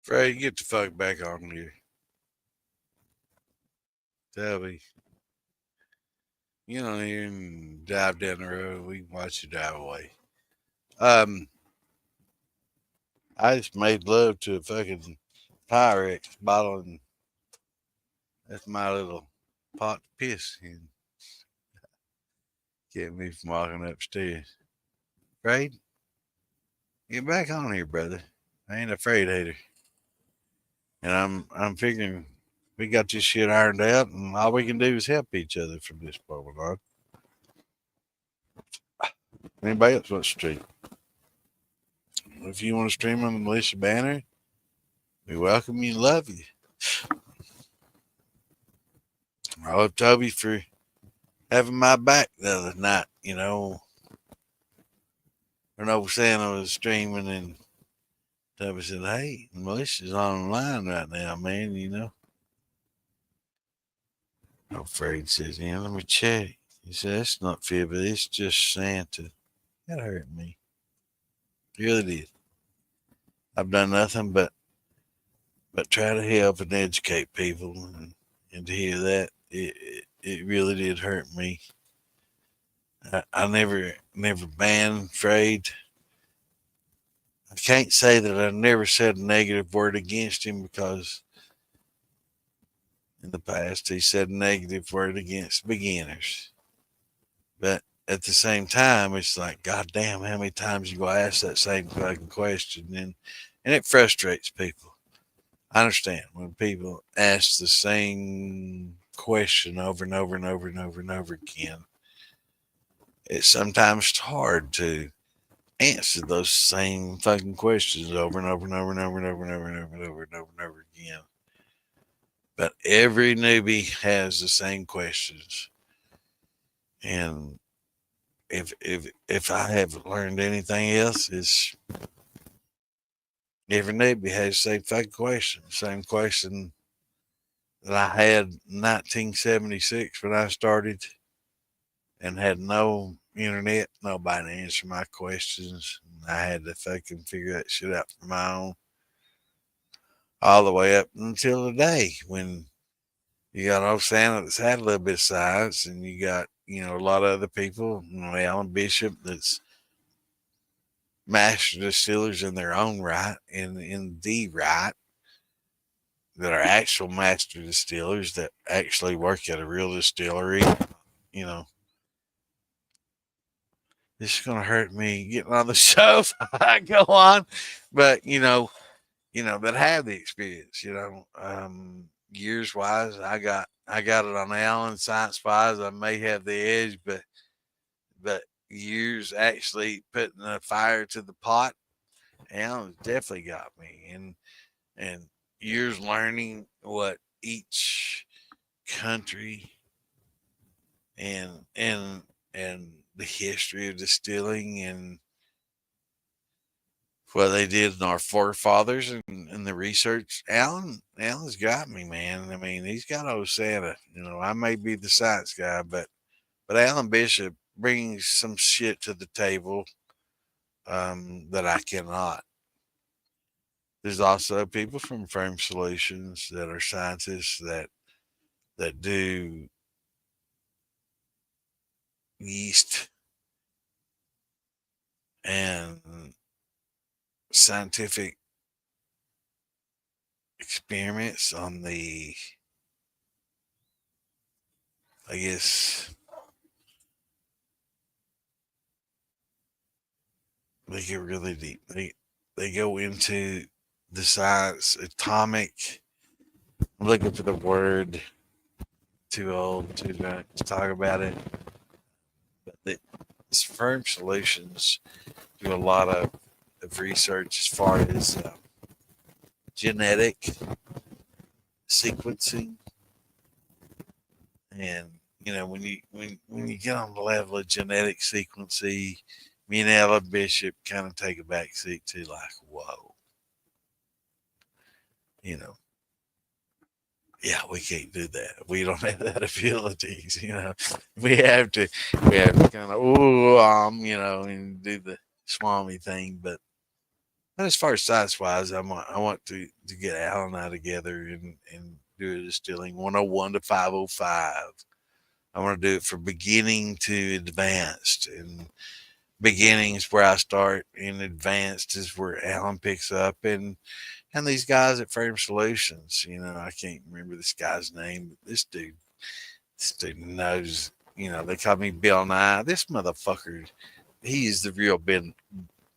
A: Fred, get the fuck back on here. Toby, get on here and dive down the road. We can watch you dive away. I just made love to a fucking Pyrex bottle, and that's my little pot to piss in. Kept me from walking upstairs. Afraid? Get back on here, brother. I ain't afraid, hater. And I'm figuring we got this shit ironed out, and all we can do is help each other from this point on. Anybody else want to stream? If you want to stream on the militia banner, we welcome you and love you. I love Toby for having my back the other night. I know Santa was streaming, and Toby said, "Hey, the militia's online right now, man, Fred says, let me check. He said, "That's not fair, but it's just Santa." That hurt me. He really did. I've done nothing but try to help and educate people, and to hear that, it really did hurt me. I never banned afraid. I can't say that I never said a negative word against him, because in the past he said a negative word against beginners. But at the same time, it's like, God damn, how many times you go ask that same fucking question, and it frustrates people. I understand when people ask the same question over and over and over and over and over again. It's sometimes hard to answer those same fucking questions over and over and over and over and over and over and over and over and over and over again. But every newbie has the same questions. And if I have learned anything else, is every newbie has the same fucking question. Same question that I had in 1976 when I started, and had no internet, nobody to answer my questions. I had to fucking figure that shit out for my own, all the way up until today, when you got old Santa that's had a little bit of science, and you got, a lot of other people, Alan Bishop, that's master distillers in their own right, in the right, that are actual master distillers that actually work at a real distillery. This is gonna hurt me getting on the show if I go on, but that have the experience. Years wise, I got it on Alan. Science wise, I may have the edge, but years actually putting the fire to the pot, Alan definitely got me, and years learning what each country and the history of distilling, and what they did in our forefathers, and the research. Alan's got me, man. I mean, he's got old Santa. I may be the science guy, but Alan Bishop brings some shit to the table that I cannot. There's also people from Firm Solutions that are scientists that do yeast and scientific experiments on the, I guess, they get really deep. They go into the science, atomic. I'm looking for the word. Too old, too drunk to talk about it. But this Firm Solutions do a lot of research as far as genetic sequencing, and when you get on the level of genetic sequencing, me and Alan Bishop kind of take a back seat to, like, whoa, yeah, we can't do that. We don't have that abilities. We have to kind of and do the swami thing. But as far as size wise, I want to get Alan and I together and do a distilling 101 to 505. I want to do it for beginning to advanced, and beginning is where I start, and advanced is where Alan picks up, and these guys at Firm Solutions. I can't remember this guy's name, but this dude knows. They call me Bill Nye. This motherfucker, he is the real Bill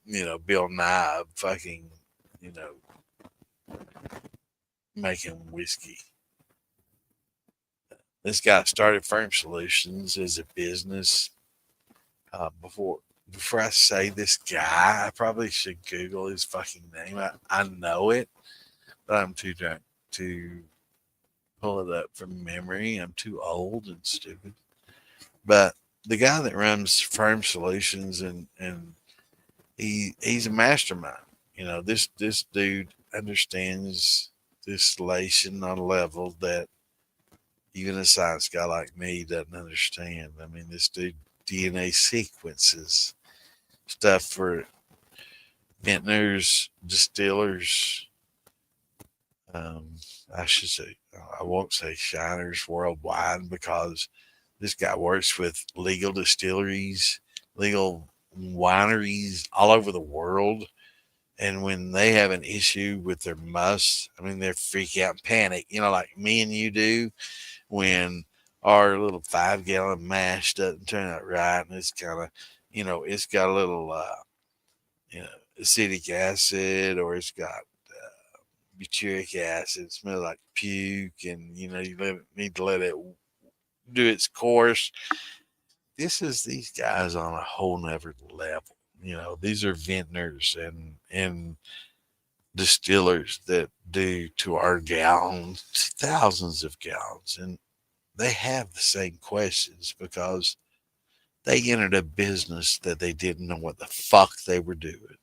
A: Nye of fucking, making whiskey. This guy started Firm Solutions as a business. Before I say this guy, I probably should Google his fucking name. I know it, but I'm too drunk to pull it up from memory. I'm too old and stupid. But the guy that runs Firm Solutions, and he's a mastermind. This dude understands distillation on a level that even a science guy like me doesn't understand. I mean, this dude DNA sequences stuff for vintners, distillers, I should say, I won't say shiners worldwide, because this guy works with legal distilleries, legal wineries all over the world. And when they have an issue with their must, I mean, they freak out and panic, like me and you do when our little 5-gallon mash doesn't turn out right. And it's kind of, it's got a little, acetic acid, or it's got butyric acid, smells like puke, and you need to let it do its course. This is these guys on a whole nother level. These are vintners and distillers that do to our gallons, thousands of gallons, and they have the same questions because they entered a business that they didn't know what the fuck they were doing.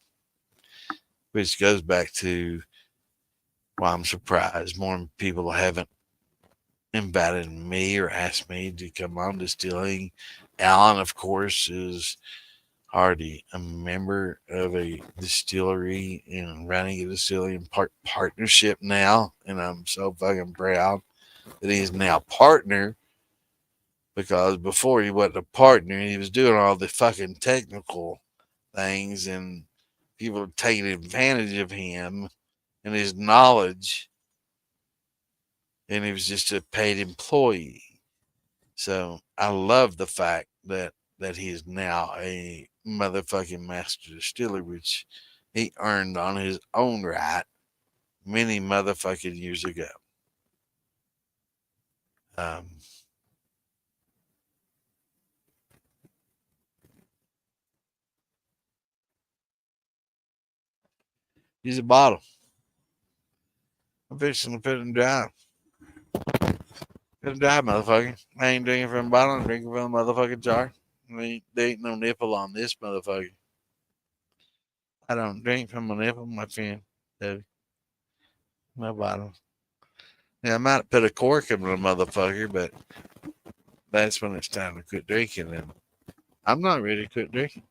A: Which goes back to why I'm surprised more people haven't invited me or asked me to come on Distilling. Alan, of course, is already a member of a distillery and running a distilling partnership now. And I'm so fucking proud that he's now partner, because before he wasn't a partner, he was doing all the fucking technical things, and people were taking advantage of him and his knowledge, and he was just a paid employee. So I love the fact that he is now a motherfucking master distiller, which he earned on his own right many motherfucking years ago. Use a bottle. I'm fixing to put it in dry. Put it dry, motherfucker. I ain't drinking from a bottle. I'm drinking from a motherfucking jar. There ain't no nipple on this motherfucker. I don't drink from a nipple, my friend. My bottle. Yeah, I might put a cork in the motherfucker, but that's when it's time to quit drinking. And I'm not ready to quit drinking.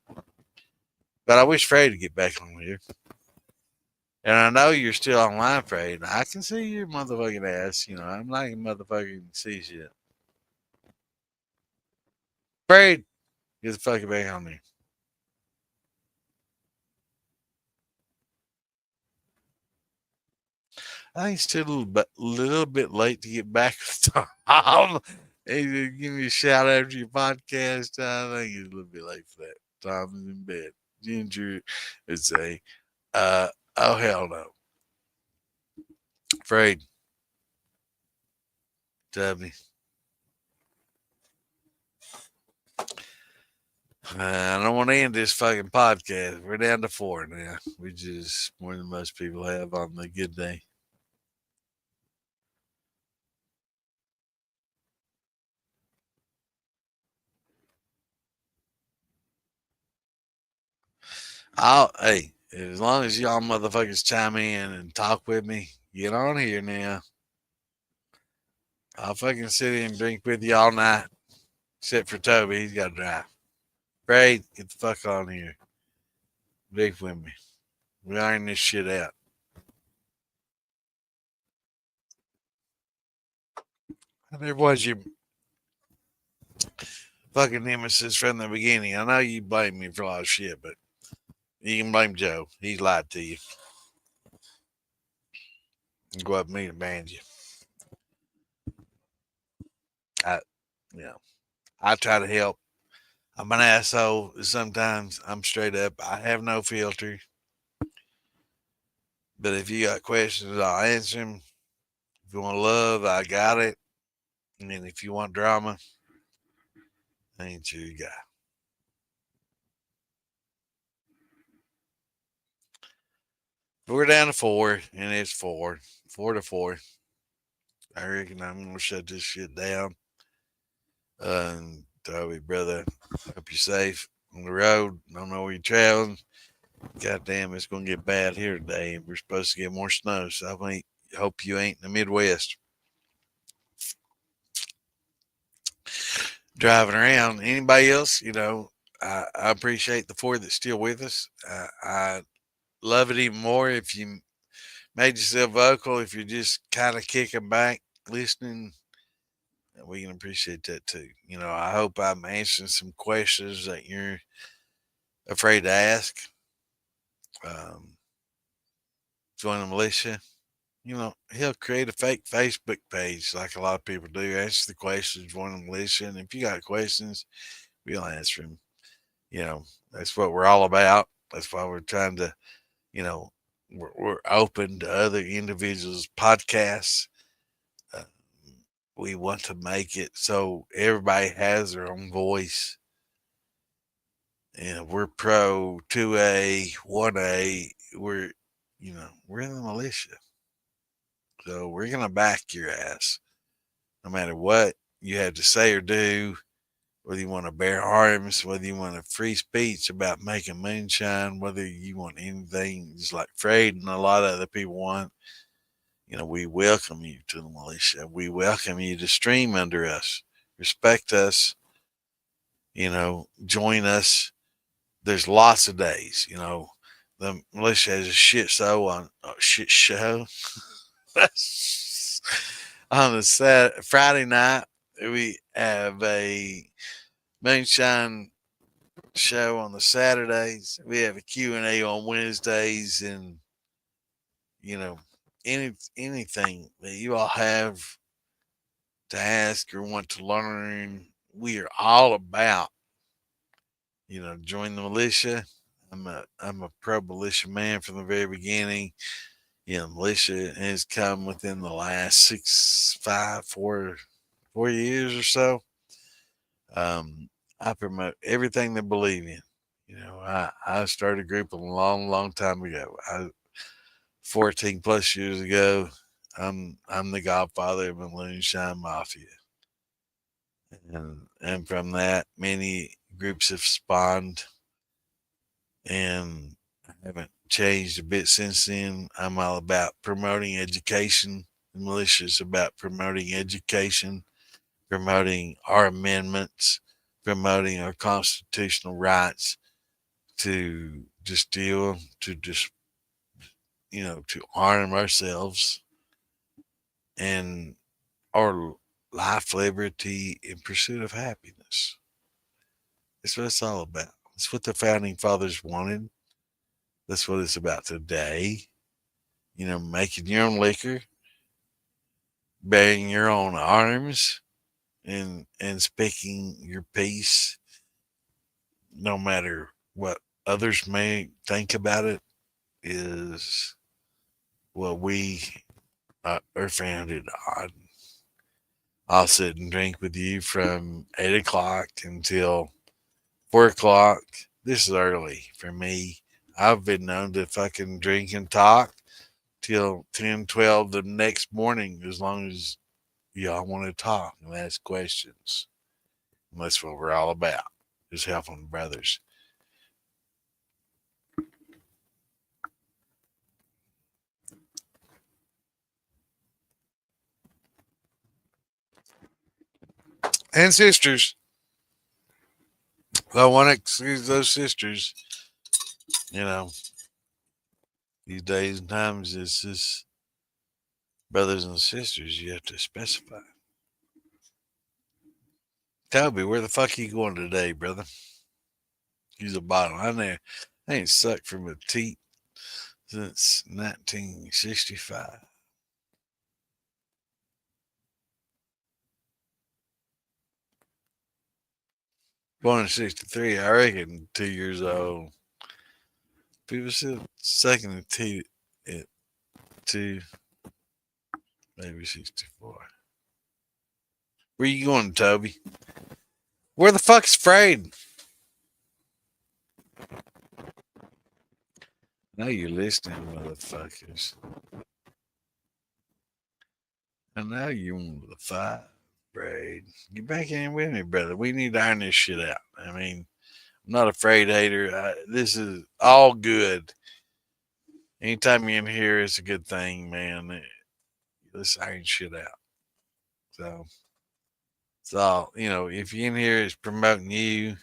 A: But I wish Frey to get back on here. And I know you're still online, Frey. And I can see your motherfucking ass. I'm like a motherfucking see shit. Frey, get the fucking back on me. I think it's still a little bit late to get back to Tom. Hey, give me a shout after your podcast. I think it's a little bit late for that. Tom's in bed. Ginger would say, oh, hell no. Afraid. Tubby. I don't want to end this fucking podcast. We're down to 4 now, which is more than most people have on the good day. Hey, as long as y'all motherfuckers chime in and talk with me, get on here now. I'll fucking sit here and drink with you all night. Except for Toby, he's got to drive. Great, get the fuck on here. Drink with me. We iron this shit out. And there was your fucking nemesis from the beginning. I know you blame me for a lot of shit, but you can blame Joe. He lied to you. And go up and me to band you. I try to help. I'm an asshole. Sometimes I'm straight up. I have no filter. But if you got questions, I'll answer them. If you want love, I got it. And then if you want drama, I ain't your guy. We're down to 4, and it's 4 to 4. I reckon I'm gonna shut this shit down. Toby, brother, hope you're safe on the road. Don't know where you're traveling. Goddamn, it's gonna get bad here today. We're supposed to get more snow, so I hope you ain't in the Midwest driving around. Anybody else? I appreciate the 4 that's still with us. I love it even more if you made yourself vocal. If you're just kind of kicking back, listening, we can appreciate that too. I hope I'm answering some questions that you're afraid to ask. Um, Join the militia. He'll create a fake Facebook page like a lot of people do. Answer the questions, join the militia. And if you got questions, we'll answer them. That's what we're all about. That's why we're trying to, you know, we're open to other individuals' podcasts. Uh, we want to make it so everybody has their own voice. And we're pro 2A, 1A. We're in the militia. So we're going to back your ass no matter what you have to say or do, whether you want to bear arms, whether you want a free speech about making moonshine, whether you want anything just like Fred and a lot of other people want. We welcome you to the militia. We welcome you to stream under us, respect us, join us. There's lots of days, the militia has a shit show on on the Friday night. We have a moonshine show on the Saturdays. We have a Q&A on Wednesdays, and anything that you all have to ask or want to learn, we are all about. Join the militia. I'm a pro militia man from the very beginning. Militia has come within the last 4 years or so. I promote everything they believe in. I started a group a long, long time ago. 14 plus years ago. I'm the godfather of the Moonshine Mafia. And from that, many groups have spawned, and I haven't changed a bit since then. I'm all about promoting education. The militia is about promoting education, promoting our amendments, promoting our constitutional rights to distill, to arm ourselves and our life, liberty, in pursuit of happiness. That's what it's all about. That's what the founding fathers wanted. That's what it's about today. Making your own liquor, bearing your own arms, and speaking your piece, no matter what others may think about it, is what we are founded on. I'll sit and drink with you from 8 o'clock until 4 o'clock. This is early for me. I've been known to fucking drink and talk till 10, 12 the next morning, as long as y'all want to talk and ask questions. And that's what we're all about, is helping brothers. And sisters. I want to excuse those sisters. These days and times, it's just brothers and sisters you have to specify. Toby, where the fuck are you going today, brother? Use a bottle. I ain't sucked from a teat since 1965. Born in 63, I reckon 2 years old. People still sucking the teat at 2, maybe 64. Where you going, Toby? Where the fuck's Fred? I know you're listening, motherfuckers. I know you want the fight, Fred. Get back in with me, brother. We need to iron this shit out. I mean, I'm not a Fred hater. This is all good. Anytime you're in here, it's a good thing, man. Let's iron shit out. So, it's all, if you're in here, it's promoting you,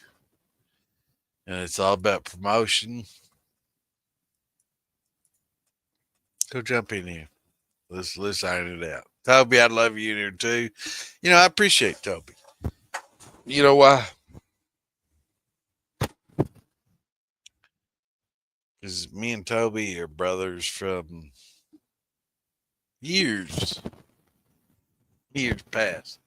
A: and it's all about promotion. Go jump in here. Let's iron it out. Toby, I love you there too. You know, I appreciate Toby. You know why? Because me and Toby are brothers from years past.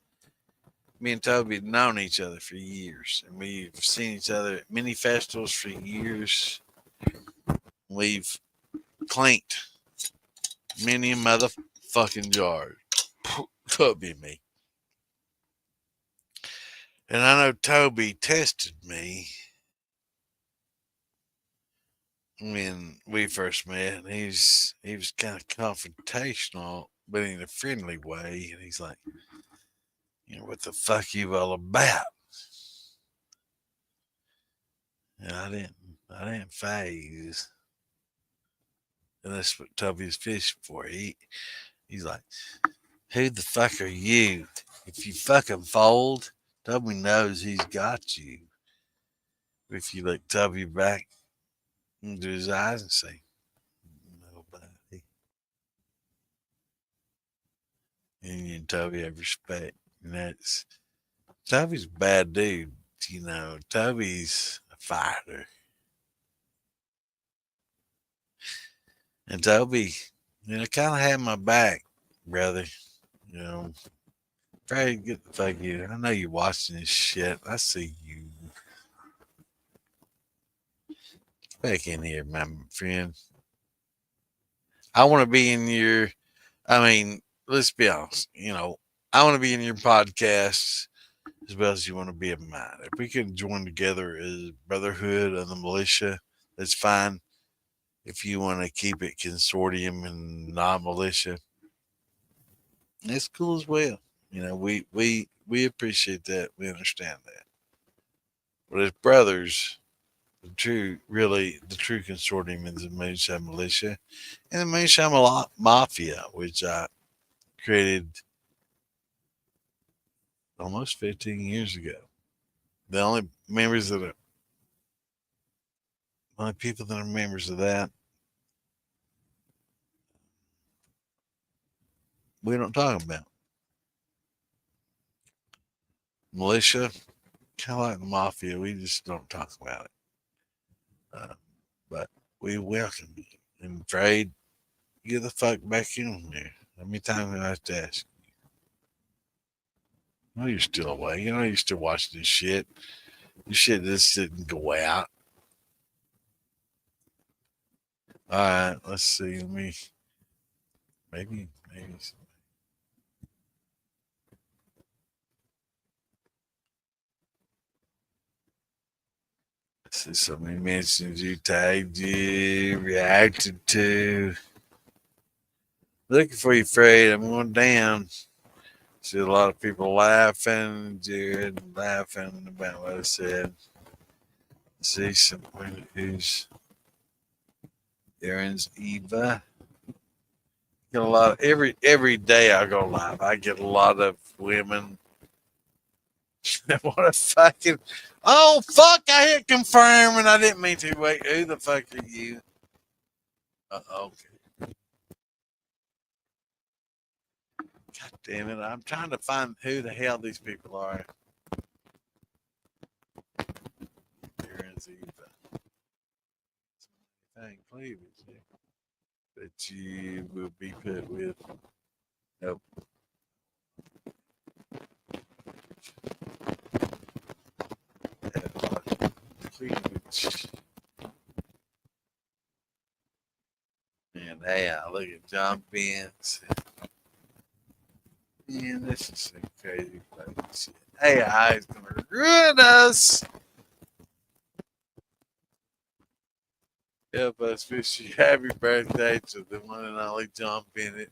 A: Me and Toby have known each other for years, and we've seen each other at many festivals for years. We've clanked many motherfucking jars. Could be me. And I know Toby tested me when we first met. And he was kind of confrontational, but in a friendly way. And he's like, you know, what the fuck you all about? And I didn't phase. And that's what Toby's fishing for. He's like, who the fuck are you? If you fucking fold, Toby knows he's got you. If you look Toby back into his eyes and say, nobody. And you and Toby have respect. And that's Toby's a bad dude. You know, Toby's a fighter. And Toby, you know, kind of had my back, brother. You know, try to get the fuck you. I know you're watching this shit. I see you. Back in here, my friend. I want to be in your, I mean, let's be honest. You know, I want to be in your podcast as well as you want to be in mine. If we can join together as Brotherhood of the Militia, that's fine. If you want to keep it consortium and non-militia, it's cool as well. You know, we appreciate that. We understand that. But as brothers, the true consortium is the Moonshine Militia and the Moonshine Mafia, which I created almost 15 years ago. The only people that are members of that, we don't talk about. Militia, kind of like the mafia, we just don't talk about it. But we welcome you. And afraid, get the fuck back in there. How many times do I have to ask you? No, you're still away. You know, you're still watching this shit. Your shit just didn't go out. All right, let's see. Let me, maybe. Let's see, so many mentions you tagged, you reacted to. Looking for you, Fred. I'm going down. See a lot of people laughing, Jared laughing about what I said. See someone who's Aaron's Eva. Get a lot of every day I go live. I get a lot of women. What a fucking oh fuck! I hit confirm and I didn't mean to. Wait, who the fuck are you? Okay. God damn it! I'm trying to find who the hell these people are. Aaron's Eva. Thank cleavage. That you will be put with. Nope. Cleavage. And hey, I look at John Benz. Man, this is some crazy fucking shit. AI is gonna ruin us. Help us wish you happy birthday to the one and only John Bence.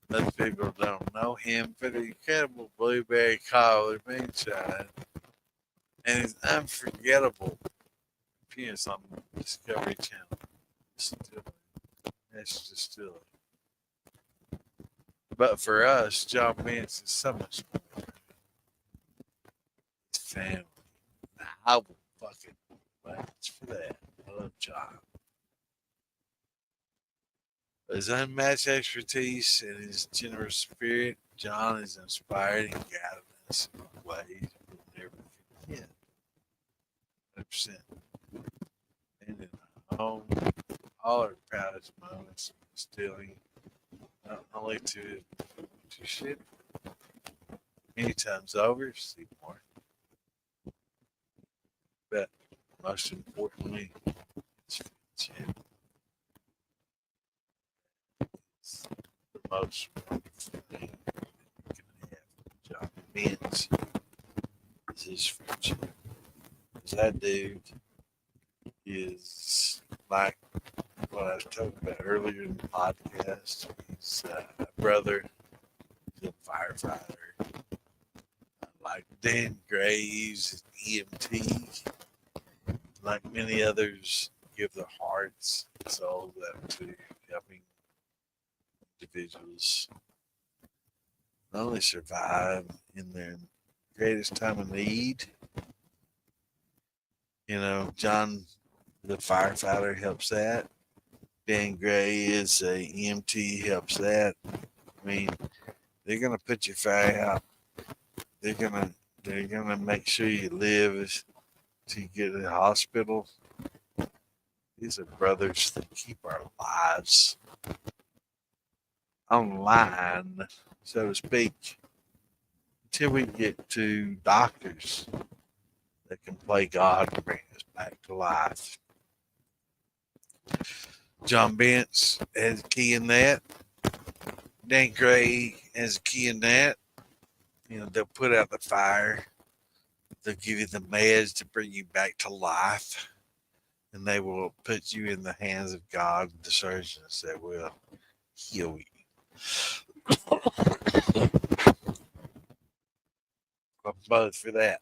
A: Most people don't know him for the incredible blueberry collar moonshine and his unforgettable appearance on the Discovery Channel. That's Distilling. But for us, John Bence is so much more. His family. I will fucking much for that. I love John. His unmatched expertise and his generous spirit, John is inspired and guided us in ways we'll never forget. 100%. And in home, all our proudest moments, distilling, not only to shit many times over, see more, but most importantly, it's friendship. It's the most wonderful thing you can have. John Benz is his friendship. Because that dude is like what I was talking about earlier in the podcast. He's a brother, he's a firefighter. Like Dan Graves, EMT, like many others, give their hearts and souls out to helping individuals not only survive in their greatest time of need. You know, John, the firefighter, helps that. Dan Gray is a EMT, helps that. I mean, they're gonna put your fire out. They're gonna make sure you live till you get to the hospital. These are brothers that keep our lives on the line, so to speak, until we get to doctors that can play God and bring us back to life. John Bentz has a key in that. Dan Gray has a key in that. You know, they'll put out the fire. They'll give you the meds to bring you back to life. And they will put you in the hands of God, the surgeons that will heal you. I'm both for that.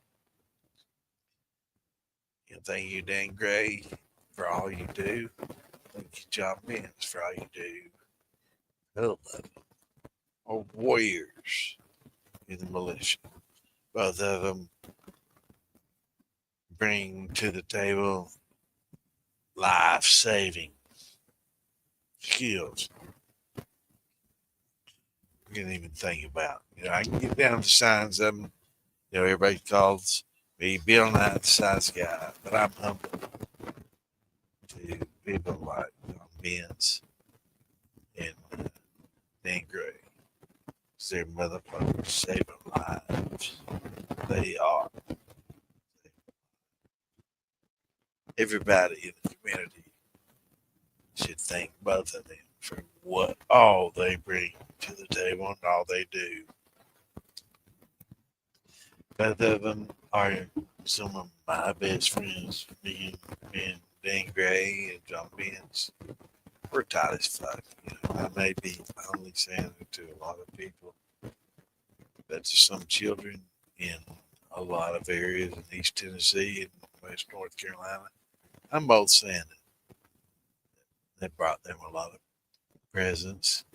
A: Thank you, Dan Gray, for all you do. Thank you, John Bentz, for all you do. Both of them are warriors in the militia. Both of them bring to the table life-saving skills. You can't even think about. You know, I can get down to signs of them. You know, everybody calls me Bill Nye the Science Guy, but I'm humble to people like John Bentz and Dan Gray. They're motherfuckers saving lives. They are. Everybody in the community should thank both of them for what all they bring to the table and all they do. Both of them are some of my best friends. Me and Dan Gray and John Bentz. We're tight as fuck. You know, I may be only saying it to a lot of people, but to some children in a lot of areas in East Tennessee and West North Carolina, I'm both saying it. That brought them a lot of presents.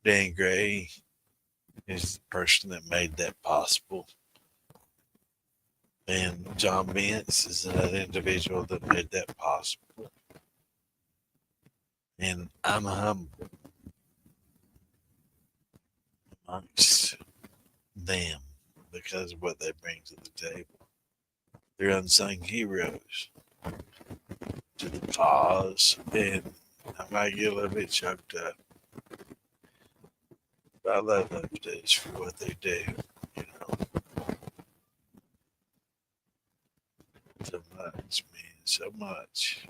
A: Dan Gray is the person that made that possible. And John Bentz is another individual that made that possible. And I'm humble amongst them because of what they bring to the table. They're unsung heroes to the cause, and I might get a little bit choked up. But I love those dudes for what they do, you know. So much, man, so much.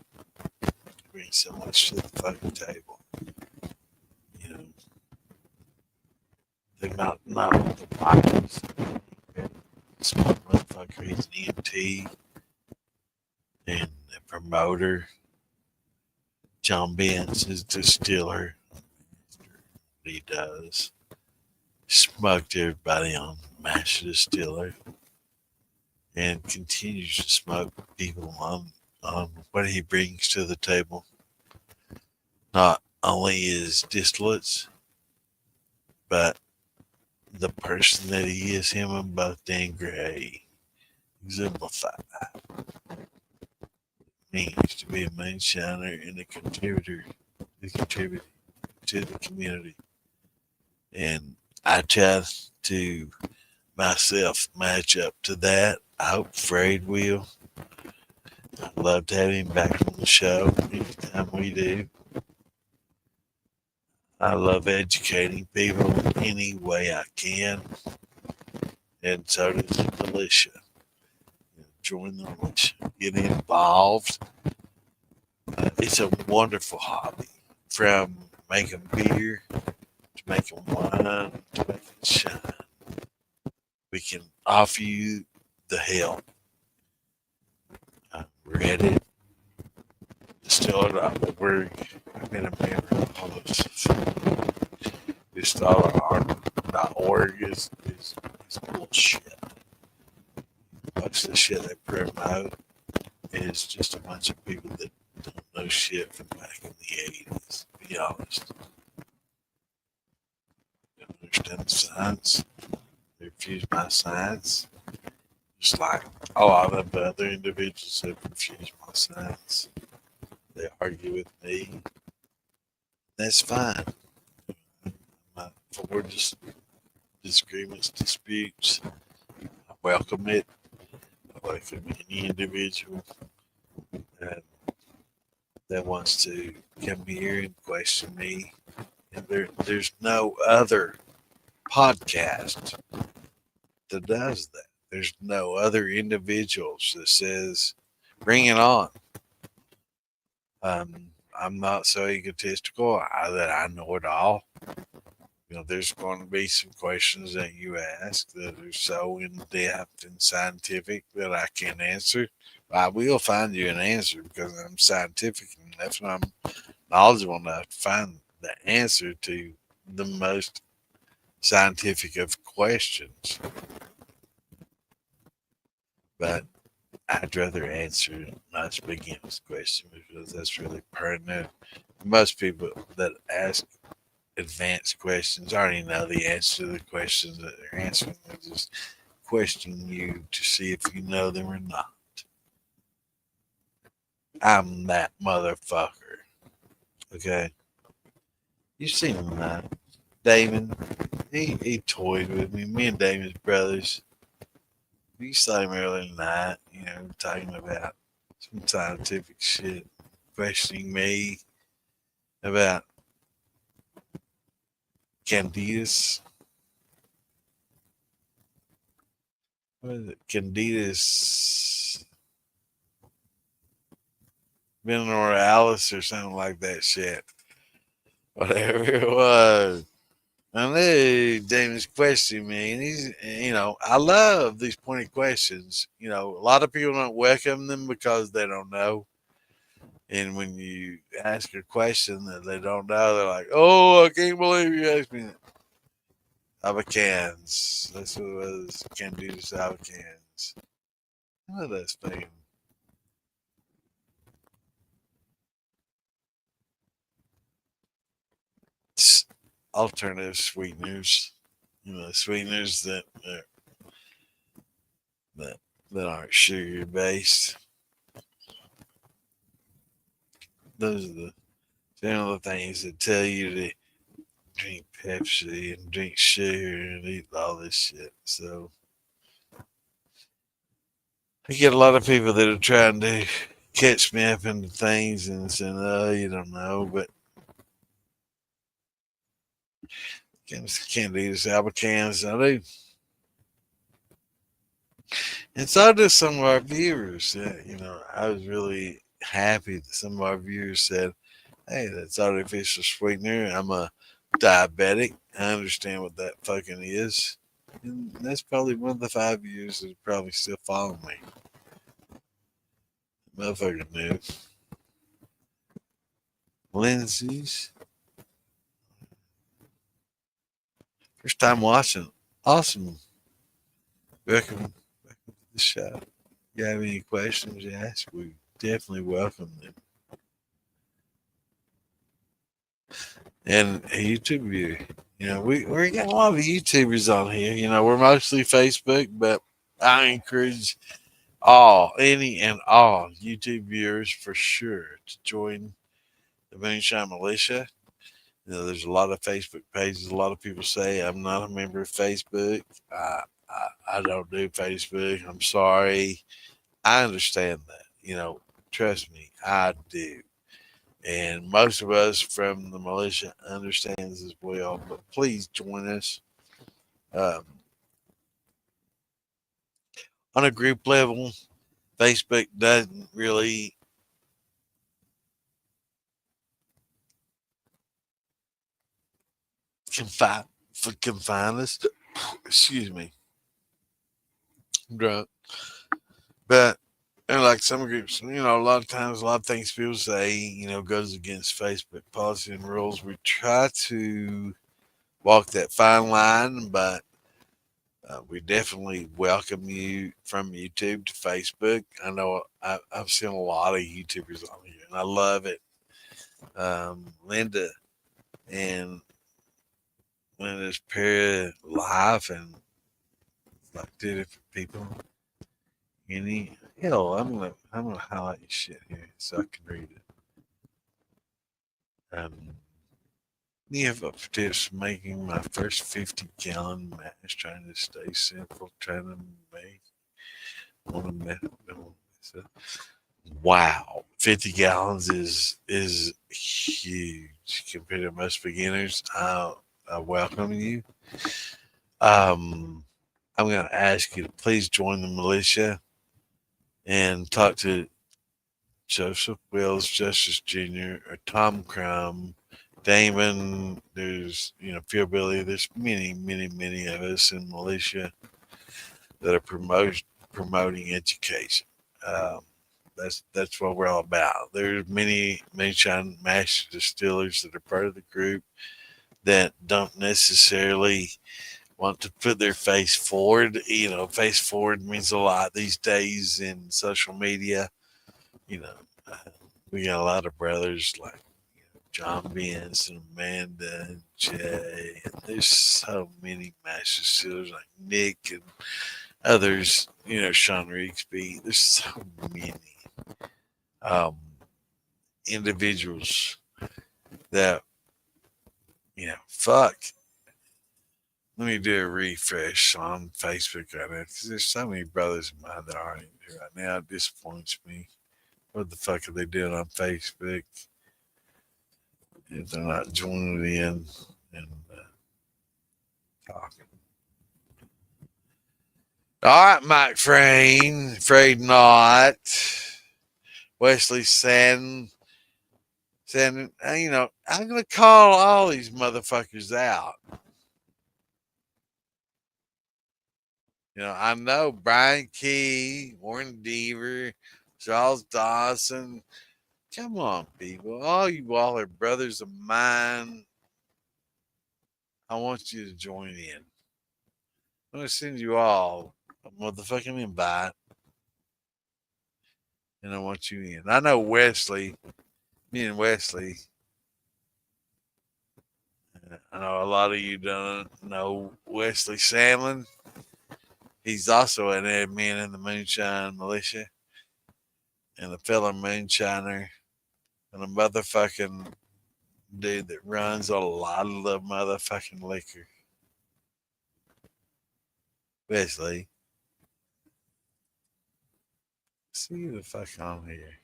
A: They bring so much to the fucking table. You know, they're not the wise. Smart motherfucker, he's an EMT and a promoter. John Bentz is a distiller. He does. Smoked everybody on Master Distiller and continues to smoke people on what he brings to the table. Not only his distillates, but the person that he is, him and both Dan Gray exemplify. Means to be a moonshiner and a contributor is contributing to the community. And I try to myself match up to that. I hope Fred will. I'd love to have him back on the show anytime we do. I love educating people any way I can. And so does the militia. Join the militia. Get involved. It's a wonderful hobby. From making beer to making wine to making shine. We can offer you the help. Reddit, Distiller.org. I've been a member of all those. Distiller.org is bullshit. Most of the shit they promote is just a bunch of people that don't know shit from back in the 80s, to be honest. Don't understand the science. They refuse my science. Just like a lot of other individuals have refused my science. They argue with me. That's fine. I'm not for disagreements, disputes. I welcome it. I welcome any individual that wants to come here and question me. And there's no other podcast that does that. There's no other individuals that says, bring it on. I'm not so egotistical that I know it all. There's going to be some questions that you ask that are so in depth and scientific that I can't answer. I will find you an answer because I'm scientific enough and I'm knowledgeable enough to find the answer to the most scientific of questions. But I'd rather answer most beginner's question because that's really pertinent. Most people that ask advanced questions already know the answer to the questions that they're answering. They're just questioning you to see if you know them or not. I'm that motherfucker. Okay? You seen him that. Damon, he toyed with me. Me and Damon's brothers. We saw him earlier tonight, talking about some scientific shit, questioning me about Candida's. What is it? Candida's Mineralis or something like that shit. Whatever it was. I knew Damon's questioning me, and he's, I love these pointed questions. A lot of people don't welcome them because they don't know. And when you ask a question that they don't know, they're like, oh, I can't believe you asked me that. Avocans. That's what it was. Candida's avocans. I know that's thing. Alternative sweeteners. Sweeteners that aren't sugar based. Those are the general things that tell you to drink Pepsi and drink sugar and eat all this shit. So I get a lot of people that are trying to catch me up into things and saying, oh, you don't know, but Candida's Albicans, I do. And so do some of our viewers. I was really happy that some of our viewers said, hey, that's artificial sweetener. I'm a diabetic. I understand what that fucking is. And that's probably one of the 5 viewers that probably still follow me. Motherfucker knew. Lindsay's. First time watching. Awesome. Welcome to the show. If you have any questions you ask, we definitely welcome them. And a YouTube viewer. We're getting a lot of YouTubers on here. We're mostly Facebook, but I encourage any and all YouTube viewers for sure to join the Moonshine Militia. There's a lot of Facebook pages. A lot of people say I'm not a member of Facebook. I don't do Facebook. I'm sorry. I understand that. Trust me, I do. And most of us from the militia understands as well. But please join us. Um, on a group level, Facebook doesn't really confine us. Excuse me, I'm drunk. But and like some groups, a lot of times, a lot of things people say, goes against Facebook policy and rules. We try to walk that fine line, but we definitely welcome you from YouTube to Facebook. I know I've seen a lot of YouTubers on here, and I love it. Linda and Linda's Period Life and like two different people. I'm gonna highlight your shit here so I can read it. You have up tips making my first 50-gallon mash, trying to stay simple, trying to make wow, 50 gallons is huge compared to most beginners. I welcome you. I'm going to ask you to please join the militia and talk to Joseph Wills, Justice Jr., or Tom Crumb, Damon. There's, Phil Billy. There's many, many, many of us in militia that are promoting education. That's what we're all about. There's many moonshine master distillers that are part of the group that don't necessarily want to put their face forward. Face forward means a lot these days in social media. We got a lot of brothers like John Vince and Amanda and Jay. And there's so many master distillers like Nick and others, Sean Rigsby. There's so many individuals that, fuck. Let me do a refresh on Facebook right now because there's so many brothers of mine that aren't even here right now. It disappoints me. What the fuck are they doing on Facebook if they're not joining in and talking? All right, Mike Frayne, afraid not. Wesley Sandon. I'm going to call all these motherfuckers out. I know Brian Key, Warren Deaver, Charles Dawson. Come on, people. All you all are brothers of mine. I want you to join in. I'm going to send you all a motherfucking invite. And I want you in. I know Wesley, me and Wesley. I know a lot of you don't know Wesley Sandlin. He's also an admin in the Moonshine Militia and a fellow moonshiner and a motherfucking dude that runs a lot of the motherfucking liquor. Wesley. See the fuck on here.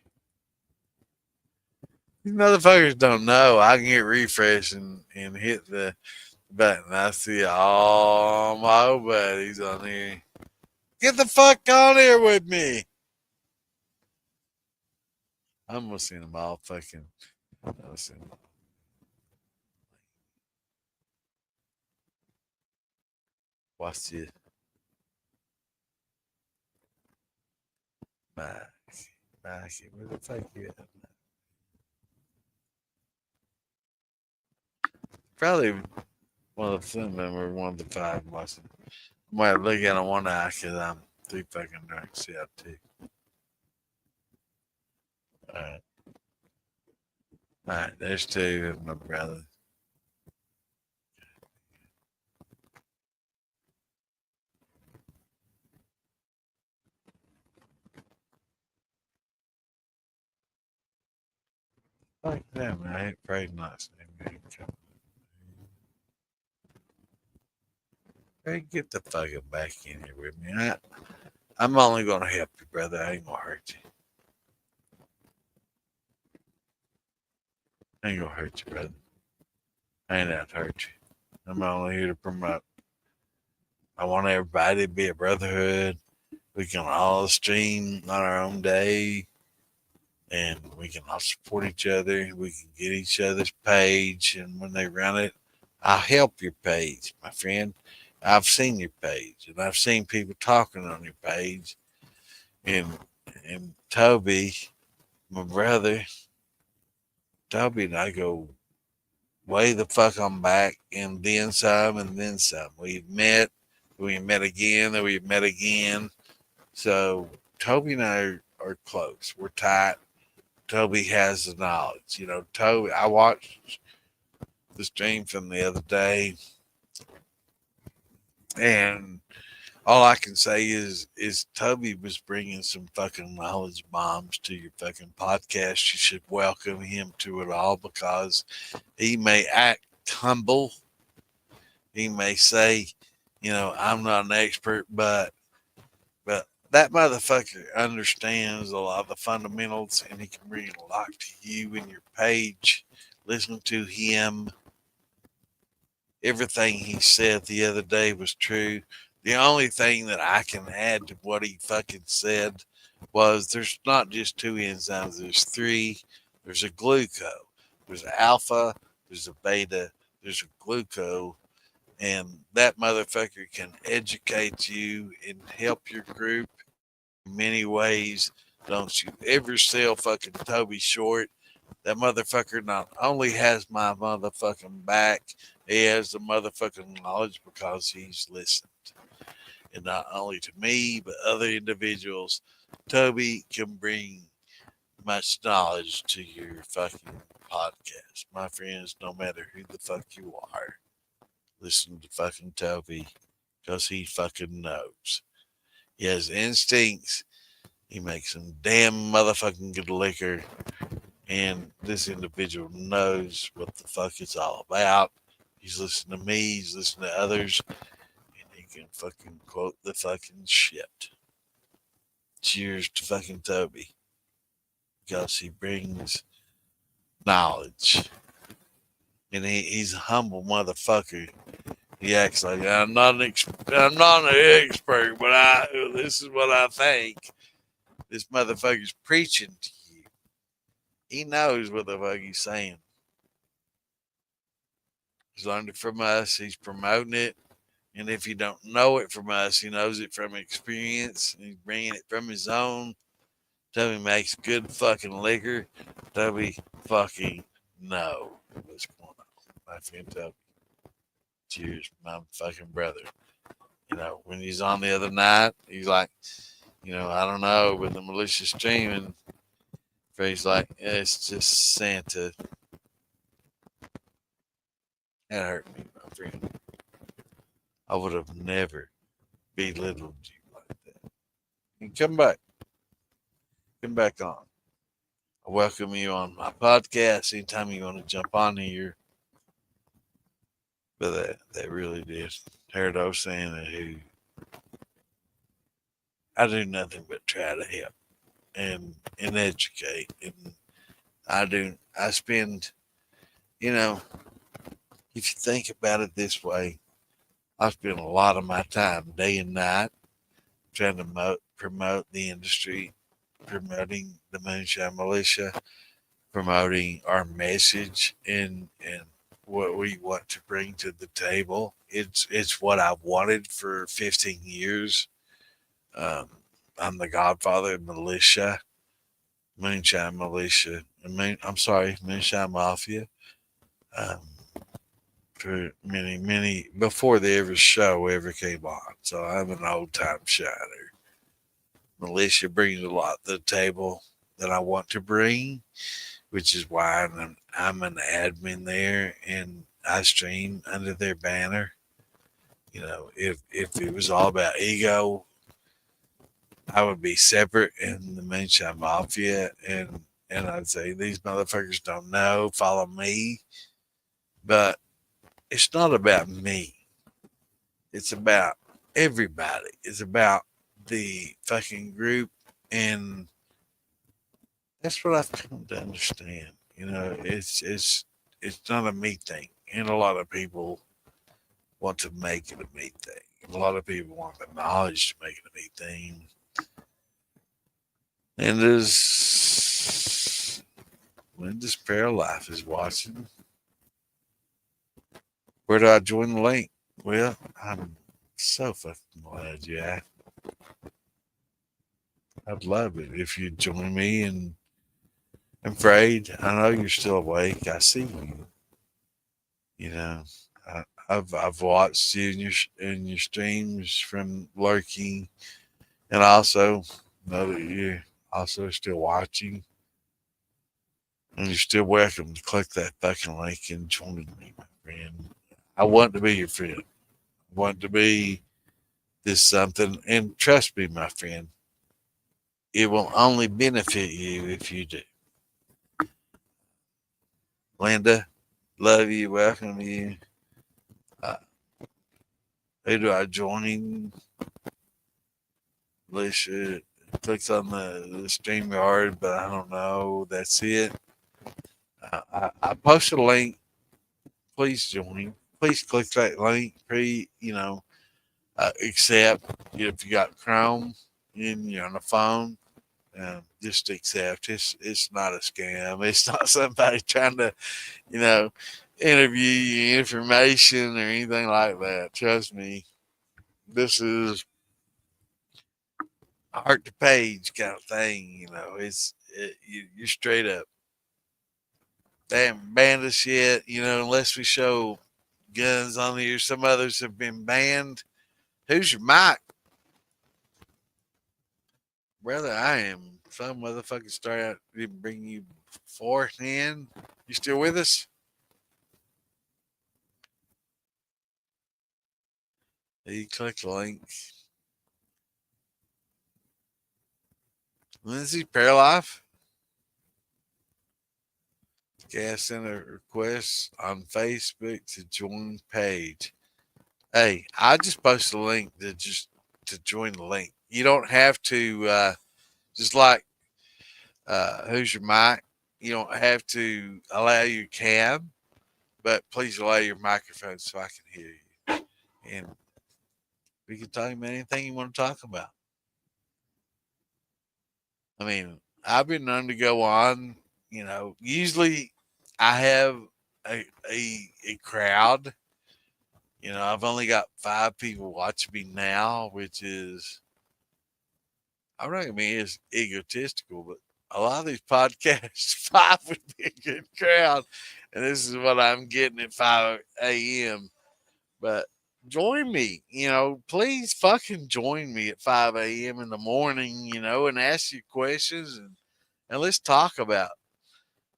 A: These motherfuckers don't know. I can hit refresh and hit the button. I see all my old buddies on here. Get the fuck on here with me. I'm gonna see them all fucking. Watch this. Back. Where the fuck you at? Probably one of them or one of the five watching. I might look at on one eye because I'm too fucking drunk. See how too. Alright. Alright, there's two of my brothers. Like that, man. I ain't afraid not. Hey, get the fucking back in here with me. I'm only gonna help you, brother. I ain't gonna hurt you. I ain't gonna hurt you, brother. I ain't out to hurt you. I'm only here to promote. I want everybody to be a brotherhood. We can all stream on our own day, and we can all support each other. We can get each other's page, and when they run it, I'll help your page, my friend. I've seen your page, and I've seen people talking on your page, and Toby, my brother, Toby and I go way the fuck on back, and then some, and then some. We met again, then we met again. So Toby and I are close. We're tight. Toby has the knowledge. You know, Toby, I watched the stream from the other day, and all I can say is Toby was bringing some fucking knowledge bombs to your fucking podcast. You should welcome him to it all, because he may act humble. He may say, you know, I'm not an expert, but that motherfucker understands a lot of the fundamentals, and he can bring a lot to you and your page. Listen to him. Everything he said the other day was true. The only thing that I can add to what he fucking said was there's not just two enzymes, there's three. There's a glucose, there's an alpha, there's a beta, there's a glucose, and that motherfucker can educate you and help your group in many ways. Don't you ever sell fucking Toby short. That motherfucker not only has my motherfucking back, he has the motherfucking knowledge because he's listened. And not only to me, but other individuals. Toby can bring much knowledge to your fucking podcast. My friends, no matter who the fuck you are, listen to fucking Toby, because he fucking knows. He has instincts. He makes some damn motherfucking good liquor. And this individual knows what the fuck it's all about. He's listening to me, he's listening to others, and he can fucking quote the fucking shit. Cheers to fucking Toby, because he brings knowledge. And he's a humble motherfucker. He acts like I'm not an expert, but this is what I think. This motherfucker's preaching to you. He knows what the fuck he's saying. He's learned it from us. He's promoting it. And if you don't know it from us, he knows it from experience. He's bringing it from his own. Toby makes good fucking liquor. Toby fucking know what's going on. My friend Toby. Cheers, my fucking brother. You know, when he's on the other night, he's like, you know, I don't know, with the malicious streaming, he's like, yeah, it's just Santa. That hurt me, my friend. I would have never belittled you like that. And come back. Come back on. I welcome you on my podcast anytime you want to jump on here. But that really did. Heard I was saying that who I do nothing but try to help and educate. And I spend, you know, if you think about it this way, I spend a lot of my time, day and night, trying to promote the industry, promoting the Moonshine Militia, promoting our message and what we want to bring to the table. It's what I've wanted for 15 years. I'm the godfather of militia, Moonshine Militia. Moonshine Mafia. For many before the show ever came on. So I'm an old time shiner. Militia brings a lot to the table that I want to bring, which is why I'm an admin there, and I stream under their banner. You know, if it was all about ego, I would be separate in the Moonshine Mafia, and and I'd say these motherfuckers don't know, follow me. But it's not about me. It's about everybody. It's about the fucking group, and that's what I've come to understand. You know, it's not a me thing, and a lot of people want to make it a me thing. A lot of people want the knowledge to make it a me thing. And there's Linda's Paralife is watching. Where do I join the link? Well, I'm so fucking glad you asked. I'd love it if you'd join me. And I'm afraid, I know you're still awake. I see you. You know, I've watched you in your streams from lurking, and I also know that you're also still watching. And you're still welcome to click that fucking link and join me, my friend. I want to be your friend. I want to be this something. And trust me, my friend, it will only benefit you if you do. Linda, love you, welcome you. Who do I join? Alicia clicks on the stream yard, but I don't know. That's it. I posted a link. Please join. Please click that link. Accept if you got Chrome and you're on the phone. Just accept. It's not a scam. It's not somebody trying to, interview you information or anything like that. Trust me. This is heart to page kind of thing. You're straight up. They haven't banned us yet, unless we show guns on here. Some others have been banned. Who's your mic? Brother, I am. Some motherfucker start out to bring you forth in. You still with us? You click the link. Lindsay Paralife. Gas in a request on Facebook to join page. Hey, I just posted a link to join the link. You don't have to just like who's your mic? You don't have to allow your cam, but please allow your microphone so I can hear you. And we can talk about anything you want to talk about. I mean, I've been known to go on, usually I have a crowd. I've only got 5 people watching me now, which is, I reckon it's egotistical, but a lot of these podcasts, 5 would be a good crowd. And this is what I'm getting at 5 a.m. But join me, please fucking join me at 5 a.m. in the morning, and ask you questions and let's talk about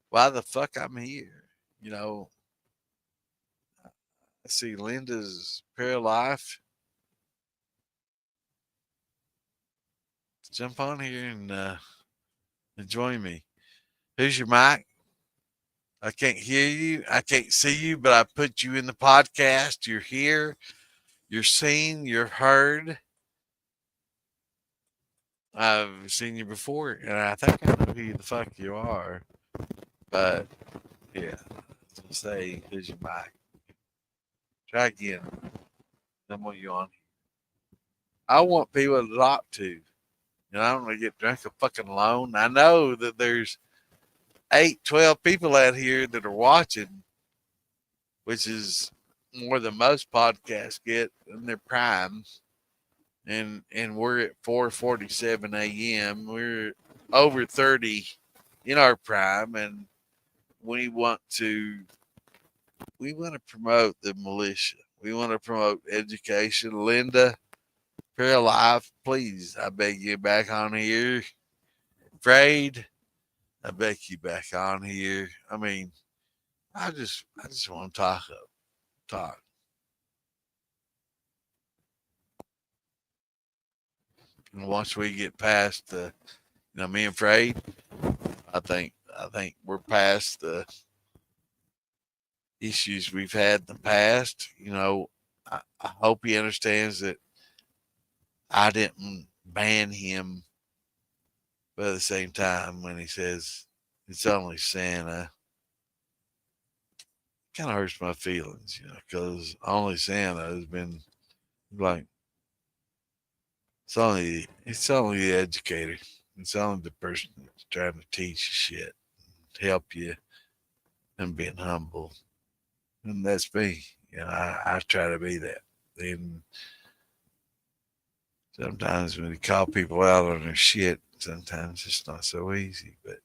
A: why the fuck I'm here. I see Linda's Paralife. Jump on here and join me. Who's your mic? I can't hear you. I can't see you, but I put you in the podcast. You're here. You're seen. You're heard. I've seen you before, and I think I know who the fuck you are. But yeah, say who's your mic? Try again. Then what you on? I want people to talk to. I don't want to get drunk a fucking alone. I know that there's 8, 12 people out here that are watching, which is more than most podcasts get in their primes. And we're at 4:47 a.m. We're over 30 in our prime, and we want to promote the militia. We want to promote education. Linda, Paralife, please, I beg you back on here. Afraid, I beg you back on here. I mean, I just want to talk. And once we get past me and Afraid, I think I think we're past the issues we've had in the past. You know, I hope he understands that I didn't ban him, but at the same time, when he says it's only Santa, it kind of hurts my feelings, you know, because only Santa has been like, it's only the educator. It's only the person that's trying to teach you shit, help you, and being humble. And that's me. You know, I try to be that. And sometimes when you call people out on their shit, sometimes it's not so easy. But,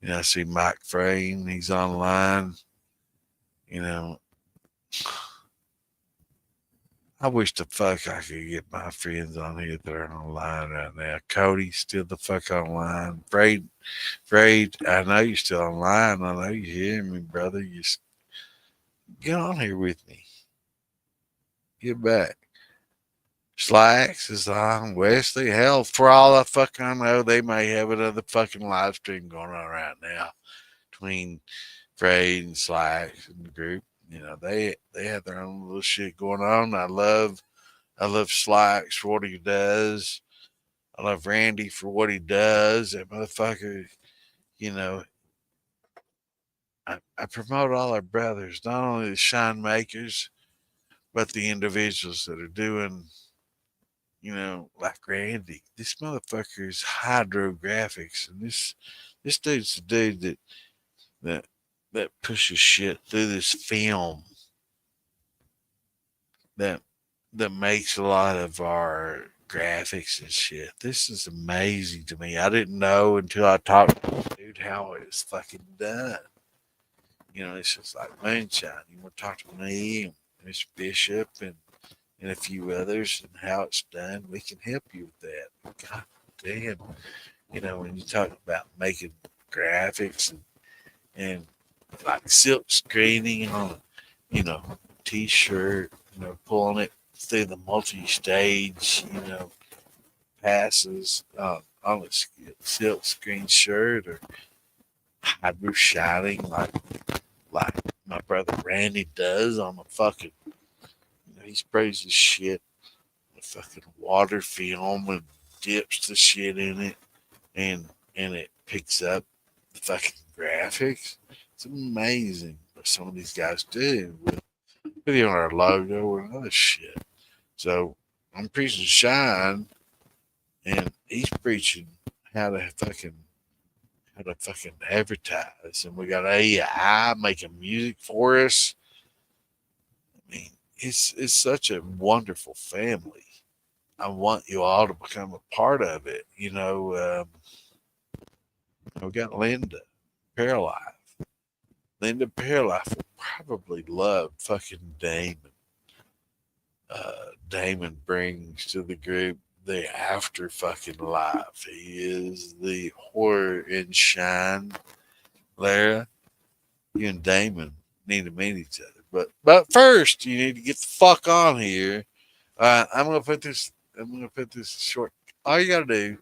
A: you know, I see Mike Frayne, he's online. You know, I wish the fuck I could get my friends on here that are online right now. Cody's still the fuck online. Frayne, I know you're still online. I know you hear me, brother. You get on here with me. Get back. Slacks is on. Wesley, hell, for all I fucking know, they may have another fucking live stream going on right now between Frayed and Slacks and the group. You know, they have their own little shit going on. I love Slacks for what he does. I love Randy for what he does. That motherfucker, you know, I promote all our brothers, not only the shine makers, but the individuals that are doing, you know, like Randy. This motherfucker's hydrographics, and this dude's the dude that that pushes shit through this film that makes a lot of our graphics and shit. This is amazing to me. I didn't know until I talked to this dude how it was fucking done. You know, it's just like Moonshine. You want to talk to me and Mr. Bishop and a few others and how it's done, we can help you with that. God damn. You know, when you talk about making graphics and like silk screening on, you know, t-shirt, you know, pulling it through the multi-stage, you know, passes on a silk screen shirt or hydro shining like my brother Randy does on the fucking, you know, he sprays his shit with fucking water film and dips the shit in it and it picks up the fucking graphics. It's amazing what some of these guys do with video on our logo and other shit. So I'm preaching shine and he's preaching how to fucking advertise, and we got AI making music for us. I mean, it's such a wonderful family. I want you all to become a part of it. You know, we got Linda Paralife. Linda Paralife will probably love fucking Damon. Damon brings to the group the after fucking life. He is the horror and shine. Lara, you and Damon need to meet each other. But first, you need to get the fuck on here. I'm gonna put this short. All you gotta do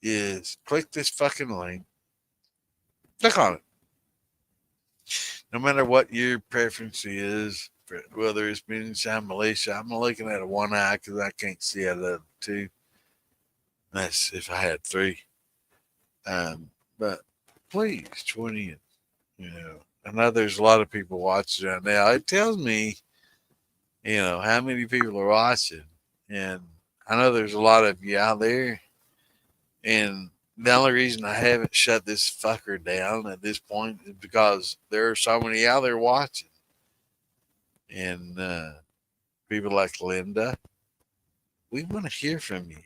A: is click this fucking link. Click on it. No matter what your preference is, whether it's Moonshine Militia, I'm looking at a one eye because I can't see out of the two. That's if I had three. But please join in. You know, I know there's a lot of people watching right now. It tells me, you know, how many people are watching. And I know there's a lot of you out there. And the only reason I haven't shut this fucker down at this point is because there are so many out there watching. And people like Linda, we want to hear from you.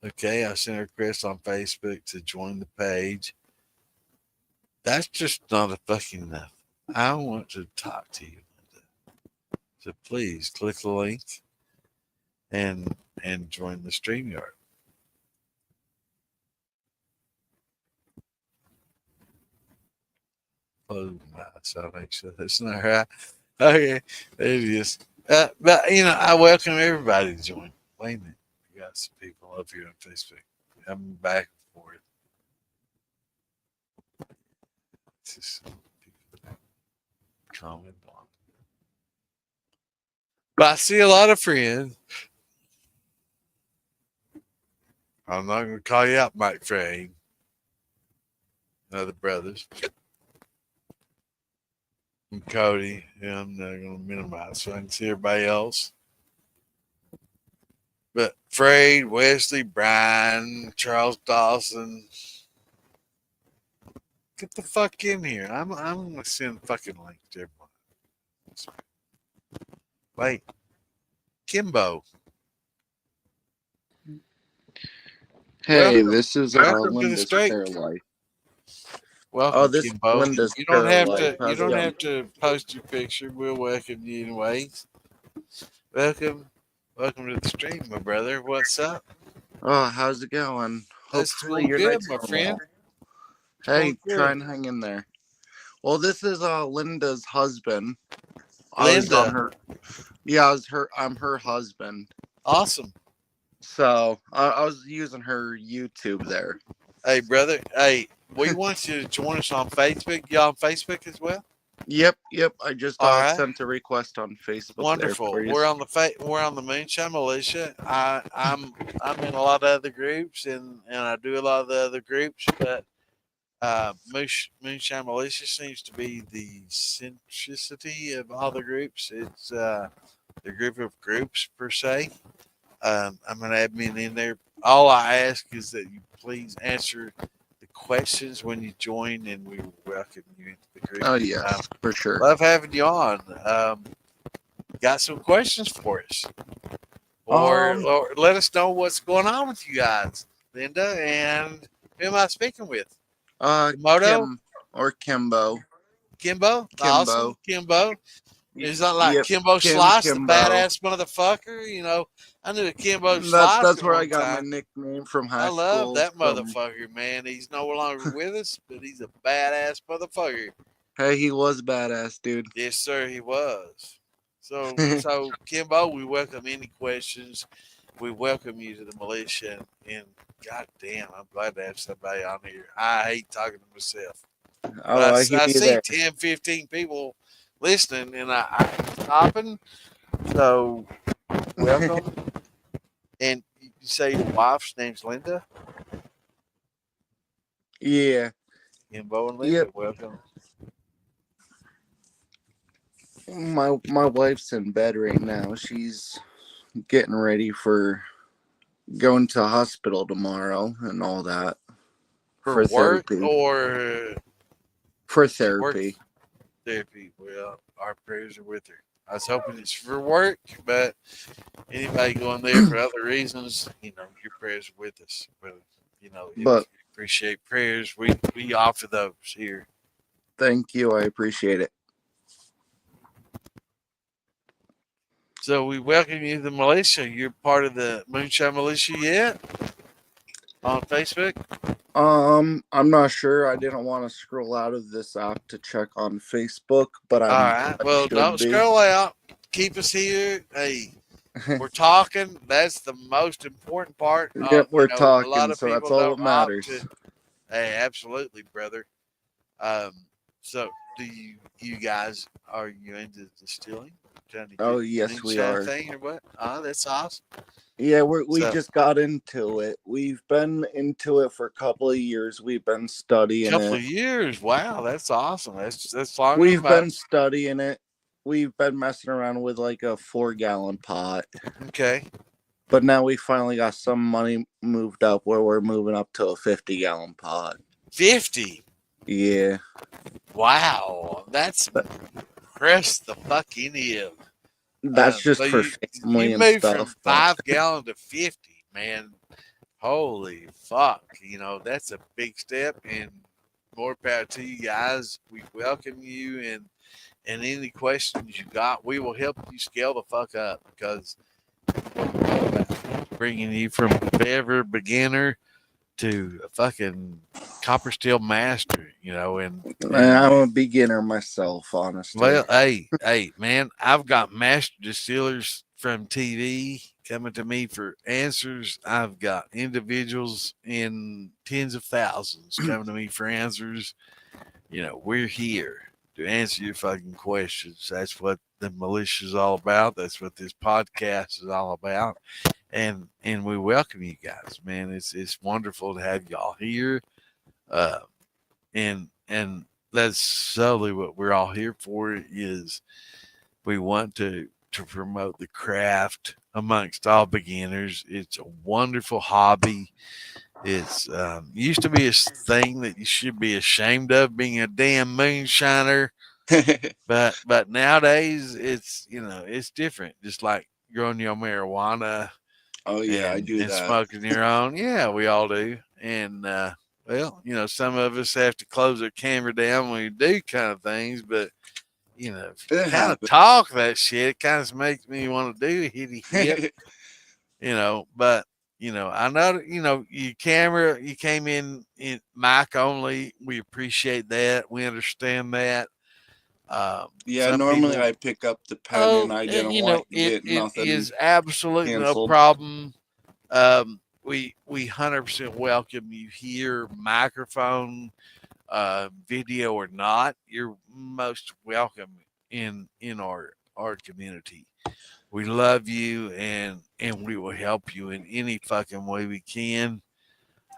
A: Okay, I sent a request on Facebook to join the page. That's just not a fucking enough. I want to talk to you, Linda. So please click the link and join the StreamYard. Oh my, so make sure that's not right. Okay, there it is. But you know, I welcome everybody to join. Wait a minute, we got some people up here on Facebook. I'm back and forth. this comment on. But I see a lot of friends. I'm not going to call you out, Mike Frame. Other brothers. And Cody. Yeah, I'm not going to minimize so I can see everybody else. But Frade, Wesley, Brian, Charles Dawson. Get the fuck in here. I'm going to send fucking links to everyone. Wait. Kimbo.
N: Hey,
A: Welcome.
N: this is
A: Welcome to the
N: Linda's
A: street.
N: Fair Life.
A: Welcome,
N: Oh, this is
A: Kimbo.
N: Linda's
A: You don't
N: Fair
A: have
N: Life.
A: to. You
N: How's it
A: don't
N: going?
A: have to post your picture. We'll welcome you anyways. Welcome to the stream, my brother. What's up?
N: Oh, how's it going?
A: It's
N: Hopefully
A: going
N: your
A: good,
N: night's
A: my
N: going
A: friend.
N: well.
A: It's
N: Hey,
A: going
N: try
A: good.
N: and hang in there. Well, this is Linda's husband. I was
A: Linda.
N: on her. Yeah, I'm her husband.
A: Awesome.
N: So I was using her YouTube there.
A: Hey, brother. Hey, we want you to join us on Facebook. You on Facebook as well?
N: Yep. I just
A: All right.
N: sent a request on Facebook.
A: Wonderful.
N: There for you.
A: We're on the Moonshine Militia. I'm in a lot of other groups and I do a lot of the other groups, but Moonshine Militia seems to be the centricity of all the groups. It's the group of groups per se. I'm an admin in there. All I ask is that you please answer the questions when you join, and we welcome you into the group.
N: Oh yeah, for sure.
A: Love having you on. Got some questions for us, or let us know what's going on with you guys, Linda. And who am I speaking with? Moto
N: Kim or Kimbo.
A: Kimbo. Awesome, Kimbo. Is that like Kimbo Slice, the badass motherfucker? You know, I knew a Kimbo Slice.
N: That's where I got my nickname from high school.
A: I love that motherfucker, man. He's no longer with us, but he's a badass motherfucker.
N: Hey, he was badass, dude.
A: Yes, sir, he was. So Kimbo, we welcome any questions. We welcome you to the militia, and goddamn, I'm glad to have somebody on here. I hate talking to myself.
N: Oh, I
A: see
N: there.
A: 10, 15 people listening, and I'm stopping. So, welcome. And you say your wife's name's Linda?
N: Yeah.
A: Kimbo and Linda, welcome.
N: My wife's in bed right now. She's getting ready for going to hospital tomorrow and all that.
A: For work
N: therapy.
A: or
N: for therapy.
A: Therapy. Well, our prayers are with her. I was hoping it's for work, but anybody going there for other reasons, you know, your prayers are with us. But you know,
N: but
A: if you appreciate prayers, we offer those here.
N: Thank you. I appreciate it.
A: So we welcome you to the militia. You're part of the Moonshine Militia yet? On Facebook?
N: I'm not sure. I didn't want to scroll out of this app to check on Facebook, but
A: all right. Well, don't scroll out. Keep us here. Hey, we're talking. That's the most important part.
N: Yep, we're talking.
A: A lot of
N: so
A: people
N: that's all that matters.
A: Hey, absolutely, brother. So do you guys, are you into distilling?
N: Oh yes, we are.
A: Thing or what? Oh, that's awesome.
N: Yeah, we just got into it. We've been into it for a couple of years. We've been studying it.
A: Couple of years. Wow, that's awesome. That's long.
N: We've been studying it. We've been messing around with like a 4-gallon pot.
A: Okay.
N: But now we finally got some money moved up where we're moving up to a 50-gallon pot.
A: 50?
N: Yeah.
A: Wow. That's press the fuck in him.
N: That's just for family and stuff.
A: From 5 gallon to 50, man. Holy fuck. You know, that's a big step, and more power to you guys. We welcome you, and any questions you got, we will help you scale the fuck up, because bringing you from ever beginner to a fucking copper steel master, you know, and
N: I'm a beginner myself, honestly.
A: Well, hey, man, I've got master distillers from TV coming to me for answers. I've got individuals in tens of thousands coming to me for answers. we're here to answer your fucking questions. That's what the militia is all about. That's what this podcast is all about. And we welcome you guys, man. It's wonderful to have y'all here. And that's solely what we're all here for, is we want to promote the craft amongst all beginners. It's a wonderful hobby. It's used to be a thing that you should be ashamed of, being a damn moonshiner. but nowadays it's different. Just like growing your marijuana.
N: Oh yeah, I do
A: and
N: that.
A: smoking your own. Yeah, we all do. And well, some of us have to close our camera down when we do kind of things, but if you kind of talk that shit, it kind of makes me want to do a hitty hit. But I know you came in mic only. We appreciate that. We understand that.
N: Yeah, normally I pick up the pen and I didn't want to get nothing.
A: It is absolutely
N: canceled.
A: no problem. We 100% welcome you here, microphone, video or not. You're most welcome in our community. We love you, and we will help you in any fucking way we can.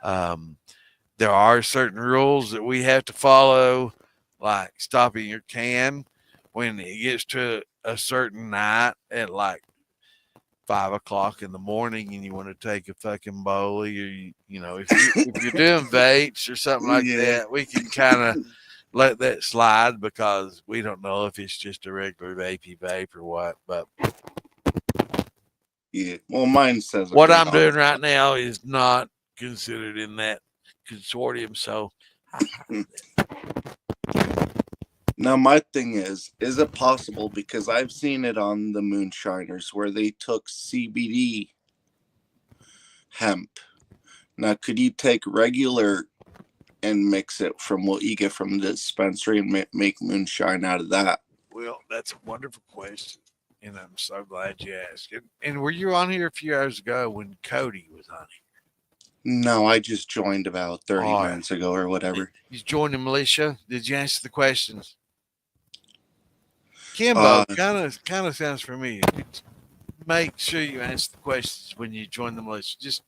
A: There are certain rules that we have to follow, like stopping your can when it gets to a certain night at like 5 o'clock in the morning, and you want to take a fucking bowlie, or if you're doing vapes or something like that, we can kind of let that slide, because we don't know if it's just a regular vapey vape or what. But
N: yeah, well, mine says
A: what I'm doing right now is not considered in that consortium. So
N: now my thing is it possible, because I've seen it on the Moonshiners where they took CBD hemp. Now, could you take regular and mix it from what you get from the dispensary and make moonshine out of that?
A: Well, that's a wonderful question, and I'm so glad you asked. And were you on here a few hours ago when Cody was on here?
N: No, I just joined about 30 minutes ago or whatever.
A: You joined the militia? Did you answer the questions? Kimbo kind of sounds familiar. Make sure you answer the questions when you join the militia. Just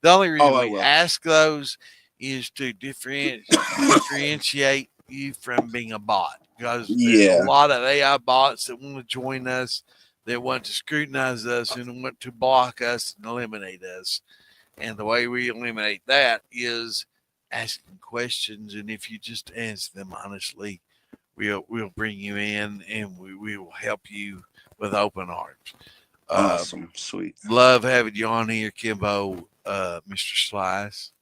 A: the only reason we ask those is to differentiate you from being a bot, because there's a lot of AI bots that want to join us, that want to scrutinize us and want to block us and eliminate us. And the way we eliminate that is asking questions, and if you just answer them honestly, we'll bring you in, and we will help you with open arms.
N: Awesome, sweet.
A: Love having you on here, Kimbo, Mr. Slice.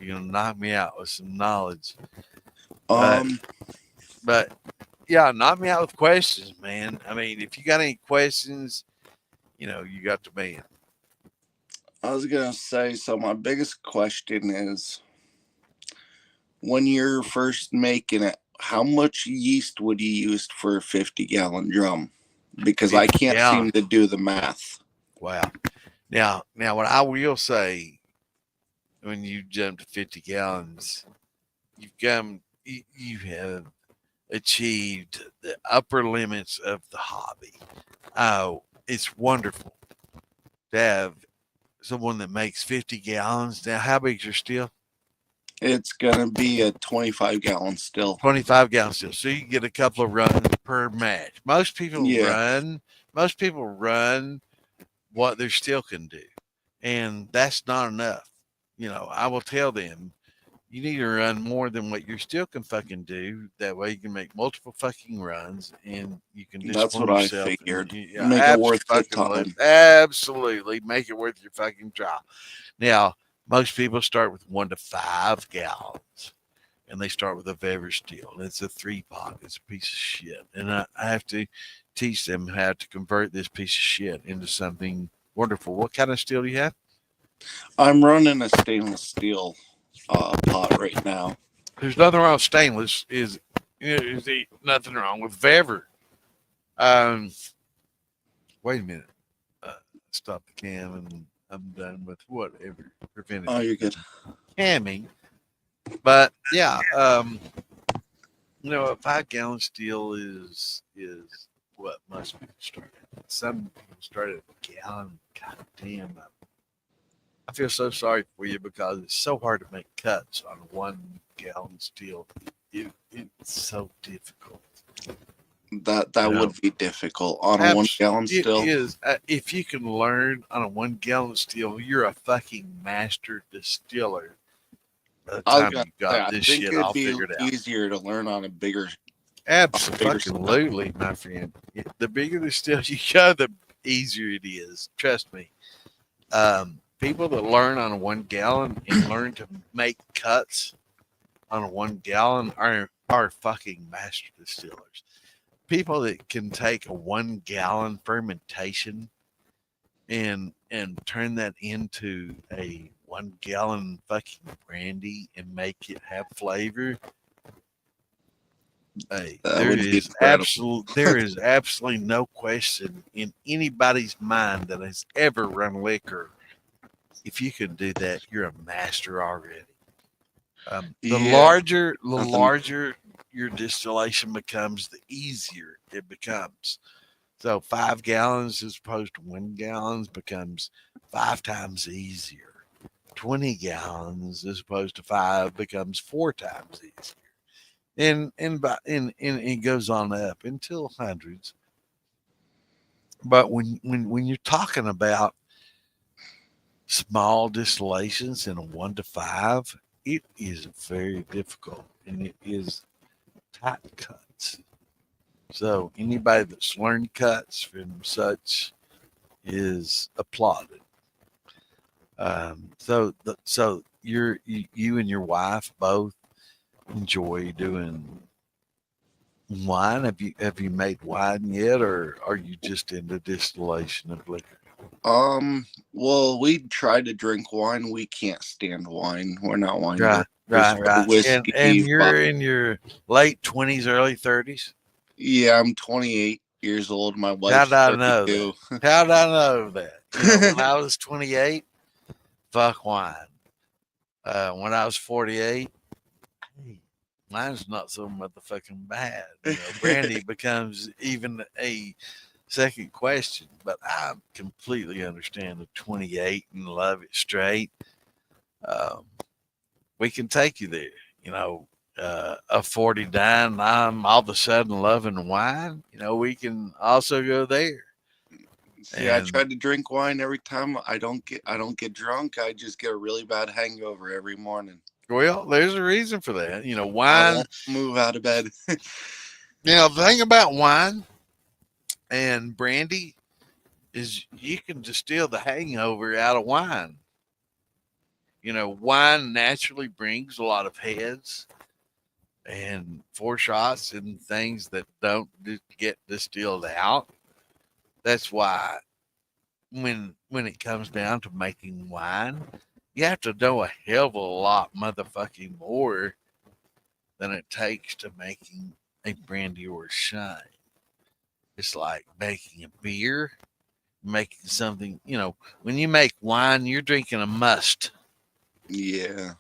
A: You're gonna knock me out with some knowledge. But yeah, knock me out with questions, man. I mean, if you got any questions, you got the man.
N: I was gonna say, so my biggest question is, when you're first making it, how much yeast would you use for a 50-gallon drum? Because I can't seem to do the math.
A: Wow. Now what I will say, when you jump to 50 gallons, you have achieved the upper limits of the hobby. It's wonderful to have someone that makes 50 gallons. Now, how big's your still?
N: It's gonna be a 25-gallon still.
A: 25 gallon still. So you can get a couple of runs per match. Most people run what their still can do, and that's not enough. I will tell them, you need to run more than what your still can fucking do. That way you can make multiple fucking runs, and you can just.
N: That's what I figured.
A: Make
N: it worth the time.
A: Absolutely, make it worth your fucking job. Now, most people start with 1 to 5 gallons, and they start with a Vever still. And it's a 3-pot. It's a piece of shit, and I have to teach them how to convert this piece of shit into something wonderful. What kind of steel do you have?
N: I'm running a stainless steel pot right now.
A: There's nothing wrong with stainless. Is nothing wrong with Vever. Wait a minute. Stop the cam, and I'm done with whatever.
N: Oh, you're good.
A: Camming. But yeah, You know, a 5 gallon still is what most people start at. Some people start at a gallon. God damn. I feel so sorry for you because it's so hard to make cuts on a 1 gallon still. It's so difficult.
N: That would be difficult on a 1 gallon still.
A: It is. If you can learn on a 1 gallon still, you're a fucking master distiller. By the time you got this shit all figured out,
N: easier to learn on a bigger.
A: Absolutely, my friend. The bigger the still you go, the easier it is. Trust me. People that learn on a 1 gallon and learn to make cuts on a 1 gallon are fucking master distillers. People that can take a 1 gallon fermentation and turn that into a 1 gallon fucking brandy and make it have flavor. Hey, there is absolutely no question in anybody's mind that has ever run liquor. If you can do that, you're a master already. The larger your distillation becomes, the easier it becomes. So 5 gallons as opposed to 1 gallons becomes 5 times easier. 20 gallons as opposed to 5 becomes 4 times easier. And it goes on up until hundreds. But when you're talking about small distillations in a 1 to 5, it is very difficult, and it is tight cuts. So anybody that's learned cuts from such is applauded. So you and your wife both enjoy doing wine. Have you made wine yet, or are you just into distillation of liquor?
N: Well, we try to drink wine. We can't stand wine. We're not wine
A: Right.
N: Whiskey,
A: and you're in your late 20s, early 30s?
N: Yeah, I'm 28 years old. My wife.
A: How did I know that? How did I know that? You know, when I was 28, fuck wine. When I was 48, mine's not so motherfucking bad. You know, brandy becomes even a second question, but I completely understand the 28 and love it straight. We can take you there. You know, a 49, I'm all of a sudden loving wine. You know, we can also go there.
N: See, I tried to drink wine every time. I don't get drunk. I just get a really bad hangover every morning.
A: Well, there's a reason for that. You know, wine.
N: I won't move out of bed.
A: You know, the thing about wine and brandy is you can distill the hangover out of wine. You know, wine naturally brings a lot of heads and foreshots and things that don't get distilled out. That's why when it comes down to making wine, you have to know a hell of a lot motherfucking more than it takes to making a brandy or a shine. It's like making a beer, making something, you know, when you make wine, you're drinking a must.
N: Yeah.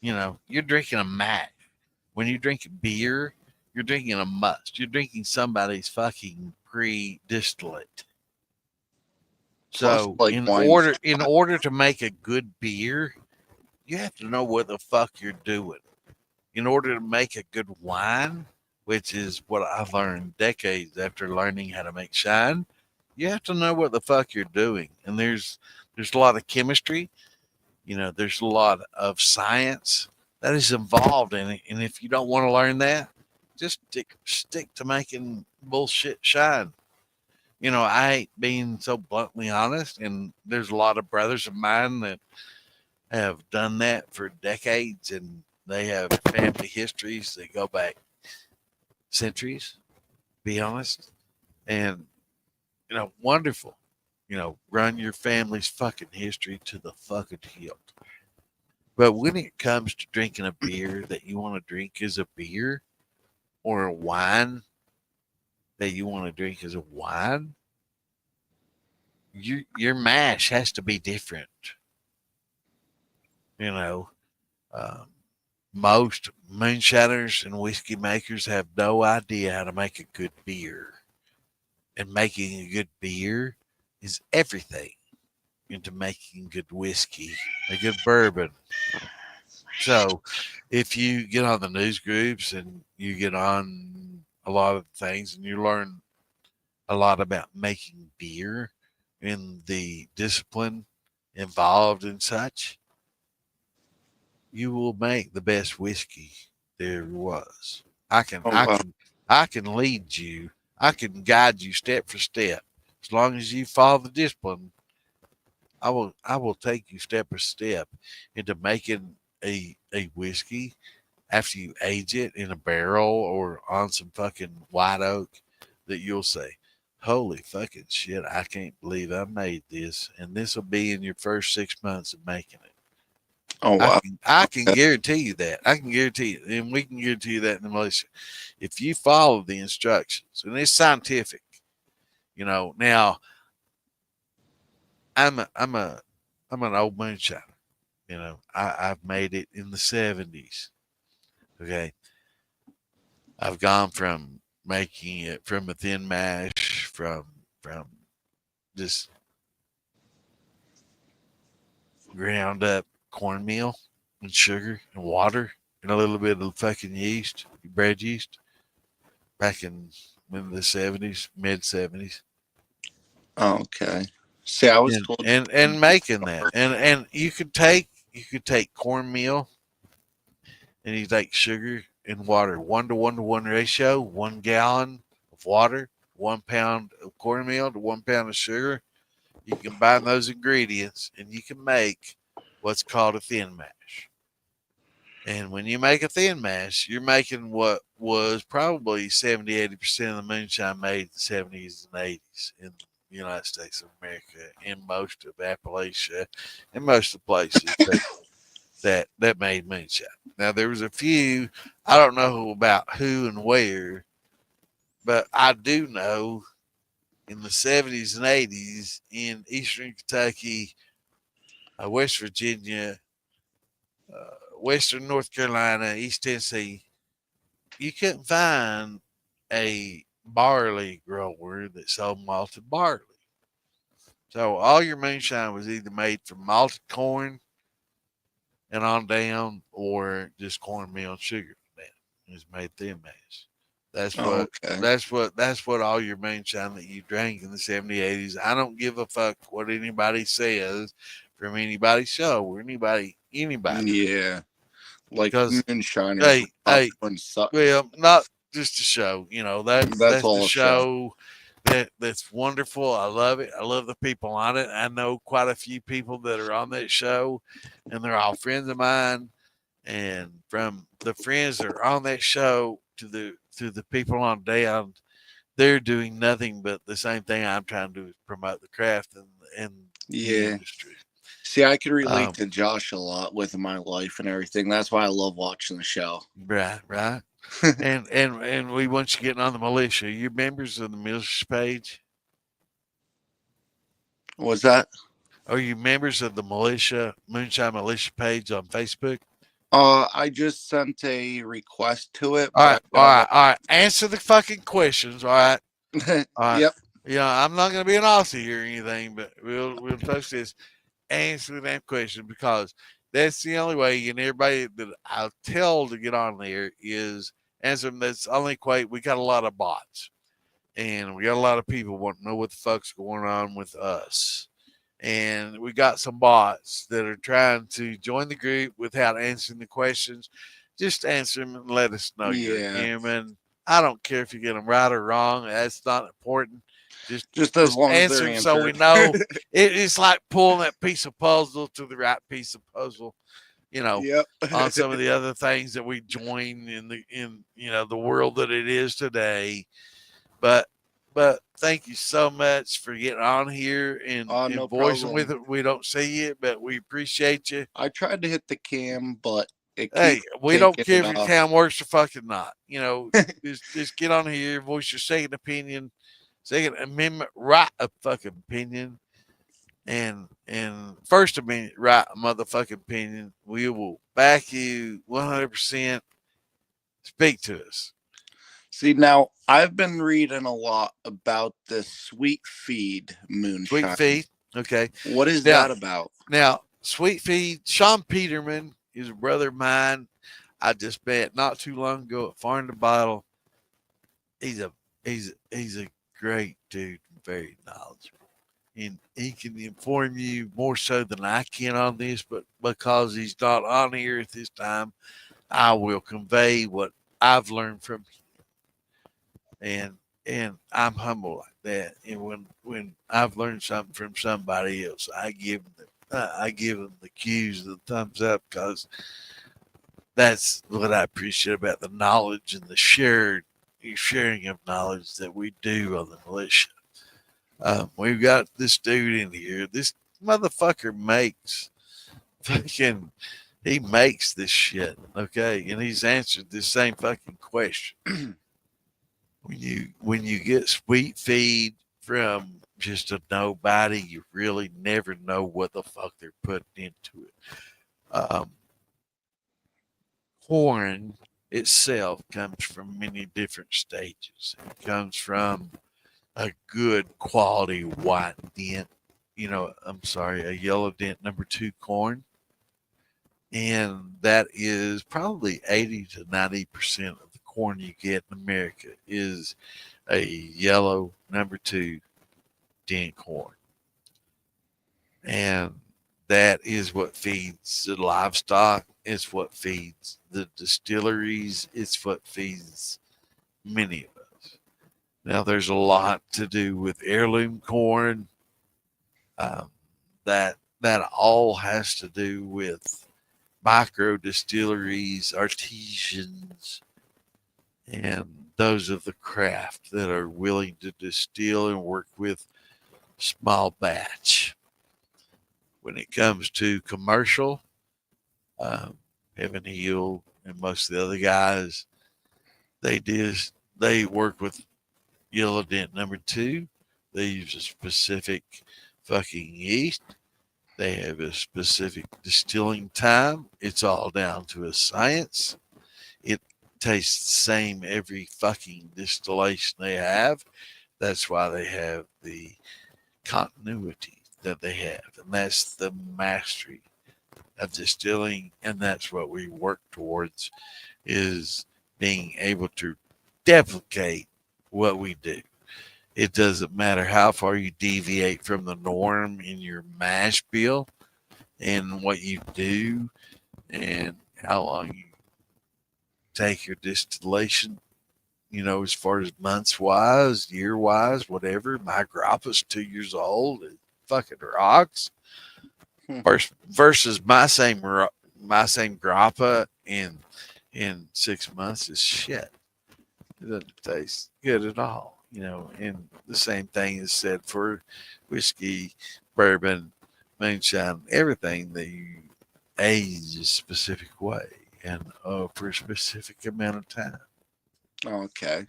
A: You know, you're drinking a mash. When you drink beer, you're drinking a must. You're drinking somebody's fucking pre-distillate. So
N: like
A: in
N: wine.
A: order to make a good beer, you have to know what the fuck you're doing. In order to make a good wine, which is what I learned decades after learning how to make shine, you have to know what the fuck you're doing. And there's a lot of chemistry, you know, there's a lot of science that is involved in it. And if you don't want to learn that, just stick to making bullshit shine. You know, I hate being so bluntly honest, and there's a lot of brothers of mine that have done that for decades, and they have family histories that go back centuries, be honest. And, you know, wonderful. You know, run your family's fucking history to the fucking hilt. But when it comes to drinking a beer that you want to drink as a beer, or a wine that you want to drink as a wine, your mash has to be different. You know, most moonshiners and whiskey makers have no idea how to make a good beer. And making a good beer is everything into making good whiskey, a good bourbon. So if you get on the news groups and you get on a lot of things and you learn a lot about making beer and the discipline involved and such, you will make the best whiskey there was. I can lead you. I can guide you step for step. As long as you follow the discipline, I will take you step for step into making a whiskey after you age it in a barrel or on some fucking white oak that you'll say, holy fucking shit, I can't believe I made this. And this will be in your first 6 months of making it.
N: Oh, wow.
A: I can guarantee you that. I can guarantee it. And we can guarantee you that in the militia. If you follow the instructions, and it's scientific, now I'm an old moonshiner. I've made it in the 70s. Okay. I've gone from making it from a thin mash, from just ground up cornmeal and sugar and water and a little bit of fucking yeast, bread yeast, back in the 70s, mid 70s.
N: Okay. See, I was told
A: and making that, and you could take cornmeal and you take sugar and water, 1-to-1-to-1 ratio, 1 gallon of water, 1 pound of cornmeal to 1 pound of sugar. You combine those ingredients and you can make what's called a thin mash. And when you make a thin mash, you're making what was probably 70-80% of the moonshine made in the 70s and 80s in the United States of America, in most of Appalachia, and most of the places that made moonshine. Now there was a few, I don't know about who and where, but I do know in the 70s and 80s in Eastern Kentucky, West Virginia, Western North Carolina, East Tennessee, you couldn't find a barley grower that sold malted barley. So all your moonshine was either made from malted corn and on down, or just cornmeal and sugar. It was made thin mash. That's what all your moonshine that you drank in the 70s, 80s. I don't give a fuck what anybody says from anybody's show or anybody.
N: Yeah. Like moonshiners.
A: Well, not just a show, that's
N: all
A: the
N: a
A: show that's wonderful. I love it. I love the people on it. I know quite a few people that are on that show, and they're all friends of mine. And from the friends that are on that show to the people on down, they're doing nothing but the same thing I'm trying to do, is promote the craft and the industry.
N: See, I can relate to Josh a lot with my life and everything. That's why I love watching the show.
A: Right. and we want you getting on the militia. Are you members of the militia page?
N: What's that?
A: Are you members of the Moonshine Militia page on Facebook?
N: I just sent a request to it.
A: All right. Answer the fucking questions. All right.
N: Yep.
A: Yeah, I'm not going to be an Aussie or anything, but we'll touch this. Answer that question, because that's the only way. And everybody that I'll tell to get on there is answer them. That's the only way. We got a lot of bots, and we got a lot of people wanting to know what the fuck's going on with us. And we got some bots that are trying to join the group without answering the questions. Just answer them and let us know you're human. I don't care if you get them right or wrong. That's not important. Just
N: as long as
A: answer
N: they're
A: them so we know. It's like pulling that piece of puzzle to the right piece of puzzle. On some of the other things that we join in the world that it is today. But thank you so much for getting on here and
N: no
A: voicing
N: problem.
A: with it. We don't see it, but we appreciate you.
N: I tried to hit the cam, but
A: we don't care if your cam works or fucking not. Just get on here, voice your second opinion, second amendment right of fucking opinion, And first right motherfucking opinion, we will back you 100%. Speak to us.
N: See, now I've been reading a lot about this Sweet Feed moonshine.
A: Sweet Feed. Okay.
N: What is that about?
A: Now, Sweet Feed, Sean Peterman is a brother of mine. I just met not too long ago at Farm to Bottle. He's a great dude, very knowledgeable. And he can inform you more so than I can on this, but because he's not on here at this time, I will convey what I've learned from him. And I'm humble like that. And when I've learned something from somebody else, I give them the cues, the thumbs up, because that's what I appreciate about the knowledge and the sharing of knowledge that we do on the militia. We've got this dude in here. This motherfucker makes he makes this shit, okay? And he's answered this same fucking question. When you get Sweet Feed from just a nobody, you really never know what the fuck they're putting into it. Corn itself comes from many different stages. It comes from a good quality white dent, a yellow dent number 2 corn. And that is probably 80 to 90% of the corn you get in America is a yellow number 2 dent corn. And that is what feeds the livestock. It's what feeds the distilleries. It's what feeds many of us. Now, there's a lot to do with heirloom corn. That all has to do with micro distilleries, artisans, and those of the craft that are willing to distill and work with small batch. When it comes to commercial, Heaven Hill and most of the other guys, they work with yellow dent number 2. They use a specific fucking yeast. They have a specific distilling time. It's all down to a science. It tastes the same every fucking distillation they have. That's why they have the continuity that they have. And that's the mastery of distilling. And that's what we work towards, is being able to replicate what we do. It doesn't matter how far you deviate from the norm in your mash bill and what you do and how long you take your distillation, as far as months wise, year wise, whatever. My grappa's 2 years old. It fucking rocks. Versus my same grappa in 6 months is shit. It doesn't taste good at all. And the same thing is said for whiskey, bourbon, moonshine, everything that you age a specific way and for a specific amount of time.
N: Okay.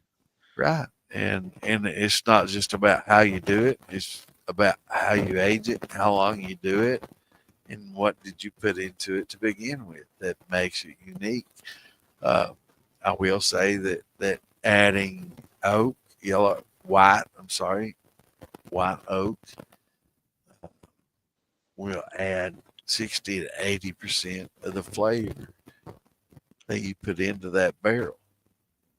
A: Right. And it's not just about how you do it. It's about how you age it, how long you do it, and what did you put into it to begin with that makes it unique. I will say that adding white oak will add 60 to 80% of the flavor that you put into that barrel.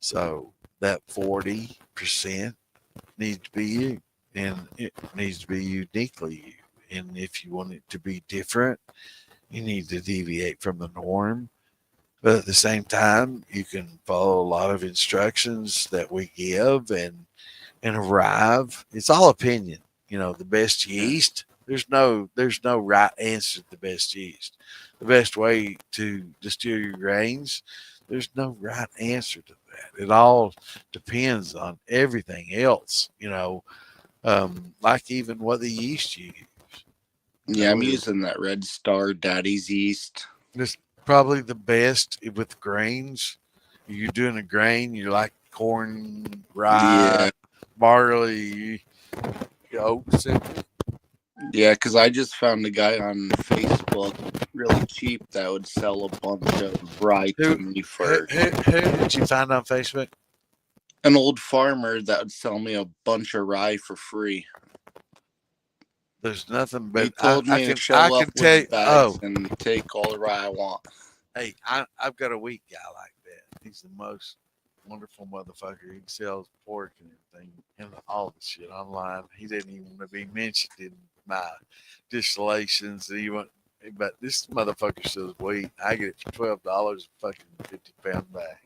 A: So that 40% needs to be you, and it needs to be uniquely you. And if you want it to be different, you need to deviate from the norm. But at the same time, you can follow a lot of instructions that we give and arrive. It's all opinion. The best yeast, there's no right answer to the best yeast. The best way to distill your grains, there's no right answer to that. It all depends on everything else, like even what the yeast you use.
N: Yeah, I'm using that Red Star Daddy's yeast.
A: It's probably the best with grains. You're doing a grain, you like corn, rye, barley, oats.
N: Yeah, because I just found a guy on Facebook really cheap that would sell a bunch of rye to me for
A: Who did you find on Facebook?
N: an old farmer that would sell me a bunch of rye for free.
A: There's nothing but
N: He told me to show
A: I
N: up
A: can
N: with
A: tell
N: the
A: you.
N: bags and take all the rye I want.
A: Hey, I've got a weak guy like that. He's the most wonderful motherfucker. He sells pork and everything and all the shit online. He didn't even want to be mentioned in my distillations. But this motherfucker sells wheat. I get it for $12, fucking 50-pound bag.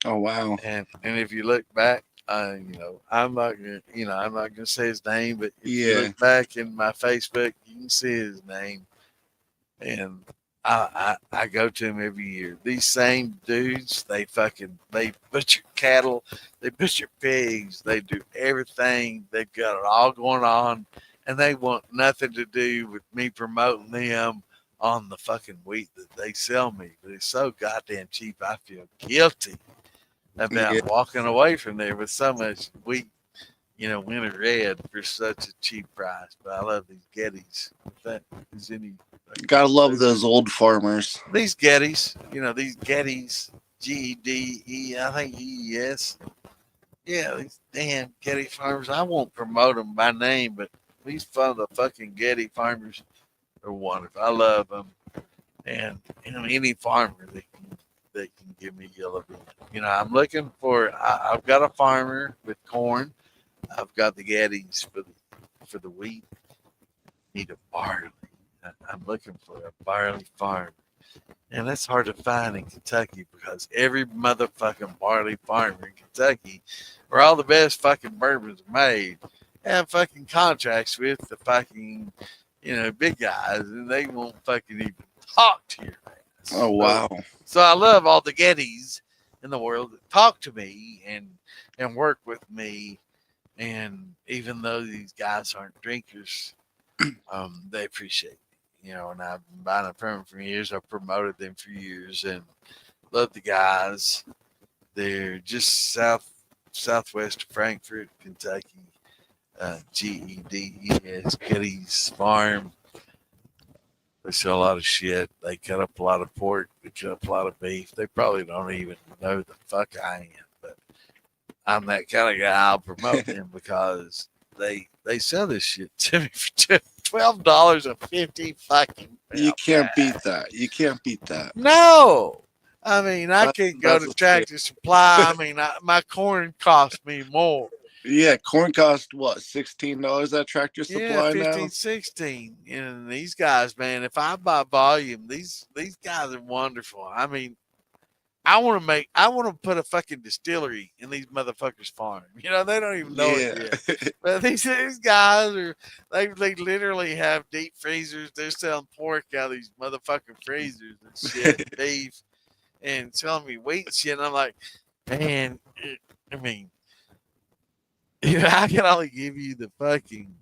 N: Oh wow!
A: And if you look back, I'm not gonna say his name, but if you look back in my Facebook, you can see his name. And I go to him every year. These same dudes, they butcher cattle, they butcher pigs, they do everything. They've got it all going on, and they want nothing to do with me promoting them on the fucking wheat that they sell me. But it's so goddamn cheap. I feel guilty about walking away from there with so much wheat, winter red for such a cheap price. But I love these Gettys. If that is any.
N: Gotta love those old farmers.
A: These Gettys, these Gettys, G-E-D-E, I think E-E-S. Yeah, these damn Getty farmers. I won't promote them by name, but these fucking Getty farmers are wonderful. I love them. And, any farmer that can give me yellow bean. I'm looking for, I've got a farmer with corn. I've got the Gettys for the wheat. Need a barley. I'm looking for a barley farmer. And that's hard to find in Kentucky because every motherfucking barley farmer in Kentucky, where all the best fucking bourbons are made, have fucking contracts with the fucking, big guys, and they won't fucking even talk to your ass.
N: Oh, wow.
A: So I love all the Gettys in the world that talk to me and work with me. And even though these guys aren't drinkers, they appreciate it. And I've been buying a permit for years. I've promoted them for years and love the guys. They're just southwest of Frankfort, Kentucky. Gedes, Getty's Farm. They sell a lot of shit. They cut up a lot of pork. They cut up a lot of beef. They probably don't even know the fuck I am, but I'm that kind of guy. I'll promote them because they sell this shit to me for $12.50 fucking.
N: You can't beat that. You can't beat that.
A: No, I mean I can't go to Tractor Supply. I mean my corn costs me more.
N: Yeah, corn cost what, $16 at Tractor Supply
A: yeah, 15,
N: now?
A: 16. And these guys, man, if I buy volume, these guys are wonderful. I mean, I want to put a fucking distillery in these motherfuckers' farm. They don't even know it yet. But these guys they literally have deep freezers. They're selling pork out of these motherfucking freezers and shit, beef, and selling me wheat and shit. And I'm like, man, I mean, I can only give you the fucking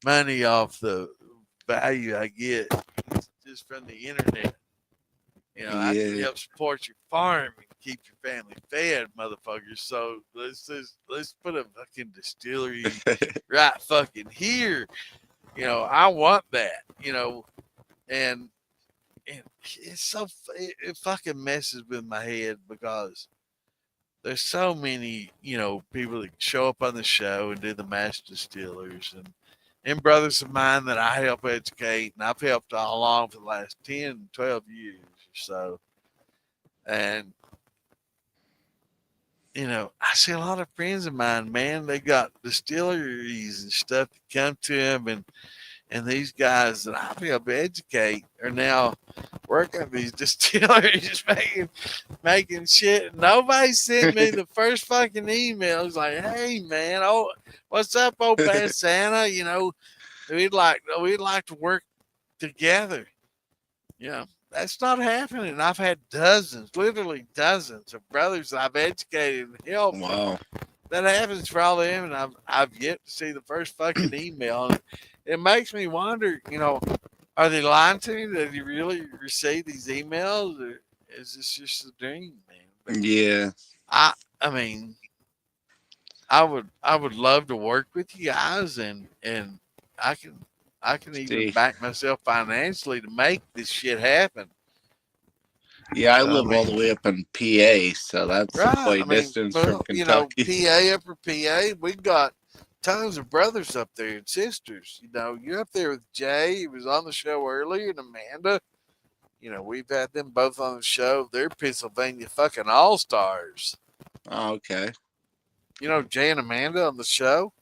A: money off the value I get just from the internet. I can help support your farm and keep your family fed, motherfuckers. So let's put a fucking distillery right fucking here. I want that. And it's so it fucking messes with my head because there's so many people that show up on the show and do the master distillers and brothers of mine that I help educate, and I've helped all along for the last 10, 12 years. So, and I see a lot of friends of mine, man, they got distilleries and stuff that come to them, and these guys that I help educate are now working at these distilleries making shit. Nobody sent me the first fucking email. It's like, hey man, what's up, old man Santa? We'd like to work together. That's not happening. I've had literally dozens of brothers that I've educated and helped.
N: Wow.
A: That happens for all of them, and I've yet to see the first fucking email. And it makes me wonder, are they lying to me? Did you really receive these emails, or is this just a dream, man? But
N: yeah.
A: I mean, I would love to work with you guys, and I can I can even
N: See.
A: back myself financially to make this shit happen.
N: Yeah, I live all the way up in PA, so that's
A: Right.
N: quite
A: I mean,
N: distance from
A: well, you know,
N: Kentucky.
A: PA, upper PA, we got tons of brothers up there and sisters. You know, you're up there with Jay. He was on the show earlier, and Amanda. You know, we've had them both on the show. They're Pennsylvania fucking all stars.
N: Oh, okay.
A: You know, Jay and Amanda on the show.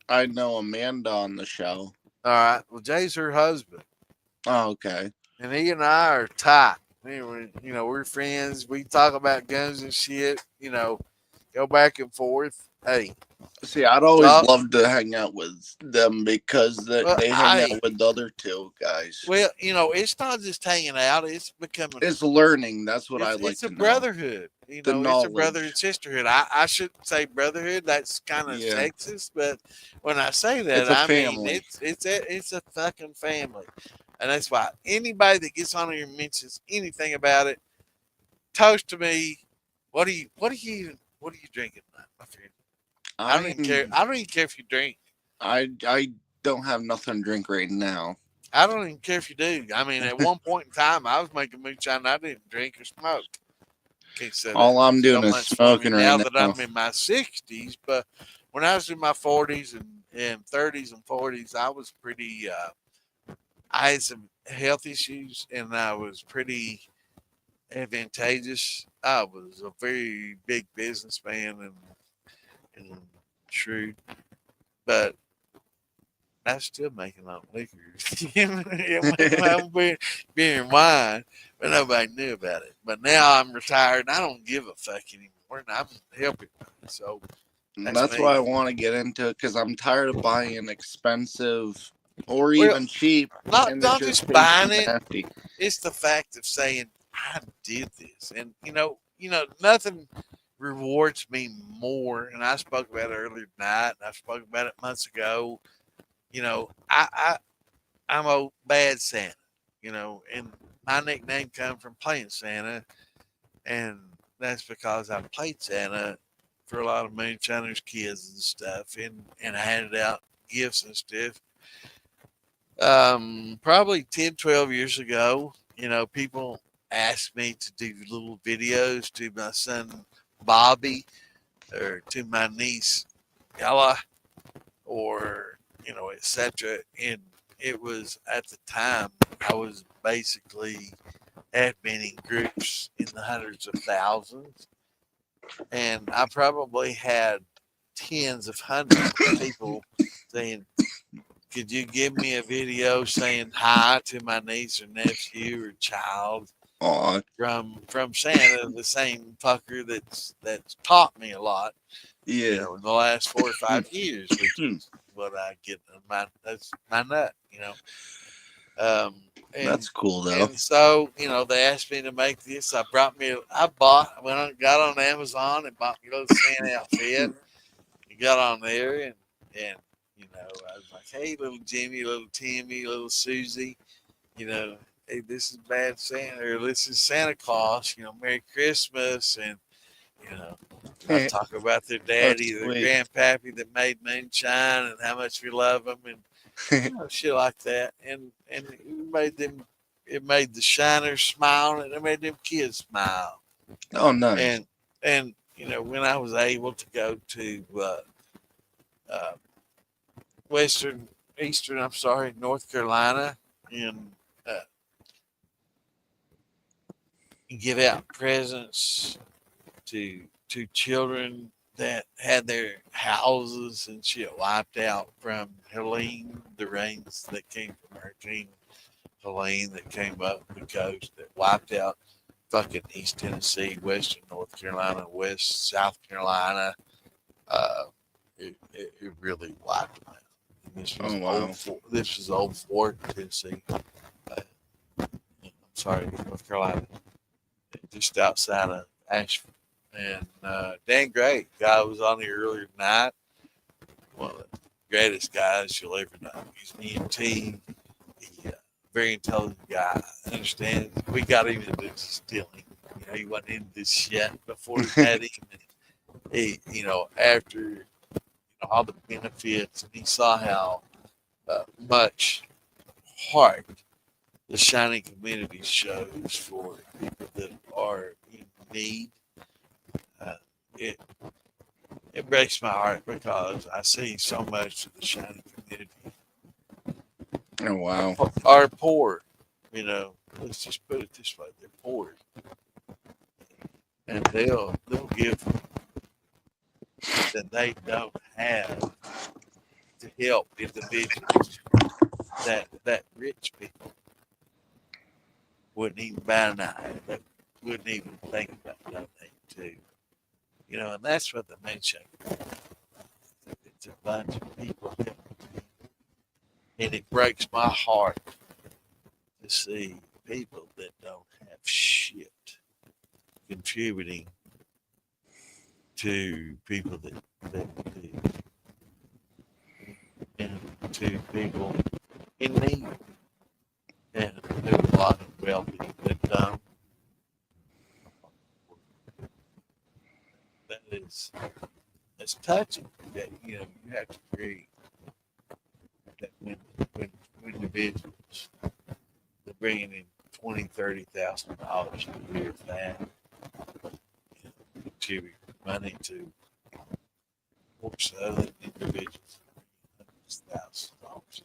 N: I know Amanda on the show.
A: All right. Well, Jay's her husband.
N: Oh, okay.
A: And he and I are tight. Anyway, you know, we're friends. We talk about guns and shit. You know, go back and forth. Hey.
N: See, I'd always love to hang out with them because they hang out with the other two guys.
A: Well, you know, it's not just hanging out; it's becoming.
N: It's learning. That's what I like.
A: It's a brotherhood. You know, it's a brother and sisterhood. I shouldn't say brotherhood. That's kind of sexist, but when I say that,
N: it's a
A: I
N: family.
A: mean it's a fucking family, and that's why anybody that gets on here and mentions anything about it, toast to me. What are you drinking, my friend? I don't even care. I don't even care if you drink.
N: I don't have nothing to drink right now.
A: I don't even care if you do. I mean, at one point in time, I was making moonshine. And I didn't drink or smoke. Can't say
N: all
A: that
N: I'm doing
A: so
N: is
A: much
N: smoking right now.
A: Now that I'm in my 60s, but when I was in my 40s and 30s and 40s, I was pretty. I had some health issues, and I was pretty advantageous. I was a very big businessman and shrewd, but I was still making a lot of liquor. Beer and wine, but nobody knew about it. But now I'm retired and I don't give a fuck anymore, and I'm helping. So
N: that's why I want to get into it, because I'm tired of buying expensive or even cheap.
A: Not just buying it. It's the fact of saying I did this, and you know, nothing rewards me more. And I spoke about it earlier tonight, and I spoke about it months ago. You know, I'm a bad Santa, you know, and my nickname comes from playing Santa, and that's because I played Santa for a lot of moonshiners, kids and stuff, and I handed out gifts and stuff. Probably 10, 12 years ago, you know, people asked me to do little videos to my son Bobby, or to my niece Ella, or you know, etc. And it was at the time I was basically admitting groups in the hundreds of thousands, and I probably had tens of hundreds of people saying, "Could you give me a video saying hi to my niece or nephew or child?" From Santa, the same fucker that's taught me a lot, you know, in the last 4 or 5 years, which is what I get. That's my nut, you know.
N: That's cool though.
A: And so, you know, they asked me to make this. I got on Amazon and bought me a little Santa outfit. You got on there and you know, I was like, hey, little Jimmy, little Timmy, little Susie, you know, hey, this is Bad Santa, or this is Santa Claus, you know, Merry Christmas. And, you know, I talk about their daddy, their grandpappy that made moonshine, and how much we love them, and you know, shit like that. And it made the shiners smile, and it made them kids smile.
N: Oh, nice.
A: And you know, when I was able to go to North Carolina, and give out presents to children that had their houses and shit wiped out from Helene, the rains that came from Hurricane Helene that came up the coast that wiped out fucking East Tennessee, Western North Carolina, South Carolina. It really wiped them out. This was Old Fort, Tennessee. I'm sorry, North Carolina, just outside of Asheville. And Dan Gray, guy was on here earlier tonight. One of the greatest guys you'll ever know. He's an EMT. Very intelligent guy. Understands. We got him into distilling. You know, he wasn't into this shit before we had him. And he, you know, after all the benefits, and he saw how much heart the Shining Community shows for people that are in need. It breaks my heart because I see so much of the Shining community
N: Oh wow.
A: are poor. You know, let's just put it this way: they're poor, and they'll give that they don't have to help individuals that rich people wouldn't even bat an eye, that wouldn't even think about donating to. You know, and that's what the Moonshine. It's a bunch of people, and it breaks my heart to see people that don't have shit contributing to people that do, and to people in need. And there's a lot of wealthy that don't. That is, it's touching that you know you have to agree that when individuals they're bringing in $20,000-$30,000 a year for that, contribute money to works other individuals $100,000.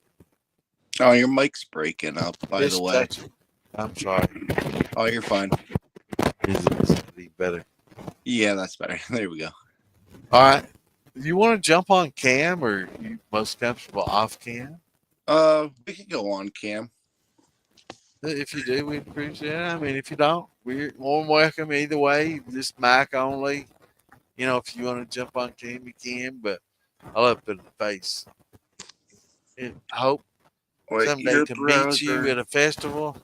N: Oh, your mic's breaking up, by the way.
A: Touching. I'm sorry.
N: Oh, you're fine.
A: Is it any better?
N: Yeah, that's better. There we go.
A: All right. You want to jump on cam, or are you most comfortable off cam?
N: We could go on cam.
A: If you do, we'd appreciate it. I mean, if you don't, we're more than welcome either way. Just mic only. You know, if you want to jump on cam, you can, but I love putting the face. And I hope someday to meet you at a festival.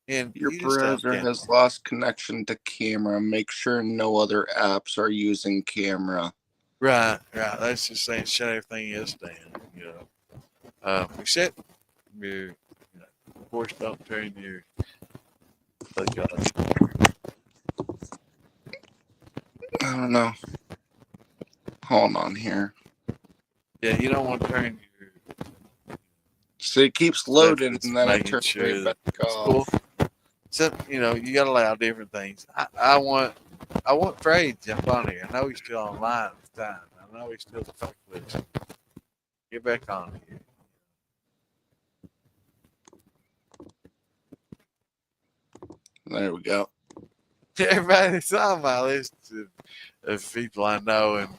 A: And
N: your browser has lost connection to camera. Make sure no other apps are using camera.
A: Right. That's just saying shut everything else down. You know, except your, of course, don't turn your. Oh God.
N: I don't know. Hold on here.
A: Yeah, you don't want to turn your.
N: So it keeps loading, and then it turns right back off.
A: Cool. So you know you got to allow different things. I want Frey to jump on here. I know he's still online at the time. I know he's still the fuck with us. Get back on here.
N: There we go.
A: Everybody's on my list of people I know, and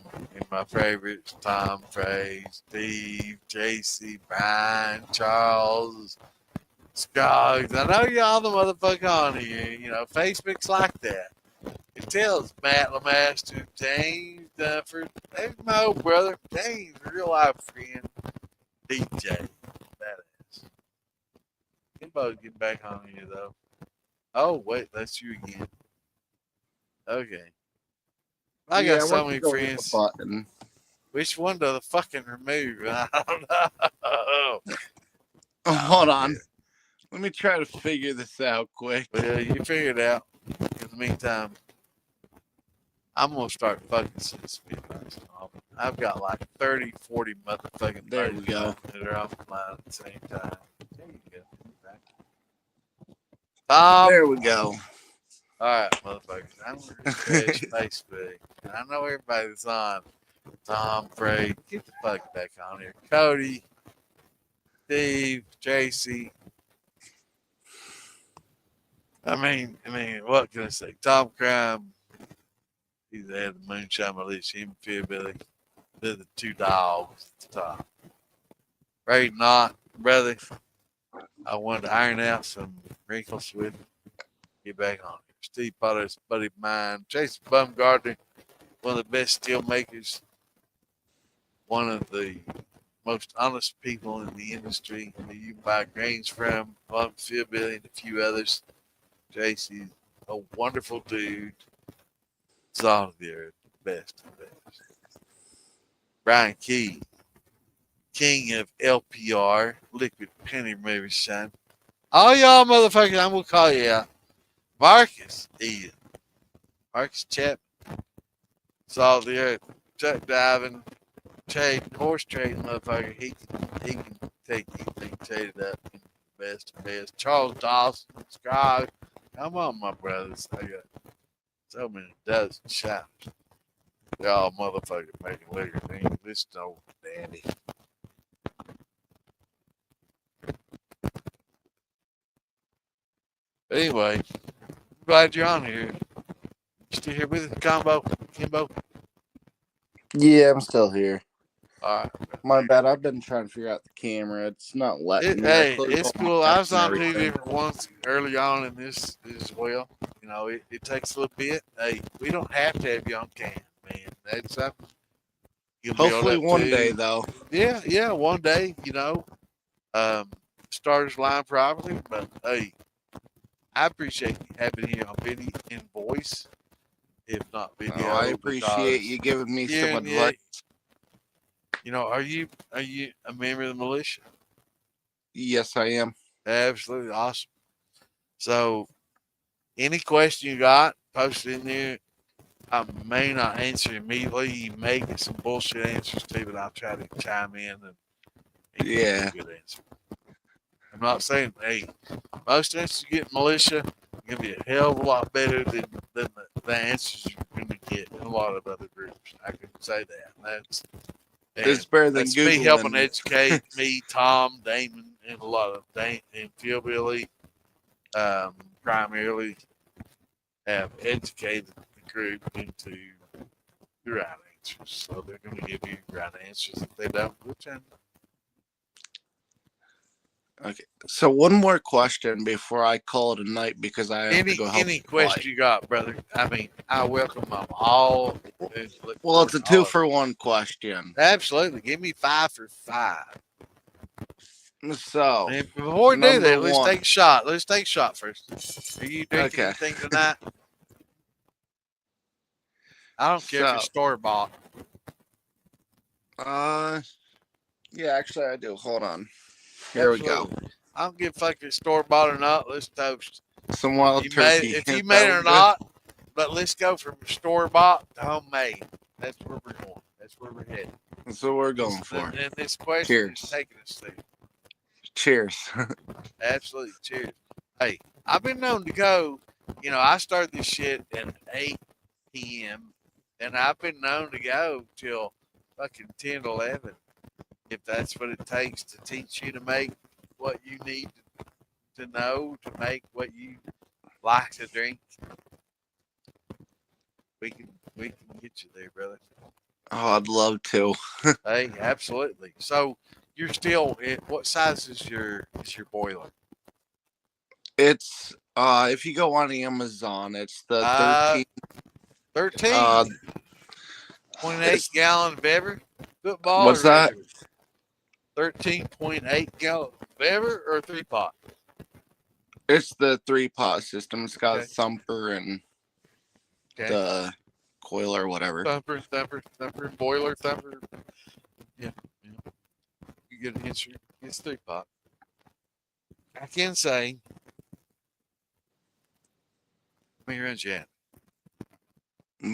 A: my favorites: Tom, Frey, Steve, JC, Brian, Charles, Scoggs. I know y'all the motherfucker on here. You know, Facebook's like that. It tells Matt Lemaster, James Dunford, there's my old brother, James, a real life friend, DJ. Badass. Kimbo's getting back on here, though. Oh, wait, that's you again. Okay. I got so many friends. Which one do the fucking remove? I don't know.
N: Oh, hold on. Let me try to figure this out quick.
A: Well, you figure it out. In the meantime, I'm going to start focusing this video. I've got like 30, 40 motherfucking
N: there we go.
A: That are offline at the same time. There you go. Tom.
N: There we go.
A: All right, motherfuckers. I'm going to refresh Facebook. And I know everybody's on. Tom, Frey, get the fuck back on here. Cody, Steve, Tracy. I mean, what can I say? Tom Crime. He's the head of the Moonshine Militia. Him and Fear Billy. They're the two dogs at the top. Ray Knott, brother. I wanted to iron out some wrinkles with him. Get back on here. Steve Potter's buddy of mine. Jason Bumgardner, one of the best steel makers. One of the most honest people in the industry that you buy grains from. Phil Billy and a few others. JC's a wonderful dude. It's all there. Best of best. Brian Key, king of LPR, liquid penny remover son. All y'all motherfuckers, I'm going to call you out. Marcus Ian. Marcus Chapman. Salt of the earth. Truck diving. horse trading motherfucker, he can take anything traded up in the best of best. Charles Dawson, Scrog. Come on, my brothers. I got so many dozen shots. They all motherfucking making liquor. This no dandy. Anyway, glad you're on here. You still here with us, Kimbo?
N: Yeah, I'm still here.
A: All right.
N: My bad. I've been trying to figure out the camera. It's not letting me.
A: Hey,
N: closed
A: it's
N: all my
A: cool. I
N: apps
A: was
N: and
A: on 2
N: everything.
A: different ones early on in this as well. You know, it takes a little bit. Hey, we don't have to have you on cam, man. That's something you'll
N: Hopefully
A: build up
N: one
A: to.
N: day, though.
A: Yeah, one day, you know. Starters line properly, but hey, I appreciate you having here on video and voice, if not video.
N: Oh, I appreciate you giving me some advice.
A: You know, are you a member of the militia?
N: Yes, I am.
A: Absolutely awesome. So, any question you got, post it in there. I may not answer immediately. You may get some bullshit answers too, but I'll try to chime in and
N: Yeah.
A: give you a good answer. I'm not saying, hey, most answers you get in militia are going to be a hell of a lot better than the answers you're going to get in a lot of other groups. I can say that.
N: It's better than
A: that's
N: Googling.
A: me helping educate me, Tom, Damon, and a lot of and Philbilly, primarily have educated the group into the right answers. So they're going to give you the right answers. If they don't, which I
N: Okay, so one more question before I call it a night because I have to go help.
A: Any question you got, brother? I mean, I welcome them all.
N: Well, it's a 2-for-1 question.
A: Absolutely, give me 5 for 5.
N: So
A: and before we do that, let's
N: 1.
A: take a shot. Let's take a shot first. Are you drinking anything tonight? I don't care if it's store bought.
N: Yeah, actually I do. Hold on. Here we go.
A: I don't give a fuck if it's store bought or not. Let's toast.
N: Some wild turkey.
A: If you made it or not, but let's go from store bought to homemade. That's where we're going. That's where we're headed.
N: That's what we're going for.
A: And this question is taking us there.
N: Cheers.
A: Absolutely. Cheers. Hey, I've been known to go, you know, I started this shit at 8 p.m. and I've been known to go till fucking 10, 11. If that's what it takes to teach you to make what you need to know to make what you like to drink, we can get you there, brother.
N: Oh, I'd love to.
A: Hey, absolutely. So you're still what size is your boiler?
N: It's if you go on Amazon, it's the
A: 13.8 gallon bever football.
N: What's that?
A: 13.8 gallon bever or 3-pot?
N: It's the 3-pot system. It's got a thumper and the coil or whatever.
A: Thumper, boiler, thumper. Yeah. You get an answer. It's 3-pot. I can say, how many runs you at?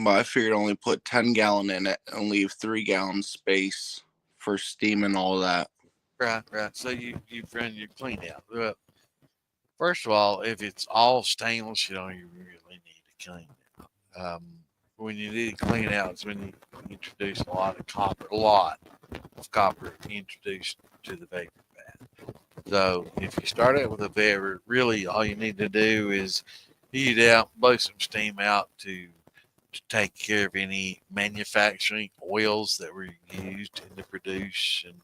N: I figured only put 10 gallon in it and leave 3 gallon space for steam and all that.
A: Right. So you've run your clean out. Well, first of all, if it's all stainless, you don't even really need to clean it. When you need to clean out is when you introduce a lot of copper introduced to the vapor vat. So if you start out with a vapor, really all you need to do is heat it out, blow some steam out to take care of any manufacturing oils that were used in the production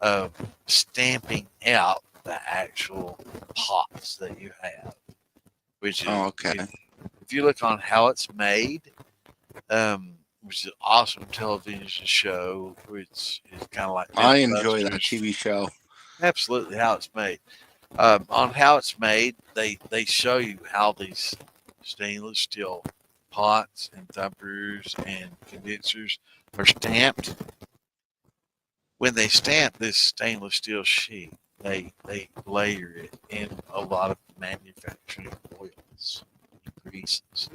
A: of stamping out the actual pots that you have. Which is if you look on how it's made, which is an awesome television show, which is kind of like
N: I enjoy that TV show.
A: Absolutely, how it's made. On how it's made, they show you how these stainless steel pots and thumpers and condensers are stamped. When they stamp this stainless steel sheet, they layer it in a lot of manufacturing oils and greases.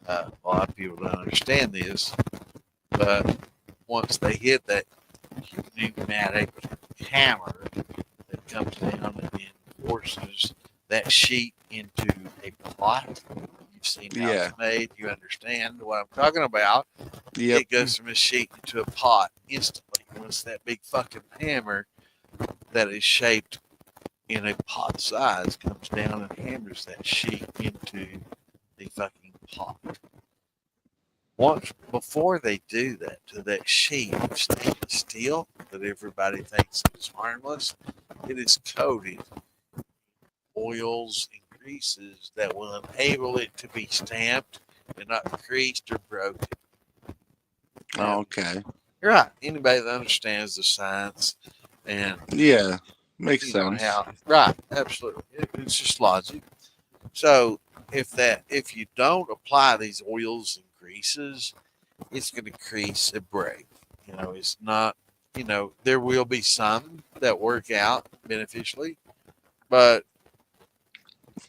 A: A lot of people don't understand this, but once they hit that pneumatic hammer that comes down and then forces that sheet into a pot. You've seen how it's made. You understand what I'm talking about.
N: Yep.
A: It goes from a sheet into a pot instantly. Once that big fucking hammer that is shaped in a pot size comes down and hammers that sheet into the fucking pot. Once before they do that to that sheet of stainless steel that everybody thinks is harmless, it is coated in oils and greases that will enable it to be stamped and not creased or broken.
N: Oh, okay.
A: Right. Anybody that understands the science and
N: makes sense.
A: Right, absolutely. It's just logic. So if you don't apply these oils and greases, it's going to crease and break. It's not. There will be some that work out beneficially, but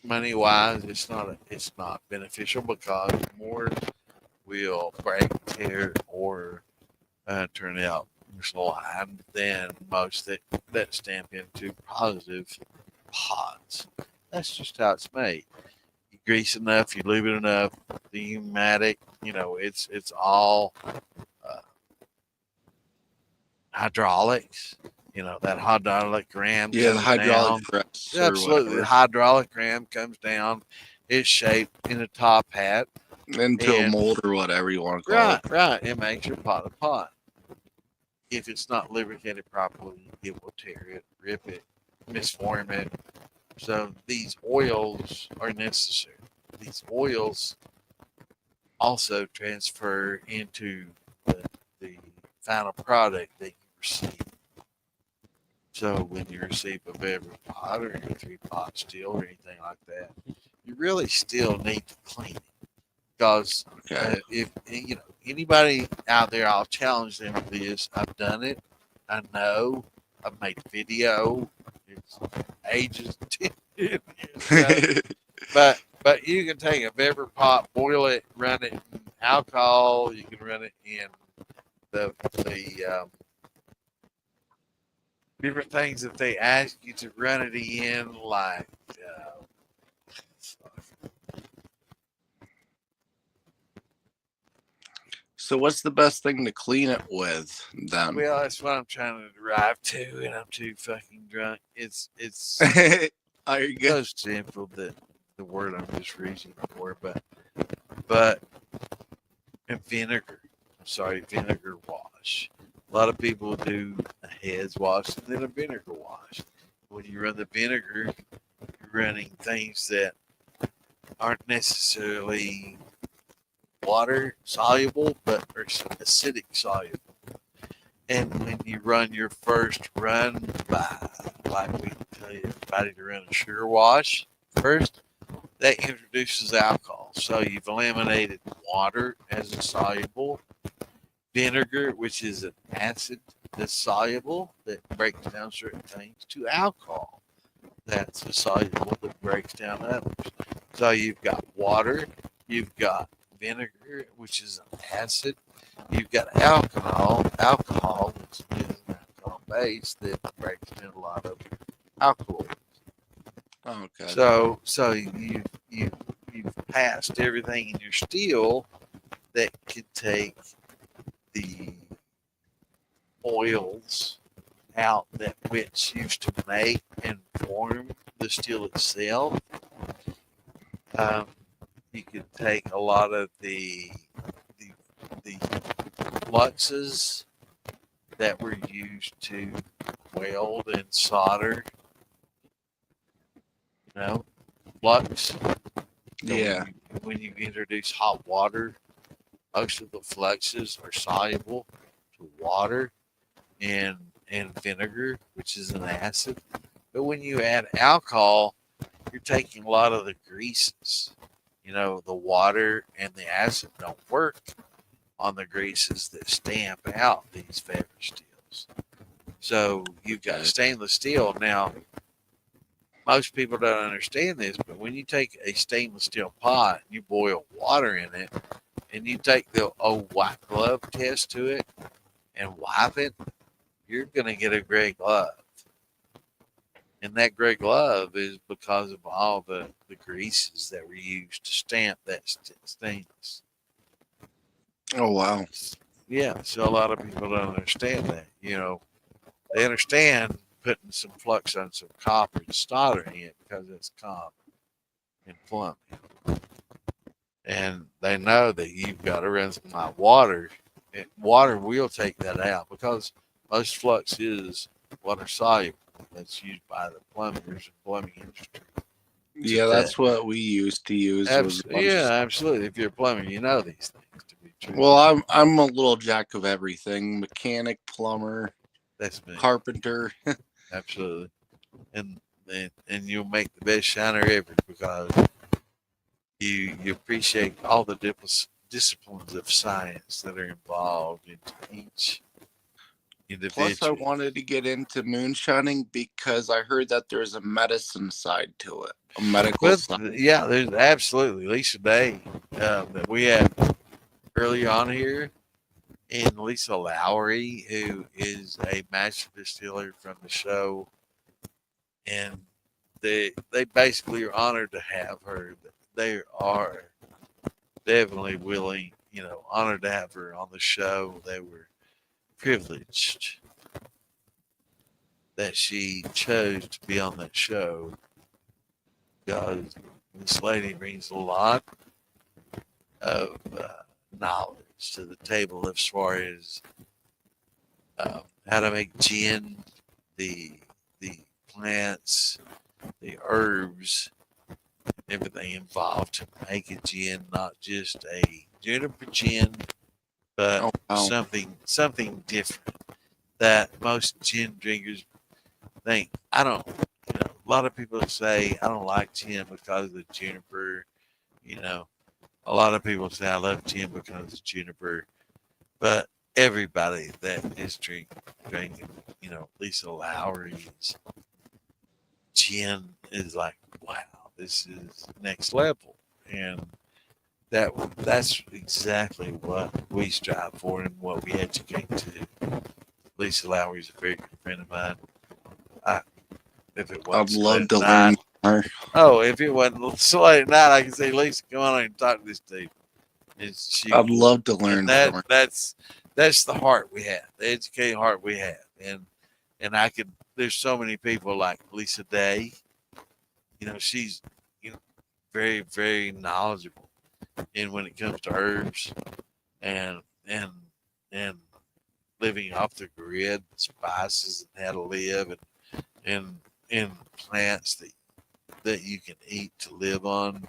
A: money wise, it's not beneficial because more will break, tear, or turn out misaligned than most that stamp into positive pods. That's just how it's made. You grease enough, you lube it enough, the enzymatic, it's all hydraulics. That hydraulic ram comes
N: the hydraulic
A: down.
N: press.
A: Absolutely. The hydraulic ram comes down. It's shaped in a top hat.
N: Into a mold or whatever you want to call it.
A: Right. It makes your pot a pot. If it's not lubricated properly, it will tear it, rip it, misform it. So these oils are necessary. These oils also transfer into the final product that you receive. So when you receive a beverage pot or your 3-pot still or anything like that, you really still need to clean it. Because if anybody out there, I'll challenge them with this. I've done it. I know. I've made video. It's ages. But you can take a beverage pot, boil it, run it in alcohol. You can run it in the different things that they ask you to run it in, like.
N: So what's the best thing to clean it with then?
A: Well, that's what I'm trying to derive to, and I'm too fucking drunk. It's
N: Are you
A: so simple that the word I'm just reaching for, but vinegar. I'm sorry, vinegar wash. A lot of people do a heads wash and then a vinegar wash. When you run the vinegar, you're running things that aren't necessarily water soluble, but are acidic soluble. And when you run your first run by, like we tell you everybody to run a sugar wash first, that introduces alcohol. So you've eliminated water as a soluble, vinegar, which is an acid that's soluble that breaks down certain things, to alcohol that's a soluble that breaks down others. So you've got water, you've got vinegar, which is an acid. You've got alcohol, which is an alcohol base that breaks down a lot of alcohol.
N: Okay.
A: So you've passed everything in your steel that could take the oils out that which used to make and form the steel itself. You could take a lot of the fluxes that were used to weld and solder. Flux.
N: Yeah.
A: When you introduce hot water, most of the fluxes are soluble to water and vinegar, which is an acid. But when you add alcohol, you're taking a lot of the greases. The water and the acid don't work on the greases that stamp out these beverage steels. So you've got stainless steel. Now, most people don't understand this, but when you take a stainless steel pot and you boil water in it, and you take the old white glove test to it, and wipe it, you're going to get a gray glove. And that gray glove is because of all the greases that were used to stamp that stainless.
N: Oh, wow.
A: Yeah, so a lot of people don't understand that. They understand putting some flux on some copper and soldering it because it's common in plumbing. And they know that you've got to run some hot water. Water will take that out because most flux is water soluble. That's used by the plumbers and plumbing industry.
N: Yeah, that's what we used to use.
A: Absolutely. If you're a plumber, you know these things to be true.
N: Well, I'm a little jack of everything: mechanic, plumber,
A: that's me.
N: Carpenter.
A: Absolutely, and you'll make the best shiner ever because you appreciate all the disciplines of science that are involved in each individual.
N: Plus, I wanted to get into moonshining because I heard that there's a medicine side to it, a medical side.
A: Yeah, there's absolutely Lisa Day that we had early on here, and Lisa Lowry, who is a master distiller from the show, and they basically are honored to have her. They are definitely willing, honored to have her on the show. They were privileged that she chose to be on that show because this lady brings a lot of knowledge to the table as far as how to make gin, the plants, the herbs, everything involved to make a gin, not just a juniper gin, but something different that most gin drinkers think. A lot of people say I don't like gin because of the juniper. A lot of people say I love gin because of juniper, but everybody that is drinking, Lisa Lowry's gin is like, wow, this is next level, and that's exactly what we strive for and what we educate to. Lisa Lowry's a very good friend of mine.
N: I'd love to learn her.
A: Oh, if it wasn't so late at night, I can say, Lisa, come on and talk to this dude.
N: I'd love to learn
A: that.
N: from her.
A: That's the heart we have, the educated heart we have, and I could. There's so many people like Lisa Day. She's very, very knowledgeable, and when it comes to herbs, and living off the grid, spices, and how to live, and plants that you can eat to live on.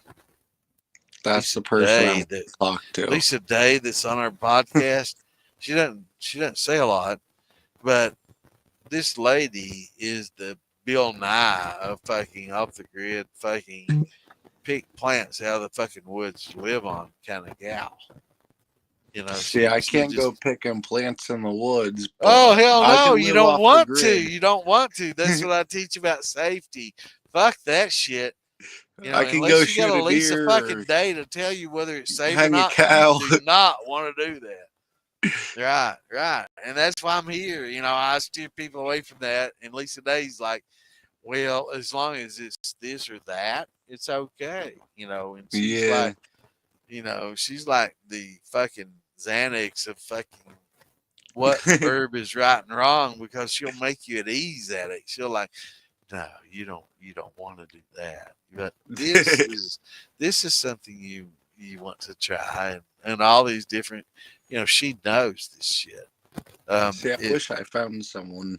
N: That's the person I
A: that
N: talk to.
A: Lisa Day, that's on our podcast. She doesn't say a lot, but this lady is the Bill Nye of fucking off the grid, fucking pick plants out of the fucking woods to live on kind of gal.
N: See, I can't go picking plants in the woods.
A: Oh, hell no. You don't want to. You don't want to. That's what I teach about safety. Fuck that shit.
N: I can go shoot
A: got
N: a
A: a Lisa
N: deer
A: fucking Day to tell you whether it's safe or
N: hang a
A: not.
N: cow.
A: You do not want to do that. Right. And that's why I'm here. I steer people away from that. And Lisa Day's like, well, as long as it's this or that, it's okay. And she's like, she's like the fucking Xanax of fucking what herb is right and wrong, because she'll make you at ease at it. She'll like, no, you don't want to do that. But this is something you want to try, and all these different, she knows this shit.
N: See, I wish I found someone.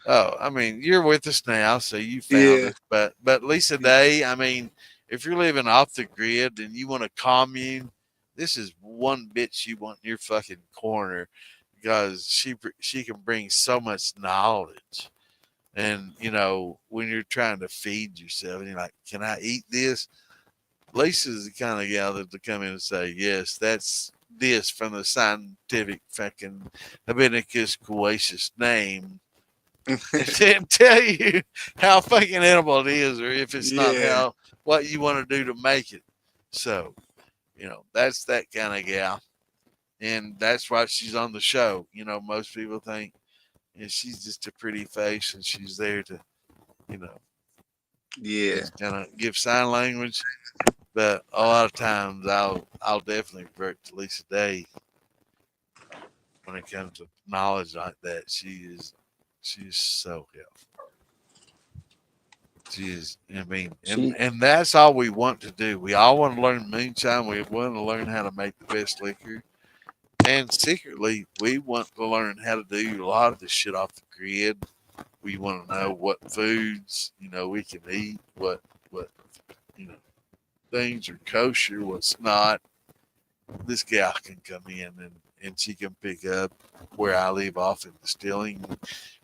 A: Oh, I mean, you're with us now, so you found us. But Lisa Day, I mean, if you're living off the grid and you want a commune, this is one bitch you want in your fucking corner, because she can bring so much knowledge. And when you're trying to feed yourself and you're like, can I eat this? Lisa's the kind of gal that to come in and say, yes, that's this from the scientific fucking Habiticus coaceus name. And tell you how fucking edible it is, or if it's not what you want to do to make it. So, that's that kind of gal. and that's why she's on the show. Most people think she's just a pretty face, and she's there to,
N: Yeah.
A: just kind of give sign language. But a lot of times, I'll definitely revert to Lisa Day when it comes to knowledge like that. She's so helpful. She is. I mean, and that's all we want to do. We all want to learn moonshine. We want to learn how to make the best liquor. And secretly, we want to learn how to do a lot of this shit off the grid. We want to know what foods, we can eat, what things are kosher, what's not. This gal can come in and she can pick up where I leave off in distilling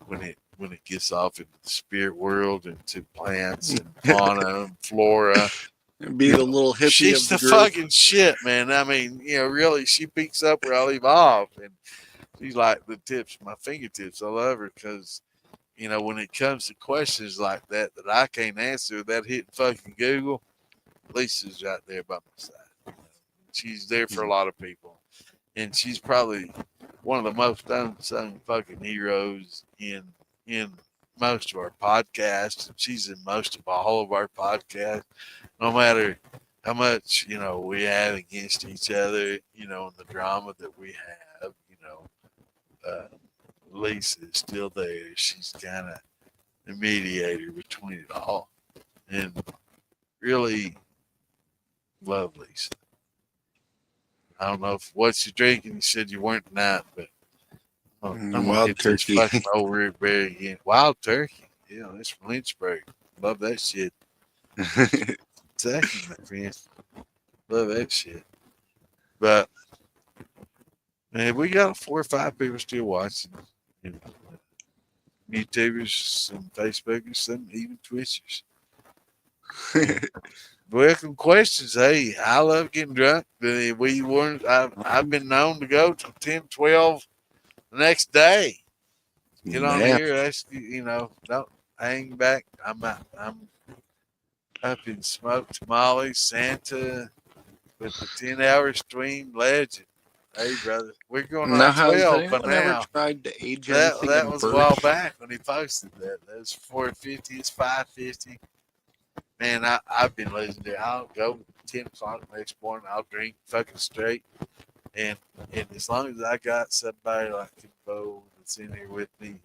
A: when it gets off into the spirit world, into plants and fauna and flora.
N: Be the little hippie.
A: She's
N: of
A: the
N: group.
A: fucking shit, man. I mean, really, she picks up where I leave off, and she's like the tips, my fingertips. I love her because, when it comes to questions like that I can't answer without hitting fucking Google, Lisa's right there by my side. She's there for a lot of people, and she's probably one of the most unsung fucking heroes in most of our podcasts. She's in most of all of our podcasts. No matter how much, we have against each other, and the drama that we have, Lisa is still there. She's kind of the mediator between it all. And really love Lisa. I don't know what you're drinking. You said you weren't tonight, but I'm going to hit this fucking Elderberry again. Wild turkey. Yeah, that's from Lynchburg. Love that shit. Exactly, my friend. Love that shit. But man, we got 4 or 5 people still watching. YouTubers, some Facebookers, some even Twitchers. Welcome questions. Hey, I love getting drunk. I've been known to go till 10, 12 the next day. Get on here. That's, don't hang back. I'm up in smoked tamales, Santa, with the 10-hour stream legend. Hey, brother, we're going on 12, but now
N: tried to age
A: that was a while back when he posted that. That was 450. It's 550. Man, I've been losing it. I'll go 10 o'clock next morning. I'll drink fucking straight, and as long as I got somebody like Bo that's in here with me,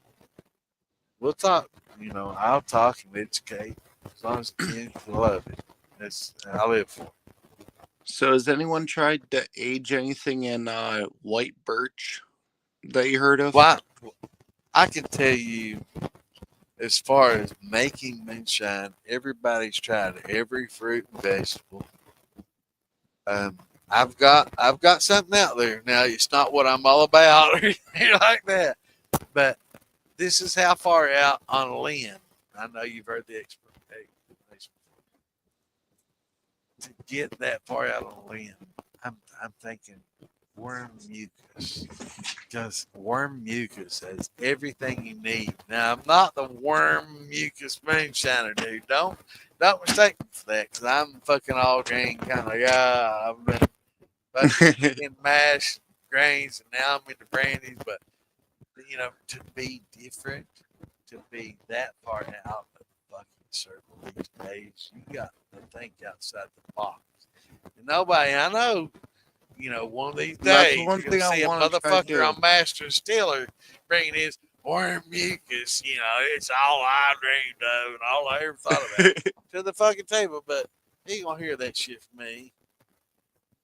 A: we'll talk. I'll talk and educate. As long as I can, I love it. I live for it.
N: So has anyone tried to age anything in white birch that you heard of?
A: Well, I can tell you, as far as making moonshine, everybody's tried every fruit and vegetable. I've got something out there. Now, it's not what I'm all about or anything like that, but this is how far out on a limb. I know you've heard the explanation. To get that far out on a limb, I'm thinking worm mucus, because worm mucus has everything you need. Now, I'm not the worm mucus moonshiner, dude. Don't mistake me for that, because I'm fucking all green kind of guy. I've been fucking in mashed grains, and now I'm into brandies. But to be different, to be that far out of the fucking circle these days, you got to think outside the box. And nobody I know, one of these days, you're going to see a motherfucker on Master Stiller bringing his worm mucus, it's all I dreamed of and all I ever thought about to the fucking table. But he ain't going to hear that shit from me.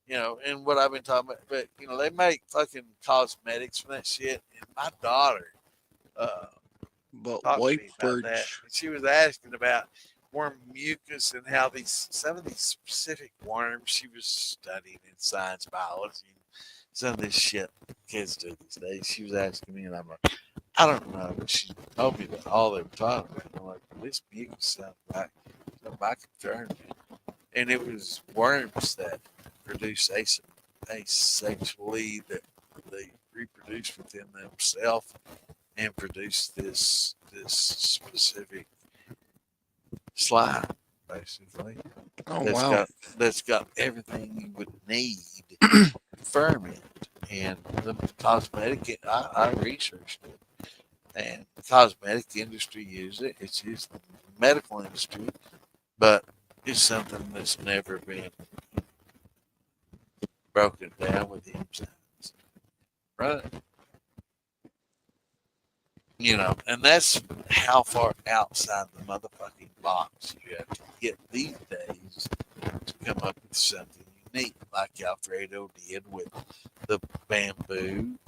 A: And what I've been talking about. But, they make fucking cosmetics from that shit. And my daughter,
N: but white birch.
A: That. She was asking about worm mucus and how some of these specific worms she was studying in science biology and some of this shit kids do these days. She was asking me, and I'm like, I don't know. But she told me that all they were talking about. I'm like, this mucus sounds like my concern. And it was worms that produce asexually, that they reproduce within themselves and produce this specific slime, basically.
N: Oh, wow.
A: That's got everything you would need to ferment. And the cosmetic, I researched it, and the cosmetic industry uses it. It's used in the medical industry, but it's something that's never been broken down with enzymes, right? You know, and that's how far outside the motherfucking box you have to get these days to come up with something unique, like Alfredo did with the bamboo,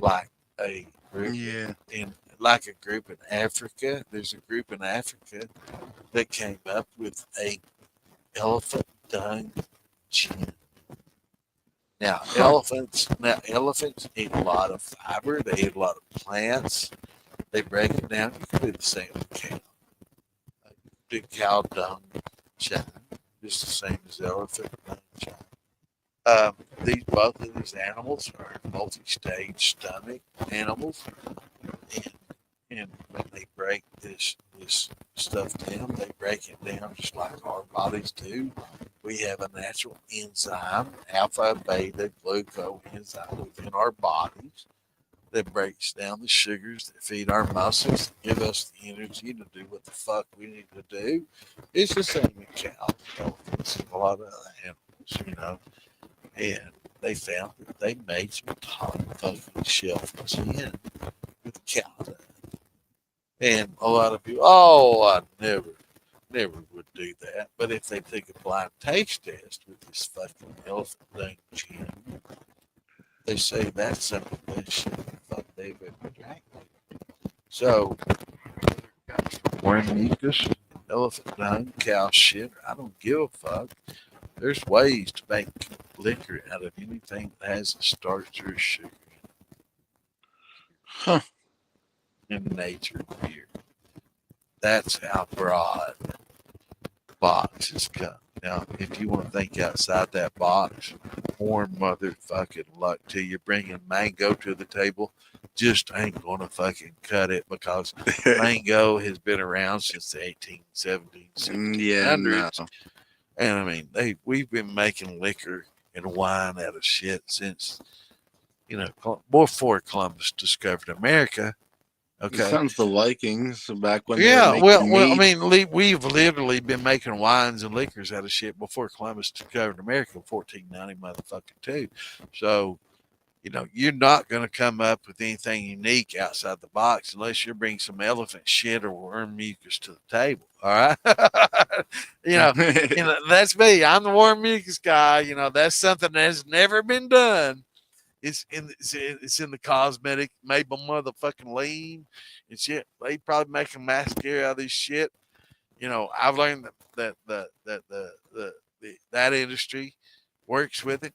A: like a group in Africa. There's a group in Africa that came up with a elephant dung gin. Now elephants eat a lot of fiber. They eat a lot of plants. They break it down. You can do the same with cow. Do cow dung chine, just the same as elephant dung chine. Both of these animals are multi-stage stomach animals, and when they break this stuff down, they break it down just like our bodies do. We have a natural enzyme, alpha beta glucoenzyme within our bodies that breaks down the sugars that feed our muscles, give us the energy to do what the fuck we need to do. It's the same in cows, elephants, and a lot of other animals, you know. And they found that they made some top fucking shelf gin with cow dung. And a lot of people, I never would do that. But if they took a blind taste test with this fucking elephant dung gin, they say that's some of the best shit the fuck they've ever drank. So, worm mucus, elephant dung, cow shit, I don't give a fuck. There's ways to make liquor out of anything that has a starch or a sugar in nature beer. That's how broad boxes come. Now, if you want to think outside that box, more motherfucking luck to you. Bringing mango to the table just ain't going to fucking cut it, because mango has been around since the 1870s, 1700s. And I mean, we've been making liquor and wine out of shit since, before Columbus discovered America. Okay.
N: It sounds the Vikings back when.
A: Yeah, well, I mean, we've literally been making wines and liquors out of shit before Columbus discovered America in 1490, motherfucking too. So, you're not going to come up with anything unique outside the box unless you bring some elephant shit or worm mucus to the table. All right. That's me. I'm the worm mucus guy. That's something that has never been done. It's in the cosmetic, made by motherfucking lean and shit. They probably making mascara out of this shit. I've learned that that industry works with it,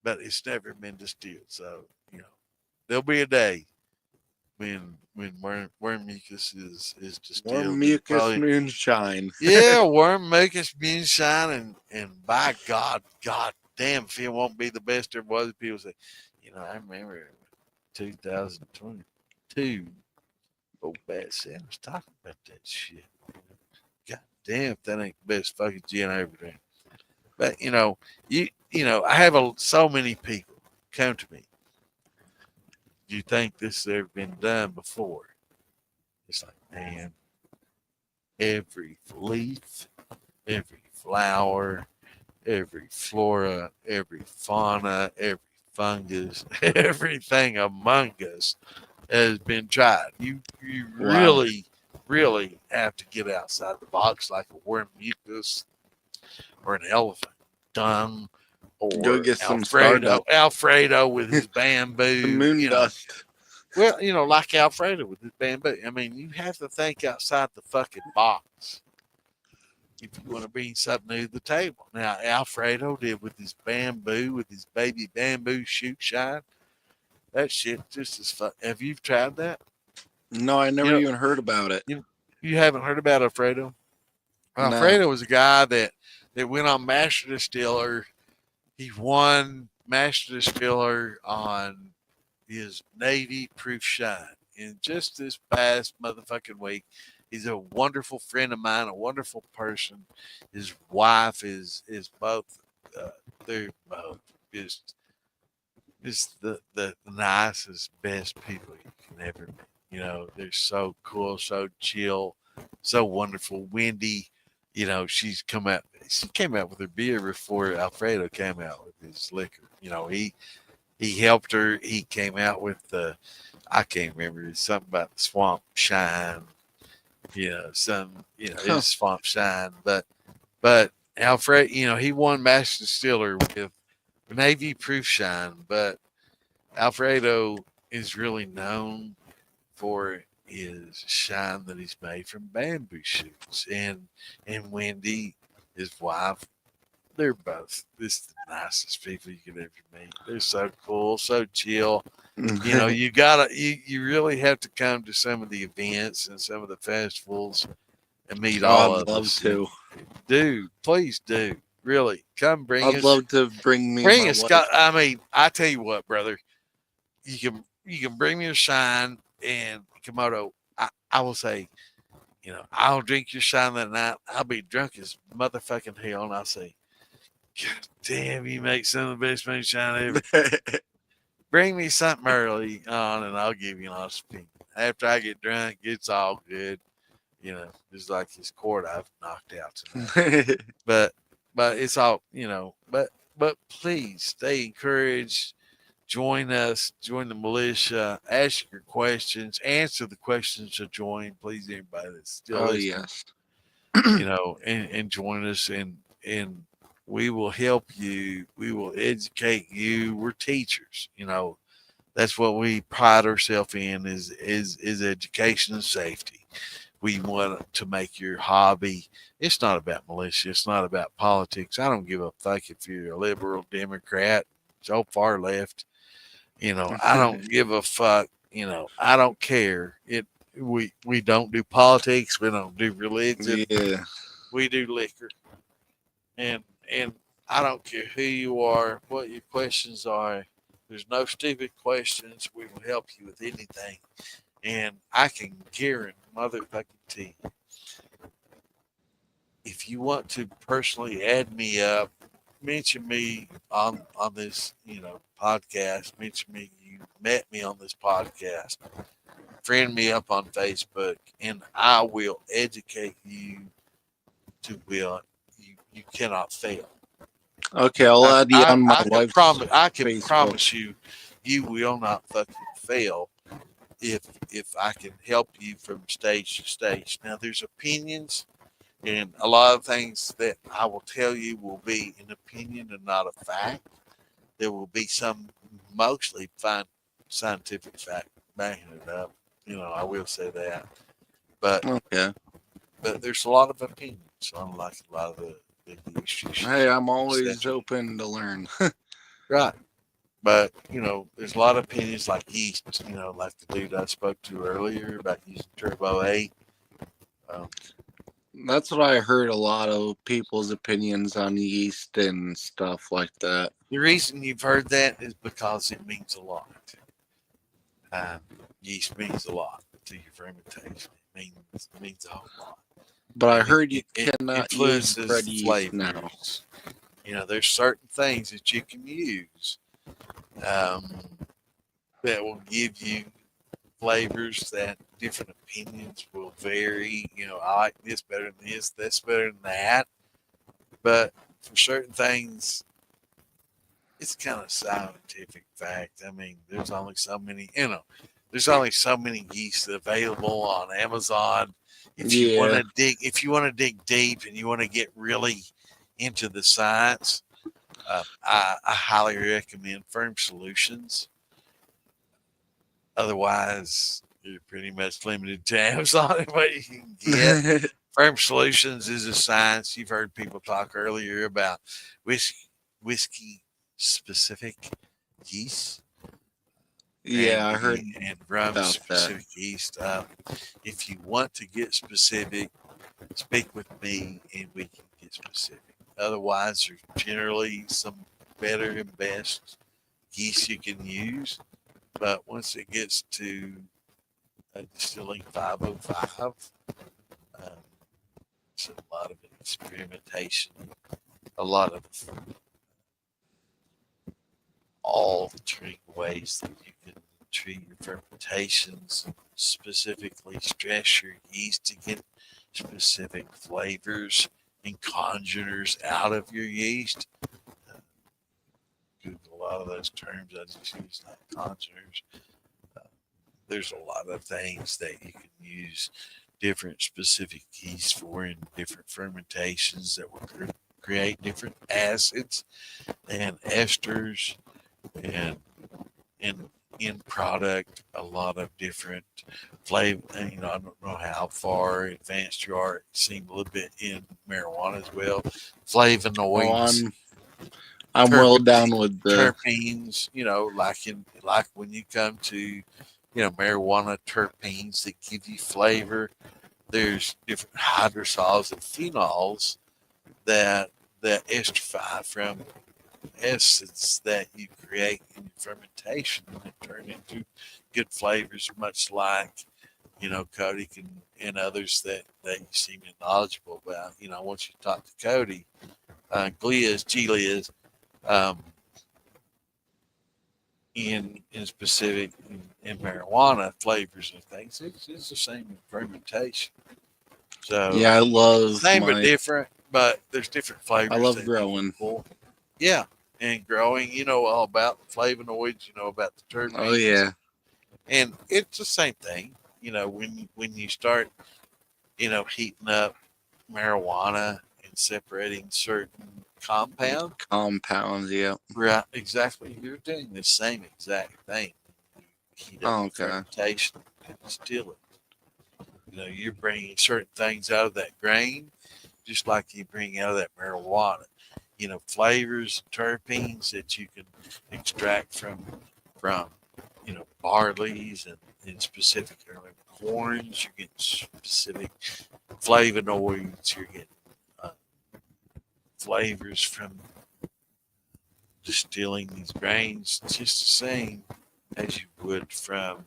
A: but it's never been distilled. So, there'll be a day when worm mucus is distilled.
N: Worm mucus moonshine.
A: Yeah, worm mucus moonshine, and by God damn, if it won't be the best there was. People say, I remember 2022, old Bad Sam was talking about that shit. God damn, if that ain't the best fucking gin I ever drank. But I have so many people come to me. Do you think this has ever been done before? It's like, man, every leaf, every flower, every flora, every fauna, every fungus, everything among us has been tried. You really, really have to get outside the box, like a worm mucus or an elephant dung, or
N: go get some
A: Alfredo with his bamboo,
N: the moon dust.
A: Well, like Alfredo with his bamboo. I mean, you have to think outside the fucking box if you want to bring something new to the table. Now, Alfredo did with his bamboo, with his baby bamboo shoot shine. That shit just as fun. Have you tried that?
N: No, I never even heard about it.
A: You haven't heard about Alfredo? Well,
N: No.
A: Alfredo was a guy that went on Master Distiller. He won Master Distiller on his Navy Proof Shine. And just this past motherfucking week, he's a wonderful friend of mine, a wonderful person. His wife is both, they're both just, just the nicest, best people you can ever meet. You know, they're so cool, so chill, so wonderful. Wendy, you know, she came out with her beer before Alfredo came out with his liquor. You know, he helped her. He came out with the, I can't remember, it's something about the swamp shine. You know, it's swamp shine. But Alfred, you know, he won Master Distiller with Navy Proof Shine, but Alfredo is really known for his shine that he's made from bamboo shoots. And Wendy, his wife, they're both just the nicest people you could ever meet. They're so cool, so chill. You know, you really have to come to some of the events and some of the festivals and meet all of us.
N: I'd love to.
A: Do, please do. Really, come bring us.
N: I'd love to bring
A: us.
N: wife.
A: I mean, I tell you what, brother, you can bring me your shine and Komodo. I will say, you know, I'll drink your shine that night. I'll be drunk as motherfucking hell, and I'll say, God damn, you make some of the best moonshine ever. Bring me something early on, and I'll give you an honest opinion. After I get drunk, it's all good. You know, just like this quart I've knocked out tonight. but it's all, you know, but please stay encouraged. Join us, join the militia, ask your questions, answer the questions to join. Please, anybody that's still listening,
N: yes.
A: You know, and join us, and we will help you. We will educate you. We're teachers, you know. That's what we pride ourselves in is education and safety. We want to make your hobby. It's not about militia. It's not about politics. I don't give a fuck if you're a liberal, Democrat, so far left. You know, I don't give a fuck. You know, I don't care. We don't do politics. We don't do religion.
N: Yeah.
A: We do liquor. And I don't care who you are, what your questions are. There's no stupid questions. We will help you with anything. And I can guarantee motherfucking you, if you want to personally add me up, mention me on this, you know, podcast. Mention me. You met me on this podcast. Friend me up on Facebook, and I will educate you to will. You cannot fail.
N: Okay, I'll add you on my wife's
A: I can
N: Facebook.
A: promise you, you will not fucking fail if I can help you from stage to stage. Now, there's opinions, and a lot of things that I will tell you will be an opinion and not a fact. There will be some mostly scientific fact backing it up. You know, I will say that. But
N: okay.
A: But there's a lot of opinions, unlike a lot of the issues.
N: Hey, I'm always open to learn.
A: Right. But, you know, there's a lot of opinions like yeast, you know, like the dude I spoke to earlier about using Turbo 8.
N: That's what I heard, a lot of people's opinions on yeast and stuff like that.
A: The reason you've heard that is because it means a lot. Yeast means a lot to your fermentation. It means a whole lot.
N: But I heard you cannot use bread yeast now.
A: You know, there's certain things that you can use that will give you flavors that different opinions will vary. You know, I like this better than this, that's better than that. But for certain things, it's kind of scientific fact. I mean, there's only so many, you know, there's only so many yeast available on Amazon. If you want to dig deep and you want to get really into the science, I highly recommend Firm Solutions. Otherwise, you're pretty much limited to Amazon and what you can get. Firm Solutions is a science. You've heard people talk earlier about whiskey specific yeast.
N: Yeah, I heard
A: and rum specific yeast. If you want to get specific, speak with me and we can get specific. Otherwise, there's generally some better and best yeast you can use. But once it gets to Distilling 505, it's a lot of experimentation, a lot altering ways that you can treat your fermentations, specifically stress your yeast to get specific flavors and congeners out of your yeast. Google a lot of those terms. I just use like congeners. There's a lot of things that you can use different specific yeast for in different fermentations that will create different acids and esters and in product a lot of different flavor. You know, I don't know how far advanced you are. It seemed a little bit in marijuana as well. Flavonoids.
N: I'm well down with the
A: terpenes. You know, like when you come to marijuana terpenes that give you flavor. There's different hydrosols and phenols that esterify from acids that you create in your fermentation and turn into good flavors, much like Cody and others that you seem knowledgeable about. I want you to talk to Cody, G-Liz, in specific in marijuana flavors and things. It's the same in fermentation. So
N: yeah, I love
A: same but different, but there's different flavors.
N: I love growing.
A: Yeah, and growing. You know all about the flavonoids. You know about the terpenes.
N: Oh yeah,
A: and it's the same thing. When you start, heating up marijuana and separating certain compounds.
N: Yeah,
A: right, exactly. You're doing the same exact thing. Heat up fermentation and distill it. You're bringing certain things out of that grain, just like you bring out of that marijuana. Flavors, terpenes that you can extract from barleys and specific corns. You're getting specific flavonoids. You're getting flavors from distilling these grains, just the same as you would from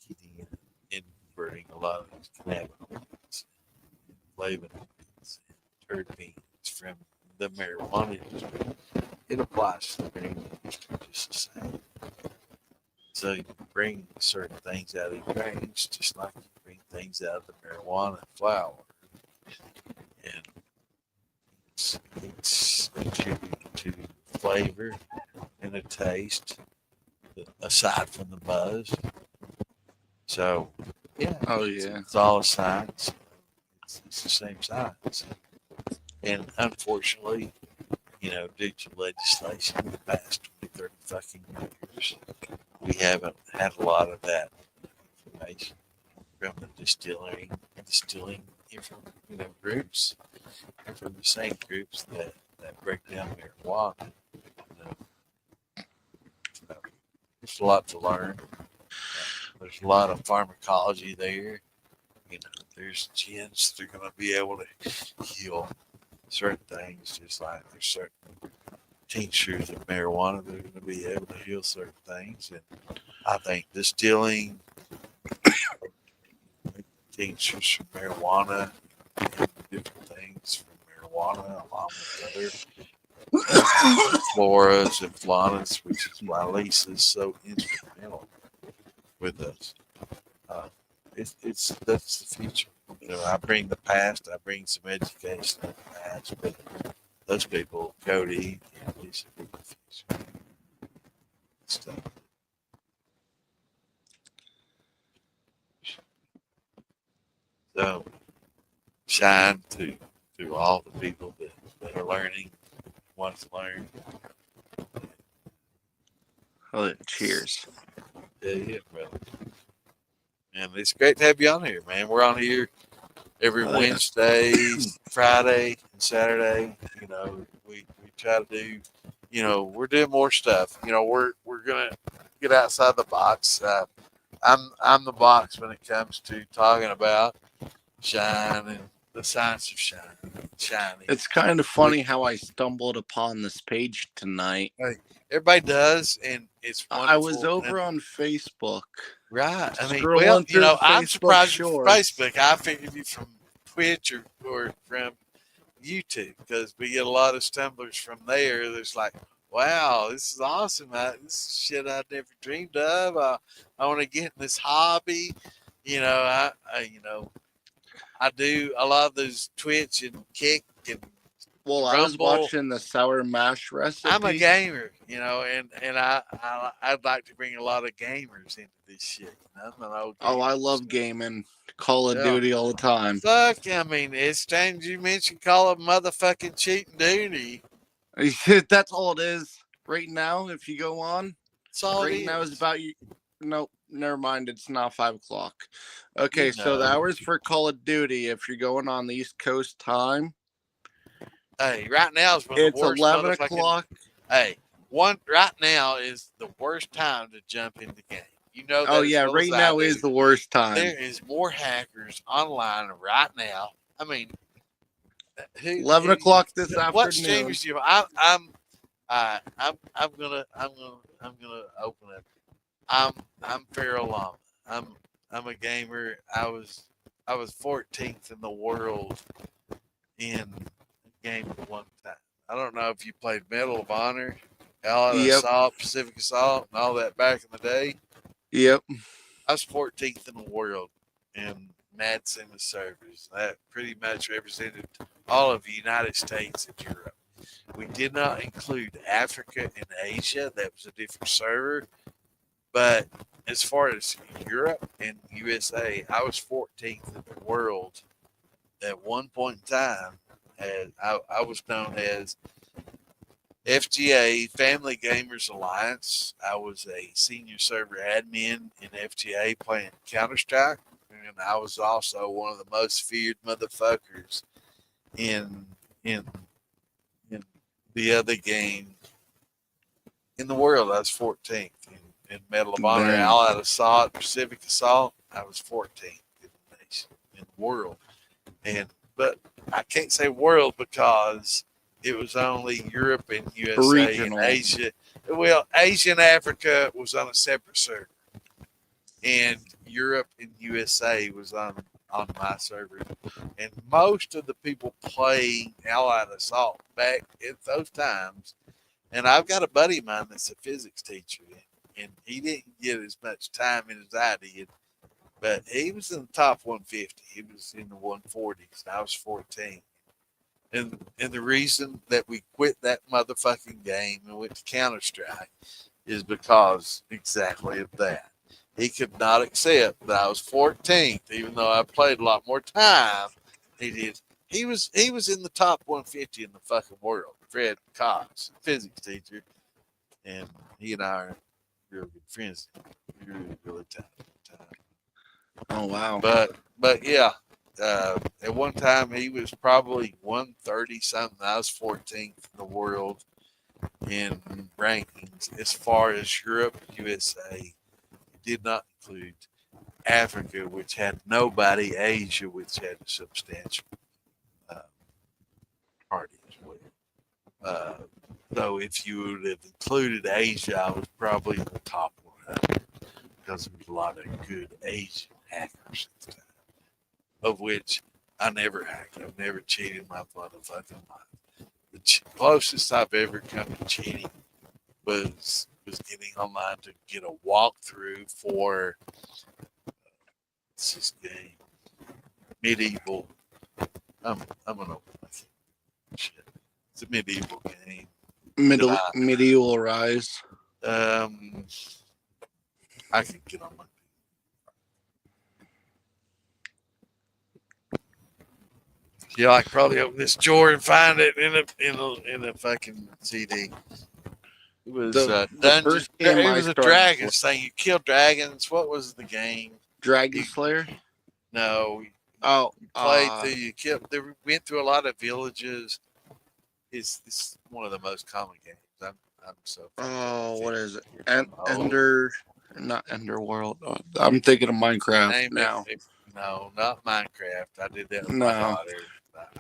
A: heating and converting a lot of these cannabinoids, flavonoids, and terpenes from the marijuana industry. It applies to the grain industry just the same. So you bring certain things out of the grains, just like you bring things out of the marijuana flower, and it's contributing to flavor and a taste, aside from the buzz. So, yeah.
N: Oh yeah.
A: It's all a science. It's the same science. And unfortunately, due to legislation in the past 20, 30 fucking years, we haven't had a lot of that information from the distilling groups, and from the same groups that break down marijuana. So there's a lot to learn. There's a lot of pharmacology there. There's gins that are going to be able to heal certain things, just like there's certain tinctures of marijuana that are going to be able to heal certain things. And I think distilling tinctures from marijuana and different things from marijuana, along with other floras and flaunas, which is why Lisa's so instrumental with us. That's the future. I bring the past, I bring some education in the past, but those people, Cody and Lisa, bring the future. Stuff. So, shine to all the people that are learning, want to learn.
N: Oh, cheers.
A: Yeah, brother. And it's great to have you on here, man. We're on here every Wednesday, Friday, and Saturday. We try to do, we're doing more stuff. We're gonna get outside the box. I'm the box when it comes to talking about shine and the science of shining.
N: It's kind of funny how I stumbled upon this page tonight.
A: Everybody does, and it's wonderful.
N: I was over on Facebook.
A: Right. I mean,
N: Scrolling
A: I'm surprised
N: shorts.
A: from Facebook. I figured you from Twitch or from YouTube, because we get a lot of stumblers from there. There's like, wow, this is awesome. This is shit I never dreamed of. I want to get in this hobby. I do a lot of those Twitch and Kick and
N: Well, I was
A: Rumble.
N: watching the sour mash recipe.
A: I'm a gamer, and I'd like to bring a lot of gamers into this shit. I'm an old gamer,
N: I love gaming. Call of Duty all the time.
A: Fuck, I mean, it's strange you mentioned Call of motherfucking cheating duty.
N: That's all it is right now. If you go on,
A: that's all
N: right
A: it
N: now
A: is.
N: is about you. Nope, never mind. It's now 5 o'clock. Okay, so the hours for Call of Duty, if you're going on the East Coast time,
A: hey, right now is when
N: it's
A: the worst
N: 11 o'clock.
A: Hey, right now is the worst time to jump in the game. You know that.
N: Oh yeah, right now is the worst time.
A: There is more hackers online right now. I mean,
N: 11 o'clock this afternoon.
A: What streamers do you? I'm gonna open it. I'm Feral Llama. I'm a gamer. I was 14th in the world in a game at one time. I don't know if you played Medal of Honor, Allied Assault, Pacific Assault, and all that back in the day.
N: Yep.
A: I was 14th in the world in Mad Sim servers. That pretty much represented all of the United States and Europe. We did not include Africa and Asia. That was a different server. But as far as Europe and USA, I was 14th in the world at one point in time. And I was known as FGA, Family Gamers Alliance. I was a senior server admin in FGA playing Counter-Strike. And I was also one of the most feared motherfuckers in the other game in the world. I was 14th in Medal of Honor, Allied Assault, Pacific Assault. I was 14th in the nation, in the world. But I can't say world because it was only Europe and USA
N: Regional.
A: and Asia. Well, Asia and Africa was on a separate server, and Europe and USA was on my server. And most of the people playing Allied Assault back at those times, and I've got a buddy of mine that's a physics teacher, and he didn't get as much time in as I did, but he was in the top 150. He was in the 140s. I was 14. And the reason that we quit that motherfucking game and went to Counter-Strike is because exactly of that. He could not accept that I was 14th, even though I played a lot more time. He did. He was in the top 150 in the fucking world. Fred Cox, physics teacher, and he and I are real good friends. Really talented.
N: Oh wow!
A: But yeah, at one time he was probably 130 something. I was 14th in the world in rankings as far as Europe, USA. Did not include Africa, which had nobody. Asia, which had a substantial party as well. Though if you would have included Asia, I was probably in the top 100 because there was a lot of good Asian hackers at the time, of which I never hacked. I've never cheated my motherfucking life. The closest I've ever come to cheating was getting online to get a walkthrough for this game, Medieval. I'm gonna open my shit. It's a medieval game.
N: Medieval Rise.
A: I can get on my. Yeah, I could probably open this drawer and find it in a fucking CD. It was Dungeons. It was a dragons thing. You killed dragons. What was the game?
N: Dragon Slayer.
A: No.
N: Oh,
A: you played through. You killed. They went through a lot of villages. It's one of the most common games. I'm so.
N: Oh, what is it? Not Enderworld. I'm thinking of Minecraft now.
A: No, not Minecraft. I did that with my daughter.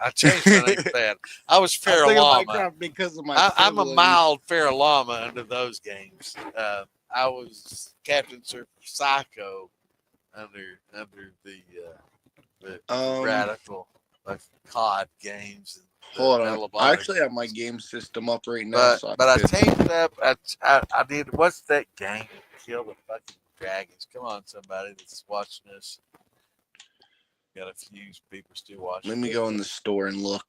A: I changed my name to that. I was Feral Llama
N: because of my.
A: I'm a mild Feral Llama under those games. I was Captain Psycho under the radical like COD games.
N: Hold on.
A: Medal of
N: I
A: Honor.
N: actually have my game system up right now.
A: But I tamed it up. I did. What's that game? Kill the fucking dragons. Come on, somebody that's watching this. Got a few people still watching.
N: Let me go in the store and look.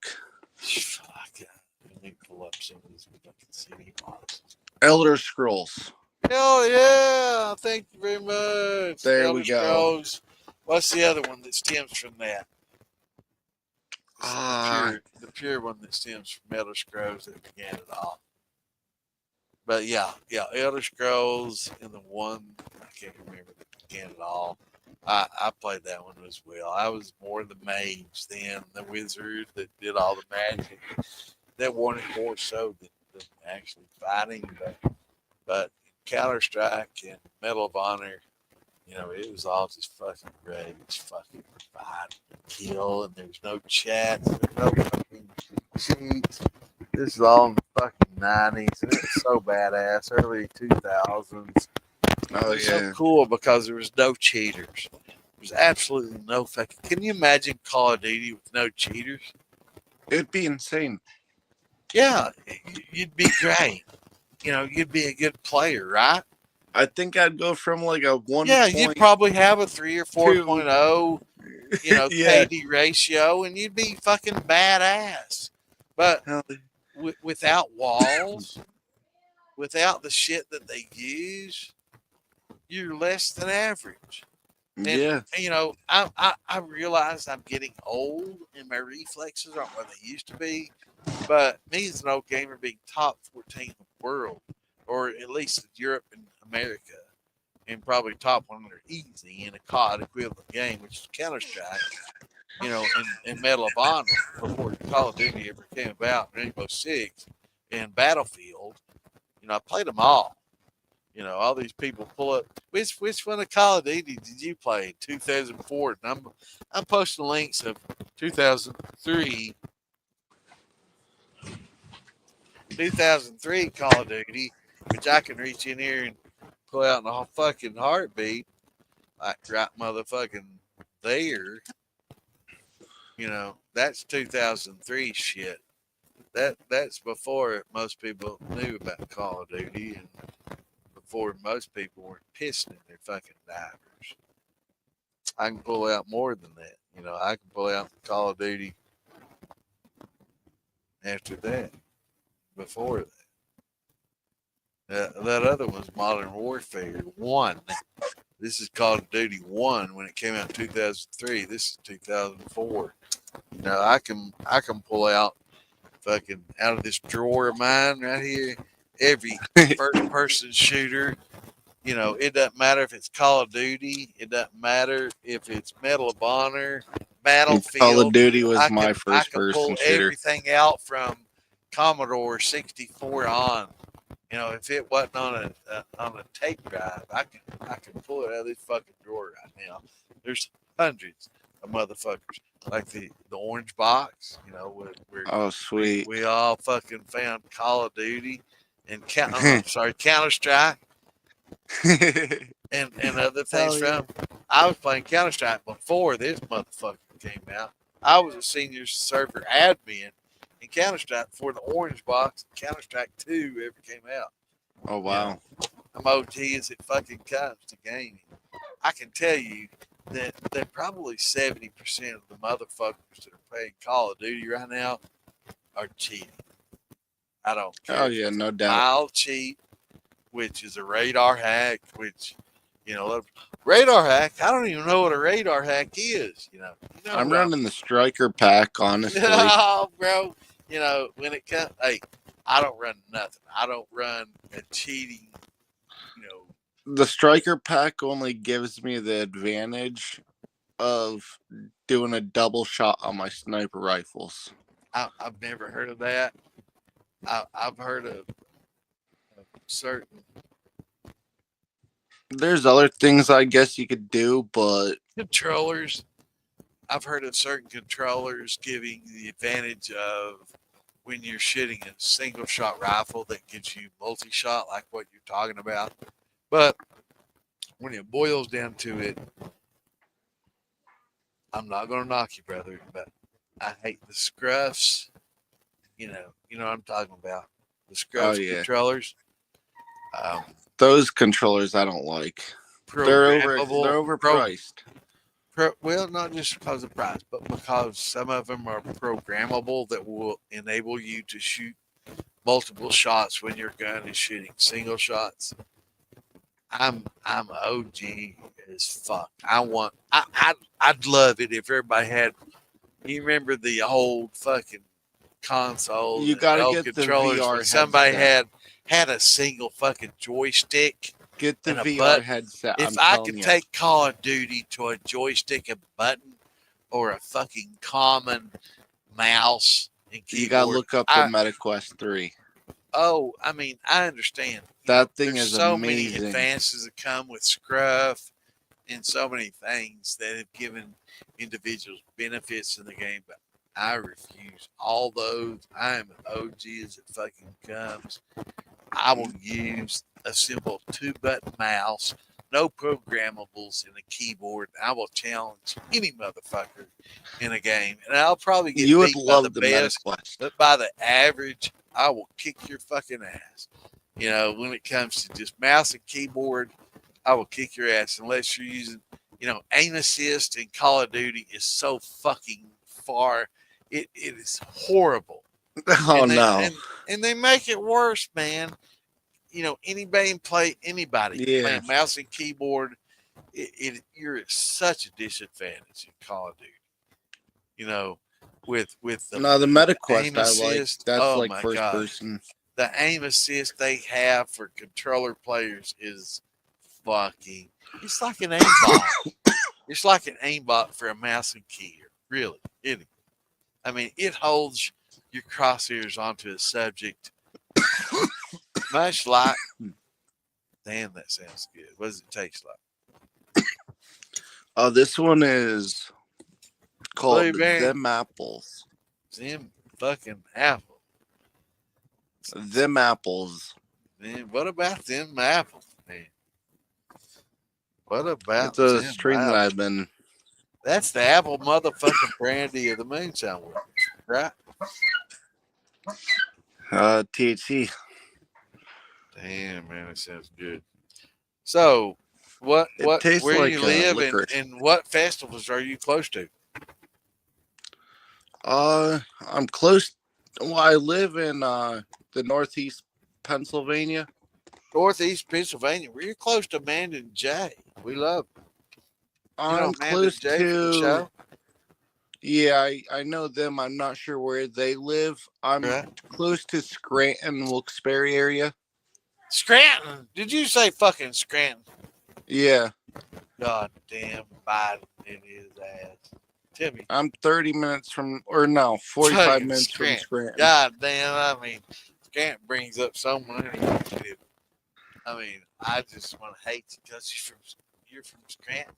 A: Fuck. Let me pull up some of these fucking CD boxes.
N: Elder Scrolls.
A: Hell yeah! Thank you very much.
N: There
A: Elder
N: we go.
A: Scrolls. What's the other one that stems from that? The pure one that stems from Elder Scrolls that began it all. But yeah, Elder Scrolls and the one I can't remember that began it all. I played that one as well. I was more the mage than the wizard that did all the magic. That wanted more so than actually fighting. But Counter-Strike and Medal of Honor, it was all just fucking great. It's fucking fight and kill, and there's no chats, there's no fucking cheats. This is all in the fucking 90s, and it was so badass. Early 2000s.
N: Oh,
A: it was so cool because there was no cheaters. There was absolutely no fucking. Can you imagine Call of Duty with no cheaters?
N: It'd be insane.
A: Yeah, you'd be great. You'd be a good player, right?
N: I think I'd go from like a 1.
A: Yeah, you'd probably have a 3 or 4.0, KD ratio, and you'd be fucking badass. But without walls, without the shit that they use, you're less than average. And, I realize I'm getting old and my reflexes aren't what they used to be. But me as an old gamer being top 14 in the world, or at least in Europe and America, and probably top 100 easy in a COD equivalent game, which is Counter-Strike, and Medal of Honor before Call of Duty ever came about, Rainbow Six, and Battlefield, I played them all. All these people pull up. Which one of Call of Duty did you play? 2004. And I'm posting links of 2003 Call of Duty, which I can reach in here and pull out in a fucking heartbeat, like right motherfucking there. That's 2003 shit. That's before most people knew about Call of Duty and before most people were pissing in their fucking divers. I can pull out more than that. I can pull out the Call of Duty after that. Before that. That other one's Modern Warfare 1. This is Call of Duty 1 when it came out in 2003. This is 2004. I can pull out fucking out of this drawer of mine right here every first person shooter. It doesn't matter if it's Call of Duty. It doesn't matter if it's Medal of Honor, Battlefield.
N: Call of Duty was my first
A: I can
N: person
A: pull
N: shooter.
A: everything out from Commodore 64 on. If it wasn't on a tape drive, I can pull it out of this fucking drawer right now. There's hundreds of motherfuckers like the orange box.
N: Oh, sweet.
A: We all fucking found Call of Duty and Counter-Strike and other things from. I was playing Counter-Strike before this motherfucker came out. I was a senior server admin in Counter-Strike before the orange box and Counter-Strike 2 ever came out.
N: Oh, wow.
A: I'm OG as it fucking comes to gaming. I can tell you that probably 70% of the motherfuckers that are playing Call of Duty right now are cheating. I don't care.
N: Oh, yeah, no doubt.
A: Mild cheat, which is a radar hack, which, radar hack, I don't even know what a radar hack is,
N: I'm running the striker pack, honestly.
A: Oh, bro. When it comes, hey, I don't run nothing. I don't run a cheating,
N: The striker pack only gives me the advantage of doing a double shot on my sniper rifles.
A: I've never heard of that. I've heard of certain
N: There's other things I guess you could do, but
A: controllers. I've heard of certain controllers giving the advantage of when you're shooting a single shot rifle that gives you multi-shot, like what you're talking about. But when it boils down to it, I'm not going to knock you, brother, but I hate the scruffs You know what I'm talking about. The Scruff controllers.
N: Those controllers I don't like. They're overpriced.
A: Well, not just because of price, but because some of them are programmable that will enable you to shoot multiple shots when your gun is shooting single shots. I'm OG as fuck. I'd love it if everybody had. You remember the old fucking consoles?
N: You gotta
A: old
N: get the
A: controllers
N: VR
A: when somebody
N: headset.
A: had a single fucking joystick.
N: Get the
A: and a
N: VR
A: button.
N: headset.
A: If I could take Call of Duty to a joystick and button or a fucking common mouse and keyboard,
N: you gotta look up the MetaQuest 3.
A: Oh, I mean, I understand.
N: That thing
A: There's
N: is
A: so
N: amazing.
A: many advances that come with Scruff and so many things that have given individuals benefits in the game, but I refuse all those. I am an OG as it fucking comes. I will use a simple 2-button mouse, no programmables in a keyboard. I will challenge any motherfucker in a game, and I'll probably get beat by the best. But by the average, I will kick your fucking ass. You know, when it comes to just mouse and keyboard, I will kick your ass unless you're using, aim assist in Call of Duty is so fucking far. It is horrible.
N: Oh, no.
A: And they make it worse, man. Anybody can play anybody.
N: Yeah.
A: Play mouse and keyboard. You're at such a disadvantage in Call of Duty. With the
N: MetaQuest
A: aim assist,
N: that's like first person.
A: The aim assist they have for controller players is fucking. It's like an aimbot. It's like an aimbot for a mouse and key. Really, I mean, it holds your crosshairs onto a subject. Much like, damn, that sounds good. What does it taste like?
N: This one is called
A: Blueberry.
N: Them Apples.
A: Them fucking apples.
N: Them apples.
A: Man, what about them apples, man? What about
N: it's a stream that I've been.
A: That's the apple motherfucking brandy of the moonshine workers, right?
N: THC.
A: Damn, man, it sounds good. So, where
N: like
A: you live and what festivals are you close to?
N: I'm close. Well, I live in the Northeast Pennsylvania.
A: Northeast Pennsylvania. We're close to Amanda and Jay. We love them.
N: I'm close to. Yeah, I know them. I'm not sure where they live. I'm close to Scranton, Wilkes-Barre area.
A: Scranton? Did you say fucking Scranton?
N: Yeah.
A: God damn Biden in his ass. Tell me.
N: I'm 30 minutes 45 minutes from Scranton.
A: God damn, I mean, Scranton brings up so money. I mean, I just want to hate you because you're from Scranton.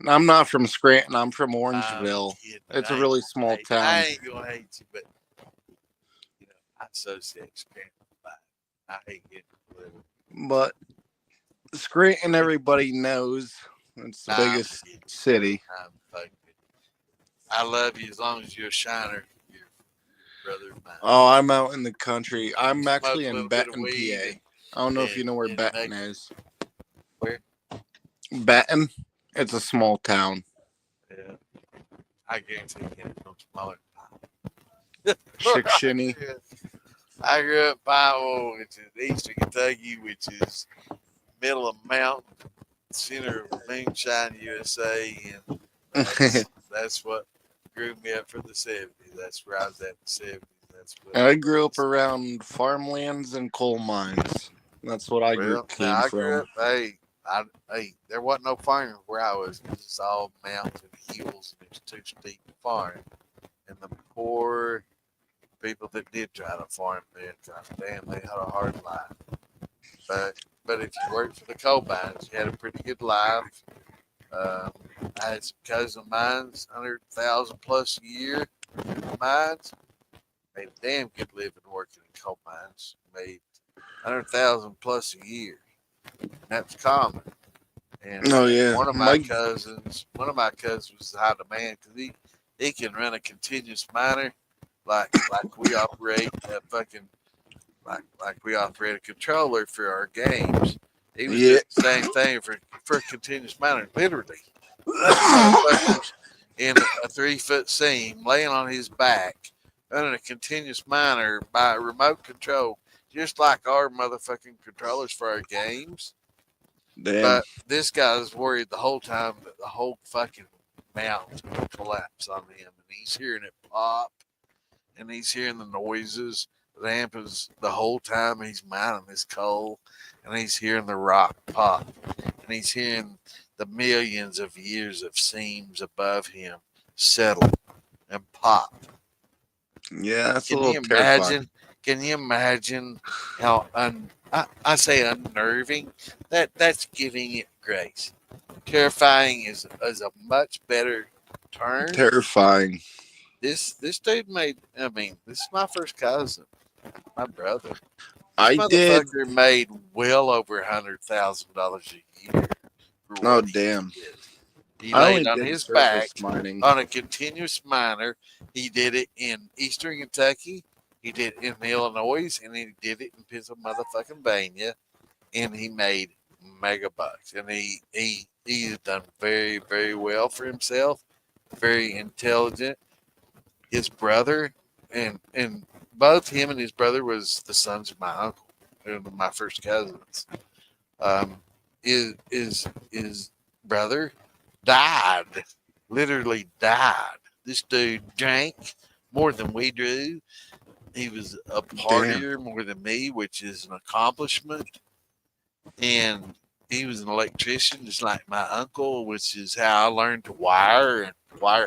N: I'm not from Scranton. I'm from Orangeville. It's a really small town.
A: I ain't going to hate you, but I associate Scranton with Biden. I hate getting political.
N: But Scranton, everybody knows. It's the biggest city.
A: I love you as long as you're a shiner. You're brother of mine.
N: Oh, I'm out in the country. I'm actually in Benton, PA. I don't know if you know where Benton is.
A: Where?
N: Benton. It's a small town.
A: Yeah. I guarantee you get it from smaller.
N: Chick-shinny.
A: I grew up in Iowa, which is eastern Kentucky, which is middle of mountain, center of Moonshine, USA, and that's what grew me up for the 70s. That's where I was at in the 70s.
N: I grew up around farmlands and coal mines. That's what I grew up.
A: Hey, there wasn't no farming where I was. It was all mountains and hills, and it was too steep to farm. And the poor people that did try to farm then, God damn, they had a hard life. But if you worked for the coal mines, you had a pretty good life. I had some cousins of mine, 100,000 plus a year in the mines. Made a damn good living working in coal mines. Made 100,000 plus a year. That's common. And one of my cousins was high demand because he can run a continuous miner like we operate a fucking like we operate a controller for our games. He was doing the same thing for a continuous miner, literally. Motherfuckers in a 3-foot seam, laying on his back, running a continuous miner by remote control, just like our motherfucking controllers for our games.
N: Damn.
A: But this guy's worried the whole time that the whole fucking mountain's going to collapse on him, and he's hearing it pop, and he's hearing the noises. The amp is the whole time he's mining this coal, and he's hearing the rock pop, and he's hearing the millions of years of seams above him settle and pop.
N: Yeah, that's
A: Can
N: a little
A: you
N: terrifying.
A: imagine? Can you imagine how I say unnerving? That's giving it grace. Terrifying is a much better term.
N: Terrifying.
A: This dude made. I mean, this is my first cousin, my brother. This
N: I did.
A: motherfucker made well over $100,000 a year.
N: Oh damn!
A: He
N: I
A: laid
N: only
A: on
N: did
A: his
N: surface
A: back
N: mining.
A: on a continuous miner. He did it in Eastern Kentucky. He did it in Illinois, and he did it in Pennsylvania, and he made mega bucks. And he has done very, very well for himself. Very intelligent. His brother and both him and his brother was the sons of my uncle, my first cousins. His brother died, literally died. This dude drank more than we do. He was a partier more than me, which is an accomplishment. And he was an electrician, just like my uncle, which is how I learned to wire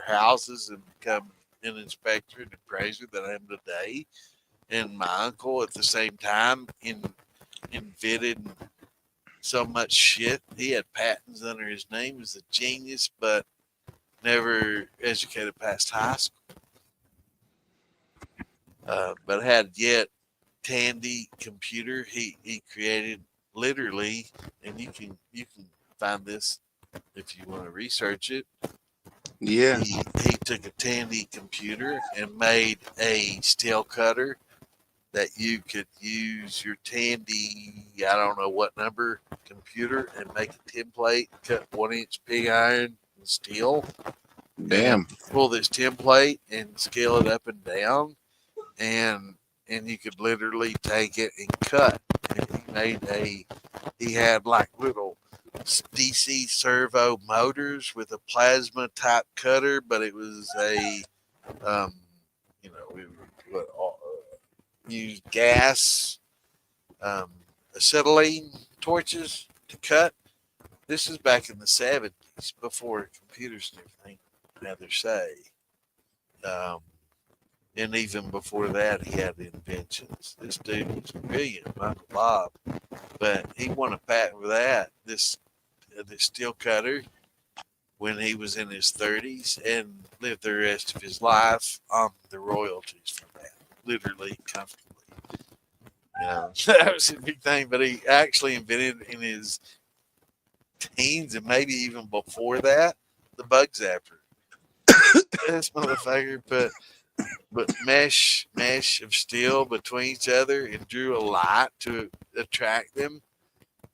A: houses and become an inspector and appraiser that I am today. And my uncle, at the same time, invented so much shit. He had patents under his name. He was a genius, but never educated past high school. But had yet Tandy computer. He created literally, and you can find this if you want to research it.
N: Yeah.
A: He took a Tandy computer and made a steel cutter that you could use your Tandy, I don't know what number computer, and make a template, cut 1-inch pig iron and steel.
N: Damn.
A: Pull this template and scale it up and down, and you could literally take it and cut. And he had like little DC servo motors with a plasma type cutter, but it was a we would use gas acetylene torches to cut. This is back in the 70s, before computers and everything had their say. And even before that, he had inventions. This dude was brilliant, Michael Bob, but he won a patent for that. This steel cutter, when he was in his 30s, and lived the rest of his life on the royalties from that, literally comfortably. That was a big thing. But he actually invented in his teens, and maybe even before that, the bug zapper. This motherfucker put mesh of steel between each other and drew a light to attract them.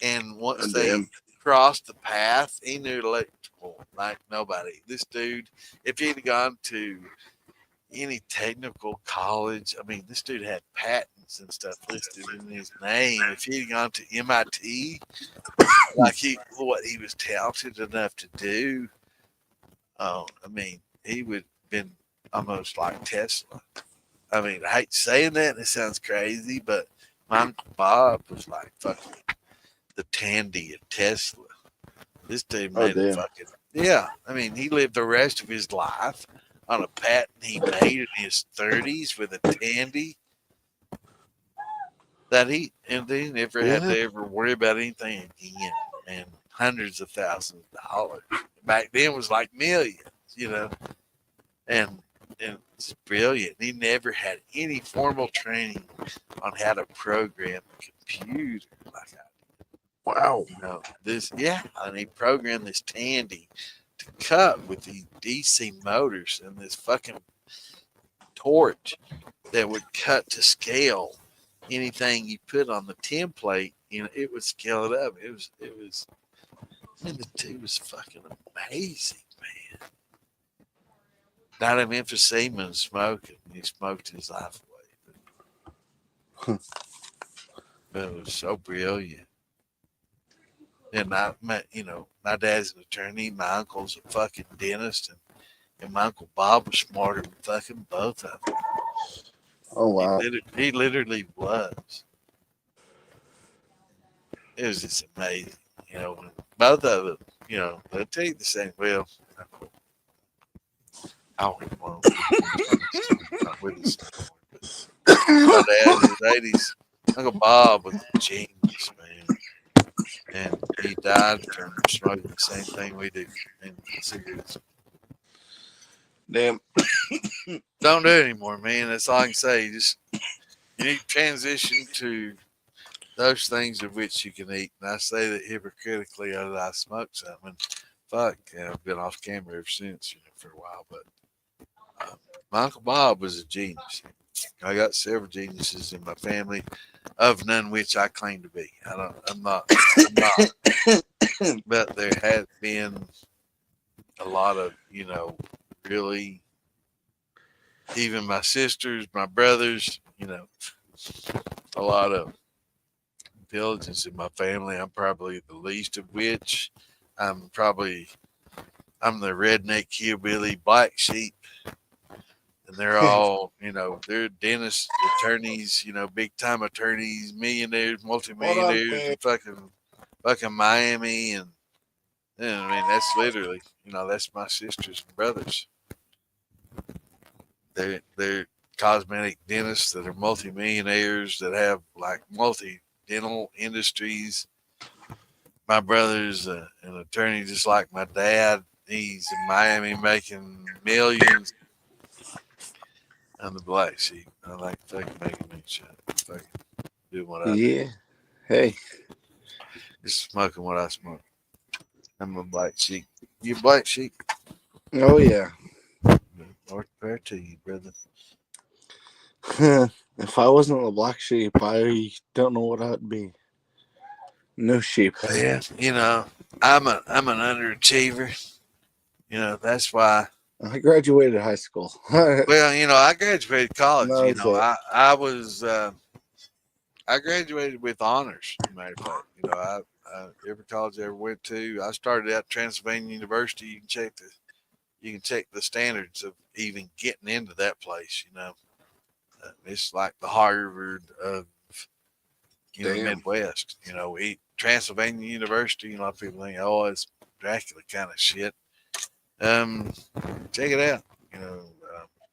A: And once they crossed the path, he knew electrical like nobody. This dude, if he'd gone to any technical college, I mean, this dude had patents and stuff listed in his name. If he'd gone to MIT, like what he was talented enough to do, I mean, he would have been almost like Tesla. I mean, I hate saying that, and it sounds crazy, but my Uncle Bob was like fucking the Tandy of Tesla. This dude made a fucking, yeah. I mean, he lived the rest of his life on a patent he made in his 30s with a Tandy that he never had to ever worry about anything again. And hundreds of thousands of dollars. Back then it was like millions, and it's brilliant. He never had any formal training on how to program a computer like I did.
N: Wow.
A: And he programmed this Tandy to cut with these DC motors and this fucking torch that would cut to scale anything you put on the template. It would scale it up. It was fucking amazing, man. Died of emphysema and smoking. He smoked his life away. But it was so brilliant. And my dad's an attorney. My uncle's a fucking dentist, and my uncle Bob was smarter than fucking both of them.
N: Oh wow!
A: He literally was. It was just amazing, both of them, they'll tell you the same. Well, I don't want to not with us anymore, but my dad in his 80s, Uncle Bob was a genius, man. And he died from smoking the same thing we do, and cigarettes.
N: Damn.
A: Don't do it anymore, man. That's all I can say. You need to transition to those things of which you can eat. And I say that hypocritically, that I smoke something. Fuck, I've been off camera ever since, for a while. But my Uncle Bob was a genius. I got several geniuses in my family, of none which I claim to be. I'm not. But there has been a lot of, really, even my sisters, my brothers, a lot of intelligence in my family. I'm probably the least of which. I'm the redneck hillbilly black sheep. And they're all, they're dentists, attorneys, big time attorneys, millionaires, multimillionaires, and fucking Miami. And that's literally, that's my sisters and brothers. They're cosmetic dentists that are multimillionaires that have like multi-dental industries. My brother's an attorney just like my dad. He's in Miami making millions. I'm the black sheep. I like fucking making me shit. Fucking do what I do.
N: Yeah. Hey.
A: Just smoking what I smoke. I'm a black sheep. You a black sheep?
N: Oh yeah.
A: More power to you, brother.
N: If I wasn't a black sheep, I don't know what I'd be. No sheep.
A: Yeah, I'm an underachiever. That's why.
N: I graduated high school.
A: Well, I graduated college.
N: No,
A: I graduated with honors. As a matter of fact, every college I ever went to, I started out at Transylvania University. You can check the standards of even getting into that place. It's like the Harvard of Midwest. Transylvania University. A lot of people think, oh, it's Dracula kind of shit. Check it out.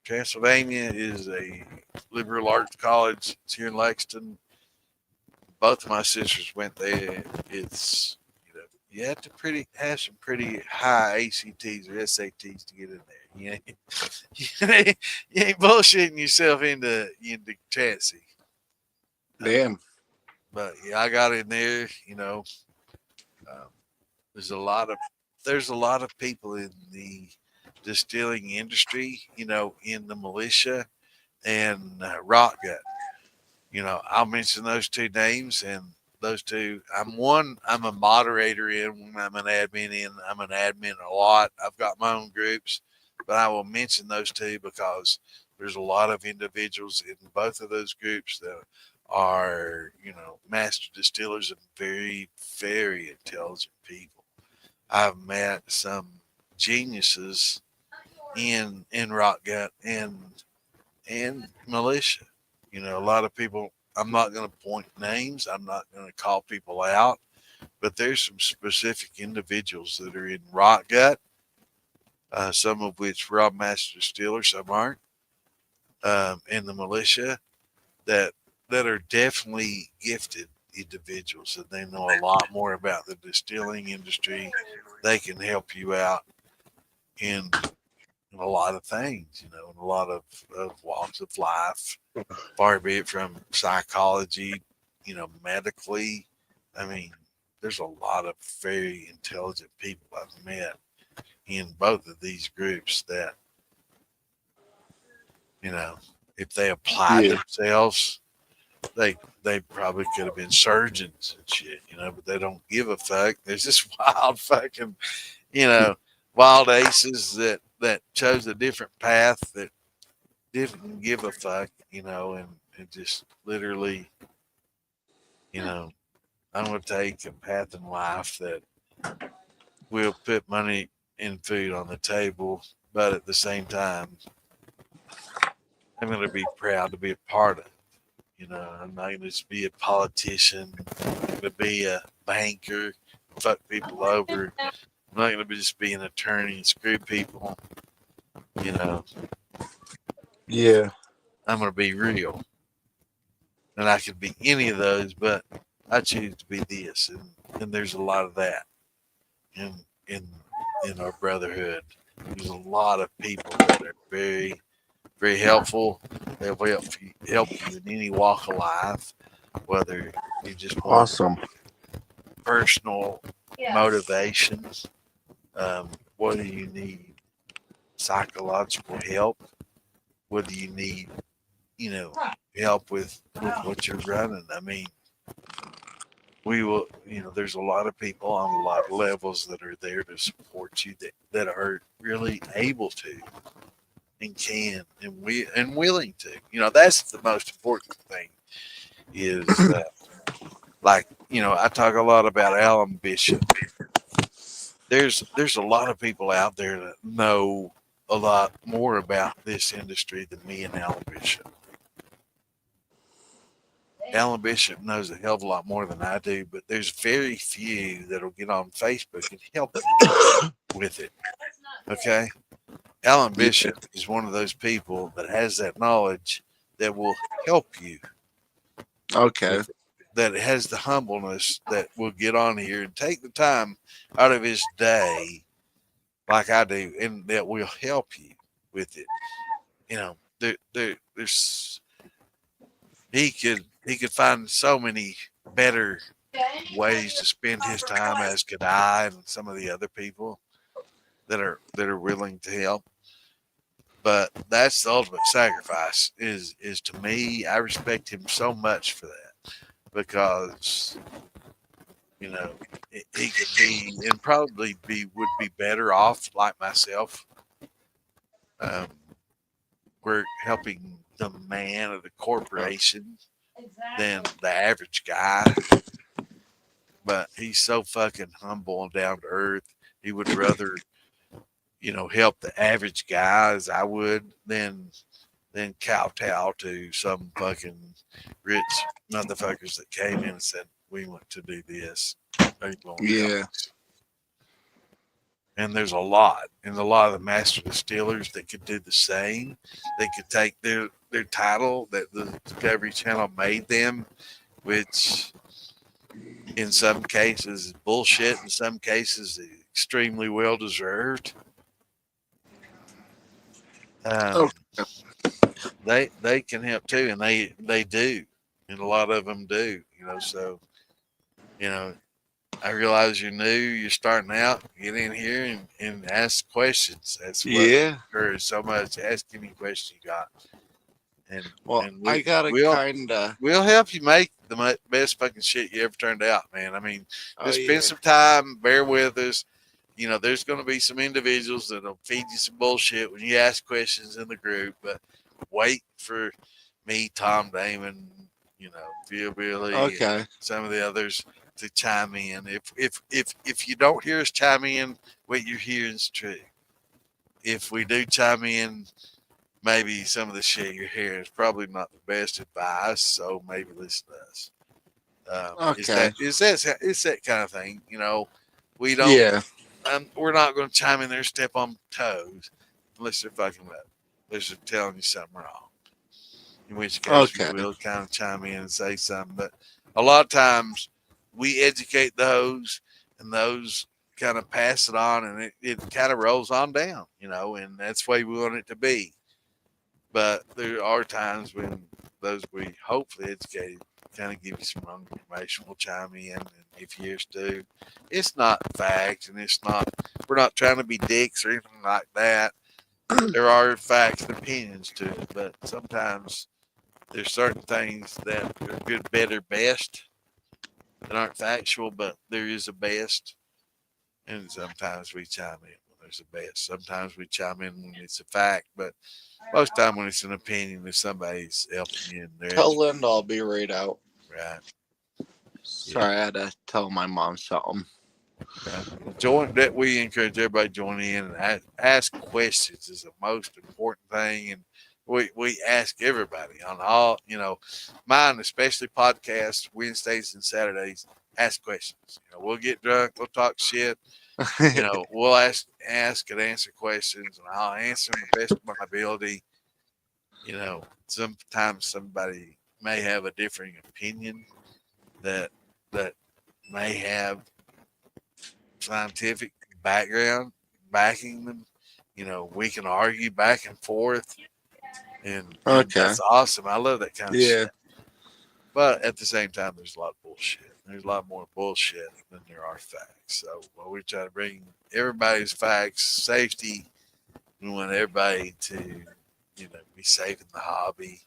A: Transylvania is a liberal arts college. It's here in Lexington. Both of my sisters went there. It's you have to have some pretty high ACTs or SATs to get in there. You ain't bullshitting yourself into Chansey.
N: Damn.
A: But yeah, I got in there. There's a lot of people in the distilling industry. In the militia and rock gut. I'll mention those two names, and those two, I'm a moderator in, I'm an admin in, I'm an admin a lot. I've got my own groups, but I will mention those two because there's a lot of individuals in both of those groups that are, master distillers and very, very intelligent people. I've met some geniuses in rock gut and militia. A lot of people, I'm not going to point names. I'm not going to call people out, but there's some specific individuals that are in rock gut, some of which were master distillers, some aren't, in the militia that are definitely gifted individuals, and they know a lot more about the distilling industry. They can help you out in a lot of things, in a lot of walks of life, far be it from psychology, medically. There's a lot of very intelligent people I've met in both of these groups that, You know, if they applied themselves, they probably could have been surgeons and shit, you know, but they don't give a fuck. There's this wild fucking, you know, wild aces that chose a different path that didn't give a fuck, you know, and just literally, you know, I'm going to take a path in life that will put money and food on the table, but at the same time, I'm going to be proud to be a part of it. You know, I'm not going to just be a politician. I'm going to be a banker, fuck people over. I'm not going to just be an attorney and screw people. You know,
N: Yeah.
A: I'm going to be real. And I could be any of those, but I choose to be this. And there's a lot of that in our brotherhood. There's a lot of people that are very, very helpful. They'll help you in any walk of life, whether you just want
N: Awesome.
A: personal motivations, whether you need psychological help, whether you need, you know, help with what you're running. I mean, we will, you know, there's a lot of people on a lot of levels that are there to support you that are really able to and can and willing to. You know, that's the most important thing is like, you know, I talk a lot about Alan Bishop. There's a lot of people out there that know a lot more about this industry than me and Alan Bishop. Alan Bishop knows a hell of a lot more than I do, but there's very few that'll get on Facebook and help you with it. Okay? Alan Bishop is one of those people that has that knowledge that will help you.
N: Okay.
A: That has the humbleness that will get on here and take the time out of his day, like I do, and that will help you with it. You know, there's he could find so many better ways to spend his time, as could I and some of the other people that are willing to help. But that's the ultimate sacrifice is to me. I respect him so much for that because, you know, he could be and probably would be better off like myself. We're helping the man of the corporation than the average guy. But he's so fucking humble and down to earth. He would rather, you know, help the average guy as I would than kowtow to some fucking rich motherfuckers that came in and said, we want to do this.
N: Yeah.
A: And there's a lot. And a lot of the master distillers that could do the same. They could take their title that the Discovery Channel made them, which in some cases is bullshit, in some cases extremely well deserved. They can help too, and they do, and a lot of them do. You know, so you know, I realize you're new, you're starting out. Get in here and ask questions. That's what I encourage so much. Ask any question you got. And
N: I gotta
A: we'll help you make the best fucking shit you ever turned out, man. I mean, just spend some time, bear with us. You know, there's going to be some individuals that'll feed you some bullshit when you ask questions in the group, but wait for me, Tom Damon, you know, Phil Billy, and some of the others to chime in. If you don't hear us chime in, what you're hearing is true. If we do chime in, maybe some of the shit you're hearing is probably not the best advice, so maybe listen to us. It's that kind of thing, you know. We don't. We're not going to chime in there, step on toes, unless they're fucking up, unless they're telling you something wrong. In which case, we will kind of chime in and say something. But a lot of times, we educate those, and those kind of pass it on, and it kind of rolls on down, you know, and that's the way we want it to be. But there are times when those we hopefully educate kind of give you some wrong information. We'll chime in, and if yours do, it's not facts, and it's not. We're not trying to be dicks or anything like that. there are facts and opinions to it, but sometimes there's certain things that are good, better, best that aren't factual, but there is a best. And sometimes we chime in when there's a best. Sometimes we chime in when it's a fact, but most time when it's an opinion, if somebody's helping you in there.
N: Tell Linda I'll be right out.
A: Right.
N: Sorry, I had to tell my mom something.
A: Join that. We encourage everybody to join in and ask questions is the most important thing, and we ask everybody on all, mine especially podcasts Wednesdays and Saturdays. Ask questions. We'll get drunk, we'll talk shit. We'll ask and answer questions, and I'll answer them the best of my ability. Sometimes somebody may have a differing opinion that may have scientific background backing them. We can argue back and forth, and that's awesome. I love that kind of shit. But at the same time, there's a lot of bullshit. There's a lot more bullshit than there are facts. So we try to bring everybody's facts, safety. We want everybody to, be safe in the hobby.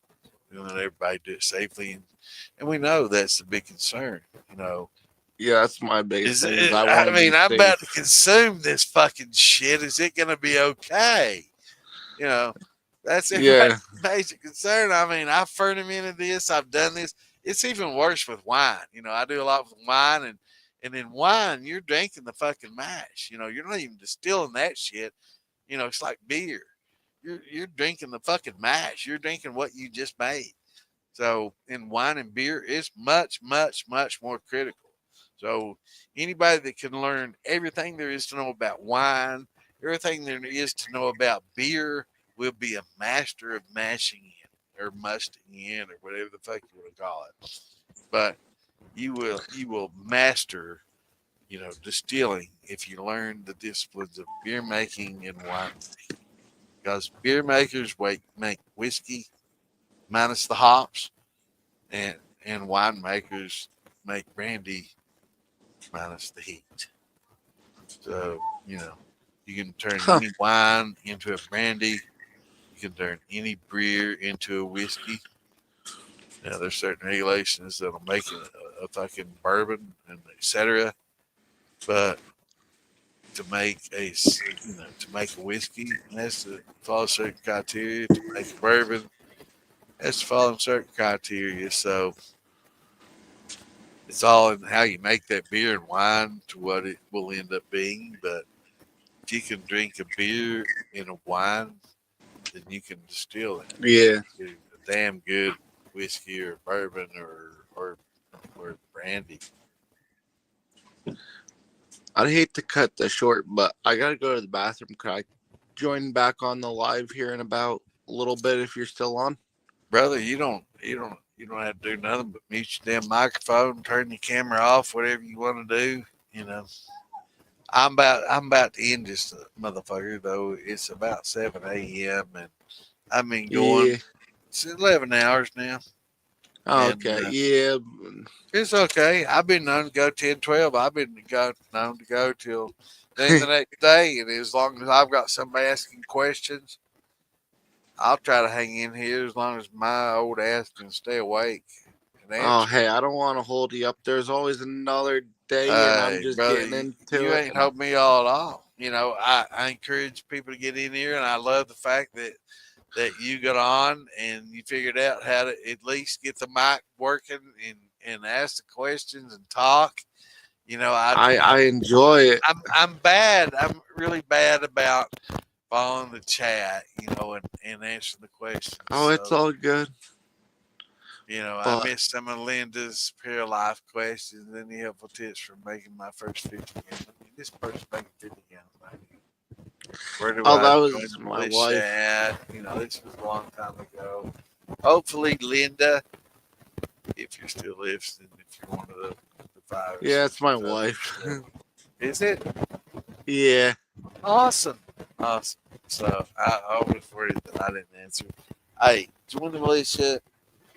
A: We want everybody to do it safely, and we know that's the big concern.
N: Yeah, that's my biggest thing.
A: I'm about to consume this fucking shit. Is it going to be okay? That's everybody's major concern. I've fermented this. I've done this. It's even worse with wine. I do a lot with wine, and in wine, you're drinking the fucking mash. You're not even distilling that shit. It's like beer. You're drinking the fucking mash. You're drinking what you just made. So in wine and beer, it's much, much, much more critical. So anybody that can learn everything there is to know about wine, everything there is to know about beer, will be a master of mashing in or musting in or whatever the fuck you want to call it. But you will master, distilling if you learn the disciplines of beer making and wine making. Because beer makers make whiskey minus the hops, and winemakers make brandy minus the heat. So, you can turn any wine into a brandy. You can turn any beer into a whiskey. Now, there's certain regulations that'll make it a fucking bourbon and etc. But to make a whiskey, it has to follow certain criteria. To make a bourbon, it has to follow certain criteria. So it's all in how you make that beer and wine to what it will end up being. But if you can drink a beer in a wine, then you can distill it.
N: Yeah.
A: A damn good whiskey or bourbon or brandy.
N: I'd hate to cut this short, but I gotta go to the bathroom. Could I join back on the live here in about a little bit if you're still on?
A: Brother, you don't have to do nothing but mute your damn microphone, turn your camera off, whatever you want to do. I'm about to end this motherfucker though. It's about 7 a.m. and I've been going. It's 11 hours now.
N: Oh, okay.
A: It's okay. I've been known to go 10, 12. I've been known to go till the next day. And as long as I've got somebody asking questions, I'll try to hang in here as long as my old ass can stay awake.
N: Oh, hey, I don't want to hold you up. There's always another day, and I'm just getting into it.
A: You ain't helped me all at all. I encourage people to get in here, and I love the fact that you got on and you figured out how to at least get the mic working and ask the questions and talk. I
N: enjoy it.
A: I'm bad. I'm really bad about following the chat, and answering the questions.
N: Oh, it's all good.
A: I missed some of Linda's pure life questions and any helpful tips for making my first 50 gallons. This person's making 50 gallons. Where do I
N: that was
A: join the
N: my
A: militia
N: wife.
A: at? This was a long time ago. Hopefully, Linda, if you're still listening, if you're one of the 5.
N: Yeah, it's my wife.
A: Is it?
N: Yeah.
A: Awesome. So I was worried that I didn't answer. Hey, join the militia.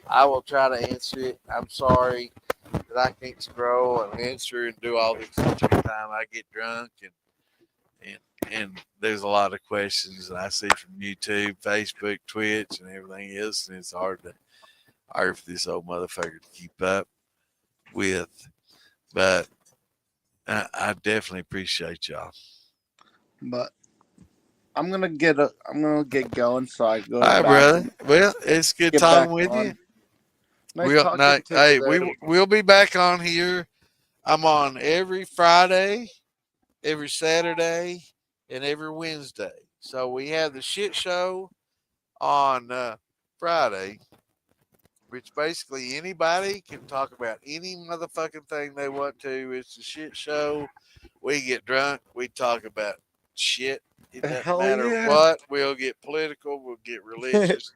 A: I will try to answer it. I'm sorry that I can't scroll and answer and do all this every time I get drunk and there's a lot of questions that I see from YouTube, Facebook, Twitch, and everything else, and it's hard for this old motherfucker to keep up with. But I definitely appreciate y'all.
N: But I'm gonna get going, so I go.
A: All right,
N: back
A: brother. Well, it's good
N: get
A: talking
N: back
A: with
N: on.
A: you.
N: Nice talking to
A: Hey,
N: you there.
A: we'll be back on here. I'm on every Friday, every Saturday, and every Wednesday. So we have the shit show on Friday, which basically anybody can talk about any motherfucking thing they want to. It's a shit show. We get drunk. We talk about shit. It doesn't
N: Hell
A: matter
N: yeah.
A: what. We'll get political. We'll get religious.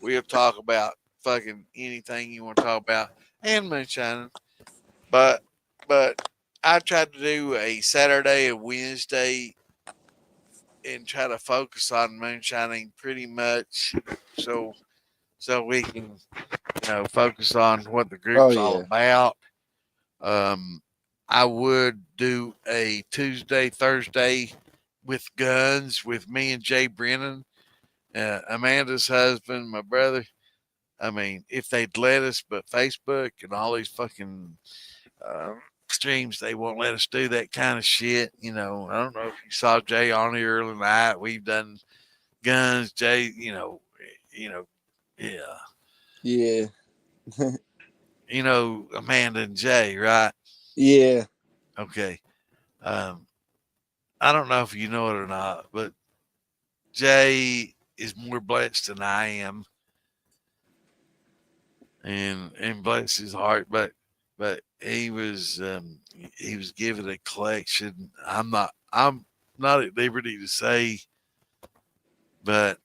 A: We'll talk about fucking anything you want to talk about and moonshine. But I tried to do a Saturday and Wednesday and try to focus on moonshining pretty much so we can focus on what the group's all about. I would do a Tuesday, Thursday with guns with me and Jay Brennan, Amanda's husband, my brother. I mean, if they'd let us, but Facebook and all these fucking streams, they won't let us do that kind of shit. I don't know if you saw Jay on here early night. We've done guns, Jay. Yeah.
N: Yeah.
A: Amanda and Jay, right?
N: Yeah.
A: Okay. I don't know if you know it or not, but Jay is more blessed than I am, and bless his heart. But he was given a collection. I'm not at liberty to say, but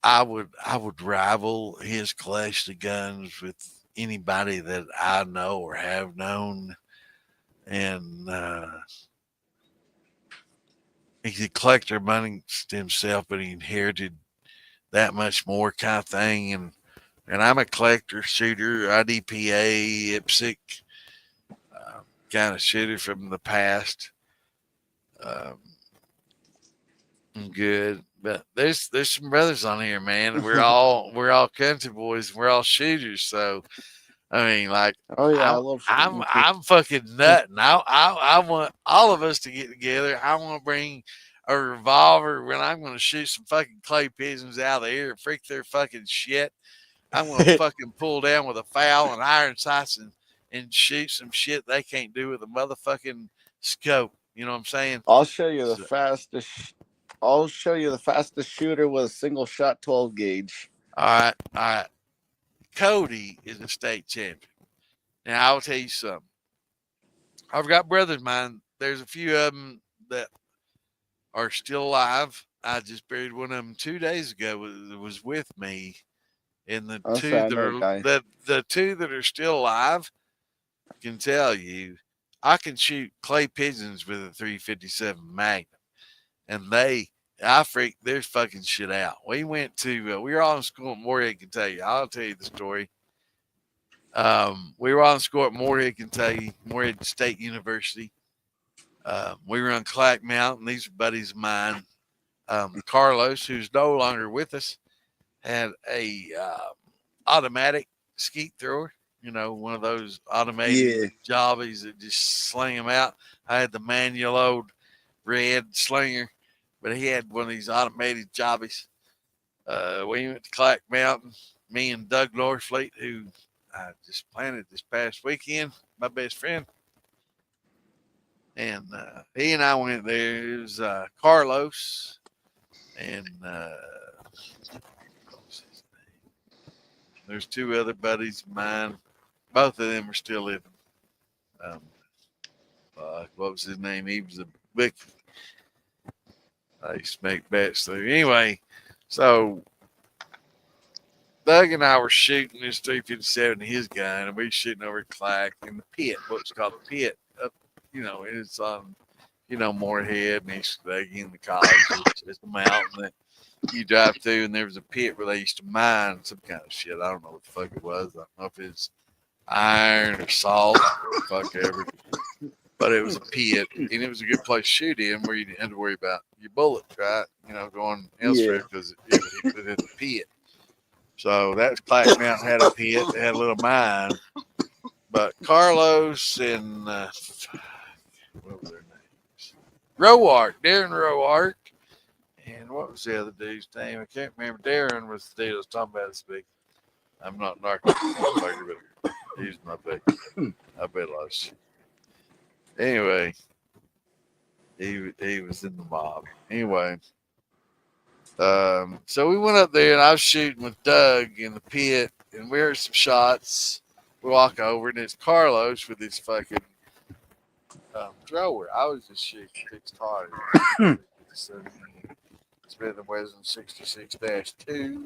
A: I would rival his collection of guns with anybody that I know or have known. And he's a collector amongst himself, but he inherited that much more kind of thing. And I'm a collector, shooter, IDPA, IPSC kind of shooter from the past. I'm good, but there's some brothers on here, man. We're all country boys. We're all shooters. So I mean, like,
N: Oh yeah, I love shooting.
A: I'm fucking nutting. I want all of us to get together. I want to bring a revolver when I'm going to shoot some fucking clay pigeons out of the air and freak their fucking shit. I'm going to fucking pull down with a foul and iron sights and shoot some shit they can't do with a motherfucking scope. You know what I'm saying?
N: I'll show you the fastest. I'll show you the fastest shooter with a single shot 12 gauge.
A: All right. Cody is a state champion. Now, I'll tell you something. I've got brothers of mine. There's a few of them that are still alive. I just buried one of them 2 days ago. Was with me, and the two that are still alive can tell you, I can shoot clay pigeons with a 357 Magnum, and I freak their fucking shit out. We went to, we were all in school at Moorhead, Kentucky. I'll tell you the story. We were all in school at Moorhead, Kentucky, Moorhead State University. We were on Clack Mountain. These are buddies of mine. Carlos, who's no longer with us, had a automatic skeet thrower. One of those automated jobbies that just sling them out. I had the manual old red slinger, but he had one of these automated jobbies. We went to Clack Mountain, me and Doug Norfleet, who I just planted this past weekend, my best friend. And he and I went there. It was Carlos and what was his name? There's two other buddies of mine. Both of them are still living. What was his name? He was a big. I used to make bets there. Anyway, so Doug and I were shooting this 357 his gun, and we were shooting over Clack in the pit, what's called the pit. Up, it's on, Moorhead, and it's in the college. It's a mountain that you drive through, and there was a pit where they used to mine some kind of shit. I don't know what the fuck it was. I don't know if it's iron or salt or fuck ever. but it was a pit, and it was a good place to shoot in where you didn't have to worry about your bullets, right? Going elsewhere because it was in the pit. So that was Clack Mountain had a pit. They had a little mine. But Carlos and what were their names? Darren Roark. And what was the other dude's name? I can't remember. Darren was the dude I was talking about this week. I'm not narco, but he's my buddy. I bet a lot of shit. Anyway, he was in the mob. Anyway, so we went up there and I was shooting with Doug in the pit, and we heard some shots. We walk over and it's Carlos with his fucking thrower. I was just shooting fixed hard. It's been the Wesson 66-2. It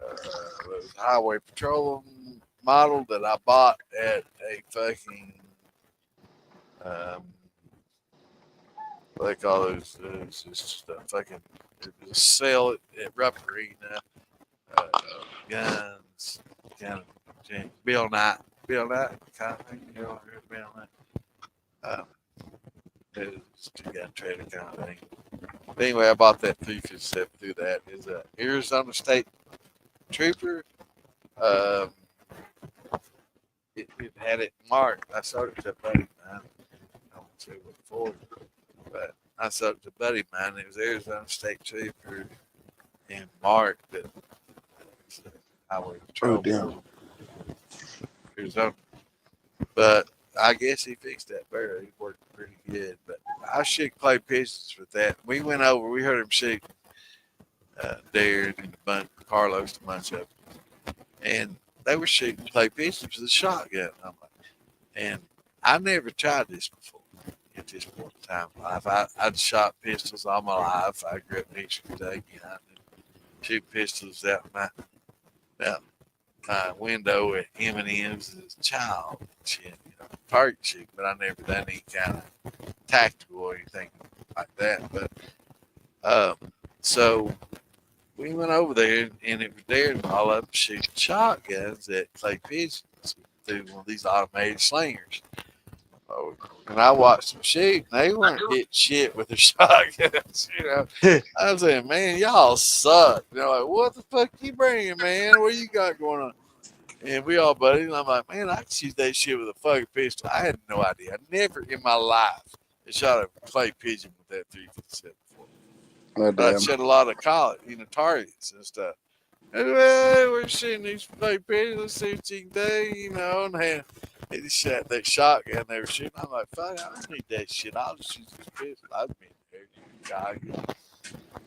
A: was a highway patrol model that I bought at a fucking what they call those it's just a fucking sale at Rupp Arena. Guns, kind of Bill Knight kind of thing. Bill Knight. It's a gun trader kind of thing. But anyway, I bought that 357 through that. Is a Arizona State Trooper. It had it marked. I sold it to a buddy of mine. I won't say what for, but I sold it to a buddy of mine. It was Arizona State Trooper and marked that highway patrol.
N: Oh, damn.
A: Arizona. But I guess he fixed that barrel. He worked pretty good. But I shoot clay pigeons with that. We went over. We heard him shoot Darren and Carlos, a bunch of them. And they were shooting clay pigeons with a shotgun. And I never tried this before at this point in time in life. I'd shot pistols all my life. I grew up in Eastern Kentucky. And I shoot pistols out my window at M&M's as a child. Shit, target shoot, but I never done any kind of tactical or anything like that. But so we went over there, and it was there, and all of them shooting shotguns at clay pigeons through one of these automated slingers. Oh, and I watched them shoot, and they weren't hitting shit with their shotguns. I was saying, man, y'all suck. They're like, what the fuck you bringing, man? What you got going on? And we all buddies. And I'm like, man, I can shoot that shit with a fucking pistol. I had no idea. I never in my life had shot a clay pigeon with that 357 before.
N: Oh,
A: but I shot a lot of targets and stuff. And, well, we're shooting these clay pigeons. Let's see what you can do, and they just shot that shotgun they were shooting. I'm like, fuck, I don't need that shit. I'll just shoot this pistol. I've been there,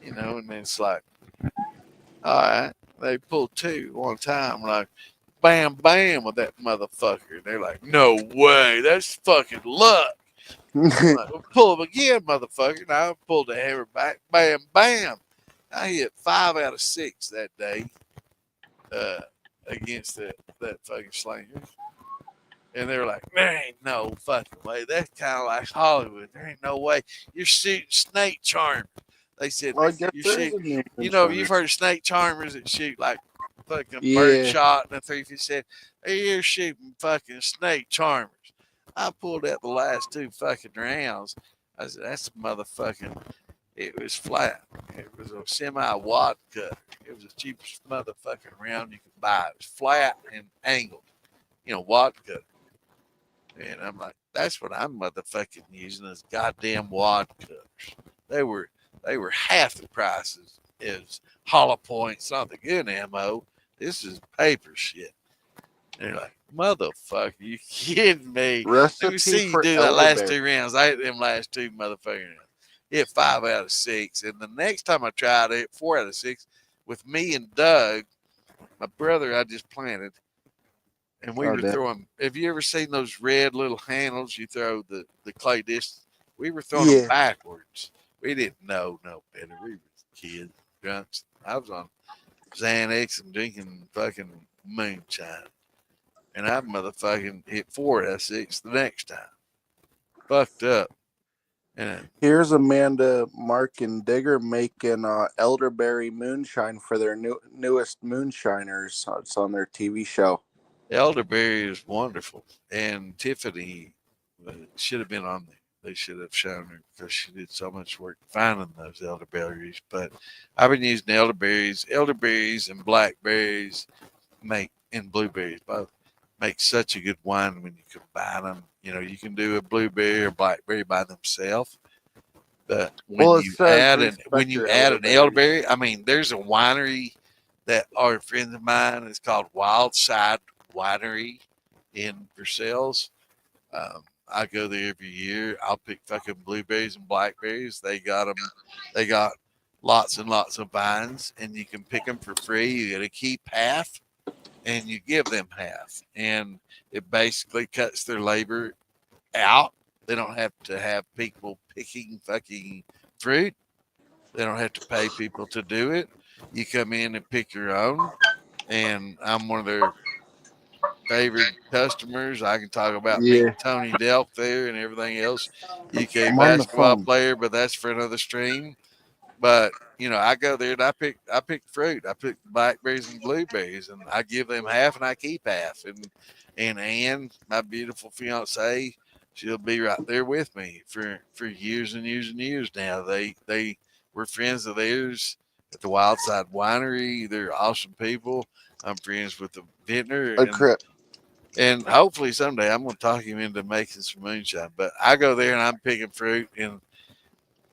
A: and then it's like, all right, they pulled two one time, like, bam, bam with that motherfucker. And they're like, no way, that's fucking luck. I'm like, well, pull them again, motherfucker. And I pulled the hammer back, bam, bam. I hit 5 out of 6 that day against that fucking slinger. And they were like, there ain't no fucking way. That's kind of like Hollywood. There ain't no way. You're shooting snake charmers. They said,
N: Well, I guess
A: you're
N: there's
A: shooting,
N: a new
A: you've heard of snake charmers that shoot like fucking
N: Yeah.
A: bird shot and a 357. You're shooting fucking snake charmers. I pulled out the last 2 fucking rounds. I said, that's a motherfucking, it was flat. It was a semi-wad cut. It was the cheapest motherfucking round you could buy. It was flat and angled, wad cut. And I'm like, that's what I'm motherfucking using is goddamn wad cutters. They were half the prices as hollow points, not the good ammo. This is paper shit. And they're like, motherfucker, you kidding me? Let me see you do that last 2 rounds. I hit them last 2 motherfucking rounds. Hit 5 out of 6. And the next time I tried it, 4 out of 6 with me and Doug, my brother I just planted. And we were throwing, have you ever seen those red little handles you throw the clay discs? We were throwing them backwards. We didn't know no better. We were kids, drunks. I was on Xanax and drinking fucking moonshine. And I motherfucking hit 4 out of 6 the next time. Fucked up. And
N: here's Amanda, Mark, and Digger making elderberry moonshine for their newest moonshiners. It's on their TV show.
A: Elderberry is wonderful. And Tiffany But it should have been on there. They should have shown her because she did so much work finding those elderberries. But I've been using elderberries and blackberries and blueberries both make such a good wine when you combine them. You know, you can do a blueberry or blackberry by themselves. But when you add an elderberry, I mean, there's a winery that are friends of mine. It's called Wildside Winery in Versailles. I go there every year. I'll pick fucking blueberries and blackberries. They got them. They got lots and lots of vines, and you can pick them for free. You got to keep half, and you give them half, and it basically cuts their labor out. They don't have to have people picking fucking fruit. They don't have to pay people to do it. You come in and pick your own, and I'm one of their favorite customers. I can talk about meeting Tony Delk there and everything else. UK
N: I'm on the
A: basketball
N: phone.
A: player, but that's for another stream. But you know, I go there and I pick fruit. I pick blackberries and blueberries, and I give them half and I keep half. And Ann, my beautiful fiance, she'll be right there with me for years and years and years now. They were friends of theirs at the Wildside Winery. They're awesome people. I'm friends with the vintner,
N: Oh crap.
A: and hopefully someday I'm going to talk him into making some moonshine. But I go there and I'm picking fruit, and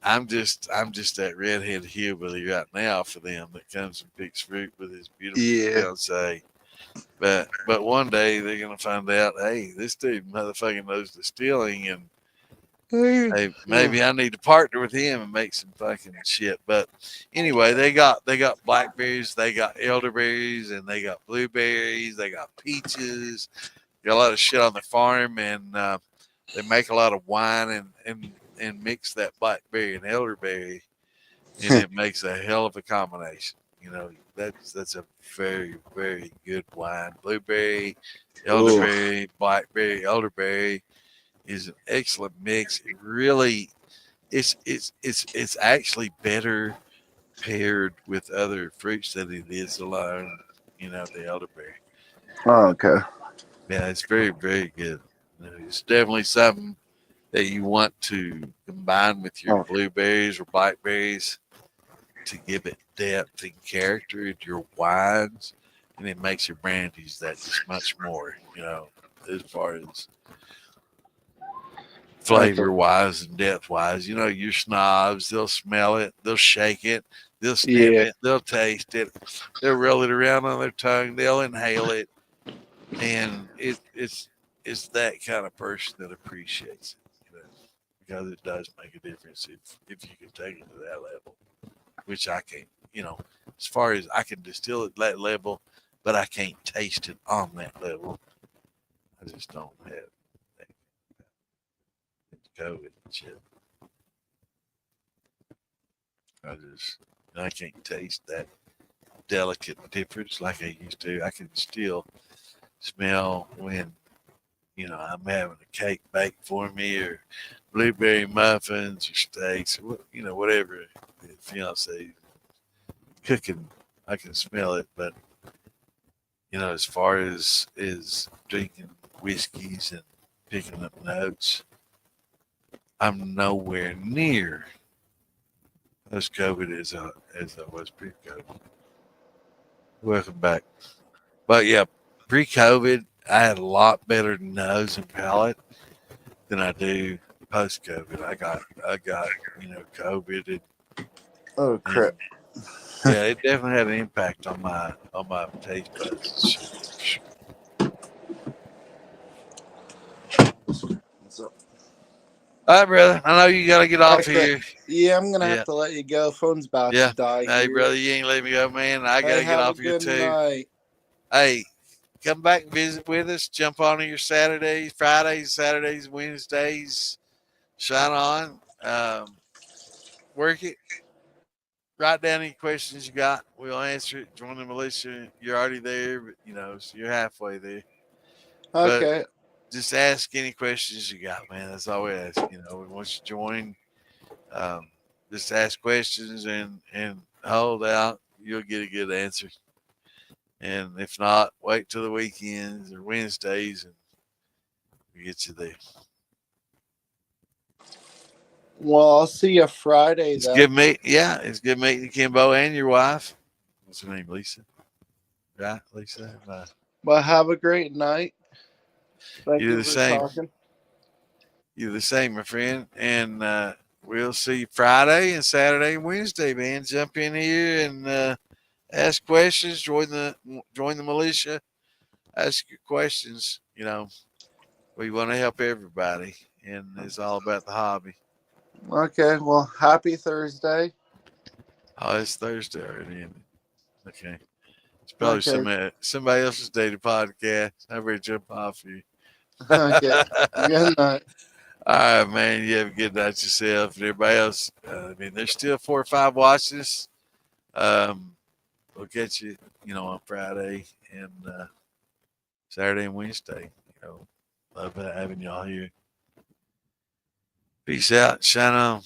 A: I'm just that redhead hillbilly right now for them that comes and picks fruit with his beautiful fiance. But one day they're gonna find out, hey, this dude motherfucking knows distilling, and hey, maybe I need to partner with him and make some fucking shit. But anyway, they got blackberries, they got elderberries, and they got blueberries, they got peaches, got a lot of shit on the farm, and they make a lot of wine and mix that blackberry and elderberry, and it makes a hell of a combination. You know, that's a very, very good wine. Blueberry, elderberry, blackberry, elderberry is an excellent mix. It really, it's actually better paired with other fruits than it is alone. You know, the elderberry.
N: Oh, okay.
A: Yeah, it's very, very good. You know, it's definitely something that you want to combine with your blueberries or blackberries to give it depth and character to your wines, and it makes your brandies that just much more, you know, as far as flavor wise and depth wise. You know, your snobs, they'll smell it, they'll shake it, they'll sniff it, they'll taste it, they'll roll it around on their tongue, they'll inhale it, and it's that kind of person that appreciates it, you know, because it does make a difference if you can take it to that level, which I can't. You know, as far as I can distill it that level, but I can't taste it on that level. I just don't have that. COVID and shit. I can't taste that delicate difference like I used to. I can still smell when, you know, I'm having a cake baked for me, or blueberry muffins or steaks, or you know, whatever the fiance cooking. I can smell it, but you know, as far as drinking whiskeys and picking up notes, I'm nowhere near as COVID as I was pre-COVID. Welcome back. But yeah, pre-COVID, I had a lot better nose and palate than I do post-COVID. I got you know, COVID.
N: Oh crap.
A: Yeah, it definitely had an impact on my taste buds.
N: What's up?
A: All right, brother. I know you got to get off here.
N: Yeah, I'm gonna have to let you go. Phone's about to die.
A: Hey,
N: here.
A: brother, you ain't letting me go, man. I got to get off here too.
N: Night.
A: Hey, come back and visit with us. Jump on your Saturdays, Fridays, Saturdays, Wednesdays. Shine on. Work it. Write down any questions you got. We'll answer it. Join the militia. You're already there, but you know, so you're halfway there.
N: Okay.
A: But just ask any questions you got, man. That's all we ask. You know, once you join, just ask questions and hold out. You'll get a good answer. And if not, wait till the weekends or Wednesdays and we get you there.
N: Well, I'll see you Friday.
A: It's good meeting you, Kimbo, and your wife. What's her name, Lisa? Right, Lisa.
N: Well, have a great night. Thank
A: You're
N: you
A: the
N: for
A: same.
N: talking.
A: You're the same, my friend. And we'll see you Friday and Saturday and Wednesday, man. Jump in here and ask questions. Join the militia. Ask your questions. You know, we want to help everybody, and it's all about the hobby.
N: Okay. Well, happy Thursday.
A: Oh, it's Thursday already, isn't it? Okay. It's probably
N: Okay.
A: somebody else's daily podcast. I better jump off you.
N: Okay. Good night.
A: All right, man. You have a good night yourself and everybody else. I mean, there's still 4 or 5 watching us. We'll catch you, on Friday and Saturday and Wednesday. Love having y'all here. Peace out. Shine on.